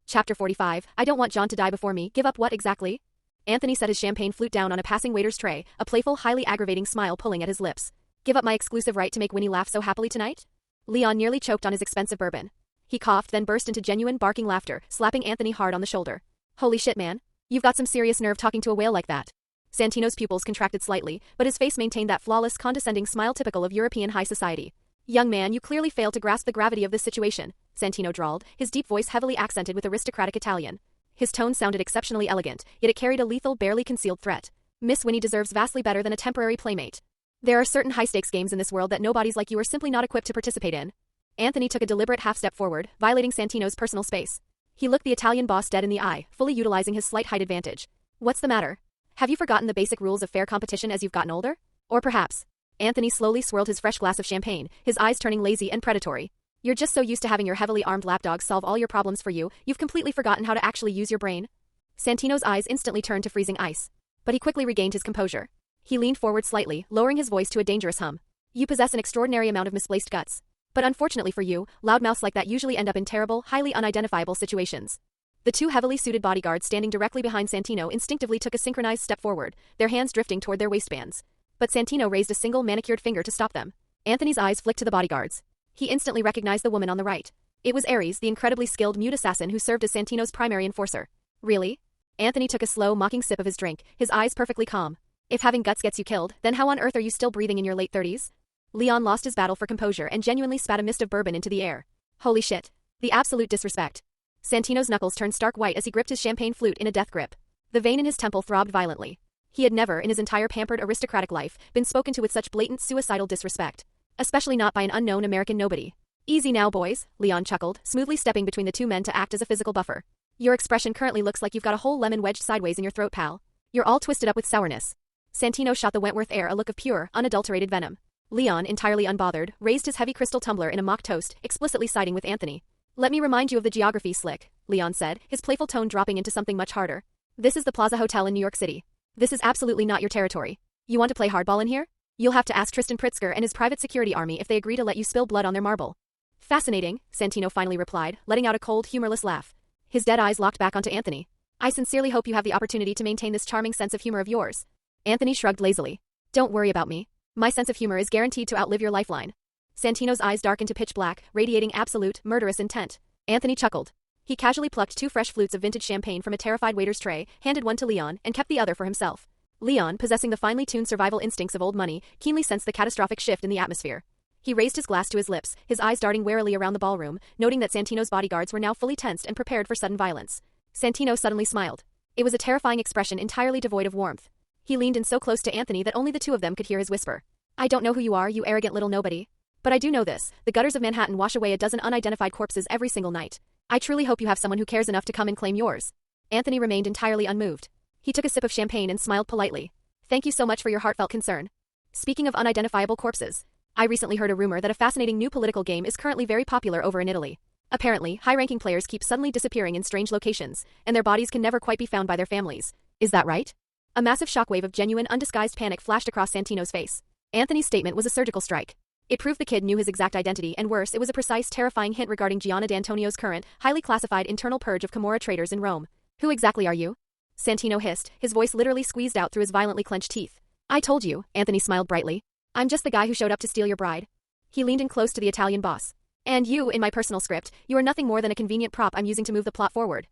Chapter 45, I don't want John to die before me. Give up what exactly? Anthony set his champagne flute down on a passing waiter's tray, a playful, highly aggravating smile pulling at his lips. Give up my exclusive right to make Winnie laugh so happily tonight? Leon nearly choked on his expensive bourbon. He coughed, then burst into genuine, barking laughter, slapping Anthony hard on the shoulder. Holy shit, man. You've got some serious nerve talking to a whale like that. Santino's pupils contracted slightly, but his face maintained that flawless, condescending smile typical of European high society. Young man, you clearly failed to grasp the gravity of this situation, Santino drawled, his deep voice heavily accented with aristocratic Italian. His tone sounded exceptionally elegant, yet it carried a lethal, barely concealed threat. Miss Winnie deserves vastly better than a temporary playmate. There are certain high-stakes games in this world that nobodies like you are simply not equipped to participate in. Anthony took a deliberate half-step forward, violating Santino's personal space. He looked the Italian boss dead in the eye, fully utilizing his slight height advantage. What's the matter? Have you forgotten the basic rules of fair competition as you've gotten older? Or perhaps... Anthony slowly swirled his fresh glass of champagne, his eyes turning lazy and predatory. You're just so used to having your heavily armed lapdogs solve all your problems for you, you've completely forgotten how to actually use your brain. Santino's eyes instantly turned to freezing ice. But he quickly regained his composure. He leaned forward slightly, lowering his voice to a dangerous hum. You possess an extraordinary amount of misplaced guts. But unfortunately for you, loudmouths like that usually end up in terrible, highly unidentifiable situations. The two heavily suited bodyguards standing directly behind Santino instinctively took a synchronized step forward, their hands drifting toward their waistbands. But Santino raised a single manicured finger to stop them. Anthony's eyes flicked to the bodyguards. He instantly recognized the woman on the right. It was Ares, the incredibly skilled mute assassin who served as Santino's primary enforcer. Really? Anthony took a slow, mocking sip of his drink, his eyes perfectly calm. If having guts gets you killed, then how on earth are you still breathing in your late 30s? Leon lost his battle for composure and genuinely spat a mist of bourbon into the air. Holy shit. The absolute disrespect. Santino's knuckles turned stark white as he gripped his champagne flute in a death grip. The vein in his temple throbbed violently. He had never, in his entire pampered aristocratic life, been spoken to with such blatant suicidal disrespect. Especially not by an unknown American nobody. Easy now, boys, Leon chuckled, smoothly stepping between the two men to act as a physical buffer. Your expression currently looks like you've got a whole lemon wedged sideways in your throat, pal. You're all twisted up with sourness. Santino shot the Wentworth air a look of pure, unadulterated venom. Leon, entirely unbothered, raised his heavy crystal tumbler in a mock toast, explicitly siding with Anthony. Let me remind you of the geography, slick, Leon said, his playful tone dropping into something much harder. This is the Plaza Hotel in New York City. This is absolutely not your territory. You want to play hardball in here? You'll have to ask Tristan Pritzker and his private security army if they agree to let you spill blood on their marble. Fascinating, Santino finally replied, letting out a cold, humorless laugh. His dead eyes locked back onto Anthony. I sincerely hope you have the opportunity to maintain this charming sense of humor of yours. Anthony shrugged lazily. Don't worry about me. My sense of humor is guaranteed to outlive your lifeline. Santino's eyes darkened to pitch black, radiating absolute, murderous intent. Anthony chuckled. He casually plucked 2 fresh flutes of vintage champagne from a terrified waiter's tray, handed one to Leon, and kept the other for himself. Leon, possessing the finely tuned survival instincts of old money, keenly sensed the catastrophic shift in the atmosphere. He raised his glass to his lips, his eyes darting warily around the ballroom, noting that Santino's bodyguards were now fully tensed and prepared for sudden violence. Santino suddenly smiled. It was a terrifying expression entirely devoid of warmth. He leaned in so close to Anthony that only the two of them could hear his whisper. I don't know who you are, you arrogant little nobody. But I do know this, the gutters of Manhattan wash away a dozen unidentified corpses every single night. I truly hope you have someone who cares enough to come and claim yours. Anthony remained entirely unmoved. He took a sip of champagne and smiled politely. Thank you so much for your heartfelt concern. Speaking of unidentifiable corpses, I recently heard a rumor that a fascinating new political game is currently very popular over in Italy. Apparently, high-ranking players keep suddenly disappearing in strange locations, and their bodies can never quite be found by their families. Is that right? A massive shockwave of genuine, undisguised panic flashed across Santino's face. Anthony's statement was a surgical strike. It proved the kid knew his exact identity, and worse, it was a precise, terrifying hint regarding Gianna D'Antonio's current, highly classified internal purge of Camorra traitors in Rome. Who exactly are you? Santino hissed, his voice literally squeezed out through his violently clenched teeth. I told you, Anthony smiled brightly. I'm just the guy who showed up to steal your bride. He leaned in close to the Italian boss. And you, in my personal script, you are nothing more than a convenient prop I'm using to move the plot forward.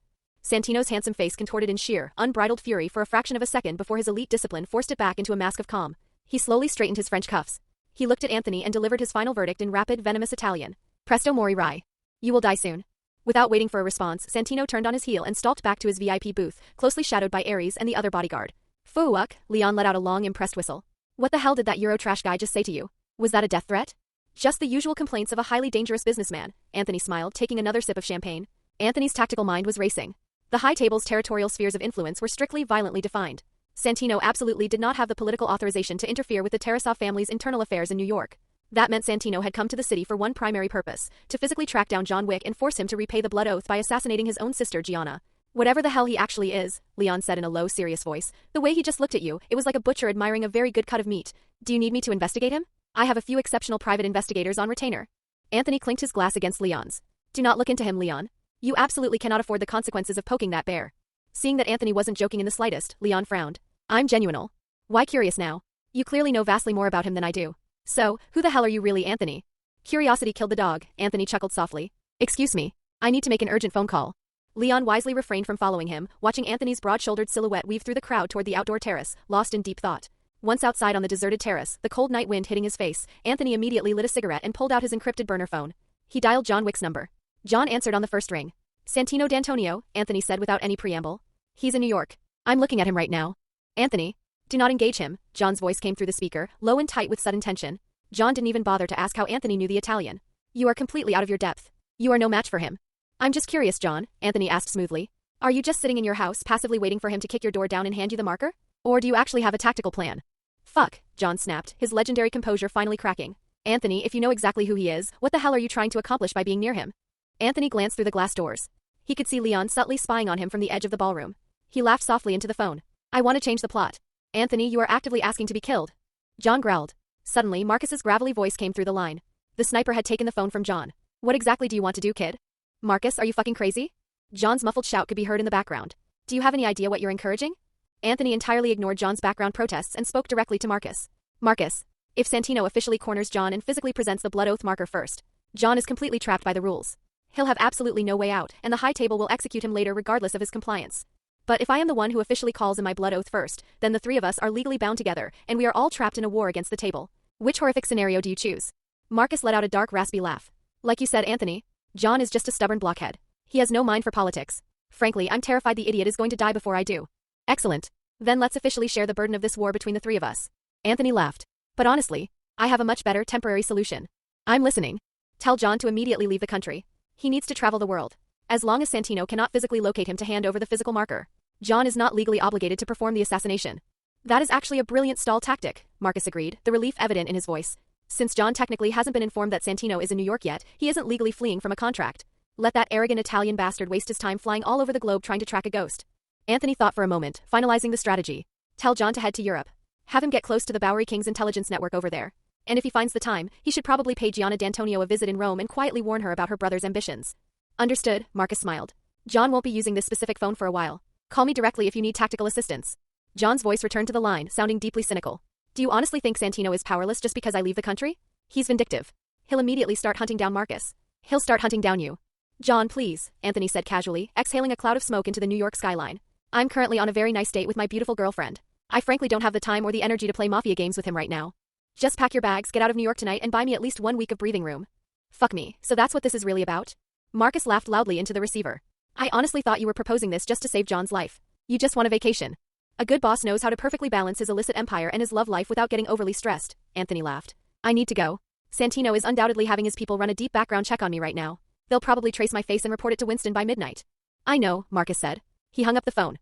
Santino's handsome face contorted in sheer, unbridled fury for a fraction of a second before his elite discipline forced it back into a mask of calm. He slowly straightened his French cuffs. He looked at Anthony and delivered his final verdict in rapid, venomous Italian. Presto mori rai. You will die soon. Without waiting for a response, Santino turned on his heel and stalked back to his VIP booth, closely shadowed by Ares and the other bodyguard. Fuck, Leon let out a long, impressed whistle. What the hell did that Eurotrash guy just say to you? Was that a death threat? Just the usual complaints of a highly dangerous businessman, Anthony smiled, taking another sip of champagne. Anthony's tactical mind was racing. The high table's territorial spheres of influence were strictly, violently defined. Santino absolutely did not have the political authorization to interfere with the Tarasov family's internal affairs in New York. That meant Santino had come to the city for one primary purpose, to physically track down John Wick and force him to repay the blood oath by assassinating his own sister Gianna. Whatever the hell he actually is, Leon said in a low, serious voice, the way he just looked at you, it was like a butcher admiring a very good cut of meat. Do you need me to investigate him? I have a few exceptional private investigators on retainer. Anthony clinked his glass against Leon's. Do not look into him, Leon. You absolutely cannot afford the consequences of poking that bear. Seeing that Anthony wasn't joking in the slightest, Leon frowned. I'm genuine. Why curious now? You clearly know vastly more about him than I do. So, who the hell are you really, Anthony? Curiosity killed the dog, Anthony chuckled softly. Excuse me. I need to make an urgent phone call. Leon wisely refrained from following him, watching Anthony's broad-shouldered silhouette weave through the crowd toward the outdoor terrace, lost in deep thought. Once outside on the deserted terrace, the cold night wind hitting his face, Anthony immediately lit a cigarette and pulled out his encrypted burner phone. He dialed John Wick's number. John answered on the first ring. Santino D'Antonio, Anthony said without any preamble. He's in New York. I'm looking at him right now. Anthony. Do not engage him, John's voice came through the speaker, low and tight with sudden tension. John didn't even bother to ask how Anthony knew the Italian. You are completely out of your depth. You are no match for him. I'm just curious, John, Anthony asked smoothly. Are you just sitting in your house passively waiting for him to kick your door down and hand you the marker? Or do you actually have a tactical plan? Fuck, John snapped, his legendary composure finally cracking. Anthony, if you know exactly who he is, what the hell are you trying to accomplish by being near him? Anthony glanced through the glass doors. He could see Leon subtly spying on him from the edge of the ballroom. He laughed softly into the phone. I want to change the plot. Anthony, you are actively asking to be killed. John growled. Suddenly, Marcus's gravelly voice came through the line. The sniper had taken the phone from John. What exactly do you want to do, kid? Marcus, are you fucking crazy? John's muffled shout could be heard in the background. Do you have any idea what you're encouraging? Anthony entirely ignored John's background protests and spoke directly to Marcus. Marcus, if Santino officially corners John and physically presents the blood oath marker first, John is completely trapped by the rules. He'll have absolutely no way out, and the high table will execute him later regardless of his compliance. But if I am the one who officially calls in my blood oath first, then the three of us are legally bound together, and we are all trapped in a war against the table. Which horrific scenario do you choose? Marcus let out a dark, raspy laugh. Like you said, Anthony, John is just a stubborn blockhead. He has no mind for politics. Frankly, I'm terrified the idiot is going to die before I do. Excellent. Then let's officially share the burden of this war between the three of us. Anthony laughed. But honestly, I have a much better temporary solution. I'm listening. Tell John to immediately leave the country. He needs to travel the world. As long as Santino cannot physically locate him to hand over the physical marker, John is not legally obligated to perform the assassination. That is actually a brilliant stall tactic, Marcus agreed, the relief evident in his voice. Since John technically hasn't been informed that Santino is in New York yet, he isn't legally fleeing from a contract. Let that arrogant Italian bastard waste his time flying all over the globe trying to track a ghost. Anthony thought for a moment, finalizing the strategy. Tell John to head to Europe. Have him get close to the Bowery King's intelligence network over there. And if he finds the time, he should probably pay Gianna D'Antonio a visit in Rome and quietly warn her about her brother's ambitions. Understood, Marcus smiled. John won't be using this specific phone for a while. Call me directly if you need tactical assistance. John's voice returned to the line, sounding deeply cynical. Do you honestly think Santino is powerless just because I leave the country? He's vindictive. He'll immediately start hunting down Marcus. He'll start hunting down you. John, please, Anthony said casually, exhaling a cloud of smoke into the New York skyline. I'm currently on a very nice date with my beautiful girlfriend. I frankly don't have the time or the energy to play mafia games with him right now. Just pack your bags, get out of New York tonight, and buy me at least 1 week of breathing room. Fuck me, so that's what this is really about? Marcus laughed loudly into the receiver. I honestly thought you were proposing this just to save John's life. You just want a vacation. A good boss knows how to perfectly balance his illicit empire and his love life without getting overly stressed, Anthony laughed. I need to go. Santino is undoubtedly having his people run a deep background check on me right now. They'll probably trace my face and report it to Winston by midnight. I know, Marcus said. He hung up the phone.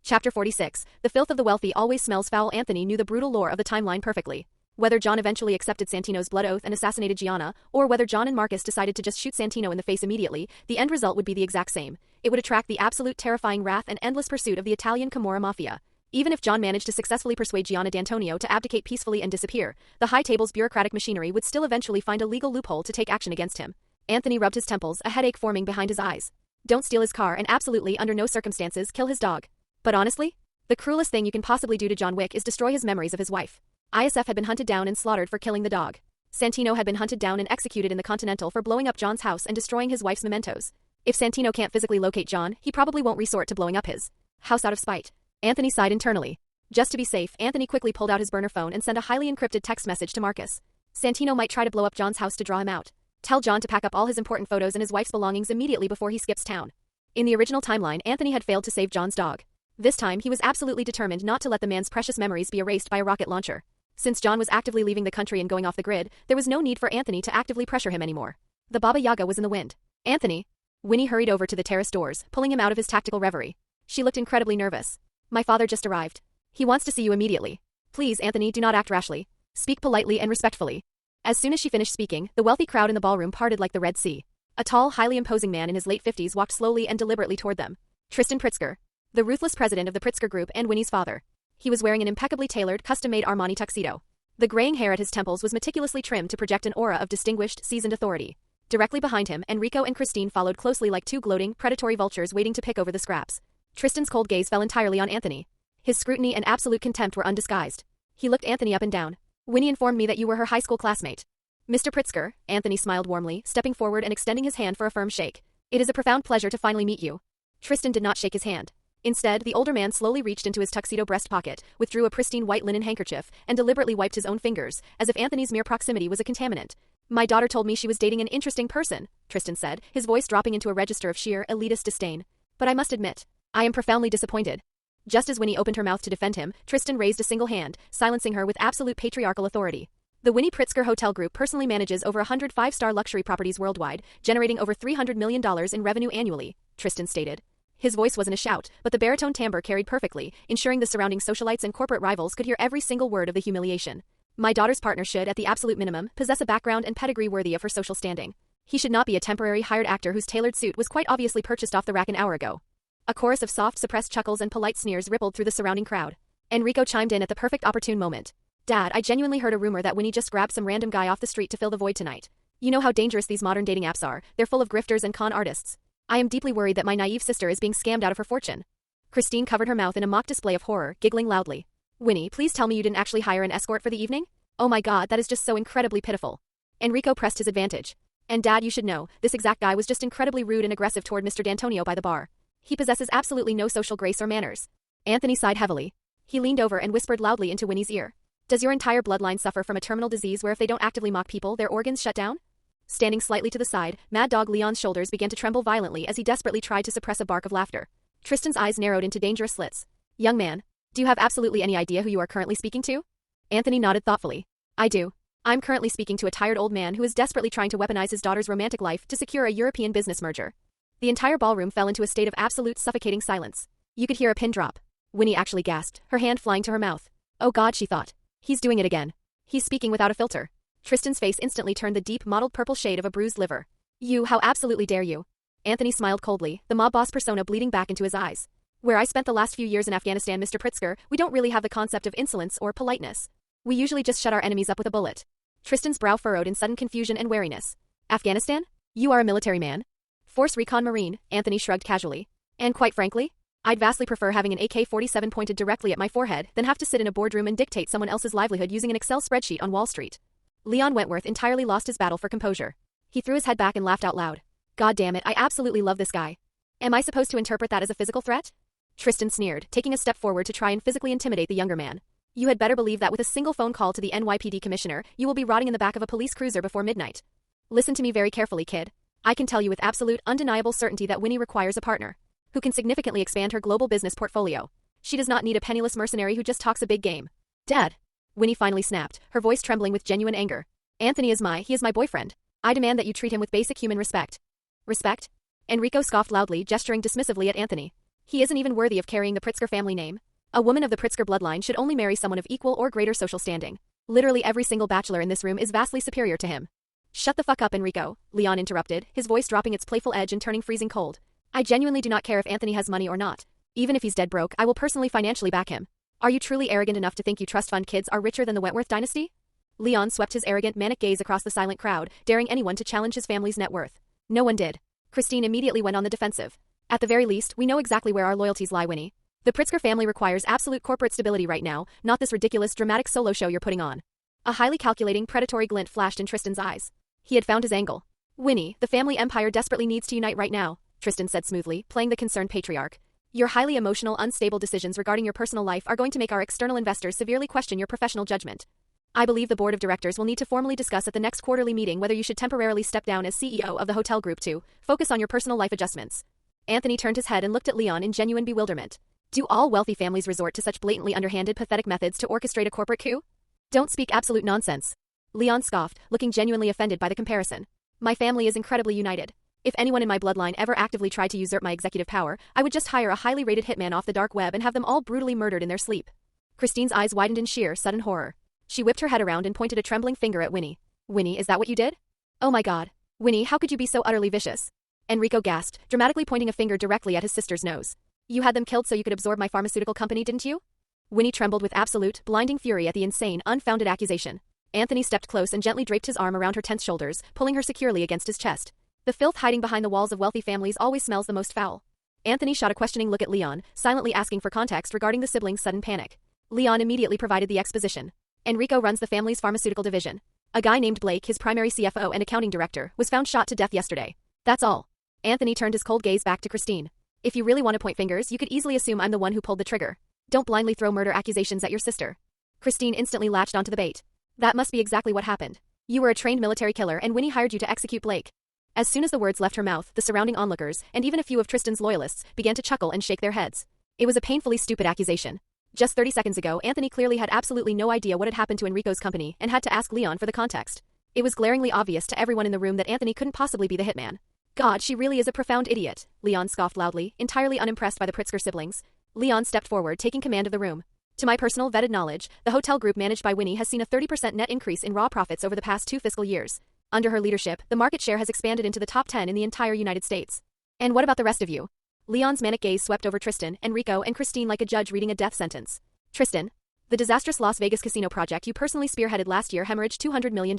Chapter 46, The Filth of the Wealthy Always Smells Foul. Anthony knew the brutal lore of the timeline perfectly. Whether John eventually accepted Santino's blood oath and assassinated Gianna, or whether John and Marcus decided to just shoot Santino in the face immediately, the end result would be the exact same. It would attract the absolute terrifying wrath and endless pursuit of the Italian Camorra Mafia. Even if John managed to successfully persuade Gianna D'Antonio to abdicate peacefully and disappear, the high table's bureaucratic machinery would still eventually find a legal loophole to take action against him. Anthony rubbed his temples, a headache forming behind his eyes. Don't steal his car and absolutely under no circumstances kill his dog. But honestly, the cruelest thing you can possibly do to John Wick is destroy his memories of his wife. ISF had been hunted down and slaughtered for killing the dog. Santino had been hunted down and executed in the Continental for blowing up John's house and destroying his wife's mementos. If Santino can't physically locate John, he probably won't resort to blowing up his house out of spite. Anthony sighed internally. Just to be safe, Anthony quickly pulled out his burner phone and sent a highly encrypted text message to Marcus. Santino might try to blow up John's house to draw him out. Tell John to pack up all his important photos and his wife's belongings immediately before he skips town. In the original timeline, Anthony had failed to save John's dog. This time, he was absolutely determined not to let the man's precious memories be erased by a rocket launcher. Since John was actively leaving the country and going off the grid, there was no need for Anthony to actively pressure him anymore. The Baba Yaga was in the wind. Anthony. Winnie hurried over to the terrace doors, pulling him out of his tactical reverie. She looked incredibly nervous. My father just arrived. He wants to see you immediately. Please, Anthony, do not act rashly. Speak politely and respectfully. As soon as she finished speaking, the wealthy crowd in the ballroom parted like the Red Sea. A tall, highly imposing man in his late 50s walked slowly and deliberately toward them. Tristan Pritzker, the ruthless president of the Pritzker Group and Winnie's father. He was wearing an impeccably tailored, custom-made Armani tuxedo. The graying hair at his temples was meticulously trimmed to project an aura of distinguished, seasoned authority. Directly behind him, Enrico and Christine followed closely like two gloating, predatory vultures waiting to pick over the scraps. Tristan's cold gaze fell entirely on Anthony. His scrutiny and absolute contempt were undisguised. He looked Anthony up and down. Winnie informed me that you were her high school classmate. Mr. Pritzker, Anthony smiled warmly, stepping forward and extending his hand for a firm shake. It is a profound pleasure to finally meet you. Tristan did not shake his hand. Instead, the older man slowly reached into his tuxedo breast pocket, withdrew a pristine white linen handkerchief, and deliberately wiped his own fingers, as if Anthony's mere proximity was a contaminant. My daughter told me she was dating an interesting person, Tristan said, his voice dropping into a register of sheer, elitist disdain. But I must admit, I am profoundly disappointed. Just as Winnie opened her mouth to defend him, Tristan raised a single hand, silencing her with absolute patriarchal authority. The Winnie Pritzker Hotel Group personally manages over 100 five-star luxury properties worldwide, generating over $300 million in revenue annually, Tristan stated. His voice wasn't a shout, but the baritone timbre carried perfectly, ensuring the surrounding socialites and corporate rivals could hear every single word of the humiliation. My daughter's partner should, at the absolute minimum, possess a background and pedigree worthy of her social standing. He should not be a temporary hired actor whose tailored suit was quite obviously purchased off the rack an hour ago. A chorus of soft, suppressed chuckles and polite sneers rippled through the surrounding crowd. Enrico chimed in at the perfect opportune moment. Dad, I genuinely heard a rumor that Winnie just grabbed some random guy off the street to fill the void tonight. You know how dangerous these modern dating apps are, they're full of grifters and con artists. I am deeply worried that my naive sister is being scammed out of her fortune. Christine covered her mouth in a mock display of horror, giggling loudly. Winnie, please tell me you didn't actually hire an escort for the evening? Oh my god, that is just so incredibly pitiful. Enrico pressed his advantage. And Dad, you should know, this exact guy was just incredibly rude and aggressive toward Mr. D'Antonio by the bar. He possesses absolutely no social grace or manners. Anthony sighed heavily. He leaned over and whispered loudly into Winnie's ear. Does your entire bloodline suffer from a terminal disease where if they don't actively mock people, their organs shut down? Standing slightly to the side, Mad Dog Leon's shoulders began to tremble violently as he desperately tried to suppress a bark of laughter. Tristan's eyes narrowed into dangerous slits. Young man, do you have absolutely any idea who you are currently speaking to? Anthony nodded thoughtfully. I do. I'm currently speaking to a tired old man who is desperately trying to weaponize his daughter's romantic life to secure a European business merger. The entire ballroom fell into a state of absolute suffocating silence. You could hear a pin drop. Winnie actually gasped, her hand flying to her mouth. Oh god, she thought. He's doing it again. He's speaking without a filter. Tristan's face instantly turned the deep, mottled purple shade of a bruised liver. You, how absolutely dare you? Anthony smiled coldly, the mob boss persona bleeding back into his eyes. Where I spent the last few years in Afghanistan, Mr. Pritzker, we don't really have the concept of insolence or politeness. We usually just shut our enemies up with a bullet. Tristan's brow furrowed in sudden confusion and wariness. Afghanistan? You are a military man? Force Recon Marine, Anthony shrugged casually. And quite frankly, I'd vastly prefer having an AK-47 pointed directly at my forehead than have to sit in a boardroom and dictate someone else's livelihood using an Excel spreadsheet on Wall Street. Leon Wentworth entirely lost his battle for composure. He threw his head back and laughed out loud. God damn it, I absolutely love this guy. Am I supposed to interpret that as a physical threat? Tristan sneered, taking a step forward to try and physically intimidate the younger man. You had better believe that with a single phone call to the NYPD commissioner, you will be rotting in the back of a police cruiser before midnight. Listen to me very carefully, kid. I can tell you with absolute, undeniable certainty that Winnie requires a partner who can significantly expand her global business portfolio. She does not need a penniless mercenary who just talks a big game. Dad! Winnie finally snapped, her voice trembling with genuine anger. Anthony is he is my boyfriend. I demand that you treat him with basic human respect. Respect? Enrico scoffed loudly, gesturing dismissively at Anthony. He isn't even worthy of carrying the Pritzker family name. A woman of the Pritzker bloodline should only marry someone of equal or greater social standing. Literally every single bachelor in this room is vastly superior to him. Shut the fuck up, Enrico, Leon interrupted, his voice dropping its playful edge and turning freezing cold. I genuinely do not care if Anthony has money or not. Even if he's dead broke, I will personally financially back him. Are you truly arrogant enough to think you trust fund kids are richer than the Wentworth dynasty? Leon swept his arrogant, manic gaze across the silent crowd, daring anyone to challenge his family's net worth. No one did. Christine immediately went on the defensive. At the very least, we know exactly where our loyalties lie, Winnie. The Pritzker family requires absolute corporate stability right now, not this ridiculous, dramatic solo show you're putting on. A highly calculating, predatory glint flashed in Tristan's eyes. He had found his angle. Winnie, the family empire desperately needs to unite right now, Tristan said smoothly, playing the concerned patriarch. Your highly emotional, unstable decisions regarding your personal life are going to make our external investors severely question your professional judgment. I believe the board of directors will need to formally discuss at the next quarterly meeting whether you should temporarily step down as CEO of the hotel group to focus on your personal life adjustments. Anthony turned his head and looked at Leon in genuine bewilderment. Do all wealthy families resort to such blatantly underhanded, pathetic methods to orchestrate a corporate coup? Don't speak absolute nonsense. Leon scoffed, looking genuinely offended by the comparison. My family is incredibly united. If anyone in my bloodline ever actively tried to usurp my executive power, I would just hire a highly rated hitman off the dark web and have them all brutally murdered in their sleep. Christine's eyes widened in sheer, sudden horror. She whipped her head around and pointed a trembling finger at Winnie. Winnie, is that what you did? Oh my god. Winnie, how could you be so utterly vicious? Enrico gasped, dramatically pointing a finger directly at his sister's nose. You had them killed so you could absorb my pharmaceutical company, didn't you? Winnie trembled with absolute, blinding fury at the insane, unfounded accusation. Anthony stepped close and gently draped his arm around her tense shoulders, pulling her securely against his chest. The filth hiding behind the walls of wealthy families always smells the most foul. Anthony shot a questioning look at Leon, silently asking for context regarding the siblings' sudden panic. Leon immediately provided the exposition. Enrico runs the family's pharmaceutical division. A guy named Blake, his primary CFO and accounting director, was found shot to death yesterday. That's all. Anthony turned his cold gaze back to Christine. If you really want to point fingers, you could easily assume I'm the one who pulled the trigger. Don't blindly throw murder accusations at your sister. Christine instantly latched onto the bait. That must be exactly what happened. You were a trained military killer and Winnie hired you to execute Blake. As soon as the words left her mouth, the surrounding onlookers, and even a few of Tristan's loyalists, began to chuckle and shake their heads. It was a painfully stupid accusation. Just 30 seconds ago, Anthony clearly had absolutely no idea what had happened to Enrico's company and had to ask Leon for the context. It was glaringly obvious to everyone in the room that Anthony couldn't possibly be the hitman. God, she really is a profound idiot, Leon scoffed loudly, entirely unimpressed by the Pritzker siblings. Leon stepped forward, taking command of the room. To my personal vetted knowledge, the hotel group managed by Winnie has seen a 30% net increase in raw profits over the past 2 fiscal years. Under her leadership, the market share has expanded into the top 10 in the entire United States. And what about the rest of you? Leon's manic gaze swept over Tristan, Enrico, and Christine like a judge reading a death sentence. Tristan, the disastrous Las Vegas casino project you personally spearheaded last year hemorrhaged $200 million.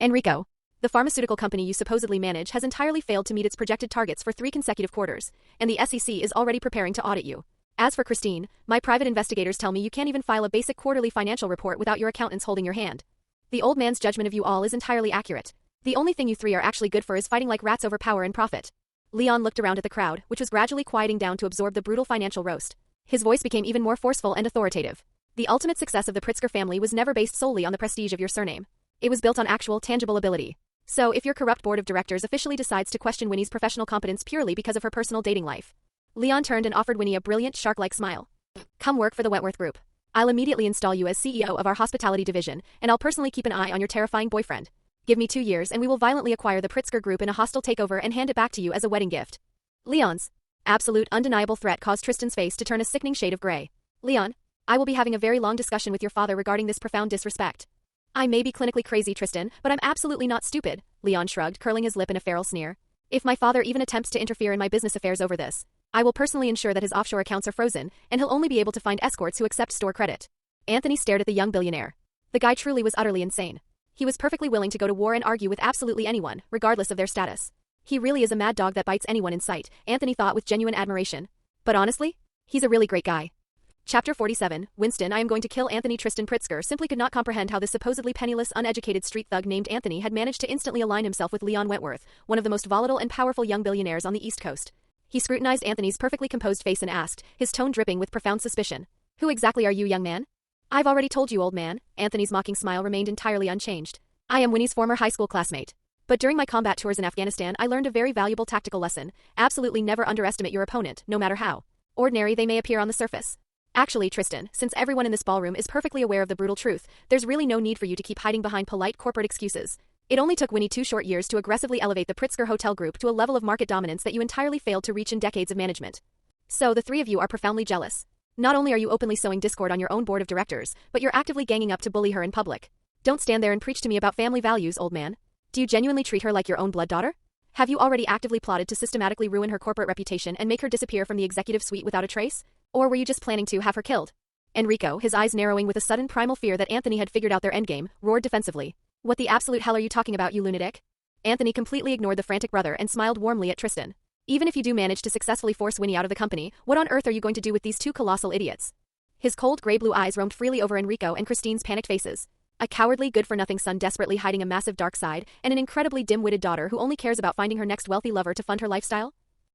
Enrico, The pharmaceutical company you supposedly manage has entirely failed to meet its projected targets for 3 consecutive quarters, and the SEC is already preparing to audit you. As for Christine, my private investigators tell me you can't even file a basic quarterly financial report without your accountants holding your hand. The old man's judgment of you all is entirely accurate. The only thing you three are actually good for is fighting like rats over power and profit. Leon looked around at the crowd, which was gradually quieting down to absorb the brutal financial roast. His voice became even more forceful and authoritative. The ultimate success of the Pritzker family was never based solely on the prestige of your surname. It was built on actual, tangible ability. So, if your corrupt board of directors officially decides to question Winnie's professional competence purely because of her personal dating life. Leon turned and offered Winnie a brilliant, shark-like smile. Come work for the Wentworth Group. I'll immediately install you as CEO of our hospitality division, and I'll personally keep an eye on your terrifying boyfriend. Give me 2 years and we will violently acquire the Pritzker Group in a hostile takeover and hand it back to you as a wedding gift. Leon's absolute, undeniable threat caused Tristan's face to turn a sickening shade of gray. Leon, I will be having a very long discussion with your father regarding this profound disrespect. I may be clinically crazy, Tristan, but I'm absolutely not stupid, Leon shrugged, curling his lip in a feral sneer. If my father even attempts to interfere in my business affairs over this, I will personally ensure that his offshore accounts are frozen, and he'll only be able to find escorts who accept store credit. Anthony stared at the young billionaire. The guy truly was utterly insane. He was perfectly willing to go to war and argue with absolutely anyone, regardless of their status. He really is a mad dog that bites anyone in sight, Anthony thought with genuine admiration. But honestly, he's a really great guy. Chapter 47, Winston, I am going to kill Anthony. Tristan Pritzker simply could not comprehend how this supposedly penniless, uneducated street thug named Anthony had managed to instantly align himself with Leon Wentworth, one of the most volatile and powerful young billionaires on the East Coast. He scrutinized Anthony's perfectly composed face and asked, his tone dripping with profound suspicion. Who exactly are you, young man? I've already told you, old man. Anthony's mocking smile remained entirely unchanged. I am Winnie's former high school classmate. But during my combat tours in Afghanistan, I learned a very valuable tactical lesson. Absolutely never underestimate your opponent, no matter how ordinary they may appear on the surface. Actually, Tristan, since everyone in this ballroom is perfectly aware of the brutal truth, there's really no need for you to keep hiding behind polite corporate excuses. It only took Winnie 2 short years to aggressively elevate the Pritzker Hotel Group to a level of market dominance that you entirely failed to reach in decades of management. So the 3 of you are profoundly jealous. Not only are you openly sowing discord on your own board of directors, but you're actively ganging up to bully her in public. Don't stand there and preach to me about family values, old man. Do you genuinely treat her like your own blood daughter? Have you already actively plotted to systematically ruin her corporate reputation and make her disappear from the executive suite without a trace? Or were you just planning to have her killed? Enrico, his eyes narrowing with a sudden primal fear that Anthony had figured out their endgame, roared defensively. What the absolute hell are you talking about, you lunatic? Anthony completely ignored the frantic brother and smiled warmly at Tristan. Even if you do manage to successfully force Winnie out of the company, what on earth are you going to do with these 2 colossal idiots? His cold gray-blue eyes roamed freely over Enrico and Christine's panicked faces. A cowardly, good-for-nothing son desperately hiding a massive dark side, and an incredibly dim-witted daughter who only cares about finding her next wealthy lover to fund her lifestyle?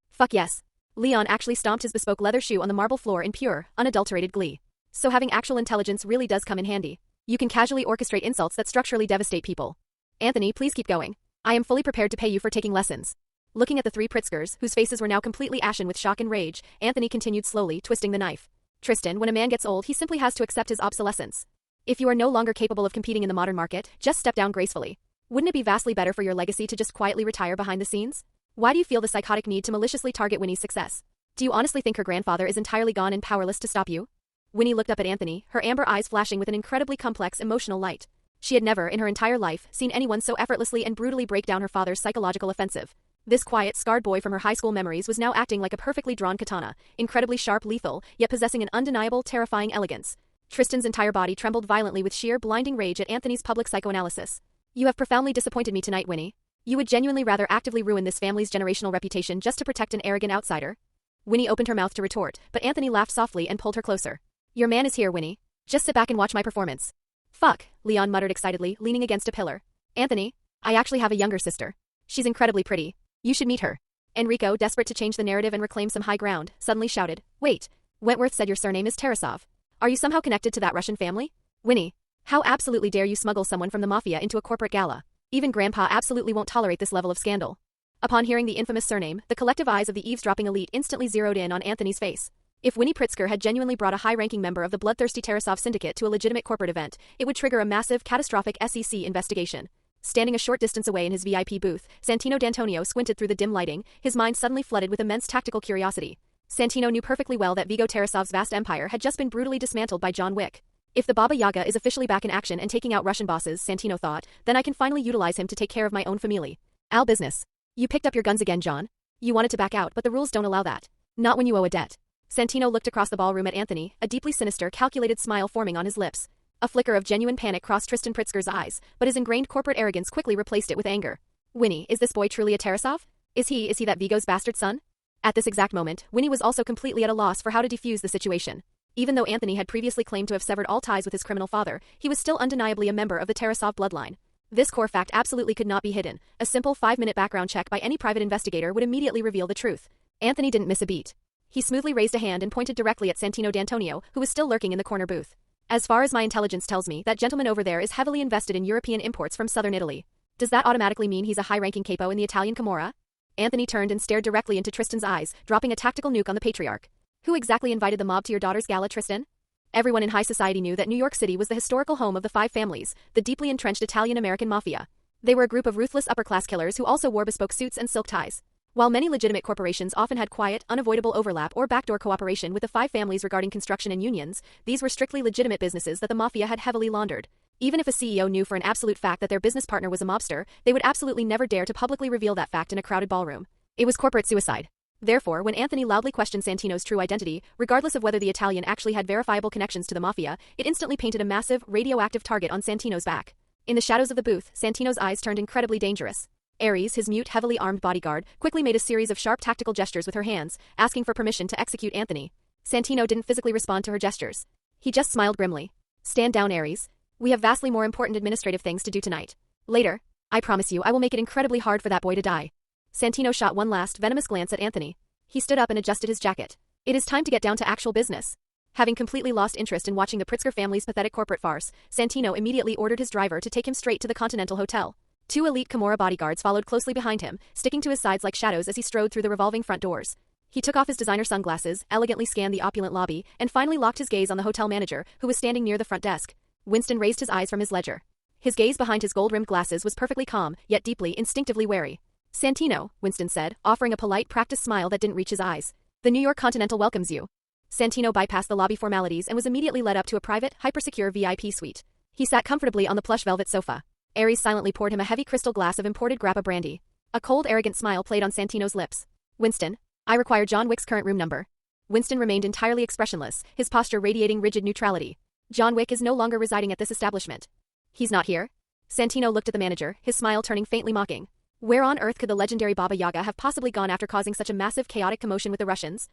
Fuck yes. Leon actually stomped his bespoke leather shoe on the marble floor in pure, unadulterated glee. So having actual intelligence really does come in handy. You can casually orchestrate insults that structurally devastate people. Anthony, please keep going. I am fully prepared to pay you for taking lessons. Looking at the 3 Pritzkers, whose faces were now completely ashen with shock and rage, Anthony continued slowly, twisting the knife. Tristan, when a man gets old, he simply has to accept his obsolescence. If you are no longer capable of competing in the modern market, just step down gracefully. Wouldn't it be vastly better for your legacy to just quietly retire behind the scenes? Why do you feel the psychotic need to maliciously target Winnie's success? Do you honestly think her grandfather is entirely gone and powerless to stop you? Winnie looked up at Anthony, her amber eyes flashing with an incredibly complex emotional light. She had never, in her entire life, seen anyone so effortlessly and brutally break down her father's psychological offensive. This quiet, scarred boy from her high school memories was now acting like a perfectly drawn katana, incredibly sharp, lethal, yet possessing an undeniable, terrifying elegance. Tristan's entire body trembled violently with sheer, blinding rage at Anthony's public psychoanalysis. You have profoundly disappointed me tonight, Winnie. You would genuinely rather actively ruin this family's generational reputation just to protect an arrogant outsider? Winnie opened her mouth to retort, but Anthony laughed softly and pulled her closer. Your man is here, Winnie. Just sit back and watch my performance. Fuck, Leon muttered excitedly, leaning against a pillar. Anthony, I actually have a younger sister. She's incredibly pretty. You should meet her. Enrico, desperate to change the narrative and reclaim some high ground, suddenly shouted, Wait, Wentworth said your surname is Tarasov. Are you somehow connected to that Russian family? Winnie, how absolutely dare you smuggle someone from the mafia into a corporate gala? Even Grandpa absolutely won't tolerate this level of scandal. Upon hearing the infamous surname, the collective eyes of the eavesdropping elite instantly zeroed in on Anthony's face. If Winnie Pritzker had genuinely brought a high-ranking member of the bloodthirsty Tarasov syndicate to a legitimate corporate event, it would trigger a massive, catastrophic SEC investigation. Standing a short distance away in his VIP booth, Santino D'Antonio squinted through the dim lighting, his mind suddenly flooded with immense tactical curiosity. Santino knew perfectly well that Vigo Tarasov's vast empire had just been brutally dismantled by John Wick. If the Baba Yaga is officially back in action and taking out Russian bosses, Santino thought, then I can finally utilize him to take care of my own family. Al business. You picked up your guns again, John. You wanted to back out, but the rules don't allow that. Not when you owe a debt. Santino looked across the ballroom at Anthony, a deeply sinister, calculated smile forming on his lips. A flicker of genuine panic crossed Tristan Pritzker's eyes, but his ingrained corporate arrogance quickly replaced it with anger. Winnie, is this boy truly a Tarasov? Is he that Vigo's bastard son? At this exact moment, Winnie was also completely at a loss for how to defuse the situation. Even though Anthony had previously claimed to have severed all ties with his criminal father, he was still undeniably a member of the Tarasov bloodline. This core fact absolutely could not be hidden. A simple 5-minute background check by any private investigator would immediately reveal the truth. Anthony didn't miss a beat. He smoothly raised a hand and pointed directly at Santino D'Antonio, who was still lurking in the corner booth. As far as my intelligence tells me, that gentleman over there is heavily invested in European imports from southern Italy. Does that automatically mean he's a high-ranking capo in the Italian Camorra? Anthony turned and stared directly into Tristan's eyes, dropping a tactical nuke on the patriarch. Who exactly invited the mob to your daughter's gala, Tristan? Everyone in high society knew that New York City was the historical home of the five families, the deeply entrenched Italian-American mafia. They were a group of ruthless upper-class killers who also wore bespoke suits and silk ties. While many legitimate corporations often had quiet, unavoidable overlap or backdoor cooperation with the five families regarding construction and unions, these were strictly legitimate businesses that the mafia had heavily laundered. Even if a CEO knew for an absolute fact that their business partner was a mobster, they would absolutely never dare to publicly reveal that fact in a crowded ballroom. It was corporate suicide. Therefore, when Anthony loudly questioned Santino's true identity, regardless of whether the Italian actually had verifiable connections to the mafia, it instantly painted a massive, radioactive target on Santino's back. In the shadows of the booth, Santino's eyes turned incredibly dangerous. Ares, his mute, heavily armed bodyguard, quickly made a series of sharp tactical gestures with her hands, asking for permission to execute Anthony. Santino didn't physically respond to her gestures. He just smiled grimly. Stand down, Ares. We have vastly more important administrative things to do tonight. Later, I promise you I will make it incredibly hard for that boy to die. Santino shot one last, venomous glance at Anthony. He stood up and adjusted his jacket. It is time to get down to actual business. Having completely lost interest in watching the Pritzker family's pathetic corporate farce, Santino immediately ordered his driver to take him straight to the Continental Hotel. Two elite Camorra bodyguards followed closely behind him, sticking to his sides like shadows as he strode through the revolving front doors. He took off his designer sunglasses, elegantly scanned the opulent lobby, and finally locked his gaze on the hotel manager, who was standing near the front desk. Winston raised his eyes from his ledger. His gaze behind his gold-rimmed glasses was perfectly calm, yet deeply, instinctively wary. Santino, Winston said, offering a polite, practiced smile that didn't reach his eyes. The New York Continental welcomes you. Santino bypassed the lobby formalities and was immediately led up to a private, hyper-secure VIP suite. He sat comfortably on the plush velvet sofa. Ares silently poured him a heavy crystal glass of imported grappa brandy. A cold, arrogant smile played on Santino's lips. Winston, I require John Wick's current room number. Winston remained entirely expressionless, his posture radiating rigid neutrality. John Wick is no longer residing at this establishment. He's not here? Santino looked at the manager, his smile turning faintly mocking. Where on earth could the legendary Baba Yaga have possibly gone after causing such a massive chaotic commotion with the Russians?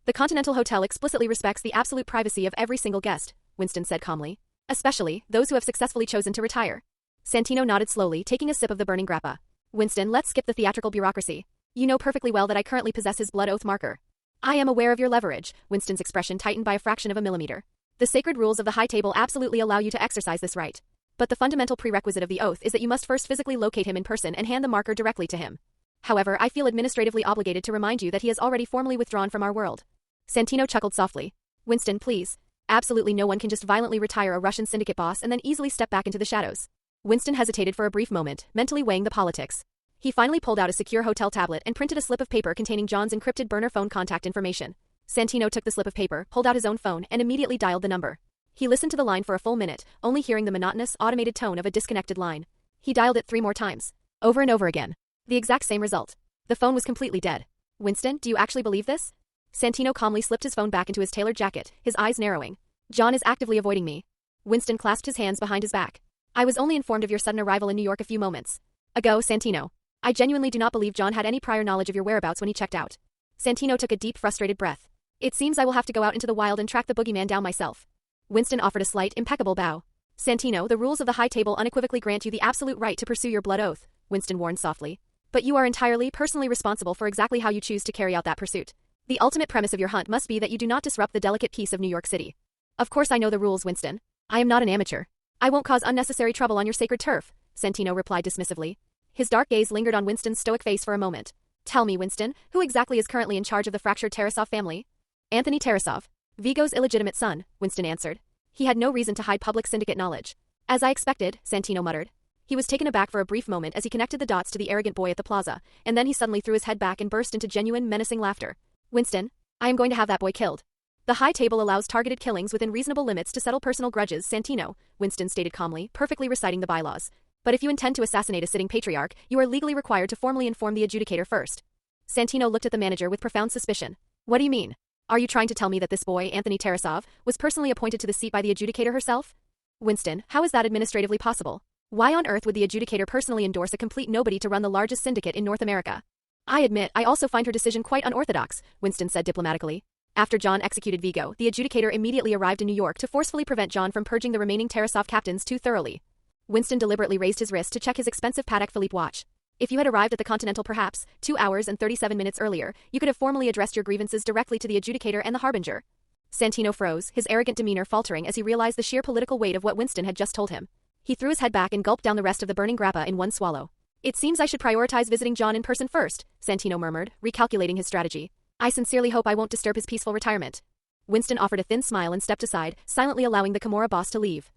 The Continental Hotel explicitly respects the absolute privacy of every single guest, Winston said calmly. Especially those who have successfully chosen to retire. Santino nodded slowly, taking a sip of the burning grappa. Winston, let's skip the theatrical bureaucracy. You know perfectly well that I currently possess his blood oath marker. I am aware of your leverage, Winston's expression tightened by a fraction of a millimeter. The sacred rules of the high table absolutely allow you to exercise this right. But the fundamental prerequisite of the oath is that you must first physically locate him in person and hand the marker directly to him. However, I feel administratively obligated to remind you that he has already formally withdrawn from our world. Santino chuckled softly. Winston, please. Absolutely no one can just violently retire a Russian syndicate boss and then easily step back into the shadows. Winston hesitated for a brief moment, mentally weighing the politics. He finally pulled out a secure hotel tablet and printed a slip of paper containing John's encrypted burner phone contact information. Santino took the slip of paper, pulled out his own phone, and immediately dialed the number. He listened to the line for a full minute, only hearing the monotonous, automated tone of a disconnected line. He dialed it 3 more times. Over and over again. The exact same result. The phone was completely dead. Winston, do you actually believe this? Santino calmly slipped his phone back into his tailored jacket, his eyes narrowing. John is actively avoiding me. Winston clasped his hands behind his back. I was only informed of your sudden arrival in New York a few moments ago, Santino. I genuinely do not believe John had any prior knowledge of your whereabouts when he checked out. Santino took a deep, frustrated breath. It seems I will have to go out into the wild and track the boogeyman down myself. Winston offered a slight, impeccable bow. Santino, the rules of the high table unequivocally grant you the absolute right to pursue your blood oath, Winston warned softly. But you are entirely, personally responsible for exactly how you choose to carry out that pursuit. The ultimate premise of your hunt must be that you do not disrupt the delicate peace of New York City. Of course I know the rules, Winston. I am not an amateur. I won't cause unnecessary trouble on your sacred turf, Santino replied dismissively. His dark gaze lingered on Winston's stoic face for a moment. Tell me, Winston, who exactly is currently in charge of the fractured Tarasov family? Anthony Tarasov, Vigo's illegitimate son, Winston answered. He had no reason to hide public syndicate knowledge. As I expected, Santino muttered. He was taken aback for a brief moment as he connected the dots to the arrogant boy at the plaza, and then he suddenly threw his head back and burst into genuine, menacing laughter. Winston, I am going to have that boy killed. The high table allows targeted killings within reasonable limits to settle personal grudges, Santino, Winston stated calmly, perfectly reciting the bylaws. But if you intend to assassinate a sitting patriarch, you are legally required to formally inform the adjudicator first. Santino looked at the manager with profound suspicion. What do you mean? Are you trying to tell me that this boy, Anthony Tarasov, was personally appointed to the seat by the adjudicator herself? Winston, how is that administratively possible? Why on earth would the adjudicator personally endorse a complete nobody to run the largest syndicate in North America? I admit, I also find her decision quite unorthodox, Winston said diplomatically. After John executed Vigo, the adjudicator immediately arrived in New York to forcefully prevent John from purging the remaining Tarasov captains too thoroughly. Winston deliberately raised his wrist to check his expensive Patek Philippe watch. If you had arrived at the Continental perhaps 2 hours and 37 minutes earlier, you could have formally addressed your grievances directly to the adjudicator and the harbinger. Santino froze, his arrogant demeanor faltering as he realized the sheer political weight of what Winston had just told him. He threw his head back and gulped down the rest of the burning grappa in one swallow. It seems I should prioritize visiting John in person first, Santino murmured, recalculating his strategy. I sincerely hope I won't disturb his peaceful retirement. Winston offered a thin smile and stepped aside, silently allowing the Kimura boss to leave.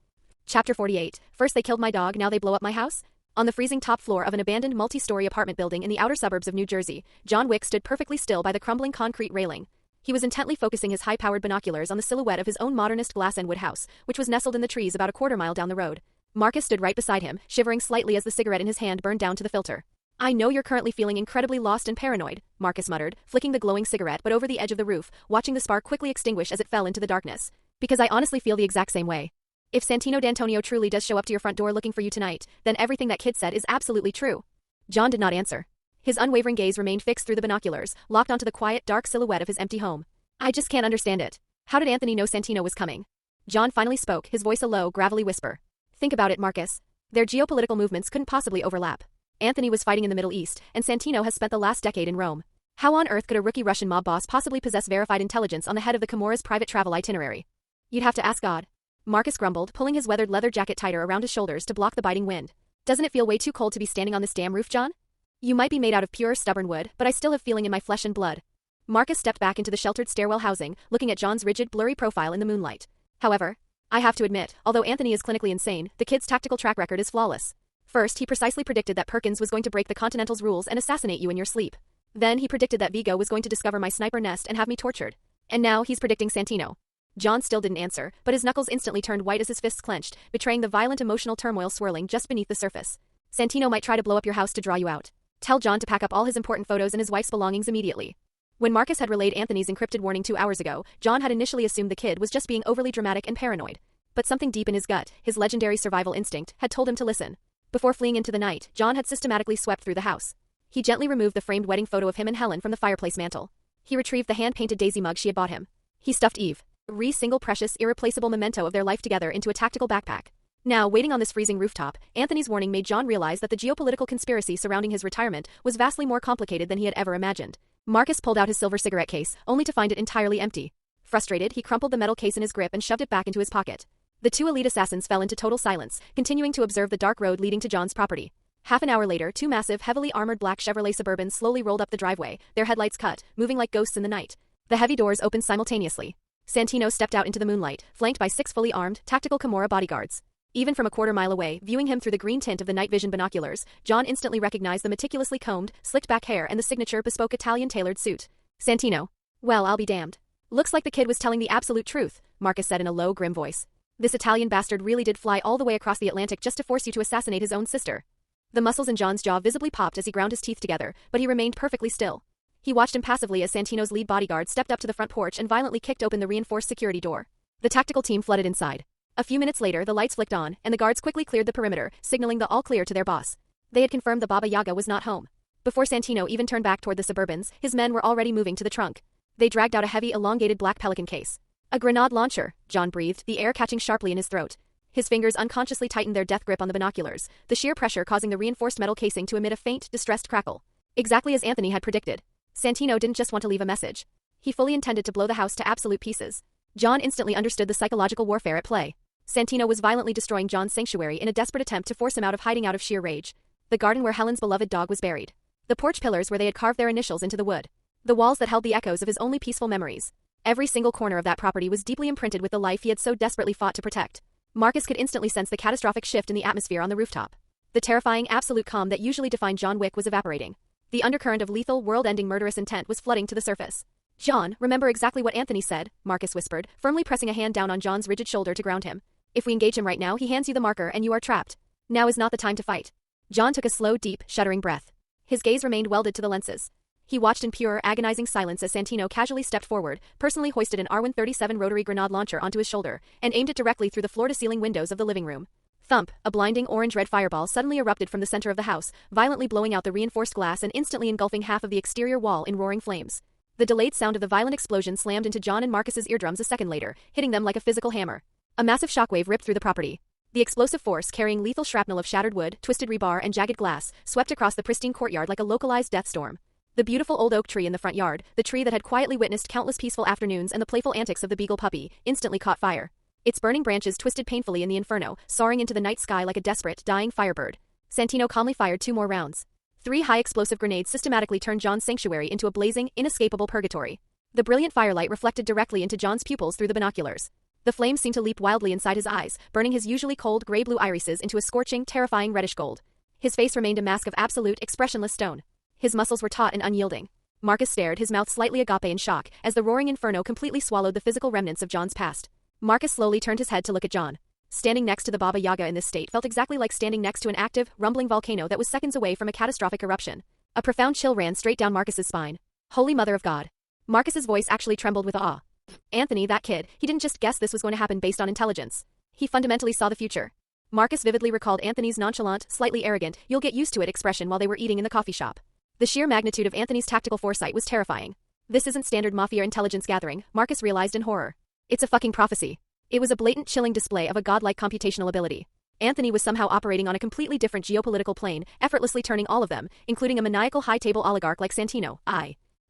Chapter 48. First they killed my dog, now they blow up my house? On the freezing top floor of an abandoned multi-story apartment building in the outer suburbs of New Jersey, John Wick stood perfectly still by the crumbling concrete railing. He was intently focusing his high-powered binoculars on the silhouette of his own modernist glass and wood house, which was nestled in the trees about a quarter-mile down the road. Marcus stood right beside him, shivering slightly as the cigarette in his hand burned down to the filter. I know you're currently feeling incredibly lost and paranoid, Marcus muttered, flicking the glowing cigarette but over the edge of the roof, watching the spark quickly extinguish as it fell into the darkness. Because I honestly feel the exact same way. If Santino D'Antonio truly does show up to your front door looking for you tonight, then everything that kid said is absolutely true. John did not answer. His unwavering gaze remained fixed through the binoculars, locked onto the quiet, dark silhouette of his empty home. I just can't understand it. How did Anthony know Santino was coming? John finally spoke, his voice a low, gravelly whisper. Think about it, Marcus. Their geopolitical movements couldn't possibly overlap. Anthony was fighting in the Middle East, and Santino has spent the last decade in Rome. How on earth could a rookie Russian mob boss possibly possess verified intelligence on the head of the Kimura's private travel itinerary? You'd have to ask God. Marcus grumbled, pulling his weathered leather jacket tighter around his shoulders to block the biting wind. Doesn't it feel way too cold to be standing on this damn roof, John? You might be made out of pure, stubborn wood, but I still have feeling in my flesh and blood. Marcus stepped back into the sheltered stairwell housing, looking at John's rigid, blurry profile in the moonlight. However, I have to admit, although Anthony is clinically insane, the kid's tactical track record is flawless. First, he precisely predicted that Perkins was going to break the Continental's rules and assassinate you in your sleep. Then he predicted that Vigo was going to discover my sniper nest and have me tortured. And now he's predicting Santino. John still didn't answer, but his knuckles instantly turned white as his fists clenched, betraying the violent emotional turmoil swirling just beneath the surface. Santino might try to blow up your house to draw you out. Tell John to pack up all his important photos and his wife's belongings immediately. When Marcus had relayed Anthony's encrypted warning 2 hours ago, John had initially assumed the kid was just being overly dramatic and paranoid. But something deep in his gut, his legendary survival instinct, had told him to listen. Before fleeing into the night, John had systematically swept through the house. He gently removed the framed wedding photo of him and Helen from the fireplace mantel. He retrieved the hand-painted daisy mug she had bought him. He stuffed Eve, single precious, irreplaceable memento of their life together, into a tactical backpack. Now, waiting on this freezing rooftop, Anthony's warning made John realize that the geopolitical conspiracy surrounding his retirement was vastly more complicated than he had ever imagined. Marcus pulled out his silver cigarette case, only to find it entirely empty. Frustrated, he crumpled the metal case in his grip and shoved it back into his pocket. The two elite assassins fell into total silence, continuing to observe the dark road leading to John's property. Half an hour later, two massive, heavily armored black Chevrolet Suburbans slowly rolled up the driveway, their headlights cut, moving like ghosts in the night. The heavy doors opened simultaneously. Santino stepped out into the moonlight, flanked by 6 fully armed, tactical Kimura bodyguards. Even from a quarter-mile away, viewing him through the green tint of the night vision binoculars, John instantly recognized the meticulously combed, slicked-back hair and the signature bespoke Italian-tailored suit. Santino. Well, I'll be damned. Looks like the kid was telling the absolute truth, Marcus said in a low, grim voice. This Italian bastard really did fly all the way across the Atlantic just to force you to assassinate his own sister. The muscles in John's jaw visibly popped as he ground his teeth together, but he remained perfectly still. He watched impassively as Santino's lead bodyguard stepped up to the front porch and violently kicked open the reinforced security door. The tactical team flooded inside. A few minutes later, the lights flicked on, and the guards quickly cleared the perimeter, signaling the all clear to their boss. They had confirmed the Baba Yaga was not home. Before Santino even turned back toward the Suburbans, his men were already moving to the trunk. They dragged out a heavy, elongated black Pelican case. A grenade launcher, John breathed, the air catching sharply in his throat. His fingers unconsciously tightened their death grip on the binoculars, the sheer pressure causing the reinforced metal casing to emit a faint, distressed crackle. Exactly as Anthony had predicted. Santino didn't just want to leave a message. He fully intended to blow the house to absolute pieces. John instantly understood the psychological warfare at play. Santino was violently destroying John's sanctuary in a desperate attempt to force him out of hiding out of sheer rage. The garden where Helen's beloved dog was buried. The porch pillars where they had carved their initials into the wood. The walls that held the echoes of his only peaceful memories. Every single corner of that property was deeply imprinted with the life he had so desperately fought to protect. Marcus could instantly sense the catastrophic shift in the atmosphere on the rooftop. The terrifying, absolute calm that usually defined John Wick was evaporating. The undercurrent of lethal, world-ending murderous intent was flooding to the surface. John, remember exactly what Anthony said, Marcus whispered, firmly pressing a hand down on John's rigid shoulder to ground him. If we engage him right now, he hands you the marker and you are trapped. Now is not the time to fight. John took a slow, deep, shuddering breath. His gaze remained welded to the lenses. He watched in pure, agonizing silence as Santino casually stepped forward, personally hoisted an R137 rotary grenade launcher onto his shoulder, and aimed it directly through the floor-to-ceiling windows of the living room. Thump, a blinding orange-red fireball suddenly erupted from the center of the house, violently blowing out the reinforced glass and instantly engulfing half of the exterior wall in roaring flames. The delayed sound of the violent explosion slammed into John and Marcus's eardrums a second later, hitting them like a physical hammer. A massive shockwave ripped through the property. The explosive force, carrying lethal shrapnel of shattered wood, twisted rebar, and jagged glass, swept across the pristine courtyard like a localized death storm. The beautiful old oak tree in the front yard, the tree that had quietly witnessed countless peaceful afternoons and the playful antics of the beagle puppy, instantly caught fire. Its burning branches twisted painfully in the inferno, soaring into the night sky like a desperate, dying firebird. Santino calmly fired 2 more rounds. 3 high-explosive grenades systematically turned John's sanctuary into a blazing, inescapable purgatory. The brilliant firelight reflected directly into John's pupils through the binoculars. The flames seemed to leap wildly inside his eyes, burning his usually cold gray-blue irises into a scorching, terrifying reddish gold. His face remained a mask of absolute, expressionless stone. His muscles were taut and unyielding. Marcus stared, his mouth slightly agape in shock, as the roaring inferno completely swallowed the physical remnants of John's past. Marcus slowly turned his head to look at John. Standing next to the Baba Yaga in this state felt exactly like standing next to an active, rumbling volcano that was seconds away from a catastrophic eruption. A profound chill ran straight down Marcus's spine. Holy Mother of God. Marcus's voice actually trembled with awe. Anthony, that kid, he didn't just guess this was going to happen based on intelligence. He fundamentally saw the future. Marcus vividly recalled Anthony's nonchalant, slightly arrogant, "you'll get used to it" expression while they were eating in the coffee shop. The sheer magnitude of Anthony's tactical foresight was terrifying. This isn't standard mafia intelligence gathering, Marcus realized in horror. It's a fucking prophecy. It was a blatant, chilling display of a godlike computational ability. Anthony was somehow operating on a completely different geopolitical plane, effortlessly turning all of them, including a maniacal high-table oligarch like Santino,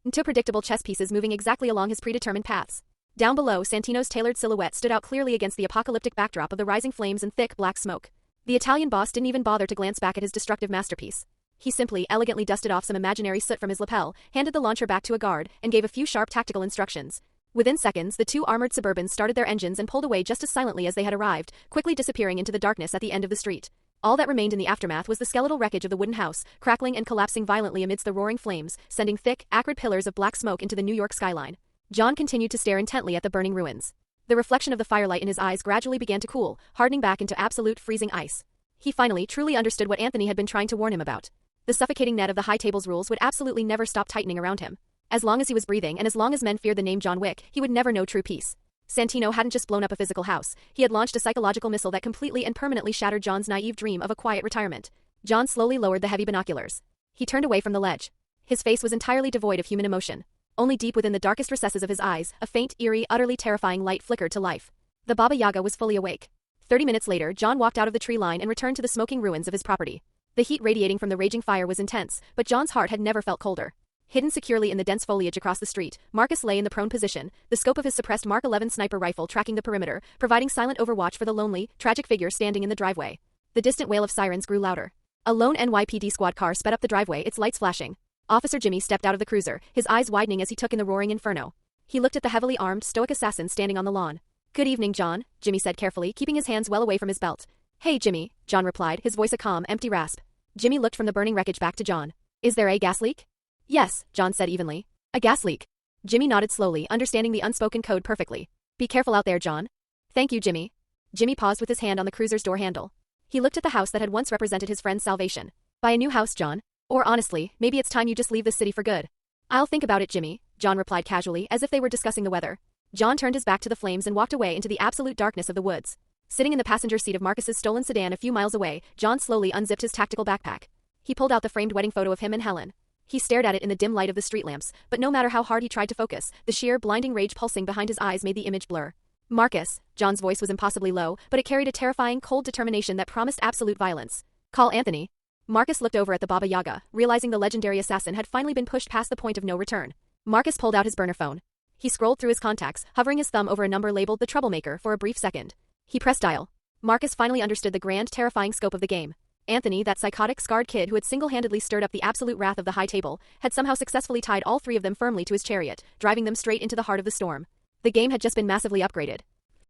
into predictable chess pieces moving exactly along his predetermined paths. Down below, Santino's tailored silhouette stood out clearly against the apocalyptic backdrop of the rising flames and thick, black smoke. The Italian boss didn't even bother to glance back at his destructive masterpiece. He simply, elegantly dusted off some imaginary soot from his lapel, handed the launcher back to a guard, and gave a few sharp tactical instructions. Within seconds, the 2 armored Suburbans started their engines and pulled away just as silently as they had arrived, quickly disappearing into the darkness at the end of the street. All that remained in the aftermath was the skeletal wreckage of the wooden house, crackling and collapsing violently amidst the roaring flames, sending thick, acrid pillars of black smoke into the New York skyline. John continued to stare intently at the burning ruins. The reflection of the firelight in his eyes gradually began to cool, hardening back into absolute freezing ice. He finally truly understood what Anthony had been trying to warn him about. The suffocating net of the high table's rules would absolutely never stop tightening around him. As long as he was breathing and as long as men feared the name John Wick, he would never know true peace. Santino hadn't just blown up a physical house, he had launched a psychological missile that completely and permanently shattered John's naive dream of a quiet retirement. John slowly lowered the heavy binoculars. He turned away from the ledge. His face was entirely devoid of human emotion. Only deep within the darkest recesses of his eyes, a faint, eerie, utterly terrifying light flickered to life. The Baba Yaga was fully awake. 30 minutes later, John walked out of the tree line and returned to the smoking ruins of his property. The heat radiating from the raging fire was intense, but John's heart had never felt colder. Hidden securely in the dense foliage across the street, Marcus lay in the prone position, the scope of his suppressed Mark 11 sniper rifle tracking the perimeter, providing silent overwatch for the lonely, tragic figure standing in the driveway. The distant wail of sirens grew louder. A lone NYPD squad car sped up the driveway, its lights flashing. Officer Jimmy stepped out of the cruiser, his eyes widening as he took in the roaring inferno. He looked at the heavily armed, stoic assassin standing on the lawn. "Good evening, John," Jimmy said carefully, keeping his hands well away from his belt. "Hey, Jimmy," John replied, his voice a calm, empty rasp. Jimmy looked from the burning wreckage back to John. "Is there a gas leak?" "Yes," John said evenly. "A gas leak." Jimmy nodded slowly, understanding the unspoken code perfectly. "Be careful out there, John." "Thank you, Jimmy." Jimmy paused with his hand on the cruiser's door handle. He looked at the house that had once represented his friend's salvation. "Buy a new house, John. Or honestly, maybe it's time you just leave this city for good." "I'll think about it, Jimmy," John replied casually, as if they were discussing the weather. John turned his back to the flames and walked away into the absolute darkness of the woods. Sitting in the passenger seat of Marcus's stolen sedan a few miles away, John slowly unzipped his tactical backpack. He pulled out the framed wedding photo of him and Helen. He stared at it in the dim light of the street lamps, but no matter how hard he tried to focus, the sheer, blinding rage pulsing behind his eyes made the image blur. "Marcus," John's voice was impossibly low, but it carried a terrifying, cold determination that promised absolute violence. "Call Anthony." Marcus looked over at the Baba Yaga, realizing the legendary assassin had finally been pushed past the point of no return. Marcus pulled out his burner phone. He scrolled through his contacts, hovering his thumb over a number labeled the Troublemaker for a brief second. He pressed dial. Marcus finally understood the grand, terrifying scope of the game. Anthony, that psychotic, scarred kid who had single-handedly stirred up the absolute wrath of the High Table, had somehow successfully tied all 3 of them firmly to his chariot, driving them straight into the heart of the storm. The game had just been massively upgraded.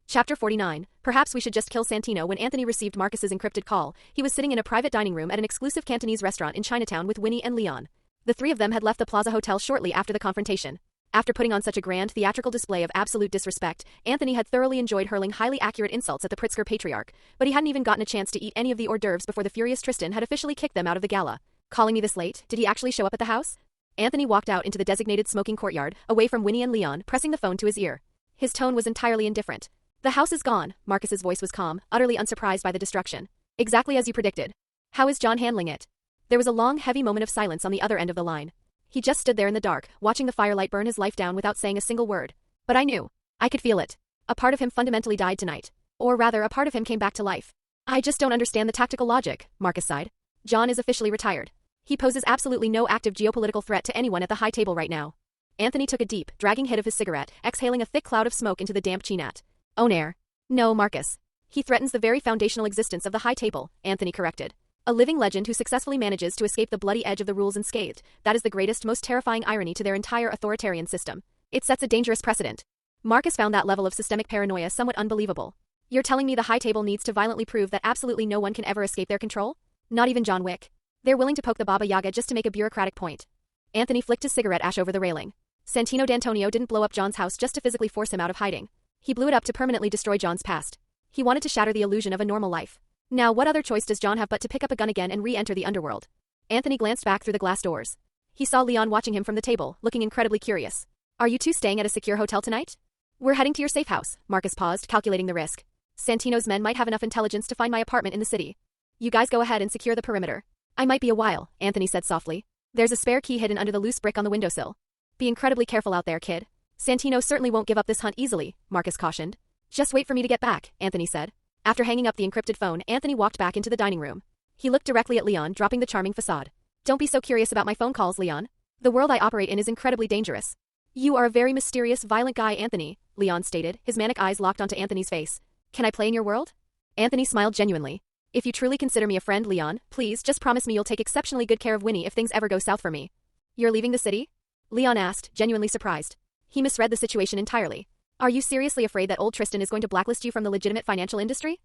Chapter 49. Perhaps we should just kill Santino. When Anthony received Marcus's encrypted call, he was sitting in a private dining room at an exclusive Cantonese restaurant in Chinatown with Winnie and Leon. The 3 of them had left the Plaza Hotel shortly after the confrontation. After putting on such a grand theatrical display of absolute disrespect, Anthony had thoroughly enjoyed hurling highly accurate insults at the Pritzker patriarch, but he hadn't even gotten a chance to eat any of the hors d'oeuvres before the furious Tristan had officially kicked them out of the gala. "Calling me this late? Did he actually show up at the house?" Anthony walked out into the designated smoking courtyard, away from Winnie and Leon, pressing the phone to his ear. His tone was entirely indifferent. The house is gone, Marcus's voice was calm, utterly unsurprised by the destruction. Exactly as you predicted. How is John handling it? There was a long, heavy moment of silence on the other end of the line. He just stood there in the dark, watching the firelight burn his life down without saying a single word. But I knew. I could feel it. A part of him fundamentally died tonight. Or rather, a part of him came back to life. I just don't understand the tactical logic, Marcus sighed. John is officially retired. He poses absolutely no active geopolitical threat to anyone at the high table right now. Anthony took a deep, dragging hit of his cigarette, exhaling a thick cloud of smoke into the damp chinat. Own air. No, Marcus. He threatens the very foundational existence of the high table, Anthony corrected. A living legend who successfully manages to escape the bloody edge of the rules unscathed. That is the greatest, most terrifying irony to their entire authoritarian system. It sets a dangerous precedent. Marcus found that level of systemic paranoia somewhat unbelievable. You're telling me the high table needs to violently prove that absolutely no one can ever escape their control? Not even John Wick. They're willing to poke the Baba Yaga just to make a bureaucratic point. Anthony flicked his cigarette ash over the railing. Santino D'Antonio didn't blow up John's house just to physically force him out of hiding. He blew it up to permanently destroy John's past. He wanted to shatter the illusion of a normal life. Now what other choice does John have but to pick up a gun again and re-enter the underworld? Anthony glanced back through the glass doors. He saw Leon watching him from the table, looking incredibly curious. Are you two staying at a secure hotel tonight? We're heading to your safe house, Marcus paused, calculating the risk. Santino's men might have enough intelligence to find my apartment in the city. You guys go ahead and secure the perimeter. I might be a while, Anthony said softly. There's a spare key hidden under the loose brick on the windowsill. Be incredibly careful out there, kid. Santino certainly won't give up this hunt easily, Marcus cautioned. Just wait for me to get back, Anthony said. After hanging up the encrypted phone, Anthony walked back into the dining room. He looked directly at Leon, dropping the charming facade. Don't be so curious about my phone calls, Leon. The world I operate in is incredibly dangerous. You are a very mysterious, violent guy, Anthony, Leon stated, his manic eyes locked onto Anthony's face. Can I play in your world? Anthony smiled genuinely. If you truly consider me a friend, Leon, please just promise me you'll take exceptionally good care of Winnie if things ever go south for me. You're leaving the city? Leon asked, genuinely surprised. He misread the situation entirely. Are you seriously afraid that old Tristan is going to blacklist you from the legitimate financial industry?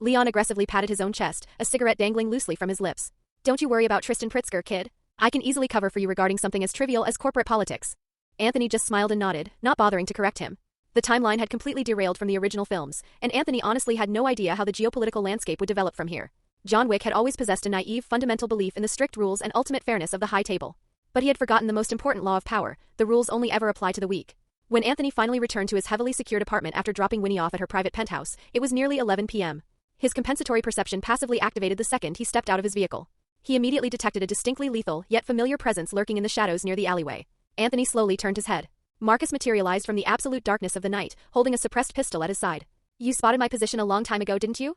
Leon aggressively patted his own chest, a cigarette dangling loosely from his lips. Don't you worry about Tristan Pritzker, kid. I can easily cover for you regarding something as trivial as corporate politics. Anthony just smiled and nodded, not bothering to correct him. The timeline had completely derailed from the original films, and Anthony honestly had no idea how the geopolitical landscape would develop from here. John Wick had always possessed a naive, fundamental belief in the strict rules and ultimate fairness of the high table. But he had forgotten the most important law of power: the rules only ever apply to the weak. When Anthony finally returned to his heavily secured apartment after dropping Winnie off at her private penthouse, it was nearly 11 p.m. His compensatory perception passively activated the second he stepped out of his vehicle. He immediately detected a distinctly lethal, yet familiar presence lurking in the shadows near the alleyway. Anthony slowly turned his head. Marcus materialized from the absolute darkness of the night, holding a suppressed pistol at his side. You spotted my position a long time ago, didn't you?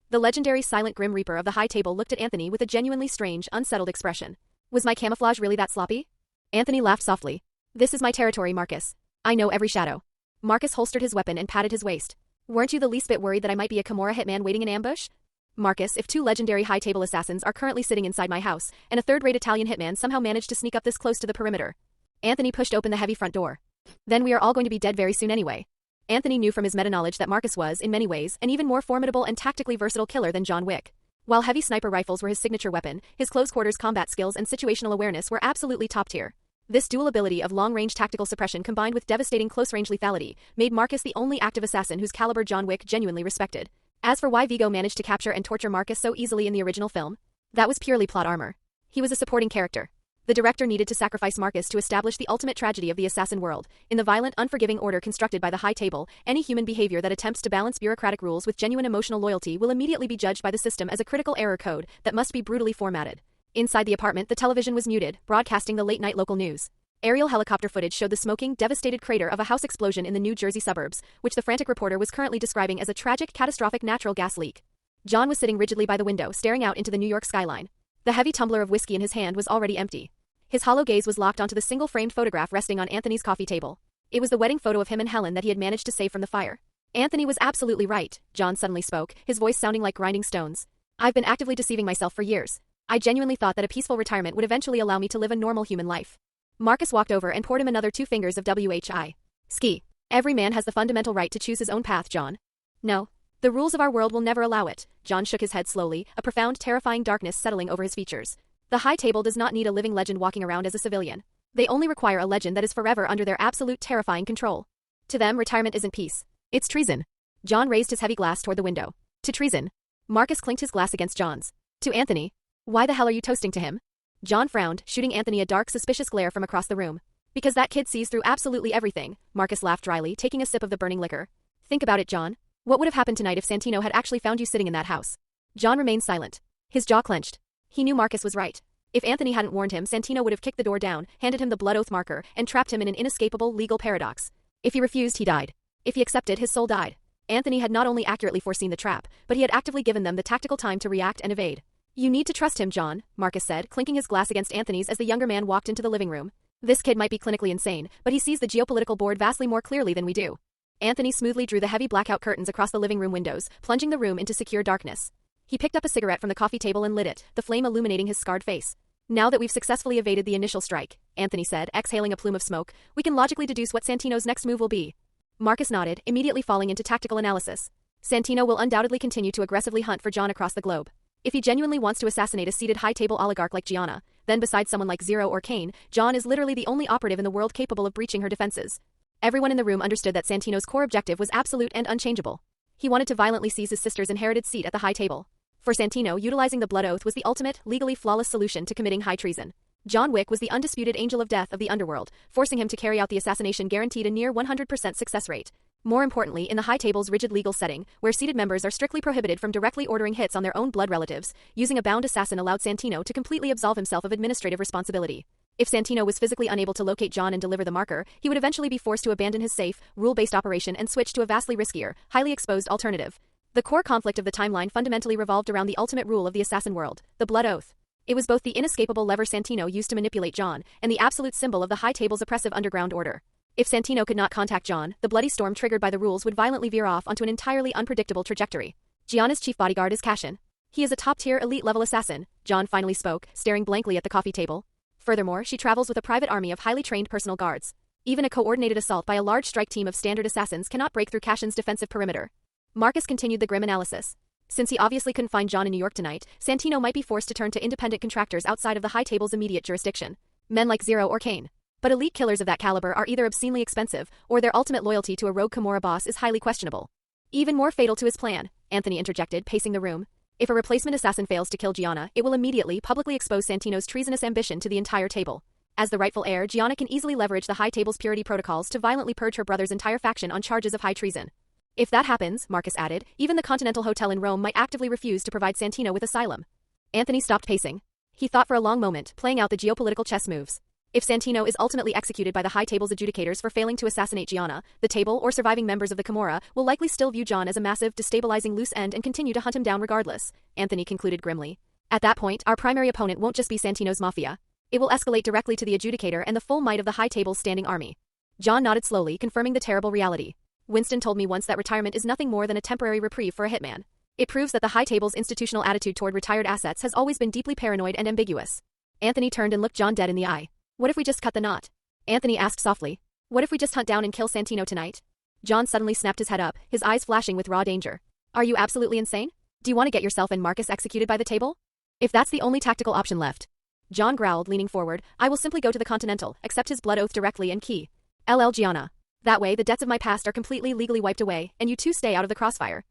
The legendary silent Grim Reaper of the high table looked at Anthony with a genuinely strange, unsettled expression. Was my camouflage really that sloppy? Anthony laughed softly. This is my territory, Marcus. I know every shadow. Marcus holstered his weapon and patted his waist. Weren't you the least bit worried that I might be a Kimura hitman waiting in ambush? Marcus, if two legendary high table assassins are currently sitting inside my house, and a third-rate Italian hitman somehow managed to sneak up this close to the perimeter. Anthony pushed open the heavy front door. Then we are all going to be dead very soon anyway. Anthony knew from his meta-knowledge that Marcus was, in many ways, an even more formidable and tactically versatile killer than John Wick. While heavy sniper rifles were his signature weapon, his close-quarters combat skills and situational awareness were absolutely top-tier. This dual ability of long-range tactical suppression combined with devastating close-range lethality made Marcus the only active assassin whose caliber John Wick genuinely respected. As for why Vigo managed to capture and torture Marcus so easily in the original film, that was purely plot armor. He was a supporting character. The director needed to sacrifice Marcus to establish the ultimate tragedy of the assassin world. In the violent, unforgiving order constructed by the high table, any human behavior that attempts to balance bureaucratic rules with genuine emotional loyalty will immediately be judged by the system as a critical error code that must be brutally formatted. Inside the apartment, the television was muted, broadcasting the late-night local news. Aerial helicopter footage showed the smoking, devastated crater of a house explosion in the New Jersey suburbs, which the frantic reporter was currently describing as a tragic, catastrophic natural gas leak. John was sitting rigidly by the window, staring out into the New York skyline. The heavy tumbler of whiskey in his hand was already empty. His hollow gaze was locked onto the single-framed photograph resting on Anthony's coffee table. It was the wedding photo of him and Helen that he had managed to save from the fire. Anthony was absolutely right, John suddenly spoke, his voice sounding like grinding stones. I've been actively deceiving myself for years. I genuinely thought that a peaceful retirement would eventually allow me to live a normal human life. Marcus walked over and poured him another 2 fingers of WHI. Ski. Every man has the fundamental right to choose his own path, John. No. The rules of our world will never allow it. John shook his head slowly, a profound, terrifying darkness settling over his features. The high table does not need a living legend walking around as a civilian. They only require a legend that is forever under their absolute terrifying control. To them, retirement isn't peace. It's treason. John raised his heavy glass toward the window. To treason. Marcus clinked his glass against John's. To Anthony. Why the hell are you toasting to him? John frowned, shooting Anthony a dark, suspicious glare from across the room. Because that kid sees through absolutely everything, Marcus laughed dryly, taking a sip of the burning liquor. Think about it, John. What would have happened tonight if Santino had actually found you sitting in that house? John remained silent. His jaw clenched. He knew Marcus was right. If Anthony hadn't warned him, Santino would have kicked the door down, handed him the blood oath marker, and trapped him in an inescapable legal paradox. If he refused, he died. If he accepted, his soul died. Anthony had not only accurately foreseen the trap, but he had actively given them the tactical time to react and evade. You need to trust him, John, Marcus said, clinking his glass against Anthony's as the younger man walked into the living room. This kid might be clinically insane, but he sees the geopolitical board vastly more clearly than we do. Anthony smoothly drew the heavy blackout curtains across the living room windows, plunging the room into secure darkness. He picked up a cigarette from the coffee table and lit it, the flame illuminating his scarred face. Now that we've successfully evaded the initial strike, Anthony said, exhaling a plume of smoke, we can logically deduce what Santino's next move will be. Marcus nodded, immediately falling into tactical analysis. Santino will undoubtedly continue to aggressively hunt for John across the globe. If he genuinely wants to assassinate a seated high-table oligarch like Gianna, then besides someone like Zero or Kane, John is literally the only operative in the world capable of breaching her defenses. Everyone in the room understood that Santino's core objective was absolute and unchangeable. He wanted to violently seize his sister's inherited seat at the high table. For Santino, utilizing the blood oath was the ultimate, legally flawless solution to committing high treason. John Wick was the undisputed angel of death of the underworld, forcing him to carry out the assassination guaranteed a near 100% success rate. More importantly, in the high table's rigid legal setting, where seated members are strictly prohibited from directly ordering hits on their own blood relatives, using a bound assassin allowed Santino to completely absolve himself of administrative responsibility. If Santino was physically unable to locate John and deliver the marker, he would eventually be forced to abandon his safe, rule-based operation and switch to a vastly riskier, highly exposed alternative. The core conflict of the timeline fundamentally revolved around the ultimate rule of the assassin world, the blood oath. It was both the inescapable lever Santino used to manipulate John and the absolute symbol of the high table's oppressive underground order. If Santino could not contact John, the bloody storm triggered by the rules would violently veer off onto an entirely unpredictable trajectory. Gianna's chief bodyguard is Cashin. He is a top-tier elite-level assassin, John finally spoke, staring blankly at the coffee table. Furthermore, she travels with a private army of highly trained personal guards. Even a coordinated assault by a large strike team of standard assassins cannot break through Cashin's defensive perimeter. Marcus continued the grim analysis. Since he obviously couldn't find John in New York tonight, Santino might be forced to turn to independent contractors outside of the high table's immediate jurisdiction. Men like Zero or Kane. But elite killers of that caliber are either obscenely expensive, or their ultimate loyalty to a rogue Kimura boss is highly questionable. Even more fatal to his plan, Anthony interjected, pacing the room. If a replacement assassin fails to kill Gianna, it will immediately publicly expose Santino's treasonous ambition to the entire table. As the rightful heir, Gianna can easily leverage the high table's purity protocols to violently purge her brother's entire faction on charges of high treason. If that happens, Marcus added, even the Continental Hotel in Rome might actively refuse to provide Santino with asylum. Anthony stopped pacing. He thought for a long moment, playing out the geopolitical chess moves. If Santino is ultimately executed by the high table's adjudicators for failing to assassinate Gianna, the table or surviving members of the Kimura will likely still view John as a massive, destabilizing loose end and continue to hunt him down regardless, Anthony concluded grimly. At that point, our primary opponent won't just be Santino's mafia. It will escalate directly to the adjudicator and the full might of the high table's standing army. John nodded slowly, confirming the terrible reality. Winston told me once that retirement is nothing more than a temporary reprieve for a hitman. It proves that the high table's institutional attitude toward retired assets has always been deeply paranoid and ambiguous. Anthony turned and looked John dead in the eye. What if we just cut the knot? Anthony asked softly. What if we just hunt down and kill Santino tonight? John suddenly snapped his head up, his eyes flashing with raw danger. Are you absolutely insane? Do you want to get yourself and Marcus executed by the table? If that's the only tactical option left. John growled, leaning forward, I will simply go to the Continental, accept his blood oath directly and key. LL Gianna. That way, the debts of my past are completely legally wiped away, and you two stay out of the crossfire.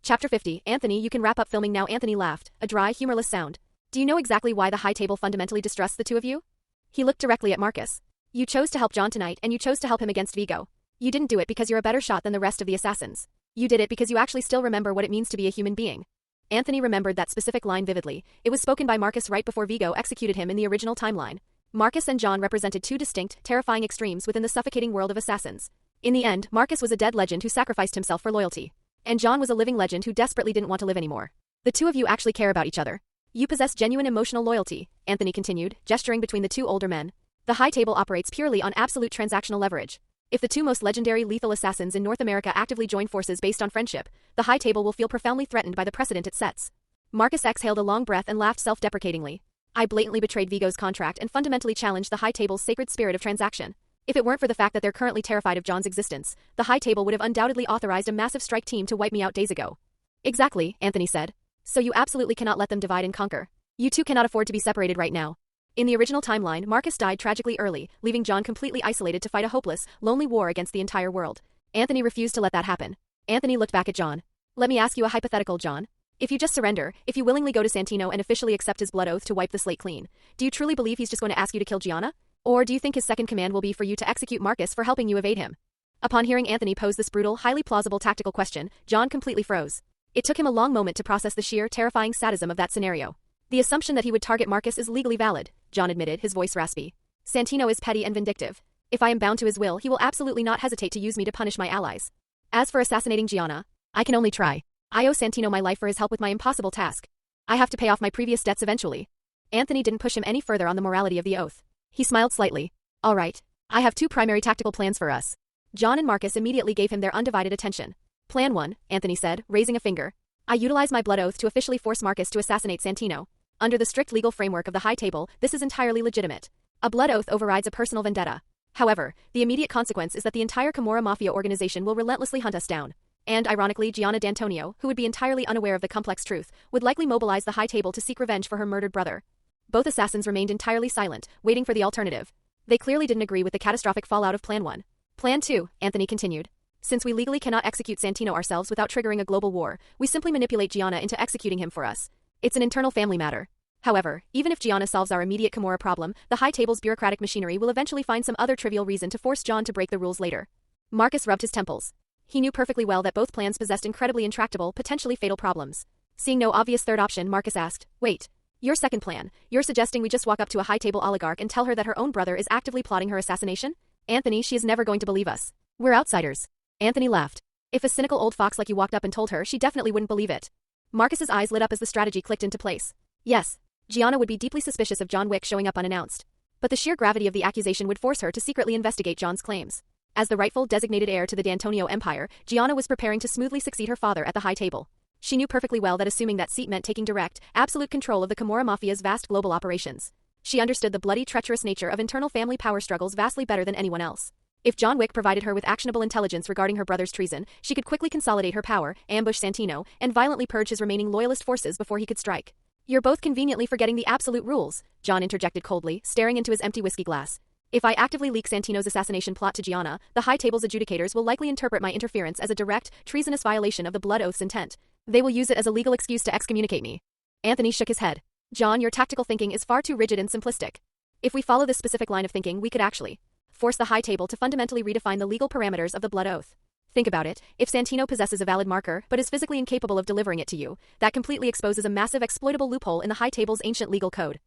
Chapter 50, Anthony, you can wrap up filming now. Anthony laughed, a dry, humorless sound. Do you know exactly why the high table fundamentally distrusts the two of you? He looked directly at Marcus. You chose to help John tonight, and you chose to help him against Vigo. You didn't do it because you're a better shot than the rest of the assassins. You did it because you actually still remember what it means to be a human being. Anthony remembered that specific line vividly. It was spoken by Marcus right before Vigo executed him in the original timeline. Marcus and John represented two distinct, terrifying extremes within the suffocating world of assassins. In the end, Marcus was a dead legend who sacrificed himself for loyalty. And John was a living legend who desperately didn't want to live anymore. The two of you actually care about each other. You possess genuine emotional loyalty, Anthony continued, gesturing between the two older men. The high table operates purely on absolute transactional leverage. If the two most legendary lethal assassins in North America actively join forces based on friendship, the high table will feel profoundly threatened by the precedent it sets. Marcus exhaled a long breath and laughed self-deprecatingly. I blatantly betrayed Vigo's contract and fundamentally challenged the high table's sacred spirit of transaction. If it weren't for the fact that they're currently terrified of John's existence, the high table would have undoubtedly authorized a massive strike team to wipe me out days ago. Exactly, Anthony said. So you absolutely cannot let them divide and conquer. You two cannot afford to be separated right now. In the original timeline, Marcus died tragically early, leaving John completely isolated to fight a hopeless, lonely war against the entire world. Anthony refused to let that happen. Anthony looked back at John. Let me ask you a hypothetical, John. If you just surrender, if you willingly go to Santino and officially accept his blood oath to wipe the slate clean, do you truly believe he's just going to ask you to kill Gianna? Or do you think his second command will be for you to execute Marcus for helping you evade him? Upon hearing Anthony pose this brutal, highly plausible tactical question, John completely froze. It took him a long moment to process the sheer, terrifying sadism of that scenario. The assumption that he would target Marcus is legally valid, John admitted, his voice raspy. Santino is petty and vindictive. If I am bound to his will, he will absolutely not hesitate to use me to punish my allies. As for assassinating Gianna, I can only try. I owe Santino my life for his help with my impossible task. I have to pay off my previous debts eventually. Anthony didn't push him any further on the morality of the oath. He smiled slightly. All right. I have two primary tactical plans for us. John and Marcus immediately gave him their undivided attention. Plan 1, Anthony said, raising a finger. I utilize my blood oath to officially force Marcus to assassinate Santino. Under the strict legal framework of the High Table, this is entirely legitimate. A blood oath overrides a personal vendetta. However, the immediate consequence is that the entire Camorra Mafia organization will relentlessly hunt us down. And, ironically, Gianna D'Antonio, who would be entirely unaware of the complex truth, would likely mobilize the High Table to seek revenge for her murdered brother. Both assassins remained entirely silent, waiting for the alternative. They clearly didn't agree with the catastrophic fallout of Plan 1. Plan 2, Anthony continued. Since we legally cannot execute Santino ourselves without triggering a global war, we simply manipulate Gianna into executing him for us. It's an internal family matter. However, even if Gianna solves our immediate Camorra problem, the High Table's bureaucratic machinery will eventually find some other trivial reason to force John to break the rules later. Marcus rubbed his temples. He knew perfectly well that both plans possessed incredibly intractable, potentially fatal problems. Seeing no obvious third option, Marcus asked, wait. Your second plan, you're suggesting we just walk up to a High Table oligarch and tell her that her own brother is actively plotting her assassination? Anthony, she is never going to believe us. We're outsiders. Anthony laughed. If a cynical old fox like you walked up and told her, she definitely wouldn't believe it. Marcus's eyes lit up as the strategy clicked into place. Yes. Gianna would be deeply suspicious of John Wick showing up unannounced. But the sheer gravity of the accusation would force her to secretly investigate John's claims. As the rightful designated heir to the D'Antonio empire, Gianna was preparing to smoothly succeed her father at the High Table. She knew perfectly well that assuming that seat meant taking direct, absolute control of the Camorra Mafia's vast global operations. She understood the bloody, treacherous nature of internal family power struggles vastly better than anyone else. If John Wick provided her with actionable intelligence regarding her brother's treason, she could quickly consolidate her power, ambush Santino, and violently purge his remaining loyalist forces before he could strike. You're both conveniently forgetting the absolute rules, John interjected coldly, staring into his empty whiskey glass. If I actively leak Santino's assassination plot to Gianna, the High Table's adjudicators will likely interpret my interference as a direct, treasonous violation of the blood oath's intent. They will use it as a legal excuse to excommunicate me. Anthony shook his head. John, your tactical thinking is far too rigid and simplistic. If we follow this specific line of thinking, we could actually force the High Table to fundamentally redefine the legal parameters of the blood oath. Think about it, if Santino possesses a valid marker but is physically incapable of delivering it to you, that completely exposes a massive exploitable loophole in the High Table's ancient legal code.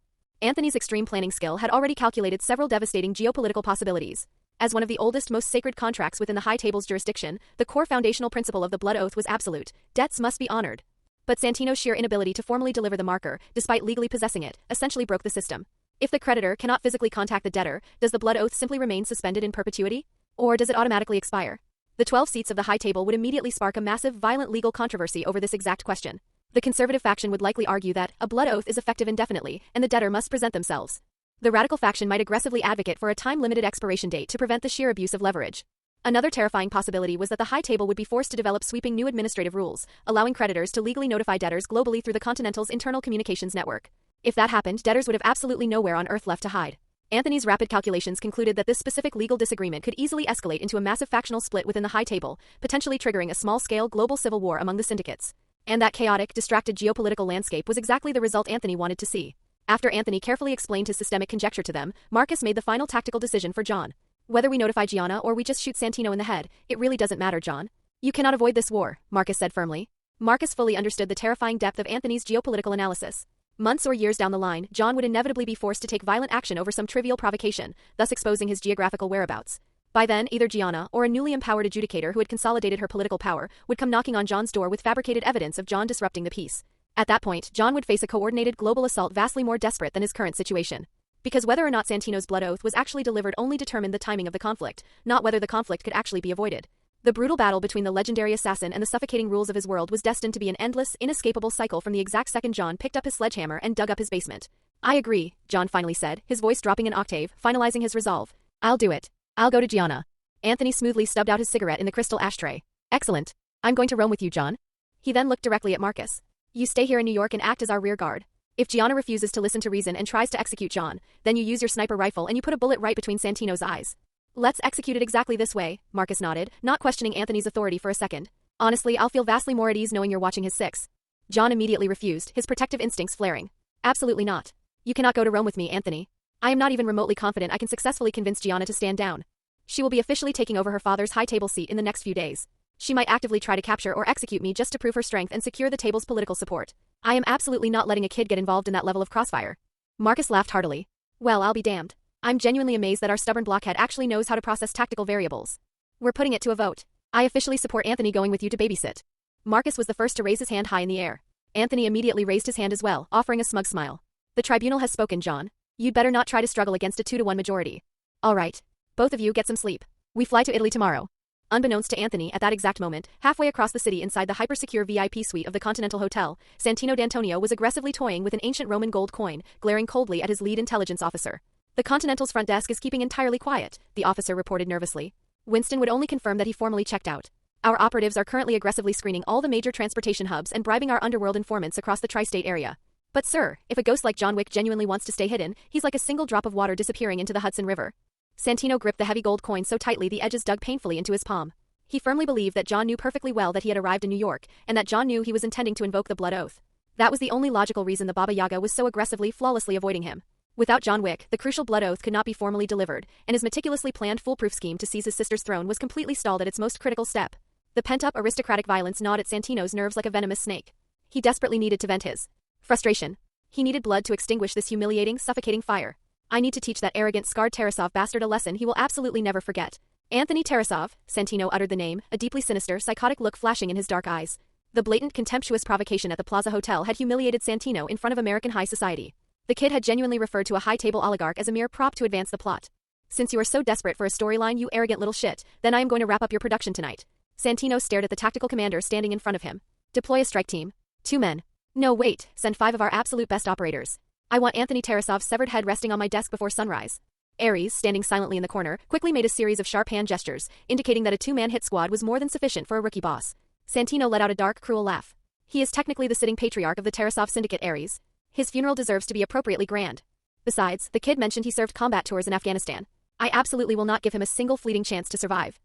Anthony's extreme planning skill had already calculated several devastating geopolitical possibilities. As one of the oldest, most sacred contracts within the High Table's jurisdiction, the core foundational principle of the blood oath was absolute: debts must be honored. But Santino's sheer inability to formally deliver the marker, despite legally possessing it, essentially broke the system. If the creditor cannot physically contact the debtor, does the blood oath simply remain suspended in perpetuity? Or does it automatically expire? The 12 seats of the High Table would immediately spark a massive, violent legal controversy over this exact question. The conservative faction would likely argue that a blood oath is effective indefinitely, and the debtor must present themselves. The radical faction might aggressively advocate for a time-limited expiration date to prevent the sheer abuse of leverage. Another terrifying possibility was that the High Table would be forced to develop sweeping new administrative rules, allowing creditors to legally notify debtors globally through the Continental's internal communications network. If that happened, debtors would have absolutely nowhere on Earth left to hide. Anthony's rapid calculations concluded that this specific legal disagreement could easily escalate into a massive factional split within the High Table, potentially triggering a small-scale global civil war among the syndicates. And that chaotic, distracted geopolitical landscape was exactly the result Anthony wanted to see. After Anthony carefully explained his systemic conjecture to them, Marcus made the final tactical decision for John. Whether we notify Gianna or we just shoot Santino in the head, it really doesn't matter, John. You cannot avoid this war, Marcus said firmly. Marcus fully understood the terrifying depth of Anthony's geopolitical analysis. Months or years down the line, John would inevitably be forced to take violent action over some trivial provocation, thus exposing his geographical whereabouts. By then, either Gianna or a newly empowered adjudicator who had consolidated her political power would come knocking on John's door with fabricated evidence of John disrupting the peace. At that point, John would face a coordinated global assault vastly more desperate than his current situation. Because whether or not Santino's blood oath was actually delivered only determined the timing of the conflict, not whether the conflict could actually be avoided. The brutal battle between the legendary assassin and the suffocating rules of his world was destined to be an endless, inescapable cycle from the exact second John picked up his sledgehammer and dug up his basement. I agree, John finally said, his voice dropping an octave, finalizing his resolve. I'll do it. I'll go to Gianna. Anthony smoothly stubbed out his cigarette in the crystal ashtray. Excellent. I'm going to roam with you, John. He then looked directly at Marcus. You stay here in New York and act as our rear guard. If Gianna refuses to listen to reason and tries to execute John, then you use your sniper rifle and you put a bullet right between Santino's eyes. Let's execute it exactly this way, Marcus nodded, not questioning Anthony's authority for a second. Honestly, I'll feel vastly more at ease knowing you're watching his six. John immediately refused, his protective instincts flaring. Absolutely not. You cannot go to Rome with me, Anthony. I am not even remotely confident I can successfully convince Gianna to stand down. She will be officially taking over her father's high table seat in the next few days. She might actively try to capture or execute me just to prove her strength and secure the table's political support. I am absolutely not letting a kid get involved in that level of crossfire. Marcus laughed heartily. Well, I'll be damned. I'm genuinely amazed that our stubborn blockhead actually knows how to process tactical variables. We're putting it to a vote. I officially support Anthony going with you to babysit. Marcus was the first to raise his hand high in the air. Anthony immediately raised his hand as well, offering a smug smile. The tribunal has spoken, John. You'd better not try to struggle against a 2-to-1 majority. All right. Both of you get some sleep. We fly to Italy tomorrow. Unbeknownst to Anthony at that exact moment, halfway across the city inside the hyper-secure VIP suite of the Continental Hotel, Santino D'Antonio was aggressively toying with an ancient Roman gold coin, glaring coldly at his lead intelligence officer. The Continental's front desk is keeping entirely quiet, the officer reported nervously. Winston would only confirm that he formally checked out. Our operatives are currently aggressively screening all the major transportation hubs and bribing our underworld informants across the tri-state area. But sir, if a ghost like John Wick genuinely wants to stay hidden, he's like a single drop of water disappearing into the Hudson River. Santino gripped the heavy gold coin so tightly the edges dug painfully into his palm. He firmly believed that John knew perfectly well that he had arrived in New York, and that John knew he was intending to invoke the blood oath. That was the only logical reason the Baba Yaga was so aggressively, flawlessly avoiding him. Without John Wick, the crucial blood oath could not be formally delivered, and his meticulously planned foolproof scheme to seize his sister's throne was completely stalled at its most critical step. The pent-up aristocratic violence gnawed at Santino's nerves like a venomous snake. He desperately needed to vent his frustration. He needed blood to extinguish this humiliating, suffocating fire. I need to teach that arrogant, scarred Tarasov bastard a lesson he will absolutely never forget. Anthony Tarasov, Santino uttered the name, a deeply sinister, psychotic look flashing in his dark eyes. The blatant, contemptuous provocation at the Plaza Hotel had humiliated Santino in front of American high society. The kid had genuinely referred to a high-table oligarch as a mere prop to advance the plot. Since you are so desperate for a storyline, you arrogant little shit, then I am going to wrap up your production tonight. Santino stared at the tactical commander standing in front of him. Deploy a strike team. 2 men. No, wait, send 5 of our absolute best operators. I want Anthony Tarasov's severed head resting on my desk before sunrise. Ares, standing silently in the corner, quickly made a series of sharp hand gestures, indicating that a 2-man hit squad was more than sufficient for a rookie boss. Santino let out a dark, cruel laugh. He is technically the sitting patriarch of the Tarasov Syndicate, Ares. His funeral deserves to be appropriately grand. Besides, the kid mentioned he served combat tours in Afghanistan. I absolutely will not give him a single fleeting chance to survive.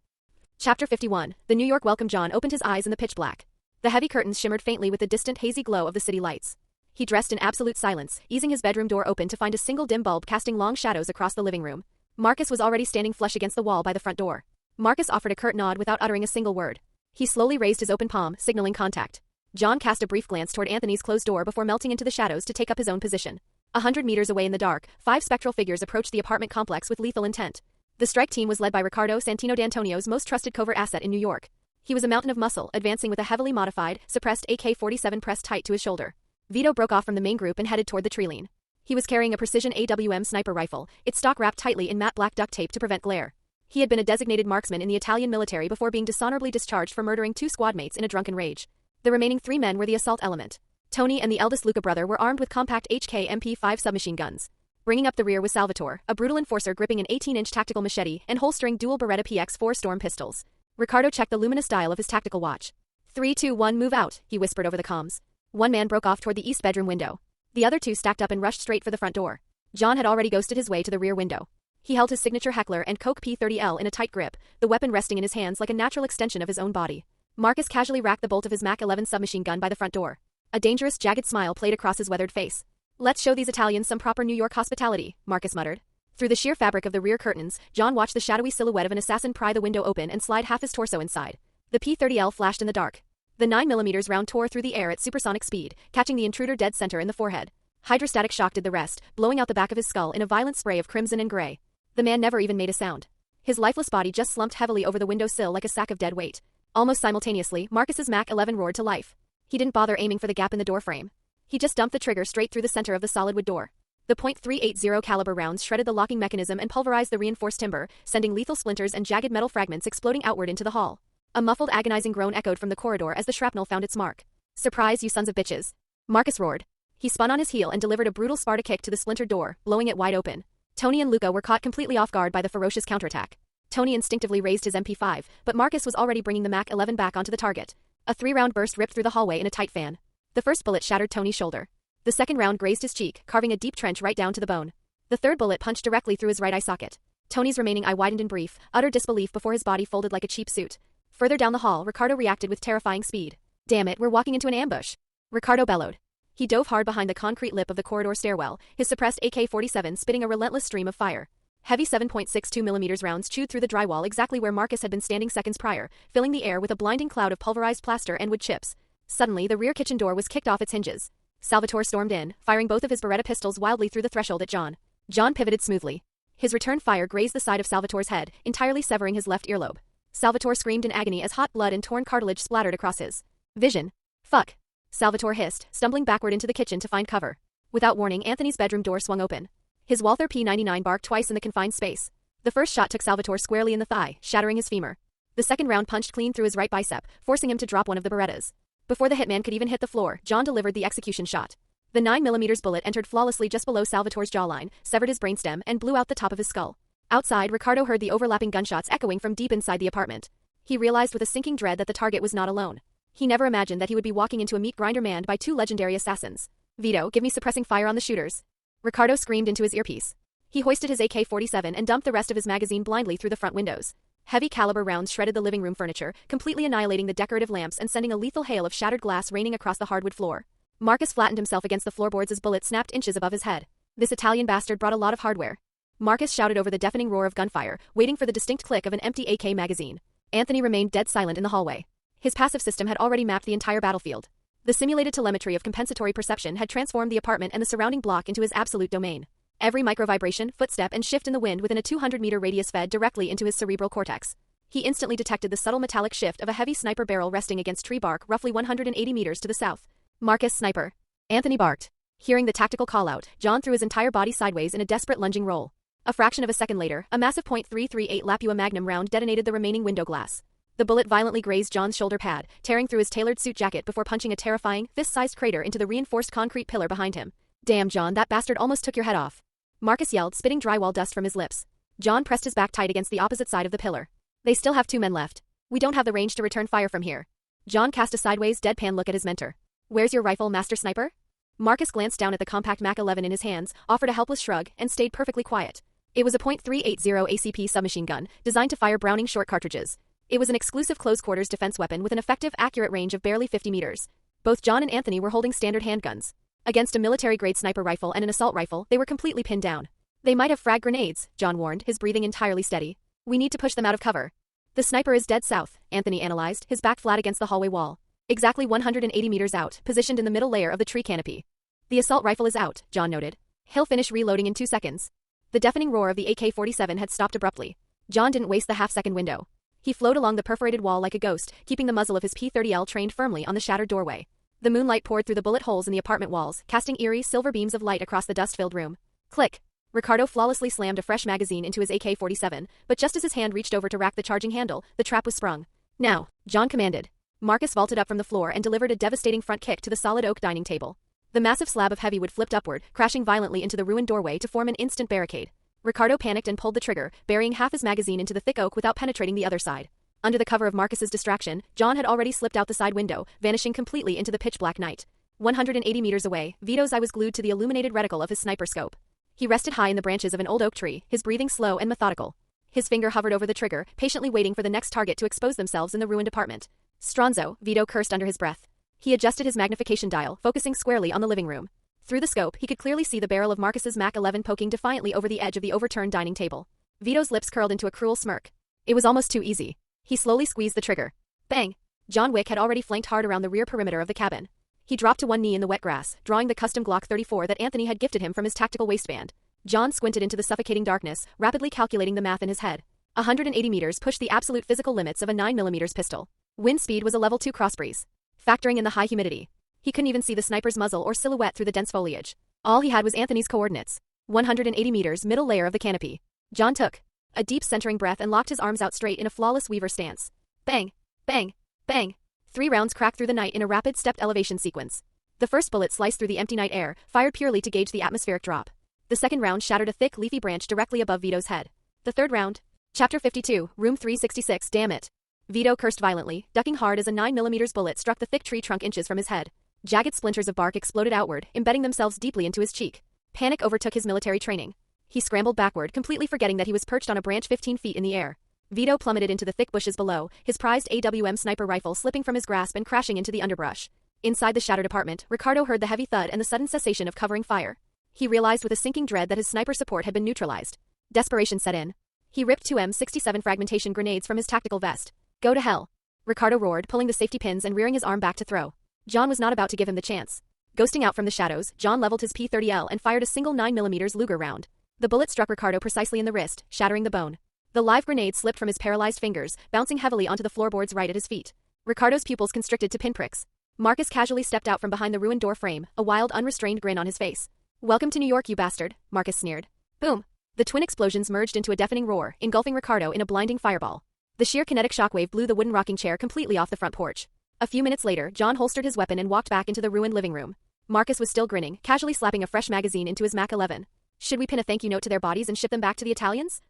Chapter 51. The New York welcome. John opened his eyes in the pitch black. The heavy curtains shimmered faintly with the distant hazy glow of the city lights. He dressed in absolute silence, easing his bedroom door open to find a single dim bulb casting long shadows across the living room. Marcus was already standing flush against the wall by the front door. Marcus offered a curt nod without uttering a single word. He slowly raised his open palm, signaling contact. John cast a brief glance toward Anthony's closed door before melting into the shadows to take up his own position. 100 meters away in the dark, 5 spectral figures approached the apartment complex with lethal intent. The strike team was led by Ricardo Santino D'Antonio's most trusted covert asset in New York. He was a mountain of muscle, advancing with a heavily modified, suppressed AK-47 pressed tight to his shoulder. Vito broke off from the main group and headed toward the tree-line. He was carrying a precision AWM sniper rifle, its stock wrapped tightly in matte black duct tape to prevent glare. He had been a designated marksman in the Italian military before being dishonorably discharged for murdering 2 squadmates in a drunken rage. The remaining 3 men were the assault element. Tony and the eldest Luca brother were armed with compact HK MP5 submachine guns. Bringing up the rear was Salvatore, a brutal enforcer gripping an 18-inch tactical machete and holstering dual Beretta PX-4 Storm pistols. Ricardo checked the luminous dial of his tactical watch. 3, 2, 1, move out, he whispered over the comms. 1 man broke off toward the east bedroom window. The other 2 stacked up and rushed straight for the front door. John had already ghosted his way to the rear window. He held his signature Heckler and Coke P30L in a tight grip, the weapon resting in his hands like a natural extension of his own body. Marcus casually racked the bolt of his Mach 11 submachine gun by the front door. A dangerous, jagged smile played across his weathered face. Let's show these Italians some proper New York hospitality, Marcus muttered. Through the sheer fabric of the rear curtains, John watched the shadowy silhouette of an assassin pry the window open and slide half his torso inside. The P30L flashed in the dark. The 9mm round tore through the air at supersonic speed, catching the intruder dead center in the forehead. Hydrostatic shock did the rest, blowing out the back of his skull in a violent spray of crimson and gray. The man never even made a sound. His lifeless body just slumped heavily over the window sill like a sack of dead weight. Almost simultaneously, Marcus's Mach 11 roared to life. He didn't bother aiming for the gap in the doorframe. He just dumped the trigger straight through the center of the solid wood door. The .380 caliber rounds shredded the locking mechanism and pulverized the reinforced timber, sending lethal splinters and jagged metal fragments exploding outward into the hall. A muffled, agonizing groan echoed from the corridor as the shrapnel found its mark. Surprise, you sons of bitches. Marcus roared. He spun on his heel and delivered a brutal Sparta kick to the splintered door, blowing it wide open. Tony and Luca were caught completely off guard by the ferocious counterattack. Tony instinctively raised his MP5, but Marcus was already bringing the Mach 11 back onto the target. A 3-round burst ripped through the hallway in a tight fan. The first bullet shattered Tony's shoulder. The second round grazed his cheek, carving a deep trench right down to the bone. The third bullet punched directly through his right eye socket. Tony's remaining eye widened in brief, utter disbelief before his body folded like a cheap suit. Further down the hall, Ricardo reacted with terrifying speed. Damn it, we're walking into an ambush. Ricardo bellowed. He dove hard behind the concrete lip of the corridor stairwell, his suppressed AK-47 spitting a relentless stream of fire. Heavy 7.62mm rounds chewed through the drywall exactly where Marcus had been standing seconds prior, filling the air with a blinding cloud of pulverized plaster and wood chips. Suddenly, the rear kitchen door was kicked off its hinges. Salvatore stormed in, firing both of his Beretta pistols wildly through the threshold at John. John pivoted smoothly. His return fire grazed the side of Salvatore's head, entirely severing his left earlobe. Salvatore screamed in agony as hot blood and torn cartilage splattered across his vision. Fuck. Salvatore hissed, stumbling backward into the kitchen to find cover. Without warning, Anthony's bedroom door swung open. His Walther P99 barked twice in the confined space. The first shot took Salvatore squarely in the thigh, shattering his femur. The second round punched clean through his right bicep, forcing him to drop one of the Berettas. Before the hitman could even hit the floor, John delivered the execution shot. The 9mm bullet entered flawlessly just below Salvatore's jawline, severed his brainstem, and blew out the top of his skull. Outside, Ricardo heard the overlapping gunshots echoing from deep inside the apartment. He realized with a sinking dread that the target was not alone. He never imagined that he would be walking into a meat grinder manned by two legendary assassins. Vito, give me suppressing fire on the shooters. Ricardo screamed into his earpiece. He hoisted his AK-47 and dumped the rest of his magazine blindly through the front windows. Heavy caliber rounds shredded the living room furniture, completely annihilating the decorative lamps and sending a lethal hail of shattered glass raining across the hardwood floor. Marcus flattened himself against the floorboards as bullets snapped inches above his head. This Italian bastard brought a lot of hardware. Marcus shouted over the deafening roar of gunfire, waiting for the distinct click of an empty AK magazine. Anthony remained dead silent in the hallway. His passive system had already mapped the entire battlefield. The simulated telemetry of compensatory perception had transformed the apartment and the surrounding block into his absolute domain. Every micro-vibration, footstep, and shift in the wind within a 200-meter radius fed directly into his cerebral cortex. He instantly detected the subtle metallic shift of a heavy sniper barrel resting against tree bark roughly 180 meters to the south. Marcus, sniper. Anthony barked. Hearing the tactical call-out, John threw his entire body sideways in a desperate lunging roll. A fraction of a second later, a massive .338 Lapua Magnum round detonated the remaining window glass. The bullet violently grazed John's shoulder pad, tearing through his tailored suit jacket before punching a terrifying, fist-sized crater into the reinforced concrete pillar behind him. Damn, John, that bastard almost took your head off. Marcus yelled, spitting drywall dust from his lips. John pressed his back tight against the opposite side of the pillar. They still have 2 men left. We don't have the range to return fire from here. John cast a sideways, deadpan look at his mentor. Where's your rifle, Master Sniper? Marcus glanced down at the compact Mac-11 in his hands, offered a helpless shrug, and stayed perfectly quiet. It was a .380 ACP submachine gun, designed to fire Browning short cartridges. It was an exclusive close-quarters defense weapon with an effective, accurate range of barely 50 meters. Both John and Anthony were holding standard handguns. Against a military-grade sniper rifle and an assault rifle, they were completely pinned down. They might have frag grenades, John warned, his breathing entirely steady. We need to push them out of cover. The sniper is dead south, Anthony analyzed, his back flat against the hallway wall. Exactly 180 meters out, positioned in the middle layer of the tree canopy. The assault rifle is out, John noted. He'll finish reloading in 2 seconds. The deafening roar of the AK-47 had stopped abruptly. John didn't waste the half-second window. He flowed along the perforated wall like a ghost, keeping the muzzle of his P-30L trained firmly on the shattered doorway. The moonlight poured through the bullet holes in the apartment walls, casting eerie silver beams of light across the dust-filled room. Click. Ricardo flawlessly slammed a fresh magazine into his AK-47, but just as his hand reached over to rack the charging handle, the trap was sprung. Now, John commanded. Marcus vaulted up from the floor and delivered a devastating front kick to the solid oak dining table. The massive slab of heavy wood flipped upward, crashing violently into the ruined doorway to form an instant barricade. Ricardo panicked and pulled the trigger, burying half his magazine into the thick oak without penetrating the other side. Under the cover of Marcus's distraction, John had already slipped out the side window, vanishing completely into the pitch-black night. 180 meters away, Vito's eye was glued to the illuminated reticle of his sniper scope. He rested high in the branches of an old oak tree, his breathing slow and methodical. His finger hovered over the trigger, patiently waiting for the next target to expose themselves in the ruined apartment. Stronzo, Vito cursed under his breath. He adjusted his magnification dial, focusing squarely on the living room. Through the scope, he could clearly see the barrel of Marcus's Mac-11 poking defiantly over the edge of the overturned dining table. Vito's lips curled into a cruel smirk. It was almost too easy. He slowly squeezed the trigger. Bang! John Wick had already flanked hard around the rear perimeter of the cabin. He dropped to one knee in the wet grass, drawing the custom Glock 34 that Anthony had gifted him from his tactical waistband. John squinted into the suffocating darkness, rapidly calculating the math in his head. 180 meters pushed the absolute physical limits of a 9mm pistol. Wind speed was a level 2 crossbreeze. Factoring in the high humidity, he couldn't even see the sniper's muzzle or silhouette through the dense foliage. All he had was Anthony's coordinates. 180 meters, middle layer of the canopy. John took a deep centering breath and locked his arms out straight in a flawless weaver stance. Bang! Bang! Bang! 3 rounds cracked through the night in a rapid stepped elevation sequence. The first bullet sliced through the empty night air, fired purely to gauge the atmospheric drop. The second round shattered a thick, leafy branch directly above Vito's head. The third round. Chapter 52, Room 366, damn it. Vito cursed violently, ducking hard as a 9mm bullet struck the thick tree trunk inches from his head. Jagged splinters of bark exploded outward, embedding themselves deeply into his cheek. Panic overtook his military training. He scrambled backward, completely forgetting that he was perched on a branch 15 feet in the air. Vito plummeted into the thick bushes below, his prized AWM sniper rifle slipping from his grasp and crashing into the underbrush. Inside the shattered apartment, Ricardo heard the heavy thud and the sudden cessation of covering fire. He realized with a sinking dread that his sniper support had been neutralized. Desperation set in. He ripped two M67 fragmentation grenades from his tactical vest. Go to hell. Ricardo roared, pulling the safety pins and rearing his arm back to throw. John was not about to give him the chance. Ghosting out from the shadows, John leveled his P-30L and fired a single 9mm Luger round. The bullet struck Ricardo precisely in the wrist, shattering the bone. The live grenade slipped from his paralyzed fingers, bouncing heavily onto the floorboards right at his feet. Ricardo's pupils constricted to pinpricks. Marcus casually stepped out from behind the ruined door frame, a wild, unrestrained grin on his face. Welcome to New York, you bastard, Marcus sneered. Boom. The twin explosions merged into a deafening roar, engulfing Ricardo in a blinding fireball. The sheer kinetic shockwave blew the wooden rocking chair completely off the front porch. A few minutes later, John holstered his weapon and walked back into the ruined living room. Marcus was still grinning, casually slapping a fresh magazine into his Mac 11. Should we pin a thank you note to their bodies and ship them back to the Italians?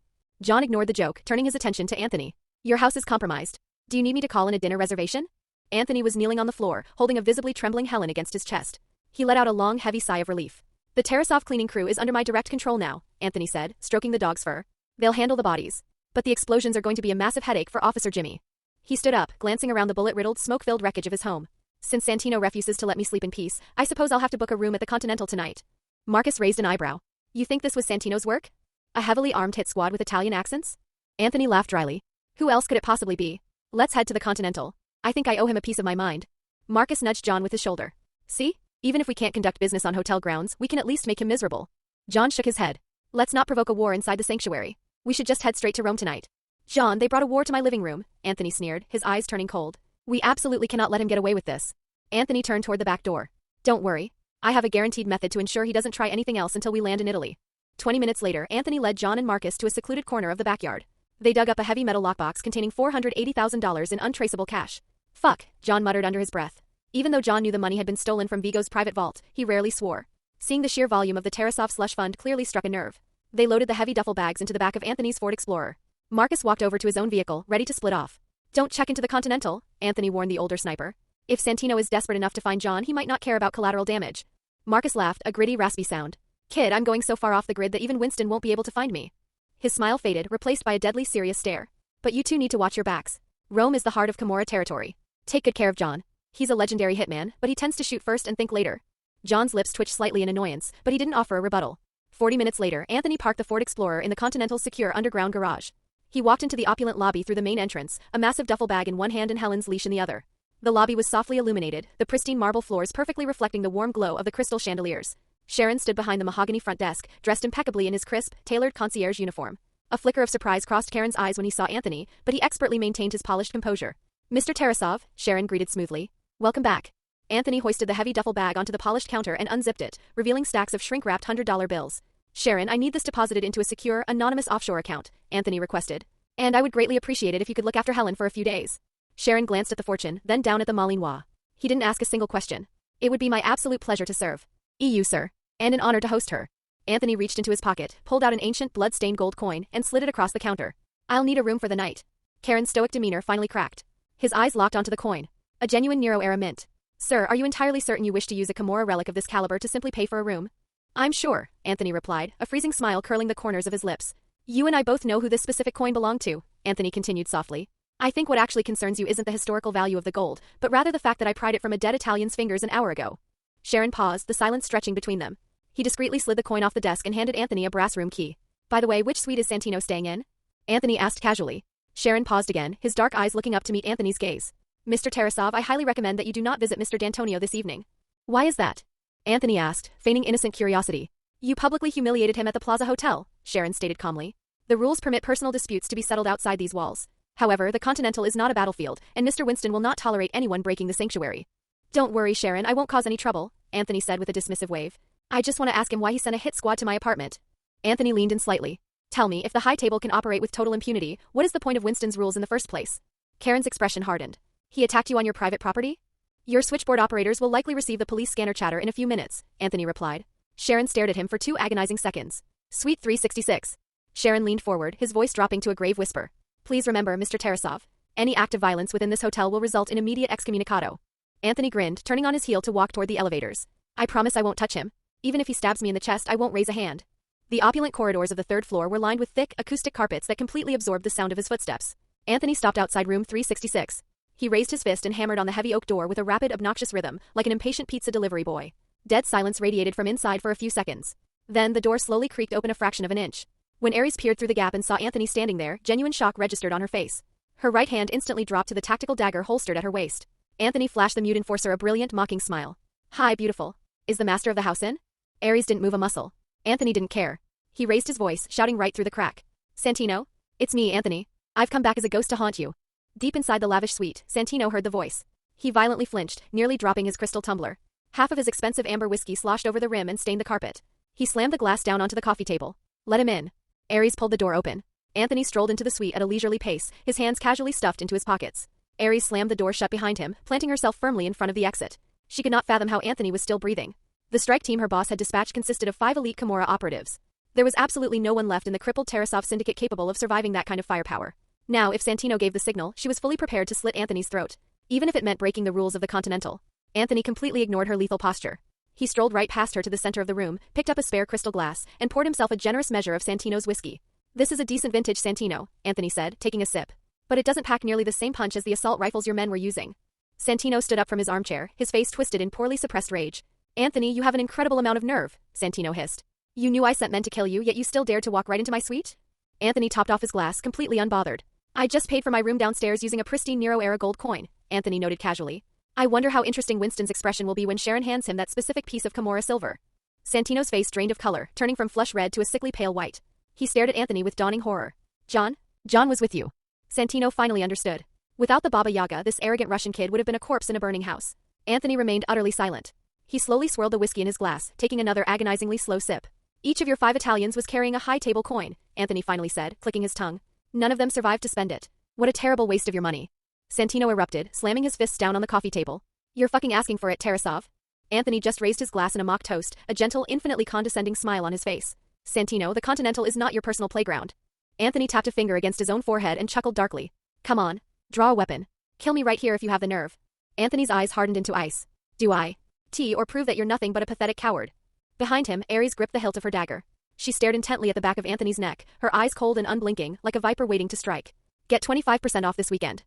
John ignored the joke, turning his attention to Anthony. Your house is compromised. Do you need me to call in a dinner reservation? Anthony was kneeling on the floor, holding a visibly trembling Helen against his chest. He let out a long, heavy sigh of relief. The Tarasov cleaning crew is under my direct control now, Anthony said, stroking the dog's fur. They'll handle the bodies. But the explosions are going to be a massive headache for Officer Jimmy. He stood up, glancing around the bullet-riddled, smoke-filled wreckage of his home. Since Santino refuses to let me sleep in peace, I suppose I'll have to book a room at the Continental tonight. Marcus raised an eyebrow. You think this was Santino's work? A heavily armed hit squad with Italian accents? Anthony laughed dryly. Who else could it possibly be? Let's head to the Continental. I think I owe him a piece of my mind. Marcus nudged John with his shoulder. See? Even if we can't conduct business on hotel grounds, we can at least make him miserable. John shook his head. Let's not provoke a war inside the sanctuary. We should just head straight to Rome tonight. John, they brought a war to my living room, Anthony sneered, his eyes turning cold. We absolutely cannot let him get away with this. Anthony turned toward the back door. Don't worry. I have a guaranteed method to ensure he doesn't try anything else until we land in Italy. 20 minutes later, Anthony led John and Marcus to a secluded corner of the backyard. They dug up a heavy metal lockbox containing $480,000 in untraceable cash. Fuck, John muttered under his breath. Even though John knew the money had been stolen from Vigo's private vault, he rarely swore. Seeing the sheer volume of the Tarasov slush fund clearly struck a nerve. They loaded the heavy duffel bags into the back of Anthony's Ford Explorer. Marcus walked over to his own vehicle, ready to split off. Don't check into the Continental, Anthony warned the older sniper. If Santino is desperate enough to find John, he might not care about collateral damage. Marcus laughed, a gritty, raspy sound. Kid, I'm going so far off the grid that even Winston won't be able to find me. His smile faded, replaced by a deadly serious stare. But you two need to watch your backs. Rome is the heart of Camorra territory. Take good care of John. He's a legendary hitman, but he tends to shoot first and think later. John's lips twitched slightly in annoyance, but he didn't offer a rebuttal. 40 minutes later, Anthony parked the Ford Explorer in the Continental's secure underground garage. He walked into the opulent lobby through the main entrance, a massive duffel bag in one hand and Helen's leash in the other. The lobby was softly illuminated, the pristine marble floors perfectly reflecting the warm glow of the crystal chandeliers. Sharon stood behind the mahogany front desk, dressed impeccably in his crisp, tailored concierge uniform. A flicker of surprise crossed Karen's eyes when he saw Anthony, but he expertly maintained his polished composure. Mr. Tarasov, Sharon greeted smoothly. Welcome back. Anthony hoisted the heavy duffel bag onto the polished counter and unzipped it, revealing stacks of shrink-wrapped $100 bills. Sharon, I need this deposited into a secure, anonymous offshore account, Anthony requested. And I would greatly appreciate it if you could look after Helen for a few days. Sharon glanced at the fortune, then down at the Malinois. He didn't ask a single question. It would be my absolute pleasure to serve. EU, sir. And an honor to host her. Anthony reached into his pocket, pulled out an ancient, blood-stained gold coin, and slid it across the counter. I'll need a room for the night. Karen's stoic demeanor finally cracked. His eyes locked onto the coin. A genuine Nero-era mint. Sir, are you entirely certain you wish to use a Camorra relic of this caliber to simply pay for a room? I'm sure, Anthony replied, a freezing smile curling the corners of his lips. You and I both know who this specific coin belonged to, Anthony continued softly. I think what actually concerns you isn't the historical value of the gold, but rather the fact that I pried it from a dead Italian's fingers an hour ago. Sharon paused, the silence stretching between them. He discreetly slid the coin off the desk and handed Anthony a brass room key. By the way, which suite is Santino staying in? Anthony asked casually. Sharon paused again, his dark eyes looking up to meet Anthony's gaze. Mr. Tarasov, I highly recommend that you do not visit Mr. D'Antonio this evening. Why is that? Anthony asked, feigning innocent curiosity. You publicly humiliated him at the Plaza Hotel, Sharon stated calmly. The rules permit personal disputes to be settled outside these walls. However, the Continental is not a battlefield, and Mr. Winston will not tolerate anyone breaking the sanctuary. Don't worry, Sharon, I won't cause any trouble, Anthony said with a dismissive wave. I just want to ask him why he sent a hit squad to my apartment. Anthony leaned in slightly. Tell me, if the high table can operate with total impunity, what is the point of Winston's rules in the first place? Karen's expression hardened. He attacked you on your private property? Your switchboard operators will likely receive the police scanner chatter in a few minutes, Anthony replied. Sharon stared at him for 2 agonizing seconds. Suite 366. Sharon leaned forward, his voice dropping to a grave whisper. Please remember, Mr. Tarasov. Any act of violence within this hotel will result in immediate excommunicado. Anthony grinned, turning on his heel to walk toward the elevators. I promise I won't touch him. Even if he stabs me in the chest, I won't raise a hand. The opulent corridors of the 3rd floor were lined with thick, acoustic carpets that completely absorbed the sound of his footsteps. Anthony stopped outside room 366. He raised his fist and hammered on the heavy oak door with a rapid, obnoxious rhythm, like an impatient pizza delivery boy. Dead silence radiated from inside for a few seconds. Then the door slowly creaked open a fraction of an inch. When Ares peered through the gap and saw Anthony standing there, genuine shock registered on her face. Her right hand instantly dropped to the tactical dagger holstered at her waist. Anthony flashed the mute enforcer a brilliant, mocking smile. "Hi, beautiful. Is the master of the house in?" Ares didn't move a muscle. Anthony didn't care. He raised his voice, shouting right through the crack. "Santino? It's me, Anthony. I've come back as a ghost to haunt you." Deep inside the lavish suite, Santino heard the voice. He violently flinched, nearly dropping his crystal tumbler. Half of his expensive amber whiskey sloshed over the rim and stained the carpet. He slammed the glass down onto the coffee table. "Let him in." Ares pulled the door open. Anthony strolled into the suite at a leisurely pace, his hands casually stuffed into his pockets. Ares slammed the door shut behind him, planting herself firmly in front of the exit. She could not fathom how Anthony was still breathing. The strike team her boss had dispatched consisted of 5 elite Kimura operatives. There was absolutely no one left in the crippled Tarasov syndicate capable of surviving that kind of firepower. Now, if Santino gave the signal, she was fully prepared to slit Anthony's throat, even if it meant breaking the rules of the Continental. Anthony completely ignored her lethal posture. He strolled right past her to the center of the room, picked up a spare crystal glass, and poured himself a generous measure of Santino's whiskey. "This is a decent vintage Santino," Anthony said, taking a sip. "But it doesn't pack nearly the same punch as the assault rifles your men were using." Santino stood up from his armchair, his face twisted in poorly suppressed rage. "Anthony, you have an incredible amount of nerve," Santino hissed. "You knew I sent men to kill you, yet you still dared to walk right into my suite?" Anthony topped off his glass, completely unbothered. "I just paid for my room downstairs using a pristine Nero-era gold coin," Anthony noted casually. "I wonder how interesting Winston's expression will be when Sharon hands him that specific piece of Kimura silver." Santino's face drained of color, turning from flush red to a sickly pale white. He stared at Anthony with dawning horror. John was with you." Santino finally understood. Without the Baba Yaga, this arrogant Russian kid would have been a corpse in a burning house. Anthony remained utterly silent. He slowly swirled the whiskey in his glass, taking another agonizingly slow sip. "Each of your 5 Italians was carrying a high table coin," Anthony finally said, clicking his tongue. "None of them survived to spend it. What a terrible waste of your money." Santino erupted, slamming his fists down on the coffee table. "You're fucking asking for it, Tarasov." Anthony just raised his glass in a mock toast, a gentle, infinitely condescending smile on his face. "Santino, the Continental is not your personal playground." Anthony tapped a finger against his own forehead and chuckled darkly. "Come on. Draw a weapon. Kill me right here if you have the nerve." Anthony's eyes hardened into ice. "Do I? Or prove that you're nothing but a pathetic coward." Behind him, Ares gripped the hilt of her dagger. She stared intently at the back of Anthony's neck, her eyes cold and unblinking, like a viper waiting to strike. Get 25% off this weekend.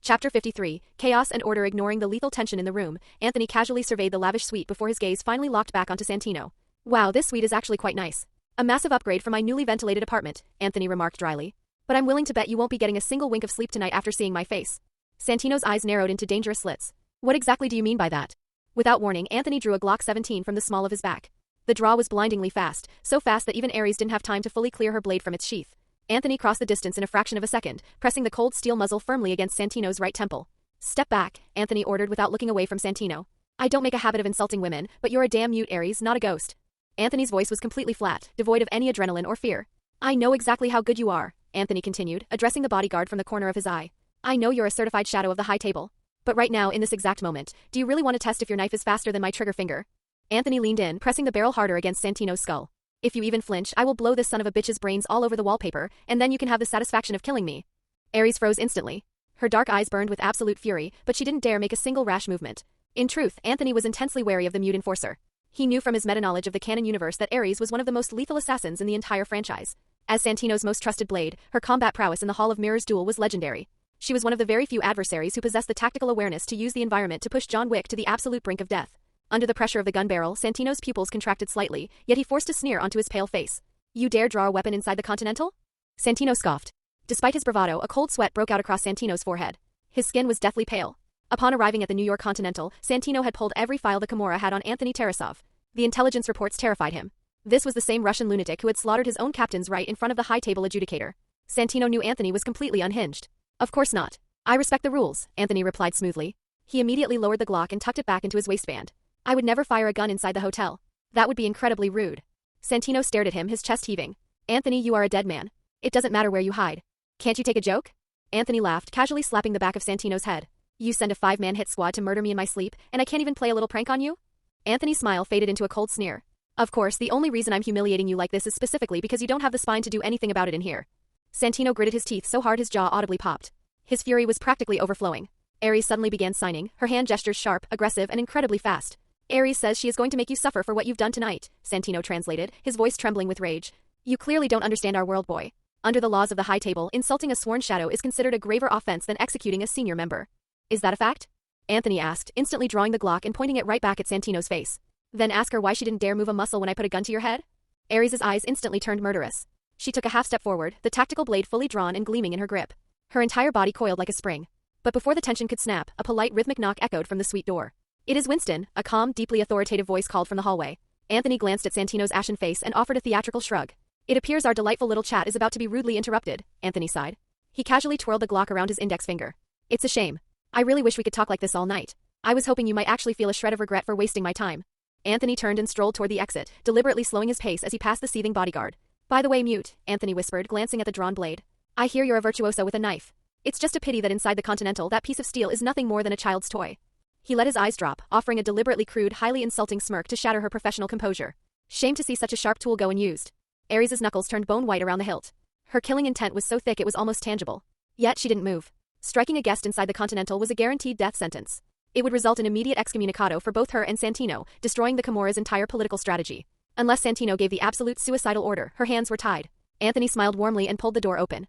Chapter 53, Chaos and Order. Ignoring the lethal tension in the room, Anthony casually surveyed the lavish suite before his gaze finally locked back onto Santino. "Wow, this suite is actually quite nice. A massive upgrade for my newly ventilated apartment," Anthony remarked dryly. "But I'm willing to bet you won't be getting a single wink of sleep tonight after seeing my face." Santino's eyes narrowed into dangerous slits. "What exactly do you mean by that?" Without warning, Anthony drew a Glock 17 from the small of his back. The draw was blindingly fast, so fast that even Ares didn't have time to fully clear her blade from its sheath. Anthony crossed the distance in a fraction of a second, pressing the cold steel muzzle firmly against Santino's right temple. "Step back," Anthony ordered without looking away from Santino. "I don't make a habit of insulting women, but you're a damn mute, Ares, not a ghost." Anthony's voice was completely flat, devoid of any adrenaline or fear. "I know exactly how good you are," Anthony continued, addressing the bodyguard from the corner of his eye. "I know you're a certified shadow of the high table. But right now, in this exact moment, do you really want to test if your knife is faster than my trigger finger?" Anthony leaned in, pressing the barrel harder against Santino's skull. "If you even flinch, I will blow this son of a bitch's brains all over the wallpaper, and then you can have the satisfaction of killing me." Ares froze instantly. Her dark eyes burned with absolute fury, but she didn't dare make a single rash movement. In truth, Anthony was intensely wary of the mute enforcer. He knew from his meta-knowledge of the canon universe that Ares was one of the most lethal assassins in the entire franchise. As Santino's most trusted blade, her combat prowess in the Hall of Mirrors duel was legendary. She was one of the very few adversaries who possessed the tactical awareness to use the environment to push John Wick to the absolute brink of death. Under the pressure of the gun barrel, Santino's pupils contracted slightly, yet he forced a sneer onto his pale face. "You dare draw a weapon inside the Continental?" Santino scoffed. Despite his bravado, a cold sweat broke out across Santino's forehead. His skin was deathly pale. Upon arriving at the New York Continental, Santino had pulled every file the Kimura had on Anthony Tarasov. The intelligence reports terrified him. This was the same Russian lunatic who had slaughtered his own captains right in front of the high-table adjudicator. Santino knew Anthony was completely unhinged. "Of course not. I respect the rules," Anthony replied smoothly. He immediately lowered the Glock and tucked it back into his waistband. "I would never fire a gun inside the hotel. That would be incredibly rude." Santino stared at him, his chest heaving. "Anthony, you are a dead man. It doesn't matter where you hide. Can't you take a joke?" Anthony laughed, casually slapping the back of Santino's head. "You send a 5-man hit squad to murder me in my sleep, and I can't even play a little prank on you?" Anthony's smile faded into a cold sneer. "Of course, the only reason I'm humiliating you like this is specifically because you don't have the spine to do anything about it in here." Santino gritted his teeth so hard his jaw audibly popped. His fury was practically overflowing. Ares suddenly began signing, her hand gestures sharp, aggressive, and incredibly fast. "Ares says she is going to make you suffer for what you've done tonight," Santino translated, his voice trembling with rage. "You clearly don't understand our world, boy. Under the laws of the high table, insulting a sworn shadow is considered a graver offense than executing a senior member." Is that a fact? Anthony asked, instantly drawing the Glock and pointing it right back at Santino's face. Then ask her why she didn't dare move a muscle when I put a gun to your head? Aries' eyes instantly turned murderous. She took a half step forward, the tactical blade fully drawn and gleaming in her grip. Her entire body coiled like a spring. But before the tension could snap, a polite rhythmic knock echoed from the suite door. It is Winston, a calm, deeply authoritative voice called from the hallway. Anthony glanced at Santino's ashen face and offered a theatrical shrug. It appears our delightful little chat is about to be rudely interrupted, Anthony sighed. He casually twirled the Glock around his index finger. It's a shame. I really wish we could talk like this all night. I was hoping you might actually feel a shred of regret for wasting my time. Anthony turned and strolled toward the exit, deliberately slowing his pace as he passed the seething bodyguard. By the way, mute, Anthony whispered, glancing at the drawn blade. I hear you're a virtuoso with a knife. It's just a pity that inside the Continental that piece of steel is nothing more than a child's toy. He let his eyes drop, offering a deliberately crude, highly insulting smirk to shatter her professional composure. Shame to see such a sharp tool go unused. Aries' knuckles turned bone white around the hilt. Her killing intent was so thick it was almost tangible. Yet she didn't move. Striking a guest inside the Continental was a guaranteed death sentence. It would result in immediate excommunicado for both her and Santino, destroying the Camora's entire political strategy. Unless Santino gave the absolute suicidal order, her hands were tied. Anthony smiled warmly and pulled the door open.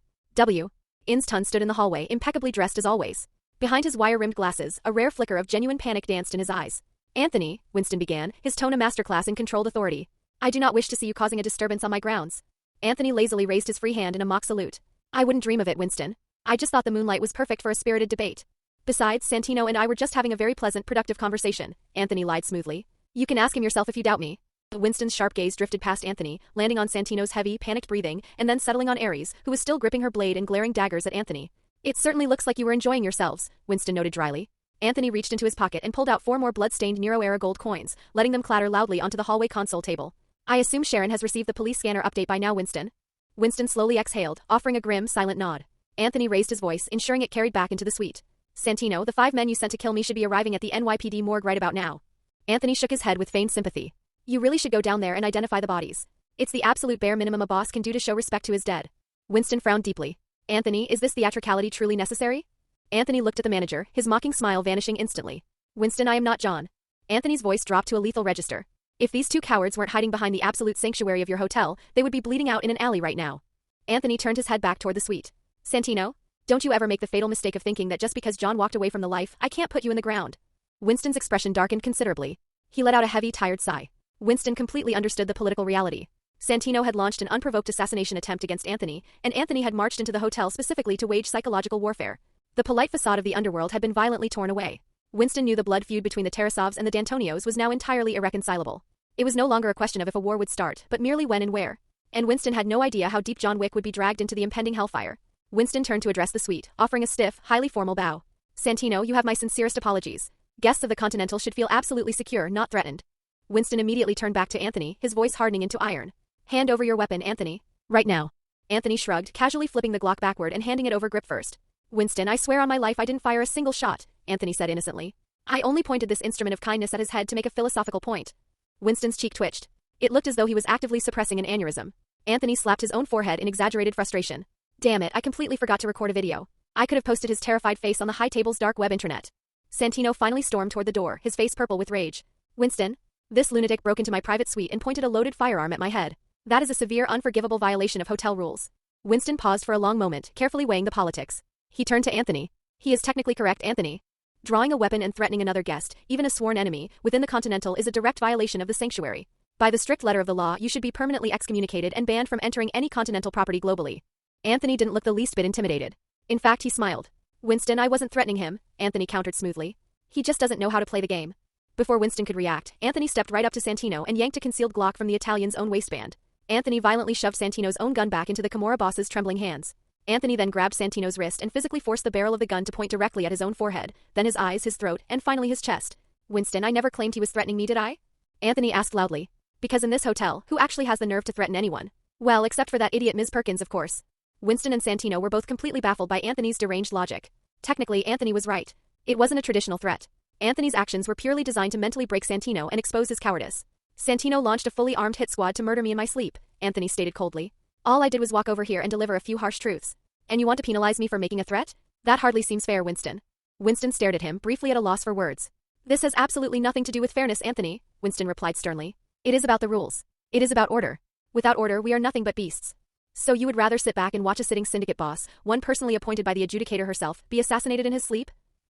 Instun stood in the hallway, impeccably dressed as always. Behind his wire-rimmed glasses, a rare flicker of genuine panic danced in his eyes. Anthony, Winston began, his tone a masterclass in controlled authority. I do not wish to see you causing a disturbance on my grounds. Anthony lazily raised his free hand in a mock salute. I wouldn't dream of it, Winston. I just thought the moonlight was perfect for a spirited debate. Besides, Santino and I were just having a very pleasant, productive conversation, Anthony lied smoothly. You can ask him yourself if you doubt me. Winston's sharp gaze drifted past Anthony, landing on Santino's heavy, panicked breathing, and then settling on Aries, who was still gripping her blade and glaring daggers at Anthony. It certainly looks like you were enjoying yourselves, Winston noted dryly. Anthony reached into his pocket and pulled out 4 more blood-stained Nero-era gold coins, letting them clatter loudly onto the hallway console table. I assume Sharon has received the police scanner update by now, Winston. Winston slowly exhaled, offering a grim, silent nod. Anthony raised his voice, ensuring it carried back into the suite. Santino, the 5 men you sent to kill me should be arriving at the NYPD morgue right about now. Anthony shook his head with feigned sympathy. You really should go down there and identify the bodies. It's the absolute bare minimum a boss can do to show respect to his dead. Winston frowned deeply. Anthony, is this theatricality truly necessary? Anthony looked at the manager, his mocking smile vanishing instantly. Winston, I am not John. Anthony's voice dropped to a lethal register. If these 2 cowards weren't hiding behind the absolute sanctuary of your hotel, they would be bleeding out in an alley right now. Anthony turned his head back toward the suite. Santino, don't you ever make the fatal mistake of thinking that just because John walked away from the life, I can't put you in the ground. Winston's expression darkened considerably. He let out a heavy, tired sigh. Winston completely understood the political reality. Santino had launched an unprovoked assassination attempt against Anthony, and Anthony had marched into the hotel specifically to wage psychological warfare. The polite facade of the underworld had been violently torn away. Winston knew the blood feud between the Tarasovs and the D'Antonios was now entirely irreconcilable. It was no longer a question of if a war would start, but merely when and where. And Winston had no idea how deep John Wick would be dragged into the impending hellfire. Winston turned to address the suite, offering a stiff, highly formal bow. Santino, you have my sincerest apologies. Guests of the Continental should feel absolutely secure, not threatened. Winston immediately turned back to Anthony, his voice hardening into iron. Hand over your weapon, Anthony. Right now. Anthony shrugged, casually flipping the Glock backward and handing it over grip first. Winston, I swear on my life I didn't fire a single shot, Anthony said innocently. I only pointed this instrument of kindness at his head to make a philosophical point. Winston's cheek twitched. It looked as though he was actively suppressing an aneurysm. Anthony slapped his own forehead in exaggerated frustration. Damn it, I completely forgot to record a video. I could have posted his terrified face on the high table's dark web internet. Santino finally stormed toward the door, his face purple with rage. Winston, this lunatic broke into my private suite and pointed a loaded firearm at my head. That is a severe, unforgivable violation of hotel rules. Winston paused for a long moment, carefully weighing the politics. He turned to Anthony. He is technically correct, Anthony. Drawing a weapon and threatening another guest, even a sworn enemy, within the Continental is a direct violation of the sanctuary. By the strict letter of the law, you should be permanently excommunicated and banned from entering any Continental property globally. Anthony didn't look the least bit intimidated. In fact, he smiled. Winston, I wasn't threatening him, Anthony countered smoothly. He just doesn't know how to play the game. Before Winston could react, Anthony stepped right up to Santino and yanked a concealed Glock from the Italian's own waistband. Anthony violently shoved Santino's own gun back into the Camorra boss's trembling hands. Anthony then grabbed Santino's wrist and physically forced the barrel of the gun to point directly at his own forehead, then his eyes, his throat, and finally his chest. Winston, I never claimed he was threatening me, did I? Anthony asked loudly. Because in this hotel, who actually has the nerve to threaten anyone? Well, except for that idiot Ms. Perkins, of course. Winston and Santino were both completely baffled by Anthony's deranged logic. Technically, Anthony was right. It wasn't a traditional threat. Anthony's actions were purely designed to mentally break Santino and expose his cowardice. Santino launched a fully armed hit squad to murder me in my sleep, Anthony stated coldly. All I did was walk over here and deliver a few harsh truths. And you want to penalize me for making a threat? That hardly seems fair, Winston. Winston stared at him, briefly at a loss for words. This has absolutely nothing to do with fairness, Anthony, Winston replied sternly. It is about the rules. It is about order. Without order, we are nothing but beasts. So you would rather sit back and watch a sitting syndicate boss, one personally appointed by the adjudicator herself, be assassinated in his sleep?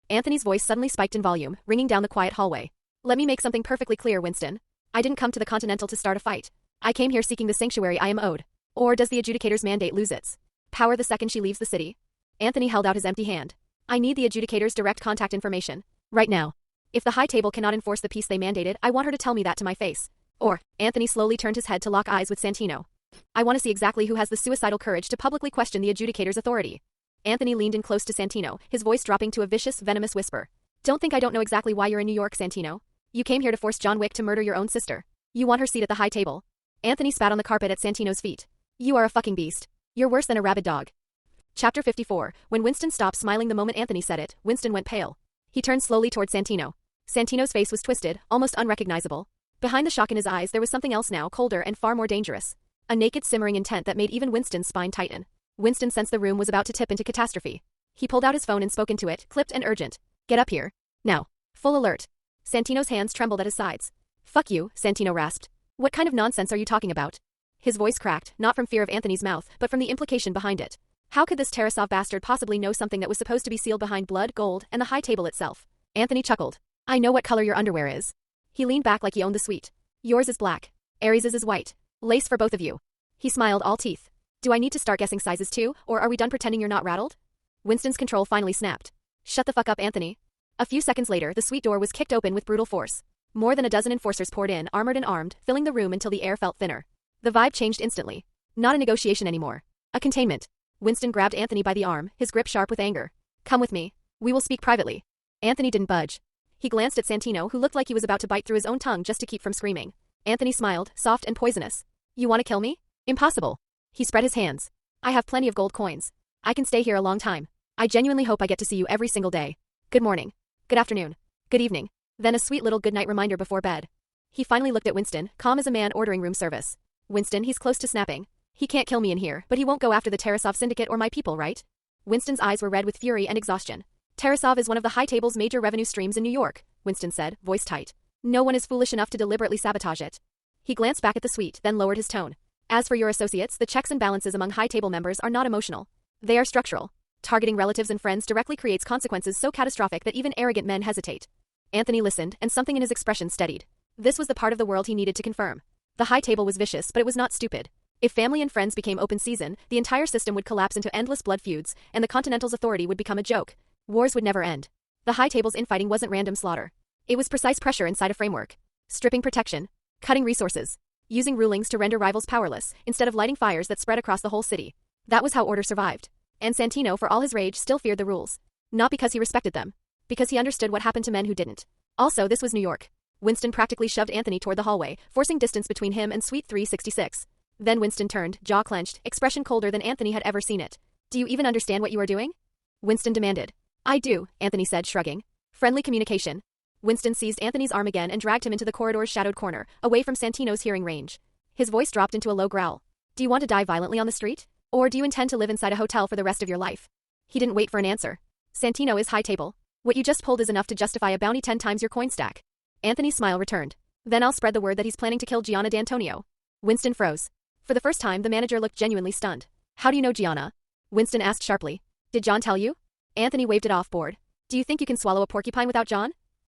Anthony's voice suddenly spiked in volume, ringing down the quiet hallway. Let me make something perfectly clear, Winston. I didn't come to the Continental to start a fight. I came here seeking the sanctuary I am owed. Or does the adjudicator's mandate lose its power the second she leaves the city? Anthony held out his empty hand. I need the adjudicator's direct contact information. Right now. If the High Table cannot enforce the peace they mandated, I want her to tell me that to my face. Or, Anthony slowly turned his head to lock eyes with Santino. I want to see exactly who has the suicidal courage to publicly question the adjudicator's authority. Anthony leaned in close to Santino, his voice dropping to a vicious, venomous whisper. Don't think I don't know exactly why you're in New York, Santino. You came here to force John Wick to murder your own sister. You want her seat at the High Table. Anthony spat on the carpet at Santino's feet. You are a fucking beast. You're worse than a rabid dog. Chapter 54. When Winston stopped smiling the moment Anthony said it, Winston went pale. He turned slowly toward Santino. Santino's face was twisted, almost unrecognizable. Behind the shock in his eyes there was something else now, colder and far more dangerous. A naked, simmering intent that made even Winston's spine tighten. Winston sensed the room was about to tip into catastrophe. He pulled out his phone and spoke into it, clipped and urgent. Get up here. Now. Full alert. Santino's hands trembled at his sides. Fuck you, Santino rasped. What kind of nonsense are you talking about? His voice cracked, not from fear of Anthony's mouth, but from the implication behind it. How could this Tarasov bastard possibly know something that was supposed to be sealed behind blood, gold, and the High Table itself? Anthony chuckled. I know what color your underwear is. He leaned back like he owned the suite. Yours is black. Aries' is white. Lace for both of you. He smiled, all teeth. Do I need to start guessing sizes too, or are we done pretending you're not rattled? Winston's control finally snapped. Shut the fuck up, Anthony. A few seconds later, the suite door was kicked open with brutal force. More than a dozen enforcers poured in, armored and armed, filling the room until the air felt thinner. The vibe changed instantly. Not a negotiation anymore. A containment. Winston grabbed Anthony by the arm, his grip sharp with anger. Come with me. We will speak privately. Anthony didn't budge. He glanced at Santino, who looked like he was about to bite through his own tongue just to keep from screaming. Anthony smiled, soft and poisonous. You want to kill me? Impossible. He spread his hands. I have plenty of gold coins. I can stay here a long time. I genuinely hope I get to see you every single day. Good morning. Good afternoon. Good evening. Then a sweet little goodnight reminder before bed. He finally looked at Winston, calm as a man ordering room service. Winston, he's close to snapping. He can't kill me in here, but he won't go after the Tarasov syndicate or my people, right? Winston's eyes were red with fury and exhaustion. Tarasov is one of the High Table's major revenue streams in New York, Winston said, voice tight. No one is foolish enough to deliberately sabotage it. He glanced back at the suite, then lowered his tone. As for your associates, the checks and balances among High Table members are not emotional. They are structural. Targeting relatives and friends directly creates consequences so catastrophic that even arrogant men hesitate. Anthony listened, and something in his expression steadied. This was the part of the world he needed to confirm. The High Table was vicious, but it was not stupid. If family and friends became open season, the entire system would collapse into endless blood feuds, and the Continental's authority would become a joke. Wars would never end. The High Table's infighting wasn't random slaughter. It was precise pressure inside a framework. Stripping protection. Cutting resources. Using rulings to render rivals powerless, instead of lighting fires that spread across the whole city. That was how order survived. And Santino, for all his rage, still feared the rules. Not because he respected them. Because he understood what happened to men who didn't. Also, this was New York. Winston practically shoved Anthony toward the hallway, forcing distance between him and Suite 366. Then Winston turned, jaw clenched, expression colder than Anthony had ever seen it. Do you even understand what you are doing? Winston demanded. I do, Anthony said, shrugging. Friendly communication. Winston seized Anthony's arm again and dragged him into the corridor's shadowed corner, away from Santino's hearing range. His voice dropped into a low growl. Do you want to die violently on the street? Or do you intend to live inside a hotel for the rest of your life? He didn't wait for an answer. Santino is High Table. What you just pulled is enough to justify a bounty 10 times your coin stack. Anthony's smile returned. Then I'll spread the word that he's planning to kill Gianna D'Antonio. Winston froze. For the first time, the manager looked genuinely stunned. How do you know Gianna? Winston asked sharply. Did John tell you? Anthony waved it off, bored. Do you think you can swallow a porcupine without John?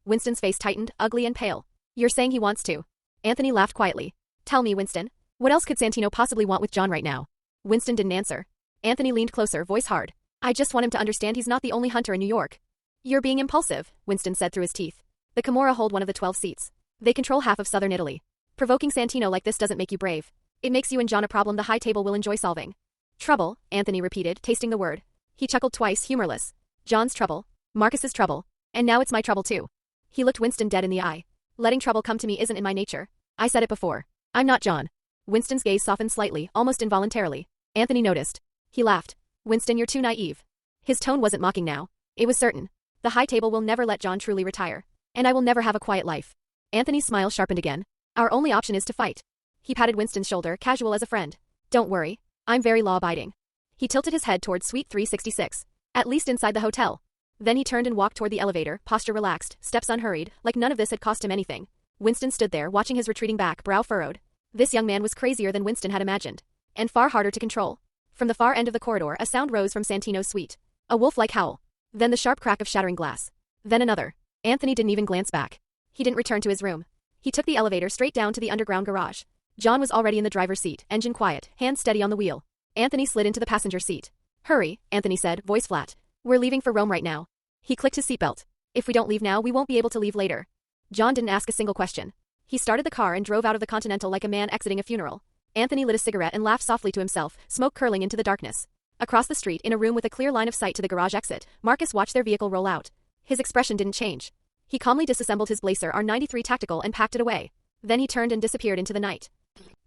Winston's face tightened, ugly and pale. You're saying he wants to. Anthony laughed quietly. Tell me, Winston. What else could Santino possibly want with John right now? Winston didn't answer. Anthony leaned closer, voice hard. I just want him to understand he's not the only hunter in New York. You're being impulsive, Winston said through his teeth. The Camorra hold one of the 12 seats. They control half of southern Italy. Provoking Santino like this doesn't make you brave. It makes you and John a problem the High Table will enjoy solving. Trouble, Anthony repeated, tasting the word. He chuckled twice, humorless. John's trouble. Marcus's trouble. And now it's my trouble too. He looked Winston dead in the eye. Letting trouble come to me isn't in my nature. I said it before. I'm not John. Winston's gaze softened slightly, almost involuntarily. Anthony noticed. He laughed. Winston, you're too naive. His tone wasn't mocking now. It was certain. The High Table will never let John truly retire. And I will never have a quiet life. Anthony's smile sharpened again. Our only option is to fight. He patted Winston's shoulder, casual as a friend. Don't worry. I'm very law-abiding. He tilted his head toward Suite 366. At least inside the hotel. Then he turned and walked toward the elevator, posture relaxed, steps unhurried, like none of this had cost him anything. Winston stood there, watching his retreating back, brow furrowed. This young man was crazier than Winston had imagined. And far harder to control. From the far end of the corridor, a sound rose from Santino's suite. A wolf-like howl. Then the sharp crack of shattering glass. Then another. Anthony didn't even glance back. He didn't return to his room. He took the elevator straight down to the underground garage. John was already in the driver's seat, engine quiet, hands steady on the wheel. Anthony slid into the passenger seat. Hurry, Anthony said, voice flat. We're leaving for Rome right now. He clicked his seatbelt. If we don't leave now, we won't be able to leave later. John didn't ask a single question. He started the car and drove out of the Continental like a man exiting a funeral. Anthony lit a cigarette and laughed softly to himself, smoke curling into the darkness. Across the street, in a room with a clear line of sight to the garage exit, Marcus watched their vehicle roll out. His expression didn't change. He calmly disassembled his Blazer R93 Tactical and packed it away. Then he turned and disappeared into the night.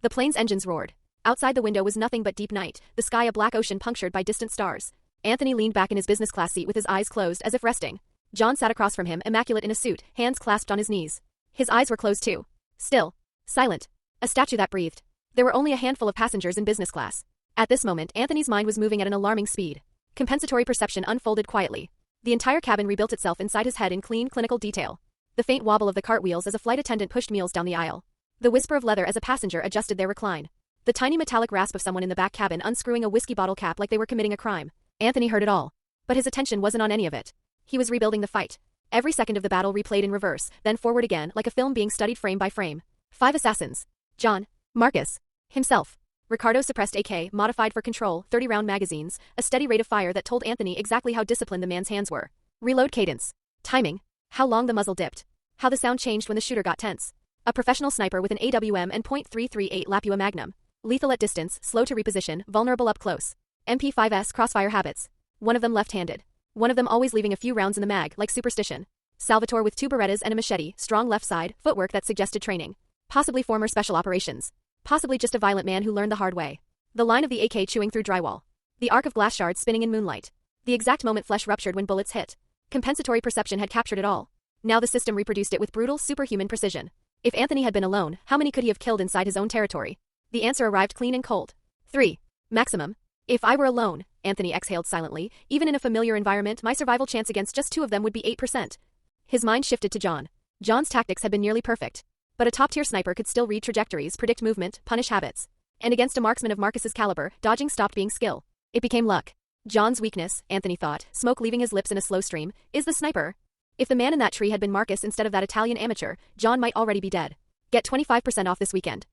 The plane's engines roared. Outside the window was nothing but deep night, the sky a black ocean punctured by distant stars. Anthony leaned back in his business class seat with his eyes closed as if resting. John sat across from him, immaculate in a suit, hands clasped on his knees. His eyes were closed too. Still. Silent. A statue that breathed. There were only a handful of passengers in business class. At this moment, Anthony's mind was moving at an alarming speed. Compensatory perception unfolded quietly. The entire cabin rebuilt itself inside his head in clean, clinical detail. The faint wobble of the cartwheels as a flight attendant pushed meals down the aisle. The whisper of leather as a passenger adjusted their recline. The tiny metallic rasp of someone in the back cabin unscrewing a whiskey bottle cap like they were committing a crime. Anthony heard it all. But his attention wasn't on any of it. He was rebuilding the fight. Every second of the battle replayed in reverse, then forward again, like a film being studied frame by frame. 5 assassins. John. Marcus. Himself. Ricardo suppressed AK, modified for control, 30-round magazines, a steady rate of fire that told Anthony exactly how disciplined the man's hands were. Reload cadence. Timing. How long the muzzle dipped. How the sound changed when the shooter got tense. A professional sniper with an AWM and .338 Lapua Magnum. Lethal at distance, slow to reposition, vulnerable up close. MP5S crossfire habits. One of them left-handed. One of them always leaving a few rounds in the mag, like superstition. Salvatore with 2 Berettas and a machete, strong left side, footwork that suggested training. Possibly former special operations. Possibly just a violent man who learned the hard way. The line of the AK chewing through drywall. The arc of glass shards spinning in moonlight. The exact moment flesh ruptured when bullets hit. Compensatory perception had captured it all. Now the system reproduced it with brutal, superhuman precision. If Anthony had been alone, how many could he have killed inside his own territory? The answer arrived clean and cold. 3. Maximum. If I were alone, Anthony exhaled silently, even in a familiar environment, my survival chance against just 2 of them would be 8%. His mind shifted to John. John's tactics had been nearly perfect. But a top-tier sniper could still read trajectories, predict movement, punish habits. And against a marksman of Marcus's caliber, dodging stopped being skill. It became luck. John's weakness, Anthony thought, smoke leaving his lips in a slow stream, is the sniper. If the man in that tree had been Marcus instead of that Italian amateur, John might already be dead. Get 25% off this weekend.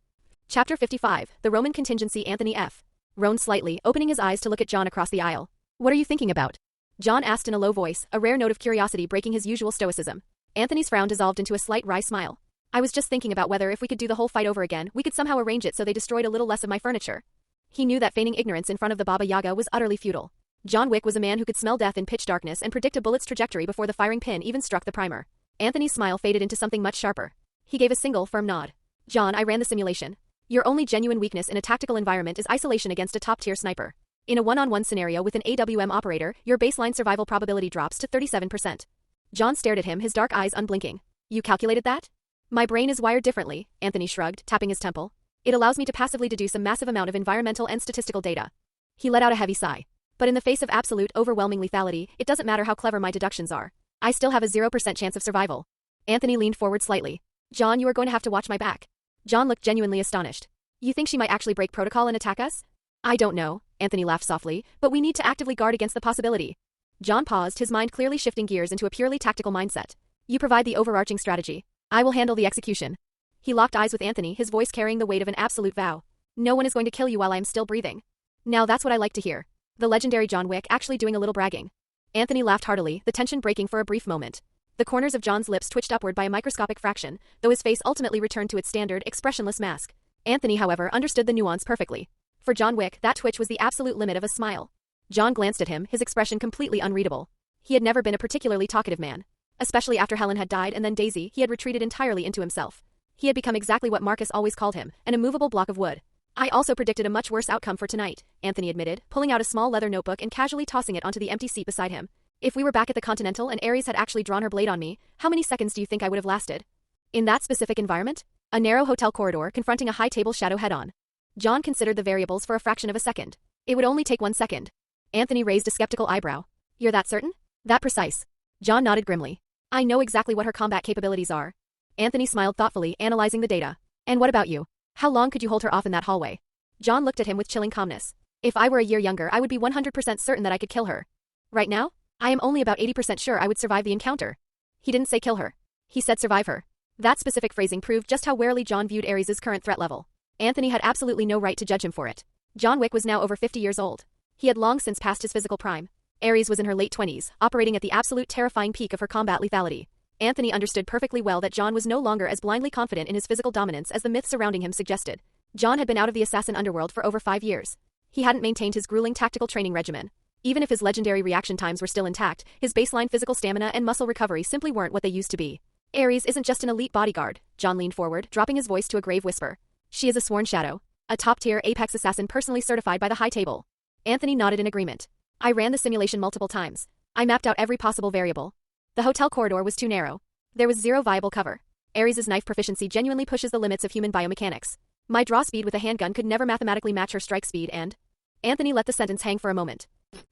Chapter 55, The Roman Contingency. Anthony F. roaned slightly, opening his eyes to look at John across the aisle. What are you thinking about? John asked in a low voice, a rare note of curiosity breaking his usual stoicism. Anthony's frown dissolved into a slight wry smile. I was just thinking about whether if we could do the whole fight over again, we could somehow arrange it so they destroyed a little less of my furniture. He knew that feigning ignorance in front of the Baba Yaga was utterly futile. John Wick was a man who could smell death in pitch darkness and predict a bullet's trajectory before the firing pin even struck the primer. Anthony's smile faded into something much sharper. He gave a single, firm nod. John, I ran the simulation. Your only genuine weakness in a tactical environment is isolation against a top-tier sniper. In a one-on-one scenario with an AWM operator, your baseline survival probability drops to 37%. John stared at him, his dark eyes unblinking. You calculated that? My brain is wired differently, Anthony shrugged, tapping his temple. It allows me to passively deduce a massive amount of environmental and statistical data. He let out a heavy sigh. But in the face of absolute, overwhelming lethality, it doesn't matter how clever my deductions are. I still have a 0% chance of survival. Anthony leaned forward slightly. John, you are going to have to watch my back. John looked genuinely astonished. You think she might actually break protocol and attack us? I don't know, Anthony laughed softly, but we need to actively guard against the possibility. John paused, his mind clearly shifting gears into a purely tactical mindset. You provide the overarching strategy. I will handle the execution. He locked eyes with Anthony, his voice carrying the weight of an absolute vow. No one is going to kill you while I am still breathing. Now that's what I like to hear. The legendary John Wick actually doing a little bragging. Anthony laughed heartily, the tension breaking for a brief moment. The corners of John's lips twitched upward by a microscopic fraction, though his face ultimately returned to its standard, expressionless mask. Anthony, however, understood the nuance perfectly. For John Wick, that twitch was the absolute limit of a smile. John glanced at him, his expression completely unreadable. He had never been a particularly talkative man. Especially after Helen had died and then Daisy, he had retreated entirely into himself. He had become exactly what Marcus always called him, an immovable block of wood. I also predicted a much worse outcome for tonight, Anthony admitted, pulling out a small leather notebook and casually tossing it onto the empty seat beside him. If we were back at the Continental and Ares had actually drawn her blade on me, how many seconds do you think I would have lasted? In that specific environment? A narrow hotel corridor confronting a high table shadow head-on. John considered the variables for a fraction of a second. It would only take 1 second. Anthony raised a skeptical eyebrow. You're that certain? That precise? John nodded grimly. I know exactly what her combat capabilities are. Anthony smiled thoughtfully, analyzing the data. And what about you? How long could you hold her off in that hallway? John looked at him with chilling calmness. If I were a year younger, I would be 100% certain that I could kill her. Right now? I am only about 80% sure I would survive the encounter. He didn't say kill her. He said survive her. That specific phrasing proved just how warily John viewed Ares' current threat level. Anthony had absolutely no right to judge him for it. John Wick was now over 50 years old. He had long since passed his physical prime. Ares was in her late 20s, operating at the absolute terrifying peak of her combat lethality. Anthony understood perfectly well that John was no longer as blindly confident in his physical dominance as the myths surrounding him suggested. John had been out of the assassin underworld for over 5 years. He hadn't maintained his grueling tactical training regimen. Even if his legendary reaction times were still intact, his baseline physical stamina and muscle recovery simply weren't what they used to be. Ares isn't just an elite bodyguard, John leaned forward, dropping his voice to a grave whisper. She is a sworn shadow. A top-tier apex assassin personally certified by the High Table. Anthony nodded in agreement. I ran the simulation multiple times. I mapped out every possible variable. The hotel corridor was too narrow. There was zero viable cover. Ares' knife proficiency genuinely pushes the limits of human biomechanics. My draw speed with a handgun could never mathematically match her strike speed and... Anthony let the sentence hang for a moment.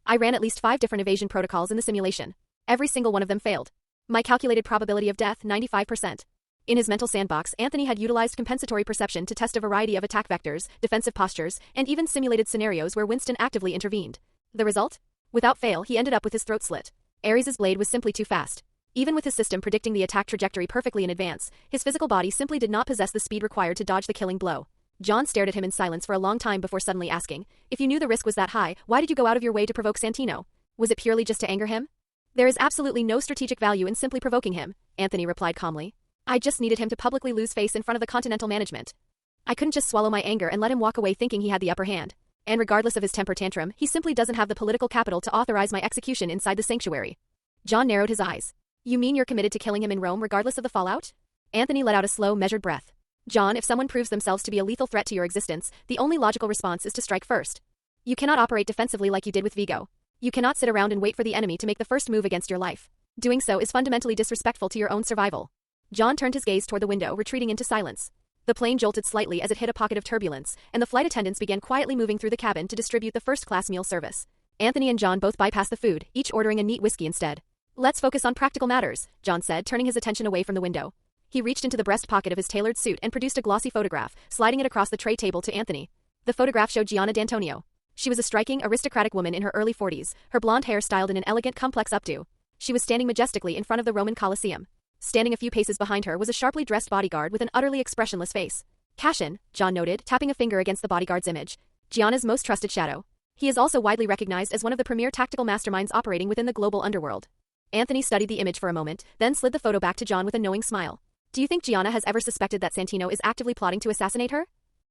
I ran at least 5 different evasion protocols in the simulation. Every single one of them failed. My calculated probability of death, 95%. In his mental sandbox, Anthony had utilized compensatory perception to test a variety of attack vectors, defensive postures, and even simulated scenarios where Winston actively intervened. The result? Without fail, he ended up with his throat slit. Ares' blade was simply too fast. Even with his system predicting the attack trajectory perfectly in advance, his physical body simply did not possess the speed required to dodge the killing blow. John stared at him in silence for a long time before suddenly asking, if you knew the risk was that high, why did you go out of your way to provoke Santino? Was it purely just to anger him? There is absolutely no strategic value in simply provoking him, Anthony replied calmly. I just needed him to publicly lose face in front of the Continental management. I couldn't just swallow my anger and let him walk away thinking he had the upper hand. And regardless of his temper tantrum, he simply doesn't have the political capital to authorize my execution inside the sanctuary. John narrowed his eyes. You mean you're committed to killing him in Rome regardless of the fallout? Anthony let out a slow, measured breath. John, if someone proves themselves to be a lethal threat to your existence, the only logical response is to strike first. You cannot operate defensively like you did with Vigo. You cannot sit around and wait for the enemy to make the first move against your life. Doing so is fundamentally disrespectful to your own survival. John turned his gaze toward the window, retreating into silence. The plane jolted slightly as it hit a pocket of turbulence, and the flight attendants began quietly moving through the cabin to distribute the first-class meal service. Anthony and John both bypassed the food, each ordering a neat whiskey instead. Let's focus on practical matters, John said, turning his attention away from the window. He reached into the breast pocket of his tailored suit and produced a glossy photograph, sliding it across the tray table to Anthony. The photograph showed Gianna D'Antonio. She was a striking, aristocratic woman in her early 40s, her blonde hair styled in an elegant, complex updo. She was standing majestically in front of the Roman Colosseum. Standing a few paces behind her was a sharply dressed bodyguard with an utterly expressionless face. Cashin, John noted, tapping a finger against the bodyguard's image. Gianna's most trusted shadow. He is also widely recognized as one of the premier tactical masterminds operating within the global underworld. Anthony studied the image for a moment, then slid the photo back to John with a knowing smile. Do you think Gianna has ever suspected that Santino is actively plotting to assassinate her?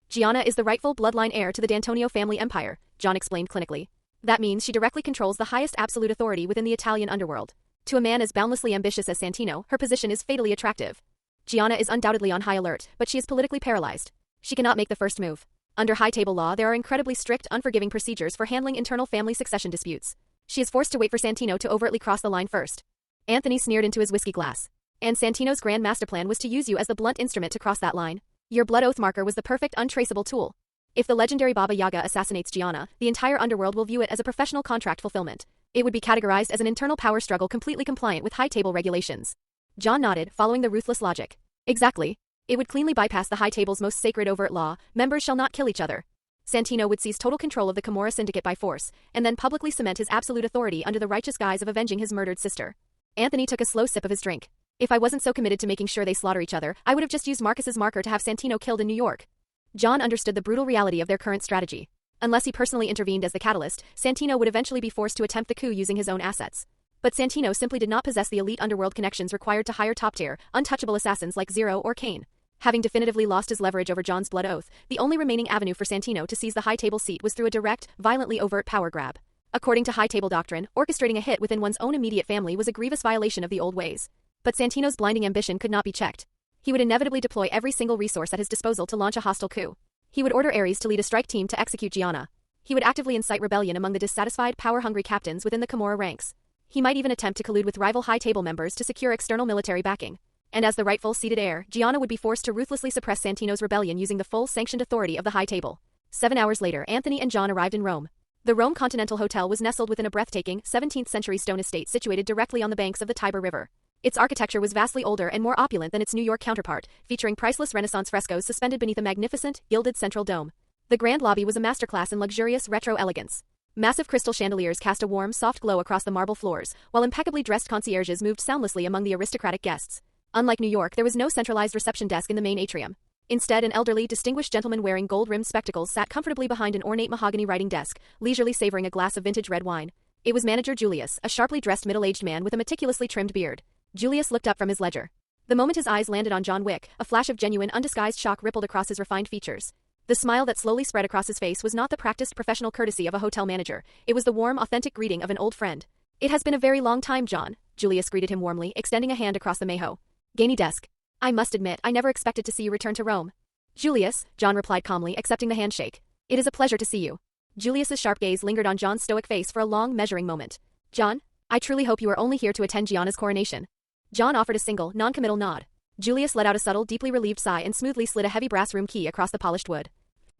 Gianna is the rightful bloodline heir to the D'Antonio family empire, John explained clinically. That means she directly controls the highest absolute authority within the Italian underworld. To a man as boundlessly ambitious as Santino, her position is fatally attractive. Gianna is undoubtedly on high alert, but she is politically paralyzed. She cannot make the first move. Under High Table law, there are incredibly strict, unforgiving procedures for handling internal family succession disputes. She is forced to wait for Santino to overtly cross the line first. Anthony sneered into his whiskey glass. And Santino's grand master plan was to use you as the blunt instrument to cross that line. Your blood oath marker was the perfect untraceable tool. If the legendary Baba Yaga assassinates Gianna, the entire underworld will view it as a professional contract fulfillment. It would be categorized as an internal power struggle completely compliant with High Table regulations. John nodded, following the ruthless logic. Exactly. It would cleanly bypass the High Table's most sacred overt law, members shall not kill each other. Santino would seize total control of the Camorra Syndicate by force, and then publicly cement his absolute authority under the righteous guise of avenging his murdered sister. Anthony took a slow sip of his drink. If I wasn't so committed to making sure they slaughter each other, I would have just used Marcus's marker to have Santino killed in New York. John understood the brutal reality of their current strategy. Unless he personally intervened as the catalyst, Santino would eventually be forced to attempt the coup using his own assets. But Santino simply did not possess the elite underworld connections required to hire top-tier, untouchable assassins like Zero or Kane. Having definitively lost his leverage over John's blood oath, the only remaining avenue for Santino to seize the High Table seat was through a direct, violently overt power grab. According to High Table doctrine, orchestrating a hit within one's own immediate family was a grievous violation of the old ways. But Santino's blinding ambition could not be checked. He would inevitably deploy every single resource at his disposal to launch a hostile coup. He would order Ares to lead a strike team to execute Gianna. He would actively incite rebellion among the dissatisfied, power-hungry captains within the Camorra ranks. He might even attempt to collude with rival High Table members to secure external military backing. And as the rightful seated heir, Gianna would be forced to ruthlessly suppress Santino's rebellion using the full sanctioned authority of the High Table. 7 hours later, Anthony and John arrived in Rome. The Rome Continental Hotel was nestled within a breathtaking, 17th-century stone estate situated directly on the banks of the Tiber River. Its architecture was vastly older and more opulent than its New York counterpart, featuring priceless Renaissance frescoes suspended beneath a magnificent, gilded central dome. The grand lobby was a masterclass in luxurious retro elegance. Massive crystal chandeliers cast a warm, soft glow across the marble floors, while impeccably dressed concierges moved soundlessly among the aristocratic guests. Unlike New York, there was no centralized reception desk in the main atrium. Instead, an elderly, distinguished gentleman wearing gold-rimmed spectacles sat comfortably behind an ornate mahogany writing desk, leisurely savoring a glass of vintage red wine. It was manager Julius, a sharply dressed middle-aged man with a meticulously trimmed beard. Julius looked up from his ledger. The moment his eyes landed on John Wick, a flash of genuine, undisguised shock rippled across his refined features. The smile that slowly spread across his face was not the practiced professional courtesy of a hotel manager. It was the warm, authentic greeting of an old friend. "It has been a very long time, John," Julius greeted him warmly, extending a hand across the mahogany desk. "I must admit, I never expected to see you return to Rome." "Julius," John replied calmly, accepting the handshake. "It is a pleasure to see you." Julius's sharp gaze lingered on John's stoic face for a long, measuring moment. "John, I truly hope you are only here to attend Gianna's coronation." John offered a single, non-committal nod. Julius let out a subtle, deeply relieved sigh and smoothly slid a heavy brass room key across the polished wood.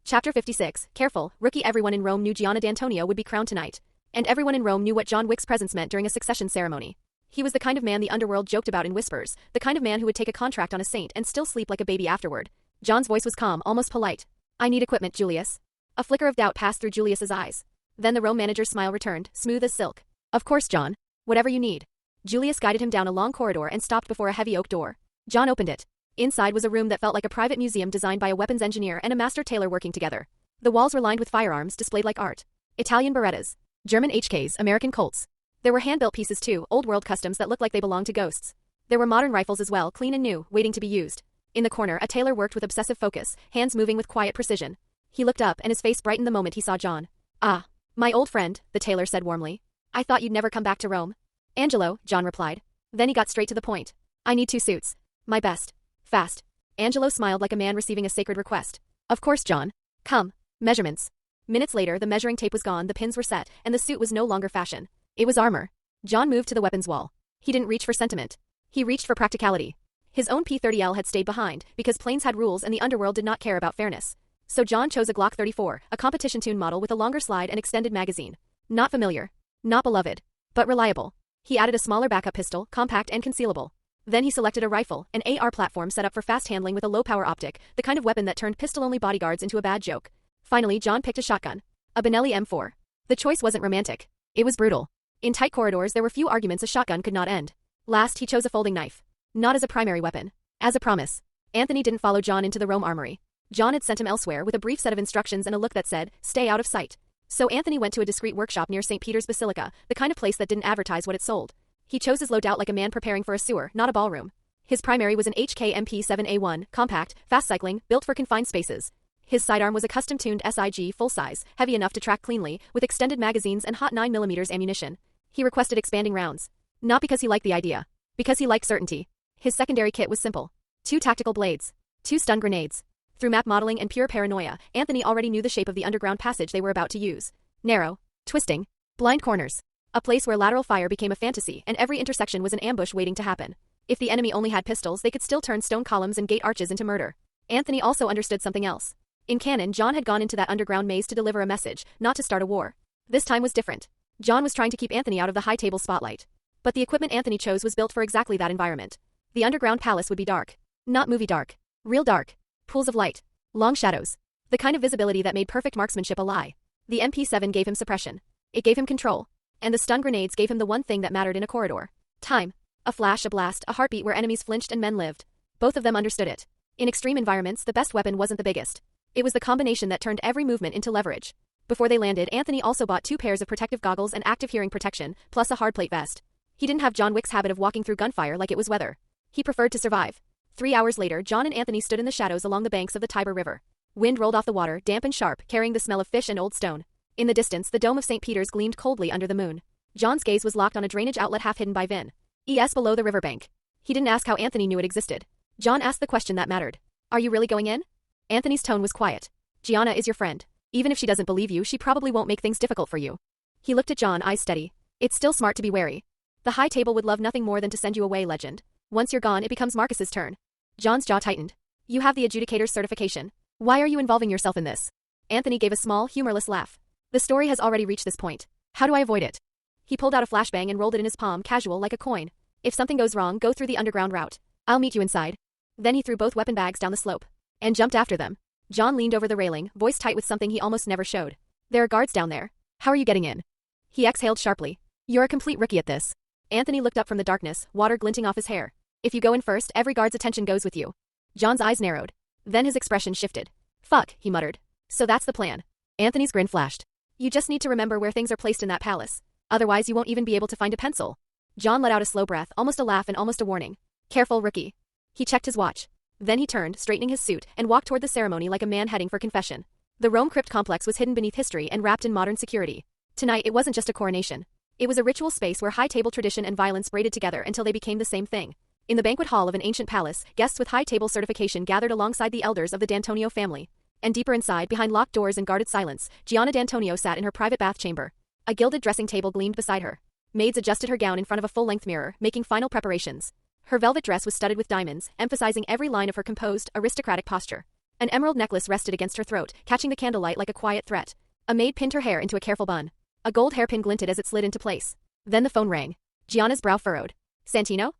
Chapter 56, Careful, Rookie. Everyone in Rome knew Gianna D'Antonio would be crowned tonight. And everyone in Rome knew what John Wick's presence meant during a succession ceremony. He was the kind of man the underworld joked about in whispers, the kind of man who would take a contract on a saint and still sleep like a baby afterward. John's voice was calm, almost polite. "I need equipment, Julius." A flicker of doubt passed through Julius's eyes. Then the Rome manager's smile returned, smooth as silk. "Of course, John. Whatever you need." Julius guided him down a long corridor and stopped before a heavy oak door. John opened it. Inside was a room that felt like a private museum designed by a weapons engineer and a master tailor working together. The walls were lined with firearms displayed like art. Italian Berettas, German HKs, American Colts. There were hand-built pieces too, old-world customs that looked like they belonged to ghosts. There were modern rifles as well, clean and new, waiting to be used. In the corner, a tailor worked with obsessive focus, hands moving with quiet precision. He looked up, and his face brightened the moment he saw John. "Ah, my old friend," the tailor said warmly. "I thought you'd never come back to Rome." "Angelo," John replied. Then he got straight to the point. "I need 2 suits. My best. Fast." Angelo smiled like a man receiving a sacred request. "Of course, John. Come. Measurements." Minutes later, the measuring tape was gone, the pins were set, and the suit was no longer fashion. It was armor. John moved to the weapons wall. He didn't reach for sentiment. He reached for practicality. His own P-30L had stayed behind, because planes had rules and the underworld did not care about fairness. So John chose a Glock 34, a competition-tuned model with a longer slide and extended magazine. Not familiar. Not beloved. But reliable. He added a smaller backup pistol, compact and concealable. Then he selected a rifle, an AR platform set up for fast handling with a low-power optic, the kind of weapon that turned pistol-only bodyguards into a bad joke. Finally, John picked a shotgun. A Benelli M4. The choice wasn't romantic. It was brutal. In tight corridors there were few arguments a shotgun could not end. Last, he chose a folding knife. Not as a primary weapon. As a promise. Anthony didn't follow John into the Rome armory. John had sent him elsewhere with a brief set of instructions and a look that said, "Stay out of sight." So Anthony went to a discreet workshop near St. Peter's Basilica, the kind of place that didn't advertise what it sold. He chose his loadout like a man preparing for a sewer, not a ballroom. His primary was an HK MP7A1, compact, fast cycling, built for confined spaces. His sidearm was a custom-tuned SIG full-size, heavy enough to track cleanly, with extended magazines and hot 9mm ammunition. He requested expanding rounds. Not because he liked the idea. Because he liked certainty. His secondary kit was simple. 2 tactical blades. 2 stun grenades. Through map modeling and pure paranoia, Anthony already knew the shape of the underground passage they were about to use. Narrow. Twisting. Blind corners. A place where lateral fire became a fantasy, and every intersection was an ambush waiting to happen. If the enemy only had pistols, they could still turn stone columns and gate arches into murder. Anthony also understood something else. In canon, John had gone into that underground maze to deliver a message, not to start a war. This time was different. John was trying to keep Anthony out of the high-table spotlight. But the equipment Anthony chose was built for exactly that environment. The underground palace would be dark. Not movie dark. Real dark. Pools of light. Long shadows. The kind of visibility that made perfect marksmanship a lie. The MP7 gave him suppression. It gave him control. And the stun grenades gave him the one thing that mattered in a corridor. Time. A flash, a blast, a heartbeat where enemies flinched and men lived. Both of them understood it. In extreme environments, the best weapon wasn't the biggest. It was the combination that turned every movement into leverage. Before they landed, Anthony also bought 2 pairs of protective goggles and active hearing protection, plus a hardplate vest. He didn't have John Wick's habit of walking through gunfire like it was weather. He preferred to survive. 3 hours later, John and Anthony stood in the shadows along the banks of the Tiber River. Wind rolled off the water, damp and sharp, carrying the smell of fish and old stone. In the distance, the dome of St. Peter's gleamed coldly under the moon. John's gaze was locked on a drainage outlet half hidden by VIN-ES below the riverbank. He didn't ask how Anthony knew it existed. John asked the question that mattered. "Are you really going in?" Anthony's tone was quiet. "Gianna is your friend. Even if she doesn't believe you, she probably won't make things difficult for you." He looked at John, eyes steady. "It's still smart to be wary. The high table would love nothing more than to send you away, legend. Once you're gone, it becomes Marcus's turn." John's jaw tightened. "You have the adjudicator's certification. Why are you involving yourself in this?" Anthony gave a small, humorless laugh. "The story has already reached this point. How do I avoid it?" He pulled out a flashbang and rolled it in his palm, casual like a coin. "If something goes wrong, go through the underground route. I'll meet you inside." Then he threw both weapon bags down the slope. And jumped after them. John leaned over the railing, voice tight with something he almost never showed. "There are guards down there. How are you getting in? He exhaled sharply. You're a complete rookie at this. Anthony looked up from the darkness, water glinting off his hair. If you go in first, every guard's attention goes with you. John's eyes narrowed. Then his expression shifted. Fuck, he muttered. So that's the plan. Anthony's grin flashed. You just need to remember where things are placed in that palace. Otherwise you won't even be able to find a pencil. John let out a slow breath, almost a laugh and almost a warning. Careful, rookie. He checked his watch. Then he turned, straightening his suit, and walked toward the ceremony like a man heading for confession. The Rome crypt complex was hidden beneath history and wrapped in modern security. Tonight it wasn't just a coronation. It was a ritual space where high-table tradition and violence braided together until they became the same thing. In the banquet hall of an ancient palace, guests with high-table certification gathered alongside the elders of the D'Antonio family. And deeper inside, behind locked doors and guarded silence, Gianna D'Antonio sat in her private bath chamber. A gilded dressing table gleamed beside her. Maids adjusted her gown in front of a full-length mirror, making final preparations. Her velvet dress was studded with diamonds, emphasizing every line of her composed, aristocratic posture. An emerald necklace rested against her throat, catching the candlelight like a quiet threat. A maid pinned her hair into a careful bun. A gold hairpin glinted as it slid into place. Then the phone rang. Gianna's brow furrowed. Santino?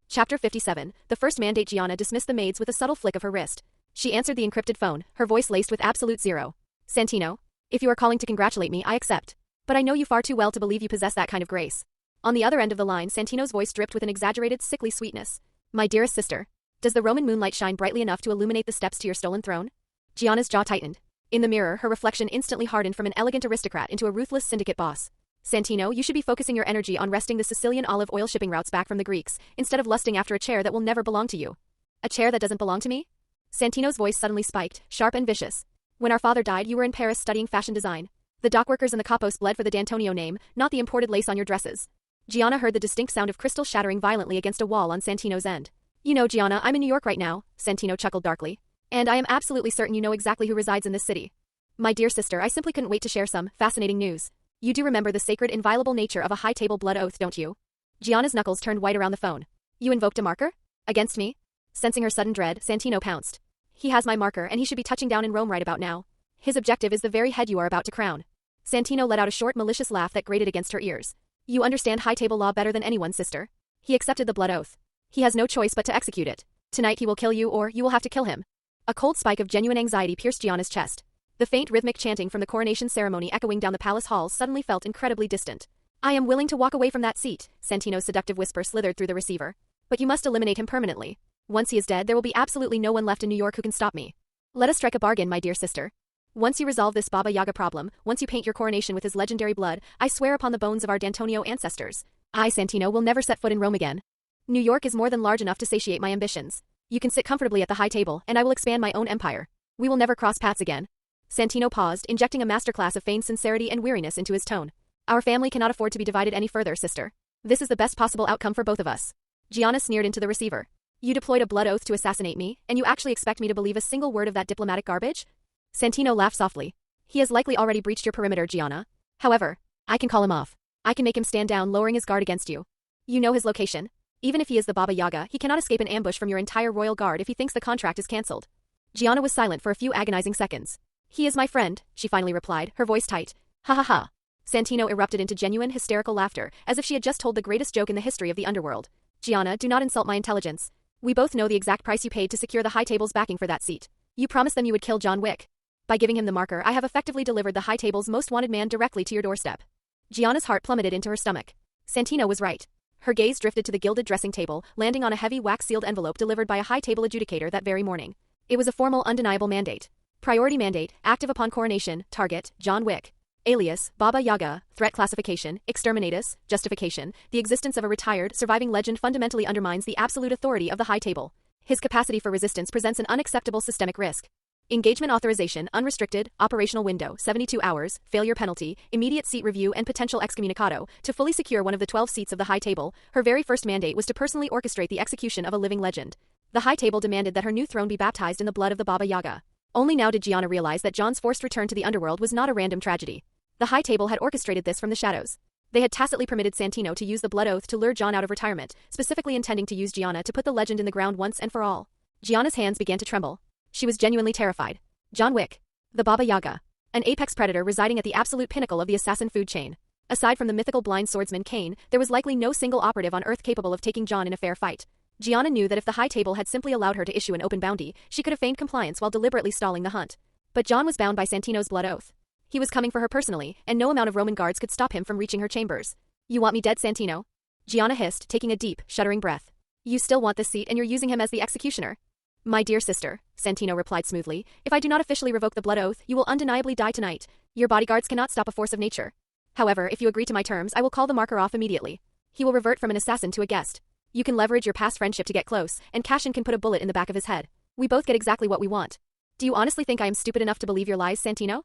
Chapter 57. The first mandate. Gianna dismissed the maids with a subtle flick of her wrist. She answered the encrypted phone, her voice laced with absolute zero. Santino? If you are calling to congratulate me, I accept. But I know you far too well to believe you possess that kind of grace. On the other end of the line, Santino's voice dripped with an exaggerated, sickly sweetness. My dearest sister. Does the Roman moonlight shine brightly enough to illuminate the steps to your stolen throne? Gianna's jaw tightened. In the mirror, her reflection instantly hardened from an elegant aristocrat into a ruthless syndicate boss. Santino, you should be focusing your energy on wresting the Sicilian olive oil shipping routes back from the Greeks, instead of lusting after a chair that will never belong to you. A chair that doesn't belong to me? Santino's voice suddenly spiked, sharp and vicious. When our father died, you were in Paris studying fashion design. The dockworkers and the capos bled for the D'Antonio name, not the imported lace on your dresses. Gianna heard the distinct sound of crystal shattering violently against a wall on Santino's end. You know, Gianna, I'm in New York right now, Santino chuckled darkly. And I am absolutely certain you know exactly who resides in this city. My dear sister, I simply couldn't wait to share some fascinating news. You do remember the sacred, inviolable nature of a high-table blood oath, don't you? Gianna's knuckles turned white around the phone. You invoked a marker? Against me? Sensing her sudden dread, Santino pounced. He has my marker, and he should be touching down in Rome right about now. His objective is the very head you are about to crown. Santino let out a short, malicious laugh that grated against her ears. You understand high-table law better than anyone, sister. He accepted the blood oath. He has no choice but to execute it. Tonight he will kill you, or you will have to kill him. A cold spike of genuine anxiety pierced Gianna's chest. The faint rhythmic chanting from the coronation ceremony echoing down the palace halls suddenly felt incredibly distant. I am willing to walk away from that seat, Santino's seductive whisper slithered through the receiver. But you must eliminate him permanently. Once he is dead, there will be absolutely no one left in New York who can stop me. Let us strike a bargain, my dear sister. Once you resolve this Baba Yaga problem, once you paint your coronation with his legendary blood, I swear upon the bones of our D'Antonio ancestors, I, Santino, will never set foot in Rome again. New York is more than large enough to satiate my ambitions. You can sit comfortably at the high table, and I will expand my own empire. We will never cross paths again. Santino paused, injecting a masterclass of feigned sincerity and weariness into his tone. Our family cannot afford to be divided any further, sister. This is the best possible outcome for both of us. Gianna sneered into the receiver. You deployed a blood oath to assassinate me, and you actually expect me to believe a single word of that diplomatic garbage? Santino laughed softly. He has likely already breached your perimeter, Gianna. However, I can call him off. I can make him stand down, lowering his guard against you. You know his location. Even if he is the Baba Yaga, he cannot escape an ambush from your entire royal guard if he thinks the contract is cancelled. Gianna was silent for a few agonizing seconds. He is my friend, she finally replied, her voice tight. Ha ha ha. Santino erupted into genuine, hysterical laughter, as if she had just told the greatest joke in the history of the underworld. Gianna, do not insult my intelligence. We both know the exact price you paid to secure the high table's backing for that seat. You promised them you would kill John Wick. By giving him the marker, I have effectively delivered the high table's most wanted man directly to your doorstep. Gianna's heart plummeted into her stomach. Santino was right. Her gaze drifted to the gilded dressing table, landing on a heavy wax-sealed envelope delivered by a high table adjudicator that very morning. It was a formal, undeniable mandate. Priority mandate, active upon coronation, target, John Wick. Alias, Baba Yaga, threat classification, exterminatus, justification. The existence of a retired, surviving legend fundamentally undermines the absolute authority of the high table. His capacity for resistance presents an unacceptable systemic risk. Engagement authorization, unrestricted, operational window, 72 hours, failure penalty, immediate seat review and potential excommunicado. To fully secure one of the 12 seats of the high table, her very first mandate was to personally orchestrate the execution of a living legend. The high table demanded that her new throne be baptized in the blood of the Baba Yaga. Only now did Gianna realize that John's forced return to the underworld was not a random tragedy. The high table had orchestrated this from the shadows. They had tacitly permitted Santino to use the blood oath to lure John out of retirement, specifically intending to use Gianna to put the legend in the ground once and for all. Gianna's hands began to tremble. She was genuinely terrified. John Wick. The Baba Yaga. An apex predator residing at the absolute pinnacle of the assassin food chain. Aside from the mythical blind swordsman Cain, there was likely no single operative on Earth capable of taking John in a fair fight. Gianna knew that if the high table had simply allowed her to issue an open bounty, she could have feigned compliance while deliberately stalling the hunt. But John was bound by Santino's blood oath. He was coming for her personally, and no amount of Roman guards could stop him from reaching her chambers. You want me dead, Santino? Gianna hissed, taking a deep, shuddering breath. You still want this seat and you're using him as the executioner? My dear sister, Santino replied smoothly, if I do not officially revoke the blood oath, you will undeniably die tonight. Your bodyguards cannot stop a force of nature. However, if you agree to my terms, I will call the marker off immediately. He will revert from an assassin to a guest. You can leverage your past friendship to get close, and Cashin can put a bullet in the back of his head. We both get exactly what we want. Do you honestly think I am stupid enough to believe your lies, Santino?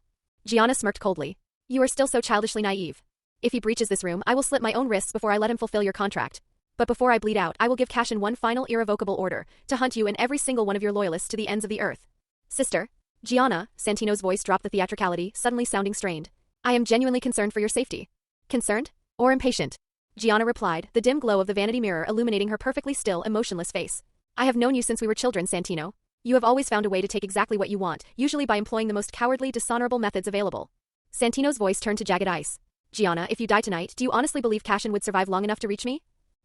Gianna smirked coldly. You are still so childishly naive. If he breaches this room, I will slit my own wrists before I let him fulfill your contract. But before I bleed out, I will give Cashin one final irrevocable order, to hunt you and every single one of your loyalists to the ends of the earth. Sister. Gianna, Santino's voice dropped the theatricality, suddenly sounding strained. I am genuinely concerned for your safety. Concerned? Or impatient? Gianna replied, the dim glow of the vanity mirror illuminating her perfectly still, emotionless face. I have known you since we were children, Santino. You have always found a way to take exactly what you want, usually by employing the most cowardly, dishonorable methods available. Santino's voice turned to jagged ice. Gianna, if you die tonight, do you honestly believe Cashin would survive long enough to reach me?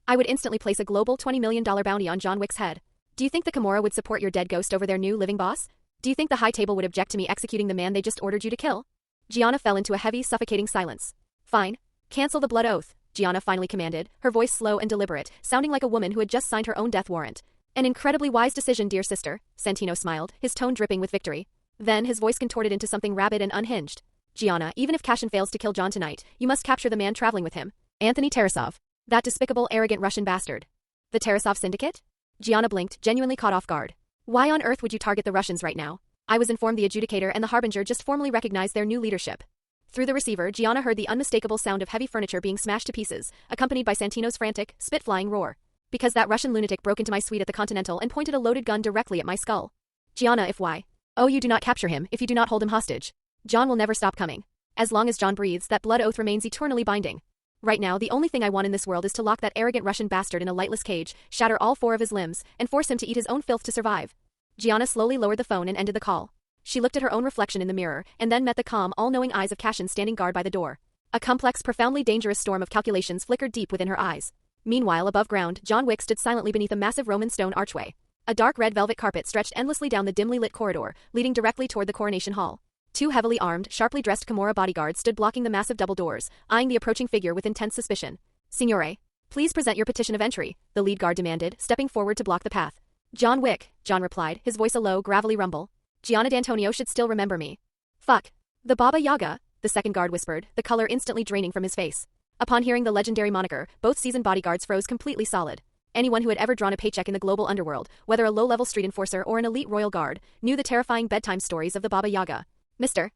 I would instantly place a global $20 million bounty on John Wick's head. Do you think the Kimura would support your dead ghost over their new living boss? Do you think the High Table would object to me executing the man they just ordered you to kill? Gianna fell into a heavy, suffocating silence. Fine. Cancel the blood oath, Gianna finally commanded, her voice slow and deliberate, sounding like a woman who had just signed her own death warrant. An incredibly wise decision, dear sister, Santino smiled, his tone dripping with victory. Then his voice contorted into something rabid and unhinged. Gianna, even if Cashin fails to kill John tonight, you must capture the man traveling with him. Anthony Tarasov. That despicable, arrogant Russian bastard. The Tarasov Syndicate? Gianna blinked, genuinely caught off guard. Why on earth would you target the Russians right now? I was informed the Adjudicator and the Harbinger just formally recognized their new leadership. Through the receiver, Gianna heard the unmistakable sound of heavy furniture being smashed to pieces, accompanied by Santino's frantic, spit-flying roar. Because that Russian lunatic broke into my suite at the Continental and pointed a loaded gun directly at my skull. Gianna, if why? Oh, you do not capture him, if you do not hold him hostage. John will never stop coming. As long as John breathes, that blood oath remains eternally binding. Right now, the only thing I want in this world is to lock that arrogant Russian bastard in a lightless cage, shatter all 4 of his limbs, and force him to eat his own filth to survive. Gianna slowly lowered the phone and ended the call. She looked at her own reflection in the mirror, and then met the calm, all-knowing eyes of Cashin standing guard by the door. A complex, profoundly dangerous storm of calculations flickered deep within her eyes. Meanwhile, above ground, John Wick stood silently beneath a massive Roman stone archway. A dark red velvet carpet stretched endlessly down the dimly lit corridor, leading directly toward the coronation hall. 2 heavily armed, sharply dressed Kimura bodyguards stood blocking the massive double doors, eyeing the approaching figure with intense suspicion. Signore, please present your petition of entry, the lead guard demanded, stepping forward to block the path. John Wick, John replied, his voice a low, gravelly rumble. Gianna D'Antonio should still remember me. Fuck. The Baba Yaga, the second guard whispered, the color instantly draining from his face. Upon hearing the legendary moniker, both seasoned bodyguards froze completely solid. Anyone who had ever drawn a paycheck in the global underworld, whether a low-level street enforcer or an elite royal guard, knew the terrifying bedtime stories of the Baba Yaga. Mr.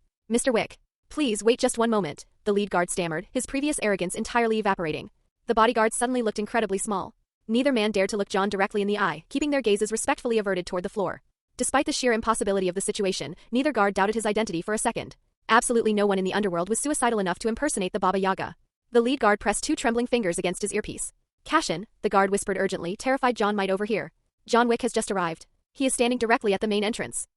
Wick. Please wait just one moment, the lead guard stammered, his previous arrogance entirely evaporating. The bodyguards suddenly looked incredibly small. Neither man dared to look John directly in the eye, keeping their gazes respectfully averted toward the floor. Despite the sheer impossibility of the situation, neither guard doubted his identity for a second. Absolutely no one in the underworld was suicidal enough to impersonate the Baba Yaga. The lead guard pressed 2 trembling fingers against his earpiece. Cashin, the guard whispered urgently, terrified John might overhear. John Wick has just arrived. He is standing directly at the main entrance.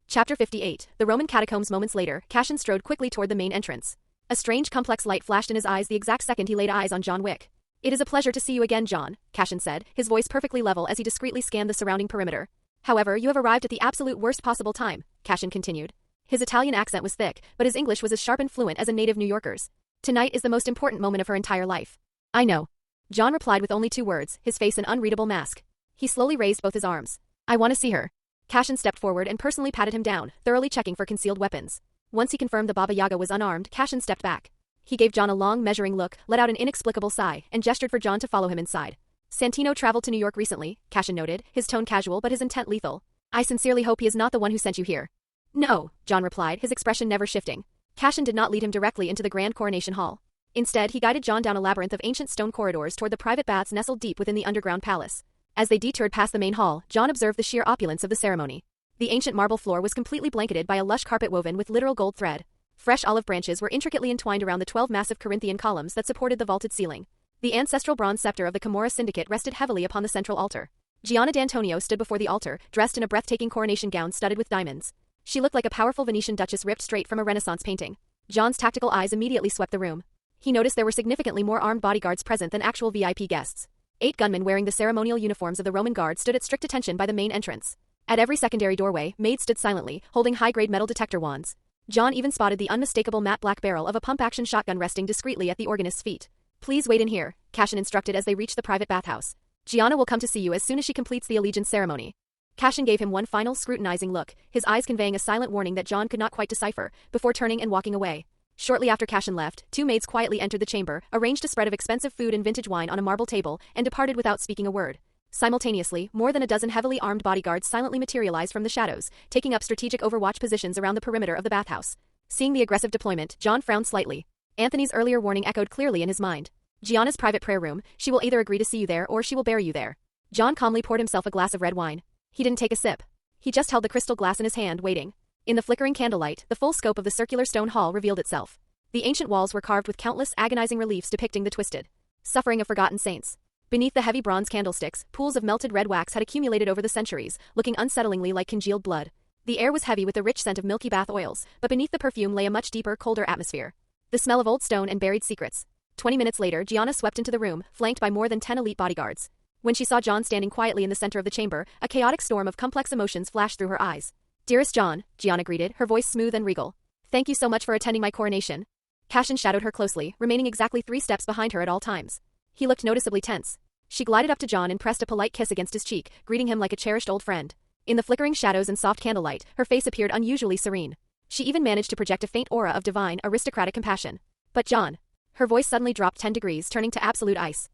Chapter 58, The Roman Catacombs. Moments later, Cashin strode quickly toward the main entrance. A strange complex light flashed in his eyes the exact second he laid eyes on John Wick. It is a pleasure to see you again, John, Cashin said, his voice perfectly level as he discreetly scanned the surrounding perimeter. However, you have arrived at the absolute worst possible time, Cashin continued. His Italian accent was thick, but his English was as sharp and fluent as a native New Yorker's. Tonight is the most important moment of her entire life. I know. John replied with only 2 words, his face an unreadable mask. He slowly raised both his arms. I want to see her. Cashin stepped forward and personally patted him down, thoroughly checking for concealed weapons. Once he confirmed the Baba Yaga was unarmed, Cashin stepped back. He gave John a long, measuring look, let out an inexplicable sigh, and gestured for John to follow him inside. Santino traveled to New York recently, Cashin noted, his tone casual but his intent lethal. I sincerely hope he is not the one who sent you here. No, John replied, his expression never shifting. Cashin did not lead him directly into the grand coronation hall. Instead, he guided John down a labyrinth of ancient stone corridors toward the private baths nestled deep within the underground palace. As they detoured past the main hall, John observed the sheer opulence of the ceremony. The ancient marble floor was completely blanketed by a lush carpet woven with literal gold thread. Fresh olive branches were intricately entwined around the 12 massive Corinthian columns that supported the vaulted ceiling. The ancestral bronze scepter of the Kimura Syndicate rested heavily upon the central altar. Gianna D'Antonio stood before the altar, dressed in a breathtaking coronation gown studded with diamonds. She looked like a powerful Venetian duchess ripped straight from a Renaissance painting. John's tactical eyes immediately swept the room. He noticed there were significantly more armed bodyguards present than actual VIP guests. 8 gunmen wearing the ceremonial uniforms of the Roman Guard stood at strict attention by the main entrance. At every secondary doorway, maids stood silently, holding high-grade metal detector wands. John even spotted the unmistakable matte black barrel of a pump-action shotgun resting discreetly at the organist's feet. "Please wait in here," Cashin instructed as they reached the private bathhouse. "Gianna will come to see you as soon as she completes the allegiance ceremony." Cashin gave him one final scrutinizing look, his eyes conveying a silent warning that John could not quite decipher, before turning and walking away. Shortly after Cashin left, two maids quietly entered the chamber, arranged a spread of expensive food and vintage wine on a marble table, and departed without speaking a word. Simultaneously, more than a dozen heavily armed bodyguards silently materialized from the shadows, taking up strategic overwatch positions around the perimeter of the bathhouse. Seeing the aggressive deployment, John frowned slightly. Anthony's earlier warning echoed clearly in his mind. "Gianna's private prayer room, she will either agree to see you there or she will bury you there." John calmly poured himself a glass of red wine. He didn't take a sip. He just held the crystal glass in his hand, waiting. In the flickering candlelight, the full scope of the circular stone hall revealed itself. The ancient walls were carved with countless agonizing reliefs depicting the twisted suffering of forgotten saints. Beneath the heavy bronze candlesticks, pools of melted red wax had accumulated over the centuries, looking unsettlingly like congealed blood. The air was heavy with the rich scent of milky bath oils, but beneath the perfume lay a much deeper, colder atmosphere. The smell of old stone and buried secrets. 20 minutes later, Gianna swept into the room, flanked by more than 10 elite bodyguards. When she saw John standing quietly in the center of the chamber, a chaotic storm of complex emotions flashed through her eyes. "Dearest John," Gianna greeted, her voice smooth and regal. "Thank you so much for attending my coronation." Cashin shadowed her closely, remaining exactly 3 steps behind her at all times. He looked noticeably tense. She glided up to John and pressed a polite kiss against his cheek, greeting him like a cherished old friend. In the flickering shadows and soft candlelight, her face appeared unusually serene. She even managed to project a faint aura of divine, aristocratic compassion. "But John." Her voice suddenly dropped 10 degrees, turning to absolute ice.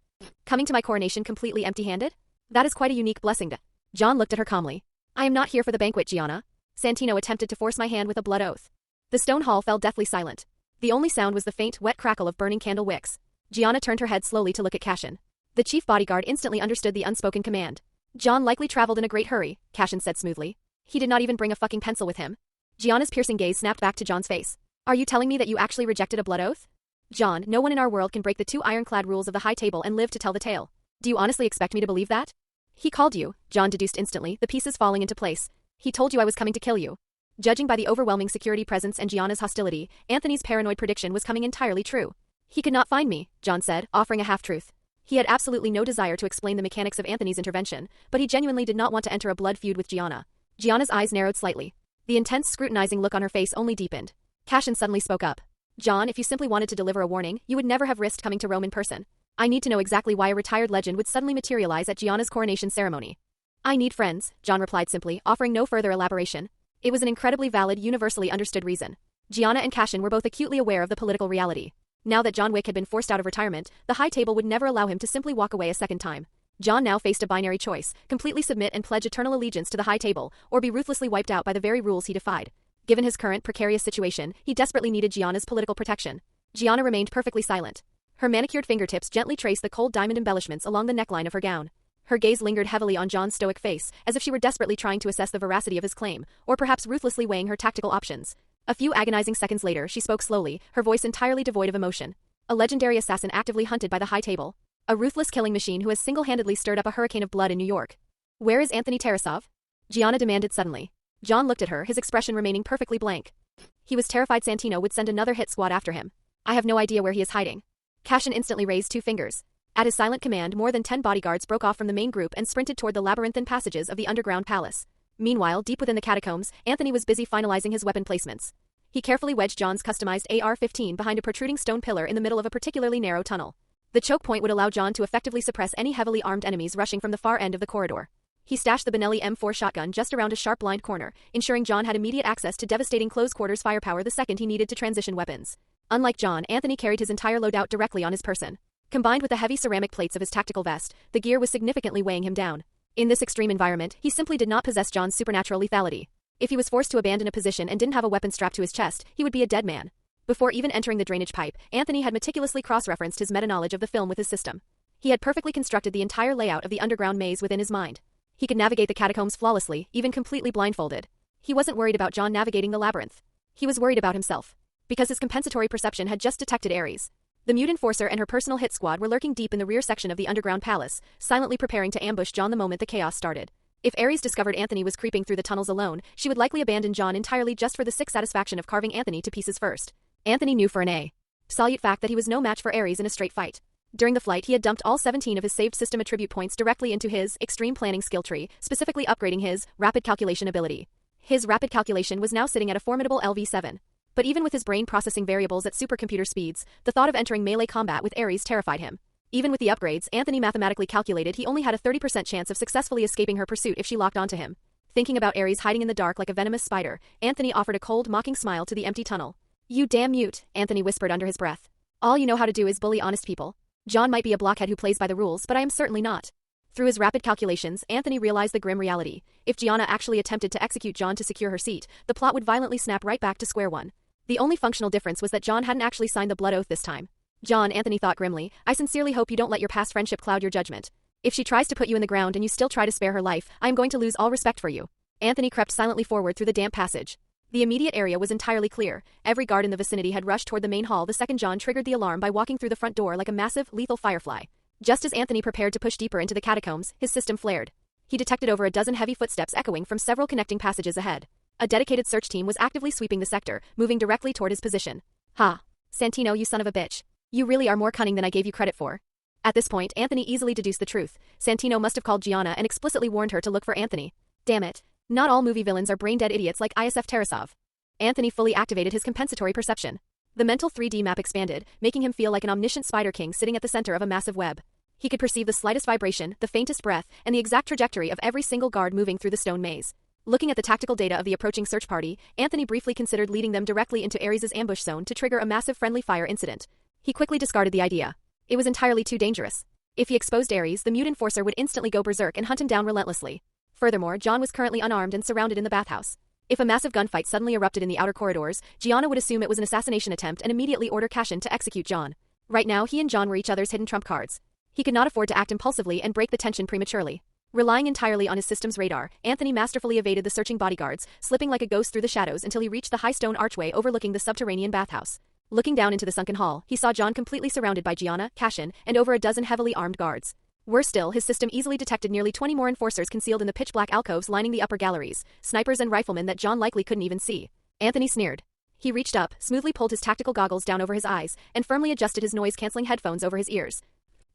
"Coming to my coronation completely empty-handed? That is quite a unique blessing." John looked at her calmly. "I am not here for the banquet, Gianna." Santino attempted to force my hand with a blood oath. The stone hall fell deathly silent. The only sound was the faint, wet crackle of burning candle wicks. Gianna turned her head slowly to look at Cashin. The chief bodyguard instantly understood the unspoken command. "John likely traveled in a great hurry," Cashin said smoothly. "He did not even bring a fucking pencil with him." Gianna's piercing gaze snapped back to John's face. "Are you telling me that you actually rejected a blood oath?" "John, no one in our world can break the 2 ironclad rules of the high table and live to tell the tale. Do you honestly expect me to believe that?" "He called you," John deduced instantly, the pieces falling into place. "He told you I was coming to kill you." Judging by the overwhelming security presence and Gianna's hostility, Anthony's paranoid prediction was coming entirely true. "He could not find me," John said, offering a half-truth. He had absolutely no desire to explain the mechanics of Anthony's intervention, but he genuinely did not want to enter a blood feud with Gianna. Gianna's eyes narrowed slightly. The intense, scrutinizing look on her face only deepened. Cashin suddenly spoke up. "John, if you simply wanted to deliver a warning, you would never have risked coming to Rome in person. I need to know exactly why a retired legend would suddenly materialize at Gianna's coronation ceremony." "I need friends," John replied simply, offering no further elaboration. It was an incredibly valid, universally understood reason. Gianna and Cashin were both acutely aware of the political reality. Now that John Wick had been forced out of retirement, the high table would never allow him to simply walk away a second time. John now faced a binary choice: completely submit and pledge eternal allegiance to the high table, or be ruthlessly wiped out by the very rules he defied. Given his current precarious situation, he desperately needed Gianna's political protection. Gianna remained perfectly silent. Her manicured fingertips gently traced the cold diamond embellishments along the neckline of her gown. Her gaze lingered heavily on John's stoic face, as if she were desperately trying to assess the veracity of his claim, or perhaps ruthlessly weighing her tactical options. A few agonizing seconds later, she spoke slowly, her voice entirely devoid of emotion. "A legendary assassin actively hunted by the high table. A ruthless killing machine who has single-handedly stirred up a hurricane of blood in New York. Where is Anthony Tarasov?" Gianna demanded suddenly. John looked at her, his expression remaining perfectly blank. He was terrified Santino would send another hit squad after him. "I have no idea where he is hiding." Cashin instantly raised 2 fingers. At his silent command, more than 10 bodyguards broke off from the main group and sprinted toward the labyrinthine passages of the underground palace. Meanwhile, deep within the catacombs, Anthony was busy finalizing his weapon placements. He carefully wedged John's customized AR-15 behind a protruding stone pillar in the middle of a particularly narrow tunnel. The choke point would allow John to effectively suppress any heavily armed enemies rushing from the far end of the corridor. He stashed the Benelli M4 shotgun just around a sharp blind corner, ensuring John had immediate access to devastating close-quarters firepower the second he needed to transition weapons. Unlike John, Anthony carried his entire loadout directly on his person. Combined with the heavy ceramic plates of his tactical vest, the gear was significantly weighing him down. In this extreme environment, he simply did not possess John's supernatural lethality. If he was forced to abandon a position and didn't have a weapon strapped to his chest, he would be a dead man. Before even entering the drainage pipe, Anthony had meticulously cross-referenced his meta-knowledge of the film with his system. He had perfectly constructed the entire layout of the underground maze within his mind. He could navigate the catacombs flawlessly, even completely blindfolded. He wasn't worried about John navigating the labyrinth. He was worried about himself. Because his compensatory perception had just detected Ares. The mute enforcer and her personal hit squad were lurking deep in the rear section of the underground palace, silently preparing to ambush John the moment the chaos started. If Ares discovered Anthony was creeping through the tunnels alone, she would likely abandon John entirely just for the sick satisfaction of carving Anthony to pieces first. Anthony knew for an absolute fact that he was no match for Ares in a straight fight. During the flight, he had dumped all 17 of his saved system attribute points directly into his extreme planning skill tree, specifically upgrading his rapid calculation ability. His rapid calculation was now sitting at a formidable LV7. But even with his brain processing variables at supercomputer speeds, the thought of entering melee combat with Ares terrified him. Even with the upgrades, Anthony mathematically calculated he only had a 30% chance of successfully escaping her pursuit if she locked onto him. Thinking about Ares hiding in the dark like a venomous spider, Anthony offered a cold, mocking smile to the empty tunnel. "You damn mute," Anthony whispered under his breath. "All you know how to do is bully honest people. John might be a blockhead who plays by the rules, but I am certainly not." Through his rapid calculations, Anthony realized the grim reality. If Gianna actually attempted to execute John to secure her seat, the plot would violently snap right back to square one. The only functional difference was that John hadn't actually signed the blood oath this time. "John," Anthony thought grimly, "I sincerely hope you don't let your past friendship cloud your judgment. If she tries to put you in the ground and you still try to spare her life, I am going to lose all respect for you." Anthony crept silently forward through the damp passage. The immediate area was entirely clear. Every guard in the vicinity had rushed toward the main hall the second John triggered the alarm by walking through the front door like a massive, lethal firefly. Just as Anthony prepared to push deeper into the catacombs, his system flared. He detected over a dozen heavy footsteps echoing from several connecting passages ahead. A dedicated search team was actively sweeping the sector, moving directly toward his position. "Ha! Santino, you son of a bitch. You really are more cunning than I gave you credit for." At this point, Anthony easily deduced the truth. Santino must have called Gianna and explicitly warned her to look for Anthony. Damn it. Not all movie villains are brain-dead idiots like ISF Tarasov. Anthony fully activated his compensatory perception. The mental 3D map expanded, making him feel like an omniscient spider king sitting at the center of a massive web. He could perceive the slightest vibration, the faintest breath, and the exact trajectory of every single guard moving through the stone maze. Looking at the tactical data of the approaching search party, Anthony briefly considered leading them directly into Ares' ambush zone to trigger a massive friendly fire incident. He quickly discarded the idea. It was entirely too dangerous. If he exposed Ares, the mute enforcer would instantly go berserk and hunt him down relentlessly. Furthermore, John was currently unarmed and surrounded in the bathhouse. If a massive gunfight suddenly erupted in the outer corridors, Gianna would assume it was an assassination attempt and immediately order Cashin to execute John. Right now, he and John were each other's hidden trump cards. He could not afford to act impulsively and break the tension prematurely. Relying entirely on his system's radar, Anthony masterfully evaded the searching bodyguards, slipping like a ghost through the shadows until he reached the high stone archway overlooking the subterranean bathhouse. Looking down into the sunken hall, he saw John completely surrounded by Gianna, Cashin, and over a dozen heavily armed guards. Worse still, his system easily detected nearly 20 more enforcers concealed in the pitch-black alcoves lining the upper galleries, snipers and riflemen that John likely couldn't even see. Anthony sneered. He reached up, smoothly pulled his tactical goggles down over his eyes, and firmly adjusted his noise-canceling headphones over his ears.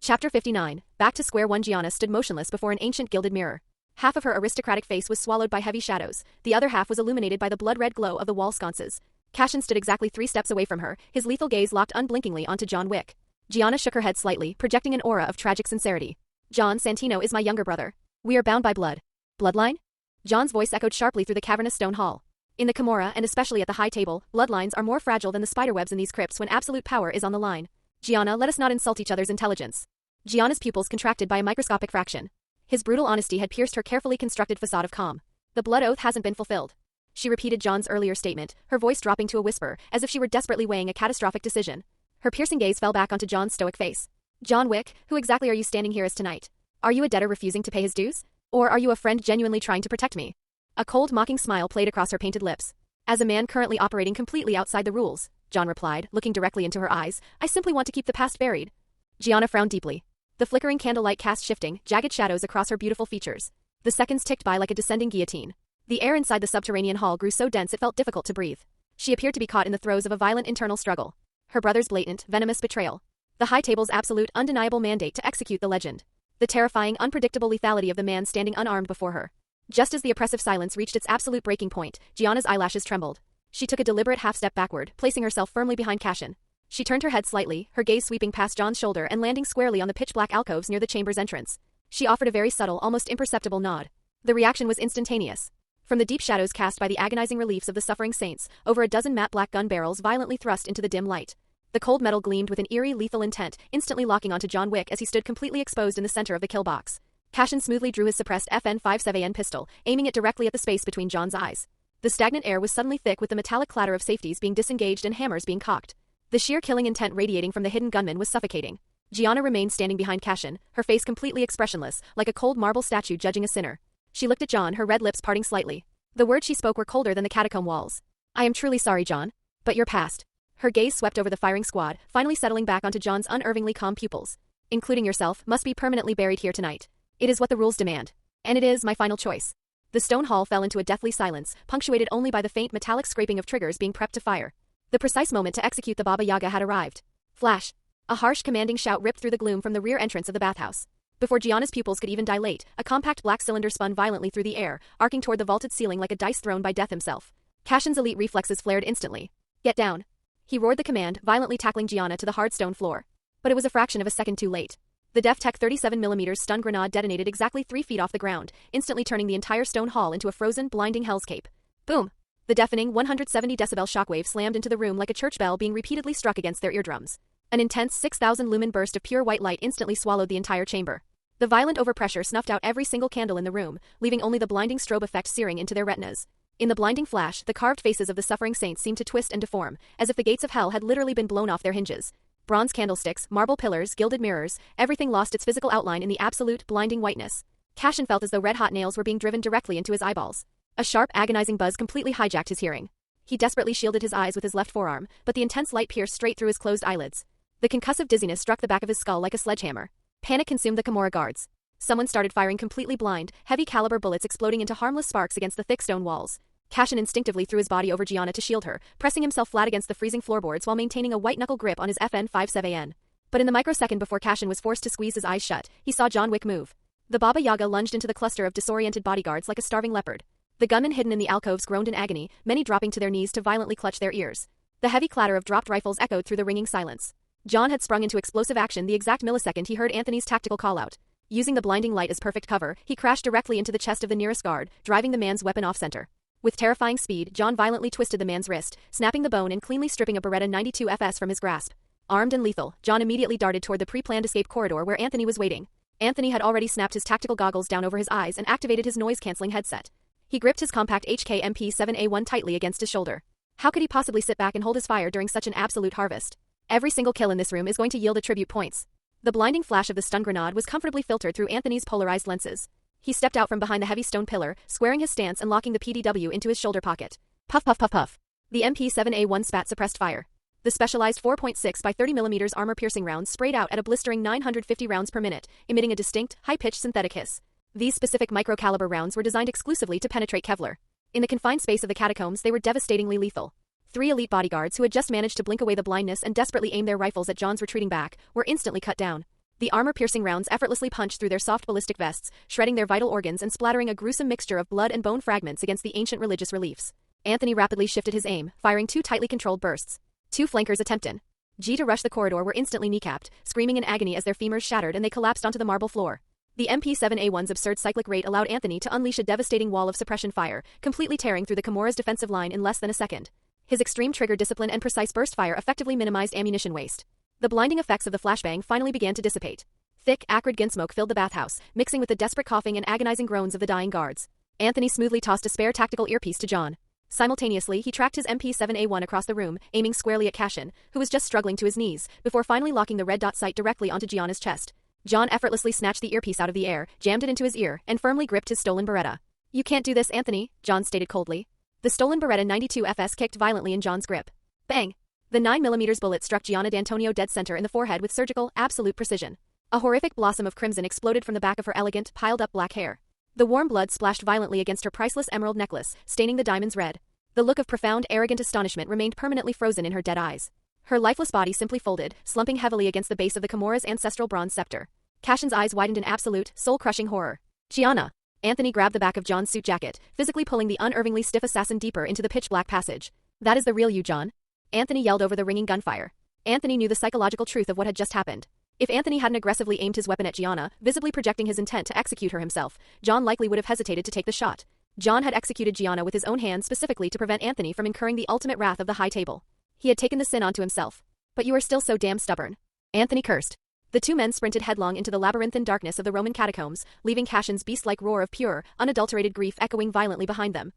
Chapter 59. Back to square one. Gianna stood motionless before an ancient gilded mirror. Half of her aristocratic face was swallowed by heavy shadows, the other half was illuminated by the blood-red glow of the wall sconces. Cashin stood exactly 3 steps away from her, his lethal gaze locked unblinkingly onto John Wick. Gianna shook her head slightly, projecting an aura of tragic sincerity. "John, Santino is my younger brother. We are bound by blood." "Bloodline?" John's voice echoed sharply through the cavernous stone hall. In the Camorra, and especially at the high table, bloodlines are more fragile than the spiderwebs in these crypts when absolute power is on the line. "Gianna, let us not insult each other's intelligence." Gianna's pupils contracted by a microscopic fraction. His brutal honesty had pierced her carefully constructed facade of calm. "The blood oath hasn't been fulfilled." She repeated John's earlier statement, her voice dropping to a whisper, as if she were desperately weighing a catastrophic decision. Her piercing gaze fell back onto John's stoic face. "John Wick, who exactly are you standing here as tonight? Are you a debtor refusing to pay his dues? Or are you a friend genuinely trying to protect me?" A cold, mocking smile played across her painted lips. "As a man currently operating completely outside the rules," John replied, looking directly into her eyes, "I simply want to keep the past buried." Gianna frowned deeply. The flickering candlelight cast shifting, jagged shadows across her beautiful features. The seconds ticked by like a descending guillotine. The air inside the subterranean hall grew so dense it felt difficult to breathe. She appeared to be caught in the throes of a violent internal struggle. Her brother's blatant, venomous betrayal. The High Table's absolute, undeniable mandate to execute the legend. The terrifying, unpredictable lethality of the man standing unarmed before her. Just as the oppressive silence reached its absolute breaking point, Gianna's eyelashes trembled. She took a deliberate half-step backward, placing herself firmly behind Cashin. She turned her head slightly, her gaze sweeping past John's shoulder and landing squarely on the pitch-black alcoves near the chamber's entrance. She offered a very subtle, almost imperceptible nod. The reaction was instantaneous. From the deep shadows cast by the agonizing reliefs of the suffering saints, over a dozen matte black gun barrels violently thrust into the dim light. The cold metal gleamed with an eerie, lethal intent, instantly locking onto John Wick as he stood completely exposed in the center of the kill box. Cashin smoothly drew his suppressed FN-57 pistol, aiming it directly at the space between John's eyes. The stagnant air was suddenly thick with the metallic clatter of safeties being disengaged and hammers being cocked. The sheer killing intent radiating from the hidden gunman was suffocating. Gianna remained standing behind Cashin, her face completely expressionless, like a cold marble statue judging a sinner. She looked at John, her red lips parting slightly. The words she spoke were colder than the catacomb walls. "I am truly sorry, John. But you're past." Her gaze swept over the firing squad, finally settling back onto John's unervingly calm pupils. "Including yourself, must be permanently buried here tonight. It is what the rules demand. And it is my final choice." The stone hall fell into a deathly silence, punctuated only by the faint metallic scraping of triggers being prepped to fire. The precise moment to execute the Baba Yaga had arrived. Flash! A harsh, commanding shout ripped through the gloom from the rear entrance of the bathhouse. Before Gianna's pupils could even dilate, a compact black cylinder spun violently through the air, arcing toward the vaulted ceiling like a dice thrown by Death himself. Cashin's elite reflexes flared instantly. Get down. He roared the command, violently tackling Gianna to the hard stone floor. But it was a fraction of a second too late. The DefTech 37mm stun grenade detonated exactly 3 feet off the ground, instantly turning the entire stone hall into a frozen, blinding hellscape. Boom! The deafening 170 decibel shockwave slammed into the room like a church bell being repeatedly struck against their eardrums. An intense 6,000 lumen burst of pure white light instantly swallowed the entire chamber. The violent overpressure snuffed out every single candle in the room, leaving only the blinding strobe effect searing into their retinas. In the blinding flash, the carved faces of the suffering saints seemed to twist and deform, as if the gates of hell had literally been blown off their hinges. Bronze candlesticks, marble pillars, gilded mirrors, everything lost its physical outline in the absolute, blinding whiteness. Cashin felt as though red-hot nails were being driven directly into his eyeballs. A sharp, agonizing buzz completely hijacked his hearing. He desperately shielded his eyes with his left forearm, but the intense light pierced straight through his closed eyelids. The concussive dizziness struck the back of his skull like a sledgehammer. Panic consumed the Kimura guards. Someone started firing completely blind, heavy-caliber bullets exploding into harmless sparks against the thick stone walls. Cashin instinctively threw his body over Gianna to shield her, pressing himself flat against the freezing floorboards while maintaining a white-knuckle grip on his FN-57. But in the microsecond before Cashin was forced to squeeze his eyes shut, he saw John Wick move. The Baba Yaga lunged into the cluster of disoriented bodyguards like a starving leopard. The gunmen hidden in the alcoves groaned in agony, many dropping to their knees to violently clutch their ears. The heavy clatter of dropped rifles echoed through the ringing silence. John had sprung into explosive action the exact millisecond he heard Anthony's tactical call-out. Using the blinding light as perfect cover, he crashed directly into the chest of the nearest guard, driving the man's weapon off-center. With terrifying speed, John violently twisted the man's wrist, snapping the bone and cleanly stripping a Beretta 92 FS from his grasp. Armed and lethal, John immediately darted toward the pre-planned escape corridor where Anthony was waiting. Anthony had already snapped his tactical goggles down over his eyes and activated his noise-canceling headset. He gripped his compact HK MP7A1 tightly against his shoulder. How could he possibly sit back and hold his fire during such an absolute harvest? Every single kill in this room is going to yield attribute points. The blinding flash of the stun grenade was comfortably filtered through Anthony's polarized lenses. He stepped out from behind the heavy stone pillar, squaring his stance and locking the PDW into his shoulder pocket. Puff puff puff puff. The MP7A1 spat suppressed fire. The specialized 4.6 by 30mm armor-piercing rounds sprayed out at a blistering 950 rounds per minute, emitting a distinct, high-pitched synthetic hiss. These specific micro-caliber rounds were designed exclusively to penetrate Kevlar. In the confined space of the catacombs, they were devastatingly lethal. 3 elite bodyguards who had just managed to blink away the blindness and desperately aim their rifles at John's retreating back were instantly cut down. The armor-piercing rounds effortlessly punched through their soft ballistic vests, shredding their vital organs and splattering a gruesome mixture of blood and bone fragments against the ancient religious reliefs. Anthony rapidly shifted his aim, firing 2 tightly controlled bursts. 2 flankers attempted to rush the corridor were instantly kneecapped, screaming in agony as their femurs shattered and they collapsed onto the marble floor. The MP7A1's absurd cyclic rate allowed Anthony to unleash a devastating wall of suppression fire, completely tearing through the Kimura's defensive line in less than a second. His extreme trigger discipline and precise burst fire effectively minimized ammunition waste. The blinding effects of the flashbang finally began to dissipate. Thick, acrid gun smoke filled the bathhouse, mixing with the desperate coughing and agonizing groans of the dying guards. Anthony smoothly tossed a spare tactical earpiece to John. Simultaneously, he tracked his MP7A1 across the room, aiming squarely at Cashin, who was just struggling to his knees, before finally locking the red dot sight directly onto Gianna's chest. John effortlessly snatched the earpiece out of the air, jammed it into his ear, and firmly gripped his stolen Beretta. "You can't do this, Anthony," John stated coldly. The stolen Beretta 92 FS kicked violently in John's grip. Bang! The 9mm bullet struck Gianna D'Antonio dead center in the forehead with surgical, absolute precision. A horrific blossom of crimson exploded from the back of her elegant, piled-up black hair. The warm blood splashed violently against her priceless emerald necklace, staining the diamonds red. The look of profound, arrogant astonishment remained permanently frozen in her dead eyes. Her lifeless body simply folded, slumping heavily against the base of the Kimura's ancestral bronze scepter. Cashin's eyes widened in absolute, soul-crushing horror. "Gianna!" Anthony grabbed the back of John's suit jacket, physically pulling the unervingly stiff assassin deeper into the pitch-black passage. "That is the real you, John?" Anthony yelled over the ringing gunfire. Anthony knew the psychological truth of what had just happened. If Anthony hadn't aggressively aimed his weapon at Gianna, visibly projecting his intent to execute her himself, John likely would have hesitated to take the shot. John had executed Gianna with his own hand specifically to prevent Anthony from incurring the ultimate wrath of the High Table. He had taken the sin onto himself. "But you are still so damn stubborn," Anthony cursed. The 2 men sprinted headlong into the labyrinthine darkness of the Roman catacombs, leaving Cashin's beast-like roar of pure, unadulterated grief echoing violently behind them.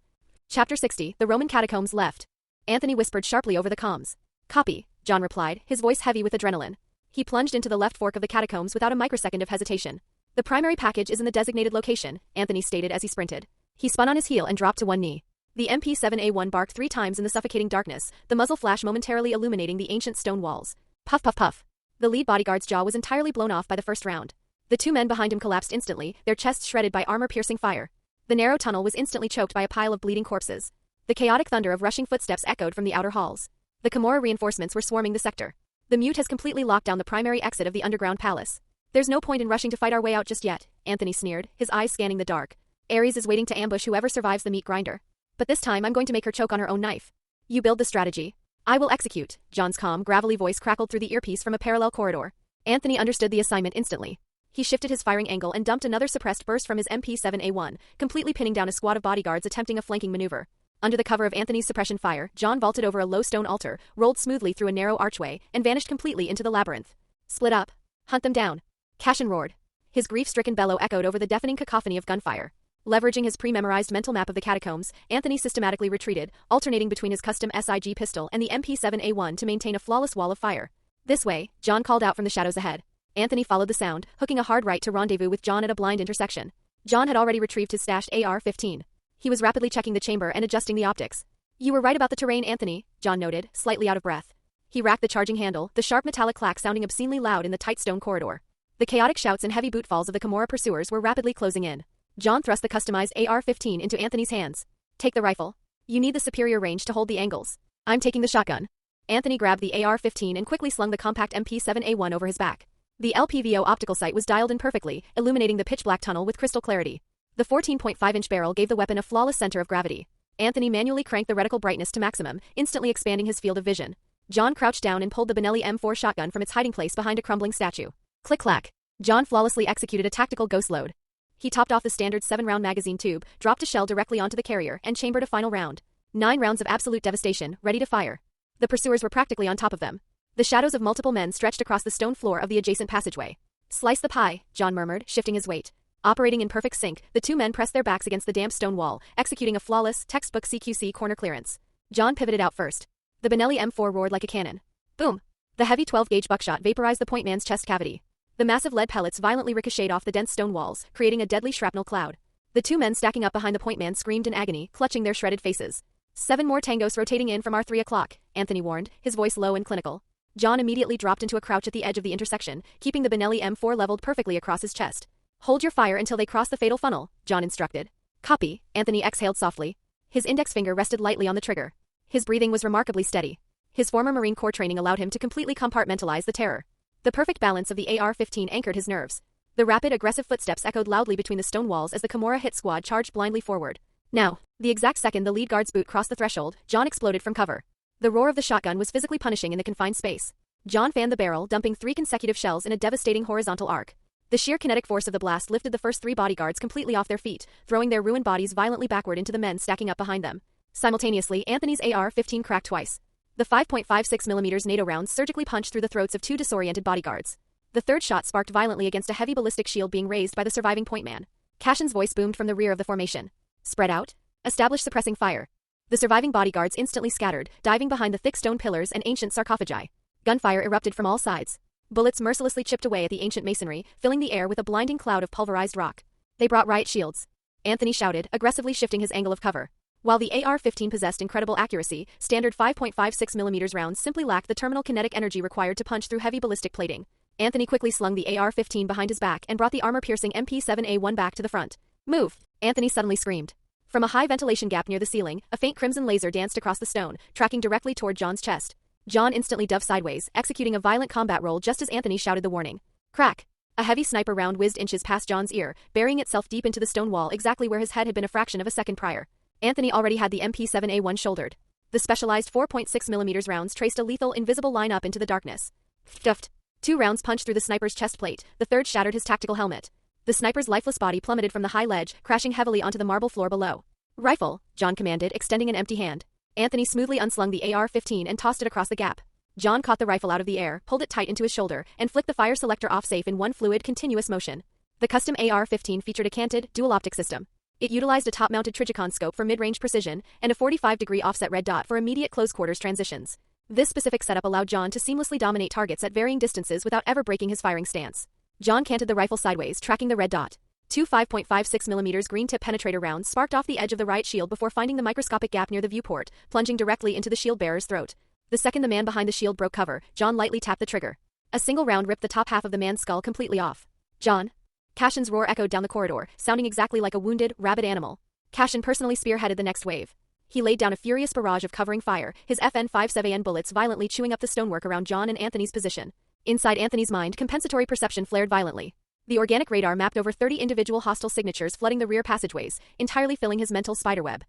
Chapter 60, The Roman Catacombs Left. Anthony whispered sharply over the comms. "Copy," John replied, his voice heavy with adrenaline. He plunged into the left fork of the catacombs without a microsecond of hesitation. "The primary package is in the designated location," Anthony stated as he sprinted. He spun on his heel and dropped to one knee. The MP7A1 barked 3 times in the suffocating darkness, the muzzle flash momentarily illuminating the ancient stone walls. Puff puff puff. The lead bodyguard's jaw was entirely blown off by the first round. The 2 men behind him collapsed instantly, their chests shredded by armor-piercing fire. The narrow tunnel was instantly choked by a pile of bleeding corpses. The chaotic thunder of rushing footsteps echoed from the outer halls. The Kimura reinforcements were swarming the sector. "The mute has completely locked down the primary exit of the underground palace. There's no point in rushing to fight our way out just yet," Anthony sneered, his eyes scanning the dark. "Ares is waiting to ambush whoever survives the meat grinder. But this time I'm going to make her choke on her own knife." "You build the strategy. I will execute, John's calm, gravelly voice crackled through the earpiece from a parallel corridor. Anthony understood the assignment instantly. He shifted his firing angle and dumped another suppressed burst from his MP7A1, completely pinning down a squad of bodyguards attempting a flanking maneuver. Under the cover of Anthony's suppression fire, John vaulted over a low stone altar, rolled smoothly through a narrow archway, and vanished completely into the labyrinth. Split up. Hunt them down. Cashin roared. His grief-stricken bellow echoed over the deafening cacophony of gunfire. Leveraging his pre-memorized mental map of the catacombs, Anthony systematically retreated, alternating between his custom SIG pistol and the MP7A1 to maintain a flawless wall of fire. This way, John called out from the shadows ahead. Anthony followed the sound, hooking a hard right to rendezvous with John at a blind intersection. John had already retrieved his stashed AR-15. He was rapidly checking the chamber and adjusting the optics. You were right about the terrain, Anthony, John noted, slightly out of breath. He racked the charging handle, the sharp metallic clack sounding obscenely loud in the tight stone corridor. The chaotic shouts and heavy bootfalls of the Kimura pursuers were rapidly closing in. John thrust the customized AR-15 into Anthony's hands. Take the rifle. You need the superior range to hold the angles. I'm taking the shotgun. Anthony grabbed the AR-15 and quickly slung the compact MP7A1 over his back. The LPVO optical sight was dialed in perfectly, illuminating the pitch-black tunnel with crystal clarity. The 14.5-inch barrel gave the weapon a flawless center of gravity. Anthony manually cranked the reticle brightness to maximum, instantly expanding his field of vision. John crouched down and pulled the Benelli M4 shotgun from its hiding place behind a crumbling statue. Click-clack. John flawlessly executed a tactical ghost load. He topped off the standard 7-round magazine tube, dropped a shell directly onto the carrier, and chambered a final round. 9 rounds of absolute devastation, ready to fire. The pursuers were practically on top of them. The shadows of multiple men stretched across the stone floor of the adjacent passageway. Slice the pie, John murmured, shifting his weight. Operating in perfect sync, the two men pressed their backs against the damp stone wall, executing a flawless, textbook CQC corner clearance. John pivoted out first. The Benelli M4 roared like a cannon. Boom! The heavy 12-gauge buckshot vaporized the point man's chest cavity. The massive lead pellets violently ricocheted off the dense stone walls, creating a deadly shrapnel cloud. The two men stacking up behind the point man screamed in agony, clutching their shredded faces. 7 more tangos rotating in from our 3 o'clock, Anthony warned, his voice low and clinical. John immediately dropped into a crouch at the edge of the intersection, keeping the Benelli M4 leveled perfectly across his chest. Hold your fire until they cross the fatal funnel, John instructed. Copy, Anthony exhaled softly. His index finger rested lightly on the trigger. His breathing was remarkably steady. His former Marine Corps training allowed him to completely compartmentalize the terror. The perfect balance of the AR-15 anchored his nerves. The rapid, aggressive footsteps echoed loudly between the stone walls as the Kimura hit squad charged blindly forward. Now, the exact second the lead guard's boot crossed the threshold, John exploded from cover. The roar of the shotgun was physically punishing in the confined space. John fanned the barrel, dumping 3 consecutive shells in a devastating horizontal arc. The sheer kinetic force of the blast lifted the first 3 bodyguards completely off their feet, throwing their ruined bodies violently backward into the men stacking up behind them. Simultaneously, Anthony's AR-15 cracked twice. The 5.56mm NATO rounds surgically punched through the throats of 2 disoriented bodyguards. The third shot sparked violently against a heavy ballistic shield being raised by the surviving point man. Cashin's voice boomed from the rear of the formation. Spread out. Establish suppressing fire. The surviving bodyguards instantly scattered, diving behind the thick stone pillars and ancient sarcophagi. Gunfire erupted from all sides. Bullets mercilessly chipped away at the ancient masonry, filling the air with a blinding cloud of pulverized rock. They brought riot shields. Anthony shouted, aggressively shifting his angle of cover. While the AR-15 possessed incredible accuracy, standard 5.56mm rounds simply lacked the terminal kinetic energy required to punch through heavy ballistic plating. Anthony quickly slung the AR-15 behind his back and brought the armor-piercing MP7A1 back to the front. Move! Anthony suddenly screamed. From a high ventilation gap near the ceiling, a faint crimson laser danced across the stone, tracking directly toward John's chest. John instantly dove sideways, executing a violent combat roll just as Anthony shouted the warning. Crack! A heavy sniper round whizzed inches past John's ear, burying itself deep into the stone wall exactly where his head had been a fraction of a second prior. Anthony already had the MP7A1 shouldered. The specialized 4.6mm rounds traced a lethal, invisible line up into the darkness. Stuffed. 2 rounds punched through the sniper's chest plate, the third shattered his tactical helmet. The sniper's lifeless body plummeted from the high ledge, crashing heavily onto the marble floor below. Rifle, John commanded, extending an empty hand. Anthony smoothly unslung the AR-15 and tossed it across the gap. John caught the rifle out of the air, pulled it tight into his shoulder, and flicked the fire selector off safe in one fluid, continuous motion. The custom AR-15 featured a canted, dual-optic system. It utilized a top-mounted Trijicon scope for mid-range precision and a 45-degree offset red dot for immediate close-quarters transitions. This specific setup allowed John to seamlessly dominate targets at varying distances without ever breaking his firing stance. John canted the rifle sideways, tracking the red dot. 2 5.56mm green-tip penetrator rounds sparked off the edge of the riot shield before finding the microscopic gap near the viewport, plunging directly into the shield-bearer's throat. The second the man behind the shield broke cover, John lightly tapped the trigger. A single round ripped the top half of the man's skull completely off. John! Cashin's roar echoed down the corridor, sounding exactly like a wounded, rabid animal. Cashin personally spearheaded the next wave. He laid down a furious barrage of covering fire, his FN-57 bullets violently chewing up the stonework around John and Anthony's position. Inside Anthony's mind, compensatory perception flared violently. The organic radar mapped over 30 individual hostile signatures flooding the rear passageways, entirely filling his mental spiderweb.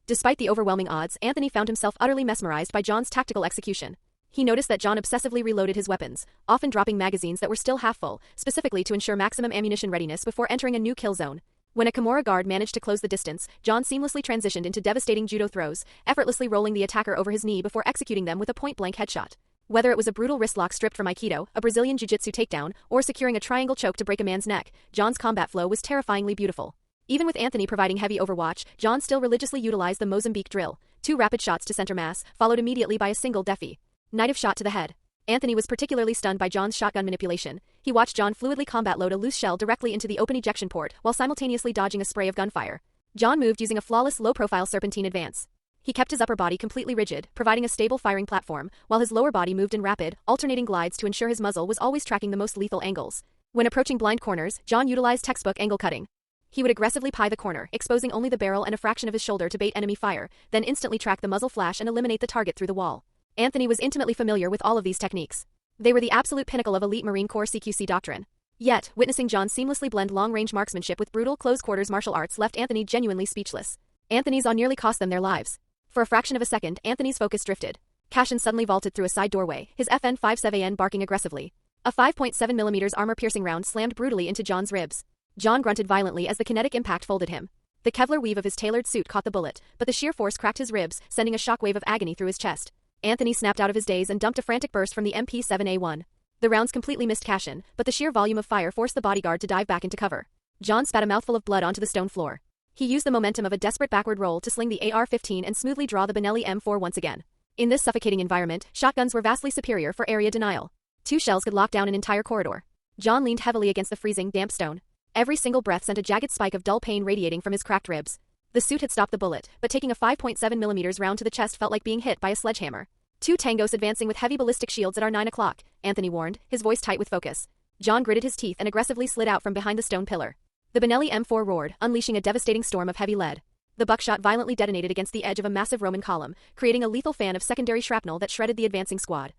Despite the overwhelming odds, Anthony found himself utterly mesmerized by John's tactical execution. He noticed that John obsessively reloaded his weapons, often dropping magazines that were still half full, specifically to ensure maximum ammunition readiness before entering a new kill zone. When a Kimura guard managed to close the distance, John seamlessly transitioned into devastating judo throws, effortlessly rolling the attacker over his knee before executing them with a point-blank headshot. Whether it was a brutal wristlock stripped from Aikido, a Brazilian jiu-jitsu takedown, or securing a triangle choke to break a man's neck, John's combat flow was terrifyingly beautiful. Even with Anthony providing heavy overwatch, John still religiously utilized the Mozambique drill, 2 rapid shots to center mass, followed immediately by a single defi. Knife shot to the head. Anthony was particularly stunned by John's shotgun manipulation. He watched John fluidly combat load a loose shell directly into the open ejection port while simultaneously dodging a spray of gunfire. John moved using a flawless low-profile serpentine advance. He kept his upper body completely rigid, providing a stable firing platform, while his lower body moved in rapid, alternating glides to ensure his muzzle was always tracking the most lethal angles. When approaching blind corners, John utilized textbook angle cutting. He would aggressively pie the corner, exposing only the barrel and a fraction of his shoulder to bait enemy fire, then instantly track the muzzle flash and eliminate the target through the wall. Anthony was intimately familiar with all of these techniques. They were the absolute pinnacle of elite Marine Corps CQC doctrine. Yet, witnessing John seamlessly blend long-range marksmanship with brutal close-quarters martial arts left Anthony genuinely speechless. Anthony's on nearly cost them their lives. For a fraction of a second, Anthony's focus drifted. Cashin suddenly vaulted through a side doorway, his FN-57 barking aggressively. A 5.7mm armor-piercing round slammed brutally into John's ribs. John grunted violently as the kinetic impact folded him. The Kevlar weave of his tailored suit caught the bullet, but the sheer force cracked his ribs, sending a shockwave of agony through his chest. Anthony snapped out of his daze and dumped a frantic burst from the MP7A1. The rounds completely missed Cashin, but the sheer volume of fire forced the bodyguard to dive back into cover. John spat a mouthful of blood onto the stone floor. He used the momentum of a desperate backward roll to sling the AR-15 and smoothly draw the Benelli M4 once again. In this suffocating environment, shotguns were vastly superior for area denial. 2 shells could lock down an entire corridor. John leaned heavily against the freezing, damp stone. Every single breath sent a jagged spike of dull pain radiating from his cracked ribs. The suit had stopped the bullet, but taking a 5.7mm round to the chest felt like being hit by a sledgehammer. 2 tangos advancing with heavy ballistic shields at our 9 o'clock, Anthony warned, his voice tight with focus. John gritted his teeth and aggressively slid out from behind the stone pillar. The Benelli M4 roared, unleashing a devastating storm of heavy lead. The buckshot violently detonated against the edge of a massive Roman column, creating a lethal fan of secondary shrapnel that shredded the advancing squad.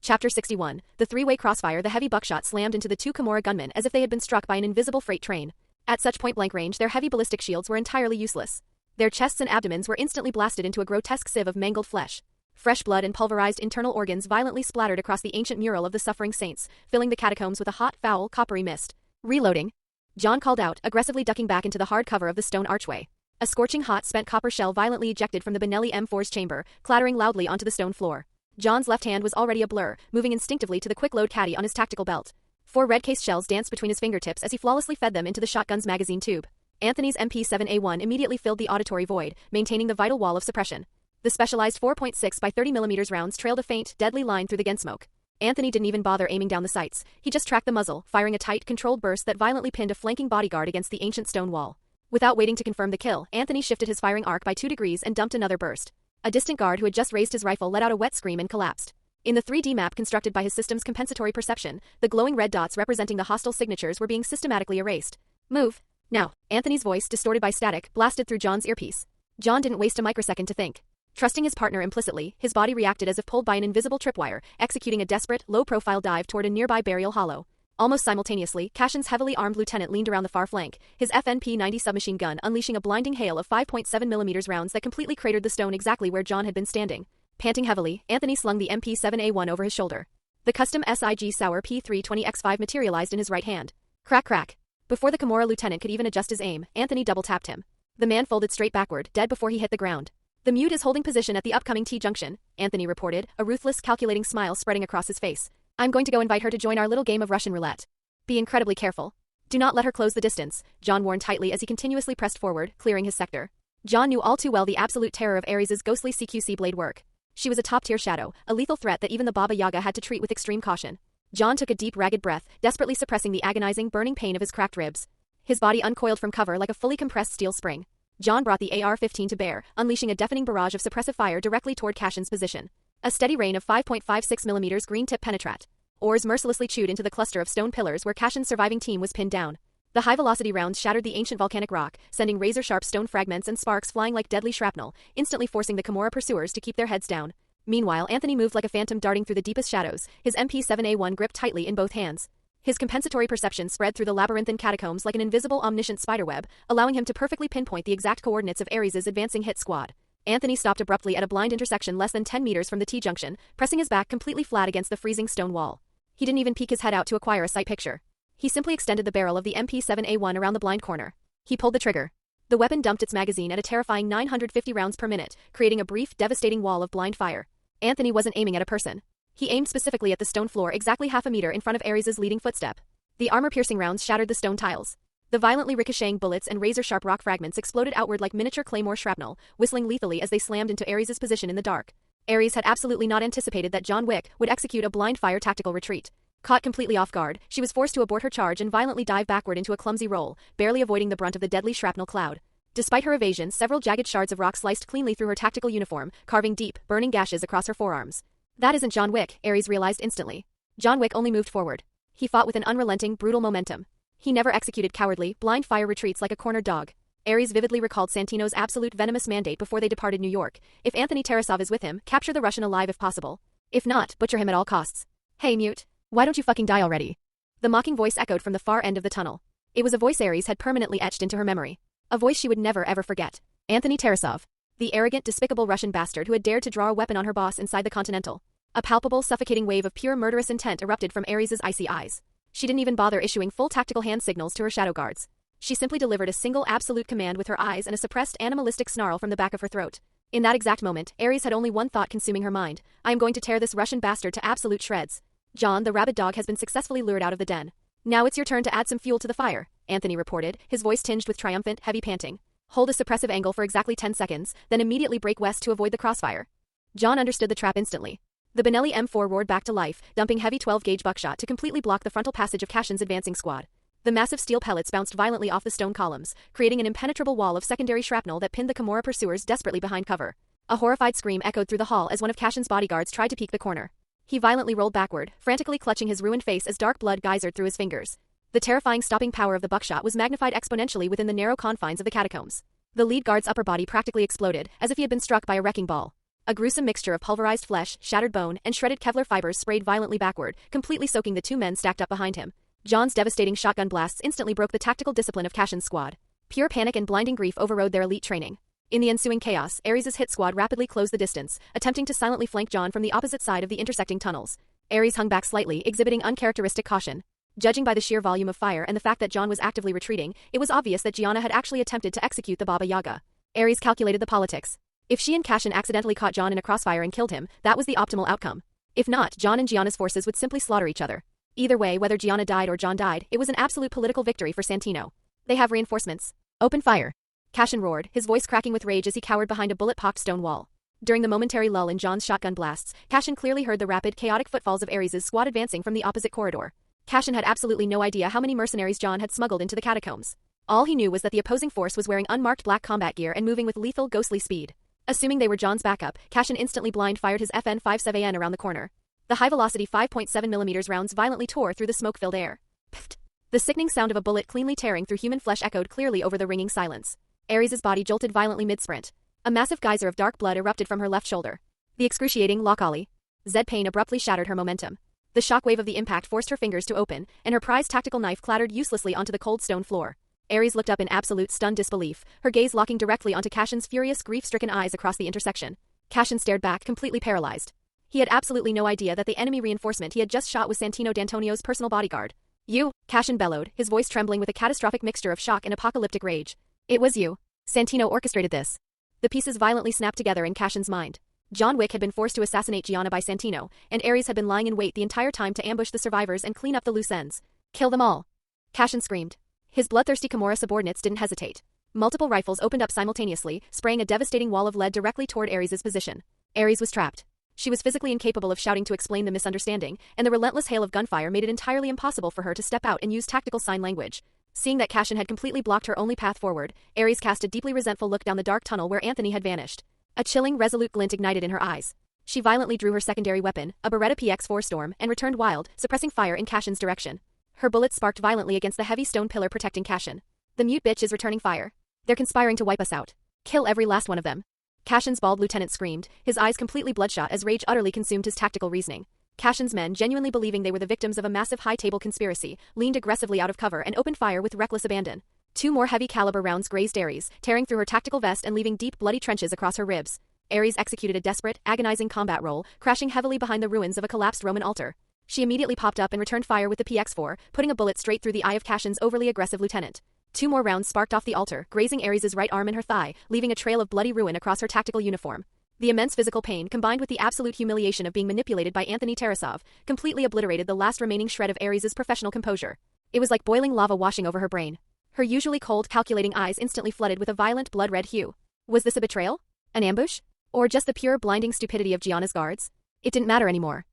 Chapter 61. The three-way crossfire. The heavy buckshot slammed into the 2 Kimura gunmen as if they had been struck by an invisible freight train. At such point-blank range, their heavy ballistic shields were entirely useless. Their chests and abdomens were instantly blasted into a grotesque sieve of mangled flesh. Fresh blood and pulverized internal organs violently splattered across the ancient mural of the suffering saints, filling the catacombs with a hot, foul, coppery mist. Reloading. John called out, aggressively ducking back into the hard cover of the stone archway. A scorching hot, spent copper shell violently ejected from the Benelli M4's chamber, clattering loudly onto the stone floor. John's left hand was already a blur, moving instinctively to the quick-load caddy on his tactical belt. 4 red-case shells danced between his fingertips as he flawlessly fed them into the shotgun's magazine tube. Anthony's MP7A1 immediately filled the auditory void, maintaining the vital wall of suppression. The specialized 4.6 by 30mm rounds trailed a faint, deadly line through the gunsmoke. Anthony didn't even bother aiming down the sights. He just tracked the muzzle, firing a tight, controlled burst that violently pinned a flanking bodyguard against the ancient stone wall. Without waiting to confirm the kill, Anthony shifted his firing arc by 2 degrees and dumped another burst. A distant guard who had just raised his rifle let out a wet scream and collapsed. In the 3D map constructed by his system's compensatory perception, the glowing red dots representing the hostile signatures were being systematically erased. Move. Now. Anthony's voice, distorted by static, blasted through John's earpiece. John didn't waste a microsecond to think. Trusting his partner implicitly, his body reacted as if pulled by an invisible tripwire, executing a desperate, low-profile dive toward a nearby burial hollow. Almost simultaneously, Cashin's heavily armed lieutenant leaned around the far flank, his FNP-90 submachine gun unleashing a blinding hail of 5.7mm rounds that completely cratered the stone exactly where John had been standing. Panting heavily, Anthony slung the MP7A1 over his shoulder. The custom SIG Sauer P320X5 materialized in his right hand. Crack crack. Before the Kimura lieutenant could even adjust his aim, Anthony double-tapped him. The man folded straight backward, dead before he hit the ground. The mute is holding position at the upcoming T-junction, Anthony reported, a ruthless, calculating smile spreading across his face. I'm going to go invite her to join our little game of Russian roulette. Be incredibly careful. Do not let her close the distance, John warned tightly as he continuously pressed forward, clearing his sector. John knew all too well the absolute terror of Ares' ghostly CQC blade work. She was a top-tier shadow, a lethal threat that even the Baba Yaga had to treat with extreme caution. John took a deep, ragged breath, desperately suppressing the agonizing, burning pain of his cracked ribs. His body uncoiled from cover like a fully compressed steel spring. John brought the AR-15 to bear, unleashing a deafening barrage of suppressive fire directly toward Cashin's position. A steady rain of 5.56mm green-tip penetrat. Oars mercilessly chewed into the cluster of stone pillars where Cashin's surviving team was pinned down. The high-velocity rounds shattered the ancient volcanic rock, sending razor-sharp stone fragments and sparks flying like deadly shrapnel, instantly forcing the Kimura pursuers to keep their heads down. Meanwhile, Anthony moved like a phantom darting through the deepest shadows, his MP7A1 gripped tightly in both hands. His compensatory perception spread through the labyrinthine catacombs like an invisible omniscient spiderweb, allowing him to perfectly pinpoint the exact coordinates of Ares' advancing hit squad. Anthony stopped abruptly at a blind intersection less than 10 meters from the T-junction, pressing his back completely flat against the freezing stone wall. He didn't even peek his head out to acquire a sight picture. He simply extended the barrel of the MP7A1 around the blind corner. He pulled the trigger. The weapon dumped its magazine at a terrifying 950 rounds per minute, creating a brief, devastating wall of blind fire. Anthony wasn't aiming at a person. He aimed specifically at the stone floor exactly half a meter in front of Ares' leading footstep. The armor-piercing rounds shattered the stone tiles. The violently ricocheting bullets and razor-sharp rock fragments exploded outward like miniature claymore shrapnel, whistling lethally as they slammed into Ares' position in the dark. Ares had absolutely not anticipated that John Wick would execute a blind-fire tactical retreat. Caught completely off guard, she was forced to abort her charge and violently dive backward into a clumsy roll, barely avoiding the brunt of the deadly shrapnel cloud. Despite her evasion, several jagged shards of rock sliced cleanly through her tactical uniform, carving deep, burning gashes across her forearms. That isn't John Wick, Ares realized instantly. John Wick only moved forward. He fought with an unrelenting, brutal momentum. He never executed cowardly, blind-fire retreats like a cornered dog. Ares vividly recalled Santino's absolute venomous mandate before they departed New York. If Anthony Tarasov is with him, capture the Russian alive if possible. If not, butcher him at all costs. Hey, mute. Why don't you fucking die already? The mocking voice echoed from the far end of the tunnel. It was a voice Ares had permanently etched into her memory. A voice she would never ever forget. Anthony Tarasov. The arrogant, despicable Russian bastard who had dared to draw a weapon on her boss inside the Continental. A palpable, suffocating wave of pure murderous intent erupted from Ares' icy eyes. She didn't even bother issuing full tactical hand signals to her shadow guards. She simply delivered a single absolute command with her eyes and a suppressed animalistic snarl from the back of her throat. In that exact moment, Ares had only one thought consuming her mind. I am going to tear this Russian bastard to absolute shreds. John, the rabid dog, has been successfully lured out of the den. Now it's your turn to add some fuel to the fire, Anthony reported, his voice tinged with triumphant, heavy panting. Hold a suppressive angle for exactly 10 seconds, then immediately break west to avoid the crossfire. John understood the trap instantly. The Benelli M4 roared back to life, dumping heavy 12-gauge buckshot to completely block the frontal passage of Cashin's advancing squad. The massive steel pellets bounced violently off the stone columns, creating an impenetrable wall of secondary shrapnel that pinned the Kimura pursuers desperately behind cover. A horrified scream echoed through the hall as one of Cashin's bodyguards tried to peek the corner. He violently rolled backward, frantically clutching his ruined face as dark blood geysered through his fingers. The terrifying stopping power of the buckshot was magnified exponentially within the narrow confines of the catacombs. The lead guard's upper body practically exploded, as if he had been struck by a wrecking ball. A gruesome mixture of pulverized flesh, shattered bone, and shredded Kevlar fibers sprayed violently backward, completely soaking the two men stacked up behind him. John's devastating shotgun blasts instantly broke the tactical discipline of Cashin's squad. Pure panic and blinding grief overrode their elite training. In the ensuing chaos, Ares' hit squad rapidly closed the distance, attempting to silently flank John from the opposite side of the intersecting tunnels. Ares hung back slightly, exhibiting uncharacteristic caution. Judging by the sheer volume of fire and the fact that John was actively retreating, it was obvious that Gianna had actually attempted to execute the Baba Yaga. Ares calculated the politics. If she and Cashin accidentally caught John in a crossfire and killed him, that was the optimal outcome. If not, John and Gianna's forces would simply slaughter each other. Either way, whether Gianna died or John died, it was an absolute political victory for Santino. They have reinforcements. Open fire. Cashin roared, his voice cracking with rage as he cowered behind a bullet-pocked stone wall. During the momentary lull in John's shotgun blasts, Cashin clearly heard the rapid, chaotic footfalls of Ares' squad advancing from the opposite corridor. Cashin had absolutely no idea how many mercenaries John had smuggled into the catacombs. All he knew was that the opposing force was wearing unmarked black combat gear and moving with lethal, ghostly speed. Assuming they were John's backup, Cashin instantly blind-fired his FN-57 around the corner. The high-velocity 5.7mm rounds violently tore through the smoke-filled air. Pfft. The sickening sound of a bullet cleanly tearing through human flesh echoed clearly over the ringing silence. Ares' body jolted violently mid-sprint. A massive geyser of dark blood erupted from her left shoulder. The excruciating lock ollie. Zed pain abruptly shattered her momentum. The shockwave of the impact forced her fingers to open, and her prized tactical knife clattered uselessly onto the cold stone floor. Ares looked up in absolute stunned disbelief, her gaze locking directly onto Cashin's furious, grief-stricken eyes across the intersection. Cashin stared back, completely paralyzed. He had absolutely no idea that the enemy reinforcement he had just shot was Santino D'Antonio's personal bodyguard. You, Cashin bellowed, his voice trembling with a catastrophic mixture of shock and apocalyptic rage. It was you. Santino orchestrated this. The pieces violently snapped together in Cashin's mind. John Wick had been forced to assassinate Gianna by Santino, and Ares had been lying in wait the entire time to ambush the survivors and clean up the loose ends. Kill them all. Cashin screamed. His bloodthirsty Kimura subordinates didn't hesitate. Multiple rifles opened up simultaneously, spraying a devastating wall of lead directly toward Ares' position. Ares was trapped. She was physically incapable of shouting to explain the misunderstanding, and the relentless hail of gunfire made it entirely impossible for her to step out and use tactical sign language. Seeing that Cashin had completely blocked her only path forward, Ares cast a deeply resentful look down the dark tunnel where Anthony had vanished. A chilling, resolute glint ignited in her eyes. She violently drew her secondary weapon, a Beretta PX-4 Storm, and returned wild, suppressing fire in Cashin's direction. Her bullets sparked violently against the heavy stone pillar protecting Cashin. The mute bitch is returning fire. They're conspiring to wipe us out. Kill every last one of them. Cashin's bald lieutenant screamed, his eyes completely bloodshot as rage utterly consumed his tactical reasoning. Cashin's men, genuinely believing they were the victims of a massive high-table conspiracy, leaned aggressively out of cover and opened fire with reckless abandon. 2 more heavy caliber rounds grazed Ares, tearing through her tactical vest and leaving deep bloody trenches across her ribs. Ares executed a desperate, agonizing combat roll, crashing heavily behind the ruins of a collapsed Roman altar. She immediately popped up and returned fire with the PX-4, putting a bullet straight through the eye of Cassion's overly aggressive lieutenant. 2 more rounds sparked off the altar, grazing Ares' right arm and her thigh, leaving a trail of bloody ruin across her tactical uniform. The immense physical pain, combined with the absolute humiliation of being manipulated by Anthony Tarasov, completely obliterated the last remaining shred of Ares' professional composure. It was like boiling lava washing over her brain. Her usually cold, calculating eyes instantly flooded with a violent blood-red hue. Was this a betrayal? An ambush? Or just the pure, blinding stupidity of Gianna's guards? It didn't matter anymore.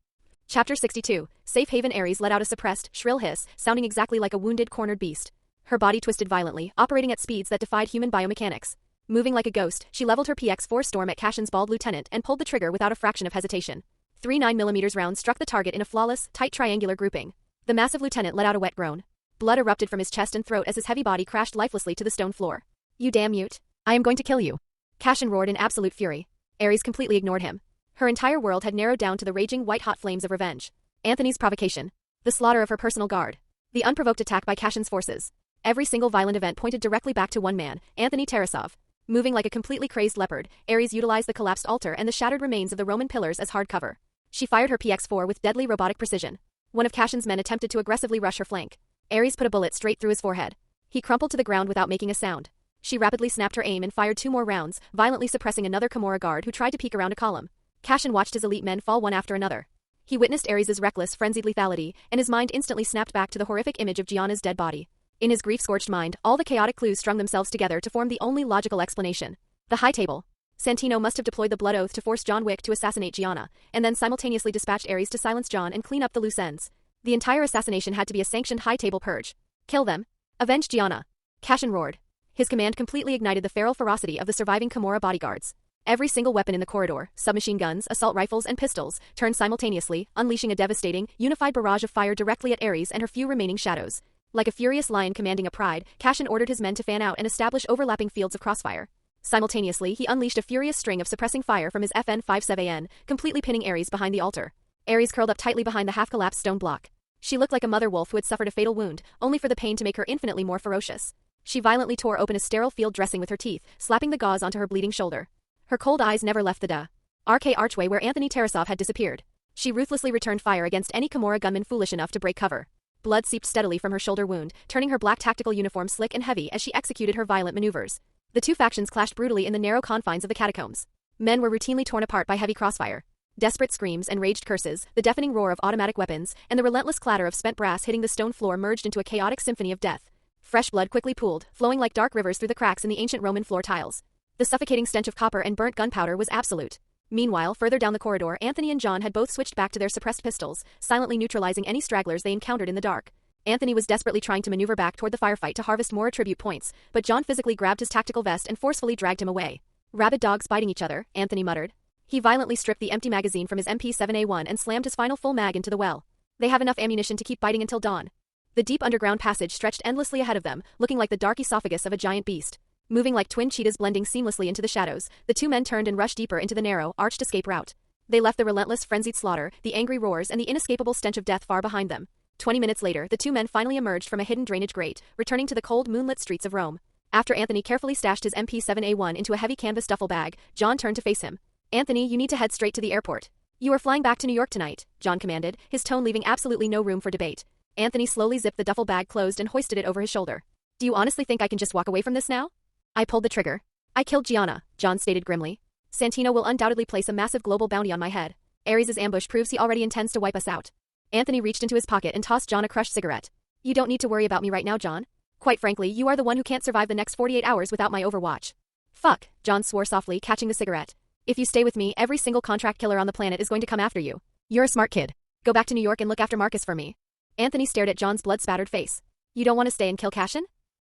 Chapter 62. Safe Haven. Ares let out a suppressed, shrill hiss, sounding exactly like a wounded, cornered beast. Her body twisted violently, operating at speeds that defied human biomechanics. Moving like a ghost, she leveled her PX-4 storm at Cassion's bald lieutenant and pulled the trigger without a fraction of hesitation. 3 9mm rounds struck the target in a flawless, tight triangular grouping. The massive lieutenant let out a wet groan. Blood erupted from his chest and throat as his heavy body crashed lifelessly to the stone floor. You damn mute. I am going to kill you. Cassion roared in absolute fury. Ares completely ignored him. Her entire world had narrowed down to the raging white-hot flames of revenge. Anthony's provocation. The slaughter of her personal guard. The unprovoked attack by Cassion's forces. Every single violent event pointed directly back to one man, Anthony Tarasov. Moving like a completely crazed leopard, Ares utilized the collapsed altar and the shattered remains of the Roman pillars as hard cover. She fired her PX-4 with deadly robotic precision. One of Cassion's men attempted to aggressively rush her flank. Ares put a bullet straight through his forehead. He crumpled to the ground without making a sound. She rapidly snapped her aim and fired 2 more rounds, violently suppressing another Kimura guard who tried to peek around a column. Cassion watched his elite men fall one after another. He witnessed Ares' reckless, frenzied lethality, and his mind instantly snapped back to the horrific image of Gianna's dead body. In his grief-scorched mind, all the chaotic clues strung themselves together to form the only logical explanation. The High Table. Santino must have deployed the blood oath to force John Wick to assassinate Gianna, and then simultaneously dispatched Ares to silence John and clean up the loose ends. The entire assassination had to be a sanctioned High Table purge. Kill them. Avenge Gianna. Cassion roared. His command completely ignited the feral ferocity of the surviving Kimura bodyguards. Every single weapon in the corridor, submachine guns, assault rifles, and pistols, turned simultaneously, unleashing a devastating, unified barrage of fire directly at Ares and her few remaining shadows. Like a furious lion commanding a pride, Cassion ordered his men to fan out and establish overlapping fields of crossfire. Simultaneously, he unleashed a furious string of suppressing fire from his FN-57, completely pinning Ares behind the altar. Ares curled up tightly behind the half-collapsed stone block. She looked like a mother wolf who had suffered a fatal wound, only for the pain to make her infinitely more ferocious. She violently tore open a sterile field dressing with her teeth, slapping the gauze onto her bleeding shoulder. Her cold eyes never left the RK archway where Anthony Tarasov had disappeared. She ruthlessly returned fire against any Kimura gunman foolish enough to break cover. Blood seeped steadily from her shoulder wound, turning her black tactical uniform slick and heavy as she executed her violent maneuvers. The two factions clashed brutally in the narrow confines of the catacombs. Men were routinely torn apart by heavy crossfire. Desperate screams and raged curses, the deafening roar of automatic weapons, and the relentless clatter of spent brass hitting the stone floor merged into a chaotic symphony of death. Fresh blood quickly pooled, flowing like dark rivers through the cracks in the ancient Roman floor tiles. The suffocating stench of copper and burnt gunpowder was absolute. Meanwhile, further down the corridor, Anthony and John had both switched back to their suppressed pistols, silently neutralizing any stragglers they encountered in the dark. Anthony was desperately trying to maneuver back toward the firefight to harvest more attribute points, but John physically grabbed his tactical vest and forcefully dragged him away. Rabid dogs biting each other, Anthony muttered. He violently stripped the empty magazine from his MP7A1 and slammed his final full mag into the well. They have enough ammunition to keep biting until dawn. The deep underground passage stretched endlessly ahead of them, looking like the dark esophagus of a giant beast. Moving like twin cheetahs blending seamlessly into the shadows, the two men turned and rushed deeper into the narrow, arched escape route. They left the relentless, frenzied slaughter, the angry roars, and the inescapable stench of death far behind them. 20 minutes later, the two men finally emerged from a hidden drainage grate, returning to the cold, moonlit streets of Rome. After Anthony carefully stashed his MP7A1 into a heavy canvas duffel bag, John turned to face him. Anthony, you need to head straight to the airport. You are flying back to New York tonight, John commanded, his tone leaving absolutely no room for debate. Anthony slowly zipped the duffel bag closed and hoisted it over his shoulder. Do you honestly think I can just walk away from this now? I pulled the trigger. I killed Gianna, John stated grimly. Santino will undoubtedly place a massive global bounty on my head. Ares' ambush proves he already intends to wipe us out. Anthony reached into his pocket and tossed John a crushed cigarette. You don't need to worry about me right now, John. Quite frankly, you are the one who can't survive the next 48 hours without my overwatch. Fuck, John swore softly, catching the cigarette. If you stay with me, every single contract killer on the planet is going to come after you. You're a smart kid. Go back to New York and look after Marcus for me. Anthony stared at John's blood-spattered face. You don't want to stay and kill Cassion?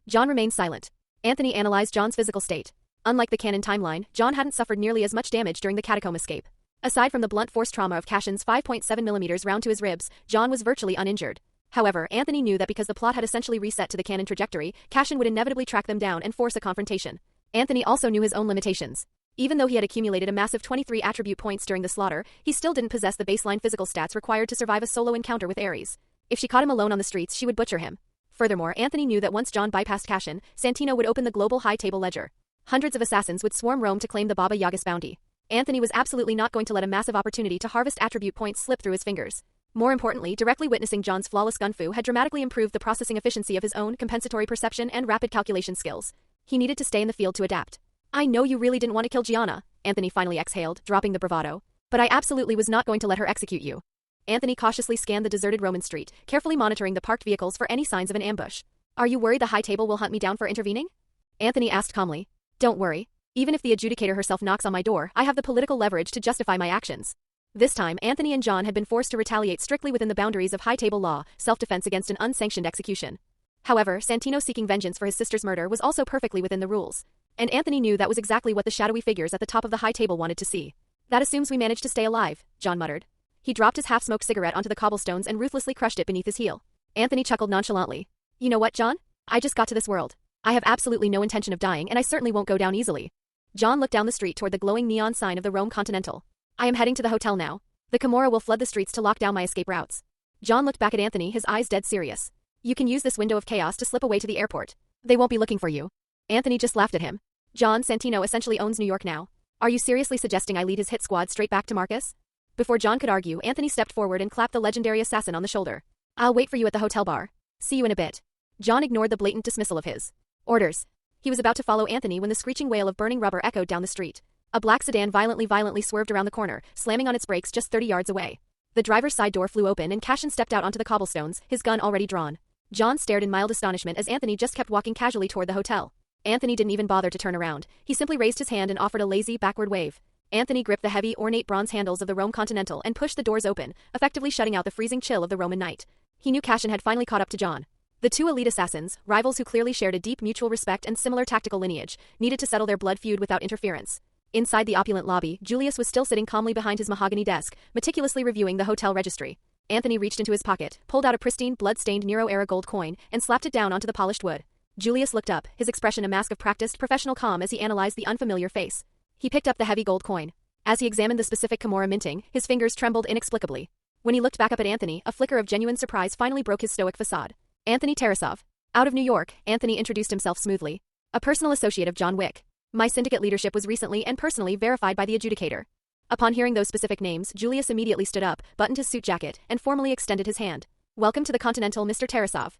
John remained silent. Anthony analyzed John's physical state. Unlike the canon timeline, John hadn't suffered nearly as much damage during the catacomb escape. Aside from the blunt force trauma of Cassion's 5.7mm round to his ribs, John was virtually uninjured. However, Anthony knew that because the plot had essentially reset to the canon trajectory, Cassion would inevitably track them down and force a confrontation. Anthony also knew his own limitations. Even though he had accumulated a massive 23 attribute points during the slaughter, he still didn't possess the baseline physical stats required to survive a solo encounter with Ares. If she caught him alone on the streets, she would butcher him. Furthermore, Anthony knew that once John bypassed Cashin, Santino would open the global high table ledger. Hundreds of assassins would swarm Rome to claim the Baba Yaga's bounty. Anthony was absolutely not going to let a massive opportunity to harvest attribute points slip through his fingers. More importantly, directly witnessing John's flawless gunfu had dramatically improved the processing efficiency of his own compensatory perception and rapid calculation skills. He needed to stay in the field to adapt. I know you really didn't want to kill Gianna, Anthony finally exhaled, dropping the bravado. But I absolutely was not going to let her execute you. Anthony cautiously scanned the deserted Roman street, carefully monitoring the parked vehicles for any signs of an ambush. Are you worried the high table will hunt me down for intervening? Anthony asked calmly. Don't worry. Even if the adjudicator herself knocks on my door, I have the political leverage to justify my actions. This time, Anthony and John had been forced to retaliate strictly within the boundaries of high table law, self-defense against an unsanctioned execution. However, Santino seeking vengeance for his sister's murder was also perfectly within the rules. And Anthony knew that was exactly what the shadowy figures at the top of the high table wanted to see. That assumes we managed to stay alive, John muttered. He dropped his half-smoked cigarette onto the cobblestones and ruthlessly crushed it beneath his heel. Anthony chuckled nonchalantly. You know what, John? I just got to this world. I have absolutely no intention of dying, and I certainly won't go down easily. John looked down the street toward the glowing neon sign of the Rome Continental. I am heading to the hotel now. The Camorra will flood the streets to lock down my escape routes. John looked back at Anthony, his eyes dead serious. You can use this window of chaos to slip away to the airport. They won't be looking for you. Anthony just laughed at him. John, Santino essentially owns New York now. Are you seriously suggesting I lead his hit squad straight back to Marcus? Before John could argue, Anthony stepped forward and clapped the legendary assassin on the shoulder. I'll wait for you at the hotel bar. See you in a bit. John ignored the blatant dismissal of his orders. He was about to follow Anthony when the screeching wail of burning rubber echoed down the street. A black sedan violently swerved around the corner, slamming on its brakes just 30 yards away. The driver's side door flew open and Cashin stepped out onto the cobblestones, his gun already drawn. John stared in mild astonishment as Anthony just kept walking casually toward the hotel. Anthony didn't even bother to turn around. He simply raised his hand and offered a lazy, backward wave. Anthony gripped the heavy, ornate bronze handles of the Rome Continental and pushed the doors open, effectively shutting out the freezing chill of the Roman night. He knew Cashin had finally caught up to John. The two elite assassins, rivals who clearly shared a deep mutual respect and similar tactical lineage, needed to settle their blood feud without interference. Inside the opulent lobby, Julius was still sitting calmly behind his mahogany desk, meticulously reviewing the hotel registry. Anthony reached into his pocket, pulled out a pristine, blood-stained Nero-era gold coin, and slapped it down onto the polished wood. Julius looked up, his expression a mask of practiced, professional calm as he analyzed the unfamiliar face. He picked up the heavy gold coin. As he examined the specific Camorra minting, his fingers trembled inexplicably. When he looked back up at Anthony, a flicker of genuine surprise finally broke his stoic facade. Anthony Tarasov. Out of New York, Anthony introduced himself smoothly. A personal associate of John Wick. My syndicate leadership was recently and personally verified by the adjudicator. Upon hearing those specific names, Julius immediately stood up, buttoned his suit jacket, and formally extended his hand. Welcome to the Continental, Mr. Tarasov.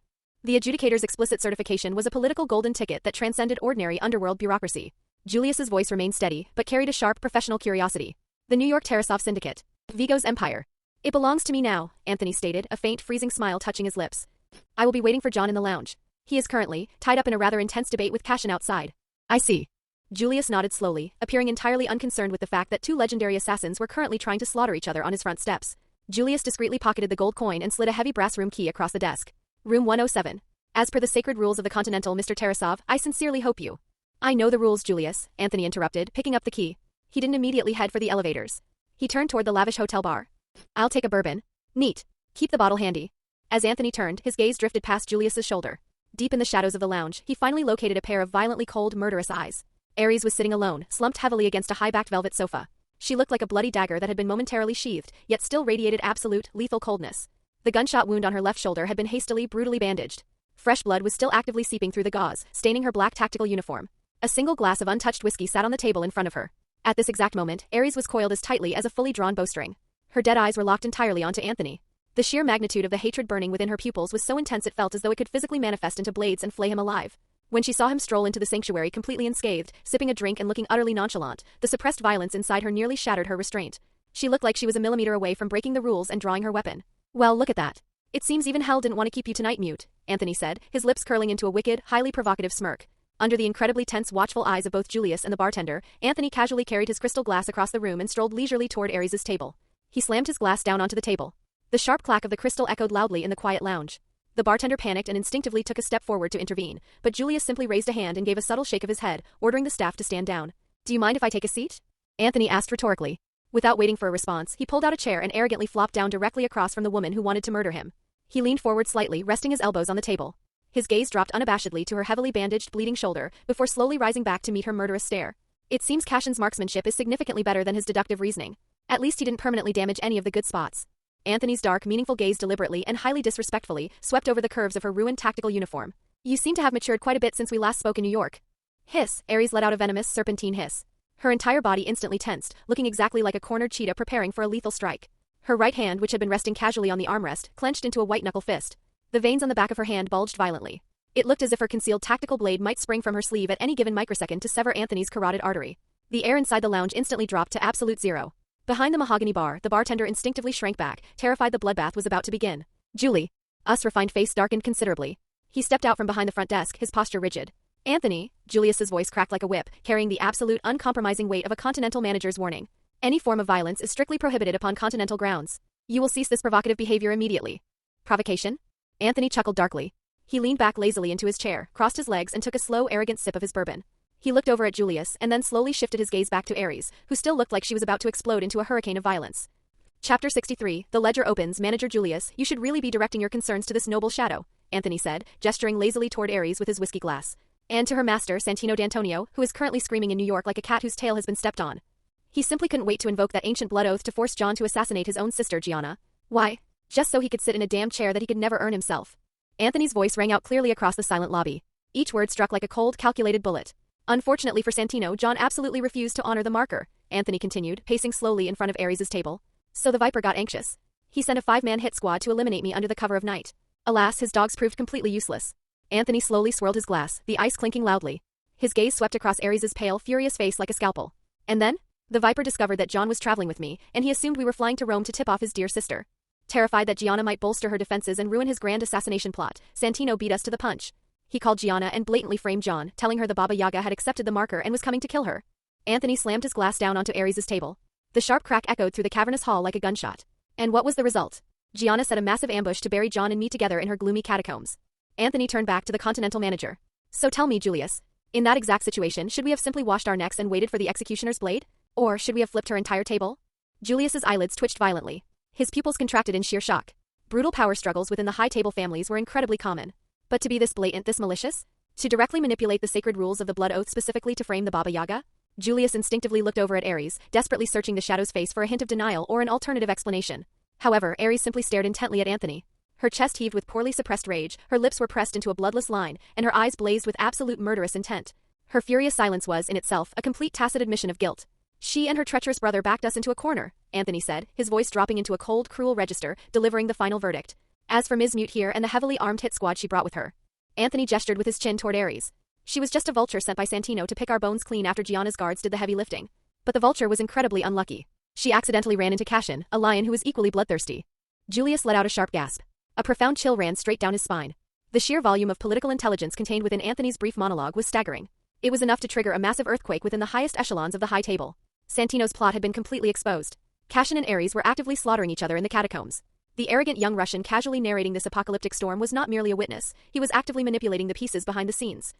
The adjudicator's explicit certification was a political golden ticket that transcended ordinary underworld bureaucracy. Julius's voice remained steady, but carried a sharp professional curiosity. The New York Tarasov Syndicate. Vigo's empire. It belongs to me now, Anthony stated, a faint, freezing smile touching his lips. I will be waiting for John in the lounge. He is currently tied up in a rather intense debate with Cashin outside. I see. Julius nodded slowly, appearing entirely unconcerned with the fact that two legendary assassins were currently trying to slaughter each other on his front steps. Julius discreetly pocketed the gold coin and slid a heavy brass room key across the desk. Room 107. As per the sacred rules of the Continental, Mr. Tarasov, I sincerely hope you. I know the rules, Julius, Anthony interrupted, picking up the key. He didn't immediately head for the elevators. He turned toward the lavish hotel bar. I'll take a bourbon. Neat. Keep the bottle handy. As Anthony turned, his gaze drifted past Julius's shoulder. Deep in the shadows of the lounge, he finally located a pair of violently cold, murderous eyes. Ares was sitting alone, slumped heavily against a high-backed velvet sofa. She looked like a bloody dagger that had been momentarily sheathed, yet still radiated absolute, lethal coldness. The gunshot wound on her left shoulder had been hastily, brutally bandaged. Fresh blood was still actively seeping through the gauze, staining her black tactical uniform. A single glass of untouched whiskey sat on the table in front of her. At this exact moment, Ares was coiled as tightly as a fully drawn bowstring. Her dead eyes were locked entirely onto Anthony. The sheer magnitude of the hatred burning within her pupils was so intense it felt as though it could physically manifest into blades and flay him alive. When she saw him stroll into the sanctuary completely unscathed, sipping a drink and looking utterly nonchalant, the suppressed violence inside her nearly shattered her restraint. She looked like she was a millimeter away from breaking the rules and drawing her weapon. Well, look at that. It seems even hell didn't want to keep you tonight, mute, Anthony said, his lips curling into a wicked, highly provocative smirk. Under the incredibly tense, watchful eyes of both Julius and the bartender, Anthony casually carried his crystal glass across the room and strolled leisurely toward Ares's table. He slammed his glass down onto the table. The sharp clack of the crystal echoed loudly in the quiet lounge. The bartender panicked and instinctively took a step forward to intervene, but Julius simply raised a hand and gave a subtle shake of his head, ordering the staff to stand down. Do you mind if I take a seat? Anthony asked rhetorically. Without waiting for a response, he pulled out a chair and arrogantly flopped down directly across from the woman who wanted to murder him. He leaned forward slightly, resting his elbows on the table. His gaze dropped unabashedly to her heavily bandaged, bleeding shoulder, before slowly rising back to meet her murderous stare. It seems Cashin's marksmanship is significantly better than his deductive reasoning. At least he didn't permanently damage any of the good spots. Anthony's dark, meaningful gaze deliberately and highly disrespectfully swept over the curves of her ruined tactical uniform. You seem to have matured quite a bit since we last spoke in New York. Hiss, Ares let out a venomous, serpentine hiss. Her entire body instantly tensed, looking exactly like a cornered cheetah preparing for a lethal strike. Her right hand, which had been resting casually on the armrest, clenched into a white-knuckle fist. The veins on the back of her hand bulged violently. It looked as if her concealed tactical blade might spring from her sleeve at any given microsecond to sever Anthony's carotid artery. The air inside the lounge instantly dropped to absolute zero. Behind the mahogany bar, the bartender instinctively shrank back, terrified the bloodbath was about to begin. Julie. Us' refined face darkened considerably. He stepped out from behind the front desk, his posture rigid. Anthony, Julius's voice cracked like a whip, carrying the absolute, uncompromising weight of a Continental manager's warning. Any form of violence is strictly prohibited upon Continental grounds. You will cease this provocative behavior immediately. Provocation? Anthony chuckled darkly. He leaned back lazily into his chair, crossed his legs and took a slow, arrogant sip of his bourbon. He looked over at Julius and then slowly shifted his gaze back to Ares, who still looked like she was about to explode into a hurricane of violence. Chapter 63, The Ledger opens. Manager Julius, you should really be directing your concerns to this noble shadow, Anthony said, gesturing lazily toward Ares with his whiskey glass. And to her master, Santino D'Antonio, who is currently screaming in New York like a cat whose tail has been stepped on. He simply couldn't wait to invoke that ancient blood oath to force John to assassinate his own sister, Gianna. Why? Just so he could sit in a damn chair that he could never earn himself. Anthony's voice rang out clearly across the silent lobby. Each word struck like a cold, calculated bullet. Unfortunately for Santino, John absolutely refused to honor the marker, Anthony continued, pacing slowly in front of Ares' table. So the Viper got anxious. He sent a 5-man hit squad to eliminate me under the cover of night. Alas, his dogs proved completely useless. Anthony slowly swirled his glass, the ice clinking loudly. His gaze swept across Ares' pale, furious face like a scalpel. And then? The Viper discovered that John was traveling with me, and he assumed we were flying to Rome to tip off his dear sister. Terrified that Gianna might bolster her defenses and ruin his grand assassination plot, Santino beat us to the punch. He called Gianna and blatantly framed John, telling her the Baba Yaga had accepted the marker and was coming to kill her. Anthony slammed his glass down onto Ares' table. The sharp crack echoed through the cavernous hall like a gunshot. And what was the result? Gianna set a massive ambush to bury John and me together in her gloomy catacombs. Anthony turned back to the Continental manager. So tell me, Julius, in that exact situation, should we have simply washed our necks and waited for the executioner's blade? Or should we have flipped her entire table? Julius's eyelids twitched violently. His pupils contracted in sheer shock. Brutal power struggles within the high table families were incredibly common. But to be this blatant, this malicious? To directly manipulate the sacred rules of the blood oath specifically to frame the Baba Yaga? Julius instinctively looked over at Ares, desperately searching the shadow's face for a hint of denial or an alternative explanation. However, Ares simply stared intently at Anthony. Her chest heaved with poorly suppressed rage, her lips were pressed into a bloodless line, and her eyes blazed with absolute murderous intent. Her furious silence was, in itself, a complete tacit admission of guilt. She and her treacherous brother backed us into a corner, Anthony said, his voice dropping into a cold, cruel register, delivering the final verdict. As for Ms. Mute here and the heavily armed hit squad she brought with her. Anthony gestured with his chin toward Ares. She was just a vulture sent by Santino to pick our bones clean after Gianna's guards did the heavy lifting. But the vulture was incredibly unlucky. She accidentally ran into Cashin, a lion who was equally bloodthirsty. Julius let out a sharp gasp. A profound chill ran straight down his spine. The sheer volume of political intelligence contained within Anthony's brief monologue was staggering. It was enough to trigger a massive earthquake within the highest echelons of the high table. Santino's plot had been completely exposed. Cashin and Ares were actively slaughtering each other in the catacombs. The arrogant young Russian casually narrating this apocalyptic storm was not merely a witness, he was actively manipulating the pieces behind the scenes.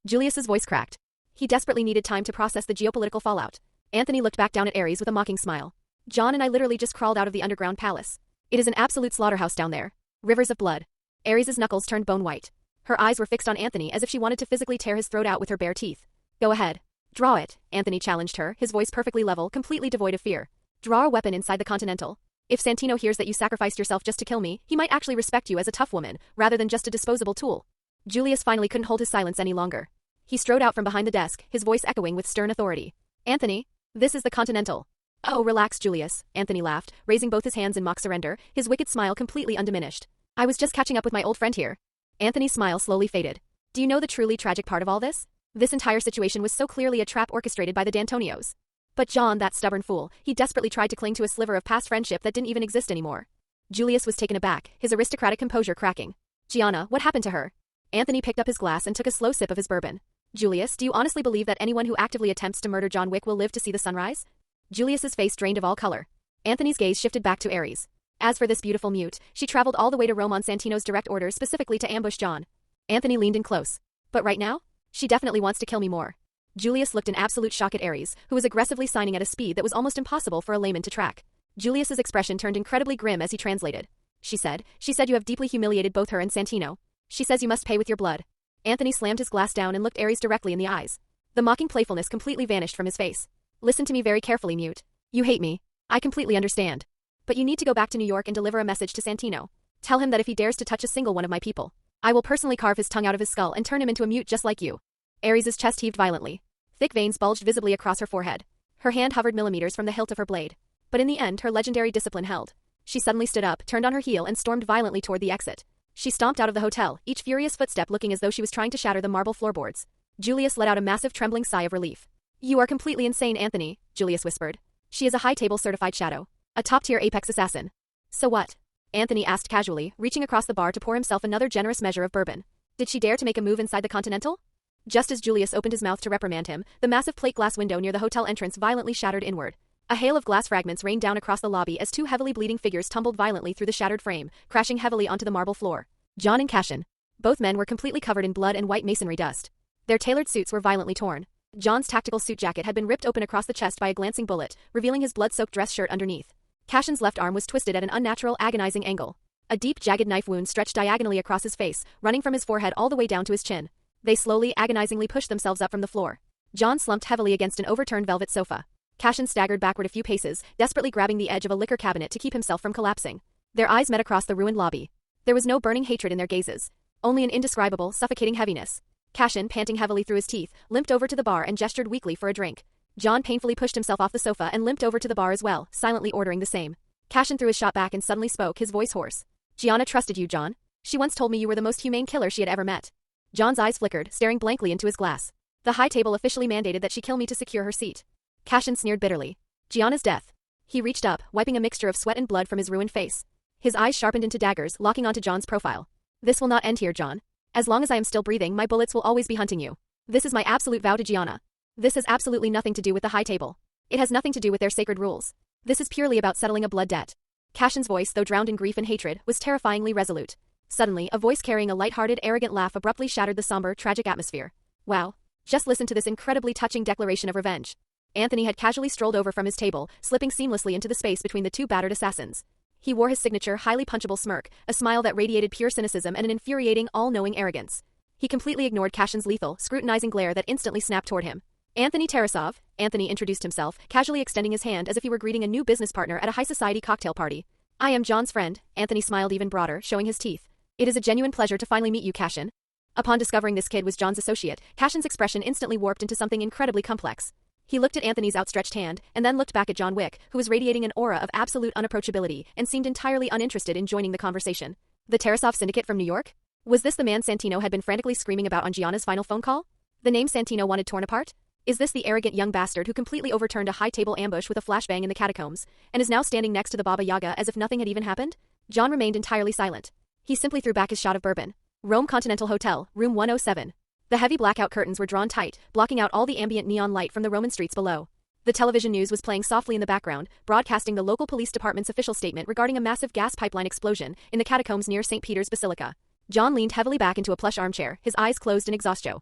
Julius's voice cracked. He desperately needed time to process the geopolitical fallout. Anthony looked back down at Ares with a mocking smile. John and I literally just crawled out of the underground palace. It is an absolute slaughterhouse down there. Rivers of blood. Ares' knuckles turned bone white. Her eyes were fixed on Anthony as if she wanted to physically tear his throat out with her bare teeth. Go ahead. Draw it, Anthony challenged her, his voice perfectly level, completely devoid of fear. Draw a weapon inside the Continental. If Santino hears that you sacrificed yourself just to kill me, he might actually respect you as a tough woman, rather than just a disposable tool. Julius finally couldn't hold his silence any longer. He strode out from behind the desk, his voice echoing with stern authority. Anthony, this is the Continental. Oh, relax, Julius, Anthony laughed, raising both his hands in mock surrender, his wicked smile completely undiminished. I was just catching up with my old friend here. Anthony's smile slowly faded. Do you know the truly tragic part of all this? This entire situation was so clearly a trap orchestrated by the D'Antonios. But John, that stubborn fool, he desperately tried to cling to a sliver of past friendship that didn't even exist anymore. Julius was taken aback, his aristocratic composure cracking. Gianna, what happened to her? Anthony picked up his glass and took a slow sip of his bourbon. Julius, do you honestly believe that anyone who actively attempts to murder John Wick will live to see the sunrise? Julius's face drained of all color. Anthony's gaze shifted back to Ares. As for this beautiful mute, she traveled all the way to Rome on Santino's direct orders specifically to ambush John. Anthony leaned in close. But right now? She definitely wants to kill me more. Julius looked in absolute shock at Ares, who was aggressively signing at a speed that was almost impossible for a layman to track. Julius's expression turned incredibly grim as he translated. She said you have deeply humiliated both her and Santino. She says you must pay with your blood. Anthony slammed his glass down and looked Ares directly in the eyes. The mocking playfulness completely vanished from his face. Listen to me very carefully, Mute. You hate me. I completely understand. But you need to go back to New York and deliver a message to Santino. Tell him that if he dares to touch a single one of my people, I will personally carve his tongue out of his skull and turn him into a mute just like you. Ares' chest heaved violently. Thick veins bulged visibly across her forehead. Her hand hovered millimeters from the hilt of her blade. But in the end, her legendary discipline held. She suddenly stood up, turned on her heel and stormed violently toward the exit. She stomped out of the hotel, each furious footstep looking as though she was trying to shatter the marble floorboards. Julius let out a massive trembling sigh of relief. You are completely insane, Anthony, Julius whispered. She is a high-table certified shadow. A top-tier apex assassin. So what? Anthony asked casually, reaching across the bar to pour himself another generous measure of bourbon. Did she dare to make a move inside the Continental? Just as Julius opened his mouth to reprimand him, the massive plate glass window near the hotel entrance violently shattered inward. A hail of glass fragments rained down across the lobby as two heavily bleeding figures tumbled violently through the shattered frame, crashing heavily onto the marble floor. John and Cashin. Both men were completely covered in blood and white masonry dust. Their tailored suits were violently torn. John's tactical suit jacket had been ripped open across the chest by a glancing bullet, revealing his blood-soaked dress shirt underneath. Cashin's left arm was twisted at an unnatural, agonizing angle. A deep, jagged knife wound stretched diagonally across his face, running from his forehead all the way down to his chin. They slowly, agonizingly pushed themselves up from the floor. John slumped heavily against an overturned velvet sofa. Cashin staggered backward a few paces, desperately grabbing the edge of a liquor cabinet to keep himself from collapsing. Their eyes met across the ruined lobby. There was no burning hatred in their gazes, only an indescribable, suffocating heaviness. Cashin, panting heavily through his teeth, limped over to the bar and gestured weakly for a drink. John painfully pushed himself off the sofa and limped over to the bar as well, silently ordering the same. Cashin threw his shot back and suddenly spoke, his voice hoarse. Gianna trusted you, John. She once told me you were the most humane killer she had ever met. John's eyes flickered, staring blankly into his glass. The high table officially mandated that she kill me to secure her seat. Cashin sneered bitterly. Gianna's death. He reached up, wiping a mixture of sweat and blood from his ruined face. His eyes sharpened into daggers, locking onto John's profile. This will not end here, John. As long as I am still breathing, my bullets will always be hunting you. This is my absolute vow to Gianna. This has absolutely nothing to do with the high table. It has nothing to do with their sacred rules. This is purely about settling a blood debt. Cashin's voice, though drowned in grief and hatred, was terrifyingly resolute. Suddenly, a voice carrying a light-hearted, arrogant laugh abruptly shattered the somber, tragic atmosphere. Wow. Just listen to this incredibly touching declaration of revenge. Anthony had casually strolled over from his table, slipping seamlessly into the space between the two battered assassins. He wore his signature, highly punchable smirk, a smile that radiated pure cynicism and an infuriating, all-knowing arrogance. He completely ignored Cashin's lethal, scrutinizing glare that instantly snapped toward him. Anthony Tarasov, Anthony introduced himself, casually extending his hand as if he were greeting a new business partner at a high-society cocktail party. I am John's friend, Anthony smiled even broader, showing his teeth. It is a genuine pleasure to finally meet you, Cashin. Upon discovering this kid was John's associate, Cashin's expression instantly warped into something incredibly complex. He looked at Anthony's outstretched hand, and then looked back at John Wick, who was radiating an aura of absolute unapproachability and seemed entirely uninterested in joining the conversation. The Tarasov Syndicate from New York? Was this the man Santino had been frantically screaming about on Gianna's final phone call? The name Santino wanted torn apart? Is this the arrogant young bastard who completely overturned a high-table ambush with a flashbang in the catacombs, and is now standing next to the Baba Yaga as if nothing had even happened? John remained entirely silent. He simply threw back his shot of bourbon. Rome Continental Hotel, room 107. The heavy blackout curtains were drawn tight, blocking out all the ambient neon light from the Roman streets below. The television news was playing softly in the background, broadcasting the local police department's official statement regarding a massive gas pipeline explosion in the catacombs near St. Peter's Basilica. John leaned heavily back into a plush armchair, his eyes closed in exhaustion.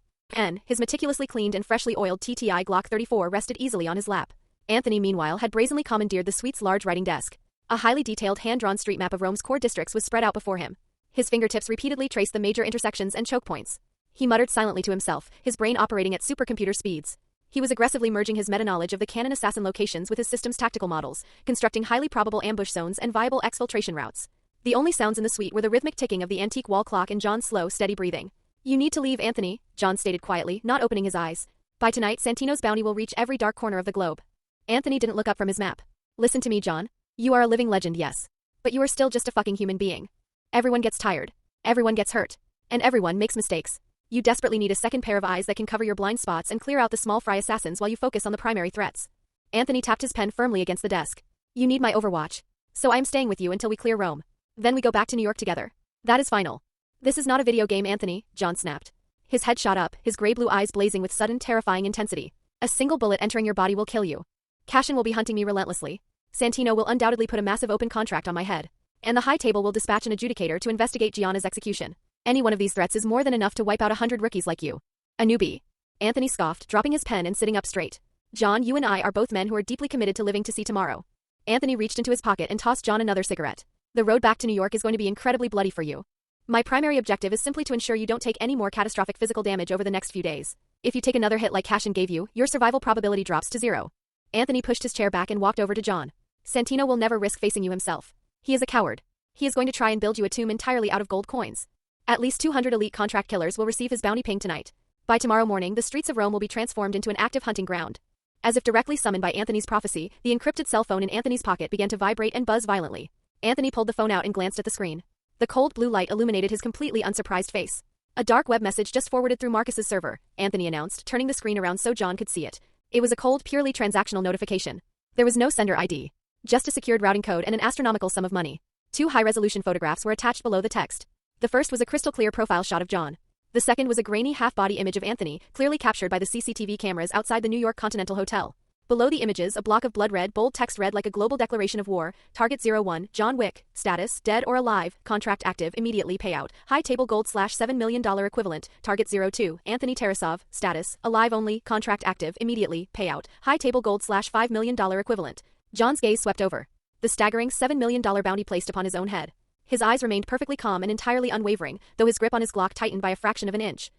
His meticulously cleaned and freshly oiled TTI Glock 34 rested easily on his lap. Anthony, meanwhile, had brazenly commandeered the suite's large writing desk. A highly detailed hand-drawn street map of Rome's core districts was spread out before him. His fingertips repeatedly traced the major intersections and choke points. He muttered silently to himself, his brain operating at supercomputer speeds. He was aggressively merging his meta-knowledge of the Cannon assassin locations with his system's tactical models, constructing highly probable ambush zones and viable exfiltration routes. The only sounds in the suite were the rhythmic ticking of the antique wall clock and John's slow, steady breathing. You need to leave, Anthony, John stated quietly, not opening his eyes. By tonight, Santino's bounty will reach every dark corner of the globe. Anthony didn't look up from his map. Listen to me, John. You are a living legend, yes. But you are still just a fucking human being. Everyone gets tired. Everyone gets hurt. And everyone makes mistakes. You desperately need a second pair of eyes that can cover your blind spots and clear out the small fry assassins while you focus on the primary threats. Anthony tapped his pen firmly against the desk. You need my overwatch. So I am staying with you until we clear Rome. Then we go back to New York together. That is final. This is not a video game, Anthony, John snapped. His head shot up, his gray-blue eyes blazing with sudden, terrifying intensity. A single bullet entering your body will kill you. Cashin will be hunting me relentlessly. Santino will undoubtedly put a massive open contract on my head. And the high table will dispatch an adjudicator to investigate Gianna's execution. Any one of these threats is more than enough to wipe out 100 rookies like you. A newbie. Anthony scoffed, dropping his pen and sitting up straight. John, you and I are both men who are deeply committed to living to see tomorrow. Anthony reached into his pocket and tossed John another cigarette. The road back to New York is going to be incredibly bloody for you. My primary objective is simply to ensure you don't take any more catastrophic physical damage over the next few days. If you take another hit like Cashin gave you, your survival probability drops to 0. Anthony pushed his chair back and walked over to John. Santino will never risk facing you himself. He is a coward. He is going to try and build you a tomb entirely out of gold coins. At least 200 elite contract killers will receive his bounty ping tonight. By tomorrow morning, the streets of Rome will be transformed into an active hunting ground. As if directly summoned by Anthony's prophecy, the encrypted cell phone in Anthony's pocket began to vibrate and buzz violently. Anthony pulled the phone out and glanced at the screen. The cold blue light illuminated his completely unsurprised face. A dark web message just forwarded through Marcus's server, Anthony announced, turning the screen around so John could see it. It was a cold, purely transactional notification. There was no sender ID. Just a secured routing code and an astronomical sum of money. 2 high-resolution photographs were attached below the text. The first was a crystal-clear profile shot of John. The second was a grainy half-body image of Anthony, clearly captured by the CCTV cameras outside the New York Continental Hotel. Below the images, a block of blood-red, bold text read like a global declaration of war. Target 01, John Wick. Status, dead or alive. Contract active, immediately payout. High table gold $7 million equivalent. Target 02, Anthony Tarasov. Status, alive only. Contract active, immediately payout. High table gold $5 million equivalent. John's gaze swept over the staggering $7 million bounty placed upon his own head. His eyes remained perfectly calm and entirely unwavering, though his grip on his Glock tightened by a fraction of an inch.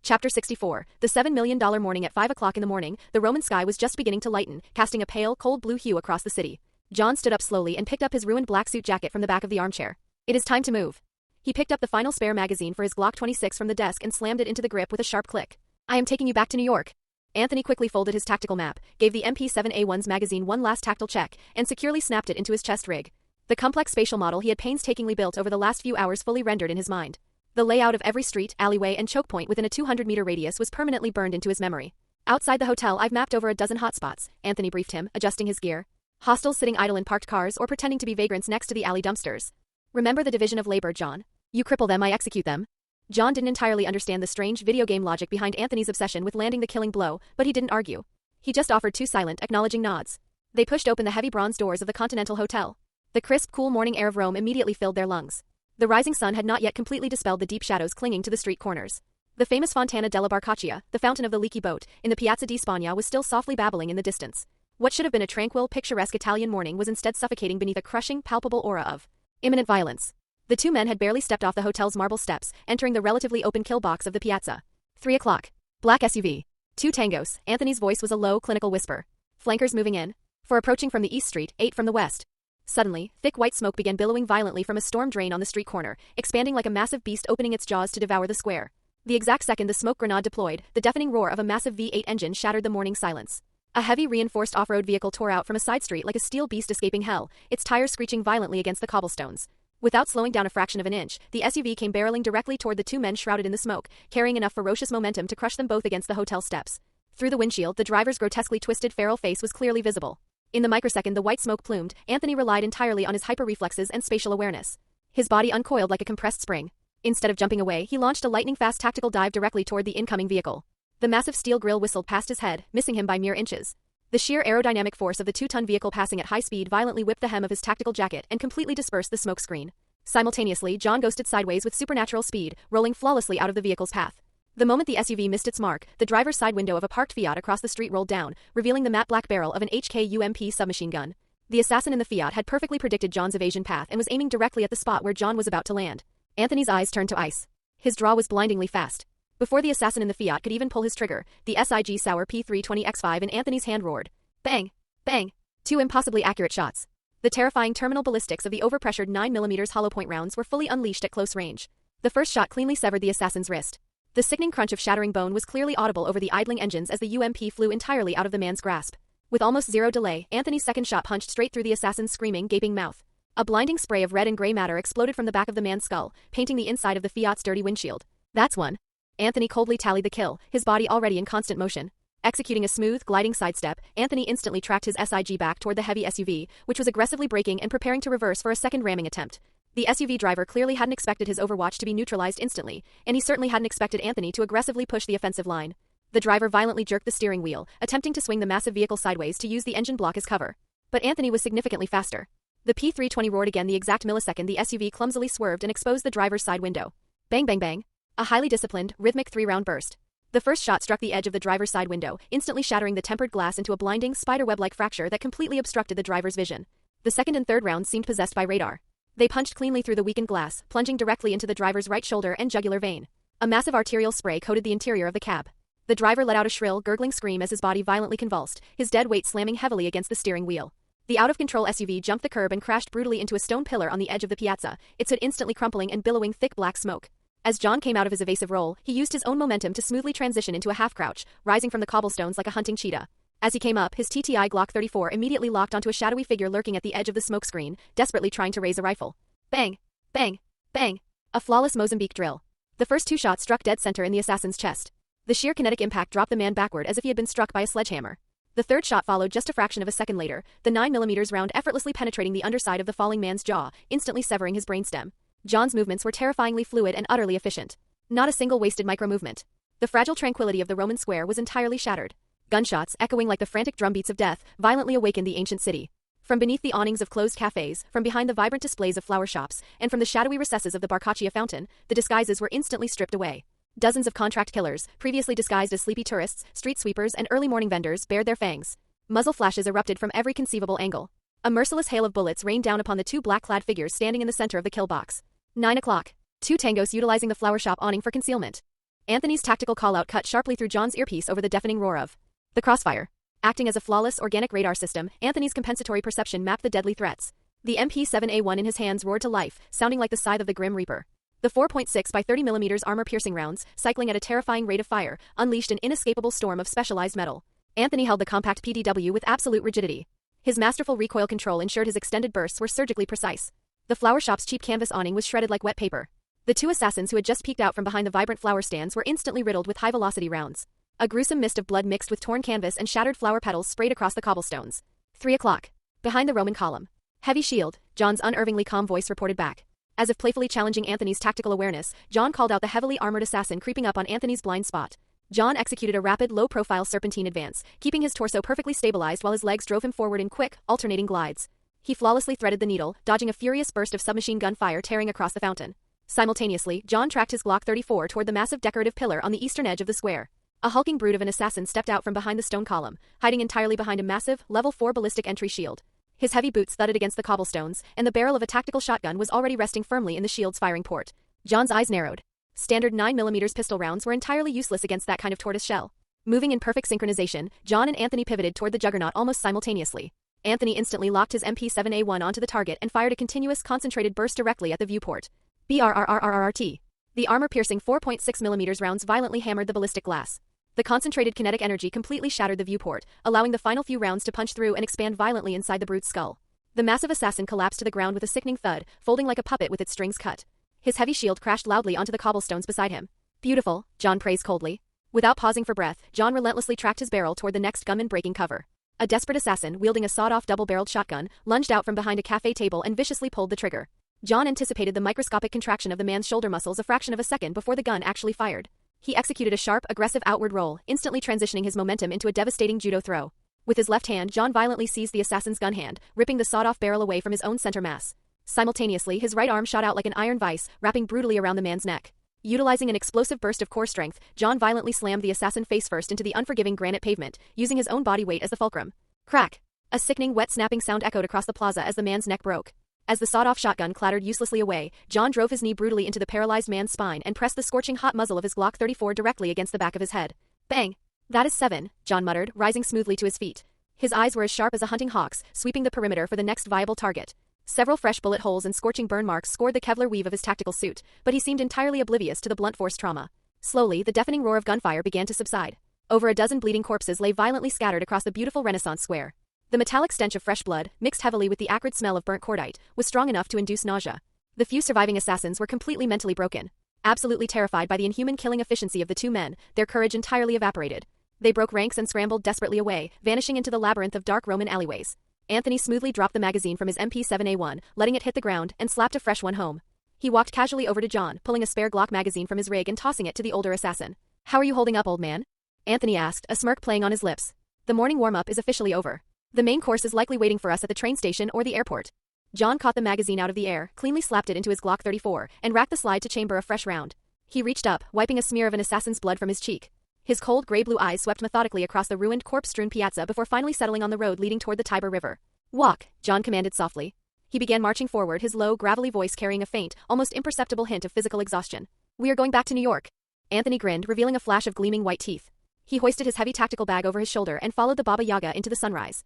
Chapter 64, the $7 million morning. At 5 o'clock in the morning, the Roman sky was just beginning to lighten, casting a pale, cold blue hue across the city. John stood up slowly and picked up his ruined black suit jacket from the back of the armchair. It is time to move. He picked up the final spare magazine for his Glock 26 from the desk and slammed it into the grip with a sharp click. I am taking you back to New York. Anthony quickly folded his tactical map, gave the MP7A1's magazine one last tactile check, and securely snapped it into his chest rig. The complex spatial model he had painstakingly built over the last few hours fully rendered in his mind. The layout of every street, alleyway, and choke point within a 200-meter radius was permanently burned into his memory. Outside the hotel, I've mapped over a dozen hotspots, Anthony briefed him, adjusting his gear. Hostels sitting idle in parked cars or pretending to be vagrants next to the alley dumpsters. Remember the division of labor, John. You cripple them, I execute them. John didn't entirely understand the strange video game logic behind Anthony's obsession with landing the killing blow, but he didn't argue. He just offered 2 silent, acknowledging nods. They pushed open the heavy bronze doors of the Continental Hotel. The crisp, cool morning air of Rome immediately filled their lungs. The rising sun had not yet completely dispelled the deep shadows clinging to the street corners. The famous Fontana della Barcaccia, the fountain of the leaky boat, in the Piazza di Spagna was still softly babbling in the distance. What should have been a tranquil, picturesque Italian morning was instead suffocating beneath a crushing, palpable aura of imminent violence. The 2 men had barely stepped off the hotel's marble steps, entering the relatively open kill box of the piazza. 3 o'clock. Black SUV. 2 tangos. Anthony's voice was a low, clinical whisper. Flankers moving in. 4 approaching from the east street, 8 from the west. Suddenly, thick white smoke began billowing violently from a storm drain on the street corner, expanding like a massive beast opening its jaws to devour the square. The exact second the smoke grenade deployed, the deafening roar of a massive V8 engine shattered the morning silence. A heavy reinforced off-road vehicle tore out from a side street like a steel beast escaping hell, its tires screeching violently against the cobblestones. Without slowing down a fraction of an inch, the SUV came barreling directly toward the 2 men shrouded in the smoke, carrying enough ferocious momentum to crush them both against the hotel steps. Through the windshield, the driver's grotesquely twisted feral face was clearly visible. In the microsecond the white smoke plumed, Anthony relied entirely on his hyper-reflexes and spatial awareness. His body uncoiled like a compressed spring. Instead of jumping away, he launched a lightning-fast tactical dive directly toward the incoming vehicle. The massive steel grille whistled past his head, missing him by mere inches. The sheer aerodynamic force of the 2-ton vehicle passing at high speed violently whipped the hem of his tactical jacket and completely dispersed the smoke screen. Simultaneously, John ghosted sideways with supernatural speed, rolling flawlessly out of the vehicle's path. The moment the SUV missed its mark, the driver's side window of a parked Fiat across the street rolled down, revealing the matte black barrel of an HK-UMP submachine gun. The assassin in the Fiat had perfectly predicted John's evasion path and was aiming directly at the spot where John was about to land. Anthony's eyes turned to ice. His draw was blindingly fast. Before the assassin in the Fiat could even pull his trigger, the SIG Sauer P320X5 in Anthony's hand roared. Bang! Bang! 2 impossibly accurate shots. The terrifying terminal ballistics of the overpressured 9mm hollow-point rounds were fully unleashed at close range. The first shot cleanly severed the assassin's wrist. The sickening crunch of shattering bone was clearly audible over the idling engines as the UMP flew entirely out of the man's grasp. With almost zero delay, Anthony's second shot punched straight through the assassin's screaming, gaping mouth. A blinding spray of red and gray matter exploded from the back of the man's skull, painting the inside of the Fiat's dirty windshield. That's one. Anthony coldly tallied the kill, his body already in constant motion. Executing a smooth, gliding sidestep, Anthony instantly tracked his SIG back toward the heavy SUV, which was aggressively braking and preparing to reverse for a second ramming attempt. The SUV driver clearly hadn't expected his overwatch to be neutralized instantly, and he certainly hadn't expected Anthony to aggressively push the offensive line. The driver violently jerked the steering wheel, attempting to swing the massive vehicle sideways to use the engine block as cover. But Anthony was significantly faster. The P320 roared again the exact millisecond the SUV clumsily swerved and exposed the driver's side window. Bang bang bang. A highly disciplined, rhythmic 3-round burst. The first shot struck the edge of the driver's side window, instantly shattering the tempered glass into a blinding, spiderweb-like fracture that completely obstructed the driver's vision. The second and third rounds seemed possessed by radar. They punched cleanly through the weakened glass, plunging directly into the driver's right shoulder and jugular vein. A massive arterial spray coated the interior of the cab. The driver let out a shrill, gurgling scream as his body violently convulsed, his dead weight slamming heavily against the steering wheel. The out-of-control SUV jumped the curb and crashed brutally into a stone pillar on the edge of the piazza, its hood instantly crumpling and billowing thick black smoke. As John came out of his evasive role, he used his own momentum to smoothly transition into a half-crouch, rising from the cobblestones like a hunting cheetah. As he came up, his TTI Glock 34 immediately locked onto a shadowy figure lurking at the edge of the smoke screen, desperately trying to raise a rifle. Bang! Bang! Bang! A flawless Mozambique drill. The first two shots struck dead center in the assassin's chest. The sheer kinetic impact dropped the man backward as if he had been struck by a sledgehammer. The third shot followed just a fraction of a second later, the 9mm round effortlessly penetrating the underside of the falling man's jaw, instantly severing his brainstem. John's movements were terrifyingly fluid and utterly efficient. Not a single wasted micro-movement. The fragile tranquility of the Roman square was entirely shattered. Gunshots, echoing like the frantic drumbeats of death, violently awakened the ancient city. From beneath the awnings of closed cafes, from behind the vibrant displays of flower shops, and from the shadowy recesses of the Barcaccia fountain, the disguises were instantly stripped away. Dozens of contract killers, previously disguised as sleepy tourists, street sweepers, and early morning vendors, bared their fangs. Muzzle flashes erupted from every conceivable angle. A merciless hail of bullets rained down upon the two black-clad figures standing in the center of the kill box. 9 o'clock. Two tangos utilizing the flower shop awning for concealment. Anthony's tactical call-out cut sharply through John's earpiece over the deafening roar of the crossfire. Acting as a flawless organic radar system, Anthony's compensatory perception mapped the deadly threats. The MP7A1 in his hands roared to life, sounding like the scythe of the Grim Reaper. The 4.6 by 30mm armor-piercing rounds, cycling at a terrifying rate of fire, unleashed an inescapable storm of specialized metal. Anthony held the compact PDW with absolute rigidity. His masterful recoil control ensured his extended bursts were surgically precise. The flower shop's cheap canvas awning was shredded like wet paper. The two assassins who had just peeked out from behind the vibrant flower stands were instantly riddled with high-velocity rounds. A gruesome mist of blood mixed with torn canvas and shattered flower petals sprayed across the cobblestones. 3 o'clock. Behind the Roman column. Heavy shield, John's unervingly calm voice reported back. As if playfully challenging Anthony's tactical awareness, John called out the heavily armored assassin creeping up on Anthony's blind spot. John executed a rapid, low-profile serpentine advance, keeping his torso perfectly stabilized while his legs drove him forward in quick, alternating glides. He flawlessly threaded the needle, dodging a furious burst of submachine gun fire tearing across the fountain. Simultaneously, John tracked his Glock 34 toward the massive decorative pillar on the eastern edge of the square. A hulking brute of an assassin stepped out from behind the stone column, hiding entirely behind a massive, level 4 ballistic entry shield. His heavy boots thudded against the cobblestones, and the barrel of a tactical shotgun was already resting firmly in the shield's firing port. John's eyes narrowed. Standard 9mm pistol rounds were entirely useless against that kind of tortoise shell. Moving in perfect synchronization, John and Anthony pivoted toward the juggernaut almost simultaneously. Anthony instantly locked his MP7A1 onto the target and fired a continuous, concentrated burst directly at the viewport. BRRRRRT. The armor-piercing 4.6mm rounds violently hammered the ballistic glass. The concentrated kinetic energy completely shattered the viewport, allowing the final few rounds to punch through and expand violently inside the brute's skull. The massive assassin collapsed to the ground with a sickening thud, folding like a puppet with its strings cut. His heavy shield crashed loudly onto the cobblestones beside him. Beautiful, John praised coldly. Without pausing for breath, John relentlessly tracked his barrel toward the next gunman breaking cover. A desperate assassin, wielding a sawed-off double-barreled shotgun, lunged out from behind a cafe table and viciously pulled the trigger. John anticipated the microscopic contraction of the man's shoulder muscles a fraction of a second before the gun actually fired. He executed a sharp, aggressive outward roll, instantly transitioning his momentum into a devastating judo throw. With his left hand, John violently seized the assassin's gun hand, ripping the sawed-off barrel away from his own center mass. Simultaneously, his right arm shot out like an iron vise, wrapping brutally around the man's neck. Utilizing an explosive burst of core strength, John violently slammed the assassin face-first into the unforgiving granite pavement, using his own body weight as the fulcrum. Crack! A sickening, wet snapping sound echoed across the plaza as the man's neck broke. As the sawed-off shotgun clattered uselessly away, John drove his knee brutally into the paralyzed man's spine and pressed the scorching hot muzzle of his Glock 34 directly against the back of his head. Bang! That is 7, John muttered, rising smoothly to his feet. His eyes were as sharp as a hunting hawk's, sweeping the perimeter for the next viable target. Several fresh bullet holes and scorching burn marks scored the Kevlar weave of his tactical suit, but he seemed entirely oblivious to the blunt force trauma. Slowly, the deafening roar of gunfire began to subside. Over a dozen bleeding corpses lay violently scattered across the beautiful Renaissance square. The metallic stench of fresh blood, mixed heavily with the acrid smell of burnt cordite, was strong enough to induce nausea. The few surviving assassins were completely mentally broken. Absolutely terrified by the inhuman killing efficiency of the two men, their courage entirely evaporated. They broke ranks and scrambled desperately away, vanishing into the labyrinth of dark Roman alleyways. Anthony smoothly dropped the magazine from his MP7A1, letting it hit the ground, and slapped a fresh one home. He walked casually over to John, pulling a spare Glock magazine from his rig and tossing it to the older assassin. "How are you holding up, old man?" Anthony asked, a smirk playing on his lips. "The morning warm-up is officially over. The main course is likely waiting for us at the train station or the airport." John caught the magazine out of the air, cleanly slapped it into his Glock 34, and racked the slide to chamber a fresh round. He reached up, wiping a smear of an assassin's blood from his cheek. His cold gray-blue eyes swept methodically across the ruined, corpse-strewn piazza before finally settling on the road leading toward the Tiber River. "Walk," John commanded softly. He began marching forward, his low, gravelly voice carrying a faint, almost imperceptible hint of physical exhaustion. "We are going back to New York." Anthony grinned, revealing a flash of gleaming white teeth. He hoisted his heavy tactical bag over his shoulder and followed the Baba Yaga into the sunrise.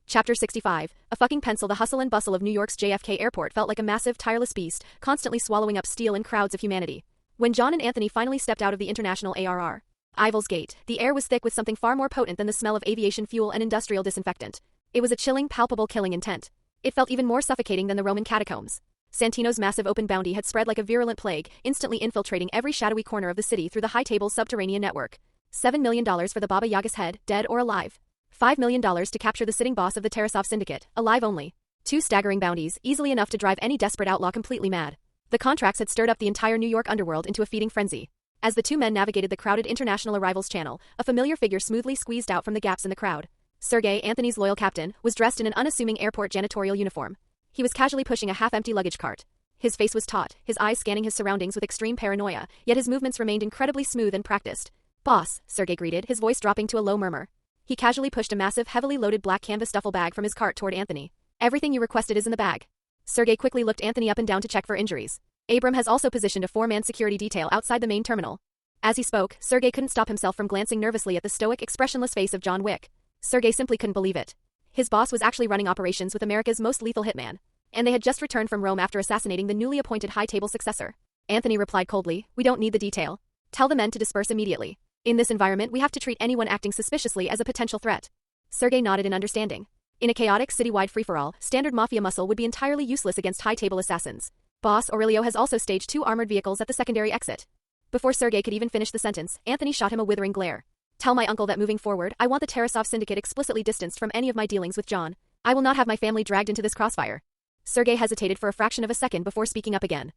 Chapter 65. A fucking pencil. The hustle and bustle of New York's JFK airport felt like a massive, tireless beast, constantly swallowing up steel and crowds of humanity. When John and Anthony finally stepped out of the International ARR Ivel's Gate, the air was thick with something far more potent than the smell of aviation fuel and industrial disinfectant. It was a chilling, palpable killing intent. It felt even more suffocating than the Roman catacombs. Santino's massive open bounty had spread like a virulent plague, instantly infiltrating every shadowy corner of the city through the high-table subterranean network. $7 million for the Baba Yaga's head, dead or alive. $5 million to capture the sitting boss of the Tarasov Syndicate, alive only. Two staggering bounties, easily enough to drive any desperate outlaw completely mad. The contracts had stirred up the entire New York underworld into a feeding frenzy. As the two men navigated the crowded international arrivals channel, a familiar figure smoothly squeezed out from the gaps in the crowd. Sergei, Anthony's loyal captain, was dressed in an unassuming airport janitorial uniform. He was casually pushing a half-empty luggage cart. His face was taut, his eyes scanning his surroundings with extreme paranoia, yet his movements remained incredibly smooth and practiced. "Boss," Sergei greeted, his voice dropping to a low murmur. He casually pushed a massive, heavily loaded black canvas duffel bag from his cart toward Anthony. "Everything you requested is in the bag." Sergei quickly looked Anthony up and down to check for injuries. "Abram has also positioned a 4-man security detail outside the main terminal." As he spoke, Sergei couldn't stop himself from glancing nervously at the stoic, expressionless face of John Wick. Sergei simply couldn't believe it. His boss was actually running operations with America's most lethal hitman, and they had just returned from Rome after assassinating the newly appointed high-table successor. Anthony replied coldly, "We don't need the detail. Tell the men to disperse immediately. In this environment, we have to treat anyone acting suspiciously as a potential threat." Sergei nodded in understanding. In a chaotic, citywide free-for-all, standard mafia muscle would be entirely useless against high-table assassins. Boss Aurelio has also staged 2 armored vehicles at the secondary exit. Before Sergei could even finish the sentence, Anthony shot him a withering glare. "Tell my uncle that moving forward, I want the Tarasov Syndicate explicitly distanced from any of my dealings with John. I will not have my family dragged into this crossfire." Sergei hesitated for a fraction of a second before speaking up again.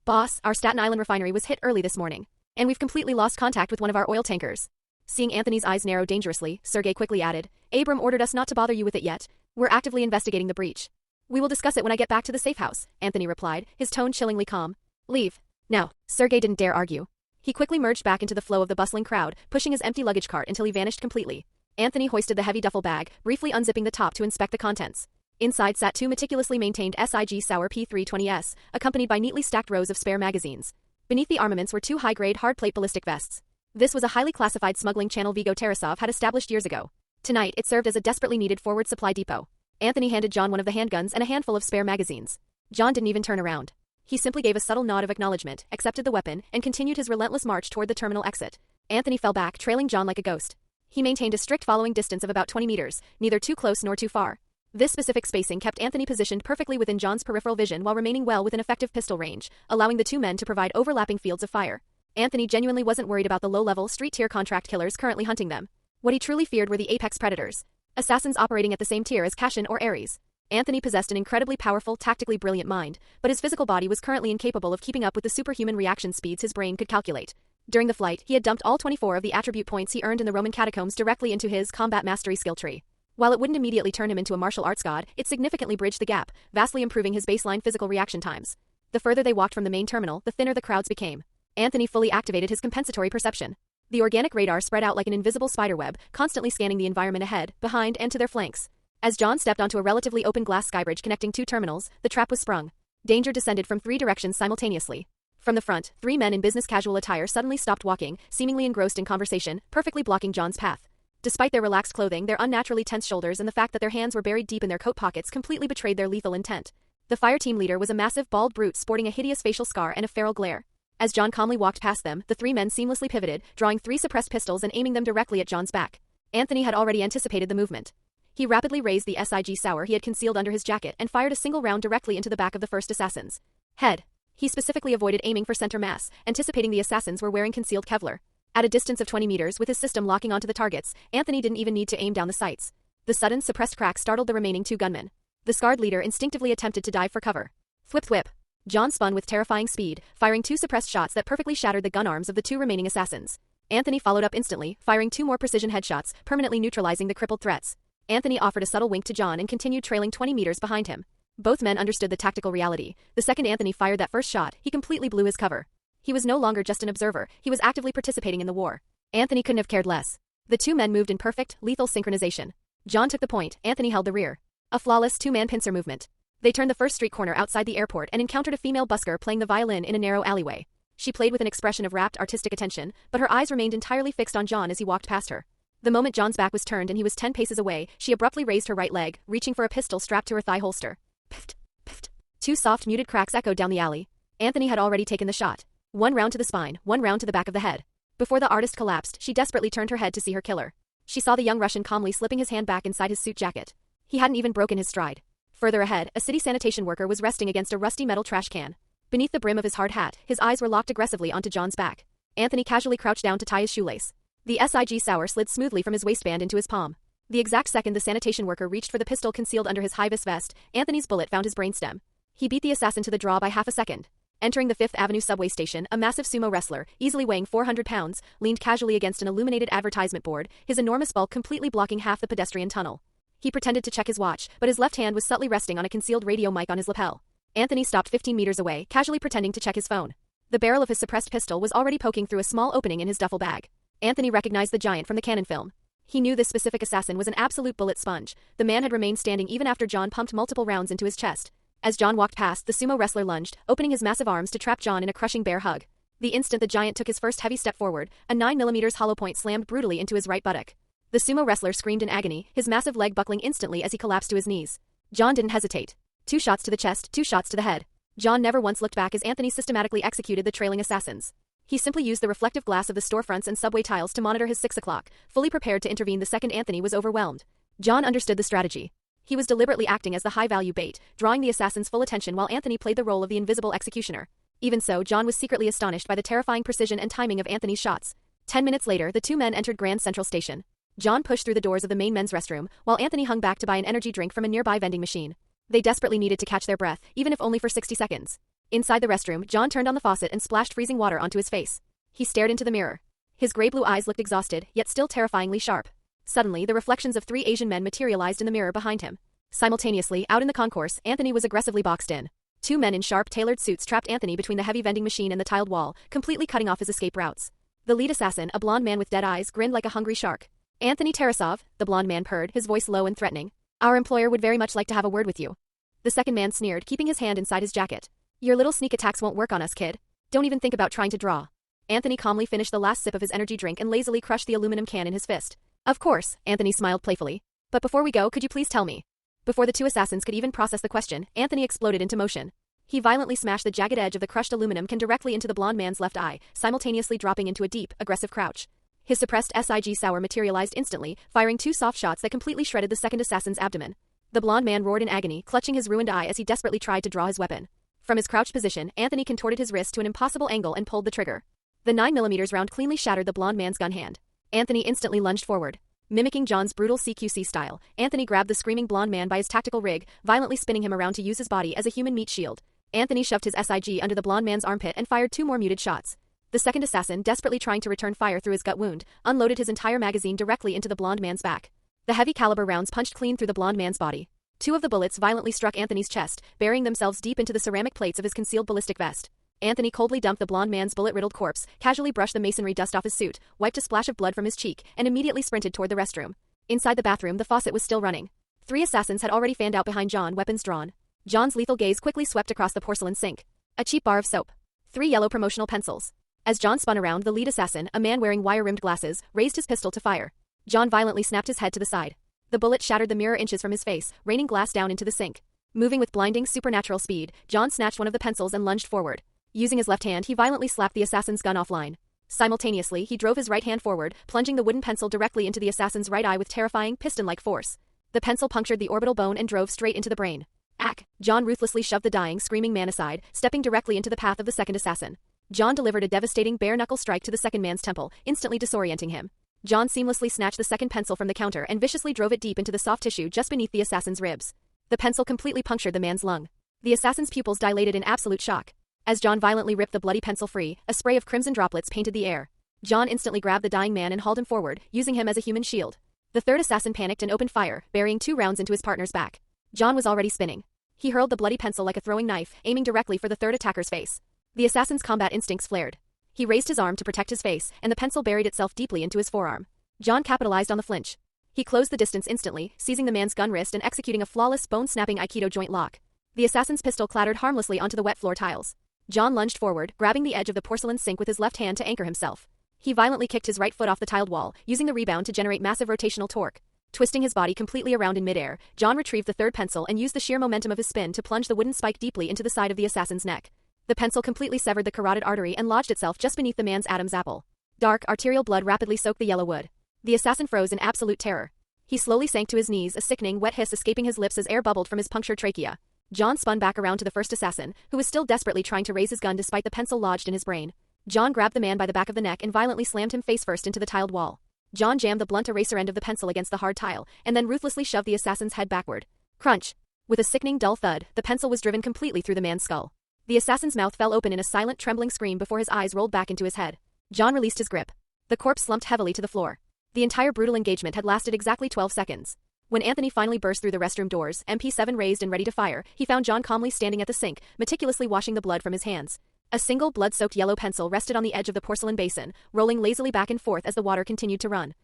"Boss, our Staten Island refinery was hit early this morning, and we've completely lost contact with one of our oil tankers." Seeing Anthony's eyes narrow dangerously, Sergei quickly added, "Abram ordered us not to bother you with it yet. We're actively investigating the breach." "We will discuss it when I get back to the safe house," Anthony replied, his tone chillingly calm. "Leave. Now." Sergei didn't dare argue. He quickly merged back into the flow of the bustling crowd, pushing his empty luggage cart until he vanished completely. Anthony hoisted the heavy duffel bag, briefly unzipping the top to inspect the contents. Inside sat 2 meticulously maintained SIG Sauer P320s, accompanied by neatly stacked rows of spare magazines. Beneath the armaments were 2 high-grade hard-plate ballistic vests. This was a highly classified smuggling channel Vigo Tarasov had established years ago. Tonight, it served as a desperately needed forward supply depot. Anthony handed John one of the handguns and a handful of spare magazines. John didn't even turn around. He simply gave a subtle nod of acknowledgement, accepted the weapon, and continued his relentless march toward the terminal exit. Anthony fell back, trailing John like a ghost. He maintained a strict following distance of about 20 meters, neither too close nor too far. This specific spacing kept Anthony positioned perfectly within John's peripheral vision while remaining well within effective pistol range, allowing the 2 men to provide overlapping fields of fire. Anthony genuinely wasn't worried about the low-level, street-tier contract killers currently hunting them. What he truly feared were the apex predators, assassins operating at the same tier as Cashin or Ares. Anthony possessed an incredibly powerful, tactically brilliant mind, but his physical body was currently incapable of keeping up with the superhuman reaction speeds his brain could calculate. During the flight, he had dumped all 24 of the attribute points he earned in the Roman catacombs directly into his combat mastery skill tree. While it wouldn't immediately turn him into a martial arts god, it significantly bridged the gap, vastly improving his baseline physical reaction times. The further they walked from the main terminal, the thinner the crowds became. Anthony fully activated his compensatory perception. The organic radar spread out like an invisible spiderweb, constantly scanning the environment ahead, behind, and to their flanks. As John stepped onto a relatively open glass skybridge connecting 2 terminals, the trap was sprung. Danger descended from 3 directions simultaneously. From the front, 3 men in business casual attire suddenly stopped walking, seemingly engrossed in conversation, perfectly blocking John's path. Despite their relaxed clothing, their unnaturally tense shoulders and the fact that their hands were buried deep in their coat pockets completely betrayed their lethal intent. The fire team leader was a massive bald brute sporting a hideous facial scar and a feral glare. As John calmly walked past them, the 3 men seamlessly pivoted, drawing 3 suppressed pistols and aiming them directly at John's back. Anthony had already anticipated the movement. He rapidly raised the SIG Sauer he had concealed under his jacket and fired a single round directly into the back of the first assassin's head. He specifically avoided aiming for center mass, anticipating the assassins were wearing concealed Kevlar. At a distance of 20 meters, with his system locking onto the targets, Anthony didn't even need to aim down the sights. The sudden, suppressed crack startled the remaining 2 gunmen. The scarred leader instinctively attempted to dive for cover. Thwip thwip. John spun with terrifying speed, firing 2 suppressed shots that perfectly shattered the gun arms of the 2 remaining assassins. Anthony followed up instantly, firing 2 more precision headshots, permanently neutralizing the crippled threats. Anthony offered a subtle wink to John and continued trailing 20 meters behind him. Both men understood the tactical reality. The second Anthony fired that first shot, he completely blew his cover. He was no longer just an observer, he was actively participating in the war. Anthony couldn't have cared less. The 2 men moved in perfect, lethal synchronization. John took the point, Anthony held the rear. A flawless 2-man pincer movement. They turned the first street corner outside the airport and encountered a female busker playing the violin in a narrow alleyway. She played with an expression of rapt, artistic attention, but her eyes remained entirely fixed on John as he walked past her. The moment John's back was turned and he was 10 paces away, she abruptly raised her right leg, reaching for a pistol strapped to her thigh holster. Pft, pft. Two soft muted cracks echoed down the alley. Anthony had already taken the shot. One round to the spine, one round to the back of the head. Before the artist collapsed, she desperately turned her head to see her killer. She saw the young Russian calmly slipping his hand back inside his suit jacket. He hadn't even broken his stride. Further ahead, a city sanitation worker was resting against a rusty metal trash can. Beneath the brim of his hard hat, his eyes were locked aggressively onto John's back. Anthony casually crouched down to tie his shoelace. The SIG sour slid smoothly from his waistband into his palm. The exact second the sanitation worker reached for the pistol concealed under his high-vis vest, Anthony's bullet found his brainstem. He beat the assassin to the draw by half a second. Entering the Fifth Avenue subway station, a massive sumo wrestler, easily weighing 400 pounds, leaned casually against an illuminated advertisement board, his enormous bulk completely blocking half the pedestrian tunnel. He pretended to check his watch, but his left hand was subtly resting on a concealed radio mic on his lapel. Anthony stopped 15 meters away, casually pretending to check his phone. The barrel of his suppressed pistol was already poking through a small opening in his duffel bag. Anthony recognized the giant from the Cannon film. He knew this specific assassin was an absolute bullet sponge. The man had remained standing even after John pumped multiple rounds into his chest. As John walked past, the sumo wrestler lunged, opening his massive arms to trap John in a crushing bear hug. The instant the giant took his first heavy step forward, a 9mm hollow point slammed brutally into his right buttock. The sumo wrestler screamed in agony, his massive leg buckling instantly as he collapsed to his knees. John didn't hesitate. 2 shots to the chest, 2 shots to the head. John never once looked back as Anthony systematically executed the trailing assassins. He simply used the reflective glass of the storefronts and subway tiles to monitor his 6 o'clock, fully prepared to intervene the second Anthony was overwhelmed. John understood the strategy. He was deliberately acting as the high-value bait, drawing the assassin's full attention while Anthony played the role of the invisible executioner. Even so, John was secretly astonished by the terrifying precision and timing of Anthony's shots. 10 minutes later, the 2 men entered Grand Central Station. John pushed through the doors of the main men's restroom, while Anthony hung back to buy an energy drink from a nearby vending machine. They desperately needed to catch their breath, even if only for 60 seconds. Inside the restroom, John turned on the faucet and splashed freezing water onto his face. He stared into the mirror. His gray-blue eyes looked exhausted, yet still terrifyingly sharp. Suddenly, the reflections of 3 Asian men materialized in the mirror behind him. Simultaneously, out in the concourse, Anthony was aggressively boxed in. 2 men in sharp, tailored suits trapped Anthony between the heavy vending machine and the tiled wall, completely cutting off his escape routes. The lead assassin, a blonde man with dead eyes, grinned like a hungry shark. "Anthony Tarasov," the blonde man purred, his voice low and threatening. "Our employer would very much like to have a word with you." The second man sneered, keeping his hand inside his jacket. "Your little sneak attacks won't work on us, kid. Don't even think about trying to draw." Anthony calmly finished the last sip of his energy drink and lazily crushed the aluminum can in his fist. "Of course," Anthony smiled playfully. "But before we go, could you please tell me?" Before the 2 assassins could even process the question, Anthony exploded into motion. He violently smashed the jagged edge of the crushed aluminum can directly into the blonde man's left eye, simultaneously dropping into a deep, aggressive crouch. His suppressed SIG sour materialized instantly, firing 2 soft shots that completely shredded the second assassin's abdomen. The blonde man roared in agony, clutching his ruined eye as he desperately tried to draw his weapon. From his crouched position, Anthony contorted his wrist to an impossible angle and pulled the trigger. The 9mm round cleanly shattered the blonde man's gun hand. Anthony instantly lunged forward. Mimicking John's brutal CQC style, Anthony grabbed the screaming blonde man by his tactical rig, violently spinning him around to use his body as a human meat shield. Anthony shoved his SIG under the blonde man's armpit and fired 2 more muted shots. The second assassin, desperately trying to return fire through his gut wound, unloaded his entire magazine directly into the blonde man's back. The heavy caliber rounds punched clean through the blonde man's body. 2 of the bullets violently struck Anthony's chest, burying themselves deep into the ceramic plates of his concealed ballistic vest. Anthony coldly dumped the blonde man's bullet-riddled corpse, casually brushed the masonry dust off his suit, wiped a splash of blood from his cheek, and immediately sprinted toward the restroom. Inside the bathroom, the faucet was still running. 3 assassins had already fanned out behind John, weapons drawn. John's lethal gaze quickly swept across the porcelain sink. A cheap bar of soap. 3 yellow promotional pencils. As John spun around, the lead assassin, a man wearing wire-rimmed glasses, raised his pistol to fire. John violently snapped his head to the side. The bullet shattered the mirror inches from his face, raining glass down into the sink. Moving with blinding, supernatural speed, John snatched one of the pencils and lunged forward. Using his left hand, he violently slapped the assassin's gun offline. Simultaneously, he drove his right hand forward, plunging the wooden pencil directly into the assassin's right eye with terrifying, piston-like force. The pencil punctured the orbital bone and drove straight into the brain. Ack! John ruthlessly shoved the dying, screaming man aside, stepping directly into the path of the second assassin. John delivered a devastating bare-knuckle strike to the second man's temple, instantly disorienting him. John seamlessly snatched the second pencil from the counter and viciously drove it deep into the soft tissue just beneath the assassin's ribs. The pencil completely punctured the man's lung. The assassin's pupils dilated in absolute shock. As John violently ripped the bloody pencil free, a spray of crimson droplets painted the air. John instantly grabbed the dying man and hauled him forward, using him as a human shield. The third assassin panicked and opened fire, burying 2 rounds into his partner's back. John was already spinning. He hurled the bloody pencil like a throwing knife, aiming directly for the third attacker's face. The assassin's combat instincts flared. He raised his arm to protect his face, and the pencil buried itself deeply into his forearm. John capitalized on the flinch. He closed the distance instantly, seizing the man's gun wrist and executing a flawless bone-snapping Aikido joint lock. The assassin's pistol clattered harmlessly onto the wet floor tiles. John lunged forward, grabbing the edge of the porcelain sink with his left hand to anchor himself. He violently kicked his right foot off the tiled wall, using the rebound to generate massive rotational torque. Twisting his body completely around in midair, John retrieved the third pencil and used the sheer momentum of his spin to plunge the wooden spike deeply into the side of the assassin's neck. The pencil completely severed the carotid artery and lodged itself just beneath the man's Adam's apple. Dark, arterial blood rapidly soaked the yellow wood. The assassin froze in absolute terror. He slowly sank to his knees, a sickening, wet hiss escaping his lips as air bubbled from his punctured trachea. John spun back around to the first assassin, who was still desperately trying to raise his gun despite the pencil lodged in his brain. John grabbed the man by the back of the neck and violently slammed him face first into the tiled wall. John jammed the blunt eraser end of the pencil against the hard tile, and then ruthlessly shoved the assassin's head backward. Crunch! With a sickening dull thud, the pencil was driven completely through the man's skull. The assassin's mouth fell open in a silent, trembling scream before his eyes rolled back into his head. John released his grip. The corpse slumped heavily to the floor. The entire brutal engagement had lasted exactly 12 seconds. When Anthony finally burst through the restroom doors, MP7 raised and ready to fire, he found John calmly standing at the sink, meticulously washing the blood from his hands. A single blood-soaked yellow pencil rested on the edge of the porcelain basin, rolling lazily back and forth as the water continued to run.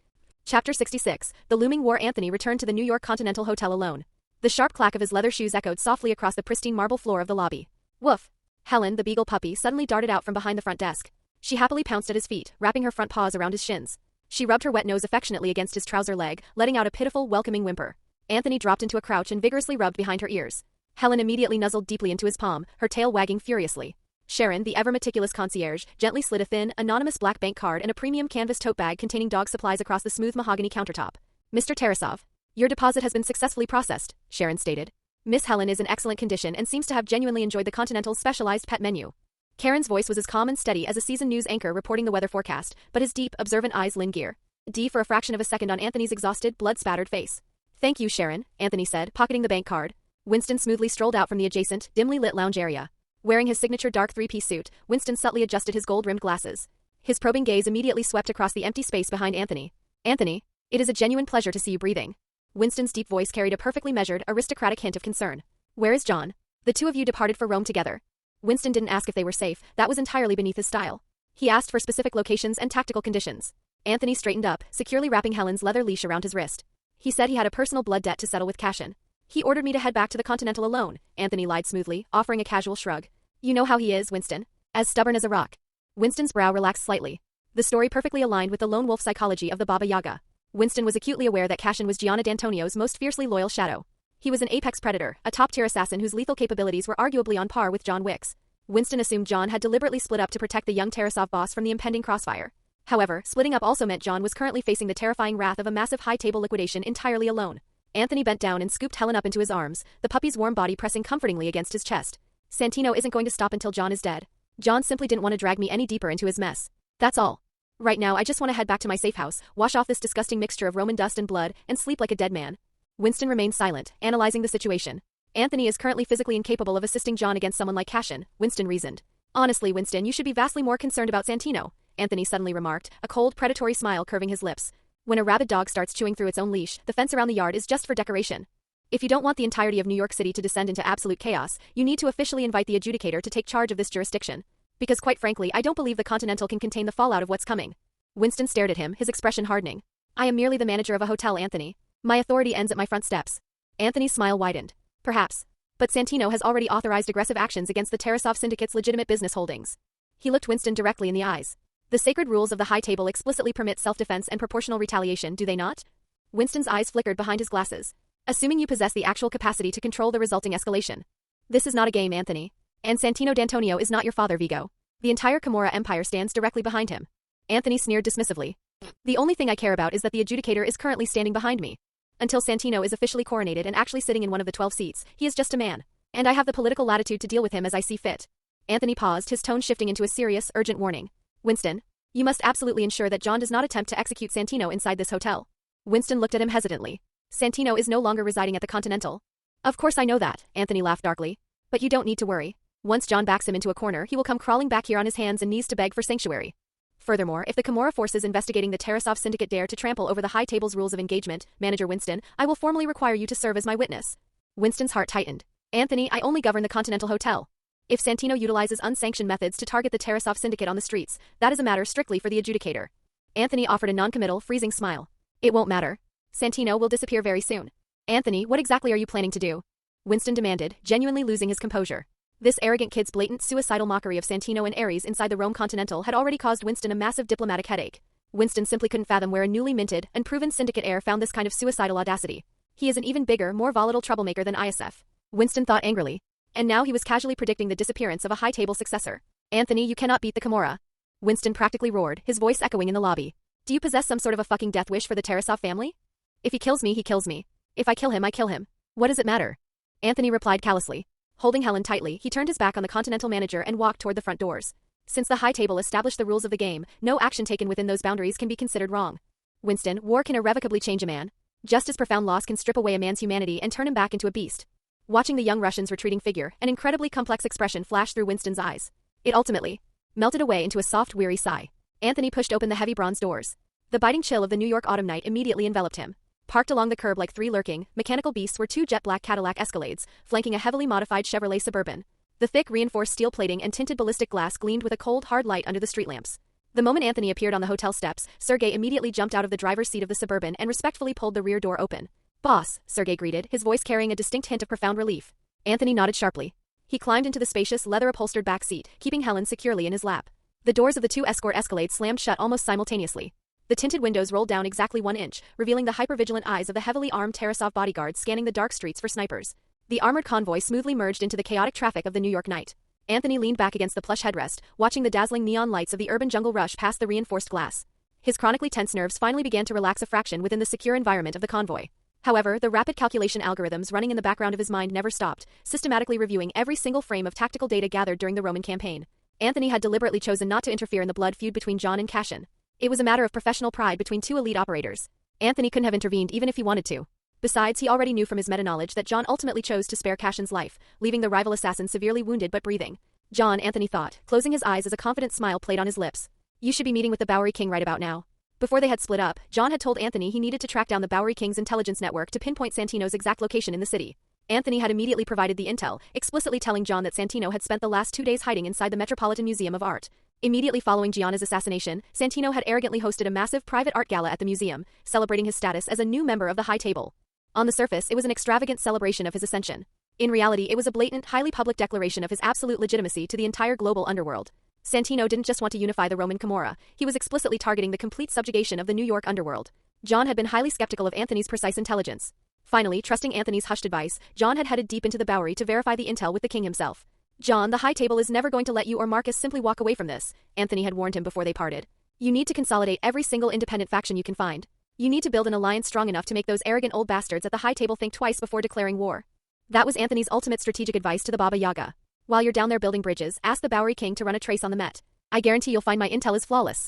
Chapter 66. The looming war. Anthony returned to the New York Continental Hotel alone. The sharp clack of his leather shoes echoed softly across the pristine marble floor of the lobby. Woof! Helen, the beagle puppy, suddenly darted out from behind the front desk. She happily pounced at his feet, wrapping her front paws around his shins. She rubbed her wet nose affectionately against his trouser leg, letting out a pitiful, welcoming whimper. Anthony dropped into a crouch and vigorously rubbed behind her ears. Helen immediately nuzzled deeply into his palm, her tail wagging furiously. Sharon, the ever-meticulous concierge, gently slid a thin, anonymous black bank card and a premium canvas tote bag containing dog supplies across the smooth mahogany countertop. Mr. Tarasov, your deposit has been successfully processed, Sharon stated. Miss Helen is in excellent condition and seems to have genuinely enjoyed the Continental's specialized pet menu. Karen's voice was as calm and steady as a seasoned news anchor reporting the weather forecast, but his deep, observant eyes lingered gear. D for a fraction of a second on Anthony's exhausted, blood-spattered face. Thank you, Sharon, Anthony said, pocketing the bank card. Winston smoothly strolled out from the adjacent, dimly lit lounge area. Wearing his signature dark three-piece suit, Winston subtly adjusted his gold-rimmed glasses. His probing gaze immediately swept across the empty space behind Anthony. Anthony, it is a genuine pleasure to see you breathing. Winston's deep voice carried a perfectly measured, aristocratic hint of concern. Where is John? The two of you departed for Rome together. Winston didn't ask if they were safe, that was entirely beneath his style. He asked for specific locations and tactical conditions. Anthony straightened up, securely wrapping Helen's leather leash around his wrist. He said he had a personal blood debt to settle with Cashin. He ordered me to head back to the Continental alone, Anthony lied smoothly, offering a casual shrug. You know how he is, Winston. As stubborn as a rock. Winston's brow relaxed slightly. The story perfectly aligned with the lone wolf psychology of the Baba Yaga. Winston was acutely aware that Cashin was Gianna D'Antonio's most fiercely loyal shadow. He was an apex predator, a top-tier assassin whose lethal capabilities were arguably on par with John Wick's. Winston assumed John had deliberately split up to protect the young Tarasov boss from the impending crossfire. However, splitting up also meant John was currently facing the terrifying wrath of a massive high-table liquidation entirely alone. Anthony bent down and scooped Helen up into his arms, the puppy's warm body pressing comfortingly against his chest. Santino isn't going to stop until John is dead. John simply didn't want to drag me any deeper into his mess. That's all. Right now I just want to head back to my safe house, wash off this disgusting mixture of Roman dust and blood, and sleep like a dead man. Winston remained silent, analyzing the situation. Anthony is currently physically incapable of assisting John against someone like Cashin, Winston reasoned. Honestly, Winston, you should be vastly more concerned about Santino, Anthony suddenly remarked, a cold, predatory smile curving his lips. When a rabid dog starts chewing through its own leash, the fence around the yard is just for decoration. If you don't want the entirety of New York City to descend into absolute chaos, you need to officially invite the adjudicator to take charge of this jurisdiction. Because quite frankly, I don't believe the Continental can contain the fallout of what's coming. Winston stared at him, his expression hardening. I am merely the manager of a hotel, Anthony. My authority ends at my front steps. Anthony's smile widened. Perhaps. But Santino has already authorized aggressive actions against the Tarasov Syndicate's legitimate business holdings. He looked Winston directly in the eyes. The sacred rules of the high table explicitly permit self-defense and proportional retaliation, do they not? Winston's eyes flickered behind his glasses. Assuming you possess the actual capacity to control the resulting escalation. This is not a game, Anthony. And Santino D'Antonio is not your father, Vigo. The entire Camorra Empire stands directly behind him. Anthony sneered dismissively. The only thing I care about is that the adjudicator is currently standing behind me. Until Santino is officially coronated and actually sitting in one of the 12 seats, he is just a man. And I have the political latitude to deal with him as I see fit. Anthony paused, his tone shifting into a serious, urgent warning. Winston, you must absolutely ensure that John does not attempt to execute Santino inside this hotel. Winston looked at him hesitantly. Santino is no longer residing at the Continental. Of course I know that, Anthony laughed darkly. But you don't need to worry. Once John backs him into a corner, he will come crawling back here on his hands and knees to beg for sanctuary. Furthermore, if the Camorra forces investigating the Tarasov Syndicate dare to trample over the high table's rules of engagement, Manager Winston, I will formally require you to serve as my witness. Winston's heart tightened. Anthony, I only govern the Continental Hotel. If Santino utilizes unsanctioned methods to target the Tarasov Syndicate on the streets, that is a matter strictly for the adjudicator. Anthony offered a non-committal, freezing smile. It won't matter. Santino will disappear very soon. Anthony, what exactly are you planning to do? Winston demanded, genuinely losing his composure. This arrogant kid's blatant suicidal mockery of Santino and Ares inside the Rome Continental had already caused Winston a massive diplomatic headache. Winston simply couldn't fathom where a newly minted, unproven syndicate heir found this kind of suicidal audacity. He is an even bigger, more volatile troublemaker than ISF. Winston thought angrily. And now he was casually predicting the disappearance of a high-table successor. Anthony, you cannot beat the Kimura. Winston practically roared, his voice echoing in the lobby. Do you possess some sort of a fucking death wish for the Tarasov family? If he kills me, he kills me. If I kill him, I kill him. What does it matter? Anthony replied callously. Holding Helen tightly, he turned his back on the Continental manager and walked toward the front doors. Since the high table established the rules of the game, no action taken within those boundaries can be considered wrong. Winston, war can irrevocably change a man. Just as profound loss can strip away a man's humanity and turn him back into a beast. Watching the young Russian's retreating figure, an incredibly complex expression flashed through Winston's eyes. It ultimately melted away into a soft, weary sigh. Anthony pushed open the heavy bronze doors. The biting chill of the New York autumn night immediately enveloped him. Parked along the curb like three lurking, mechanical beasts were two jet-black Cadillac Escalades, flanking a heavily modified Chevrolet Suburban. The thick, reinforced steel plating and tinted ballistic glass gleamed with a cold, hard light under the street lamps. The moment Anthony appeared on the hotel steps, Sergei immediately jumped out of the driver's seat of the Suburban and respectfully pulled the rear door open. "Boss," Sergei greeted, his voice carrying a distinct hint of profound relief. Anthony nodded sharply. He climbed into the spacious, leather-upholstered back seat, keeping Helen securely in his lap. The doors of the two escort Escalades slammed shut almost simultaneously. The tinted windows rolled down exactly 1 inch, revealing the hypervigilant eyes of the heavily armed Tarasov bodyguards scanning the dark streets for snipers. The armored convoy smoothly merged into the chaotic traffic of the New York night. Anthony leaned back against the plush headrest, watching the dazzling neon lights of the urban jungle rush past the reinforced glass. His chronically tense nerves finally began to relax a fraction within the secure environment of the convoy. However, the rapid calculation algorithms running in the background of his mind never stopped, systematically reviewing every single frame of tactical data gathered during the Roman campaign. Anthony had deliberately chosen not to interfere in the blood feud between John and Cassian. It was a matter of professional pride between two elite operators. Anthony couldn't have intervened even if he wanted to. Besides, he already knew from his meta-knowledge that John ultimately chose to spare Cassian's life, leaving the rival assassin severely wounded but breathing. John, Anthony thought, closing his eyes as a confident smile played on his lips. You should be meeting with the Bowery King right about now. Before they had split up, John had told Anthony he needed to track down the Bowery King's intelligence network to pinpoint Santino's exact location in the city. Anthony had immediately provided the intel, explicitly telling John that Santino had spent the last 2 days hiding inside the Metropolitan Museum of Art. Immediately following Gianna's assassination, Santino had arrogantly hosted a massive private art gala at the museum, celebrating his status as a new member of the High Table. On the surface, it was an extravagant celebration of his ascension. In reality, it was a blatant, highly public declaration of his absolute legitimacy to the entire global underworld. Santino didn't just want to unify the Roman Camorra, he was explicitly targeting the complete subjugation of the New York underworld. John had been highly skeptical of Anthony's precise intelligence. Finally, trusting Anthony's hushed advice, John had headed deep into the Bowery to verify the intel with the king himself. John, the High Table is never going to let you or Marcus simply walk away from this, Anthony had warned him before they parted. You need to consolidate every single independent faction you can find. You need to build an alliance strong enough to make those arrogant old bastards at the High Table think twice before declaring war. That was Anthony's ultimate strategic advice to the Baba Yaga. While you're down there building bridges, ask the Bowery King to run a trace on the Met. I guarantee you'll find my intel is flawless.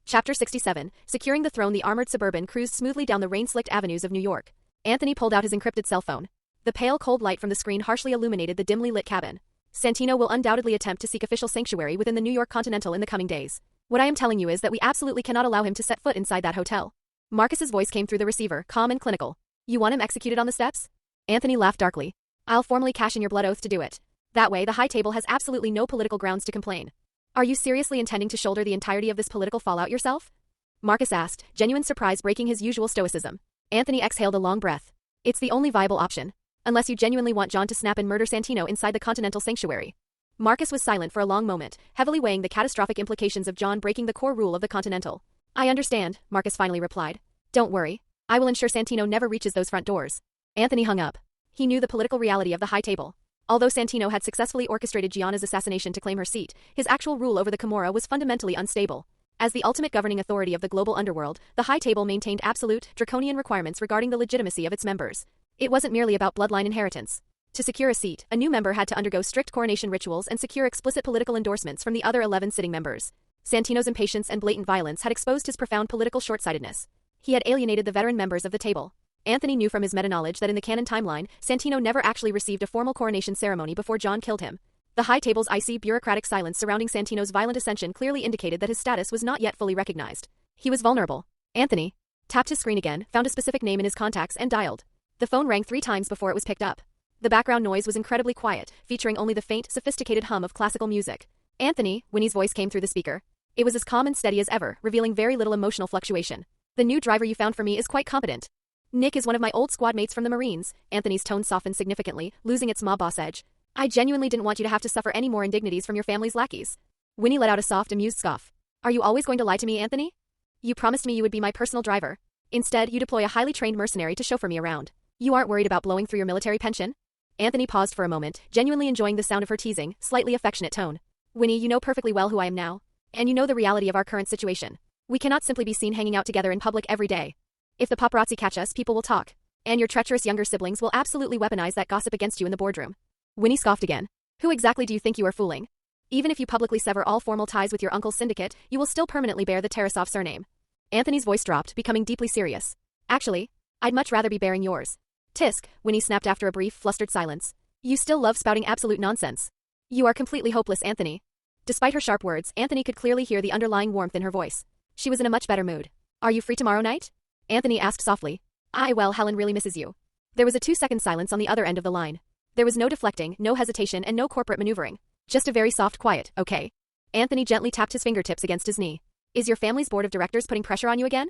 Chapter 67, Securing the Throne. The armored Suburban cruised smoothly down the rain-slicked avenues of New York. Anthony pulled out his encrypted cell phone. The pale, cold light from the screen harshly illuminated the dimly lit cabin. Santino will undoubtedly attempt to seek official sanctuary within the New York Continental in the coming days. What I am telling you is that we absolutely cannot allow him to set foot inside that hotel. Marcus's voice came through the receiver, calm and clinical. You want him executed on the steps? Anthony laughed darkly. I'll formally cash in your blood oath to do it. That way, the High Table has absolutely no political grounds to complain. Are you seriously intending to shoulder the entirety of this political fallout yourself? Marcus asked, genuine surprise breaking his usual stoicism. Anthony exhaled a long breath. It's the only viable option. Unless you genuinely want John to snap and murder Santino inside the Continental Sanctuary. Marcus was silent for a long moment, heavily weighing the catastrophic implications of John breaking the core rule of the Continental. I understand, Marcus finally replied. Don't worry. I will ensure Santino never reaches those front doors. Anthony hung up. He knew the political reality of the High Table. Although Santino had successfully orchestrated Gianna's assassination to claim her seat, his actual rule over the Camorra was fundamentally unstable. As the ultimate governing authority of the global underworld, the High Table maintained absolute, draconian requirements regarding the legitimacy of its members. It wasn't merely about bloodline inheritance. To secure a seat, a new member had to undergo strict coronation rituals and secure explicit political endorsements from the other 11 sitting members. Santino's impatience and blatant violence had exposed his profound political short-sightedness. He had alienated the veteran members of the table. Anthony knew from his meta-knowledge that in the canon timeline, Santino never actually received a formal coronation ceremony before John killed him. The High Table's icy, bureaucratic silence surrounding Santino's violent ascension clearly indicated that his status was not yet fully recognized. He was vulnerable. Anthony tapped his screen again, found a specific name in his contacts and dialed. The phone rang 3 times before it was picked up. The background noise was incredibly quiet, featuring only the faint, sophisticated hum of classical music. Anthony, Winnie's voice came through the speaker. It was as calm and steady as ever, revealing very little emotional fluctuation. The new driver you found for me is quite competent. Nick is one of my old squad mates from the Marines. Anthony's tone softened significantly, losing its mob boss edge. I genuinely didn't want you to have to suffer any more indignities from your family's lackeys. Winnie let out a soft, amused scoff. Are you always going to lie to me, Anthony? You promised me you would be my personal driver. Instead, you deploy a highly trained mercenary to chauffeur me around. You aren't worried about blowing through your military pension? Anthony paused for a moment, genuinely enjoying the sound of her teasing, slightly affectionate tone. Winnie, you know perfectly well who I am now. And you know the reality of our current situation. We cannot simply be seen hanging out together in public every day. If the paparazzi catch us, people will talk. And your treacherous younger siblings will absolutely weaponize that gossip against you in the boardroom. Winnie scoffed again. Who exactly do you think you are fooling? Even if you publicly sever all formal ties with your uncle's syndicate, you will still permanently bear the Tarasov surname. Anthony's voice dropped, becoming deeply serious. Actually, I'd much rather be bearing yours. Tisk, Winnie snapped after a brief, flustered silence. You still love spouting absolute nonsense. You are completely hopeless, Anthony. Despite her sharp words, Anthony could clearly hear the underlying warmth in her voice. She was in a much better mood. Are you free tomorrow night? Anthony asked softly. Well, Helen really misses you. There was a 2-second silence on the other end of the line. There was no deflecting, no hesitation, and no corporate maneuvering. Just a very soft quiet, okay? Anthony gently tapped his fingertips against his knee. Is your family's board of directors putting pressure on you again?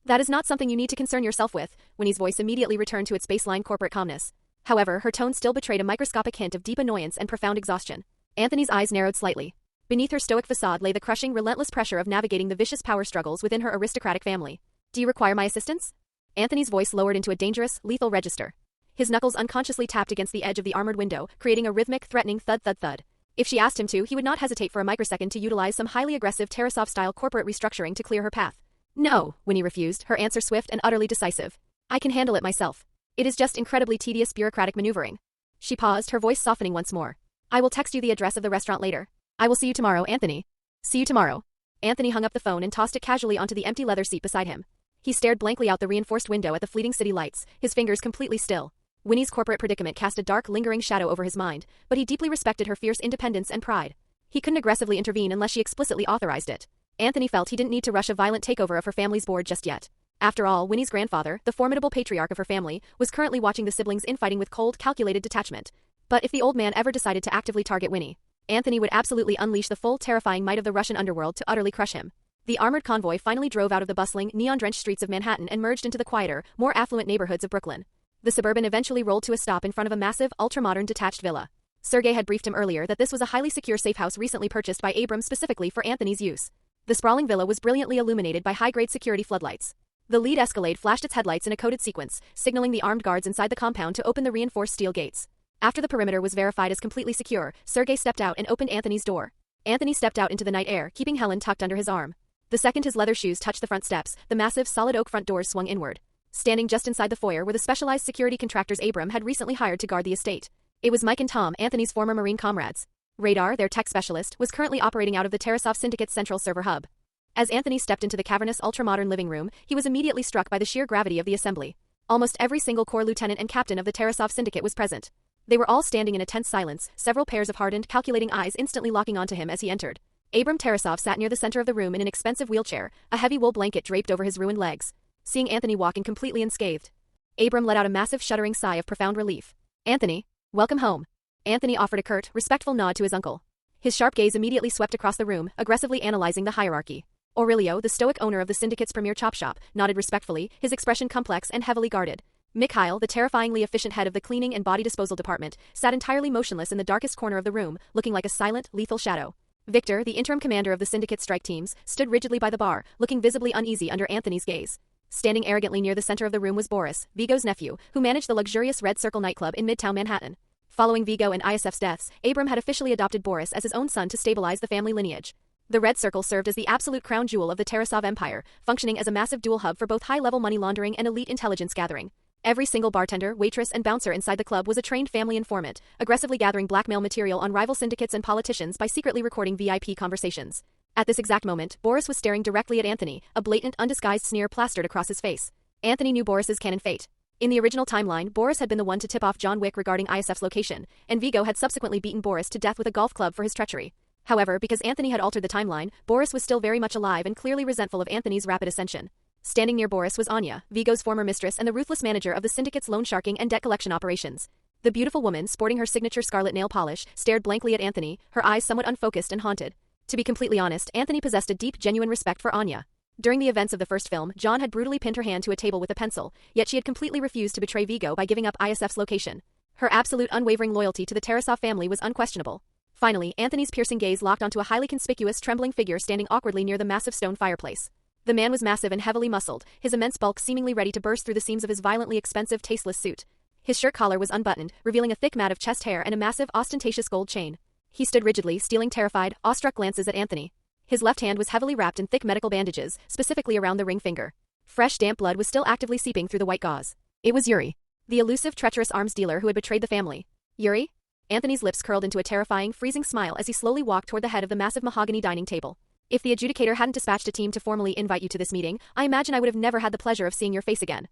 That is not something you need to concern yourself with. Winnie's voice immediately returned to its baseline corporate calmness. However, her tone still betrayed a microscopic hint of deep annoyance and profound exhaustion. Anthony's eyes narrowed slightly. Beneath her stoic facade lay the crushing, relentless pressure of navigating the vicious power struggles within her aristocratic family. Do you require my assistance? Anthony's voice lowered into a dangerous, lethal register. His knuckles unconsciously tapped against the edge of the armored window, creating a rhythmic, threatening thud-thud-thud. If she asked him to, he would not hesitate for a microsecond to utilize some highly aggressive Tarasov-style corporate restructuring to clear her path. No, Winnie refused, her answer swift and utterly decisive. I can handle it myself. It is just incredibly tedious bureaucratic maneuvering. She paused, her voice softening once more. I will text you the address of the restaurant later. I will see you tomorrow, Anthony. See you tomorrow. Anthony hung up the phone and tossed it casually onto the empty leather seat beside him. He stared blankly out the reinforced window at the fleeting city lights, his fingers completely still. Winnie's corporate predicament cast a dark, lingering shadow over his mind, but he deeply respected her fierce independence and pride. He couldn't aggressively intervene unless she explicitly authorized it. Anthony felt he didn't need to rush a violent takeover of her family's board just yet. After all, Winnie's grandfather, the formidable patriarch of her family, was currently watching the siblings infighting with cold, calculated detachment. But if the old man ever decided to actively target Winnie, Anthony would absolutely unleash the full, terrifying might of the Russian underworld to utterly crush him. The armored convoy finally drove out of the bustling, neon-drenched streets of Manhattan and merged into the quieter, more affluent neighborhoods of Brooklyn. The Suburban eventually rolled to a stop in front of a massive, ultra-modern detached villa. Sergei had briefed him earlier that this was a highly secure safe house recently purchased by Abram specifically for Anthony's use. The sprawling villa was brilliantly illuminated by high-grade security floodlights. The lead Escalade flashed its headlights in a coded sequence, signaling the armed guards inside the compound to open the reinforced steel gates. After the perimeter was verified as completely secure, Sergei stepped out and opened Anthony's door. Anthony stepped out into the night air, keeping Helen tucked under his arm. The second his leather shoes touched the front steps, the massive, solid oak front doors swung inward. Standing just inside the foyer were the specialized security contractors Abram had recently hired to guard the estate. It was Mike and Tom, Anthony's former Marine comrades. Radar, their tech specialist, was currently operating out of the Tarasov Syndicate's central server hub. As Anthony stepped into the cavernous, ultra-modern living room, he was immediately struck by the sheer gravity of the assembly. Almost every single corps lieutenant and captain of the Tarasov Syndicate was present. They were all standing in a tense silence, several pairs of hardened, calculating eyes instantly locking onto him as he entered. Abram Tarasov sat near the center of the room in an expensive wheelchair, a heavy wool blanket draped over his ruined legs. Seeing Anthony walk in completely unscathed, Abram let out a massive shuddering sigh of profound relief. Anthony, welcome home. Anthony offered a curt, respectful nod to his uncle. His sharp gaze immediately swept across the room, aggressively analyzing the hierarchy. Aurelio, the stoic owner of the Syndicate's premier chop shop, nodded respectfully, his expression complex and heavily guarded. Mikhail, the terrifyingly efficient head of the cleaning and body disposal department, sat entirely motionless in the darkest corner of the room, looking like a silent, lethal shadow. Victor, the interim commander of the Syndicate's strike teams, stood rigidly by the bar, looking visibly uneasy under Anthony's gaze. Standing arrogantly near the center of the room was Boris, Vigo's nephew, who managed the luxurious Red Circle nightclub in Midtown Manhattan. Following Vigo and ISF's deaths, Abram had officially adopted Boris as his own son to stabilize the family lineage. The Red Circle served as the absolute crown jewel of the Tarasov Empire, functioning as a massive dual hub for both high-level money laundering and elite intelligence gathering. Every single bartender, waitress, and bouncer inside the club was a trained family informant, aggressively gathering blackmail material on rival syndicates and politicians by secretly recording VIP conversations. At this exact moment, Boris was staring directly at Anthony, a blatant, undisguised sneer plastered across his face. Anthony knew Boris's canon fate. In the original timeline, Boris had been the one to tip off John Wick regarding ISF's location, and Vigo had subsequently beaten Boris to death with a golf club for his treachery. However, because Anthony had altered the timeline, Boris was still very much alive and clearly resentful of Anthony's rapid ascension. Standing near Boris was Anya, Vigo's former mistress and the ruthless manager of the Syndicate's loan sharking and debt collection operations. The beautiful woman, sporting her signature scarlet nail polish, stared blankly at Anthony, her eyes somewhat unfocused and haunted. To be completely honest, Anthony possessed a deep, genuine respect for Anya. During the events of the first film, John had brutally pinned her hand to a table with a pencil, yet she had completely refused to betray Vigo by giving up ISF's location. Her absolute unwavering loyalty to the Tarasov family was unquestionable. Finally, Anthony's piercing gaze locked onto a highly conspicuous trembling figure standing awkwardly near the massive stone fireplace. The man was massive and heavily muscled, his immense bulk seemingly ready to burst through the seams of his violently expensive, tasteless suit. His shirt collar was unbuttoned, revealing a thick mat of chest hair and a massive, ostentatious gold chain. He stood rigidly, stealing terrified, awestruck glances at Anthony. His left hand was heavily wrapped in thick medical bandages, specifically around the ring finger. Fresh, damp blood was still actively seeping through the white gauze. It was Yuri, the elusive, treacherous arms dealer who had betrayed the family. Yuri? Anthony's lips curled into a terrifying, freezing smile as he slowly walked toward the head of the massive mahogany dining table. If the adjudicator hadn't dispatched a team to formally invite you to this meeting, I imagine I would have never had the pleasure of seeing your face again.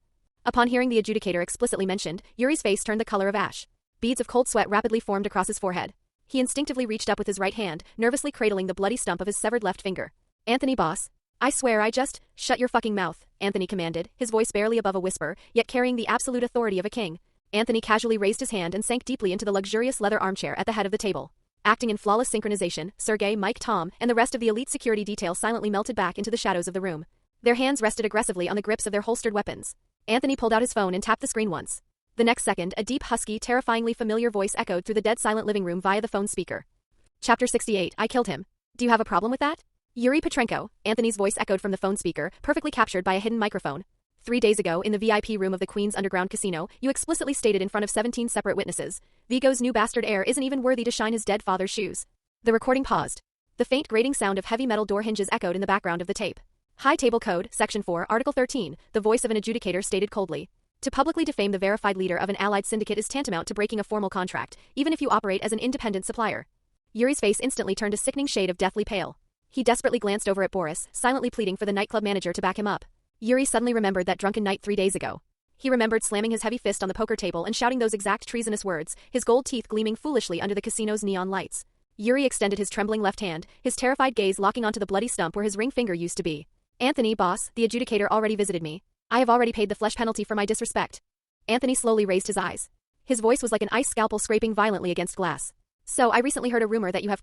Upon hearing the adjudicator explicitly mentioned, Yuri's face turned the color of ash. Beads of cold sweat rapidly formed across his forehead. He instinctively reached up with his right hand, nervously cradling the bloody stump of his severed left finger. Anthony, boss. I swear I just— Shut your fucking mouth, Anthony commanded, his voice barely above a whisper, yet carrying the absolute authority of a king. Anthony casually raised his hand and sank deeply into the luxurious leather armchair at the head of the table. Acting in flawless synchronization, Sergei, Mike, Tom, and the rest of the elite security detail silently melted back into the shadows of the room. Their hands rested aggressively on the grips of their holstered weapons. Anthony pulled out his phone and tapped the screen once. The next second, a deep, husky, terrifyingly familiar voice echoed through the dead-silent living room via the phone speaker. Chapter 68, I killed him. Do you have a problem with that? Yuri Petrenko, Anthony's voice echoed from the phone speaker, perfectly captured by a hidden microphone. 3 days ago, in the VIP room of the Queen's Underground Casino, you explicitly stated in front of 17 separate witnesses, Vigo's new bastard heir isn't even worthy to shine his dead father's shoes. The recording paused. The faint grating sound of heavy metal door hinges echoed in the background of the tape. High Table Code, Section 4, Article 13, the voice of an adjudicator stated coldly. To publicly defame the verified leader of an allied syndicate is tantamount to breaking a formal contract, even if you operate as an independent supplier. Yuri's face instantly turned a sickening shade of deathly pale. He desperately glanced over at Boris, silently pleading for the nightclub manager to back him up. Yuri suddenly remembered that drunken night 3 days ago. He remembered slamming his heavy fist on the poker table and shouting those exact treasonous words, his gold teeth gleaming foolishly under the casino's neon lights. Yuri extended his trembling left hand, his terrified gaze locking onto the bloody stump where his ring finger used to be. Anthony, boss, the adjudicator already visited me. I have already paid the flesh penalty for my disrespect. Anthony slowly raised his eyes. His voice was like an ice scalpel scraping violently against glass. So I recently heard a rumor that you have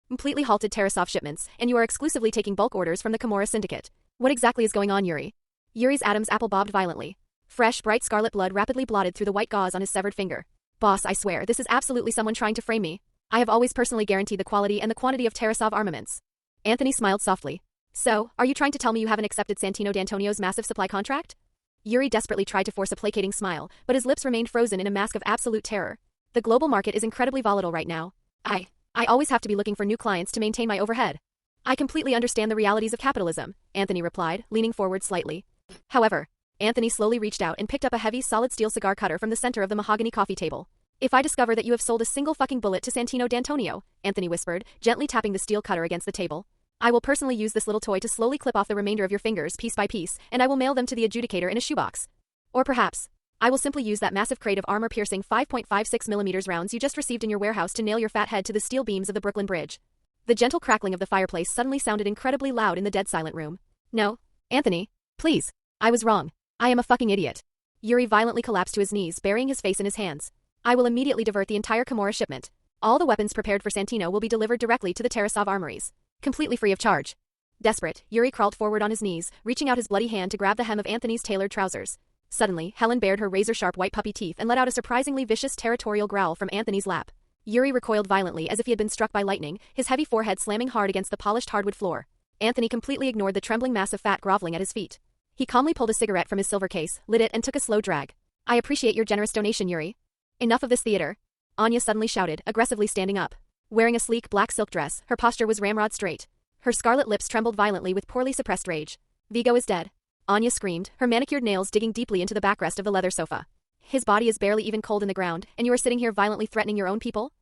completely halted Tarasov shipments, and you are exclusively taking bulk orders from the Kimura Syndicate. What exactly is going on, Yuri? Yuri's Adam's apple bobbed violently. Fresh, bright scarlet blood rapidly blotted through the white gauze on his severed finger. Boss, I swear, this is absolutely someone trying to frame me. I have always personally guaranteed the quality and the quantity of Tarasov armaments. Anthony smiled softly. So, are you trying to tell me you haven't accepted Santino D'Antonio's massive supply contract? Yuri desperately tried to force a placating smile, but his lips remained frozen in a mask of absolute terror. The global market is incredibly volatile right now. I always have to be looking for new clients to maintain my overhead. I completely understand the realities of capitalism, Anthony replied, leaning forward slightly. However, Anthony slowly reached out and picked up a heavy, solid steel cigar cutter from the center of the mahogany coffee table. If I discover that you have sold a single fucking bullet to Santino D'Antonio, Anthony whispered, gently tapping the steel cutter against the table, I will personally use this little toy to slowly clip off the remainder of your fingers piece by piece, and I will mail them to the adjudicator in a shoebox. Or perhaps, I will simply use that massive crate of armor-piercing 5.56mm rounds you just received in your warehouse to nail your fat head to the steel beams of the Brooklyn Bridge. The gentle crackling of the fireplace suddenly sounded incredibly loud in the dead-silent room. No, Anthony, please. I was wrong. I am a fucking idiot. Yuri violently collapsed to his knees, burying his face in his hands. I will immediately divert the entire Kimura shipment. All the weapons prepared for Santino will be delivered directly to the Tarasov armories. Completely free of charge. Desperate, Yuri crawled forward on his knees, reaching out his bloody hand to grab the hem of Anthony's tailored trousers. Suddenly, Helen bared her razor-sharp white puppy teeth and let out a surprisingly vicious territorial growl from Anthony's lap. Yuri recoiled violently as if he had been struck by lightning, his heavy forehead slamming hard against the polished hardwood floor. Anthony completely ignored the trembling mass of fat groveling at his feet. He calmly pulled a cigarette from his silver case, lit it and took a slow drag. I appreciate your generous donation, Yuri. Enough of this theater. Anya suddenly shouted, aggressively standing up. Wearing a sleek black silk dress, her posture was ramrod straight. Her scarlet lips trembled violently with poorly suppressed rage. Vigo is dead. Anya screamed, her manicured nails digging deeply into the backrest of the leather sofa. His body is barely even cold in the ground, and you are sitting here violently threatening your own people?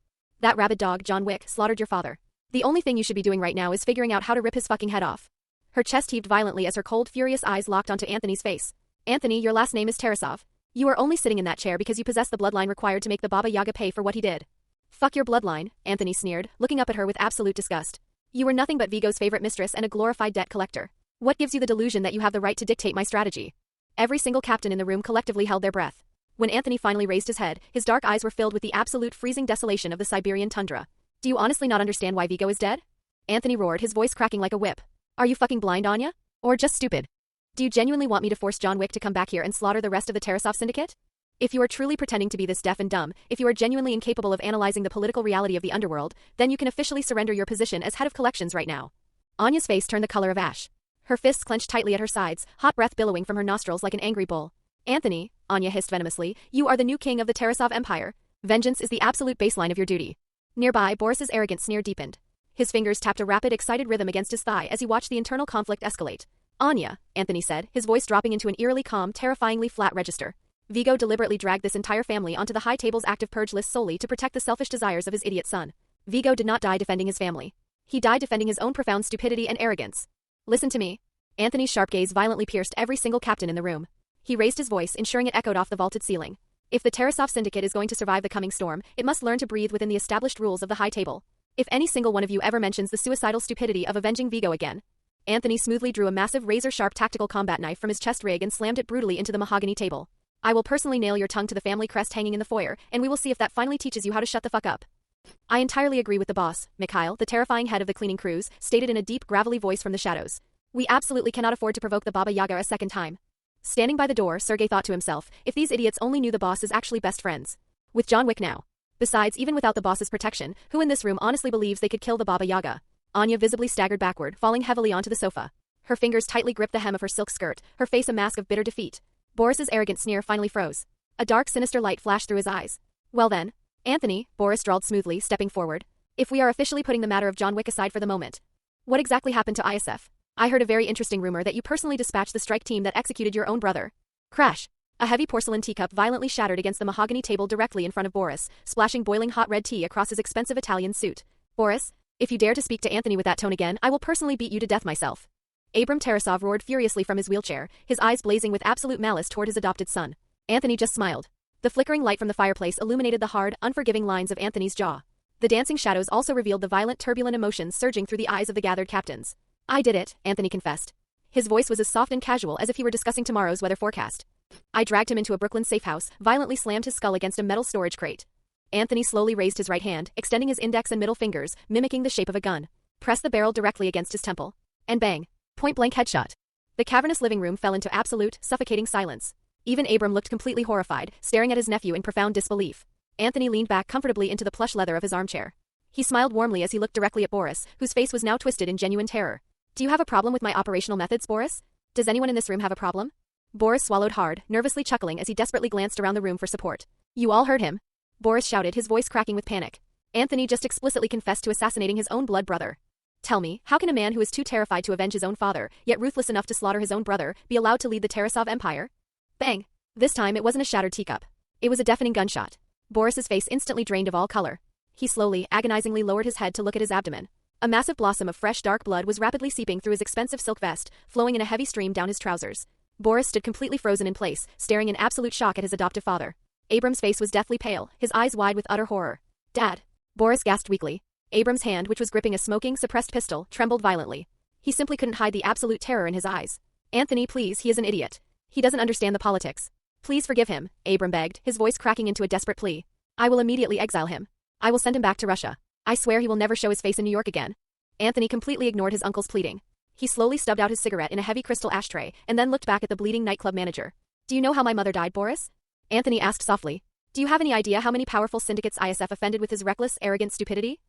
That rabid dog, John Wick, slaughtered your father. The only thing you should be doing right now is figuring out how to rip his fucking head off. Her chest heaved violently as her cold, furious eyes locked onto Anthony's face. Anthony, your last name is Tarasov. You are only sitting in that chair because you possess the bloodline required to make the Baba Yaga pay for what he did. Fuck your bloodline, Anthony sneered, looking up at her with absolute disgust. You were nothing but Vigo's favorite mistress and a glorified debt collector. What gives you the delusion that you have the right to dictate my strategy? Every single captain in the room collectively held their breath. When Anthony finally raised his head, his dark eyes were filled with the absolute freezing desolation of the Siberian tundra. Do you honestly not understand why Vigo is dead? Anthony roared, his voice cracking like a whip. Are you fucking blind, Anya? Or just stupid? Do you genuinely want me to force John Wick to come back here and slaughter the rest of the Tarasov syndicate? If you are truly pretending to be this deaf and dumb, if you are genuinely incapable of analyzing the political reality of the underworld, then you can officially surrender your position as head of collections right now. Anya's face turned the color of ash. Her fists clenched tightly at her sides, hot breath billowing from her nostrils like an angry bull. Anthony, Anya hissed venomously, you are the new king of the Tarasov Empire. Vengeance is the absolute baseline of your duty. Nearby, Boris's arrogant sneer deepened. His fingers tapped a rapid, excited rhythm against his thigh as he watched the internal conflict escalate. Anya, Anthony said, his voice dropping into an eerily calm, terrifyingly flat register. Vigo deliberately dragged this entire family onto the High Table's active purge list solely to protect the selfish desires of his idiot son. Vigo did not die defending his family. He died defending his own profound stupidity and arrogance. Listen to me. Anthony's sharp gaze violently pierced every single captain in the room. He raised his voice, ensuring it echoed off the vaulted ceiling. If the Tarasov Syndicate is going to survive the coming storm, it must learn to breathe within the established rules of the High Table. If any single one of you ever mentions the suicidal stupidity of avenging Vigo again. Anthony smoothly drew a massive razor-sharp tactical combat knife from his chest rig and slammed it brutally into the mahogany table. I will personally nail your tongue to the family crest hanging in the foyer, and we will see if that finally teaches you how to shut the fuck up. I entirely agree with the boss, Mikhail, the terrifying head of the cleaning crews, stated in a deep, gravelly voice from the shadows. We absolutely cannot afford to provoke the Baba Yaga a second time. Standing by the door, Sergei thought to himself, if these idiots only knew the boss is actually best friends with John Wick now. Besides, even without the boss's protection, who in this room honestly believes they could kill the Baba Yaga? Anya visibly staggered backward, falling heavily onto the sofa. Her fingers tightly gripped the hem of her silk skirt, her face a mask of bitter defeat. Boris's arrogant sneer finally froze. A dark, sinister light flashed through his eyes. Well then, Anthony, Boris drawled smoothly, stepping forward. If we are officially putting the matter of John Wick aside for the moment. What exactly happened to ISF? I heard a very interesting rumor that you personally dispatched the strike team that executed your own brother. Crash! A heavy porcelain teacup violently shattered against the mahogany table directly in front of Boris, splashing boiling hot red tea across his expensive Italian suit. Boris, if you dare to speak to Anthony with that tone again, I will personally beat you to death myself. Abram Tarasov roared furiously from his wheelchair, his eyes blazing with absolute malice toward his adopted son. Anthony just smiled. The flickering light from the fireplace illuminated the hard, unforgiving lines of Anthony's jaw. The dancing shadows also revealed the violent, turbulent emotions surging through the eyes of the gathered captains. I did it, Anthony confessed. His voice was as soft and casual as if he were discussing tomorrow's weather forecast. I dragged him into a Brooklyn safe house, violently slammed his skull against a metal storage crate. Anthony slowly raised his right hand, extending his index and middle fingers, mimicking the shape of a gun. Pressed the barrel directly against his temple. And bang. Point-blank headshot. The cavernous living room fell into absolute, suffocating silence. Even Abram looked completely horrified, staring at his nephew in profound disbelief. Anthony leaned back comfortably into the plush leather of his armchair. He smiled warmly as he looked directly at Boris, whose face was now twisted in genuine terror. Do you have a problem with my operational methods, Boris? Does anyone in this room have a problem? Boris swallowed hard, nervously chuckling as he desperately glanced around the room for support. You all heard him. Boris shouted, his voice cracking with panic. Anthony just explicitly confessed to assassinating his own blood brother. Tell me, how can a man who is too terrified to avenge his own father, yet ruthless enough to slaughter his own brother, be allowed to lead the Tarasov Empire? Bang! This time it wasn't a shattered teacup. It was a deafening gunshot. Boris's face instantly drained of all color. He slowly, agonizingly lowered his head to look at his abdomen. A massive blossom of fresh dark blood was rapidly seeping through his expensive silk vest, flowing in a heavy stream down his trousers. Boris stood completely frozen in place, staring in absolute shock at his adoptive father. Abram's face was deathly pale, his eyes wide with utter horror. Dad! Boris gasped weakly. Abram's hand, which was gripping a smoking, suppressed pistol, trembled violently. He simply couldn't hide the absolute terror in his eyes. Anthony, please, he is an idiot. He doesn't understand the politics. Please forgive him, Abram begged, his voice cracking into a desperate plea. I will immediately exile him. I will send him back to Russia. I swear he will never show his face in New York again. Anthony completely ignored his uncle's pleading. He slowly stubbed out his cigarette in a heavy crystal ashtray, and then looked back at the bleeding nightclub manager. Do you know how my mother died, Boris? Anthony asked softly. Do you have any idea how many powerful syndicates ISF offended with his reckless, arrogant stupidity?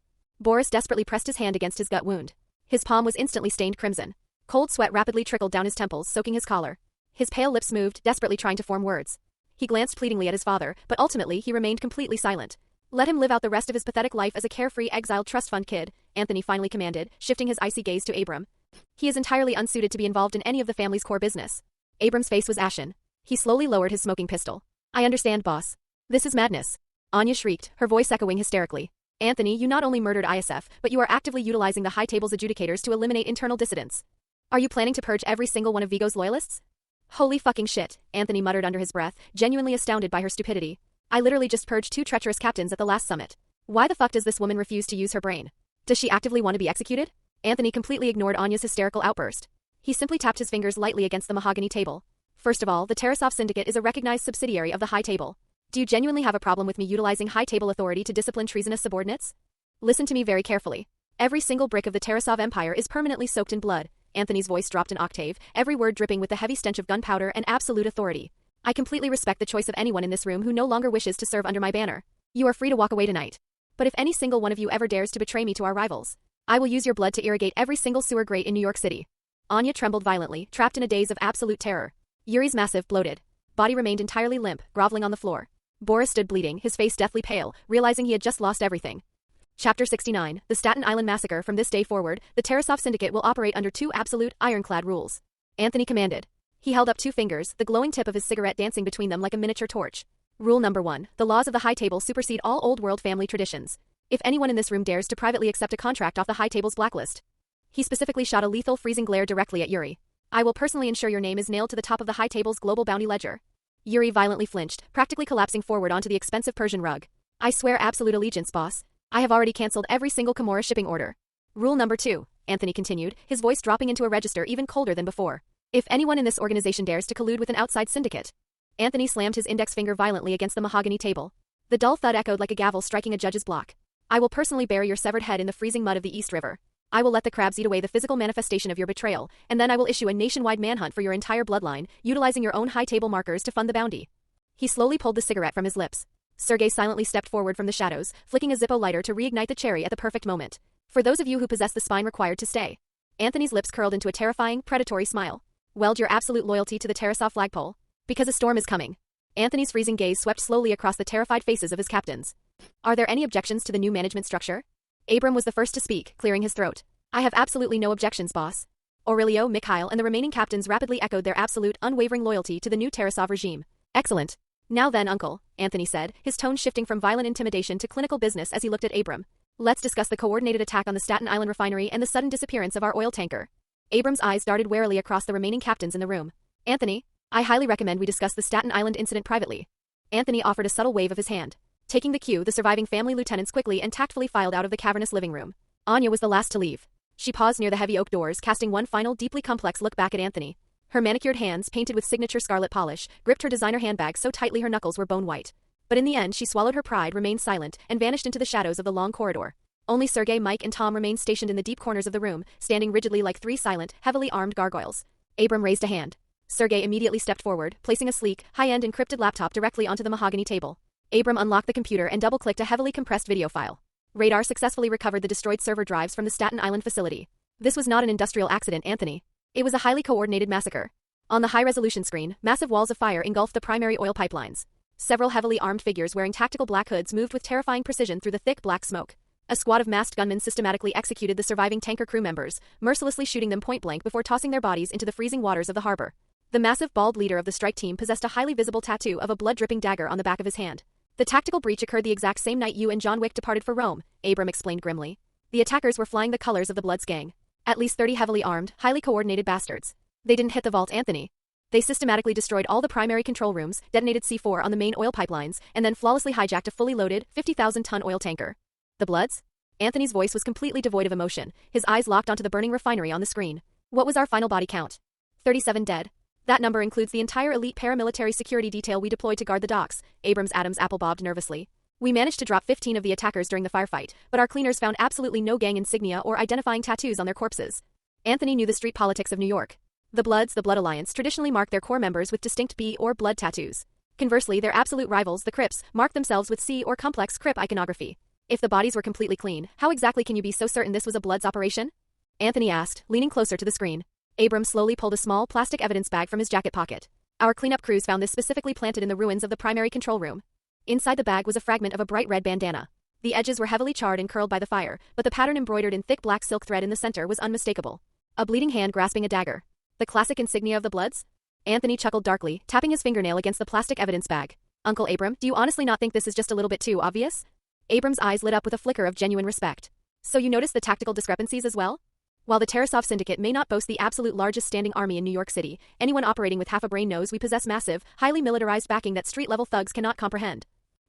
Boris desperately pressed his hand against his gut wound. His palm was instantly stained crimson. Cold sweat rapidly trickled down his temples, soaking his collar. His pale lips moved, desperately trying to form words. He glanced pleadingly at his father, but ultimately he remained completely silent. Let him live out the rest of his pathetic life as a carefree, exiled trust fund kid, Anthony finally commanded, shifting his icy gaze to Abram. He is entirely unsuited to be involved in any of the family's core business. Abram's face was ashen. He slowly lowered his smoking pistol. I understand, boss. This is madness. Anya shrieked, her voice echoing hysterically. Anthony, you not only murdered ISF, but you are actively utilizing the High Table's adjudicators to eliminate internal dissidents. Are you planning to purge every single one of Vigo's loyalists? Holy fucking shit, Anthony muttered under his breath, genuinely astounded by her stupidity. I literally just purged 2 treacherous captains at the last summit. Why the fuck does this woman refuse to use her brain? Does she actively want to be executed? Anthony completely ignored Anya's hysterical outburst. He simply tapped his fingers lightly against the mahogany table. First of all, the Tarasov Syndicate is a recognized subsidiary of the High Table. Do you genuinely have a problem with me utilizing High Table authority to discipline treasonous subordinates? Listen to me very carefully. Every single brick of the Tarasov Empire is permanently soaked in blood. Anthony's voice dropped an octave, every word dripping with the heavy stench of gunpowder and absolute authority. I completely respect the choice of anyone in this room who no longer wishes to serve under my banner. You are free to walk away tonight. But if any single one of you ever dares to betray me to our rivals, I will use your blood to irrigate every single sewer grate in New York City. Anya trembled violently, trapped in a daze of absolute terror. Yuri's massive, bloated body remained entirely limp, groveling on the floor. Boris stood bleeding, his face deathly pale, realizing he had just lost everything. Chapter 69, The Staten Island Massacre. From this day forward, the Tarasov Syndicate will operate under 2 absolute, ironclad rules. Anthony commanded. He held up 2 fingers, the glowing tip of his cigarette dancing between them like a miniature torch. Rule number 1. The laws of the High Table supersede all old world family traditions. If anyone in this room dares to privately accept a contract off the High Table's blacklist. He specifically shot a lethal freezing glare directly at Yuri. I will personally ensure your name is nailed to the top of the High Table's global bounty ledger. Yuri violently flinched, practically collapsing forward onto the expensive Persian rug. I swear absolute allegiance, boss. I have already cancelled every single Kimura shipping order. Rule number 2, Anthony continued, his voice dropping into a register even colder than before. If anyone in this organization dares to collude with an outside syndicate. Anthony slammed his index finger violently against the mahogany table. The dull thud echoed like a gavel striking a judge's block. I will personally bury your severed head in the freezing mud of the East River. I will let the crabs eat away the physical manifestation of your betrayal, and then I will issue a nationwide manhunt for your entire bloodline, utilizing your own High Table markers to fund the bounty. He slowly pulled the cigarette from his lips. Sergei silently stepped forward from the shadows, flicking a Zippo lighter to reignite the cherry at the perfect moment. For those of you who possess the spine required to stay. Anthony's lips curled into a terrifying, predatory smile. Weld your absolute loyalty to the Tarasov flagpole. Because a storm is coming. Anthony's freezing gaze swept slowly across the terrified faces of his captains. Are there any objections to the new management structure? Abram was the first to speak, clearing his throat. I have absolutely no objections, boss. Aurelio, Mikhail, and the remaining captains rapidly echoed their absolute, unwavering loyalty to the new Tarasov regime. Excellent. Now then, Uncle, Anthony said, his tone shifting from violent intimidation to clinical business as he looked at Abram. Let's discuss the coordinated attack on the Staten Island refinery and the sudden disappearance of our oil tanker. Abram's eyes darted warily across the remaining captains in the room. Anthony, I highly recommend we discuss the Staten Island incident privately. Anthony offered a subtle wave of his hand. Taking the cue, the surviving family lieutenants quickly and tactfully filed out of the cavernous living room. Anya was the last to leave. She paused near the heavy oak doors, casting one final, deeply complex look back at Anthony. Her manicured hands, painted with signature scarlet polish, gripped her designer handbag so tightly her knuckles were bone white. But in the end, she swallowed her pride, remained silent, and vanished into the shadows of the long corridor. Only Sergei, Mike, and Tom remained stationed in the deep corners of the room, standing rigidly like 3 silent, heavily armed gargoyles. Abram raised a hand. Sergei immediately stepped forward, placing a sleek, high-end encrypted laptop directly onto the mahogany table. Abram unlocked the computer and double-clicked a heavily compressed video file. Radar successfully recovered the destroyed server drives from the Staten Island facility. This was not an industrial accident, Anthony. It was a highly coordinated massacre. On the high-resolution screen, massive walls of fire engulfed the primary oil pipelines. Several heavily armed figures wearing tactical black hoods moved with terrifying precision through the thick black smoke. A squad of masked gunmen systematically executed the surviving tanker crew members, mercilessly shooting them point-blank before tossing their bodies into the freezing waters of the harbor. The massive, bald leader of the strike team possessed a highly visible tattoo of a blood-dripping dagger on the back of his hand. The tactical breach occurred the exact same night you and John Wick departed for Rome, Abram explained grimly. The attackers were flying the colors of the Bloods gang. At least 30 heavily armed, highly coordinated bastards. They didn't hit the vault, Anthony. They systematically destroyed all the primary control rooms, detonated C4 on the main oil pipelines, and then flawlessly hijacked a fully loaded, 50,000-ton oil tanker. The Bloods? Anthony's voice was completely devoid of emotion, his eyes locked onto the burning refinery on the screen. What was our final body count? 37 dead. That number includes the entire elite paramilitary security detail we deployed to guard the docks, Abrams Adams apple-bobbed nervously. We managed to drop 15 of the attackers during the firefight, but our cleaners found absolutely no gang insignia or identifying tattoos on their corpses. Anthony knew the street politics of New York. The Bloods, the Blood Alliance, traditionally mark their core members with distinct B or blood tattoos. Conversely, their absolute rivals, the Crips, mark themselves with C or complex Crip iconography. If the bodies were completely clean, how exactly can you be so certain this was a Bloods operation? Anthony asked, leaning closer to the screen. Abrams slowly pulled a small plastic evidence bag from his jacket pocket. Our cleanup crews found this specifically planted in the ruins of the primary control room. Inside the bag was a fragment of a bright red bandana. The edges were heavily charred and curled by the fire, but the pattern embroidered in thick black silk thread in the center was unmistakable. A bleeding hand grasping a dagger. The classic insignia of the Bloods? Anthony chuckled darkly, tapping his fingernail against the plastic evidence bag. Uncle Abram, do you honestly not think this is just a little bit too obvious? Abram's eyes lit up with a flicker of genuine respect. So you noticed the tactical discrepancies as well? While the Tarasov Syndicate may not boast the absolute largest standing army in New York City, anyone operating with half a brain knows we possess massive, highly militarized backing that street-level thugs cannot comprehend.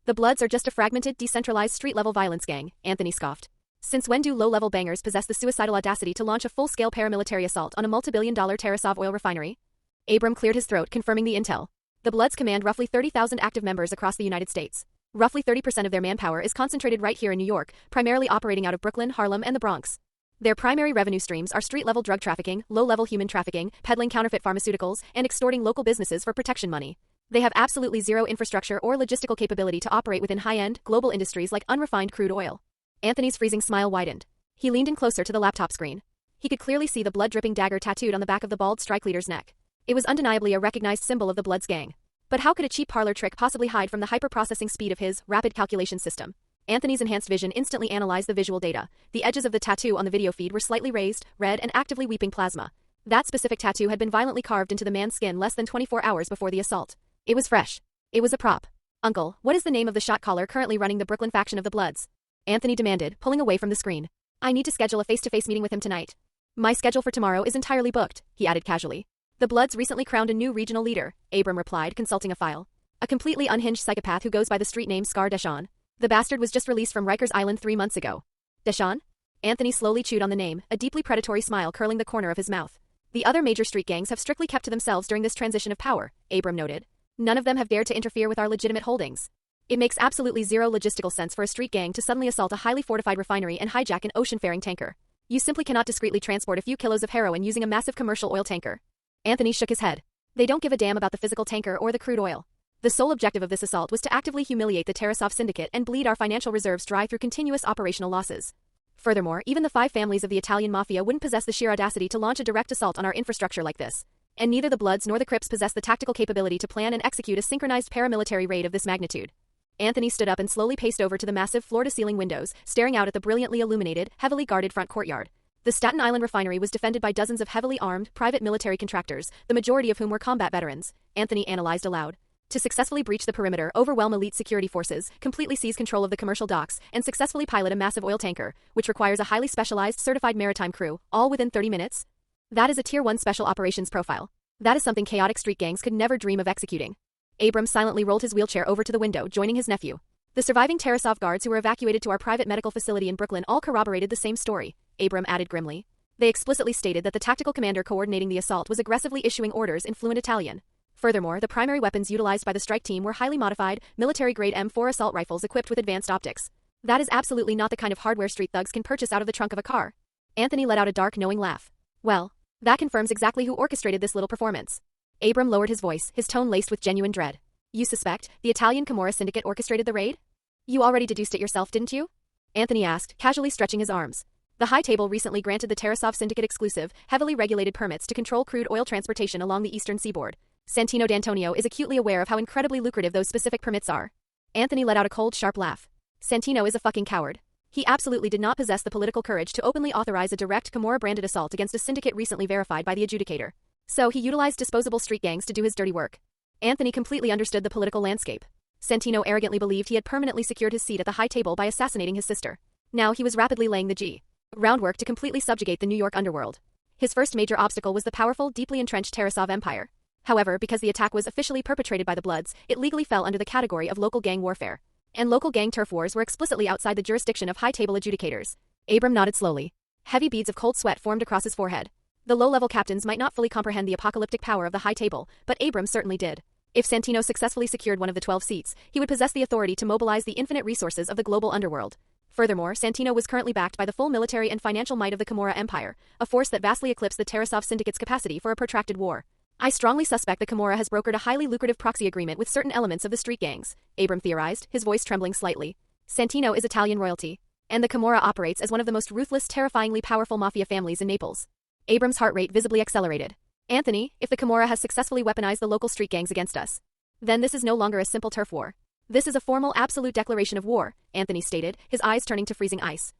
The Bloods are just a fragmented, decentralized street-level violence gang, Anthony scoffed. Since when do low-level bangers possess the suicidal audacity to launch a full-scale paramilitary assault on a multi-billion-dollar Tarasov oil refinery? Abram cleared his throat, confirming the intel. The Bloods command roughly 30,000 active members across the United States. Roughly 30% of their manpower is concentrated right here in New York, primarily operating out of Brooklyn, Harlem, and the Bronx. Their primary revenue streams are street-level drug trafficking, low-level human trafficking, peddling counterfeit pharmaceuticals, and extorting local businesses for protection money. They have absolutely zero infrastructure or logistical capability to operate within high-end, global industries like unrefined crude oil. Anthony's freezing smile widened. He leaned in closer to the laptop screen. He could clearly see the blood-dripping dagger tattooed on the back of the bald strike leader's neck. It was undeniably a recognized symbol of the Bloods gang. But how could a cheap parlor trick possibly hide from the hyper-processing speed of his rapid calculation system? Anthony's enhanced vision instantly analyzed the visual data. The edges of the tattoo on the video feed were slightly raised, red, and actively weeping plasma. That specific tattoo had been violently carved into the man's skin less than 24 hours before the assault. It was fresh. It was a prop. Uncle, what is the name of the shot caller currently running the Brooklyn faction of the Bloods? Anthony demanded, pulling away from the screen. I need to schedule a face-to-face meeting with him tonight. My schedule for tomorrow is entirely booked, he added casually. The Bloods recently crowned a new regional leader, Abram replied, consulting a file. A completely unhinged psychopath who goes by the street name Scar Deshawn. The bastard was just released from Rikers Island 3 months ago. Deshawn? Anthony slowly chewed on the name, a deeply predatory smile curling the corner of his mouth. The other major street gangs have strictly kept to themselves during this transition of power, Abram noted. None of them have dared to interfere with our legitimate holdings. It makes absolutely zero logistical sense for a street gang to suddenly assault a highly fortified refinery and hijack an ocean-faring tanker. You simply cannot discreetly transport a few kilos of heroin using a massive commercial oil tanker. Anthony shook his head. They don't give a damn about the physical tanker or the crude oil. The sole objective of this assault was to actively humiliate the Tarasov syndicate and bleed our financial reserves dry through continuous operational losses. Furthermore, even the 5 families of the Italian mafia wouldn't possess the sheer audacity to launch a direct assault on our infrastructure like this. And neither the Bloods nor the Crips possess the tactical capability to plan and execute a synchronized paramilitary raid of this magnitude. Anthony stood up and slowly paced over to the massive floor-to-ceiling windows, staring out at the brilliantly illuminated, heavily guarded front courtyard. The Staten Island refinery was defended by dozens of heavily armed, private military contractors, the majority of whom were combat veterans, Anthony analyzed aloud. To successfully breach the perimeter, overwhelm elite security forces, completely seize control of the commercial docks, and successfully pilot a massive oil tanker, which requires a highly specialized, certified maritime crew, all within 30 minutes? That is a Tier 1 special operations profile. That is something chaotic street gangs could never dream of executing. Abram silently rolled his wheelchair over to the window, joining his nephew. The surviving Tarasov guards who were evacuated to our private medical facility in Brooklyn all corroborated the same story, Abram added grimly. They explicitly stated that the tactical commander coordinating the assault was aggressively issuing orders in fluent Italian. Furthermore, the primary weapons utilized by the strike team were highly modified, military-grade M4 assault rifles equipped with advanced optics. That is absolutely not the kind of hardware street thugs can purchase out of the trunk of a car. Anthony let out a dark, knowing laugh. Well, that confirms exactly who orchestrated this little performance. Abram lowered his voice, his tone laced with genuine dread. You suspect the Italian Camorra syndicate orchestrated the raid? You already deduced it yourself, didn't you? Anthony asked, casually stretching his arms. The High Table recently granted the Tarasov syndicate exclusive, heavily regulated permits to control crude oil transportation along the eastern seaboard. Santino D'Antonio is acutely aware of how incredibly lucrative those specific permits are. Anthony let out a cold, sharp laugh. Santino is a fucking coward. He absolutely did not possess the political courage to openly authorize a direct Camorra-branded assault against a syndicate recently verified by the adjudicator. So he utilized disposable street gangs to do his dirty work. Anthony completely understood the political landscape. Santino arrogantly believed he had permanently secured his seat at the High Table by assassinating his sister. Now he was rapidly laying the groundwork to completely subjugate the New York underworld. His first major obstacle was the powerful, deeply entrenched Tarasov Empire. However, because the attack was officially perpetrated by the Bloods, it legally fell under the category of local gang warfare. And local gang turf wars were explicitly outside the jurisdiction of High Table adjudicators. Abram nodded slowly. Heavy beads of cold sweat formed across his forehead. The low-level captains might not fully comprehend the apocalyptic power of the High Table, but Abram certainly did. If Santino successfully secured one of the 12 seats, he would possess the authority to mobilize the infinite resources of the global underworld. Furthermore, Santino was currently backed by the full military and financial might of the Camorra Empire, a force that vastly eclipsed the Tarasov syndicate's capacity for a protracted war. I strongly suspect the Camorra has brokered a highly lucrative proxy agreement with certain elements of the street gangs, Abram theorized, his voice trembling slightly. Santino is Italian royalty, and the Camorra operates as one of the most ruthless, terrifyingly powerful mafia families in Naples. Abram's heart rate visibly accelerated. Anthony, if the Camorra has successfully weaponized the local street gangs against us, then this is no longer a simple turf war. This is a formal, absolute declaration of war, Anthony stated, his eyes turning to freezing ice.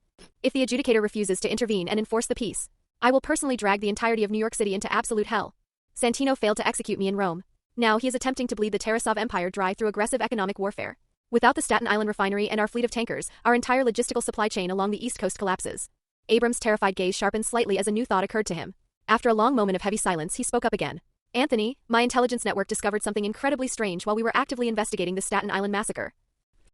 If the adjudicator refuses to intervene and enforce the peace, I will personally drag the entirety of New York City into absolute hell. Santino failed to execute me in Rome. Now he is attempting to bleed the Tarasov Empire dry through aggressive economic warfare. Without the Staten Island refinery and our fleet of tankers, our entire logistical supply chain along the East Coast collapses. Abram's terrified gaze sharpened slightly as a new thought occurred to him. After a long moment of heavy silence, he spoke up again. Anthony, my intelligence network discovered something incredibly strange while we were actively investigating the Staten Island massacre.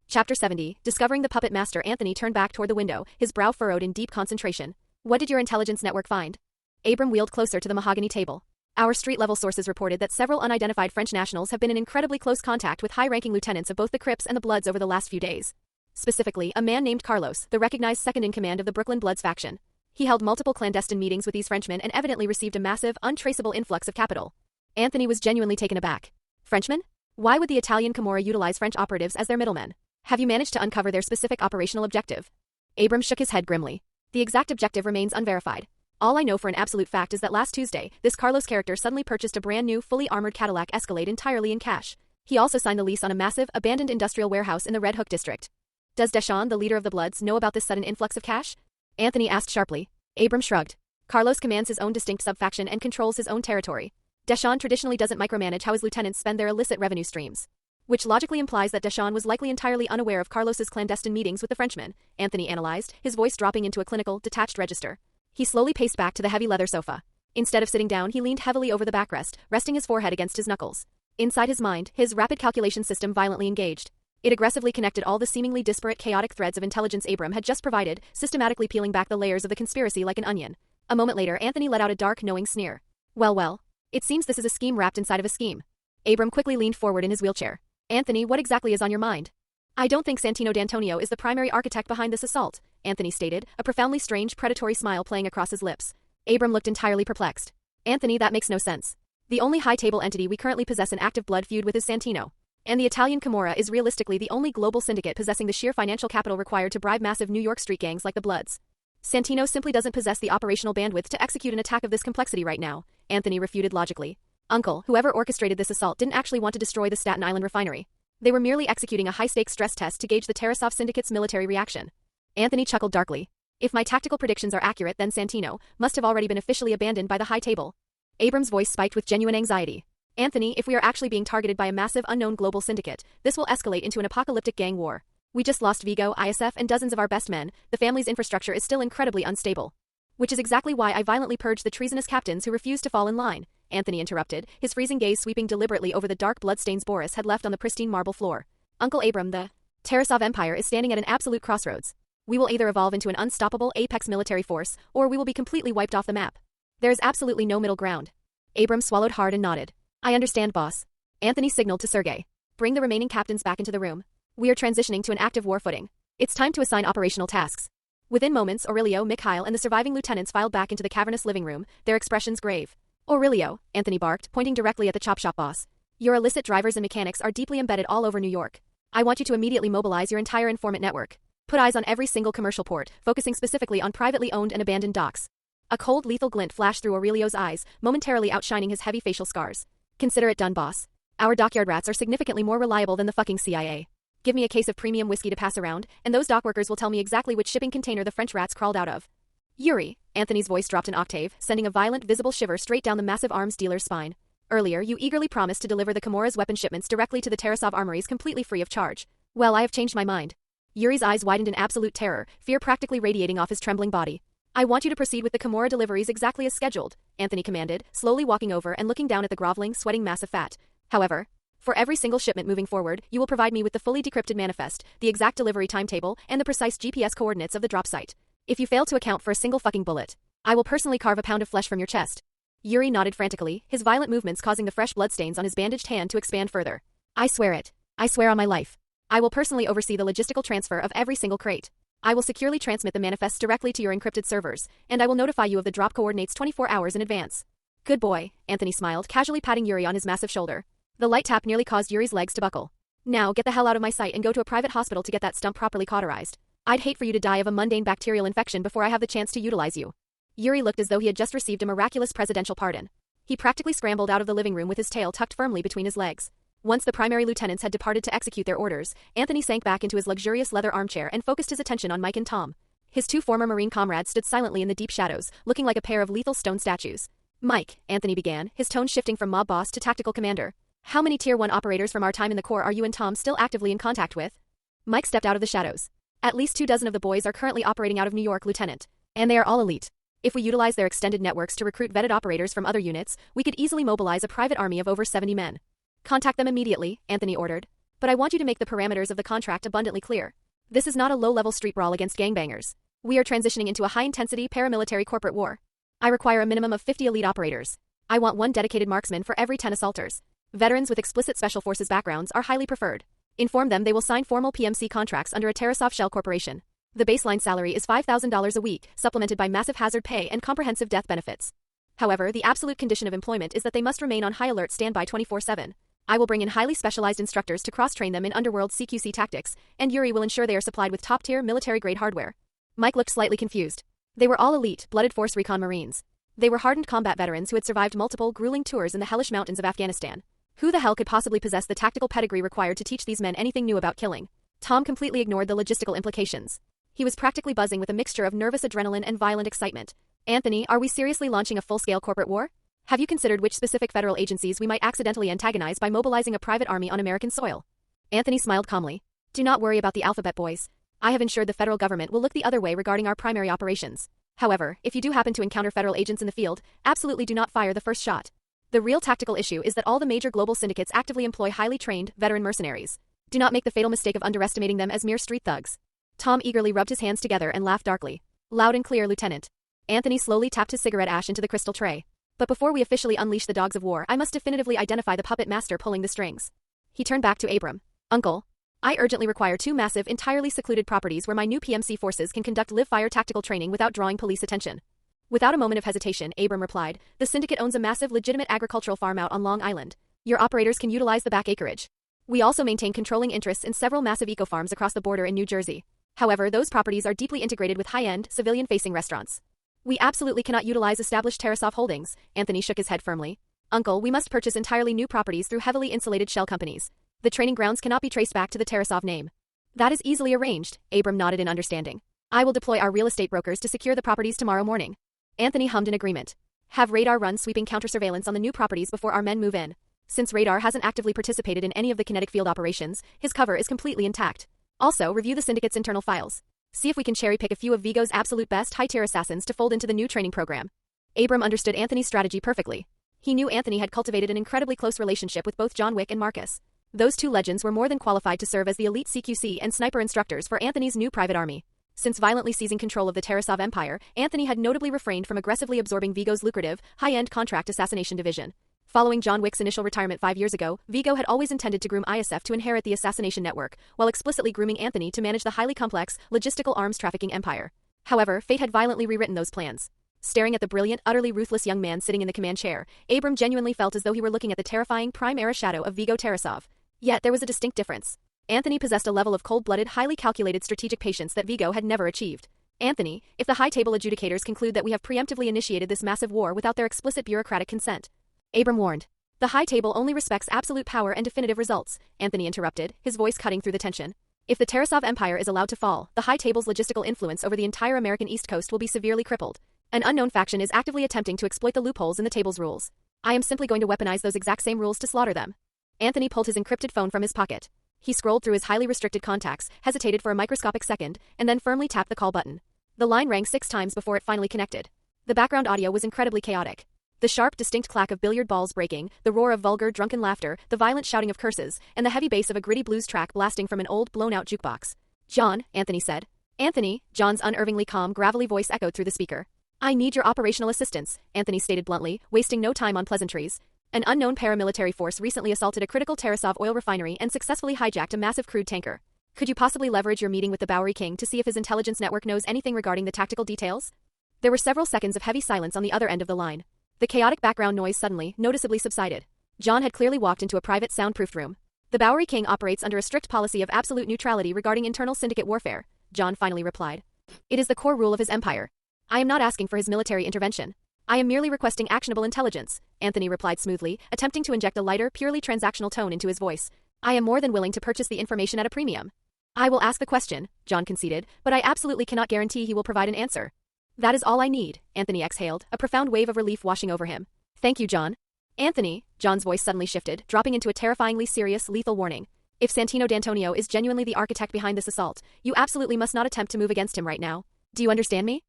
Chapter 70, Discovering the Puppet Master. Anthony turned back toward the window, his brow furrowed in deep concentration. What did your intelligence network find? Abram wheeled closer to the mahogany table. Our street-level sources reported that several unidentified French nationals have been in incredibly close contact with high-ranking lieutenants of both the Crips and the Bloods over the last few days. Specifically, a man named Carlos, the recognized second-in-command of the Brooklyn Bloods faction. He held multiple clandestine meetings with these Frenchmen and evidently received a massive, untraceable influx of capital. Anthony was genuinely taken aback. Frenchmen? Why would the Italian Camorra utilize French operatives as their middlemen? Have you managed to uncover their specific operational objective? Abram shook his head grimly. The exact objective remains unverified. All I know for an absolute fact is that last Tuesday, this Carlos character suddenly purchased a brand new, fully armored Cadillac Escalade entirely in cash. He also signed the lease on a massive, abandoned industrial warehouse in the Red Hook district. Does Deshawn, the leader of the Bloods, know about this sudden influx of cash? Anthony asked sharply. Abram shrugged. Carlos commands his own distinct subfaction and controls his own territory. Deshawn traditionally doesn't micromanage how his lieutenants spend their illicit revenue streams. Which logically implies that Deshawn was likely entirely unaware of Carlos's clandestine meetings with the Frenchman, Anthony analyzed, his voice dropping into a clinical, detached register. He slowly paced back to the heavy leather sofa. Instead of sitting down, he leaned heavily over the backrest, resting his forehead against his knuckles. Inside his mind, his rapid calculation system violently engaged. It aggressively connected all the seemingly disparate, chaotic threads of intelligence Abram had just provided, systematically peeling back the layers of the conspiracy like an onion. A moment later, Anthony let out a dark, knowing sneer. Well, it seems this is a scheme wrapped inside of a scheme. Abram quickly leaned forward in his wheelchair. Anthony, what exactly is on your mind? I don't think Santino D'Antonio is the primary architect behind this assault, Anthony stated, a profoundly strange, predatory smile playing across his lips. Abram looked entirely perplexed. Anthony, that makes no sense. The only high-table entity we currently possess an active blood feud with is Santino. And the Italian Camorra is realistically the only global syndicate possessing the sheer financial capital required to bribe massive New York street gangs like the Bloods. Santino simply doesn't possess the operational bandwidth to execute an attack of this complexity right now, Anthony refuted logically. Uncle, whoever orchestrated this assault didn't actually want to destroy the Staten Island refinery. They were merely executing a high-stakes stress test to gauge the Tarasov syndicate's military reaction. Anthony chuckled darkly. If my tactical predictions are accurate, then Santino must have already been officially abandoned by the high table. Abram's voice spiked with genuine anxiety. Anthony, if we are actually being targeted by a massive unknown global syndicate, this will escalate into an apocalyptic gang war. We just lost Vigo, ISF, and dozens of our best men. The family's infrastructure is still incredibly unstable. Which is exactly why I violently purged the treasonous captains who refused to fall in line, Anthony interrupted, his freezing gaze sweeping deliberately over the dark bloodstains Boris had left on the pristine marble floor. Uncle Abram, the Tarasov Empire is standing at an absolute crossroads. We will either evolve into an unstoppable apex military force, or we will be completely wiped off the map. There is absolutely no middle ground. Abram swallowed hard and nodded. I understand, boss. Anthony signaled to Sergei. Bring the remaining captains back into the room. We are transitioning to an active war footing. It's time to assign operational tasks. Within moments, Aurelio, Mikhail, and the surviving lieutenants filed back into the cavernous living room, their expressions grave. Aurelio, Anthony barked, pointing directly at the chop shop boss. Your illicit drivers and mechanics are deeply embedded all over New York. I want you to immediately mobilize your entire informant network. Put eyes on every single commercial port, focusing specifically on privately owned and abandoned docks. A cold, lethal glint flashed through Aurelio's eyes, momentarily outshining his heavy facial scars. Consider it done, boss. Our dockyard rats are significantly more reliable than the fucking CIA. Give me a case of premium whiskey to pass around, and those dockworkers will tell me exactly which shipping container the French rats crawled out of. Yuri, Anthony's voice dropped an octave, sending a violent, visible shiver straight down the massive arms dealer's spine. Earlier, you eagerly promised to deliver the Camorra's weapon shipments directly to the Tarasov armories completely free of charge. Well, I have changed my mind. Yuri's eyes widened in absolute terror, fear practically radiating off his trembling body. I want you to proceed with the Camorra deliveries exactly as scheduled, Anthony commanded, slowly walking over and looking down at the groveling, sweating mass of fat. However, for every single shipment moving forward, you will provide me with the fully decrypted manifest, the exact delivery timetable, and the precise GPS coordinates of the drop site. If you fail to account for a single fucking bullet, I will personally carve a pound of flesh from your chest. Yuri nodded frantically, his violent movements causing the fresh bloodstains on his bandaged hand to expand further. I swear it. I swear on my life. I will personally oversee the logistical transfer of every single crate. I will securely transmit the manifests directly to your encrypted servers, and I will notify you of the drop coordinates 24 hours in advance. Good boy, Anthony smiled, casually patting Yuri on his massive shoulder. The light tap nearly caused Yuri's legs to buckle. Now get the hell out of my sight and go to a private hospital to get that stump properly cauterized. I'd hate for you to die of a mundane bacterial infection before I have the chance to utilize you. Yuri looked as though he had just received a miraculous presidential pardon. He practically scrambled out of the living room with his tail tucked firmly between his legs. Once the primary lieutenants had departed to execute their orders, Anthony sank back into his luxurious leather armchair and focused his attention on Mike and Tom. His two former Marine comrades stood silently in the deep shadows, looking like a pair of lethal stone statues. Mike, Anthony began, his tone shifting from mob boss to tactical commander. How many Tier 1 operators from our time in the Corps are you and Tom still actively in contact with? Mike stepped out of the shadows. At least 24 of the boys are currently operating out of New York, Lieutenant. And they are all elite. If we utilize their extended networks to recruit vetted operators from other units, we could easily mobilize a private army of over 70 men. Contact them immediately, Anthony ordered. But I want you to make the parameters of the contract abundantly clear. This is not a low-level street brawl against gangbangers. We are transitioning into a high-intensity paramilitary corporate war. I require a minimum of 50 elite operators. I want 1 dedicated marksman for every 10 assaulters. Veterans with explicit special forces backgrounds are highly preferred. Inform them they will sign formal PMC contracts under a Tarasov Shell Corporation. The baseline salary is $5,000 a week, supplemented by massive hazard pay and comprehensive death benefits. However, the absolute condition of employment is that they must remain on high alert standby 24/7. I will bring in highly specialized instructors to cross-train them in underworld CQC tactics, and Yuri will ensure they are supplied with top-tier military-grade hardware. Mike looked slightly confused. They were all elite, blooded Force Recon Marines. They were hardened combat veterans who had survived multiple, grueling tours in the hellish mountains of Afghanistan. Who the hell could possibly possess the tactical pedigree required to teach these men anything new about killing? Tom completely ignored the logistical implications. He was practically buzzing with a mixture of nervous adrenaline and violent excitement. Anthony, are we seriously launching a full-scale corporate war? Have you considered which specific federal agencies we might accidentally antagonize by mobilizing a private army on American soil? Anthony smiled calmly. Do not worry about the alphabet boys. I have ensured the federal government will look the other way regarding our primary operations. However, if you do happen to encounter federal agents in the field, absolutely do not fire the first shot. The real tactical issue is that all the major global syndicates actively employ highly trained, veteran mercenaries. Do not make the fatal mistake of underestimating them as mere street thugs. Tom eagerly rubbed his hands together and laughed darkly. Loud and clear, Lieutenant. Anthony slowly tapped his cigarette ash into the crystal tray. But before we officially unleash the dogs of war, I must definitively identify the puppet master pulling the strings. He turned back to Abram. Uncle, I urgently require 2 massive, entirely secluded properties where my new PMC forces can conduct live-fire tactical training without drawing police attention. Without a moment of hesitation, Abram replied, the syndicate owns a massive, legitimate agricultural farm out on Long Island. Your operators can utilize the back acreage. We also maintain controlling interests in several massive eco-farms across the border in New Jersey. However, those properties are deeply integrated with high-end, civilian-facing restaurants. We absolutely cannot utilize established Tarasov holdings. Anthony shook his head firmly. Uncle, we must purchase entirely new properties through heavily insulated shell companies. The training grounds cannot be traced back to the Tarasov name. That is easily arranged, Abram nodded in understanding. I will deploy our real estate brokers to secure the properties tomorrow morning. Anthony hummed in agreement. Have radar run sweeping counter-surveillance on the new properties before our men move in. Since radar hasn't actively participated in any of the kinetic field operations, his cover is completely intact. Also, review the syndicate's internal files. See if we can cherry-pick a few of Vigo's absolute best high-tier assassins to fold into the new training program. Abram understood Anthony's strategy perfectly. He knew Anthony had cultivated an incredibly close relationship with both John Wick and Marcus. Those 2 legends were more than qualified to serve as the elite CQC and sniper instructors for Anthony's new private army. Since violently seizing control of the Tarasov Empire, Anthony had notably refrained from aggressively absorbing Vigo's lucrative, high-end contract assassination division. Following John Wick's initial retirement 5 years ago, Vigo had always intended to groom ISF to inherit the assassination network, while explicitly grooming Anthony to manage the highly complex, logistical arms trafficking empire. However, fate had violently rewritten those plans. Staring at the brilliant, utterly ruthless young man sitting in the command chair, Abram genuinely felt as though he were looking at the terrifying prime-era shadow of Vigo Tarasov. Yet there was a distinct difference. Anthony possessed a level of cold-blooded, highly calculated strategic patience that Vigo had never achieved. Anthony, if the high-table adjudicators conclude that we have preemptively initiated this massive war without their explicit bureaucratic consent. Abram warned. The high table only respects absolute power and definitive results, Anthony interrupted, his voice cutting through the tension. If the Tarasov Empire is allowed to fall, the high table's logistical influence over the entire American East Coast will be severely crippled. An unknown faction is actively attempting to exploit the loopholes in the table's rules. I am simply going to weaponize those exact same rules to slaughter them. Anthony pulled his encrypted phone from his pocket. He scrolled through his highly restricted contacts, hesitated for a microscopic second, and then firmly tapped the call button. The line rang 6 times before it finally connected. The background audio was incredibly chaotic. The sharp, distinct clack of billiard balls breaking, the roar of vulgar, drunken laughter, the violent shouting of curses, and the heavy bass of a gritty blues track blasting from an old, blown-out jukebox. John, Anthony said. Anthony, John's unervingly calm, gravelly voice echoed through the speaker. I need your operational assistance, Anthony stated bluntly, wasting no time on pleasantries. An unknown paramilitary force recently assaulted a critical Tarasov oil refinery and successfully hijacked a massive crude tanker. Could you possibly leverage your meeting with the Bowery King to see if his intelligence network knows anything regarding the tactical details? There were several seconds of heavy silence on the other end of the line. The chaotic background noise suddenly, noticeably subsided. John had clearly walked into a private, soundproofed room. The Bowery King operates under a strict policy of absolute neutrality regarding internal syndicate warfare, John finally replied. It is the core rule of his empire. I am not asking for his military intervention. I am merely requesting actionable intelligence, Anthony replied smoothly, attempting to inject a lighter, purely transactional tone into his voice. I am more than willing to purchase the information at a premium. I will ask the question, John conceded, but I absolutely cannot guarantee he will provide an answer. That is all I need, Anthony exhaled, a profound wave of relief washing over him. Thank you, John. Anthony, John's voice suddenly shifted, dropping into a terrifyingly serious, lethal warning. If Santino D'Antonio is genuinely the architect behind this assault, you absolutely must not attempt to move against him right now. Do you understand me?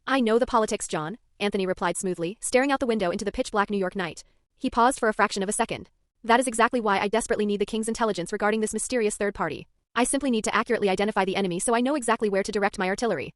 I know the politics, John, Anthony replied smoothly, staring out the window into the pitch-black New York night. He paused for a fraction of a second. That is exactly why I desperately need the King's intelligence regarding this mysterious third party. I simply need to accurately identify the enemy so I know exactly where to direct my artillery.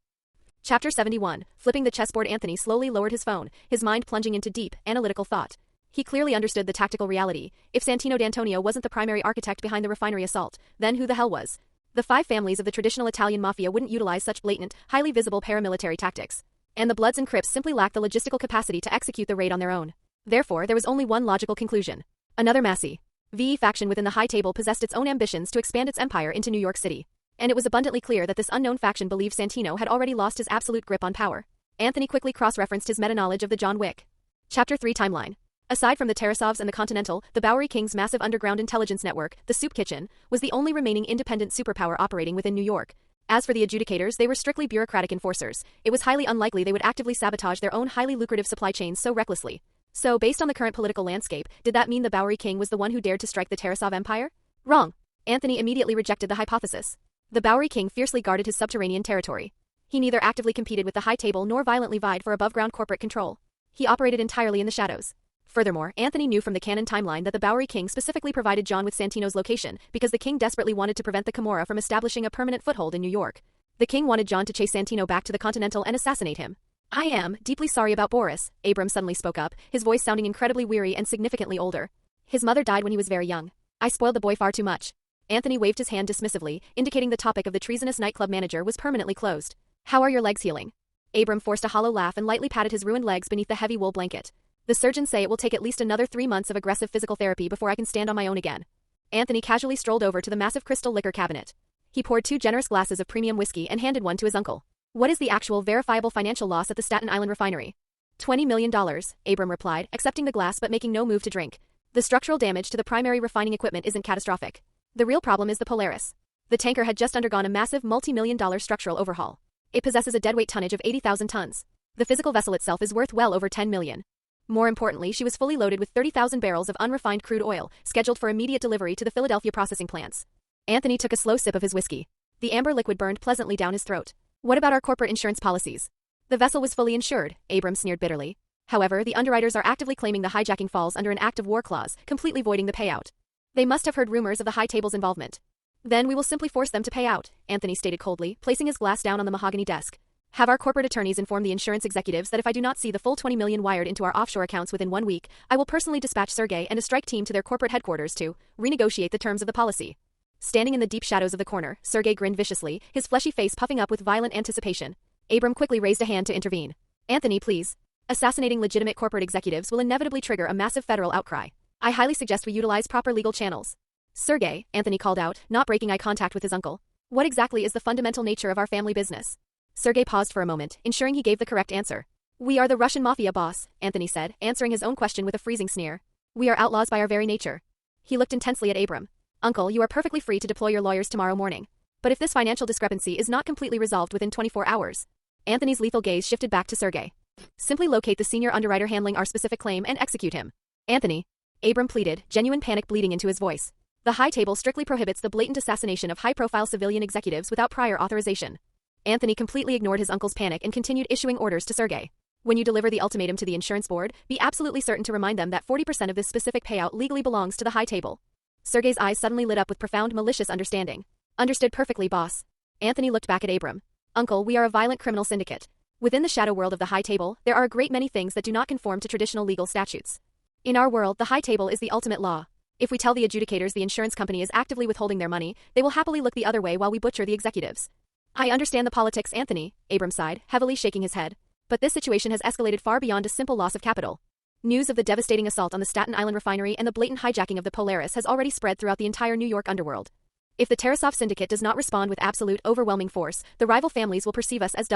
Chapter 71. Flipping the chessboard, Anthony slowly lowered his phone, his mind plunging into deep, analytical thought. He clearly understood the tactical reality. If Santino D'Antonio wasn't the primary architect behind the refinery assault, then who the hell was? The 5 families of the traditional Italian mafia wouldn't utilize such blatant, highly visible paramilitary tactics. And the Bloods and Crips simply lacked the logistical capacity to execute the raid on their own. Therefore, there was only one logical conclusion. Another Massey. VE faction within the High Table possessed its own ambitions to expand its empire into New York City. And it was abundantly clear that this unknown faction believed Santino had already lost his absolute grip on power. Anthony quickly cross-referenced his meta-knowledge of the John Wick. Chapter 3 Timeline. Aside from the Tarasovs and the Continental, the Bowery King's massive underground intelligence network, the Soup Kitchen, was the only remaining independent superpower operating within New York. As for the adjudicators, they were strictly bureaucratic enforcers. It was highly unlikely they would actively sabotage their own highly lucrative supply chains so recklessly. So, based on the current political landscape, did that mean the Bowery King was the one who dared to strike the Tarasov Empire? Wrong. Anthony immediately rejected the hypothesis. The Bowery King fiercely guarded his subterranean territory. He neither actively competed with the High Table nor violently vied for above-ground corporate control. He operated entirely in the shadows. Furthermore, Anthony knew from the canon timeline that the Bowery King specifically provided John with Santino's location because the king desperately wanted to prevent the Camorra from establishing a permanent foothold in New York. The king wanted John to chase Santino back to the Continental and assassinate him. I am deeply sorry about Boris, Abram suddenly spoke up, his voice sounding incredibly weary and significantly older. His mother died when he was very young. I spoiled the boy far too much. Anthony waved his hand dismissively, indicating the topic of the treasonous nightclub manager was permanently closed. How are your legs healing? Abram forced a hollow laugh and lightly patted his ruined legs beneath the heavy wool blanket. The surgeons say it will take at least another 3 months of aggressive physical therapy before I can stand on my own again. Anthony casually strolled over to the massive crystal liquor cabinet. He poured 2 generous glasses of premium whiskey and handed one to his uncle. What is the actual verifiable financial loss at the Staten Island refinery? $20 million, Abram replied, accepting the glass but making no move to drink. The structural damage to the primary refining equipment isn't catastrophic. The real problem is the Polaris. The tanker had just undergone a massive multi-million-dollar structural overhaul. It possesses a deadweight tonnage of 80,000 tons. The physical vessel itself is worth well over $10 million. More importantly, she was fully loaded with 30,000 barrels of unrefined crude oil, scheduled for immediate delivery to the Philadelphia processing plants. Anthony took a slow sip of his whiskey. The amber liquid burned pleasantly down his throat. What about our corporate insurance policies? The vessel was fully insured, Abram sneered bitterly. However, the underwriters are actively claiming the hijacking falls under an act of war clause, completely voiding the payout. They must have heard rumors of the High Table's involvement. Then we will simply force them to pay out, Anthony stated coldly, placing his glass down on the mahogany desk. Have our corporate attorneys inform the insurance executives that if I do not see the full $20 million wired into our offshore accounts within 1 week, I will personally dispatch Sergey and a strike team to their corporate headquarters to renegotiate the terms of the policy. Standing in the deep shadows of the corner, Sergey grinned viciously, his fleshy face puffing up with violent anticipation. Abram quickly raised a hand to intervene. Anthony, please. Assassinating legitimate corporate executives will inevitably trigger a massive federal outcry. I highly suggest we utilize proper legal channels. Sergey, Anthony called out, not breaking eye contact with his uncle. What exactly is the fundamental nature of our family business? Sergey paused for a moment, ensuring he gave the correct answer. We are the Russian mafia, boss, Anthony said, answering his own question with a freezing sneer. We are outlaws by our very nature. He looked intensely at Abram. Uncle, you are perfectly free to deploy your lawyers tomorrow morning. But if this financial discrepancy is not completely resolved within 24 hours, Anthony's lethal gaze shifted back to Sergey. Simply locate the senior underwriter handling our specific claim and execute him. Anthony, Abram pleaded, genuine panic bleeding into his voice. The High Table strictly prohibits the blatant assassination of high-profile civilian executives without prior authorization. Anthony completely ignored his uncle's panic and continued issuing orders to Sergey. When you deliver the ultimatum to the insurance board, be absolutely certain to remind them that 40% of this specific payout legally belongs to the High Table. Sergey's eyes suddenly lit up with profound malicious understanding. Understood perfectly, boss. Anthony looked back at Abram. Uncle, we are a violent criminal syndicate. Within the shadow world of the High Table, there are a great many things that do not conform to traditional legal statutes. In our world, the High Table is the ultimate law. If we tell the adjudicators the insurance company is actively withholding their money, they will happily look the other way while we butcher the executives. I understand the politics, Anthony, Abram sighed, heavily shaking his head. But this situation has escalated far beyond a simple loss of capital. News of the devastating assault on the Staten Island refinery and the blatant hijacking of the Polaris has already spread throughout the entire New York underworld. If the Tarasov syndicate does not respond with absolute, overwhelming force, the rival families will perceive us as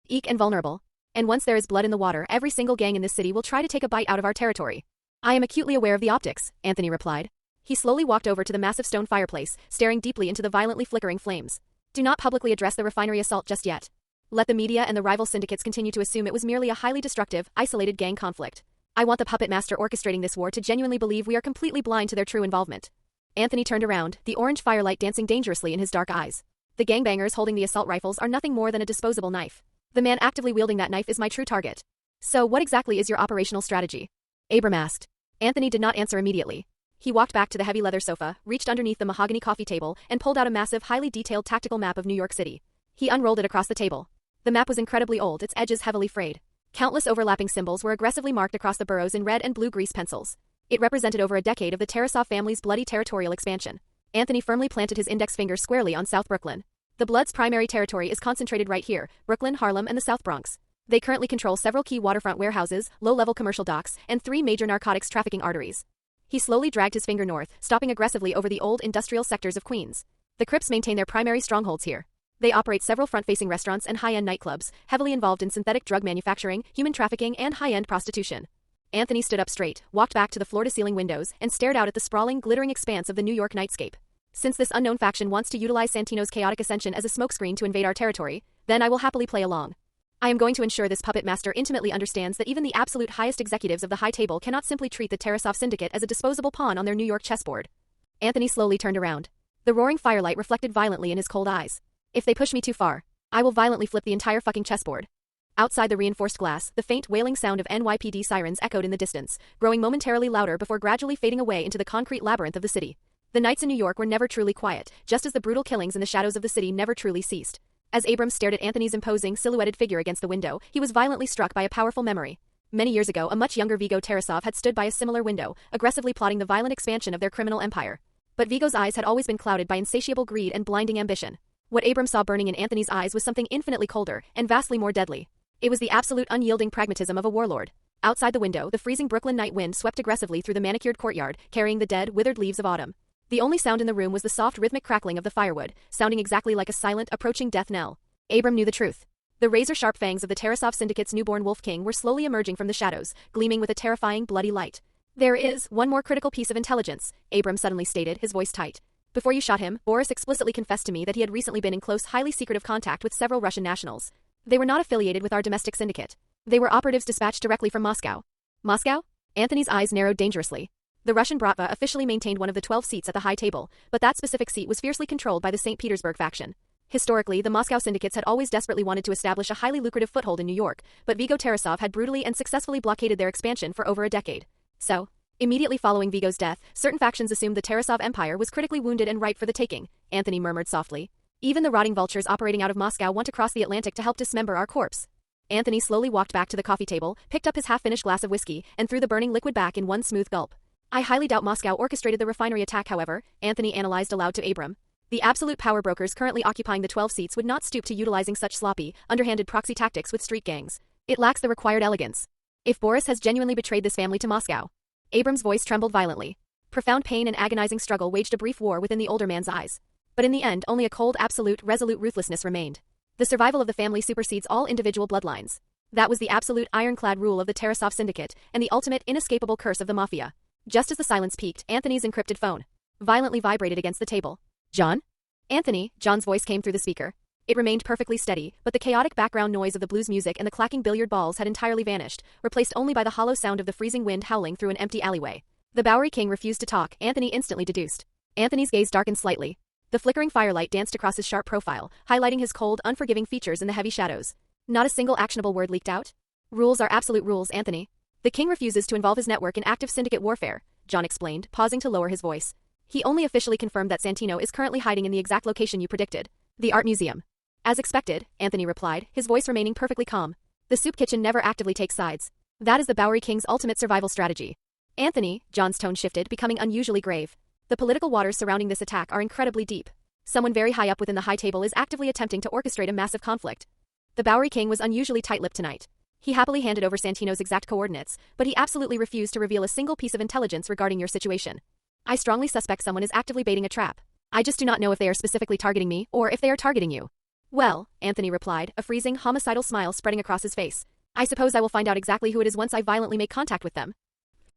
weak and vulnerable. And once there is blood in the water, every single gang in this city will try to take a bite out of our territory. I am acutely aware of the optics, Anthony replied. He slowly walked over to the massive stone fireplace, staring deeply into the violently flickering flames. Do not publicly address the refinery assault just yet. Let the media and the rival syndicates continue to assume it was merely a highly destructive, isolated gang conflict. I want the puppet master orchestrating this war to genuinely believe we are completely blind to their true involvement. Anthony turned around, the orange firelight dancing dangerously in his dark eyes. The gangbangers holding the assault rifles are nothing more than a disposable knife. The man actively wielding that knife is my true target. So what exactly is your operational strategy? Abram asked. Anthony did not answer immediately. He walked back to the heavy leather sofa, reached underneath the mahogany coffee table, and pulled out a massive, highly detailed tactical map of New York City. He unrolled it across the table. The map was incredibly old, its edges heavily frayed. Countless overlapping symbols were aggressively marked across the boroughs in red and blue grease pencils. It represented over a decade of the Tarasov family's bloody territorial expansion. Anthony firmly planted his index finger squarely on South Brooklyn. The Blood's primary territory is concentrated right here, Brooklyn, Harlem, and the South Bronx. They currently control several key waterfront warehouses, low-level commercial docks, and 3 major narcotics trafficking arteries. He slowly dragged his finger north, stopping aggressively over the old industrial sectors of Queens. The Crips maintain their primary strongholds here. They operate several front-facing restaurants and high-end nightclubs, heavily involved in synthetic drug manufacturing, human trafficking, and high-end prostitution. Anthony stood up straight, walked back to the floor-to-ceiling windows, and stared out at the sprawling, glittering expanse of the New York nightscape. Since this unknown faction wants to utilize Santino's chaotic ascension as a smokescreen to invade our territory, then I will happily play along. I am going to ensure this puppet master intimately understands that even the absolute highest executives of the high table cannot simply treat the Tarasov Syndicate as a disposable pawn on their New York chessboard. Anthony slowly turned around. The roaring firelight reflected violently in his cold eyes. If they push me too far, I will violently flip the entire fucking chessboard. Outside the reinforced glass, the faint wailing sound of NYPD sirens echoed in the distance, growing momentarily louder before gradually fading away into the concrete labyrinth of the city. The nights in New York were never truly quiet, just as the brutal killings in the shadows of the city never truly ceased. As Abrams stared at Anthony's imposing, silhouetted figure against the window, he was violently struck by a powerful memory. Many years ago, a much younger Vigo Tarasov had stood by a similar window, aggressively plotting the violent expansion of their criminal empire. But Vigo's eyes had always been clouded by insatiable greed and blinding ambition. What Abrams saw burning in Anthony's eyes was something infinitely colder and vastly more deadly. It was the absolute unyielding pragmatism of a warlord. Outside the window, the freezing Brooklyn night wind swept aggressively through the manicured courtyard, carrying the dead, withered leaves of autumn. The only sound in the room was the soft rhythmic crackling of the firewood, sounding exactly like a silent, approaching death knell. Abram knew the truth. The razor-sharp fangs of the Tarasov Syndicate's newborn Wolf King were slowly emerging from the shadows, gleaming with a terrifying, bloody light. There is one more critical piece of intelligence, Abram suddenly stated, his voice tight. Before you shot him, Boris explicitly confessed to me that he had recently been in close, highly secretive contact with several Russian nationals. They were not affiliated with our domestic syndicate. They were operatives dispatched directly from Moscow. Moscow? Anthony's eyes narrowed dangerously. The Russian Bratva officially maintained one of the 12 seats at the high table, but that specific seat was fiercely controlled by the St. Petersburg faction. Historically, the Moscow syndicates had always desperately wanted to establish a highly lucrative foothold in New York, but Vigo Tarasov had brutally and successfully blockaded their expansion for over a decade. So, immediately following Vigo's death, certain factions assumed the Tarasov Empire was critically wounded and ripe for the taking, Anthony murmured softly. Even the rotting vultures operating out of Moscow want to cross the Atlantic to help dismember our corpse. Anthony slowly walked back to the coffee table, picked up his half-finished glass of whiskey, and threw the burning liquid back in one smooth gulp. I highly doubt Moscow orchestrated the refinery attack, however, Anthony analyzed aloud to Abram. The absolute power brokers currently occupying the 12 seats would not stoop to utilizing such sloppy, underhanded proxy tactics with street gangs. It lacks the required elegance. If Boris has genuinely betrayed this family to Moscow. Abram's voice trembled violently. Profound pain and agonizing struggle waged a brief war within the older man's eyes. But in the end, only a cold, absolute, resolute ruthlessness remained. The survival of the family supersedes all individual bloodlines. That was the absolute ironclad rule of the Tarasov Syndicate, and the ultimate, inescapable curse of the Mafia. Just as the silence peaked, Anthony's encrypted phone violently vibrated against the table. John? Anthony, John's voice came through the speaker. It remained perfectly steady, but the chaotic background noise of the blues music and the clacking billiard balls had entirely vanished, replaced only by the hollow sound of the freezing wind howling through an empty alleyway. The Bowery King refused to talk, Anthony instantly deduced. Anthony's gaze darkened slightly. The flickering firelight danced across his sharp profile, highlighting his cold, unforgiving features in the heavy shadows. Not a single actionable word leaked out. Rules are absolute rules, Anthony. The king refuses to involve his network in active syndicate warfare, John explained, pausing to lower his voice. He only officially confirmed that Santino is currently hiding in the exact location you predicted. The art museum. As expected, Anthony replied, his voice remaining perfectly calm. The soup kitchen never actively takes sides. That is the Bowery King's ultimate survival strategy. Anthony, John's tone shifted, becoming unusually grave. The political waters surrounding this attack are incredibly deep. Someone very high up within the high table is actively attempting to orchestrate a massive conflict. The Bowery King was unusually tight-lipped tonight. He happily handed over Santino's exact coordinates, but he absolutely refused to reveal a single piece of intelligence regarding your situation. I strongly suspect someone is actively baiting a trap. I just do not know if they are specifically targeting me, or if they are targeting you. Well, Anthony replied, a freezing, homicidal smile spreading across his face. I suppose I will find out exactly who it is once I violently make contact with them.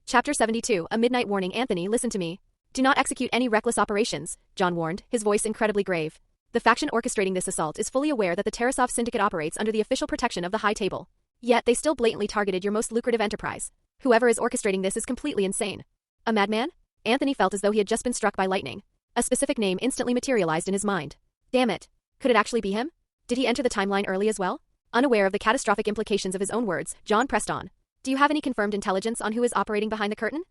Chapter 72, A Midnight Warning. Anthony, listen to me. Do not execute any reckless operations, John warned, his voice incredibly grave. The faction orchestrating this assault is fully aware that the Tarasov Syndicate operates under the official protection of the High Table. Yet they still blatantly targeted your most lucrative enterprise. Whoever is orchestrating this is completely insane. A madman? Anthony felt as though he had just been struck by lightning. A specific name instantly materialized in his mind. Damn it. Could it actually be him? Did he enter the timeline early as well? Unaware of the catastrophic implications of his own words, John pressed on. Do you have any confirmed intelligence on who is operating behind the curtain?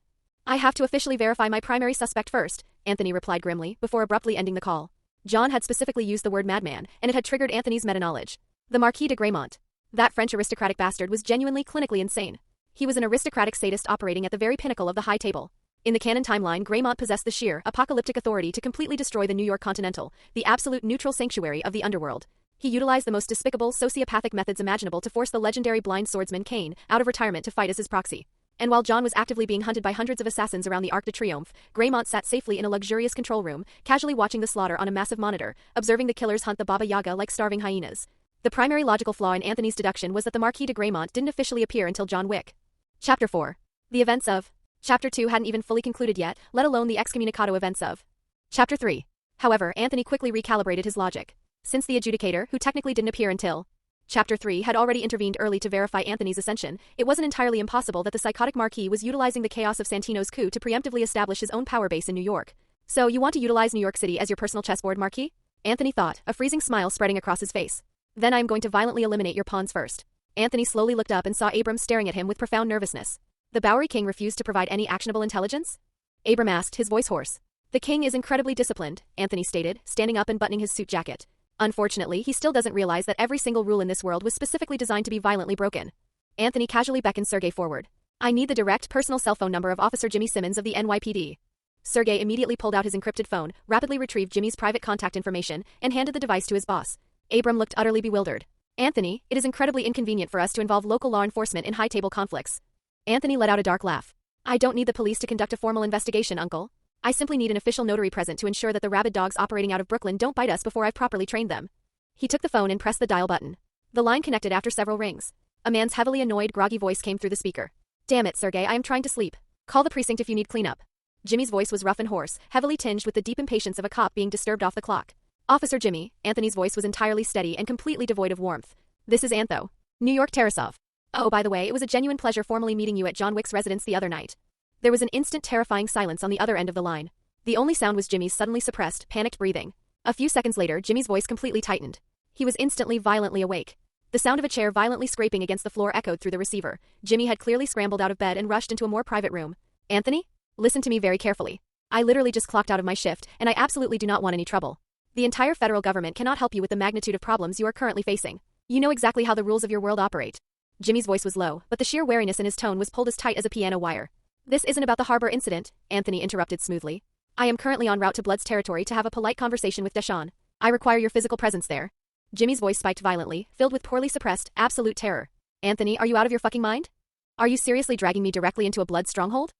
I have to officially verify my primary suspect first, Anthony replied grimly, before abruptly ending the call. John had specifically used the word madman, and it had triggered Anthony's meta-knowledge. The Marquis de Graymont. That French aristocratic bastard was genuinely clinically insane. He was an aristocratic sadist operating at the very pinnacle of the High Table. In the canon timeline, Graymont possessed the sheer, apocalyptic authority to completely destroy the New York Continental, the absolute neutral sanctuary of the underworld. He utilized the most despicable, sociopathic methods imaginable to force the legendary blind swordsman Kane out of retirement to fight as his proxy. And while John was actively being hunted by hundreds of assassins around the Arc de Triomphe, Greymont sat safely in a luxurious control room, casually watching the slaughter on a massive monitor, observing the killers hunt the Baba Yaga like starving hyenas. The primary logical flaw in Anthony's deduction was that the Marquis de Greymont didn't officially appear until John Wick. Chapter 4. The events of Chapter 2 hadn't even fully concluded yet, let alone the excommunicado events of Chapter 3. However, Anthony quickly recalibrated his logic. Since the adjudicator, who technically didn't appear until Chapter 3 had already intervened early to verify Anthony's ascension, it wasn't entirely impossible that the psychotic Marquis was utilizing the chaos of Santino's coup to preemptively establish his own power base in New York. So you want to utilize New York City as your personal chessboard, Marquis? Anthony thought, a freezing smile spreading across his face. Then I'm going to violently eliminate your pawns first. Anthony slowly looked up and saw Abram staring at him with profound nervousness. The Bowery King refused to provide any actionable intelligence? Abram asked, his voice hoarse. The king is incredibly disciplined, Anthony stated, standing up and buttoning his suit jacket. Unfortunately, he still doesn't realize that every single rule in this world was specifically designed to be violently broken. Anthony casually beckoned Sergei forward. I need the direct personal cell phone number of Officer Jimmy Simmons of the NYPD. Sergei immediately pulled out his encrypted phone, rapidly retrieved Jimmy's private contact information, and handed the device to his boss. Abram looked utterly bewildered. Anthony, it is incredibly inconvenient for us to involve local law enforcement in high-table conflicts. Anthony let out a dark laugh. I don't need the police to conduct a formal investigation, Uncle. I simply need an official notary present to ensure that the rabid dogs operating out of Brooklyn don't bite us before I've properly trained them. He took the phone and pressed the dial button. The line connected after several rings. A man's heavily annoyed, groggy voice came through the speaker. Damn it, Sergei, I am trying to sleep. Call the precinct if you need cleanup. Jimmy's voice was rough and hoarse, heavily tinged with the deep impatience of a cop being disturbed off the clock. Officer Jimmy, Anthony's voice was entirely steady and completely devoid of warmth. This is Antho. New York Tarasov. Oh, by the way, it was a genuine pleasure formally meeting you at John Wick's residence the other night. There was an instant terrifying silence on the other end of the line. The only sound was Jimmy's suddenly suppressed, panicked breathing. A few seconds later, Jimmy's voice completely tightened. He was instantly violently awake. The sound of a chair violently scraping against the floor echoed through the receiver. Jimmy had clearly scrambled out of bed and rushed into a more private room. Anthony? Listen to me very carefully. I literally just clocked out of my shift, and I absolutely do not want any trouble. The entire federal government cannot help you with the magnitude of problems you are currently facing. You know exactly how the rules of your world operate. Jimmy's voice was low, but the sheer wariness in his tone was pulled as tight as a piano wire. This isn't about the harbor incident, Anthony interrupted smoothly. I am currently en route to Blood's territory to have a polite conversation with Deshawn. I require your physical presence there. Jimmy's voice spiked violently, filled with poorly suppressed, absolute terror. Anthony, are you out of your fucking mind? Are you seriously dragging me directly into a Blood stronghold?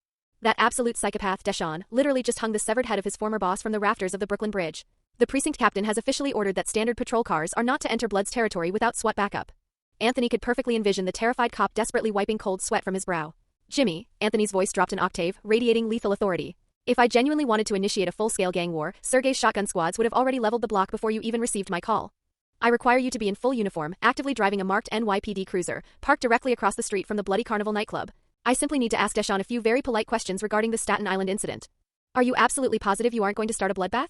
That absolute psychopath, Deshawn, literally just hung the severed head of his former boss from the rafters of the Brooklyn Bridge. The precinct captain has officially ordered that standard patrol cars are not to enter Blood's territory without SWAT backup. Anthony could perfectly envision the terrified cop desperately wiping cold sweat from his brow. Jimmy, Anthony's voice dropped an octave, radiating lethal authority. If I genuinely wanted to initiate a full-scale gang war, Sergei's shotgun squads would have already leveled the block before you even received my call. I require you to be in full uniform, actively driving a marked NYPD cruiser, parked directly across the street from the Bloody Carnival nightclub. I simply need to ask Deshawn a few very polite questions regarding the Staten Island incident. Are you absolutely positive you aren't going to start a bloodbath?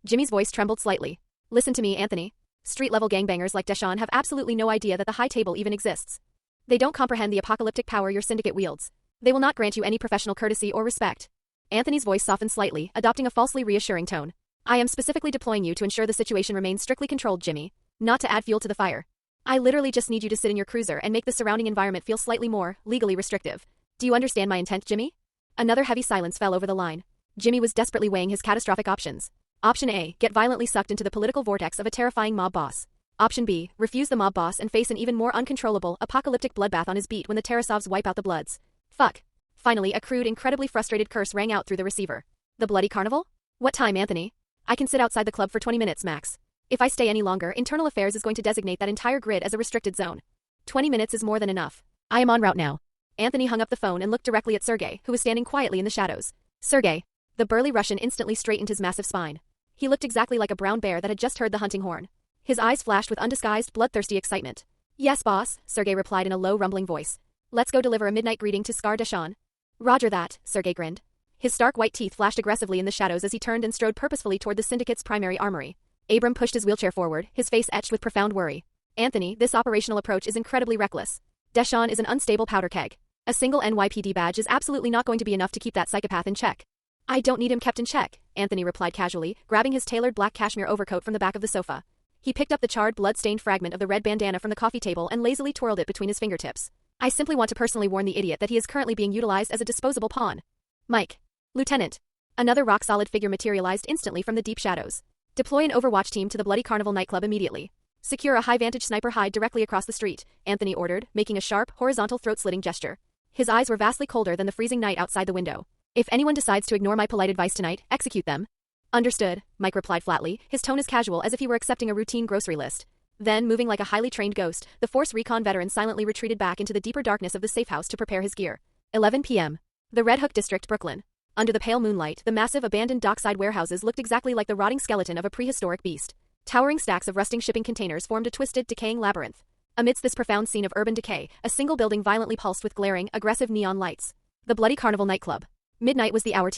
Jimmy's voice trembled slightly. Listen to me, Anthony. Street-level gangbangers like Deshawn have absolutely no idea that the high table even exists. They don't comprehend the apocalyptic power your syndicate wields. They will not grant you any professional courtesy or respect. Anthony's voice softened slightly, adopting a falsely reassuring tone. I am specifically deploying you to ensure the situation remains strictly controlled, Jimmy. Not to add fuel to the fire. I literally just need you to sit in your cruiser and make the surrounding environment feel slightly more, legally restrictive. Do you understand my intent, Jimmy? Another heavy silence fell over the line. Jimmy was desperately weighing his catastrophic options. Option A, get violently sucked into the political vortex of a terrifying mob boss. Option B, refuse the mob boss and face an even more uncontrollable, apocalyptic bloodbath on his beat when the Tarasovs wipe out the Bloods. Fuck. Finally, a crude, incredibly frustrated curse rang out through the receiver. The Bloody Carnival? What time, Anthony? I can sit outside the club for 20 minutes, max. If I stay any longer, Internal Affairs is going to designate that entire grid as a restricted zone. 20 minutes is more than enough. I am en route now. Anthony hung up the phone and looked directly at Sergei, who was standing quietly in the shadows. Sergei. The burly Russian instantly straightened his massive spine. He looked exactly like a brown bear that had just heard the hunting horn. His eyes flashed with undisguised, bloodthirsty excitement. Yes, boss, Sergei replied in a low, rumbling voice. Let's go deliver a midnight greeting to Scar Deshawn. Roger that, Sergei grinned. His stark white teeth flashed aggressively in the shadows as he turned and strode purposefully toward the syndicate's primary armory. Abram pushed his wheelchair forward, his face etched with profound worry. Anthony, this operational approach is incredibly reckless. Deshawn is an unstable powder keg. A single NYPD badge is absolutely not going to be enough to keep that psychopath in check. I don't need him kept in check, Anthony replied casually, grabbing his tailored black cashmere overcoat from the back of the sofa. He picked up the charred, blood-stained fragment of the red bandana from the coffee table and lazily twirled it between his fingertips. I simply want to personally warn the idiot that he is currently being utilized as a disposable pawn. Mike. Lieutenant. Another rock-solid figure materialized instantly from the deep shadows. Deploy an Overwatch team to the Bloody Carnival nightclub immediately. Secure a high-vantage sniper hide directly across the street, Anthony ordered, making a sharp, horizontal throat-slitting gesture. His eyes were vastly colder than the freezing night outside the window. If anyone decides to ignore my polite advice tonight, execute them. Understood, Mike replied flatly, his tone as casual as if he were accepting a routine grocery list. Then, moving like a highly trained ghost, the Force Recon veteran silently retreated back into the deeper darkness of the safe house to prepare his gear. 11 p.m. The Red Hook District, Brooklyn. Under the pale moonlight, the massive abandoned dockside warehouses looked exactly like the rotting skeleton of a prehistoric beast. Towering stacks of rusting shipping containers formed a twisted, decaying labyrinth. Amidst this profound scene of urban decay, a single building violently pulsed with glaring, aggressive neon lights. The Bloody Carnival nightclub. Midnight was the hour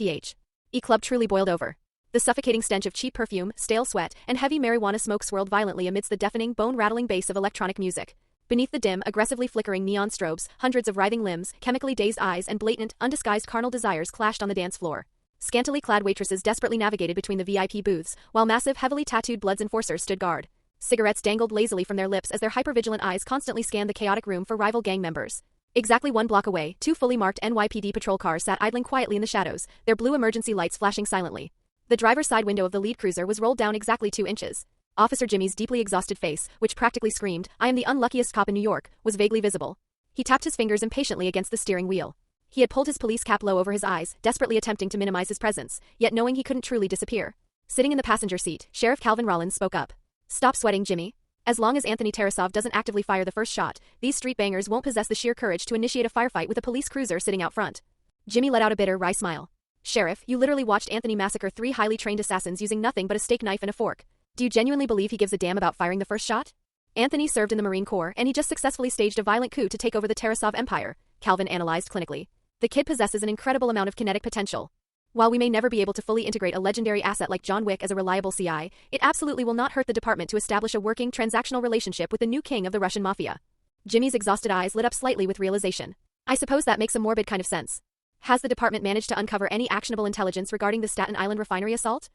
club truly boiled over. The suffocating stench of cheap perfume, stale sweat, and heavy marijuana smoke swirled violently amidst the deafening, bone-rattling bass of electronic music. Beneath the dim, aggressively flickering neon strobes, hundreds of writhing limbs, chemically dazed eyes, and blatant, undisguised carnal desires clashed on the dance floor. Scantily clad waitresses desperately navigated between the VIP booths, while massive, heavily tattooed Bloods enforcers stood guard. Cigarettes dangled lazily from their lips as their hypervigilant eyes constantly scanned the chaotic room for rival gang members. Exactly 1 block away, 2 fully marked NYPD patrol cars sat idling quietly in the shadows, their blue emergency lights flashing silently. The driver's side window of the lead cruiser was rolled down exactly 2 inches. Officer Jimmy's deeply exhausted face, which practically screamed, "I am the unluckiest cop in New York," was vaguely visible. He tapped his fingers impatiently against the steering wheel. He had pulled his police cap low over his eyes, desperately attempting to minimize his presence, yet knowing he couldn't truly disappear. Sitting in the passenger seat, Sheriff Calvin Rollins spoke up. "Stop sweating, Jimmy. As long as Anthony Tarasov doesn't actively fire the first shot, these street bangers won't possess the sheer courage to initiate a firefight with a police cruiser sitting out front." Jimmy let out a bitter, wry smile. "Sheriff, you literally watched Anthony massacre 3 highly trained assassins using nothing but a steak knife and a fork. Do you genuinely believe he gives a damn about firing the first shot?" "Anthony served in the Marine Corps, and he just successfully staged a violent coup to take over the Tarasov Empire," Calvin analyzed clinically. "The kid possesses an incredible amount of kinetic potential. While we may never be able to fully integrate a legendary asset like John Wick as a reliable CI, it absolutely will not hurt the department to establish a working, transactional relationship with the new king of the Russian mafia." Jimmy's exhausted eyes lit up slightly with realization. "I suppose that makes a morbid kind of sense. Has the department managed to uncover any actionable intelligence regarding the Staten Island refinery assault?"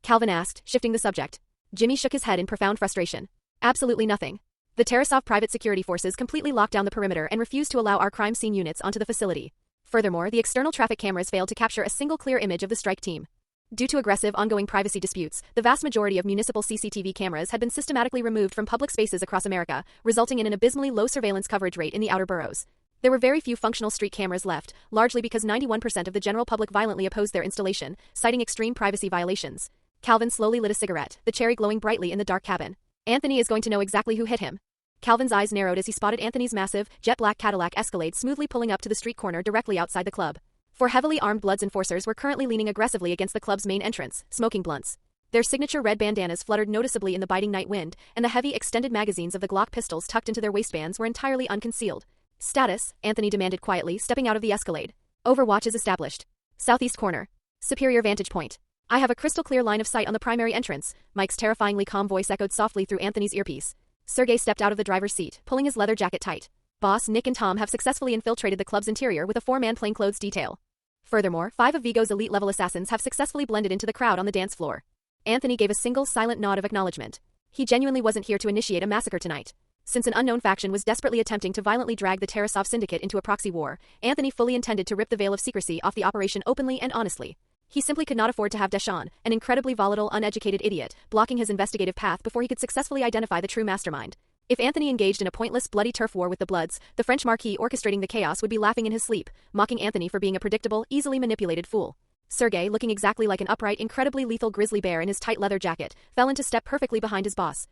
Calvin asked, shifting the subject. Jimmy shook his head in profound frustration. "Absolutely nothing. The Tarasov private security forces completely locked down the perimeter and refused to allow our crime scene units onto the facility. Furthermore, the external traffic cameras failed to capture a single clear image of the strike team. Due to aggressive, ongoing privacy disputes, the vast majority of municipal CCTV cameras had been systematically removed from public spaces across America, resulting in an abysmally low surveillance coverage rate in the outer boroughs. There were very few functional street cameras left, largely because 91% of the general public violently opposed their installation, citing extreme privacy violations." Calvin slowly lit a cigarette, the cherry glowing brightly in the dark cabin. "Anthony is going to know exactly who hit him." Calvin's eyes narrowed as he spotted Anthony's massive, jet-black Cadillac Escalade smoothly pulling up to the street corner directly outside the club. 4 heavily armed Bloods enforcers were currently leaning aggressively against the club's main entrance, smoking blunts. Their signature red bandanas fluttered noticeably in the biting night wind, and the heavy, extended magazines of the Glock pistols tucked into their waistbands were entirely unconcealed. "Status," Anthony demanded quietly, stepping out of the Escalade. "Overwatch is established. Southeast corner. Superior vantage point. I have a crystal-clear line of sight on the primary entrance," Mike's terrifyingly calm voice echoed softly through Anthony's earpiece. Sergey stepped out of the driver's seat, pulling his leather jacket tight. "Boss, Nick and Tom have successfully infiltrated the club's interior with a 4-man plainclothes detail. Furthermore, 5 of Vigo's elite-level assassins have successfully blended into the crowd on the dance floor." Anthony gave a single, silent nod of acknowledgement. He genuinely wasn't here to initiate a massacre tonight. Since an unknown faction was desperately attempting to violently drag the Tarasov syndicate into a proxy war, Anthony fully intended to rip the veil of secrecy off the operation openly and honestly. He simply could not afford to have Deshawn, an incredibly volatile, uneducated idiot, blocking his investigative path before he could successfully identify the true mastermind. If Anthony engaged in a pointless, bloody turf war with the Bloods, the French Marquis orchestrating the chaos would be laughing in his sleep, mocking Anthony for being a predictable, easily manipulated fool. Sergey, looking exactly like an upright, incredibly lethal grizzly bear in his tight leather jacket, fell into step perfectly behind his boss.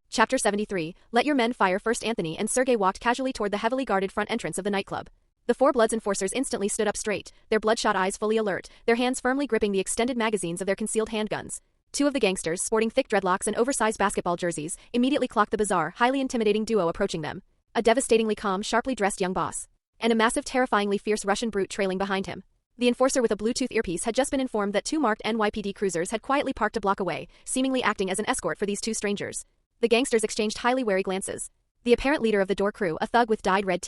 Chapter 73, Let Your Men Fire First. Anthony and Sergey walked casually toward the heavily guarded front entrance of the nightclub. The 4 Bloods enforcers instantly stood up straight, their bloodshot eyes fully alert, their hands firmly gripping the extended magazines of their concealed handguns. 2 of the gangsters, sporting thick dreadlocks and oversized basketball jerseys, immediately clocked the bizarre, highly intimidating duo approaching them. A devastatingly calm, sharply dressed young boss. And a massive, terrifyingly fierce Russian brute trailing behind him. The enforcer with a Bluetooth earpiece had just been informed that 2 marked NYPD cruisers had quietly parked a block away, seemingly acting as an escort for these 2 strangers. The gangsters exchanged highly wary glances. The apparent leader of the door crew, a thug with dyed red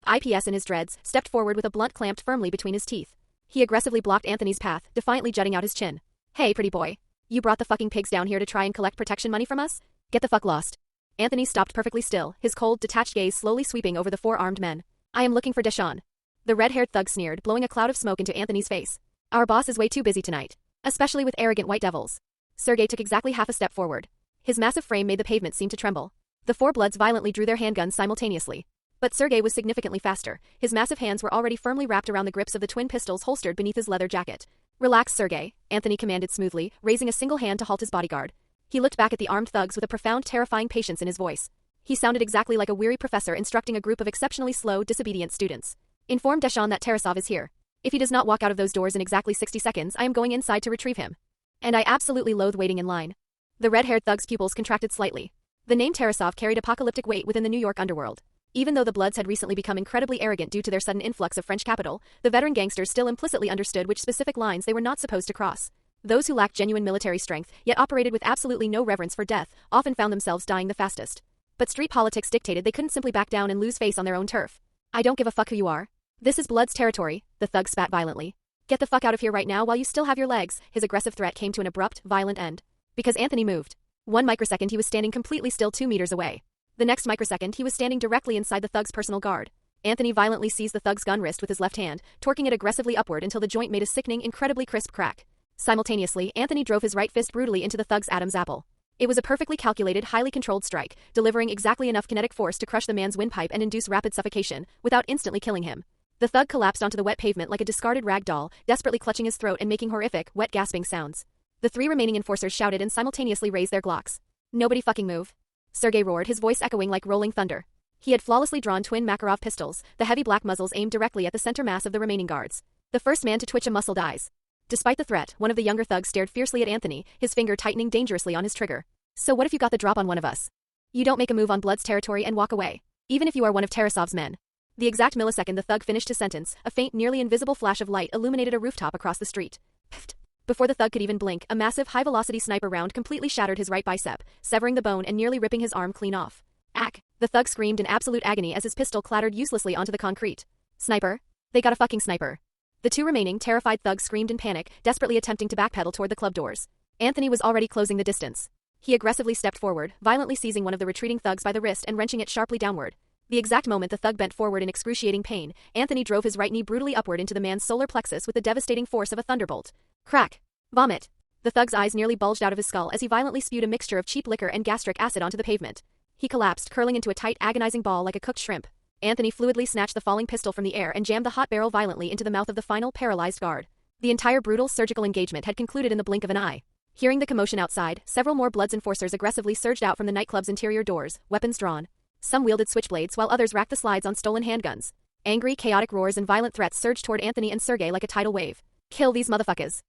IPS in his dreads, stepped forward with a blunt clamped firmly between his teeth. He aggressively blocked Anthony's path, defiantly jutting out his chin. "Hey, pretty boy. You brought the fucking pigs down here to try and collect protection money from us? Get the fuck lost." Anthony stopped perfectly still, his cold, detached gaze slowly sweeping over the 4 armed men. "I am looking for Deshawn." The red-haired thug sneered, blowing a cloud of smoke into Anthony's face. "Our boss is way too busy tonight. Especially with arrogant white devils." Sergey took exactly half a step forward. His massive frame made the pavement seem to tremble. The 4 Bloods violently drew their handguns simultaneously. But Sergei was significantly faster. His massive hands were already firmly wrapped around the grips of the twin pistols holstered beneath his leather jacket. "Relax, Sergei," Anthony commanded smoothly, raising a single hand to halt his bodyguard. He looked back at the armed thugs with a profound, terrifying patience in his voice. He sounded exactly like a weary professor instructing a group of exceptionally slow, disobedient students. "Inform Deshawn that Tarasov is here. If he does not walk out of those doors in exactly 60 seconds, I am going inside to retrieve him. And I absolutely loathe waiting in line." The red-haired thug's pupils contracted slightly. The name Tarasov carried apocalyptic weight within the New York underworld. Even though the Bloods had recently become incredibly arrogant due to their sudden influx of French capital, the veteran gangsters still implicitly understood which specific lines they were not supposed to cross. Those who lacked genuine military strength, yet operated with absolutely no reverence for death, often found themselves dying the fastest. But street politics dictated they couldn't simply back down and lose face on their own turf. "I don't give a fuck who you are. This is Blood's territory," the thug spat violently. "Get the fuck out of here right now while you still have your legs." His aggressive threat came to an abrupt, violent end. Because Anthony moved. One microsecond he was standing completely still 2 meters away. The next microsecond he was standing directly inside the thug's personal guard. Anthony violently seized the thug's gun wrist with his left hand, torquing it aggressively upward until the joint made a sickening, incredibly crisp crack. Simultaneously, Anthony drove his right fist brutally into the thug's Adam's apple. It was a perfectly calculated, highly controlled strike, delivering exactly enough kinetic force to crush the man's windpipe and induce rapid suffocation, without instantly killing him. The thug collapsed onto the wet pavement like a discarded rag doll, desperately clutching his throat and making horrific, wet gasping sounds. The 3 remaining enforcers shouted and simultaneously raised their Glocks. "Nobody fucking move," Sergei roared, his voice echoing like rolling thunder. He had flawlessly drawn twin Makarov pistols, the heavy black muzzles aimed directly at the center mass of the remaining guards. The first man to twitch a muscle dies. Despite the threat, one of the younger thugs stared fiercely at Anthony, his finger tightening dangerously on his trigger. "So what if you got the drop on one of us? You don't make a move on Blood's territory and walk away, even if you are one of Tarasov's men." The exact millisecond the thug finished his sentence, a faint, nearly invisible flash of light illuminated a rooftop across the street. Pfft. Before the thug could even blink, a massive, high-velocity sniper round completely shattered his right bicep, severing the bone and nearly ripping his arm clean off. "Ack!" The thug screamed in absolute agony as his pistol clattered uselessly onto the concrete. "Sniper? They got a fucking sniper." The 2 remaining, terrified thugs screamed in panic, desperately attempting to backpedal toward the club doors. Anthony was already closing the distance. He aggressively stepped forward, violently seizing one of the retreating thugs by the wrist and wrenching it sharply downward. The exact moment the thug bent forward in excruciating pain, Anthony drove his right knee brutally upward into the man's solar plexus with the devastating force of a thunderbolt. Crack! Vomit! The thug's eyes nearly bulged out of his skull as he violently spewed a mixture of cheap liquor and gastric acid onto the pavement. He collapsed, curling into a tight, agonizing ball like a cooked shrimp. Anthony fluidly snatched the falling pistol from the air and jammed the hot barrel violently into the mouth of the final, paralyzed guard. The entire brutal surgical engagement had concluded in the blink of an eye. Hearing the commotion outside, several more Bloods enforcers aggressively surged out from the nightclub's interior doors, weapons drawn. Some wielded switchblades while others racked the slides on stolen handguns. Angry, chaotic roars and violent threats surged toward Anthony and Sergei like a tidal wave. "Kill these motherfuckers.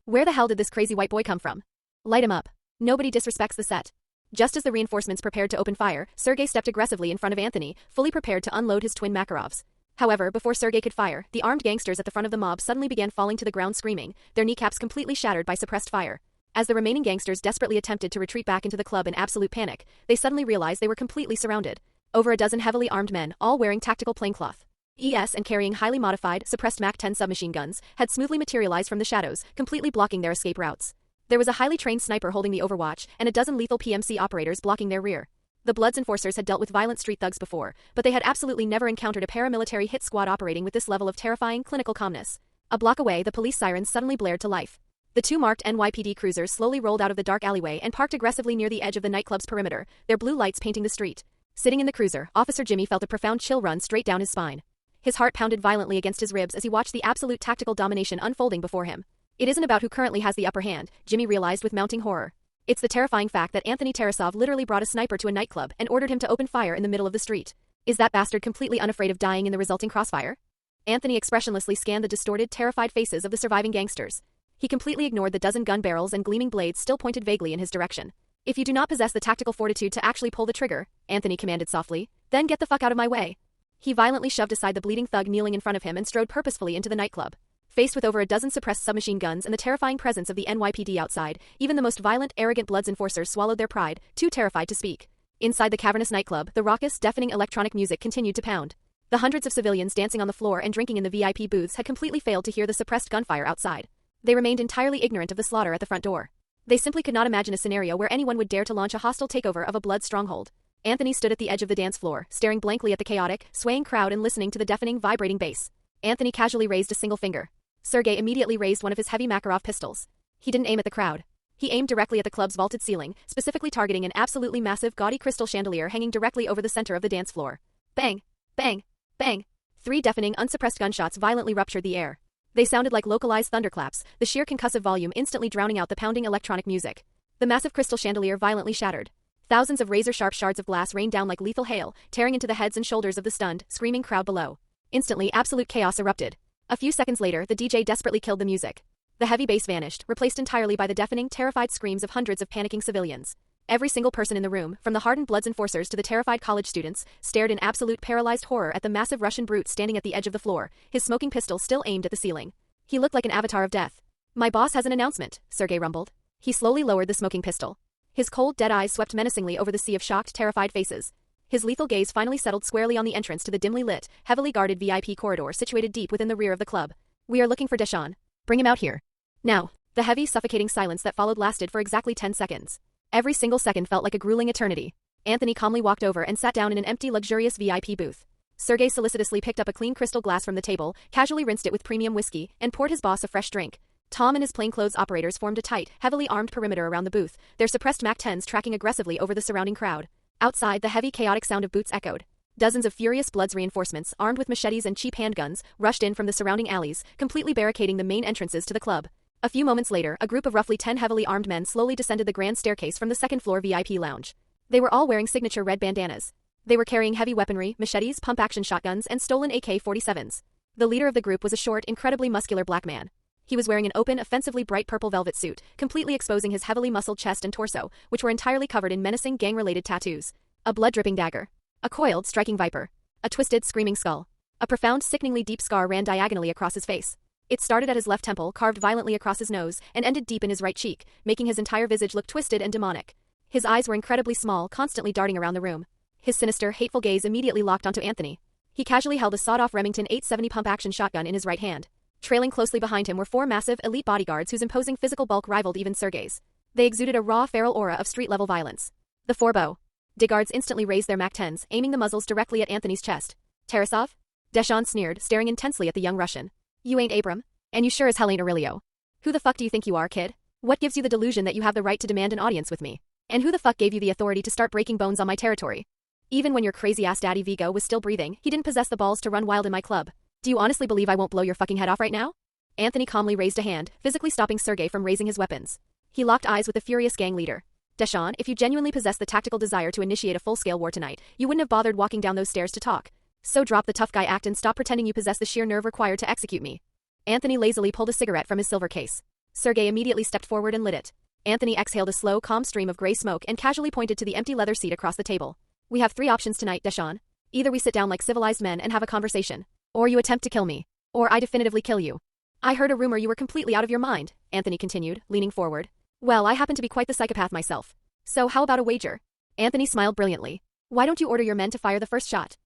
Where the hell did this crazy white boy come from? Light him up. Nobody disrespects the set." Just as the reinforcements prepared to open fire, Sergei stepped aggressively in front of Anthony, fully prepared to unload his twin Makarovs. However, before Sergei could fire, the armed gangsters at the front of the mob suddenly began falling to the ground screaming, their kneecaps completely shattered by suppressed fire. As the remaining gangsters desperately attempted to retreat back into the club in absolute panic, they suddenly realized they were completely surrounded. Over a dozen heavily armed men, all wearing tactical plaincloth ES and carrying highly modified, suppressed MAC-10 submachine guns, had smoothly materialized from the shadows, completely blocking their escape routes. There was a highly trained sniper holding the overwatch, and a dozen lethal PMC operators blocking their rear. The Bloods enforcers had dealt with violent street thugs before, but they had absolutely never encountered a paramilitary hit squad operating with this level of terrifying, clinical calmness. A block away, the police sirens suddenly blared to life. The 2 marked NYPD cruisers slowly rolled out of the dark alleyway and parked aggressively near the edge of the nightclub's perimeter, their blue lights painting the street. Sitting in the cruiser, Officer Jimmy felt a profound chill run straight down his spine. His heart pounded violently against his ribs as he watched the absolute tactical domination unfolding before him. It isn't about who currently has the upper hand, Jimmy realized with mounting horror. It's the terrifying fact that Anthony Tarasov literally brought a sniper to a nightclub and ordered him to open fire in the middle of the street. Is that bastard completely unafraid of dying in the resulting crossfire? Anthony expressionlessly scanned the distorted, terrified faces of the surviving gangsters. He completely ignored the dozen gun barrels and gleaming blades still pointed vaguely in his direction. "If you do not possess the tactical fortitude to actually pull the trigger," Anthony commanded softly, "then get the fuck out of my way." He violently shoved aside the bleeding thug kneeling in front of him and strode purposefully into the nightclub. Faced with over a dozen suppressed submachine guns and the terrifying presence of the NYPD outside, even the most violent, arrogant Bloods enforcers swallowed their pride, too terrified to speak. Inside the cavernous nightclub, the raucous, deafening electronic music continued to pound. The hundreds of civilians dancing on the floor and drinking in the VIP booths had completely failed to hear the suppressed gunfire outside. They remained entirely ignorant of the slaughter at the front door. They simply could not imagine a scenario where anyone would dare to launch a hostile takeover of a Blood stronghold. Anthony stood at the edge of the dance floor, staring blankly at the chaotic, swaying crowd and listening to the deafening, vibrating bass. Anthony casually raised a single finger. Sergei immediately raised one of his heavy Makarov pistols. He didn't aim at the crowd. He aimed directly at the club's vaulted ceiling, specifically targeting an absolutely massive, gaudy crystal chandelier hanging directly over the center of the dance floor. Bang! Bang! Bang! 3 deafening, unsuppressed gunshots violently ruptured the air. They sounded like localized thunderclaps, the sheer concussive volume instantly drowning out the pounding electronic music. The massive crystal chandelier violently shattered. Thousands of razor-sharp shards of glass rained down like lethal hail, tearing into the heads and shoulders of the stunned, screaming crowd below. Instantly, absolute chaos erupted. A few seconds later, the DJ desperately killed the music. The heavy bass vanished, replaced entirely by the deafening, terrified screams of hundreds of panicking civilians. Every single person in the room, from the hardened Bloods enforcers to the terrified college students, stared in absolute paralyzed horror at the massive Russian brute standing at the edge of the floor, his smoking pistol still aimed at the ceiling. He looked like an avatar of death. "My boss has an announcement," Sergei rumbled. He slowly lowered the smoking pistol. His cold, dead eyes swept menacingly over the sea of shocked, terrified faces. His lethal gaze finally settled squarely on the entrance to the dimly lit, heavily guarded VIP corridor situated deep within the rear of the club. "We are looking for Deshawn. Bring him out here. Now." The heavy, suffocating silence that followed lasted for exactly 10 seconds. Every single second felt like a grueling eternity. Anthony calmly walked over and sat down in an empty, luxurious VIP booth. Sergei solicitously picked up a clean crystal glass from the table, casually rinsed it with premium whiskey, and poured his boss a fresh drink. Tom and his plainclothes operators formed a tight, heavily armed perimeter around the booth, their suppressed MAC-10s tracking aggressively over the surrounding crowd. Outside, the heavy, chaotic sound of boots echoed. Dozens of furious Bloods reinforcements, armed with machetes and cheap handguns, rushed in from the surrounding alleys, completely barricading the main entrances to the club. A few moments later, a group of roughly 10 heavily armed men slowly descended the grand staircase from the second-floor VIP lounge. They were all wearing signature red bandanas. They were carrying heavy weaponry, machetes, pump-action shotguns, and stolen AK-47s. The leader of the group was a short, incredibly muscular black man. He was wearing an open, offensively bright purple velvet suit, completely exposing his heavily muscled chest and torso, which were entirely covered in menacing gang-related tattoos. A blood-dripping dagger. A coiled, striking viper. A twisted, screaming skull. A profound, sickeningly deep scar ran diagonally across his face. It started at his left temple, carved violently across his nose, and ended deep in his right cheek, making his entire visage look twisted and demonic. His eyes were incredibly small, constantly darting around the room. His sinister, hateful gaze immediately locked onto Anthony. He casually held a sawed-off Remington 870 pump-action shotgun in his right hand. Trailing closely behind him were 4 massive, elite bodyguards whose imposing physical bulk rivaled even Sergei's. They exuded a raw, feral aura of street-level violence. The 4 bodyguards instantly raised their MAC-10s, aiming the muzzles directly at Anthony's chest. "Tarasov?" Deshawn sneered, staring intensely at the young Russian. "You ain't Abram. And you sure as hell ain't Aurelio. Who the fuck do you think you are, kid? What gives you the delusion that you have the right to demand an audience with me? And who the fuck gave you the authority to start breaking bones on my territory? Even when your crazy-ass daddy Vigo was still breathing, he didn't possess the balls to run wild in my club. Do you honestly believe I won't blow your fucking head off right now?" Anthony calmly raised a hand, physically stopping Sergei from raising his weapons. He locked eyes with the furious gang leader. "Deshawn, if you genuinely possess the tactical desire to initiate a full-scale war tonight, you wouldn't have bothered walking down those stairs to talk. So drop the tough guy act and stop pretending you possess the sheer nerve required to execute me." Anthony lazily pulled a cigarette from his silver case. Sergei immediately stepped forward and lit it. Anthony exhaled a slow, calm stream of gray smoke and casually pointed to the empty leather seat across the table. "We have 3 options tonight, Deshawn. Either we sit down like civilized men and have a conversation, or you attempt to kill me, or I definitively kill you." "I heard a rumor you were completely out of your mind," Anthony continued, leaning forward. "Well, I happen to be quite the psychopath myself. So how about a wager?" Anthony smiled brilliantly. "Why don't you order your men to fire the first shot?"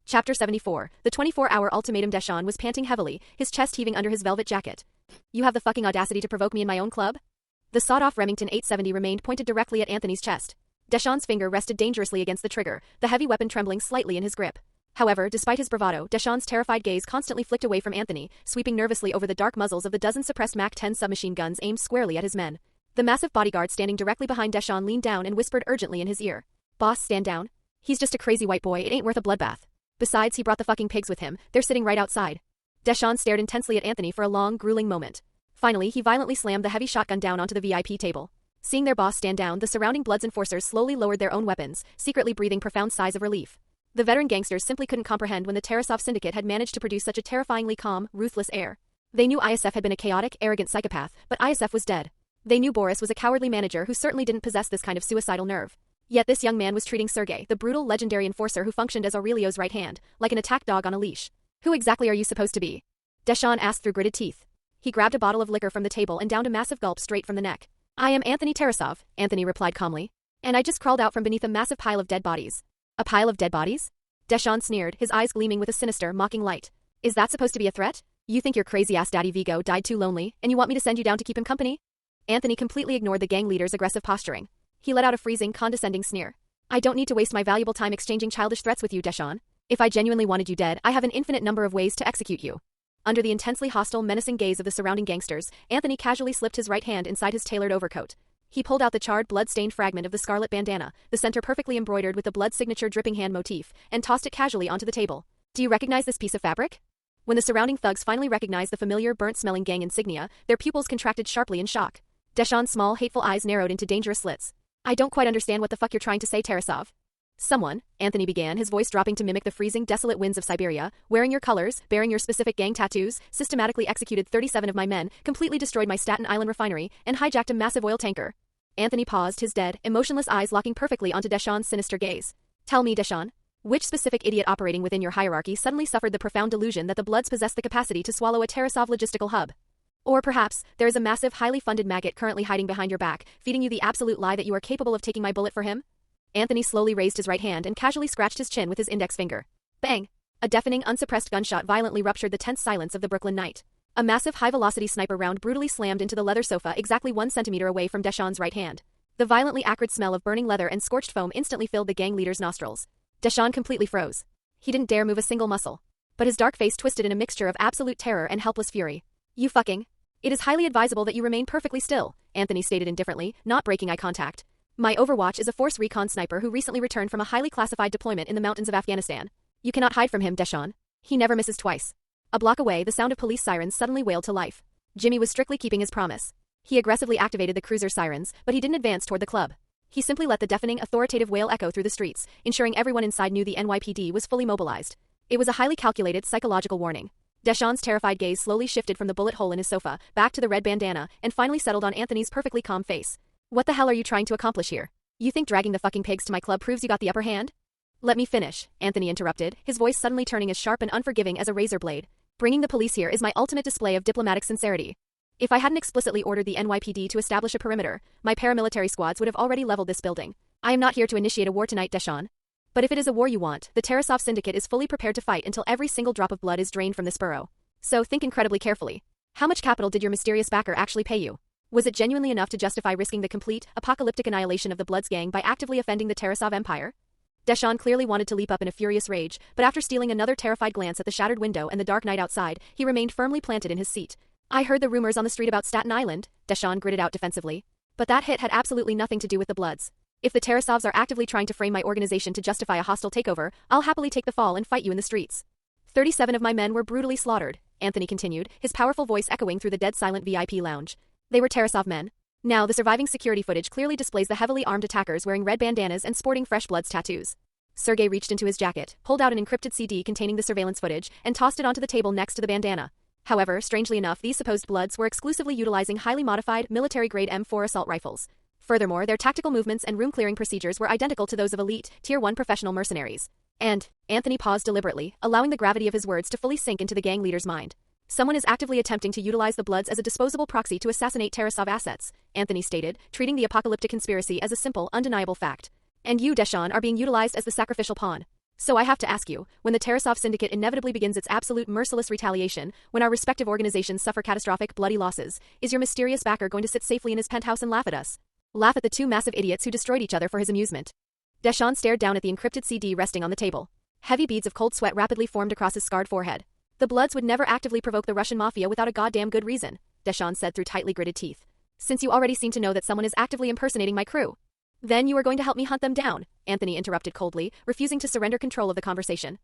Chapter 74, the 24-hour ultimatum. Deshawn was panting heavily, his chest heaving under his velvet jacket. "You have the fucking audacity to provoke me in my own club?" The sawed-off Remington 870 remained pointed directly at Anthony's chest. Deshawn's finger rested dangerously against the trigger, the heavy weapon trembling slightly in his grip. However, despite his bravado, Deshawn's terrified gaze constantly flicked away from Anthony, sweeping nervously over the dark muzzles of the dozen suppressed MAC-10 submachine guns aimed squarely at his men. The massive bodyguard standing directly behind Deshawn leaned down and whispered urgently in his ear. "Boss, stand down. He's just a crazy white boy, it ain't worth a bloodbath. Besides, he brought the fucking pigs with him, they're sitting right outside." Deshawn stared intensely at Anthony for a long, grueling moment. Finally, he violently slammed the heavy shotgun down onto the VIP table. Seeing their boss stand down, the surrounding Bloods enforcers slowly lowered their own weapons, secretly breathing profound sighs of relief. The veteran gangsters simply couldn't comprehend when the Tarasov syndicate had managed to produce such a terrifyingly calm, ruthless air. They knew ISF had been a chaotic, arrogant psychopath, but ISF was dead. They knew Boris was a cowardly manager who certainly didn't possess this kind of suicidal nerve. Yet this young man was treating Sergei, the brutal, legendary enforcer who functioned as Aurelio's right hand, like an attack dog on a leash. "Who exactly are you supposed to be?" Deshawn asked through gritted teeth. He grabbed a bottle of liquor from the table and downed a massive gulp straight from the neck. "I am Anthony Tarasov," Anthony replied calmly. "And I just crawled out from beneath a massive pile of dead bodies." "A pile of dead bodies?" Deshawn sneered, his eyes gleaming with a sinister, mocking light. "Is that supposed to be a threat? You think your crazy-ass daddy Vigo died too lonely, and you want me to send you down to keep him company?" Anthony completely ignored the gang leader's aggressive posturing. He let out a freezing, condescending sneer. "I don't need to waste my valuable time exchanging childish threats with you, Deshawn. If I genuinely wanted you dead, I have an infinite number of ways to execute you." Under the intensely hostile, menacing gaze of the surrounding gangsters, Anthony casually slipped his right hand inside his tailored overcoat. He pulled out the charred, blood-stained fragment of the scarlet bandana, the center perfectly embroidered with the blood signature dripping hand motif, and tossed it casually onto the table. Do you recognize this piece of fabric? When the surrounding thugs finally recognized the familiar burnt-smelling gang insignia, their pupils contracted sharply in shock. Deshawn's small, hateful eyes narrowed into dangerous slits. I don't quite understand what the fuck you're trying to say, Tarasov. Someone, Anthony began, his voice dropping to mimic the freezing, desolate winds of Siberia, wearing your colors, bearing your specific gang tattoos, systematically executed 37 of my men, completely destroyed my Staten Island refinery, and hijacked a massive oil tanker. Anthony paused, his dead, emotionless eyes locking perfectly onto Deshawn's sinister gaze. Tell me, Deshawn, which specific idiot operating within your hierarchy suddenly suffered the profound delusion that the Bloods possess the capacity to swallow a Tarasov logistical hub? Or perhaps, there is a massive, highly funded maggot currently hiding behind your back, feeding you the absolute lie that you are capable of taking my bullet for him? Anthony slowly raised his right hand and casually scratched his chin with his index finger. Bang! A deafening, unsuppressed gunshot violently ruptured the tense silence of the Brooklyn night. A massive, high-velocity sniper round brutally slammed into the leather sofa exactly 1 centimeter away from Deshawn's right hand. The violently acrid smell of burning leather and scorched foam instantly filled the gang leader's nostrils. Deshawn completely froze. He didn't dare move a single muscle. But his dark face twisted in a mixture of absolute terror and helpless fury. You fucking... It is highly advisable that you remain perfectly still, Anthony stated indifferently, not breaking eye contact. My Overwatch is a force recon sniper who recently returned from a highly classified deployment in the mountains of Afghanistan. You cannot hide from him, Deshawn. He never misses twice. A block away, the sound of police sirens suddenly wailed to life. Jimmy was strictly keeping his promise. He aggressively activated the cruiser sirens, but he didn't advance toward the club. He simply let the deafening, authoritative wail echo through the streets, ensuring everyone inside knew the NYPD was fully mobilized. It was a highly calculated, psychological warning. Deshawn's terrified gaze slowly shifted from the bullet hole in his sofa, back to the red bandana, and finally settled on Anthony's perfectly calm face. What the hell are you trying to accomplish here? You think dragging the fucking pigs to my club proves you got the upper hand? Let me finish, Anthony interrupted, his voice suddenly turning as sharp and unforgiving as a razor blade. Bringing the police here is my ultimate display of diplomatic sincerity. If I hadn't explicitly ordered the NYPD to establish a perimeter, my paramilitary squads would have already leveled this building. I am not here to initiate a war tonight, Deshawn. But if it is a war you want, the Tarasov Syndicate is fully prepared to fight until every single drop of blood is drained from this borough. So think incredibly carefully. How much capital did your mysterious backer actually pay you? Was it genuinely enough to justify risking the complete, apocalyptic annihilation of the Bloods gang by actively offending the Tarasov Empire? Deshawn clearly wanted to leap up in a furious rage, but after stealing another terrified glance at the shattered window and the dark night outside, he remained firmly planted in his seat. I heard the rumors on the street about Staten Island, Deshawn gritted out defensively. But that hit had absolutely nothing to do with the Bloods. If the Tarasovs are actively trying to frame my organization to justify a hostile takeover, I'll happily take the fall and fight you in the streets. 37 of my men were brutally slaughtered, Anthony continued, his powerful voice echoing through the dead-silent VIP lounge. They were Tarasov men. Now, the surviving security footage clearly displays the heavily armed attackers wearing red bandanas and sporting Fresh Blood's tattoos. Sergei reached into his jacket, pulled out an encrypted CD containing the surveillance footage, and tossed it onto the table next to the bandana. However, strangely enough, these supposed Bloods were exclusively utilizing highly modified, military-grade M4 assault rifles. Furthermore, their tactical movements and room-clearing procedures were identical to those of elite, Tier 1 professional mercenaries. And, Anthony paused deliberately, allowing the gravity of his words to fully sink into the gang leader's mind. Someone is actively attempting to utilize the Bloods as a disposable proxy to assassinate Tarasov assets, Anthony stated, treating the apocalyptic conspiracy as a simple, undeniable fact. And you, Deshawn, are being utilized as the sacrificial pawn. So I have to ask you, when the Tarasov Syndicate inevitably begins its absolute merciless retaliation, when our respective organizations suffer catastrophic, bloody losses, is your mysterious backer going to sit safely in his penthouse and laugh at us? Laugh at the two massive idiots who destroyed each other for his amusement? Deshawn stared down at the encrypted CD resting on the table. Heavy beads of cold sweat rapidly formed across his scarred forehead. The Bloods would never actively provoke the Russian mafia without a goddamn good reason, Deshawn said through tightly gritted teeth. Since you already seem to know that someone is actively impersonating my crew. Then you are going to help me hunt them down, Anthony interrupted coldly, refusing to surrender control of the conversation.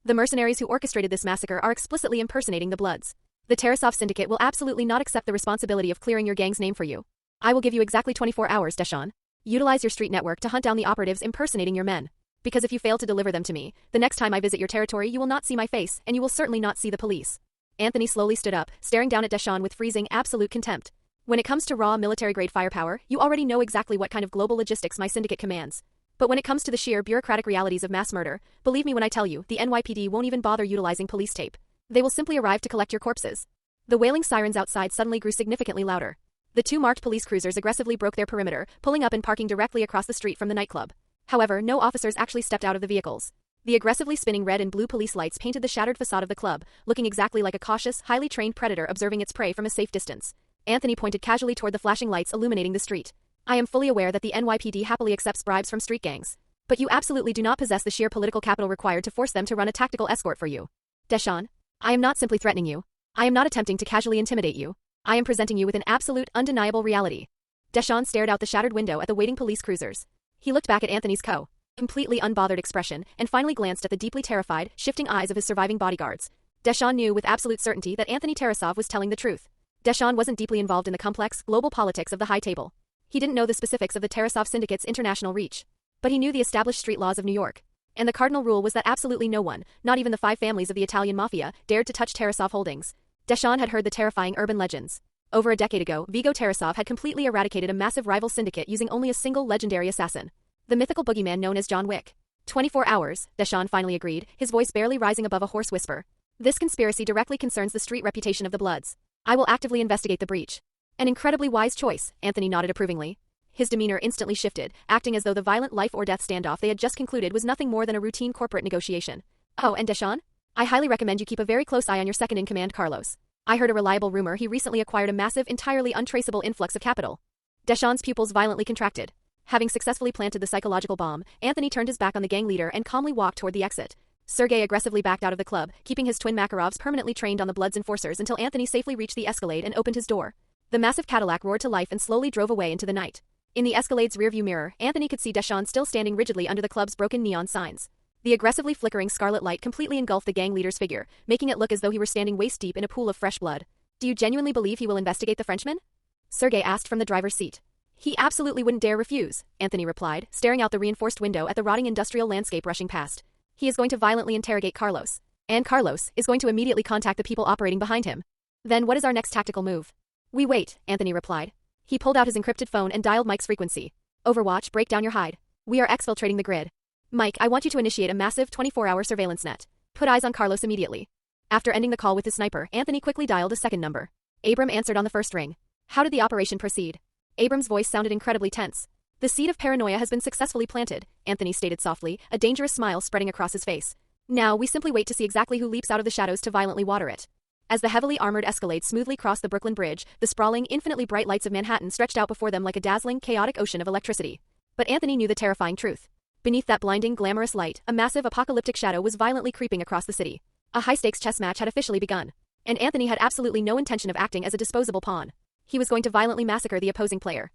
The mercenaries who orchestrated this massacre are explicitly impersonating the Bloods. The Tarasov Syndicate will absolutely not accept the responsibility of clearing your gang's name for you. I will give you exactly 24 hours, Deshawn. Utilize your street network to hunt down the operatives impersonating your men. Because if you fail to deliver them to me, the next time I visit your territory you will not see my face, and you will certainly not see the police. Anthony slowly stood up, staring down at Deshawn with freezing, absolute contempt. When it comes to raw military-grade firepower, you already know exactly what kind of global logistics my syndicate commands. But when it comes to the sheer bureaucratic realities of mass murder, believe me when I tell you, the NYPD won't even bother utilizing police tape. They will simply arrive to collect your corpses. The wailing sirens outside suddenly grew significantly louder. The two marked police cruisers aggressively broke their perimeter, pulling up and parking directly across the street from the nightclub. However, no officers actually stepped out of the vehicles. The aggressively spinning red and blue police lights painted the shattered facade of the club, looking exactly like a cautious, highly trained predator observing its prey from a safe distance. Anthony pointed casually toward the flashing lights illuminating the street. I am fully aware that the NYPD happily accepts bribes from street gangs. But you absolutely do not possess the sheer political capital required to force them to run a tactical escort for you. Deshawn, I am not simply threatening you. I am not attempting to casually intimidate you. I am presenting you with an absolute, undeniable reality. Deshawn stared out the shattered window at the waiting police cruisers. He looked back at Anthony's co. completely unbothered expression, and finally glanced at the deeply terrified, shifting eyes of his surviving bodyguards. Deshawn knew with absolute certainty that Anthony Tarasov was telling the truth. Deshawn wasn't deeply involved in the complex, global politics of the high table. He didn't know the specifics of the Tarasov syndicate's international reach. But he knew the established street laws of New York. And the cardinal rule was that absolutely no one, not even the 5 families of the Italian mafia, dared to touch Tarasov holdings. Deshawn had heard the terrifying urban legends. Over a decade ago, Vigo Tarasov had completely eradicated a massive rival syndicate using only a single legendary assassin. The mythical boogeyman known as John Wick. 24 hours, Deshawn finally agreed, his voice barely rising above a hoarse whisper. This conspiracy directly concerns the street reputation of the Bloods. I will actively investigate the breach. An incredibly wise choice, Anthony nodded approvingly. His demeanor instantly shifted, acting as though the violent life-or-death standoff they had just concluded was nothing more than a routine corporate negotiation. Oh, and Deshawn? I highly recommend you keep a very close eye on your second-in-command, Carlos. I heard a reliable rumor he recently acquired a massive, entirely untraceable influx of capital. Deshawn's pupils violently contracted. Having successfully planted the psychological bomb, Anthony turned his back on the gang leader and calmly walked toward the exit. Sergei aggressively backed out of the club, keeping his twin Makarovs permanently trained on the Blood's enforcers until Anthony safely reached the Escalade and opened his door. The massive Cadillac roared to life and slowly drove away into the night. In the Escalade's rearview mirror, Anthony could see Deshawn still standing rigidly under the club's broken neon signs. The aggressively flickering scarlet light completely engulfed the gang leader's figure, making it look as though he were standing waist-deep in a pool of fresh blood. Do you genuinely believe he will investigate the Frenchman? Sergei asked from the driver's seat. He absolutely wouldn't dare refuse, Anthony replied, staring out the reinforced window at the rotting industrial landscape rushing past. He is going to violently interrogate Carlos. And Carlos is going to immediately contact the people operating behind him. Then what is our next tactical move? We wait, Anthony replied. He pulled out his encrypted phone and dialed Mike's frequency. Overwatch, break down your hide. We are exfiltrating the grid. Mike, I want you to initiate a massive 24-hour surveillance net. Put eyes on Carlos immediately. After ending the call with his sniper, Anthony quickly dialed a second number. Abram answered on the first ring. How did the operation proceed? Abram's voice sounded incredibly tense. The seed of paranoia has been successfully planted, Anthony stated softly, a dangerous smile spreading across his face. Now, we simply wait to see exactly who leaps out of the shadows to violently water it. As the heavily armored Escalade smoothly crossed the Brooklyn Bridge, the sprawling, infinitely bright lights of Manhattan stretched out before them like a dazzling, chaotic ocean of electricity. But Anthony knew the terrifying truth. Beneath that blinding, glamorous light, a massive apocalyptic shadow was violently creeping across the city. A high-stakes chess match had officially begun. And Anthony had absolutely no intention of acting as a disposable pawn. He was going to violently massacre the opposing player.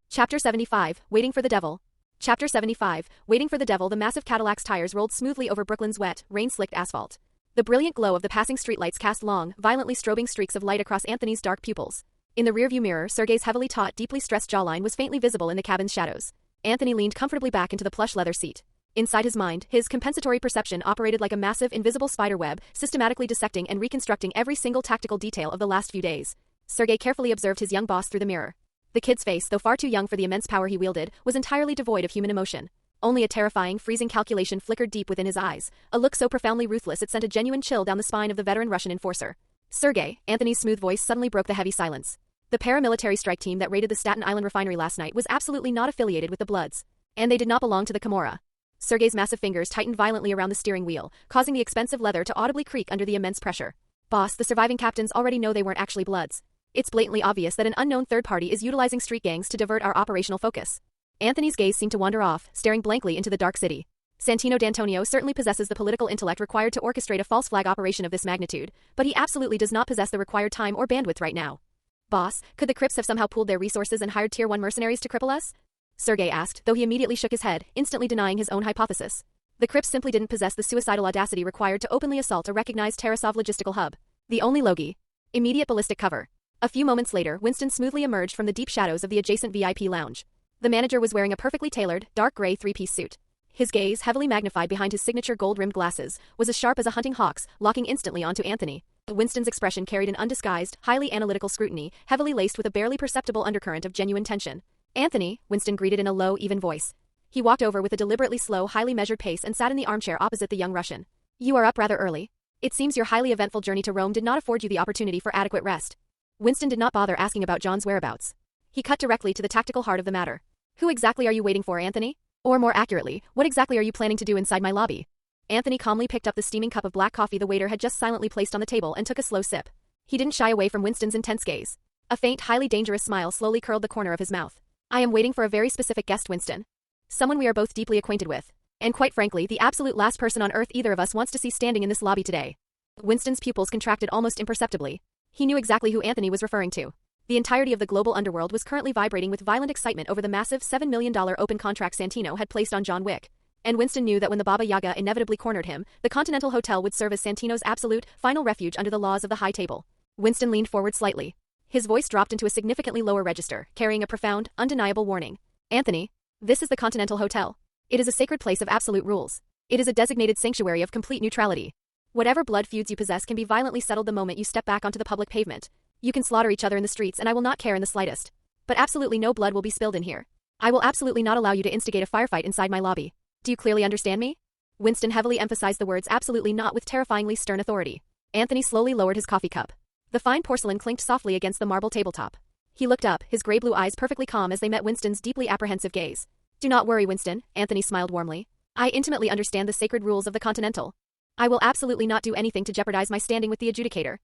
Chapter 75, Waiting for the Devil. Chapter 75, Waiting for the Devil. The massive Cadillac's tires rolled smoothly over Brooklyn's wet, rain-slicked asphalt. The brilliant glow of the passing streetlights cast long, violently strobing streaks of light across Anthony's dark pupils. In the rearview mirror, Sergei's heavily taut, deeply stressed jawline was faintly visible in the cabin's shadows. Anthony leaned comfortably back into the plush leather seat. Inside his mind, his compensatory perception operated like a massive, invisible spider web, systematically dissecting and reconstructing every single tactical detail of the last few days. Sergei carefully observed his young boss through the mirror. The kid's face, though far too young for the immense power he wielded, was entirely devoid of human emotion. Only a terrifying, freezing calculation flickered deep within his eyes, a look so profoundly ruthless it sent a genuine chill down the spine of the veteran Russian enforcer. Sergei, Anthony's smooth voice suddenly broke the heavy silence. The paramilitary strike team that raided the Staten Island refinery last night was absolutely not affiliated with the Bloods. And they did not belong to the Camorra. Sergei's massive fingers tightened violently around the steering wheel, causing the expensive leather to audibly creak under the immense pressure. Boss, the surviving captains already know they weren't actually Bloods. It's blatantly obvious that an unknown third party is utilizing street gangs to divert our operational focus. Anthony's gaze seemed to wander off, staring blankly into the dark city. Santino D'Antonio certainly possesses the political intellect required to orchestrate a false flag operation of this magnitude, but he absolutely does not possess the required time or bandwidth right now. Boss, could the Crips have somehow pooled their resources and hired Tier 1 mercenaries to cripple us? Sergei asked, though he immediately shook his head, instantly denying his own hypothesis. The Crips simply didn't possess the suicidal audacity required to openly assault a recognized Tarasov logistical hub. The only logi. Immediate ballistic cover. A few moments later, Winston smoothly emerged from the deep shadows of the adjacent VIP lounge. The manager was wearing a perfectly tailored, dark gray three-piece suit. His gaze, heavily magnified behind his signature gold-rimmed glasses, was as sharp as a hunting hawk's, locking instantly onto Anthony. Winston's expression carried an undisguised, highly analytical scrutiny, heavily laced with a barely perceptible undercurrent of genuine tension. Anthony, Winston greeted in a low, even voice. He walked over with a deliberately slow, highly measured pace and sat in the armchair opposite the young Russian. You are up rather early. It seems your highly eventful journey to Rome did not afford you the opportunity for adequate rest. Winston did not bother asking about John's whereabouts. He cut directly to the tactical heart of the matter. Who exactly are you waiting for, Anthony? Or more accurately, what exactly are you planning to do inside my lobby? Anthony calmly picked up the steaming cup of black coffee the waiter had just silently placed on the table and took a slow sip. He didn't shy away from Winston's intense gaze. A faint, highly dangerous smile slowly curled the corner of his mouth. I am waiting for a very specific guest, Winston. Someone we are both deeply acquainted with. And quite frankly, the absolute last person on earth either of us wants to see standing in this lobby today. Winston's pupils contracted almost imperceptibly. He knew exactly who Anthony was referring to. The entirety of the global underworld was currently vibrating with violent excitement over the massive $7 million open contract Santino had placed on John Wick. And Winston knew that when the Baba Yaga inevitably cornered him, the Continental Hotel would serve as Santino's absolute, final refuge under the laws of the high table. Winston leaned forward slightly. His voice dropped into a significantly lower register, carrying a profound, undeniable warning. Anthony, this is the Continental Hotel. It is a sacred place of absolute rules. It is a designated sanctuary of complete neutrality. Whatever blood feuds you possess can be violently settled the moment you step back onto the public pavement. You can slaughter each other in the streets and I will not care in the slightest. But absolutely no blood will be spilled in here. I will absolutely not allow you to instigate a firefight inside my lobby. Do you clearly understand me? Winston heavily emphasized the words absolutely not with terrifyingly stern authority. Anthony slowly lowered his coffee cup. The fine porcelain clinked softly against the marble tabletop. He looked up, his gray-blue eyes perfectly calm as they met Winston's deeply apprehensive gaze. Do not worry, Winston, Anthony smiled warmly. I intimately understand the sacred rules of the Continental. I will absolutely not do anything to jeopardize my standing with the adjudicator.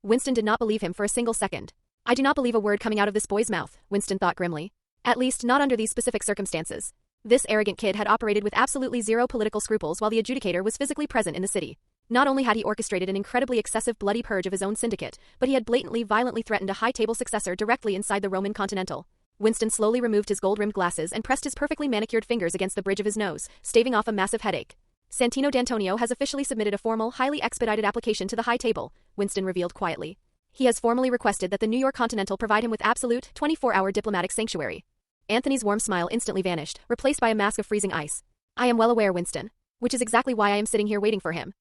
Winston did not believe him for a single second. I do not believe a word coming out of this boy's mouth, Winston thought grimly. At least not under these specific circumstances. This arrogant kid had operated with absolutely zero political scruples while the adjudicator was physically present in the city. Not only had he orchestrated an incredibly excessive bloody purge of his own syndicate, but he had blatantly violently threatened a high-table successor directly inside the Roman Continental. Winston slowly removed his gold-rimmed glasses and pressed his perfectly manicured fingers against the bridge of his nose, staving off a massive headache. Santino D'Antonio has officially submitted a formal, highly expedited application to the high table, Winston revealed quietly. He has formally requested that the New York Continental provide him with absolute, 24-hour diplomatic sanctuary. Anthony's warm smile instantly vanished, replaced by a mask of freezing ice. I am well aware, Winston. Which is exactly why I am sitting here waiting for him.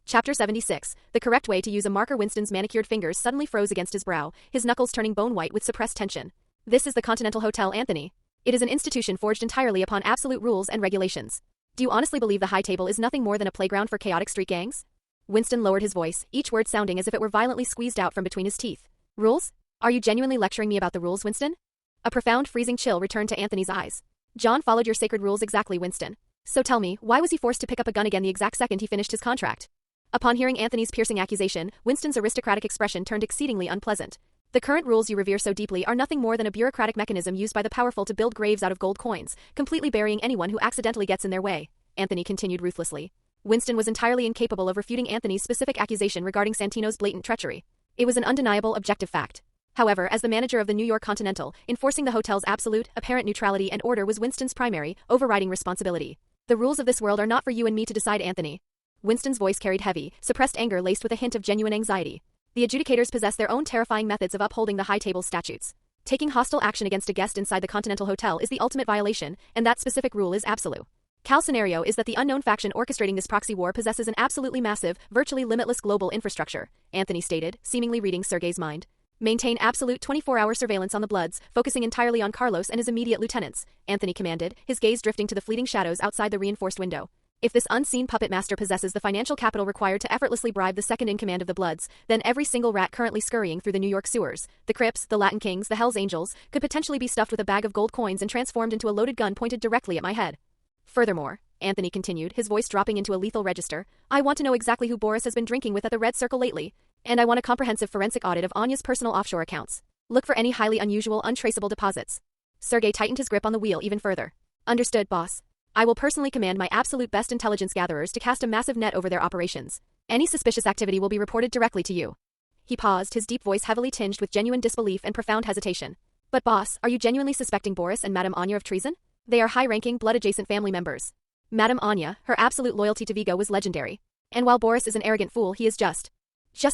Chapter 76. The correct way to use a marker. Winston's manicured fingers suddenly froze against his brow, his knuckles turning bone-white with suppressed tension. This is the Continental Hotel, Anthony. It is an institution forged entirely upon absolute rules and regulations. Do you honestly believe the high table is nothing more than a playground for chaotic street gangs? Winston lowered his voice, each word sounding as if it were violently squeezed out from between his teeth. Rules? Are you genuinely lecturing me about the rules, Winston? A profound, freezing chill returned to Anthony's eyes. John followed your sacred rules exactly, Winston. So tell me, why was he forced to pick up a gun again the exact second he finished his contract? Upon hearing Anthony's piercing accusation, Winston's aristocratic expression turned exceedingly unpleasant. The current rules you revere so deeply are nothing more than a bureaucratic mechanism used by the powerful to build graves out of gold coins, completely burying anyone who accidentally gets in their way, Anthony continued ruthlessly. Winston was entirely incapable of refuting Anthony's specific accusation regarding Santino's blatant treachery. It was an undeniable, objective fact. However, as the manager of the New York Continental, enforcing the hotel's absolute, apparent neutrality and order was Winston's primary, overriding responsibility. The rules of this world are not for you and me to decide, Anthony. Winston's voice carried heavy, suppressed anger laced with a hint of genuine anxiety. The adjudicators possess their own terrifying methods of upholding the high table's statutes. Taking hostile action against a guest inside the Continental Hotel is the ultimate violation, and that specific rule is absolute. Cal's scenario is that the unknown faction orchestrating this proxy war possesses an absolutely massive, virtually limitless global infrastructure, Anthony stated, seemingly reading Sergei's mind. Maintain absolute 24-hour surveillance on the Bloods, focusing entirely on Carlos and his immediate lieutenants, Anthony commanded, his gaze drifting to the fleeting shadows outside the reinforced window. If this unseen puppet master possesses the financial capital required to effortlessly bribe the second-in-command of the Bloods, then every single rat currently scurrying through the New York sewers, the Crips, the Latin Kings, the Hells Angels, could potentially be stuffed with a bag of gold coins and transformed into a loaded gun pointed directly at my head. Furthermore, Anthony continued, his voice dropping into a lethal register, I want to know exactly who Boris has been drinking with at the Red Circle lately, and I want a comprehensive forensic audit of Anya's personal offshore accounts. Look for any highly unusual, untraceable deposits. Sergei tightened his grip on the wheel even further. Understood, boss. I will personally command my absolute best intelligence gatherers to cast a massive net over their operations. Any suspicious activity will be reported directly to you. He paused, his deep voice heavily tinged with genuine disbelief and profound hesitation. But boss, are you genuinely suspecting Boris and Madame Anya of treason? They are high-ranking, blood-adjacent family members. Madame Anya, her absolute loyalty to Vigo was legendary. And while Boris is an arrogant fool, he is just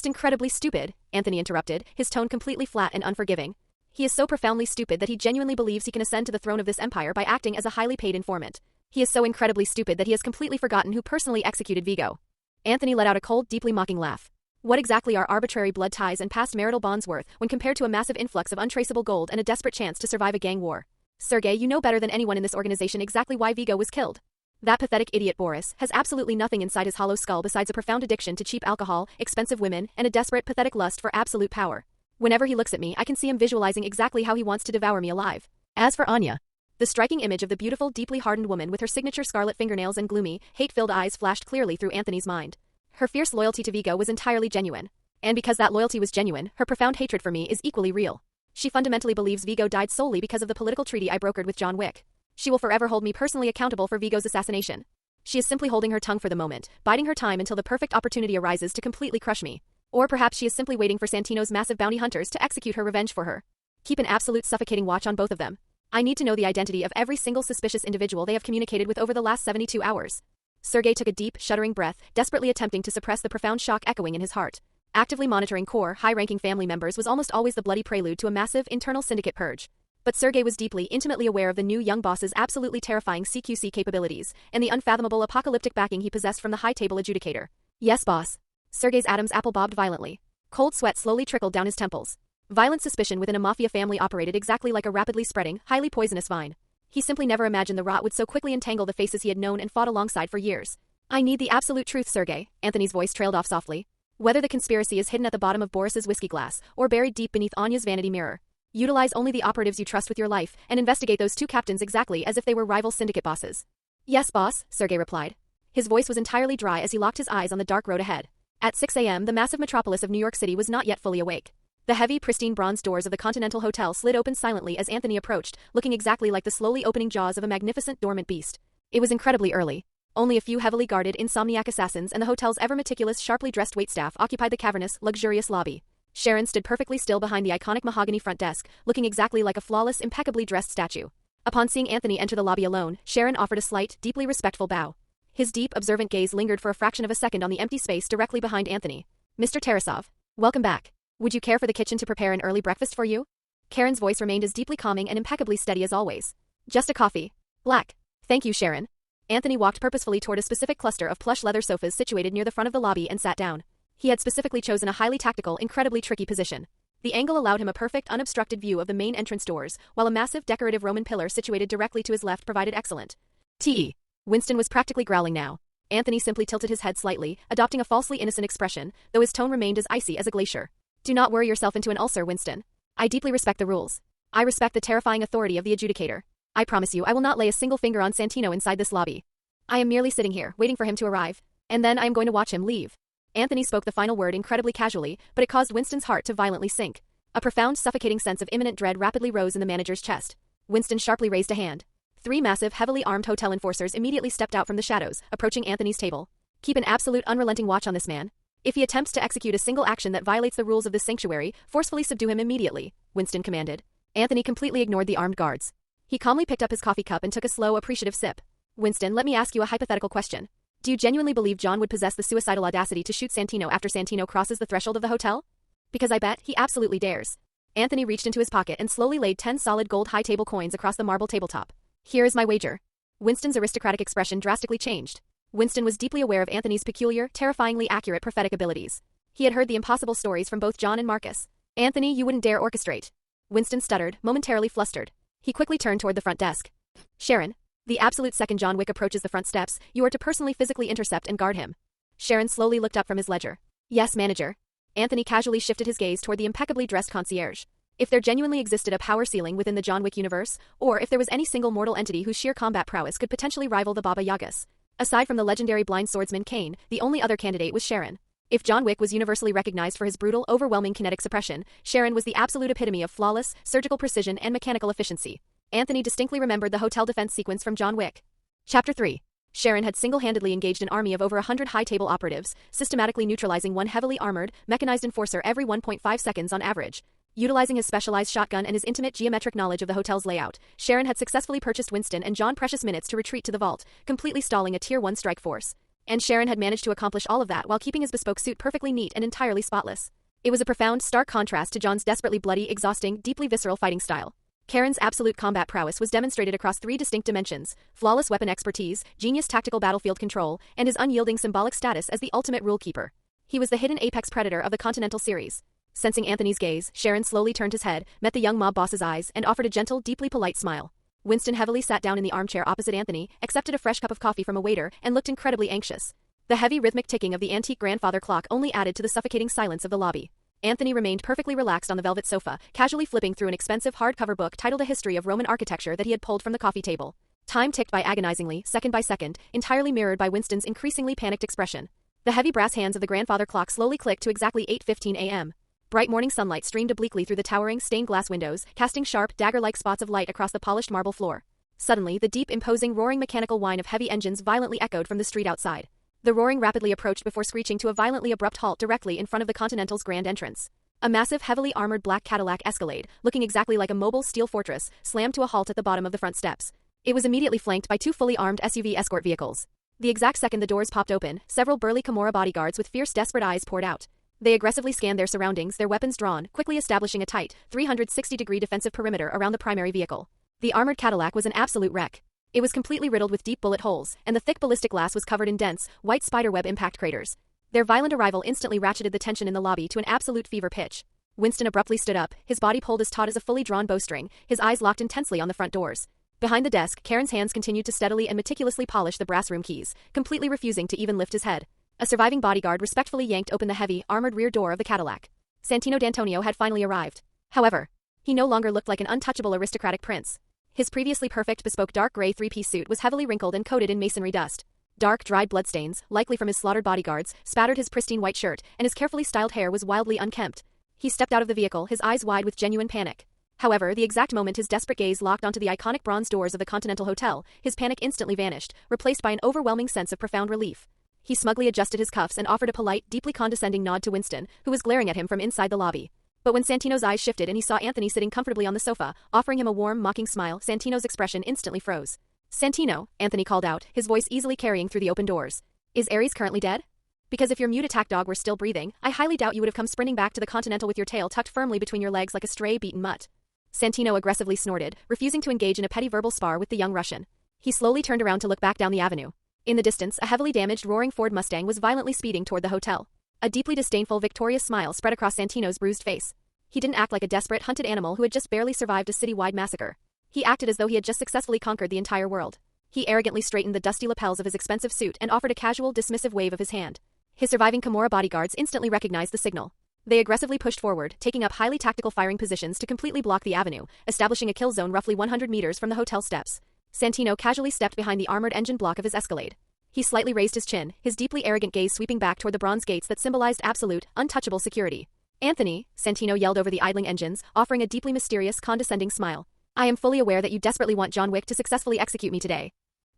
incredibly stupid, Anthony interrupted, his tone completely flat and unforgiving. He is so profoundly stupid that he genuinely believes he can ascend to the throne of this empire by acting as a highly paid informant. He is so incredibly stupid that he has completely forgotten who personally executed Vigo. Anthony let out a cold, deeply mocking laugh. What exactly are arbitrary blood ties and past marital bonds worth when compared to a massive influx of untraceable gold and a desperate chance to survive a gang war? Sergei, you know better than anyone in this organization exactly why Vigo was killed. That pathetic idiot Boris has absolutely nothing inside his hollow skull besides a profound addiction to cheap alcohol, expensive women, and a desperate, pathetic lust for absolute power. Whenever he looks at me, I can see him visualizing exactly how he wants to devour me alive. As for Anya, the striking image of the beautiful, deeply hardened woman with her signature scarlet fingernails and gloomy, hate-filled eyes flashed clearly through Anthony's mind. Her fierce loyalty to Vigo was entirely genuine. And because that loyalty was genuine, her profound hatred for me is equally real. She fundamentally believes Vigo died solely because of the political treaty I brokered with John Wick. She will forever hold me personally accountable for Vigo's assassination. She is simply holding her tongue for the moment, biding her time until the perfect opportunity arises to completely crush me. Or perhaps she is simply waiting for Santino's massive bounty hunters to execute her revenge for her. Keep an absolute suffocating watch on both of them. I need to know the identity of every single suspicious individual they have communicated with over the last 72 hours. Sergei took a deep, shuddering breath, desperately attempting to suppress the profound shock echoing in his heart. Actively monitoring core, high-ranking family members was almost always the bloody prelude to a massive, internal syndicate purge. But Sergei was deeply, intimately aware of the new young boss's absolutely terrifying CQC capabilities, and the unfathomable apocalyptic backing he possessed from the high-table adjudicator. Yes, boss. Sergei's Adam's apple bobbed violently. Cold sweat slowly trickled down his temples. Violent suspicion within a mafia family operated exactly like a rapidly spreading, highly poisonous vine. He simply never imagined the rot would so quickly entangle the faces he had known and fought alongside for years. I need the absolute truth, Sergei, Anthony's voice trailed off softly. Whether the conspiracy is hidden at the bottom of Boris's whiskey glass, or buried deep beneath Anya's vanity mirror. Utilize only the operatives you trust with your life, and investigate those two captains exactly as if they were rival syndicate bosses. Yes, boss, Sergei replied. His voice was entirely dry as he locked his eyes on the dark road ahead. At 6 a.m., the massive metropolis of New York City was not yet fully awake. The heavy, pristine bronze doors of the Continental Hotel slid open silently as Anthony approached, looking exactly like the slowly opening jaws of a magnificent dormant beast. It was incredibly early. Only a few heavily guarded, insomniac assassins and the hotel's ever-meticulous, sharply dressed waitstaff occupied the cavernous, luxurious lobby. Sharon stood perfectly still behind the iconic mahogany front desk, looking exactly like a flawless, impeccably dressed statue. Upon seeing Anthony enter the lobby alone, Sharon offered a slight, deeply respectful bow. His deep, observant gaze lingered for a fraction of a second on the empty space directly behind Anthony. Mr. Tarasov, welcome back. Would you care for the kitchen to prepare an early breakfast for you? Karen's voice remained as deeply calming and impeccably steady as always. Just a coffee. Black. Thank you, Sharon. Anthony walked purposefully toward a specific cluster of plush leather sofas situated near the front of the lobby and sat down. He had specifically chosen a highly tactical, incredibly tricky position. The angle allowed him a perfect, unobstructed view of the main entrance doors, while a massive decorative Roman pillar situated directly to his left provided excellent. T.E. Winston was practically growling now. Anthony simply tilted his head slightly, adopting a falsely innocent expression, though his tone remained as icy as a glacier. Do not worry yourself into an ulcer, Winston. I deeply respect the rules. I respect the terrifying authority of the adjudicator. I promise you I will not lay a single finger on Santino inside this lobby. I am merely sitting here, waiting for him to arrive. And then I am going to watch him leave. Anthony spoke the final word incredibly casually, but it caused Winston's heart to violently sink. A profound, suffocating sense of imminent dread rapidly rose in the manager's chest. Winston sharply raised a hand. 3 massive, heavily armed hotel enforcers immediately stepped out from the shadows, approaching Anthony's table. Keep an absolute, unrelenting watch on this man. If he attempts to execute a single action that violates the rules of this sanctuary, forcefully subdue him immediately, Winston commanded. Anthony completely ignored the armed guards. He calmly picked up his coffee cup and took a slow, appreciative sip. Winston, let me ask you a hypothetical question. Do you genuinely believe John would possess the suicidal audacity to shoot Santino after Santino crosses the threshold of the hotel? Because I bet he absolutely dares. Anthony reached into his pocket and slowly laid 10 solid gold high table coins across the marble tabletop. Here is my wager. Winston's aristocratic expression drastically changed. Winston was deeply aware of Anthony's peculiar, terrifyingly accurate prophetic abilities. He had heard the impossible stories from both John and Marcus. Anthony, you wouldn't dare orchestrate. Winston stuttered, momentarily flustered. He quickly turned toward the front desk. Sharon, the absolute second John Wick approaches the front steps, you are to personally physically intercept and guard him. Sharon slowly looked up from his ledger. Yes, manager. Anthony casually shifted his gaze toward the impeccably dressed concierge. If there genuinely existed a power ceiling within the John Wick universe, or if there was any single mortal entity whose sheer combat prowess could potentially rival the Baba Yagas. Aside from the legendary blind swordsman Kane, the only other candidate was Sharon. If John Wick was universally recognized for his brutal, overwhelming kinetic suppression, Sharon was the absolute epitome of flawless, surgical precision and mechanical efficiency. Anthony distinctly remembered the hotel defense sequence from John Wick. Chapter 3. Sharon had single-handedly engaged an army of over 100 high-table operatives, systematically neutralizing one heavily armored, mechanized enforcer every 1.5 seconds on average. Utilizing his specialized shotgun and his intimate geometric knowledge of the hotel's layout, Sharon had successfully purchased Winston and John precious minutes to retreat to the vault, completely stalling a Tier 1 strike force. And Sharon had managed to accomplish all of that while keeping his bespoke suit perfectly neat and entirely spotless. It was a profound, stark contrast to John's desperately bloody, exhausting, deeply visceral fighting style. Karen's absolute combat prowess was demonstrated across 3 distinct dimensions: flawless weapon expertise, genius tactical battlefield control, and his unyielding symbolic status as the ultimate rule keeper. He was the hidden apex predator of the Continental series. Sensing Anthony's gaze, Sharon slowly turned his head, met the young mob boss's eyes, and offered a gentle, deeply polite smile. Winston heavily sat down in the armchair opposite Anthony, accepted a fresh cup of coffee from a waiter, and looked incredibly anxious. The heavy rhythmic ticking of the antique grandfather clock only added to the suffocating silence of the lobby. Anthony remained perfectly relaxed on the velvet sofa, casually flipping through an expensive hardcover book titled A History of Roman Architecture that he had pulled from the coffee table. Time ticked by agonizingly, second by second, entirely mirrored by Winston's increasingly panicked expression. The heavy brass hands of the grandfather clock slowly clicked to exactly 8:15 a.m. Bright morning sunlight streamed obliquely through the towering, stained glass windows, casting sharp, dagger-like spots of light across the polished marble floor. Suddenly, the deep, imposing, roaring mechanical whine of heavy engines violently echoed from the street outside. The roaring rapidly approached before screeching to a violently abrupt halt directly in front of the Continental's grand entrance. A massive, heavily armored black Cadillac Escalade, looking exactly like a mobile steel fortress, slammed to a halt at the bottom of the front steps. It was immediately flanked by two fully armed SUV escort vehicles. The exact second the doors popped open, several burly Kimura bodyguards with fierce, desperate eyes poured out. They aggressively scanned their surroundings, their weapons drawn, quickly establishing a tight, 360-degree defensive perimeter around the primary vehicle. The armored Cadillac was an absolute wreck. It was completely riddled with deep bullet holes, and the thick ballistic glass was covered in dense, white spiderweb impact craters. Their violent arrival instantly ratcheted the tension in the lobby to an absolute fever pitch. Winston abruptly stood up, his body pulled as taut as a fully drawn bowstring, his eyes locked intensely on the front doors. Behind the desk, Karen's hands continued to steadily and meticulously polish the brass room keys, completely refusing to even lift his head. A surviving bodyguard respectfully yanked open the heavy, armored rear door of the Cadillac. Santino D'Antonio had finally arrived. However, he no longer looked like an untouchable aristocratic prince. His previously perfect bespoke dark gray three-piece suit was heavily wrinkled and coated in masonry dust. Dark, dried bloodstains, likely from his slaughtered bodyguards, spattered his pristine white shirt, and his carefully styled hair was wildly unkempt. He stepped out of the vehicle, his eyes wide with genuine panic. However, the exact moment his desperate gaze locked onto the iconic bronze doors of the Continental Hotel, his panic instantly vanished, replaced by an overwhelming sense of profound relief. He smugly adjusted his cuffs and offered a polite, deeply condescending nod to Winston, who was glaring at him from inside the lobby. But when Santino's eyes shifted and he saw Anthony sitting comfortably on the sofa, offering him a warm, mocking smile, Santino's expression instantly froze. "Santino," Anthony called out, his voice easily carrying through the open doors. "Is Ares currently dead? Because if your mute attack dog were still breathing, I highly doubt you would have come sprinting back to the Continental with your tail tucked firmly between your legs like a stray, beaten mutt." Santino aggressively snorted, refusing to engage in a petty verbal spar with the young Russian. He slowly turned around to look back down the avenue. In the distance, a heavily damaged roaring Ford Mustang was violently speeding toward the hotel. A deeply disdainful, victorious smile spread across Santino's bruised face. He didn't act like a desperate, hunted animal who had just barely survived a citywide massacre. He acted as though he had just successfully conquered the entire world. He arrogantly straightened the dusty lapels of his expensive suit and offered a casual, dismissive wave of his hand. His surviving Kimura bodyguards instantly recognized the signal. They aggressively pushed forward, taking up highly tactical firing positions to completely block the avenue, establishing a kill zone roughly 100 meters from the hotel steps. Santino casually stepped behind the armored engine block of his Escalade. He slightly raised his chin, his deeply arrogant gaze sweeping back toward the bronze gates that symbolized absolute, untouchable security. "Anthony," Santino yelled over the idling engines, offering a deeply mysterious, condescending smile. "I am fully aware that you desperately want John Wick to successfully execute me today.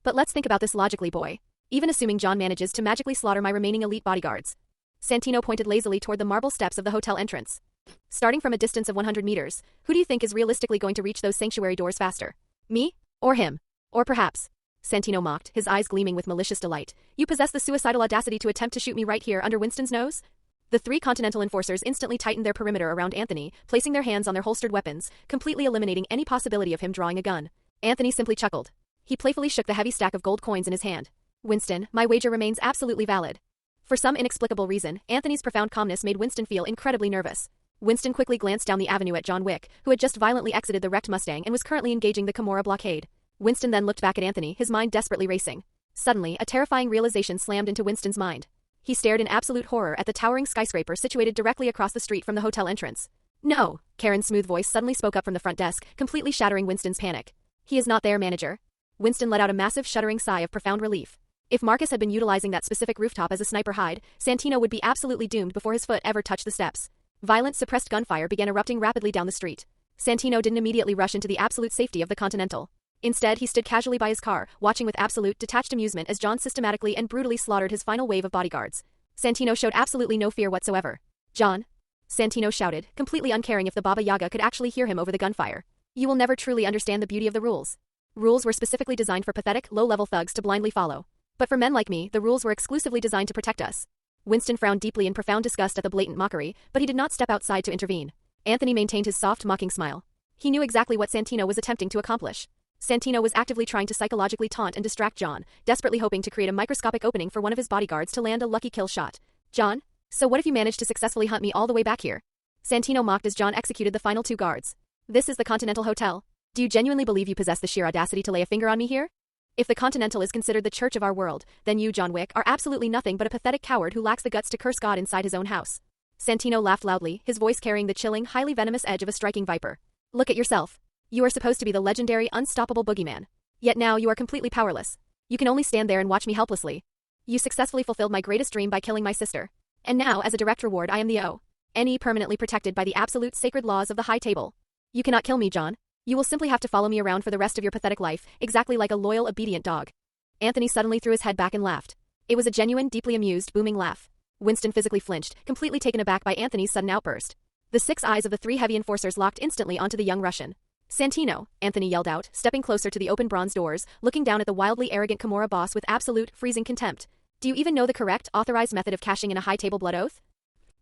But let's think about this logically, boy. Even assuming John manages to magically slaughter my remaining elite bodyguards." Santino pointed lazily toward the marble steps of the hotel entrance. "Starting from a distance of 100 meters, who do you think is realistically going to reach those sanctuary doors faster? Me? Or him? Or perhaps," Santino mocked, his eyes gleaming with malicious delight, "you possess the suicidal audacity to attempt to shoot me right here under Winston's nose?" The three Continental enforcers instantly tightened their perimeter around Anthony, placing their hands on their holstered weapons, completely eliminating any possibility of him drawing a gun. Anthony simply chuckled. He playfully shook the heavy stack of gold coins in his hand. "Winston, my wager remains absolutely valid." For some inexplicable reason, Anthony's profound calmness made Winston feel incredibly nervous. Winston quickly glanced down the avenue at John Wick, who had just violently exited the wrecked Mustang and was currently engaging the Kimura blockade. Winston then looked back at Anthony, his mind desperately racing. Suddenly, a terrifying realization slammed into Winston's mind. He stared in absolute horror at the towering skyscraper situated directly across the street from the hotel entrance. "No!" Karen's smooth voice suddenly spoke up from the front desk, completely shattering Winston's panic. "He is not there, manager." Winston let out a massive shuddering sigh of profound relief. If Marcus had been utilizing that specific rooftop as a sniper hide, Santino would be absolutely doomed before his foot ever touched the steps. Violent, suppressed gunfire began erupting rapidly down the street. Santino didn't immediately rush into the absolute safety of the Continental. Instead, he stood casually by his car, watching with absolute, detached amusement as John systematically and brutally slaughtered his final wave of bodyguards. Santino showed absolutely no fear whatsoever. "John," Santino shouted, completely uncaring if the Baba Yaga could actually hear him over the gunfire. "You will never truly understand the beauty of the rules. Rules were specifically designed for pathetic, low-level thugs to blindly follow. But for men like me, the rules were exclusively designed to protect us." Winston frowned deeply in profound disgust at the blatant mockery, but he did not step outside to intervene. Anthony maintained his soft, mocking smile. He knew exactly what Santino was attempting to accomplish. Santino was actively trying to psychologically taunt and distract John, desperately hoping to create a microscopic opening for one of his bodyguards to land a lucky kill shot. "John, so what if you managed to successfully hunt me all the way back here?" Santino mocked as John executed the final two guards. "This is the Continental Hotel. Do you genuinely believe you possess the sheer audacity to lay a finger on me here? If the Continental is considered the church of our world, then you, John Wick, are absolutely nothing but a pathetic coward who lacks the guts to curse God inside his own house." Santino laughed loudly, his voice carrying the chilling, highly venomous edge of a striking viper. "Look at yourself. You are supposed to be the legendary, unstoppable boogeyman. Yet now you are completely powerless. You can only stand there and watch me helplessly. You successfully fulfilled my greatest dream by killing my sister. And now, as a direct reward, I am the O.N.E. permanently protected by the absolute sacred laws of the high table. You cannot kill me, John. You will simply have to follow me around for the rest of your pathetic life, exactly like a loyal, obedient dog." Anthony suddenly threw his head back and laughed. It was a genuine, deeply amused, booming laugh. Winston physically flinched, completely taken aback by Anthony's sudden outburst. The 6 eyes of the 3 heavy enforcers locked instantly onto the young Russian. Santino, Anthony yelled out, stepping closer to the open bronze doors, looking down at the wildly arrogant Kimura boss with absolute, freezing contempt. Do you even know the correct, authorized method of cashing in a high-table blood oath?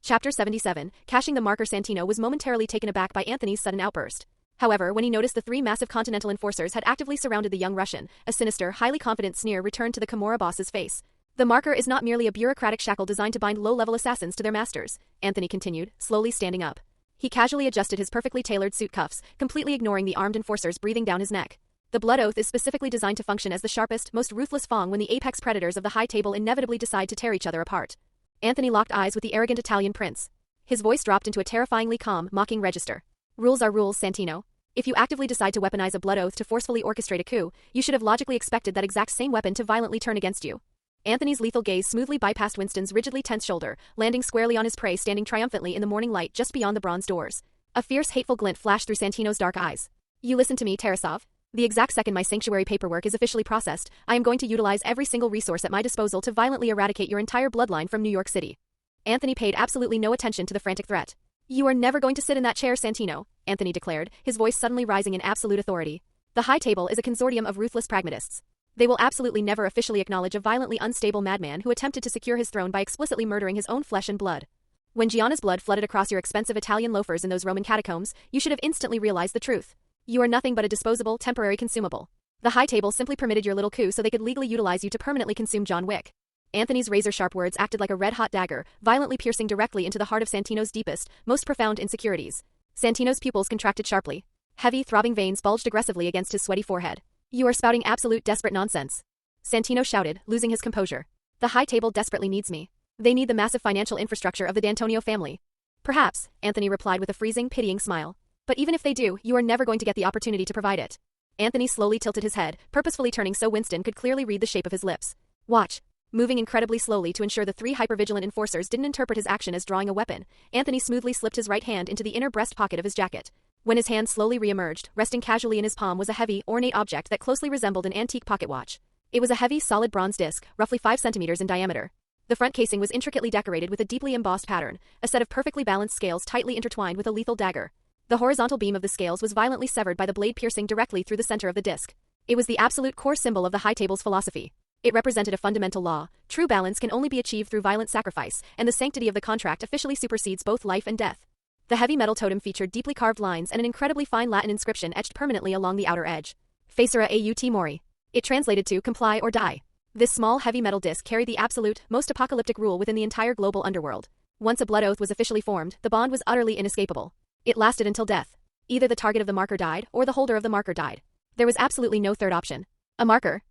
Chapter 77, Cashing the Marker. Santino was momentarily taken aback by Anthony's sudden outburst. However, when he noticed the 3 massive continental enforcers had actively surrounded the young Russian, a sinister, highly confident sneer returned to the Kimura boss's face. The marker is not merely a bureaucratic shackle designed to bind low-level assassins to their masters, Anthony continued, slowly standing up. He casually adjusted his perfectly tailored suit cuffs, completely ignoring the armed enforcers breathing down his neck. The blood oath is specifically designed to function as the sharpest, most ruthless fang when the apex predators of the high table inevitably decide to tear each other apart. Anthony locked eyes with the arrogant Italian prince. His voice dropped into a terrifyingly calm, mocking register. Rules are rules, Santino. If you actively decide to weaponize a blood oath to forcefully orchestrate a coup, you should have logically expected that exact same weapon to violently turn against you. Anthony's lethal gaze smoothly bypassed Winston's rigidly tense shoulder, landing squarely on his prey standing triumphantly in the morning light just beyond the bronze doors. A fierce, hateful glint flashed through Santino's dark eyes. You listen to me, Tarasov. The exact second my sanctuary paperwork is officially processed, I am going to utilize every single resource at my disposal to violently eradicate your entire bloodline from New York City. Anthony paid absolutely no attention to the frantic threat. You are never going to sit in that chair, Santino, Anthony declared, his voice suddenly rising in absolute authority. The High Table is a consortium of ruthless pragmatists. They will absolutely never officially acknowledge a violently unstable madman who attempted to secure his throne by explicitly murdering his own flesh and blood. When Gianna's blood flooded across your expensive Italian loafers in those Roman catacombs, you should have instantly realized the truth. You are nothing but a disposable, temporary consumable. The High Table simply permitted your little coup so they could legally utilize you to permanently consume John Wick. Anthony's razor-sharp words acted like a red-hot dagger, violently piercing directly into the heart of Santino's deepest, most profound insecurities. Santino's pupils contracted sharply. Heavy, throbbing veins bulged aggressively against his sweaty forehead. You are spouting absolute desperate nonsense. Santino shouted, losing his composure. The High Table desperately needs me. They need the massive financial infrastructure of the D'Antonio family. Perhaps, Anthony replied with a freezing, pitying smile. But even if they do, you are never going to get the opportunity to provide it. Anthony slowly tilted his head, purposefully turning so Winston could clearly read the shape of his lips. Watch. Moving incredibly slowly to ensure the 3 hypervigilant enforcers didn't interpret his action as drawing a weapon, Anthony smoothly slipped his right hand into the inner breast pocket of his jacket. When his hand slowly re-emerged, resting casually in his palm was a heavy, ornate object that closely resembled an antique pocket watch. It was a heavy, solid bronze disc, roughly 5 centimeters in diameter. The front casing was intricately decorated with a deeply embossed pattern, a set of perfectly balanced scales tightly intertwined with a lethal dagger. The horizontal beam of the scales was violently severed by the blade piercing directly through the center of the disc. It was the absolute core symbol of the High Table's philosophy. It represented a fundamental law: true balance can only be achieved through violent sacrifice, and the sanctity of the contract officially supersedes both life and death. The heavy metal totem featured deeply carved lines and an incredibly fine Latin inscription etched permanently along the outer edge. Facera aut mori. It translated to comply or die. This small, heavy metal disc carried the absolute, most apocalyptic rule within the entire global underworld. Once a blood oath was officially formed, the bond was utterly inescapable. It lasted until death. Either the target of the marker died, or the holder of the marker died. There was absolutely no third option. A marker?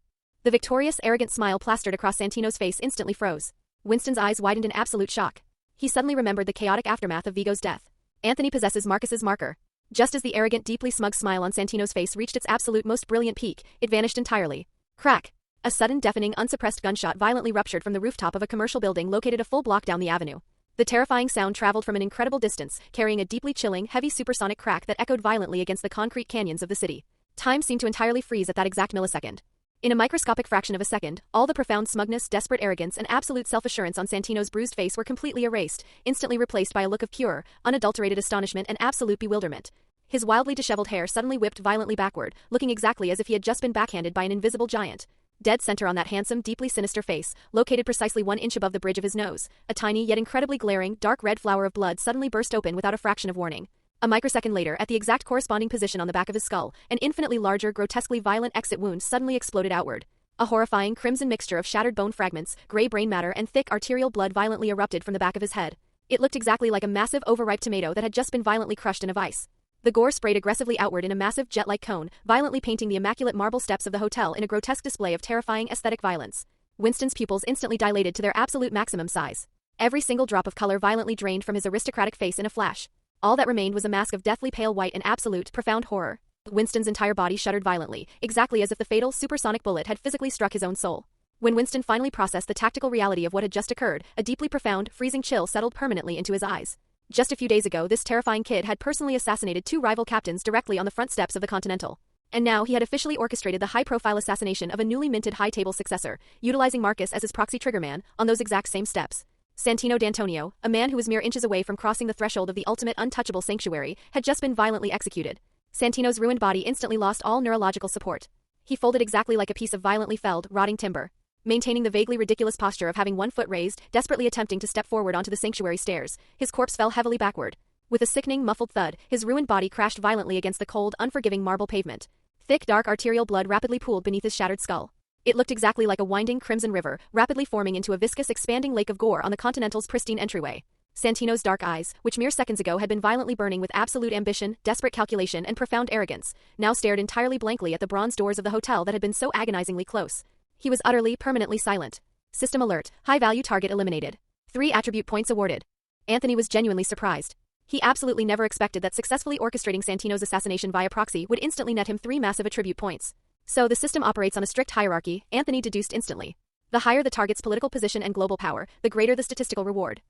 The victorious, arrogant smile plastered across Santino's face instantly froze. Winston's eyes widened in absolute shock. He suddenly remembered the chaotic aftermath of Vigo's death. Anthony possesses Marcus's marker. Just as the arrogant, deeply smug smile on Santino's face reached its absolute most brilliant peak, it vanished entirely. Crack! A sudden, deafening, unsuppressed gunshot violently ruptured from the rooftop of a commercial building located a full block down the avenue. The terrifying sound traveled from an incredible distance, carrying a deeply chilling, heavy supersonic crack that echoed violently against the concrete canyons of the city. Time seemed to entirely freeze at that exact millisecond. In a microscopic fraction of a second, all the profound smugness, desperate arrogance, and absolute self-assurance on Santino's bruised face were completely erased, instantly replaced by a look of pure, unadulterated astonishment and absolute bewilderment. His wildly disheveled hair suddenly whipped violently backward, looking exactly as if he had just been backhanded by an invisible giant. Dead center on that handsome, deeply sinister face, located precisely 1 inch above the bridge of his nose, a tiny yet incredibly glaring, dark red flower of blood suddenly burst open without a fraction of warning. A microsecond later, at the exact corresponding position on the back of his skull, an infinitely larger, grotesquely violent exit wound suddenly exploded outward. A horrifying crimson mixture of shattered bone fragments, gray brain matter, and thick arterial blood violently erupted from the back of his head. It looked exactly like a massive, overripe tomato that had just been violently crushed in a vice. The gore sprayed aggressively outward in a massive jet-like cone, violently painting the immaculate marble steps of the hotel in a grotesque display of terrifying aesthetic violence. Winston's pupils instantly dilated to their absolute maximum size. Every single drop of color violently drained from his aristocratic face in a flash. All that remained was a mask of deathly pale white and absolute, profound horror. Winston's entire body shuddered violently, exactly as if the fatal, supersonic bullet had physically struck his own soul. When Winston finally processed the tactical reality of what had just occurred, a deeply profound, freezing chill settled permanently into his eyes. Just a few days ago, this terrifying kid had personally assassinated 2 rival captains directly on the front steps of the Continental. And now he had officially orchestrated the high-profile assassination of a newly minted High Table successor, utilizing Marcus as his proxy triggerman, on those exact same steps. Santino D'Antonio, a man who was mere inches away from crossing the threshold of the ultimate untouchable sanctuary, had just been violently executed. Santino's ruined body instantly lost all neurological support. He folded exactly like a piece of violently felled, rotting timber. Maintaining the vaguely ridiculous posture of having one foot raised, desperately attempting to step forward onto the sanctuary stairs, his corpse fell heavily backward. With a sickening, muffled thud, his ruined body crashed violently against the cold, unforgiving marble pavement. Thick, dark arterial blood rapidly pooled beneath his shattered skull. It looked exactly like a winding crimson river, rapidly forming into a viscous, expanding lake of gore on the Continental's pristine entryway. Santino's dark eyes, which mere seconds ago had been violently burning with absolute ambition, desperate calculation, and profound arrogance, now stared entirely blankly at the bronze doors of the hotel that had been so agonizingly close. He was utterly, permanently silent. System alert, high-value target eliminated. 3 attribute points awarded. Anthony was genuinely surprised. He absolutely never expected that successfully orchestrating Santino's assassination via proxy would instantly net him 3 massive attribute points. So the system operates on a strict hierarchy, Anthony deduced instantly. The higher the target's political position and global power, the greater the statistical reward.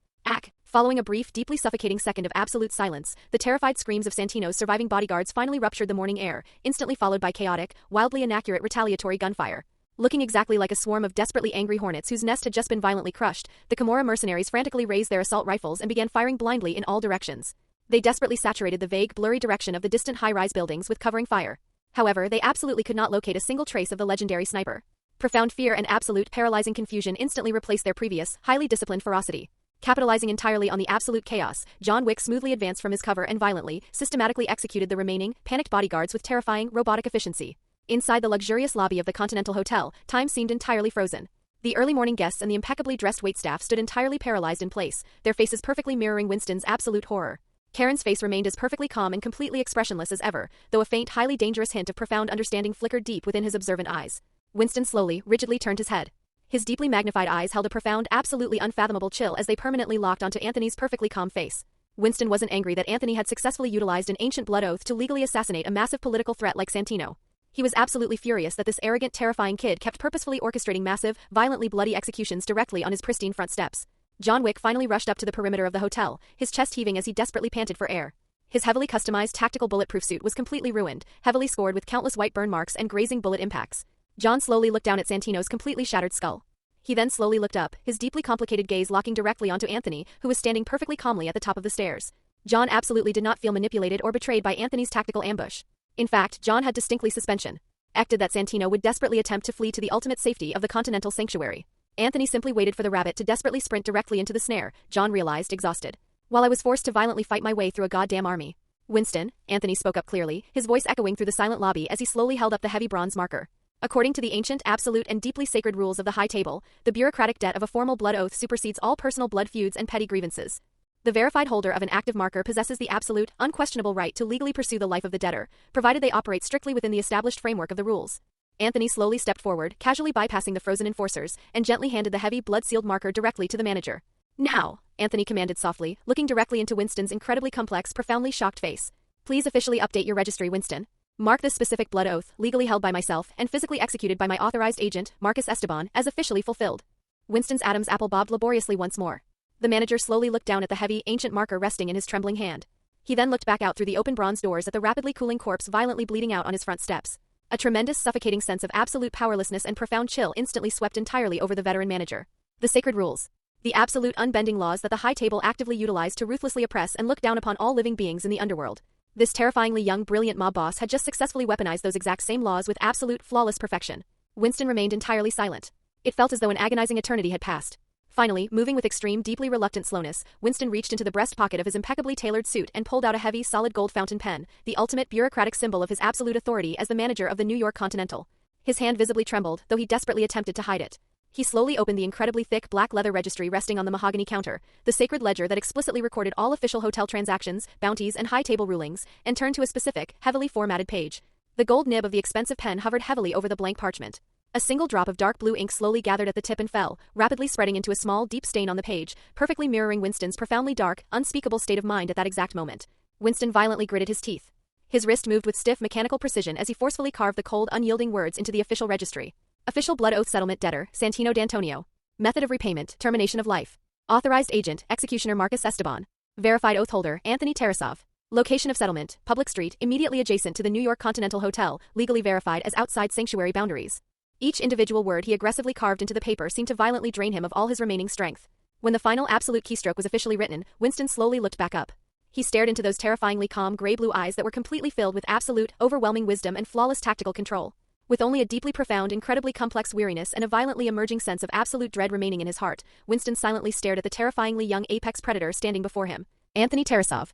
Following a brief, deeply suffocating second of absolute silence, the terrified screams of Santino's surviving bodyguards finally ruptured the morning air, instantly followed by chaotic, wildly inaccurate retaliatory gunfire. Looking exactly like a swarm of desperately angry hornets whose nest had just been violently crushed, the Kimura mercenaries frantically raised their assault rifles and began firing blindly in all directions. They desperately saturated the vague, blurry direction of the distant high-rise buildings with covering fire. However, they absolutely could not locate a single trace of the legendary sniper. Profound fear and absolute, paralyzing confusion instantly replaced their previous, highly disciplined ferocity. Capitalizing entirely on the absolute chaos, John Wick smoothly advanced from his cover and violently, systematically executed the remaining, panicked bodyguards with terrifying, robotic efficiency. Inside the luxurious lobby of the Continental Hotel, time seemed entirely frozen. The early morning guests and the impeccably dressed waitstaff stood entirely paralyzed in place, their faces perfectly mirroring Winston's absolute horror. Karen's face remained as perfectly calm and completely expressionless as ever, though a faint, highly dangerous hint of profound understanding flickered deep within his observant eyes. Winston slowly, rigidly turned his head. His deeply magnified eyes held a profound, absolutely unfathomable chill as they permanently locked onto Anthony's perfectly calm face. Winston wasn't angry that Anthony had successfully utilized an ancient blood oath to legally assassinate a massive political threat like Santino. He was absolutely furious that this arrogant, terrifying kid kept purposefully orchestrating massive, violently bloody executions directly on his pristine front steps. John Wick finally rushed up to the perimeter of the hotel, his chest heaving as he desperately panted for air. His heavily customized tactical bulletproof suit was completely ruined, heavily scored with countless white burn marks and grazing bullet impacts. John slowly looked down at Santino's completely shattered skull. He then slowly looked up, his deeply complicated gaze locking directly onto Anthony, who was standing perfectly calmly at the top of the stairs. John absolutely did not feel manipulated or betrayed by Anthony's tactical ambush. In fact, John had distinctly suspension. Acted that Santino would desperately attempt to flee to the ultimate safety of the Continental Sanctuary. Anthony simply waited for the rabbit to desperately sprint directly into the snare, John realized, exhausted. While I was forced to violently fight my way through a goddamn army. Winston, Anthony spoke up clearly, his voice echoing through the silent lobby as he slowly held up the heavy bronze marker. According to the ancient, absolute, and deeply sacred rules of the High Table, the bureaucratic debt of a formal blood oath supersedes all personal blood feuds and petty grievances. The verified holder of an active marker possesses the absolute, unquestionable right to legally pursue the life of the debtor, provided they operate strictly within the established framework of the rules. Anthony slowly stepped forward, casually bypassing the frozen enforcers, and gently handed the heavy, blood-sealed marker directly to the manager. Now, Anthony commanded softly, looking directly into Winston's incredibly complex, profoundly shocked face. Please officially update your registry, Winston. Mark this specific blood oath, legally held by myself and physically executed by my authorized agent, Marcus Esteban, as officially fulfilled. Winston's Adam's apple bobbed laboriously once more. The manager slowly looked down at the heavy, ancient marker resting in his trembling hand. He then looked back out through the open bronze doors at the rapidly cooling corpse violently bleeding out on his front steps. A tremendous, suffocating sense of absolute powerlessness and profound chill instantly swept entirely over the veteran manager. The sacred rules. The absolute, unbending laws that the High Table actively utilized to ruthlessly oppress and look down upon all living beings in the underworld. This terrifyingly young, brilliant mob boss had just successfully weaponized those exact same laws with absolute, flawless perfection. Winston remained entirely silent. It felt as though an agonizing eternity had passed. Finally, moving with extreme, deeply reluctant slowness, Winston reached into the breast pocket of his impeccably tailored suit and pulled out a heavy, solid gold fountain pen, the ultimate bureaucratic symbol of his absolute authority as the manager of the New York Continental. His hand visibly trembled, though he desperately attempted to hide it. He slowly opened the incredibly thick black leather registry resting on the mahogany counter, the sacred ledger that explicitly recorded all official hotel transactions, bounties, and High Table rulings, and turned to a specific, heavily formatted page. The gold nib of the expensive pen hovered heavily over the blank parchment. A single drop of dark blue ink slowly gathered at the tip and fell, rapidly spreading into a small, deep stain on the page, perfectly mirroring Winston's profoundly dark, unspeakable state of mind at that exact moment. Winston violently gritted his teeth. His wrist moved with stiff, mechanical precision as he forcefully carved the cold, unyielding words into the official registry. Official blood oath settlement debtor, Santino D'Antonio. Method of repayment, termination of life. Authorized agent, executioner Marcus Esteban. Verified oath holder, Anthony Tarasov. Location of settlement, public street, immediately adjacent to the New York Continental Hotel, legally verified as outside sanctuary boundaries. Each individual word he aggressively carved into the paper seemed to violently drain him of all his remaining strength. When the final absolute keystroke was officially written, Winston slowly looked back up. He stared into those terrifyingly calm gray-blue eyes that were completely filled with absolute, overwhelming wisdom and flawless tactical control. With only a deeply profound, incredibly complex weariness and a violently emerging sense of absolute dread remaining in his heart, Winston silently stared at the terrifyingly young apex predator standing before him. Anthony Tarasov.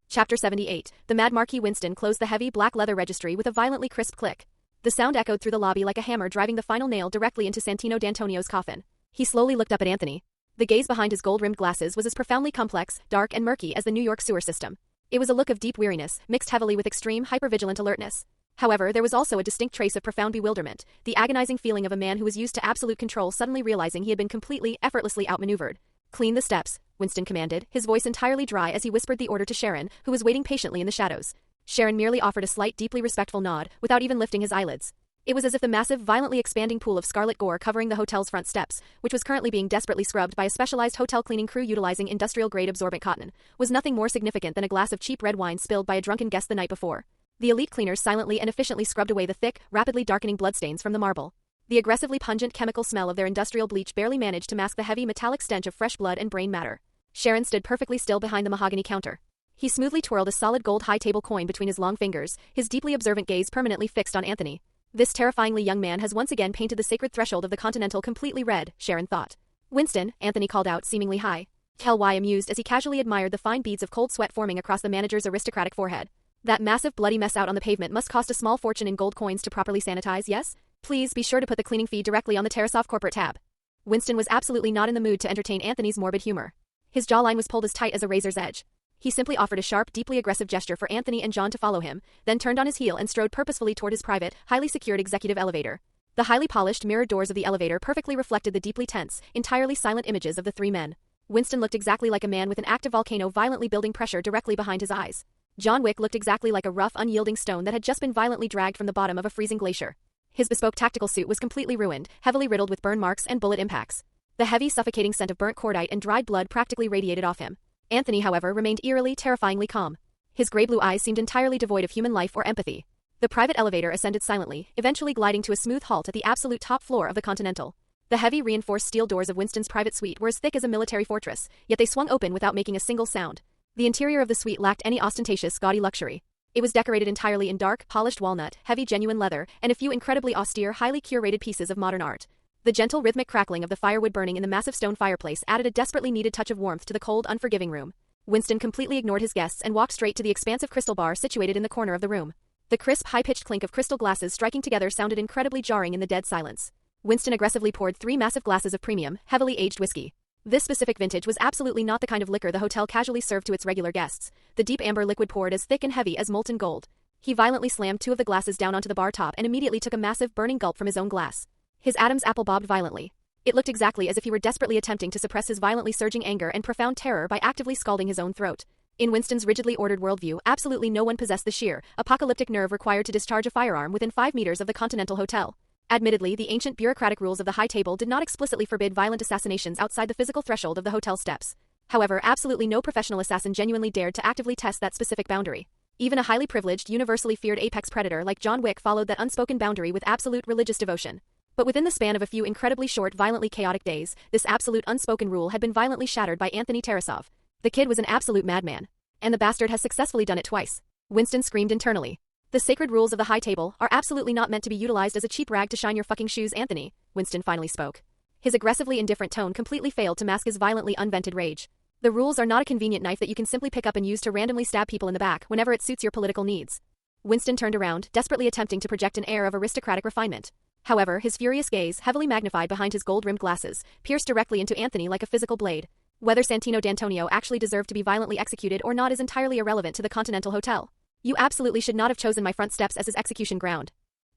Chapter 78. The Mad Marquis. Winston closed the heavy black leather registry with a violently crisp click. The sound echoed through the lobby like a hammer driving the final nail directly into Santino D'Antonio's coffin. He slowly looked up at Anthony. The gaze behind his gold-rimmed glasses was as profoundly complex, dark, and murky as the New York sewer system. It was a look of deep weariness, mixed heavily with extreme, hypervigilant alertness. However, there was also a distinct trace of profound bewilderment, the agonizing feeling of a man who was used to absolute control suddenly realizing he had been completely, effortlessly outmaneuvered. "Clean the steps," Winston commanded, his voice entirely dry as he whispered the order to Sharon, who was waiting patiently in the shadows. Sharon merely offered a slight, deeply respectful nod, without even lifting his eyelids. It was as if the massive, violently expanding pool of scarlet gore covering the hotel's front steps, which was currently being desperately scrubbed by a specialized hotel cleaning crew utilizing industrial-grade absorbent cotton, was nothing more significant than a glass of cheap red wine spilled by a drunken guest the night before. The elite cleaners silently and efficiently scrubbed away the thick, rapidly darkening bloodstains from the marble. The aggressively pungent chemical smell of their industrial bleach barely managed to mask the heavy metallic stench of fresh blood and brain matter. Sharon stood perfectly still behind the mahogany counter. He smoothly twirled a solid gold high table coin between his long fingers, his deeply observant gaze permanently fixed on Anthony. This terrifyingly young man has once again painted the sacred threshold of the Continental completely red, Sharon thought. "Winston," Anthony called out, seemingly high. Kel-Y amused as he casually admired the fine beads of cold sweat forming across the manager's aristocratic forehead. "That massive bloody mess out on the pavement must cost a small fortune in gold coins to properly sanitize, yes? Please be sure to put the cleaning fee directly on the Tarasov corporate tab." Winston was absolutely not in the mood to entertain Anthony's morbid humor. His jawline was pulled as tight as a razor's edge. He simply offered a sharp, deeply aggressive gesture for Anthony and John to follow him, then turned on his heel and strode purposefully toward his private, highly secured executive elevator. The highly polished, mirrored doors of the elevator perfectly reflected the deeply tense, entirely silent images of the three men. Winston looked exactly like a man with an active volcano violently building pressure directly behind his eyes. John Wick looked exactly like a rough, unyielding stone that had just been violently dragged from the bottom of a freezing glacier. His bespoke tactical suit was completely ruined, heavily riddled with burn marks and bullet impacts. The heavy, suffocating scent of burnt cordite and dried blood practically radiated off him. Anthony, however, remained eerily, terrifyingly calm. His gray-blue eyes seemed entirely devoid of human life or empathy. The private elevator ascended silently, eventually gliding to a smooth halt at the absolute top floor of the Continental. The heavy, reinforced steel doors of Winston's private suite were as thick as a military fortress, yet they swung open without making a single sound. The interior of the suite lacked any ostentatious, gaudy luxury. It was decorated entirely in dark, polished walnut, heavy genuine leather, and a few incredibly austere, highly curated pieces of modern art. The gentle rhythmic crackling of the firewood burning in the massive stone fireplace added a desperately needed touch of warmth to the cold, unforgiving room. Winston completely ignored his guests and walked straight to the expansive crystal bar situated in the corner of the room. The crisp, high-pitched clink of crystal glasses striking together sounded incredibly jarring in the dead silence. Winston aggressively poured 3 massive glasses of premium, heavily aged whiskey. This specific vintage was absolutely not the kind of liquor the hotel casually served to its regular guests. The deep amber liquid poured as thick and heavy as molten gold. He violently slammed 2 of the glasses down onto the bar top and immediately took a massive, burning gulp from his own glass. His Adam's apple bobbed violently. It looked exactly as if he were desperately attempting to suppress his violently surging anger and profound terror by actively scalding his own throat. In Winston's rigidly ordered worldview, absolutely no one possessed the sheer, apocalyptic nerve required to discharge a firearm within 5 meters of the Continental Hotel. Admittedly, the ancient bureaucratic rules of the high table did not explicitly forbid violent assassinations outside the physical threshold of the hotel steps. However, absolutely no professional assassin genuinely dared to actively test that specific boundary. Even a highly privileged, universally feared apex predator like John Wick followed that unspoken boundary with absolute religious devotion. But within the span of a few incredibly short, violently chaotic days, this absolute unspoken rule had been violently shattered by Anthony Tarasov. The kid was an absolute madman. And the bastard has successfully done it twice. Winston screamed internally. The sacred rules of the high table are absolutely not meant to be utilized as a cheap rag to shine your fucking shoes, Anthony, Winston finally spoke. His aggressively indifferent tone completely failed to mask his violently unvented rage. The rules are not a convenient knife that you can simply pick up and use to randomly stab people in the back whenever it suits your political needs. Winston turned around, desperately attempting to project an air of aristocratic refinement. However, his furious gaze, heavily magnified behind his gold-rimmed glasses, pierced directly into Anthony like a physical blade. Whether Santino D'Antonio actually deserved to be violently executed or not is entirely irrelevant to the Continental Hotel. You absolutely should not have chosen my front steps as his execution ground.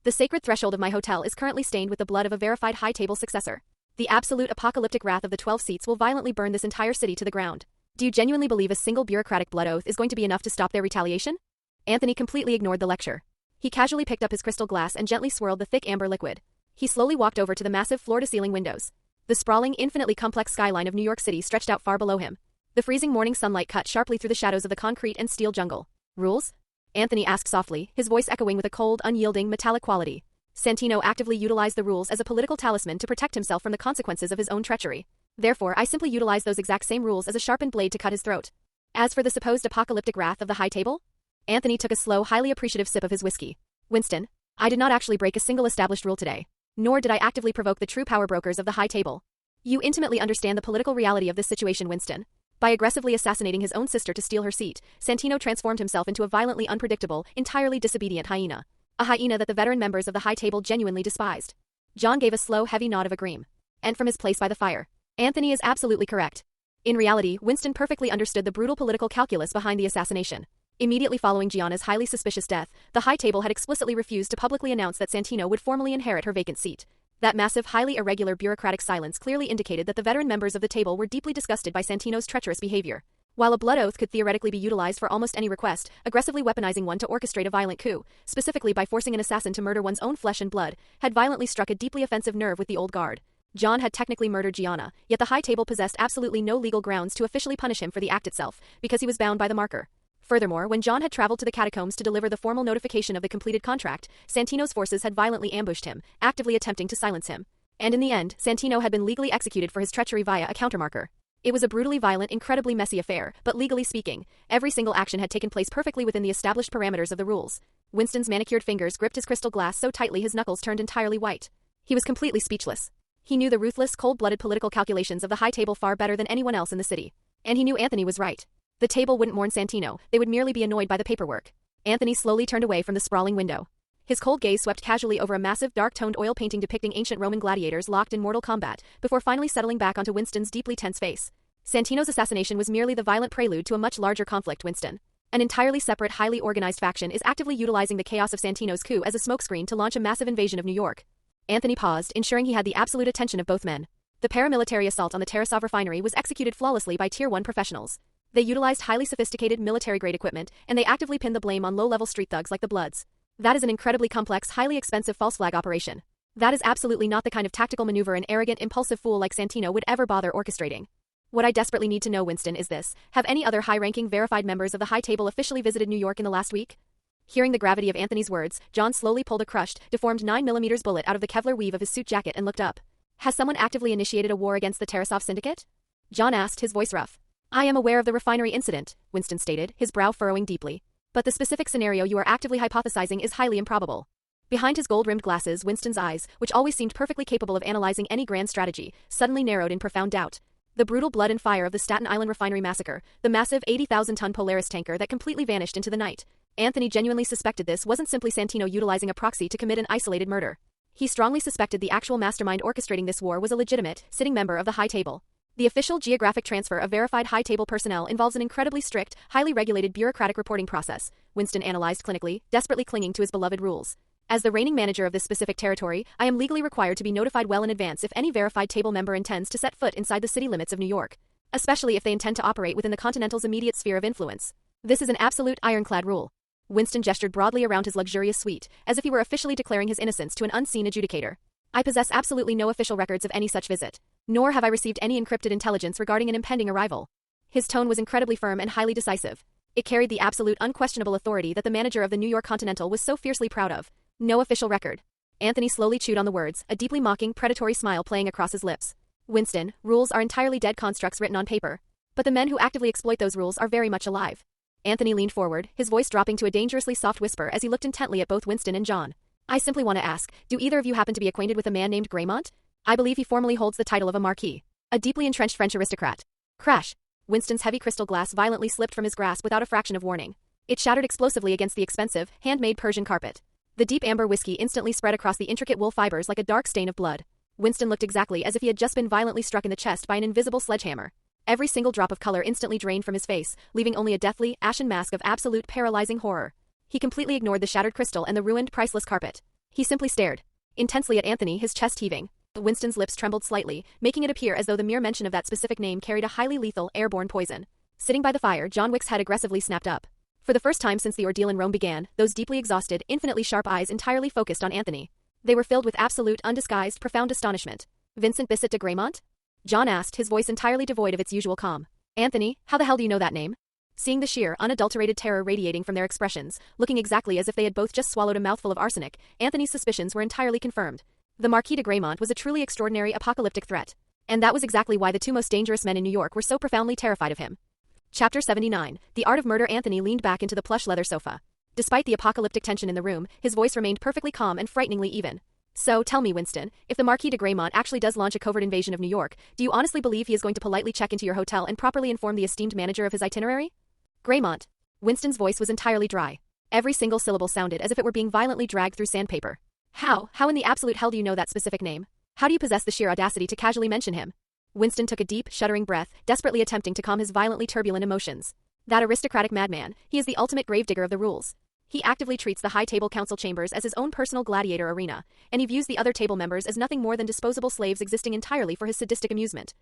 The sacred threshold of my hotel is currently stained with the blood of a verified high table successor. The absolute apocalyptic wrath of the 12 seats will violently burn this entire city to the ground. Do you genuinely believe a single bureaucratic blood oath is going to be enough to stop their retaliation? Anthony completely ignored the lecture. He casually picked up his crystal glass and gently swirled the thick amber liquid. He slowly walked over to the massive floor-to-ceiling windows. The sprawling, infinitely complex skyline of New York City stretched out far below him. The freezing morning sunlight cut sharply through the shadows of the concrete and steel jungle. Rules? Anthony asked softly, his voice echoing with a cold, unyielding, metallic quality. Santino actively utilized the rules as a political talisman to protect himself from the consequences of his own treachery. Therefore, I simply utilized those exact same rules as a sharpened blade to cut his throat. As for the supposed apocalyptic wrath of the High Table? Anthony took a slow, highly appreciative sip of his whiskey. Winston, I did not actually break a single established rule today. Nor did I actively provoke the true power brokers of the High Table. You intimately understand the political reality of this situation, Winston. By aggressively assassinating his own sister to steal her seat, Santino transformed himself into a violently unpredictable, entirely disobedient hyena. A hyena that the veteran members of the High Table genuinely despised. John gave a slow, heavy nod of agreement. And from his place by the fire. Anthony is absolutely correct. In reality, Winston perfectly understood the brutal political calculus behind the assassination. Immediately following Gianna's highly suspicious death, the High Table had explicitly refused to publicly announce that Santino would formally inherit her vacant seat. That massive, highly irregular bureaucratic silence clearly indicated that the veteran members of the table were deeply disgusted by Santino's treacherous behavior. While a blood oath could theoretically be utilized for almost any request, aggressively weaponizing one to orchestrate a violent coup, specifically by forcing an assassin to murder one's own flesh and blood, had violently struck a deeply offensive nerve with the old guard. John had technically murdered Gianna, yet the High Table possessed absolutely no legal grounds to officially punish him for the act itself, because he was bound by the marker. Furthermore, when John had traveled to the catacombs to deliver the formal notification of the completed contract, Santino's forces had violently ambushed him, actively attempting to silence him. And in the end, Santino had been legally executed for his treachery via a countermarker. It was a brutally violent, incredibly messy affair, but legally speaking, every single action had taken place perfectly within the established parameters of the rules. Winston's manicured fingers gripped his crystal glass so tightly his knuckles turned entirely white. He was completely speechless. He knew the ruthless, cold-blooded political calculations of the High Table far better than anyone else in the city. And he knew Anthony was right. The table wouldn't mourn Santino, they would merely be annoyed by the paperwork. Anthony slowly turned away from the sprawling window. His cold gaze swept casually over a massive dark-toned oil painting depicting ancient Roman gladiators locked in mortal combat, before finally settling back onto Winston's deeply tense face. Santino's assassination was merely the violent prelude to a much larger conflict, Winston. An entirely separate, highly organized faction is actively utilizing the chaos of Santino's coup as a smokescreen to launch a massive invasion of New York. Anthony paused, ensuring he had the absolute attention of both men. The paramilitary assault on the Tarasov refinery was executed flawlessly by Tier 1 professionals. They utilized highly sophisticated military-grade equipment, and they actively pinned the blame on low-level street thugs like the Bloods. That is an incredibly complex, highly expensive false flag operation. That is absolutely not the kind of tactical maneuver an arrogant, impulsive fool like Santino would ever bother orchestrating. What I desperately need to know, Winston, is this. Have any other high-ranking, verified members of the High Table officially visited New York in the last week? Hearing the gravity of Anthony's words, John slowly pulled a crushed, deformed 9mm bullet out of the Kevlar weave of his suit jacket and looked up. Has someone actively initiated a war against the Tarasov Syndicate? John asked, his voice rough. I am aware of the refinery incident, Winston stated, his brow furrowing deeply. But the specific scenario you are actively hypothesizing is highly improbable. Behind his gold-rimmed glasses, Winston's eyes, which always seemed perfectly capable of analyzing any grand strategy, suddenly narrowed in profound doubt. The brutal blood and fire of the Staten Island refinery massacre, the massive 80,000-ton Polaris tanker that completely vanished into the night. Anthony genuinely suspected this wasn't simply Santino utilizing a proxy to commit an isolated murder. He strongly suspected the actual mastermind orchestrating this war was a legitimate, sitting member of the High Table. The official geographic transfer of verified High Table personnel involves an incredibly strict, highly regulated bureaucratic reporting process, Winston analyzed clinically, desperately clinging to his beloved rules. As the reigning manager of this specific territory, I am legally required to be notified well in advance if any verified table member intends to set foot inside the city limits of New York, especially if they intend to operate within the Continental's immediate sphere of influence. This is an absolute ironclad rule. Winston gestured broadly around his luxurious suite, as if he were officially declaring his innocence to an unseen adjudicator. I possess absolutely no official records of any such visit, nor have I received any encrypted intelligence regarding an impending arrival. His tone was incredibly firm and highly decisive. It carried the absolute, unquestionable authority that the manager of the New York Continental was so fiercely proud of. No official record. Anthony slowly chewed on the words, a deeply mocking, predatory smile playing across his lips. Winston, rules are entirely dead constructs written on paper. But the men who actively exploit those rules are very much alive. Anthony leaned forward, his voice dropping to a dangerously soft whisper as he looked intently at both Winston and John. I simply want to ask, do either of you happen to be acquainted with a man named Graymont? I believe he formally holds the title of a marquis. A deeply entrenched French aristocrat. Crash. Winston's heavy crystal glass violently slipped from his grasp without a fraction of warning. It shattered explosively against the expensive, handmade Persian carpet. The deep amber whiskey instantly spread across the intricate wool fibers like a dark stain of blood. Winston looked exactly as if he had just been violently struck in the chest by an invisible sledgehammer. Every single drop of color instantly drained from his face, leaving only a deathly, ashen mask of absolute, paralyzing horror. He completely ignored the shattered crystal and the ruined, priceless carpet. He simply stared intensely at Anthony, his chest heaving. Winston's lips trembled slightly, making it appear as though the mere mention of that specific name carried a highly lethal, airborne poison. Sitting by the fire, John Wick's head aggressively snapped up. For the first time since the ordeal in Rome began, those deeply exhausted, infinitely sharp eyes entirely focused on Anthony. They were filled with absolute, undisguised, profound astonishment. Vincent Bissett de Graymont? John asked, his voice entirely devoid of its usual calm. Anthony, how the hell do you know that name? Seeing the sheer, unadulterated terror radiating from their expressions, looking exactly as if they had both just swallowed a mouthful of arsenic, Anthony's suspicions were entirely confirmed. The Marquis de Graymont was a truly extraordinary apocalyptic threat. And that was exactly why the two most dangerous men in New York were so profoundly terrified of him. Chapter 79, The Art of Murder. Anthony leaned back into the plush leather sofa. Despite the apocalyptic tension in the room, his voice remained perfectly calm and frighteningly even. So, tell me, Winston, if the Marquis de Graymont actually does launch a covert invasion of New York, do you honestly believe he is going to politely check into your hotel and properly inform the esteemed manager of his itinerary? Graymont. Winston's voice was entirely dry. Every single syllable sounded as if it were being violently dragged through sandpaper. How in the absolute hell do you know that specific name? How do you possess the sheer audacity to casually mention him? Winston took a deep, shuddering breath, desperately attempting to calm his violently turbulent emotions. That aristocratic madman, he is the ultimate gravedigger of the rules. He actively treats the high table council chambers as his own personal gladiator arena, and he views the other table members as nothing more than disposable slaves existing entirely for his sadistic amusement.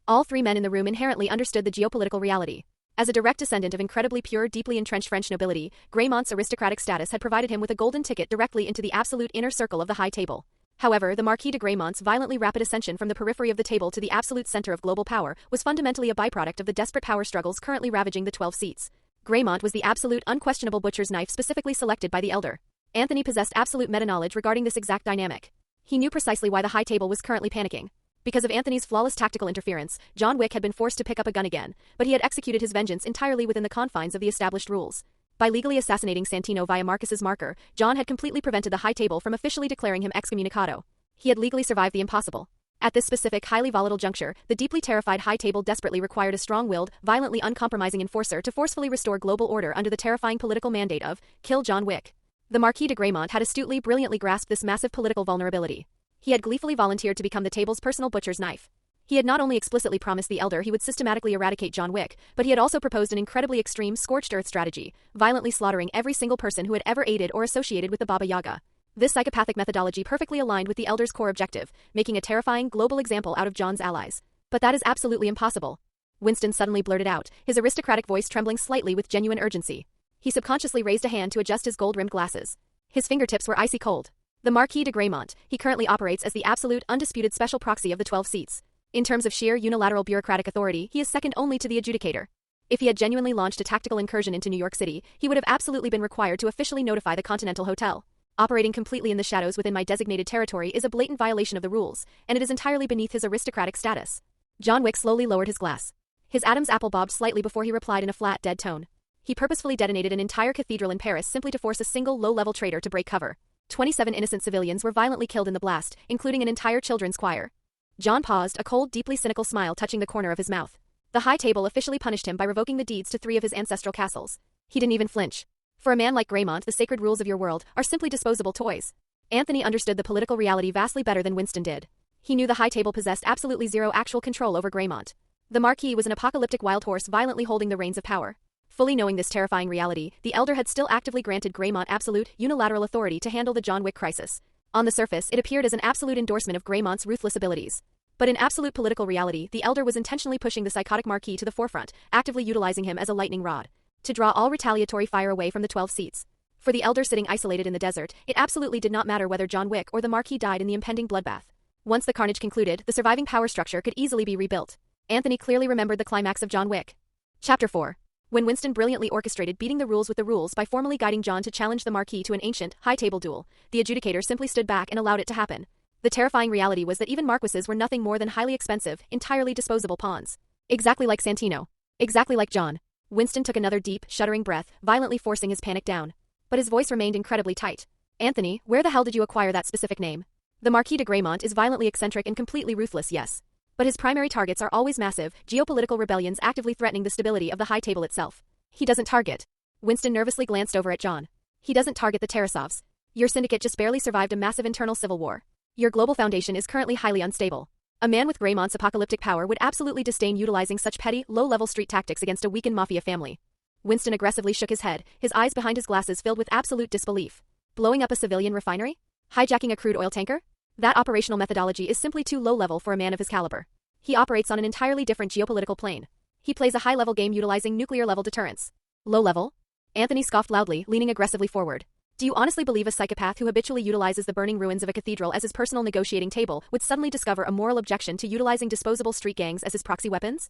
All three men in the room inherently understood the geopolitical reality. As a direct descendant of incredibly pure, deeply entrenched French nobility, Graymont's aristocratic status had provided him with a golden ticket directly into the absolute inner circle of the high table. However, the Marquis de Graymont's violently rapid ascension from the periphery of the table to the absolute center of global power was fundamentally a byproduct of the desperate power struggles currently ravaging the 12 seats. Graymont was the absolute, unquestionable butcher's knife specifically selected by the elder. Anthony possessed absolute meta-knowledge regarding this exact dynamic. He knew precisely why the high table was currently panicking. Because of Anthony's flawless tactical interference, John Wick had been forced to pick up a gun again, but he had executed his vengeance entirely within the confines of the established rules. By legally assassinating Santino via Marcus's marker, John had completely prevented the high table from officially declaring him excommunicado. He had legally survived the impossible. At this specific, highly volatile juncture, the deeply terrified high table desperately required a strong-willed, violently uncompromising enforcer to forcefully restore global order under the terrifying political mandate of kill John Wick. The Marquis de Graymont had astutely, brilliantly grasped this massive political vulnerability. He had gleefully volunteered to become the table's personal butcher's knife. He had not only explicitly promised the elder he would systematically eradicate John Wick, but he had also proposed an incredibly extreme, scorched-earth strategy, violently slaughtering every single person who had ever aided or associated with the Baba Yaga. This psychopathic methodology perfectly aligned with the elder's core objective, making a terrifying, global example out of John's allies. But that is absolutely impossible. Winston suddenly blurted out, his aristocratic voice trembling slightly with genuine urgency. He subconsciously raised a hand to adjust his gold-rimmed glasses. His fingertips were icy cold. The Marquis de Graymont, he currently operates as the absolute, undisputed special proxy of the 12 seats. In terms of sheer unilateral bureaucratic authority, he is second only to the adjudicator. If he had genuinely launched a tactical incursion into New York City, he would have absolutely been required to officially notify the Continental Hotel. Operating completely in the shadows within my designated territory is a blatant violation of the rules, and it is entirely beneath his aristocratic status. John Wick slowly lowered his glass. His Adam's apple bobbed slightly before he replied in a flat, dead tone. He purposefully detonated an entire cathedral in Paris simply to force a single low-level traitor to break cover. 27 innocent civilians were violently killed in the blast, including an entire children's choir. John paused, a cold, deeply cynical smile touching the corner of his mouth. The high table officially punished him by revoking the deeds to 3 of his ancestral castles. He didn't even flinch. For a man like Graymont, the sacred rules of your world are simply disposable toys. Anthony understood the political reality vastly better than Winston did. He knew the high table possessed absolutely zero actual control over Graymont. The Marquis was an apocalyptic wild horse violently holding the reins of power. Fully knowing this terrifying reality, the elder had still actively granted Graymont absolute, unilateral authority to handle the John Wick crisis. On the surface, it appeared as an absolute endorsement of Graymont's ruthless abilities. But in absolute political reality, the elder was intentionally pushing the psychotic Marquis to the forefront, actively utilizing him as a lightning rod to draw all retaliatory fire away from the 12 seats. For the elder sitting isolated in the desert, it absolutely did not matter whether John Wick or the Marquis died in the impending bloodbath. Once the carnage concluded, the surviving power structure could easily be rebuilt. Anthony clearly remembered the climax of John Wick. Chapter 4. When Winston brilliantly orchestrated beating the rules with the rules by formally guiding John to challenge the Marquis to an ancient, high-table duel, the adjudicator simply stood back and allowed it to happen. The terrifying reality was that even marquises were nothing more than highly expensive, entirely disposable pawns. Exactly like Santino. Exactly like John. Winston took another deep, shuddering breath, violently forcing his panic down. But his voice remained incredibly tight. Anthony, where the hell did you acquire that specific name? The Marquis de Graymont is violently eccentric and completely ruthless, yes. But his primary targets are always massive, geopolitical rebellions actively threatening the stability of the high table itself. He doesn't target. Winston nervously glanced over at John. He doesn't target the Tarasovs. Your syndicate just barely survived a massive internal civil war. Your global foundation is currently highly unstable. A man with Graymont's apocalyptic power would absolutely disdain utilizing such petty, low-level street tactics against a weakened mafia family. Winston aggressively shook his head, his eyes behind his glasses filled with absolute disbelief. Blowing up a civilian refinery? Hijacking a crude oil tanker? That operational methodology is simply too low-level for a man of his caliber. He operates on an entirely different geopolitical plane. He plays a high-level game utilizing nuclear-level deterrence. Low-level? Anthony scoffed loudly, leaning aggressively forward. Do you honestly believe a psychopath who habitually utilizes the burning ruins of a cathedral as his personal negotiating table would suddenly discover a moral objection to utilizing disposable street gangs as his proxy weapons?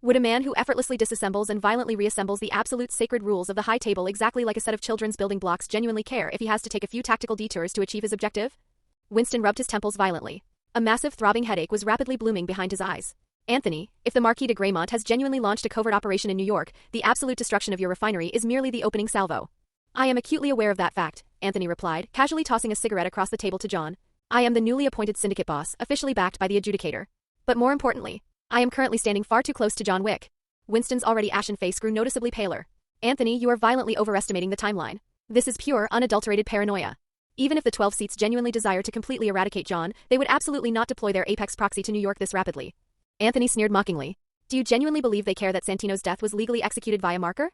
Would a man who effortlessly disassembles and violently reassembles the absolute sacred rules of the high table exactly like a set of children's building blocks genuinely care if he has to take a few tactical detours to achieve his objective? Winston rubbed his temples violently. A massive throbbing headache was rapidly blooming behind his eyes. Anthony, if the Marquis de Graymont has genuinely launched a covert operation in New York, the absolute destruction of your refinery is merely the opening salvo. I am acutely aware of that fact, Anthony replied, casually tossing a cigarette across the table to John. I am the newly appointed syndicate boss, officially backed by the adjudicator. But more importantly, I am currently standing far too close to John Wick. Winston's already ashen face grew noticeably paler. Anthony, you are violently overestimating the timeline. This is pure, unadulterated paranoia. Even if the 12 seats genuinely desire to completely eradicate John, they would absolutely not deploy their apex proxy to New York this rapidly. Anthony sneered mockingly. Do you genuinely believe they care that Santino's death was legally executed via marker?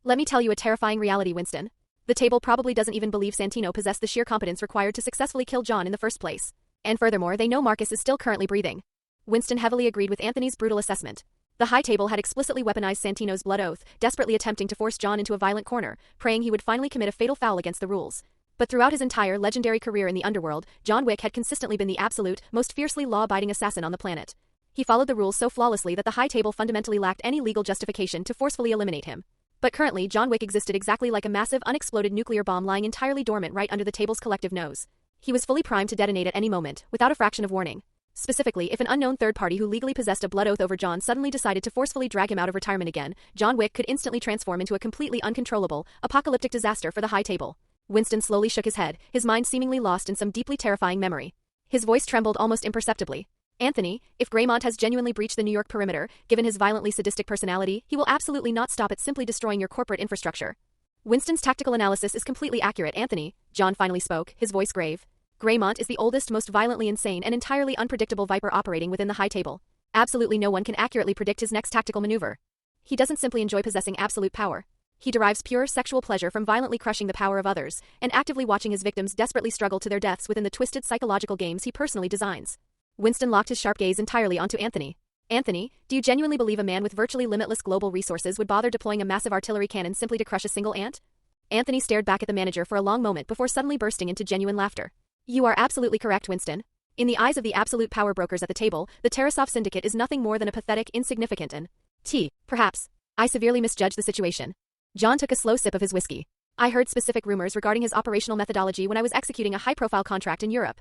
Let me tell you a terrifying reality, Winston. The table probably doesn't even believe Santino possessed the sheer competence required to successfully kill John in the first place. And furthermore, they know Marcus is still currently breathing. Winston heavily agreed with Anthony's brutal assessment. The high table had explicitly weaponized Santino's blood oath, desperately attempting to force John into a violent corner, praying he would finally commit a fatal foul against the rules. But throughout his entire legendary career in the underworld, John Wick had consistently been the absolute, most fiercely law-abiding assassin on the planet. He followed the rules so flawlessly that the high table fundamentally lacked any legal justification to forcefully eliminate him. But currently, John Wick existed exactly like a massive, unexploded nuclear bomb lying entirely dormant right under the table's collective nose. He was fully primed to detonate at any moment, without a fraction of warning. Specifically, if an unknown third party who legally possessed a blood oath over John suddenly decided to forcefully drag him out of retirement again, John Wick could instantly transform into a completely uncontrollable, apocalyptic disaster for the high table. Winston slowly shook his head, his mind seemingly lost in some deeply terrifying memory. His voice trembled almost imperceptibly. Anthony, if Graymont has genuinely breached the New York perimeter, given his violently sadistic personality, he will absolutely not stop at simply destroying your corporate infrastructure. Winston's tactical analysis is completely accurate, Anthony, John finally spoke, his voice grave. Graymont is the oldest, most violently insane and entirely unpredictable viper operating within the high table. Absolutely no one can accurately predict his next tactical maneuver. He doesn't simply enjoy possessing absolute power. He derives pure sexual pleasure from violently crushing the power of others, and actively watching his victims desperately struggle to their deaths within the twisted psychological games he personally designs. Winston locked his sharp gaze entirely onto Anthony. Anthony, do you genuinely believe a man with virtually limitless global resources would bother deploying a massive artillery cannon simply to crush a single ant? Anthony stared back at the manager for a long moment before suddenly bursting into genuine laughter. You are absolutely correct, Winston. In the eyes of the absolute power brokers at the table, the Tarasov Syndicate is nothing more than a pathetic, insignificant and perhaps. I severely misjudged the situation. John took a slow sip of his whiskey. I heard specific rumors regarding his operational methodology when I was executing a high-profile contract in Europe.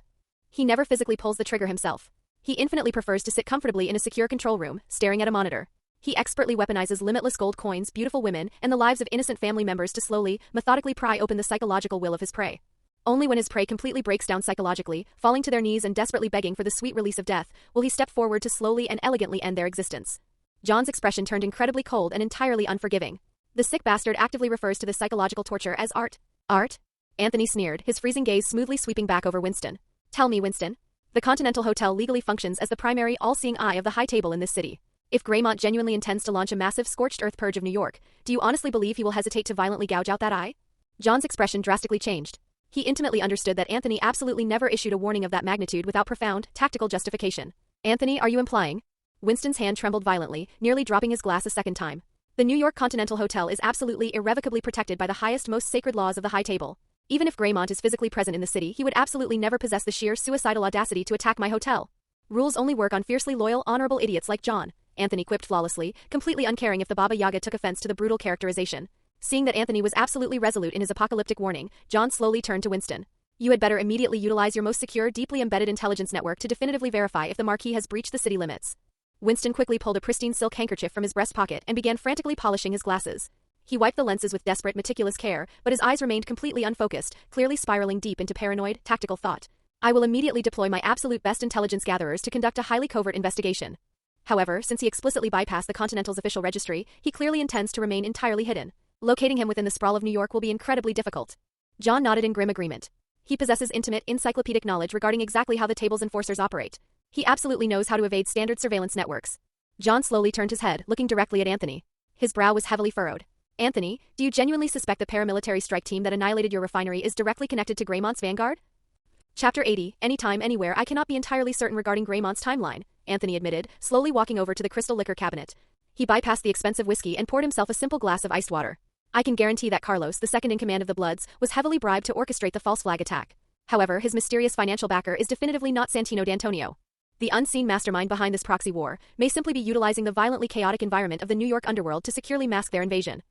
He never physically pulls the trigger himself. He infinitely prefers to sit comfortably in a secure control room, staring at a monitor. He expertly weaponizes limitless gold coins, beautiful women, and the lives of innocent family members to slowly, methodically pry open the psychological will of his prey. Only when his prey completely breaks down psychologically, falling to their knees and desperately begging for the sweet release of death, will he step forward to slowly and elegantly end their existence. John's expression turned incredibly cold and entirely unforgiving. The sick bastard actively refers to this psychological torture as art. Art? Anthony sneered, his freezing gaze smoothly sweeping back over Winston. Tell me, Winston. The Continental Hotel legally functions as the primary, all-seeing eye of the high table in this city. If Graymont genuinely intends to launch a massive scorched earth purge of New York, do you honestly believe he will hesitate to violently gouge out that eye? John's expression drastically changed. He intimately understood that Anthony absolutely never issued a warning of that magnitude without profound, tactical justification. Anthony, are you implying? Winston's hand trembled violently, nearly dropping his glass a second time. The New York Continental Hotel is absolutely irrevocably protected by the highest, most sacred laws of the high table. Even if Graymont is physically present in the city, he would absolutely never possess the sheer suicidal audacity to attack my hotel. Rules only work on fiercely loyal, honorable idiots like John, Anthony quipped flawlessly, completely uncaring if the Baba Yaga took offense to the brutal characterization. Seeing that Anthony was absolutely resolute in his apocalyptic warning, John slowly turned to Winston. You had better immediately utilize your most secure, deeply embedded intelligence network to definitively verify if the Marquis has breached the city limits. Winston quickly pulled a pristine silk handkerchief from his breast pocket and began frantically polishing his glasses. He wiped the lenses with desperate, meticulous care, but his eyes remained completely unfocused, clearly spiraling deep into paranoid, tactical thought. I will immediately deploy my absolute best intelligence gatherers to conduct a highly covert investigation. However, since he explicitly bypassed the Continental's official registry, he clearly intends to remain entirely hidden. Locating him within the sprawl of New York will be incredibly difficult. John nodded in grim agreement. He possesses intimate, encyclopedic knowledge regarding exactly how the table's enforcers operate. He absolutely knows how to evade standard surveillance networks. John slowly turned his head, looking directly at Anthony. His brow was heavily furrowed. Anthony, do you genuinely suspect the paramilitary strike team that annihilated your refinery is directly connected to Graymont's vanguard? Chapter 80, Anytime, Anywhere. I cannot be entirely certain regarding Graymont's timeline, Anthony admitted, slowly walking over to the crystal liquor cabinet. He bypassed the expensive whiskey and poured himself a simple glass of iced water. I can guarantee that Carlos, the second in command of the Bloods, was heavily bribed to orchestrate the false flag attack. However, his mysterious financial backer is definitively not Santino D'Antonio. The unseen mastermind behind this proxy war may simply be utilizing the violently chaotic environment of the New York underworld to securely mask their invasion.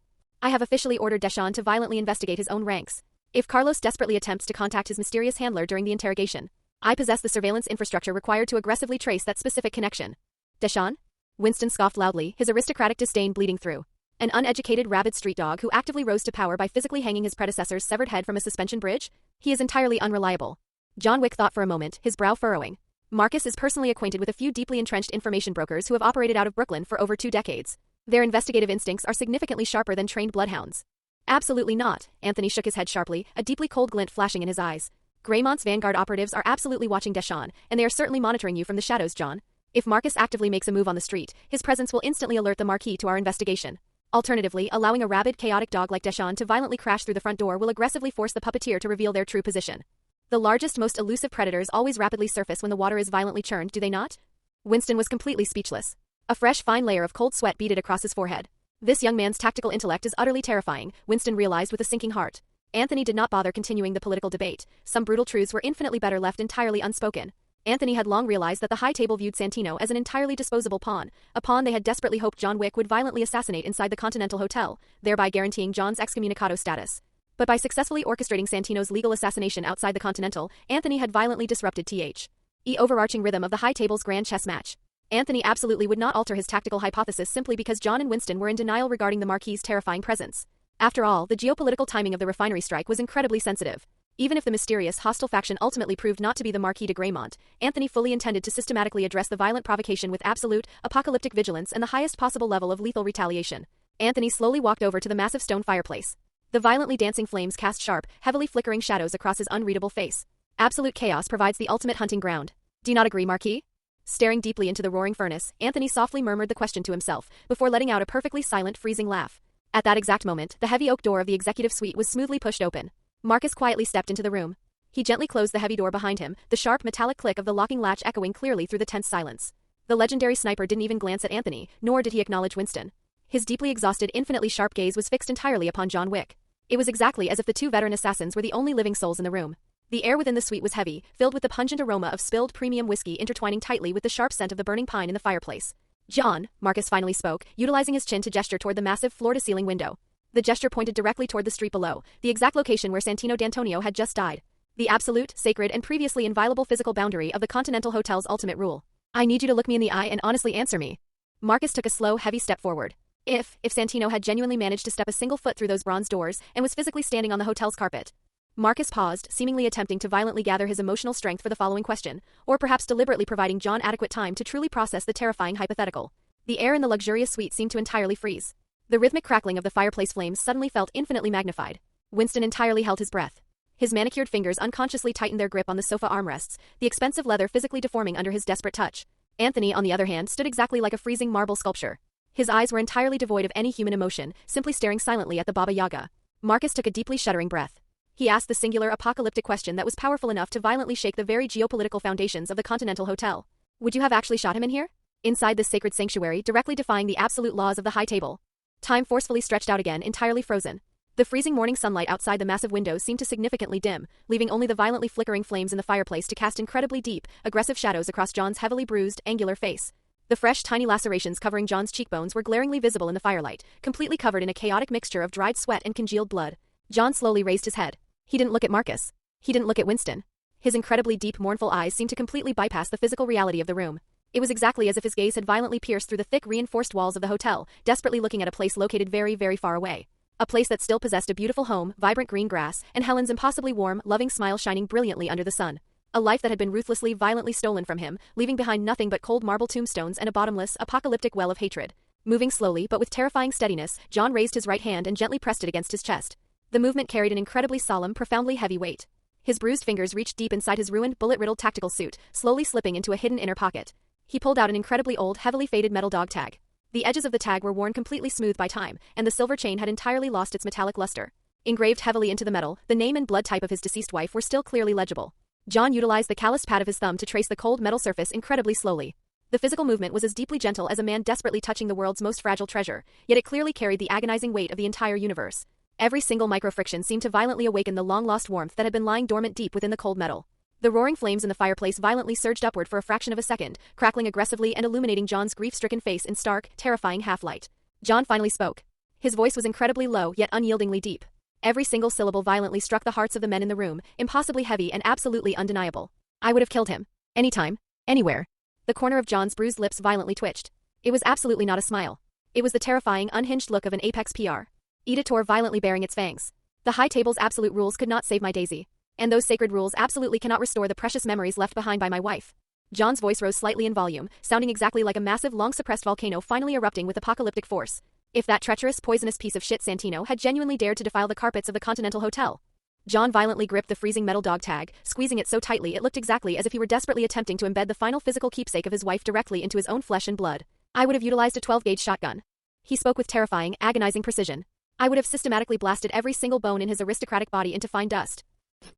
I have officially ordered Deschamps to violently investigate his own ranks. If Carlos desperately attempts to contact his mysterious handler during the interrogation, I possess the surveillance infrastructure required to aggressively trace that specific connection. Deshawn? Winston scoffed loudly, his aristocratic disdain bleeding through. An uneducated rabid street dog who actively rose to power by physically hanging his predecessor's severed head from a suspension bridge? He is entirely unreliable. John Wick thought for a moment, his brow furrowing. Marcus is personally acquainted with a few deeply entrenched information brokers who have operated out of Brooklyn for over 2 decades. Their investigative instincts are significantly sharper than trained bloodhounds. Absolutely not, Anthony shook his head sharply, a deeply cold glint flashing in his eyes. Greymont's Vanguard operatives are absolutely watching Deshawn, and they are certainly monitoring you from the shadows, John. If Marcus actively makes a move on the street, his presence will instantly alert the Marquis to our investigation. Alternatively, allowing a rabid, chaotic dog like Deshawn to violently crash through the front door will aggressively force the puppeteer to reveal their true position. The largest, most elusive predators always rapidly surface when the water is violently churned, do they not? Winston was completely speechless. A fresh, fine layer of cold sweat beaded across his forehead. This young man's tactical intellect is utterly terrifying, Winston realized with a sinking heart. Anthony did not bother continuing the political debate. Some brutal truths were infinitely better left entirely unspoken. Anthony had long realized that the High Table viewed Santino as an entirely disposable pawn, a pawn they had desperately hoped John Wick would violently assassinate inside the Continental Hotel, thereby guaranteeing John's excommunicado status. But by successfully orchestrating Santino's legal assassination outside the Continental, Anthony had violently disrupted the overarching rhythm of the High Table's grand chess match. Anthony absolutely would not alter his tactical hypothesis simply because John and Winston were in denial regarding the Marquis' terrifying presence. After all, the geopolitical timing of the refinery strike was incredibly sensitive. Even if the mysterious, hostile faction ultimately proved not to be the Marquis de Greymont, Anthony fully intended to systematically address the violent provocation with absolute, apocalyptic vigilance and the highest possible level of lethal retaliation. Anthony slowly walked over to the massive stone fireplace. The violently dancing flames cast sharp, heavily flickering shadows across his unreadable face. Absolute chaos provides the ultimate hunting ground. Do you not agree, Marquis? Staring deeply into the roaring furnace, Anthony softly murmured the question to himself, before letting out a perfectly silent, freezing laugh. At that exact moment, the heavy oak door of the executive suite was smoothly pushed open. Marcus quietly stepped into the room. He gently closed the heavy door behind him, the sharp metallic click of the locking latch echoing clearly through the tense silence. The legendary sniper didn't even glance at Anthony, nor did he acknowledge Winston. His deeply exhausted, infinitely sharp gaze was fixed entirely upon John Wick. It was exactly as if the 2 veteran assassins were the only living souls in the room. The air within the suite was heavy, filled with the pungent aroma of spilled premium whiskey intertwining tightly with the sharp scent of the burning pine in the fireplace. John, Marcus finally spoke, utilizing his chin to gesture toward the massive floor-to-ceiling window. The gesture pointed directly toward the street below, the exact location where Santino D'Antonio had just died. The absolute, sacred, and previously inviolable physical boundary of the Continental Hotel's ultimate rule. I need you to look me in the eye and honestly answer me. Marcus took a slow, heavy step forward. If Santino had genuinely managed to step a single foot through those bronze doors and was physically standing on the hotel's carpet. Marcus paused, seemingly attempting to violently gather his emotional strength for the following question, or perhaps deliberately providing John adequate time to truly process the terrifying hypothetical. The air in the luxurious suite seemed to entirely freeze. The rhythmic crackling of the fireplace flames suddenly felt infinitely magnified. Winston entirely held his breath. His manicured fingers unconsciously tightened their grip on the sofa armrests, the expensive leather physically deforming under his desperate touch. Anthony, on the other hand, stood exactly like a freezing marble sculpture. His eyes were entirely devoid of any human emotion, simply staring silently at the Baba Yaga. Marcus took a deeply shuddering breath. He asked the singular apocalyptic question that was powerful enough to violently shake the very geopolitical foundations of the Continental Hotel. Would you have actually shot him in here? Inside this sacred sanctuary, directly defying the absolute laws of the High Table. Time forcefully stretched out again, entirely frozen. The freezing morning sunlight outside the massive windows seemed to significantly dim, leaving only the violently flickering flames in the fireplace to cast incredibly deep, aggressive shadows across John's heavily bruised, angular face. The fresh, tiny lacerations covering John's cheekbones were glaringly visible in the firelight, completely covered in a chaotic mixture of dried sweat and congealed blood. John slowly raised his head. He didn't look at Marcus. He didn't look at Winston. His incredibly deep, mournful eyes seemed to completely bypass the physical reality of the room. It was exactly as if his gaze had violently pierced through the thick, reinforced walls of the hotel, desperately looking at a place located very, very far away. A place that still possessed a beautiful home, vibrant green grass, and Helen's impossibly warm, loving smile shining brilliantly under the sun. A life that had been ruthlessly, violently stolen from him, leaving behind nothing but cold marble tombstones and a bottomless, apocalyptic well of hatred. Moving slowly, but with terrifying steadiness, John raised his right hand and gently pressed it against his chest. The movement carried an incredibly solemn, profoundly heavy weight. His bruised fingers reached deep inside his ruined, bullet-riddled tactical suit, slowly slipping into a hidden inner pocket. He pulled out an incredibly old, heavily faded metal dog tag. The edges of the tag were worn completely smooth by time, and the silver chain had entirely lost its metallic luster. Engraved heavily into the metal, the name and blood type of his deceased wife were still clearly legible. John utilized the calloused pad of his thumb to trace the cold metal surface incredibly slowly. The physical movement was as deeply gentle as a man desperately touching the world's most fragile treasure, yet it clearly carried the agonizing weight of the entire universe. Every single micro-friction seemed to violently awaken the long-lost warmth that had been lying dormant deep within the cold metal. The roaring flames in the fireplace violently surged upward for a fraction of a second, crackling aggressively and illuminating John's grief-stricken face in stark, terrifying half-light. John finally spoke. His voice was incredibly low yet unyieldingly deep. Every single syllable violently struck the hearts of the men in the room, impossibly heavy and absolutely undeniable. I would have killed him. Anytime. Anywhere. The corner of John's bruised lips violently twitched. It was absolutely not a smile. It was the terrifying, unhinged look of an apex PR. Editor violently baring its fangs. The high table's absolute rules could not save my Daisy. And those sacred rules absolutely cannot restore the precious memories left behind by my wife. John's voice rose slightly in volume, sounding exactly like a massive, long-suppressed volcano finally erupting with apocalyptic force. If that treacherous, poisonous piece of shit Santino had genuinely dared to defile the carpets of the Continental Hotel. John violently gripped the freezing metal dog tag, squeezing it so tightly it looked exactly as if he were desperately attempting to embed the final physical keepsake of his wife directly into his own flesh and blood. I would have utilized a 12-gauge shotgun. He spoke with terrifying, agonizing precision. I would have systematically blasted every single bone in his aristocratic body into fine dust.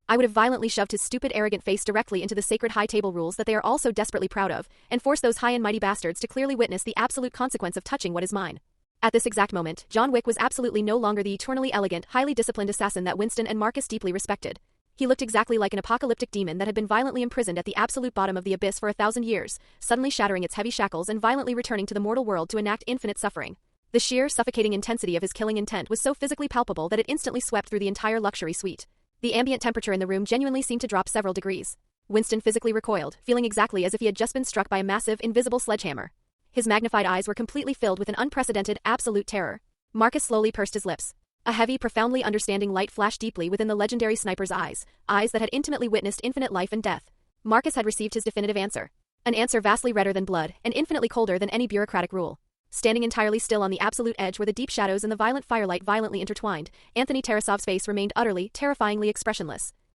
I would have violently shoved his stupid, arrogant face directly into the sacred high table rules that they are all so desperately proud of, and forced those high and mighty bastards to clearly witness the absolute consequence of touching what is mine. At this exact moment, John Wick was absolutely no longer the eternally elegant, highly disciplined assassin that Winston and Marcus deeply respected. He looked exactly like an apocalyptic demon that had been violently imprisoned at the absolute bottom of the abyss for 1,000 years, suddenly shattering its heavy shackles and violently returning to the mortal world to enact infinite suffering. The sheer, suffocating intensity of his killing intent was so physically palpable that it instantly swept through the entire luxury suite. The ambient temperature in the room genuinely seemed to drop several degrees. Winston physically recoiled, feeling exactly as if he had just been struck by a massive, invisible sledgehammer. His magnified eyes were completely filled with an unprecedented, absolute terror. Marcus slowly pursed his lips. A heavy, profoundly understanding light flashed deeply within the legendary sniper's eyes, eyes that had intimately witnessed infinite life and death. Marcus had received his definitive answer. An answer vastly redder than blood, and infinitely colder than any bureaucratic rule. Standing entirely still on the absolute edge where the deep shadows and the violent firelight violently intertwined, Anthony Tarasov's face remained utterly, terrifyingly expressionless.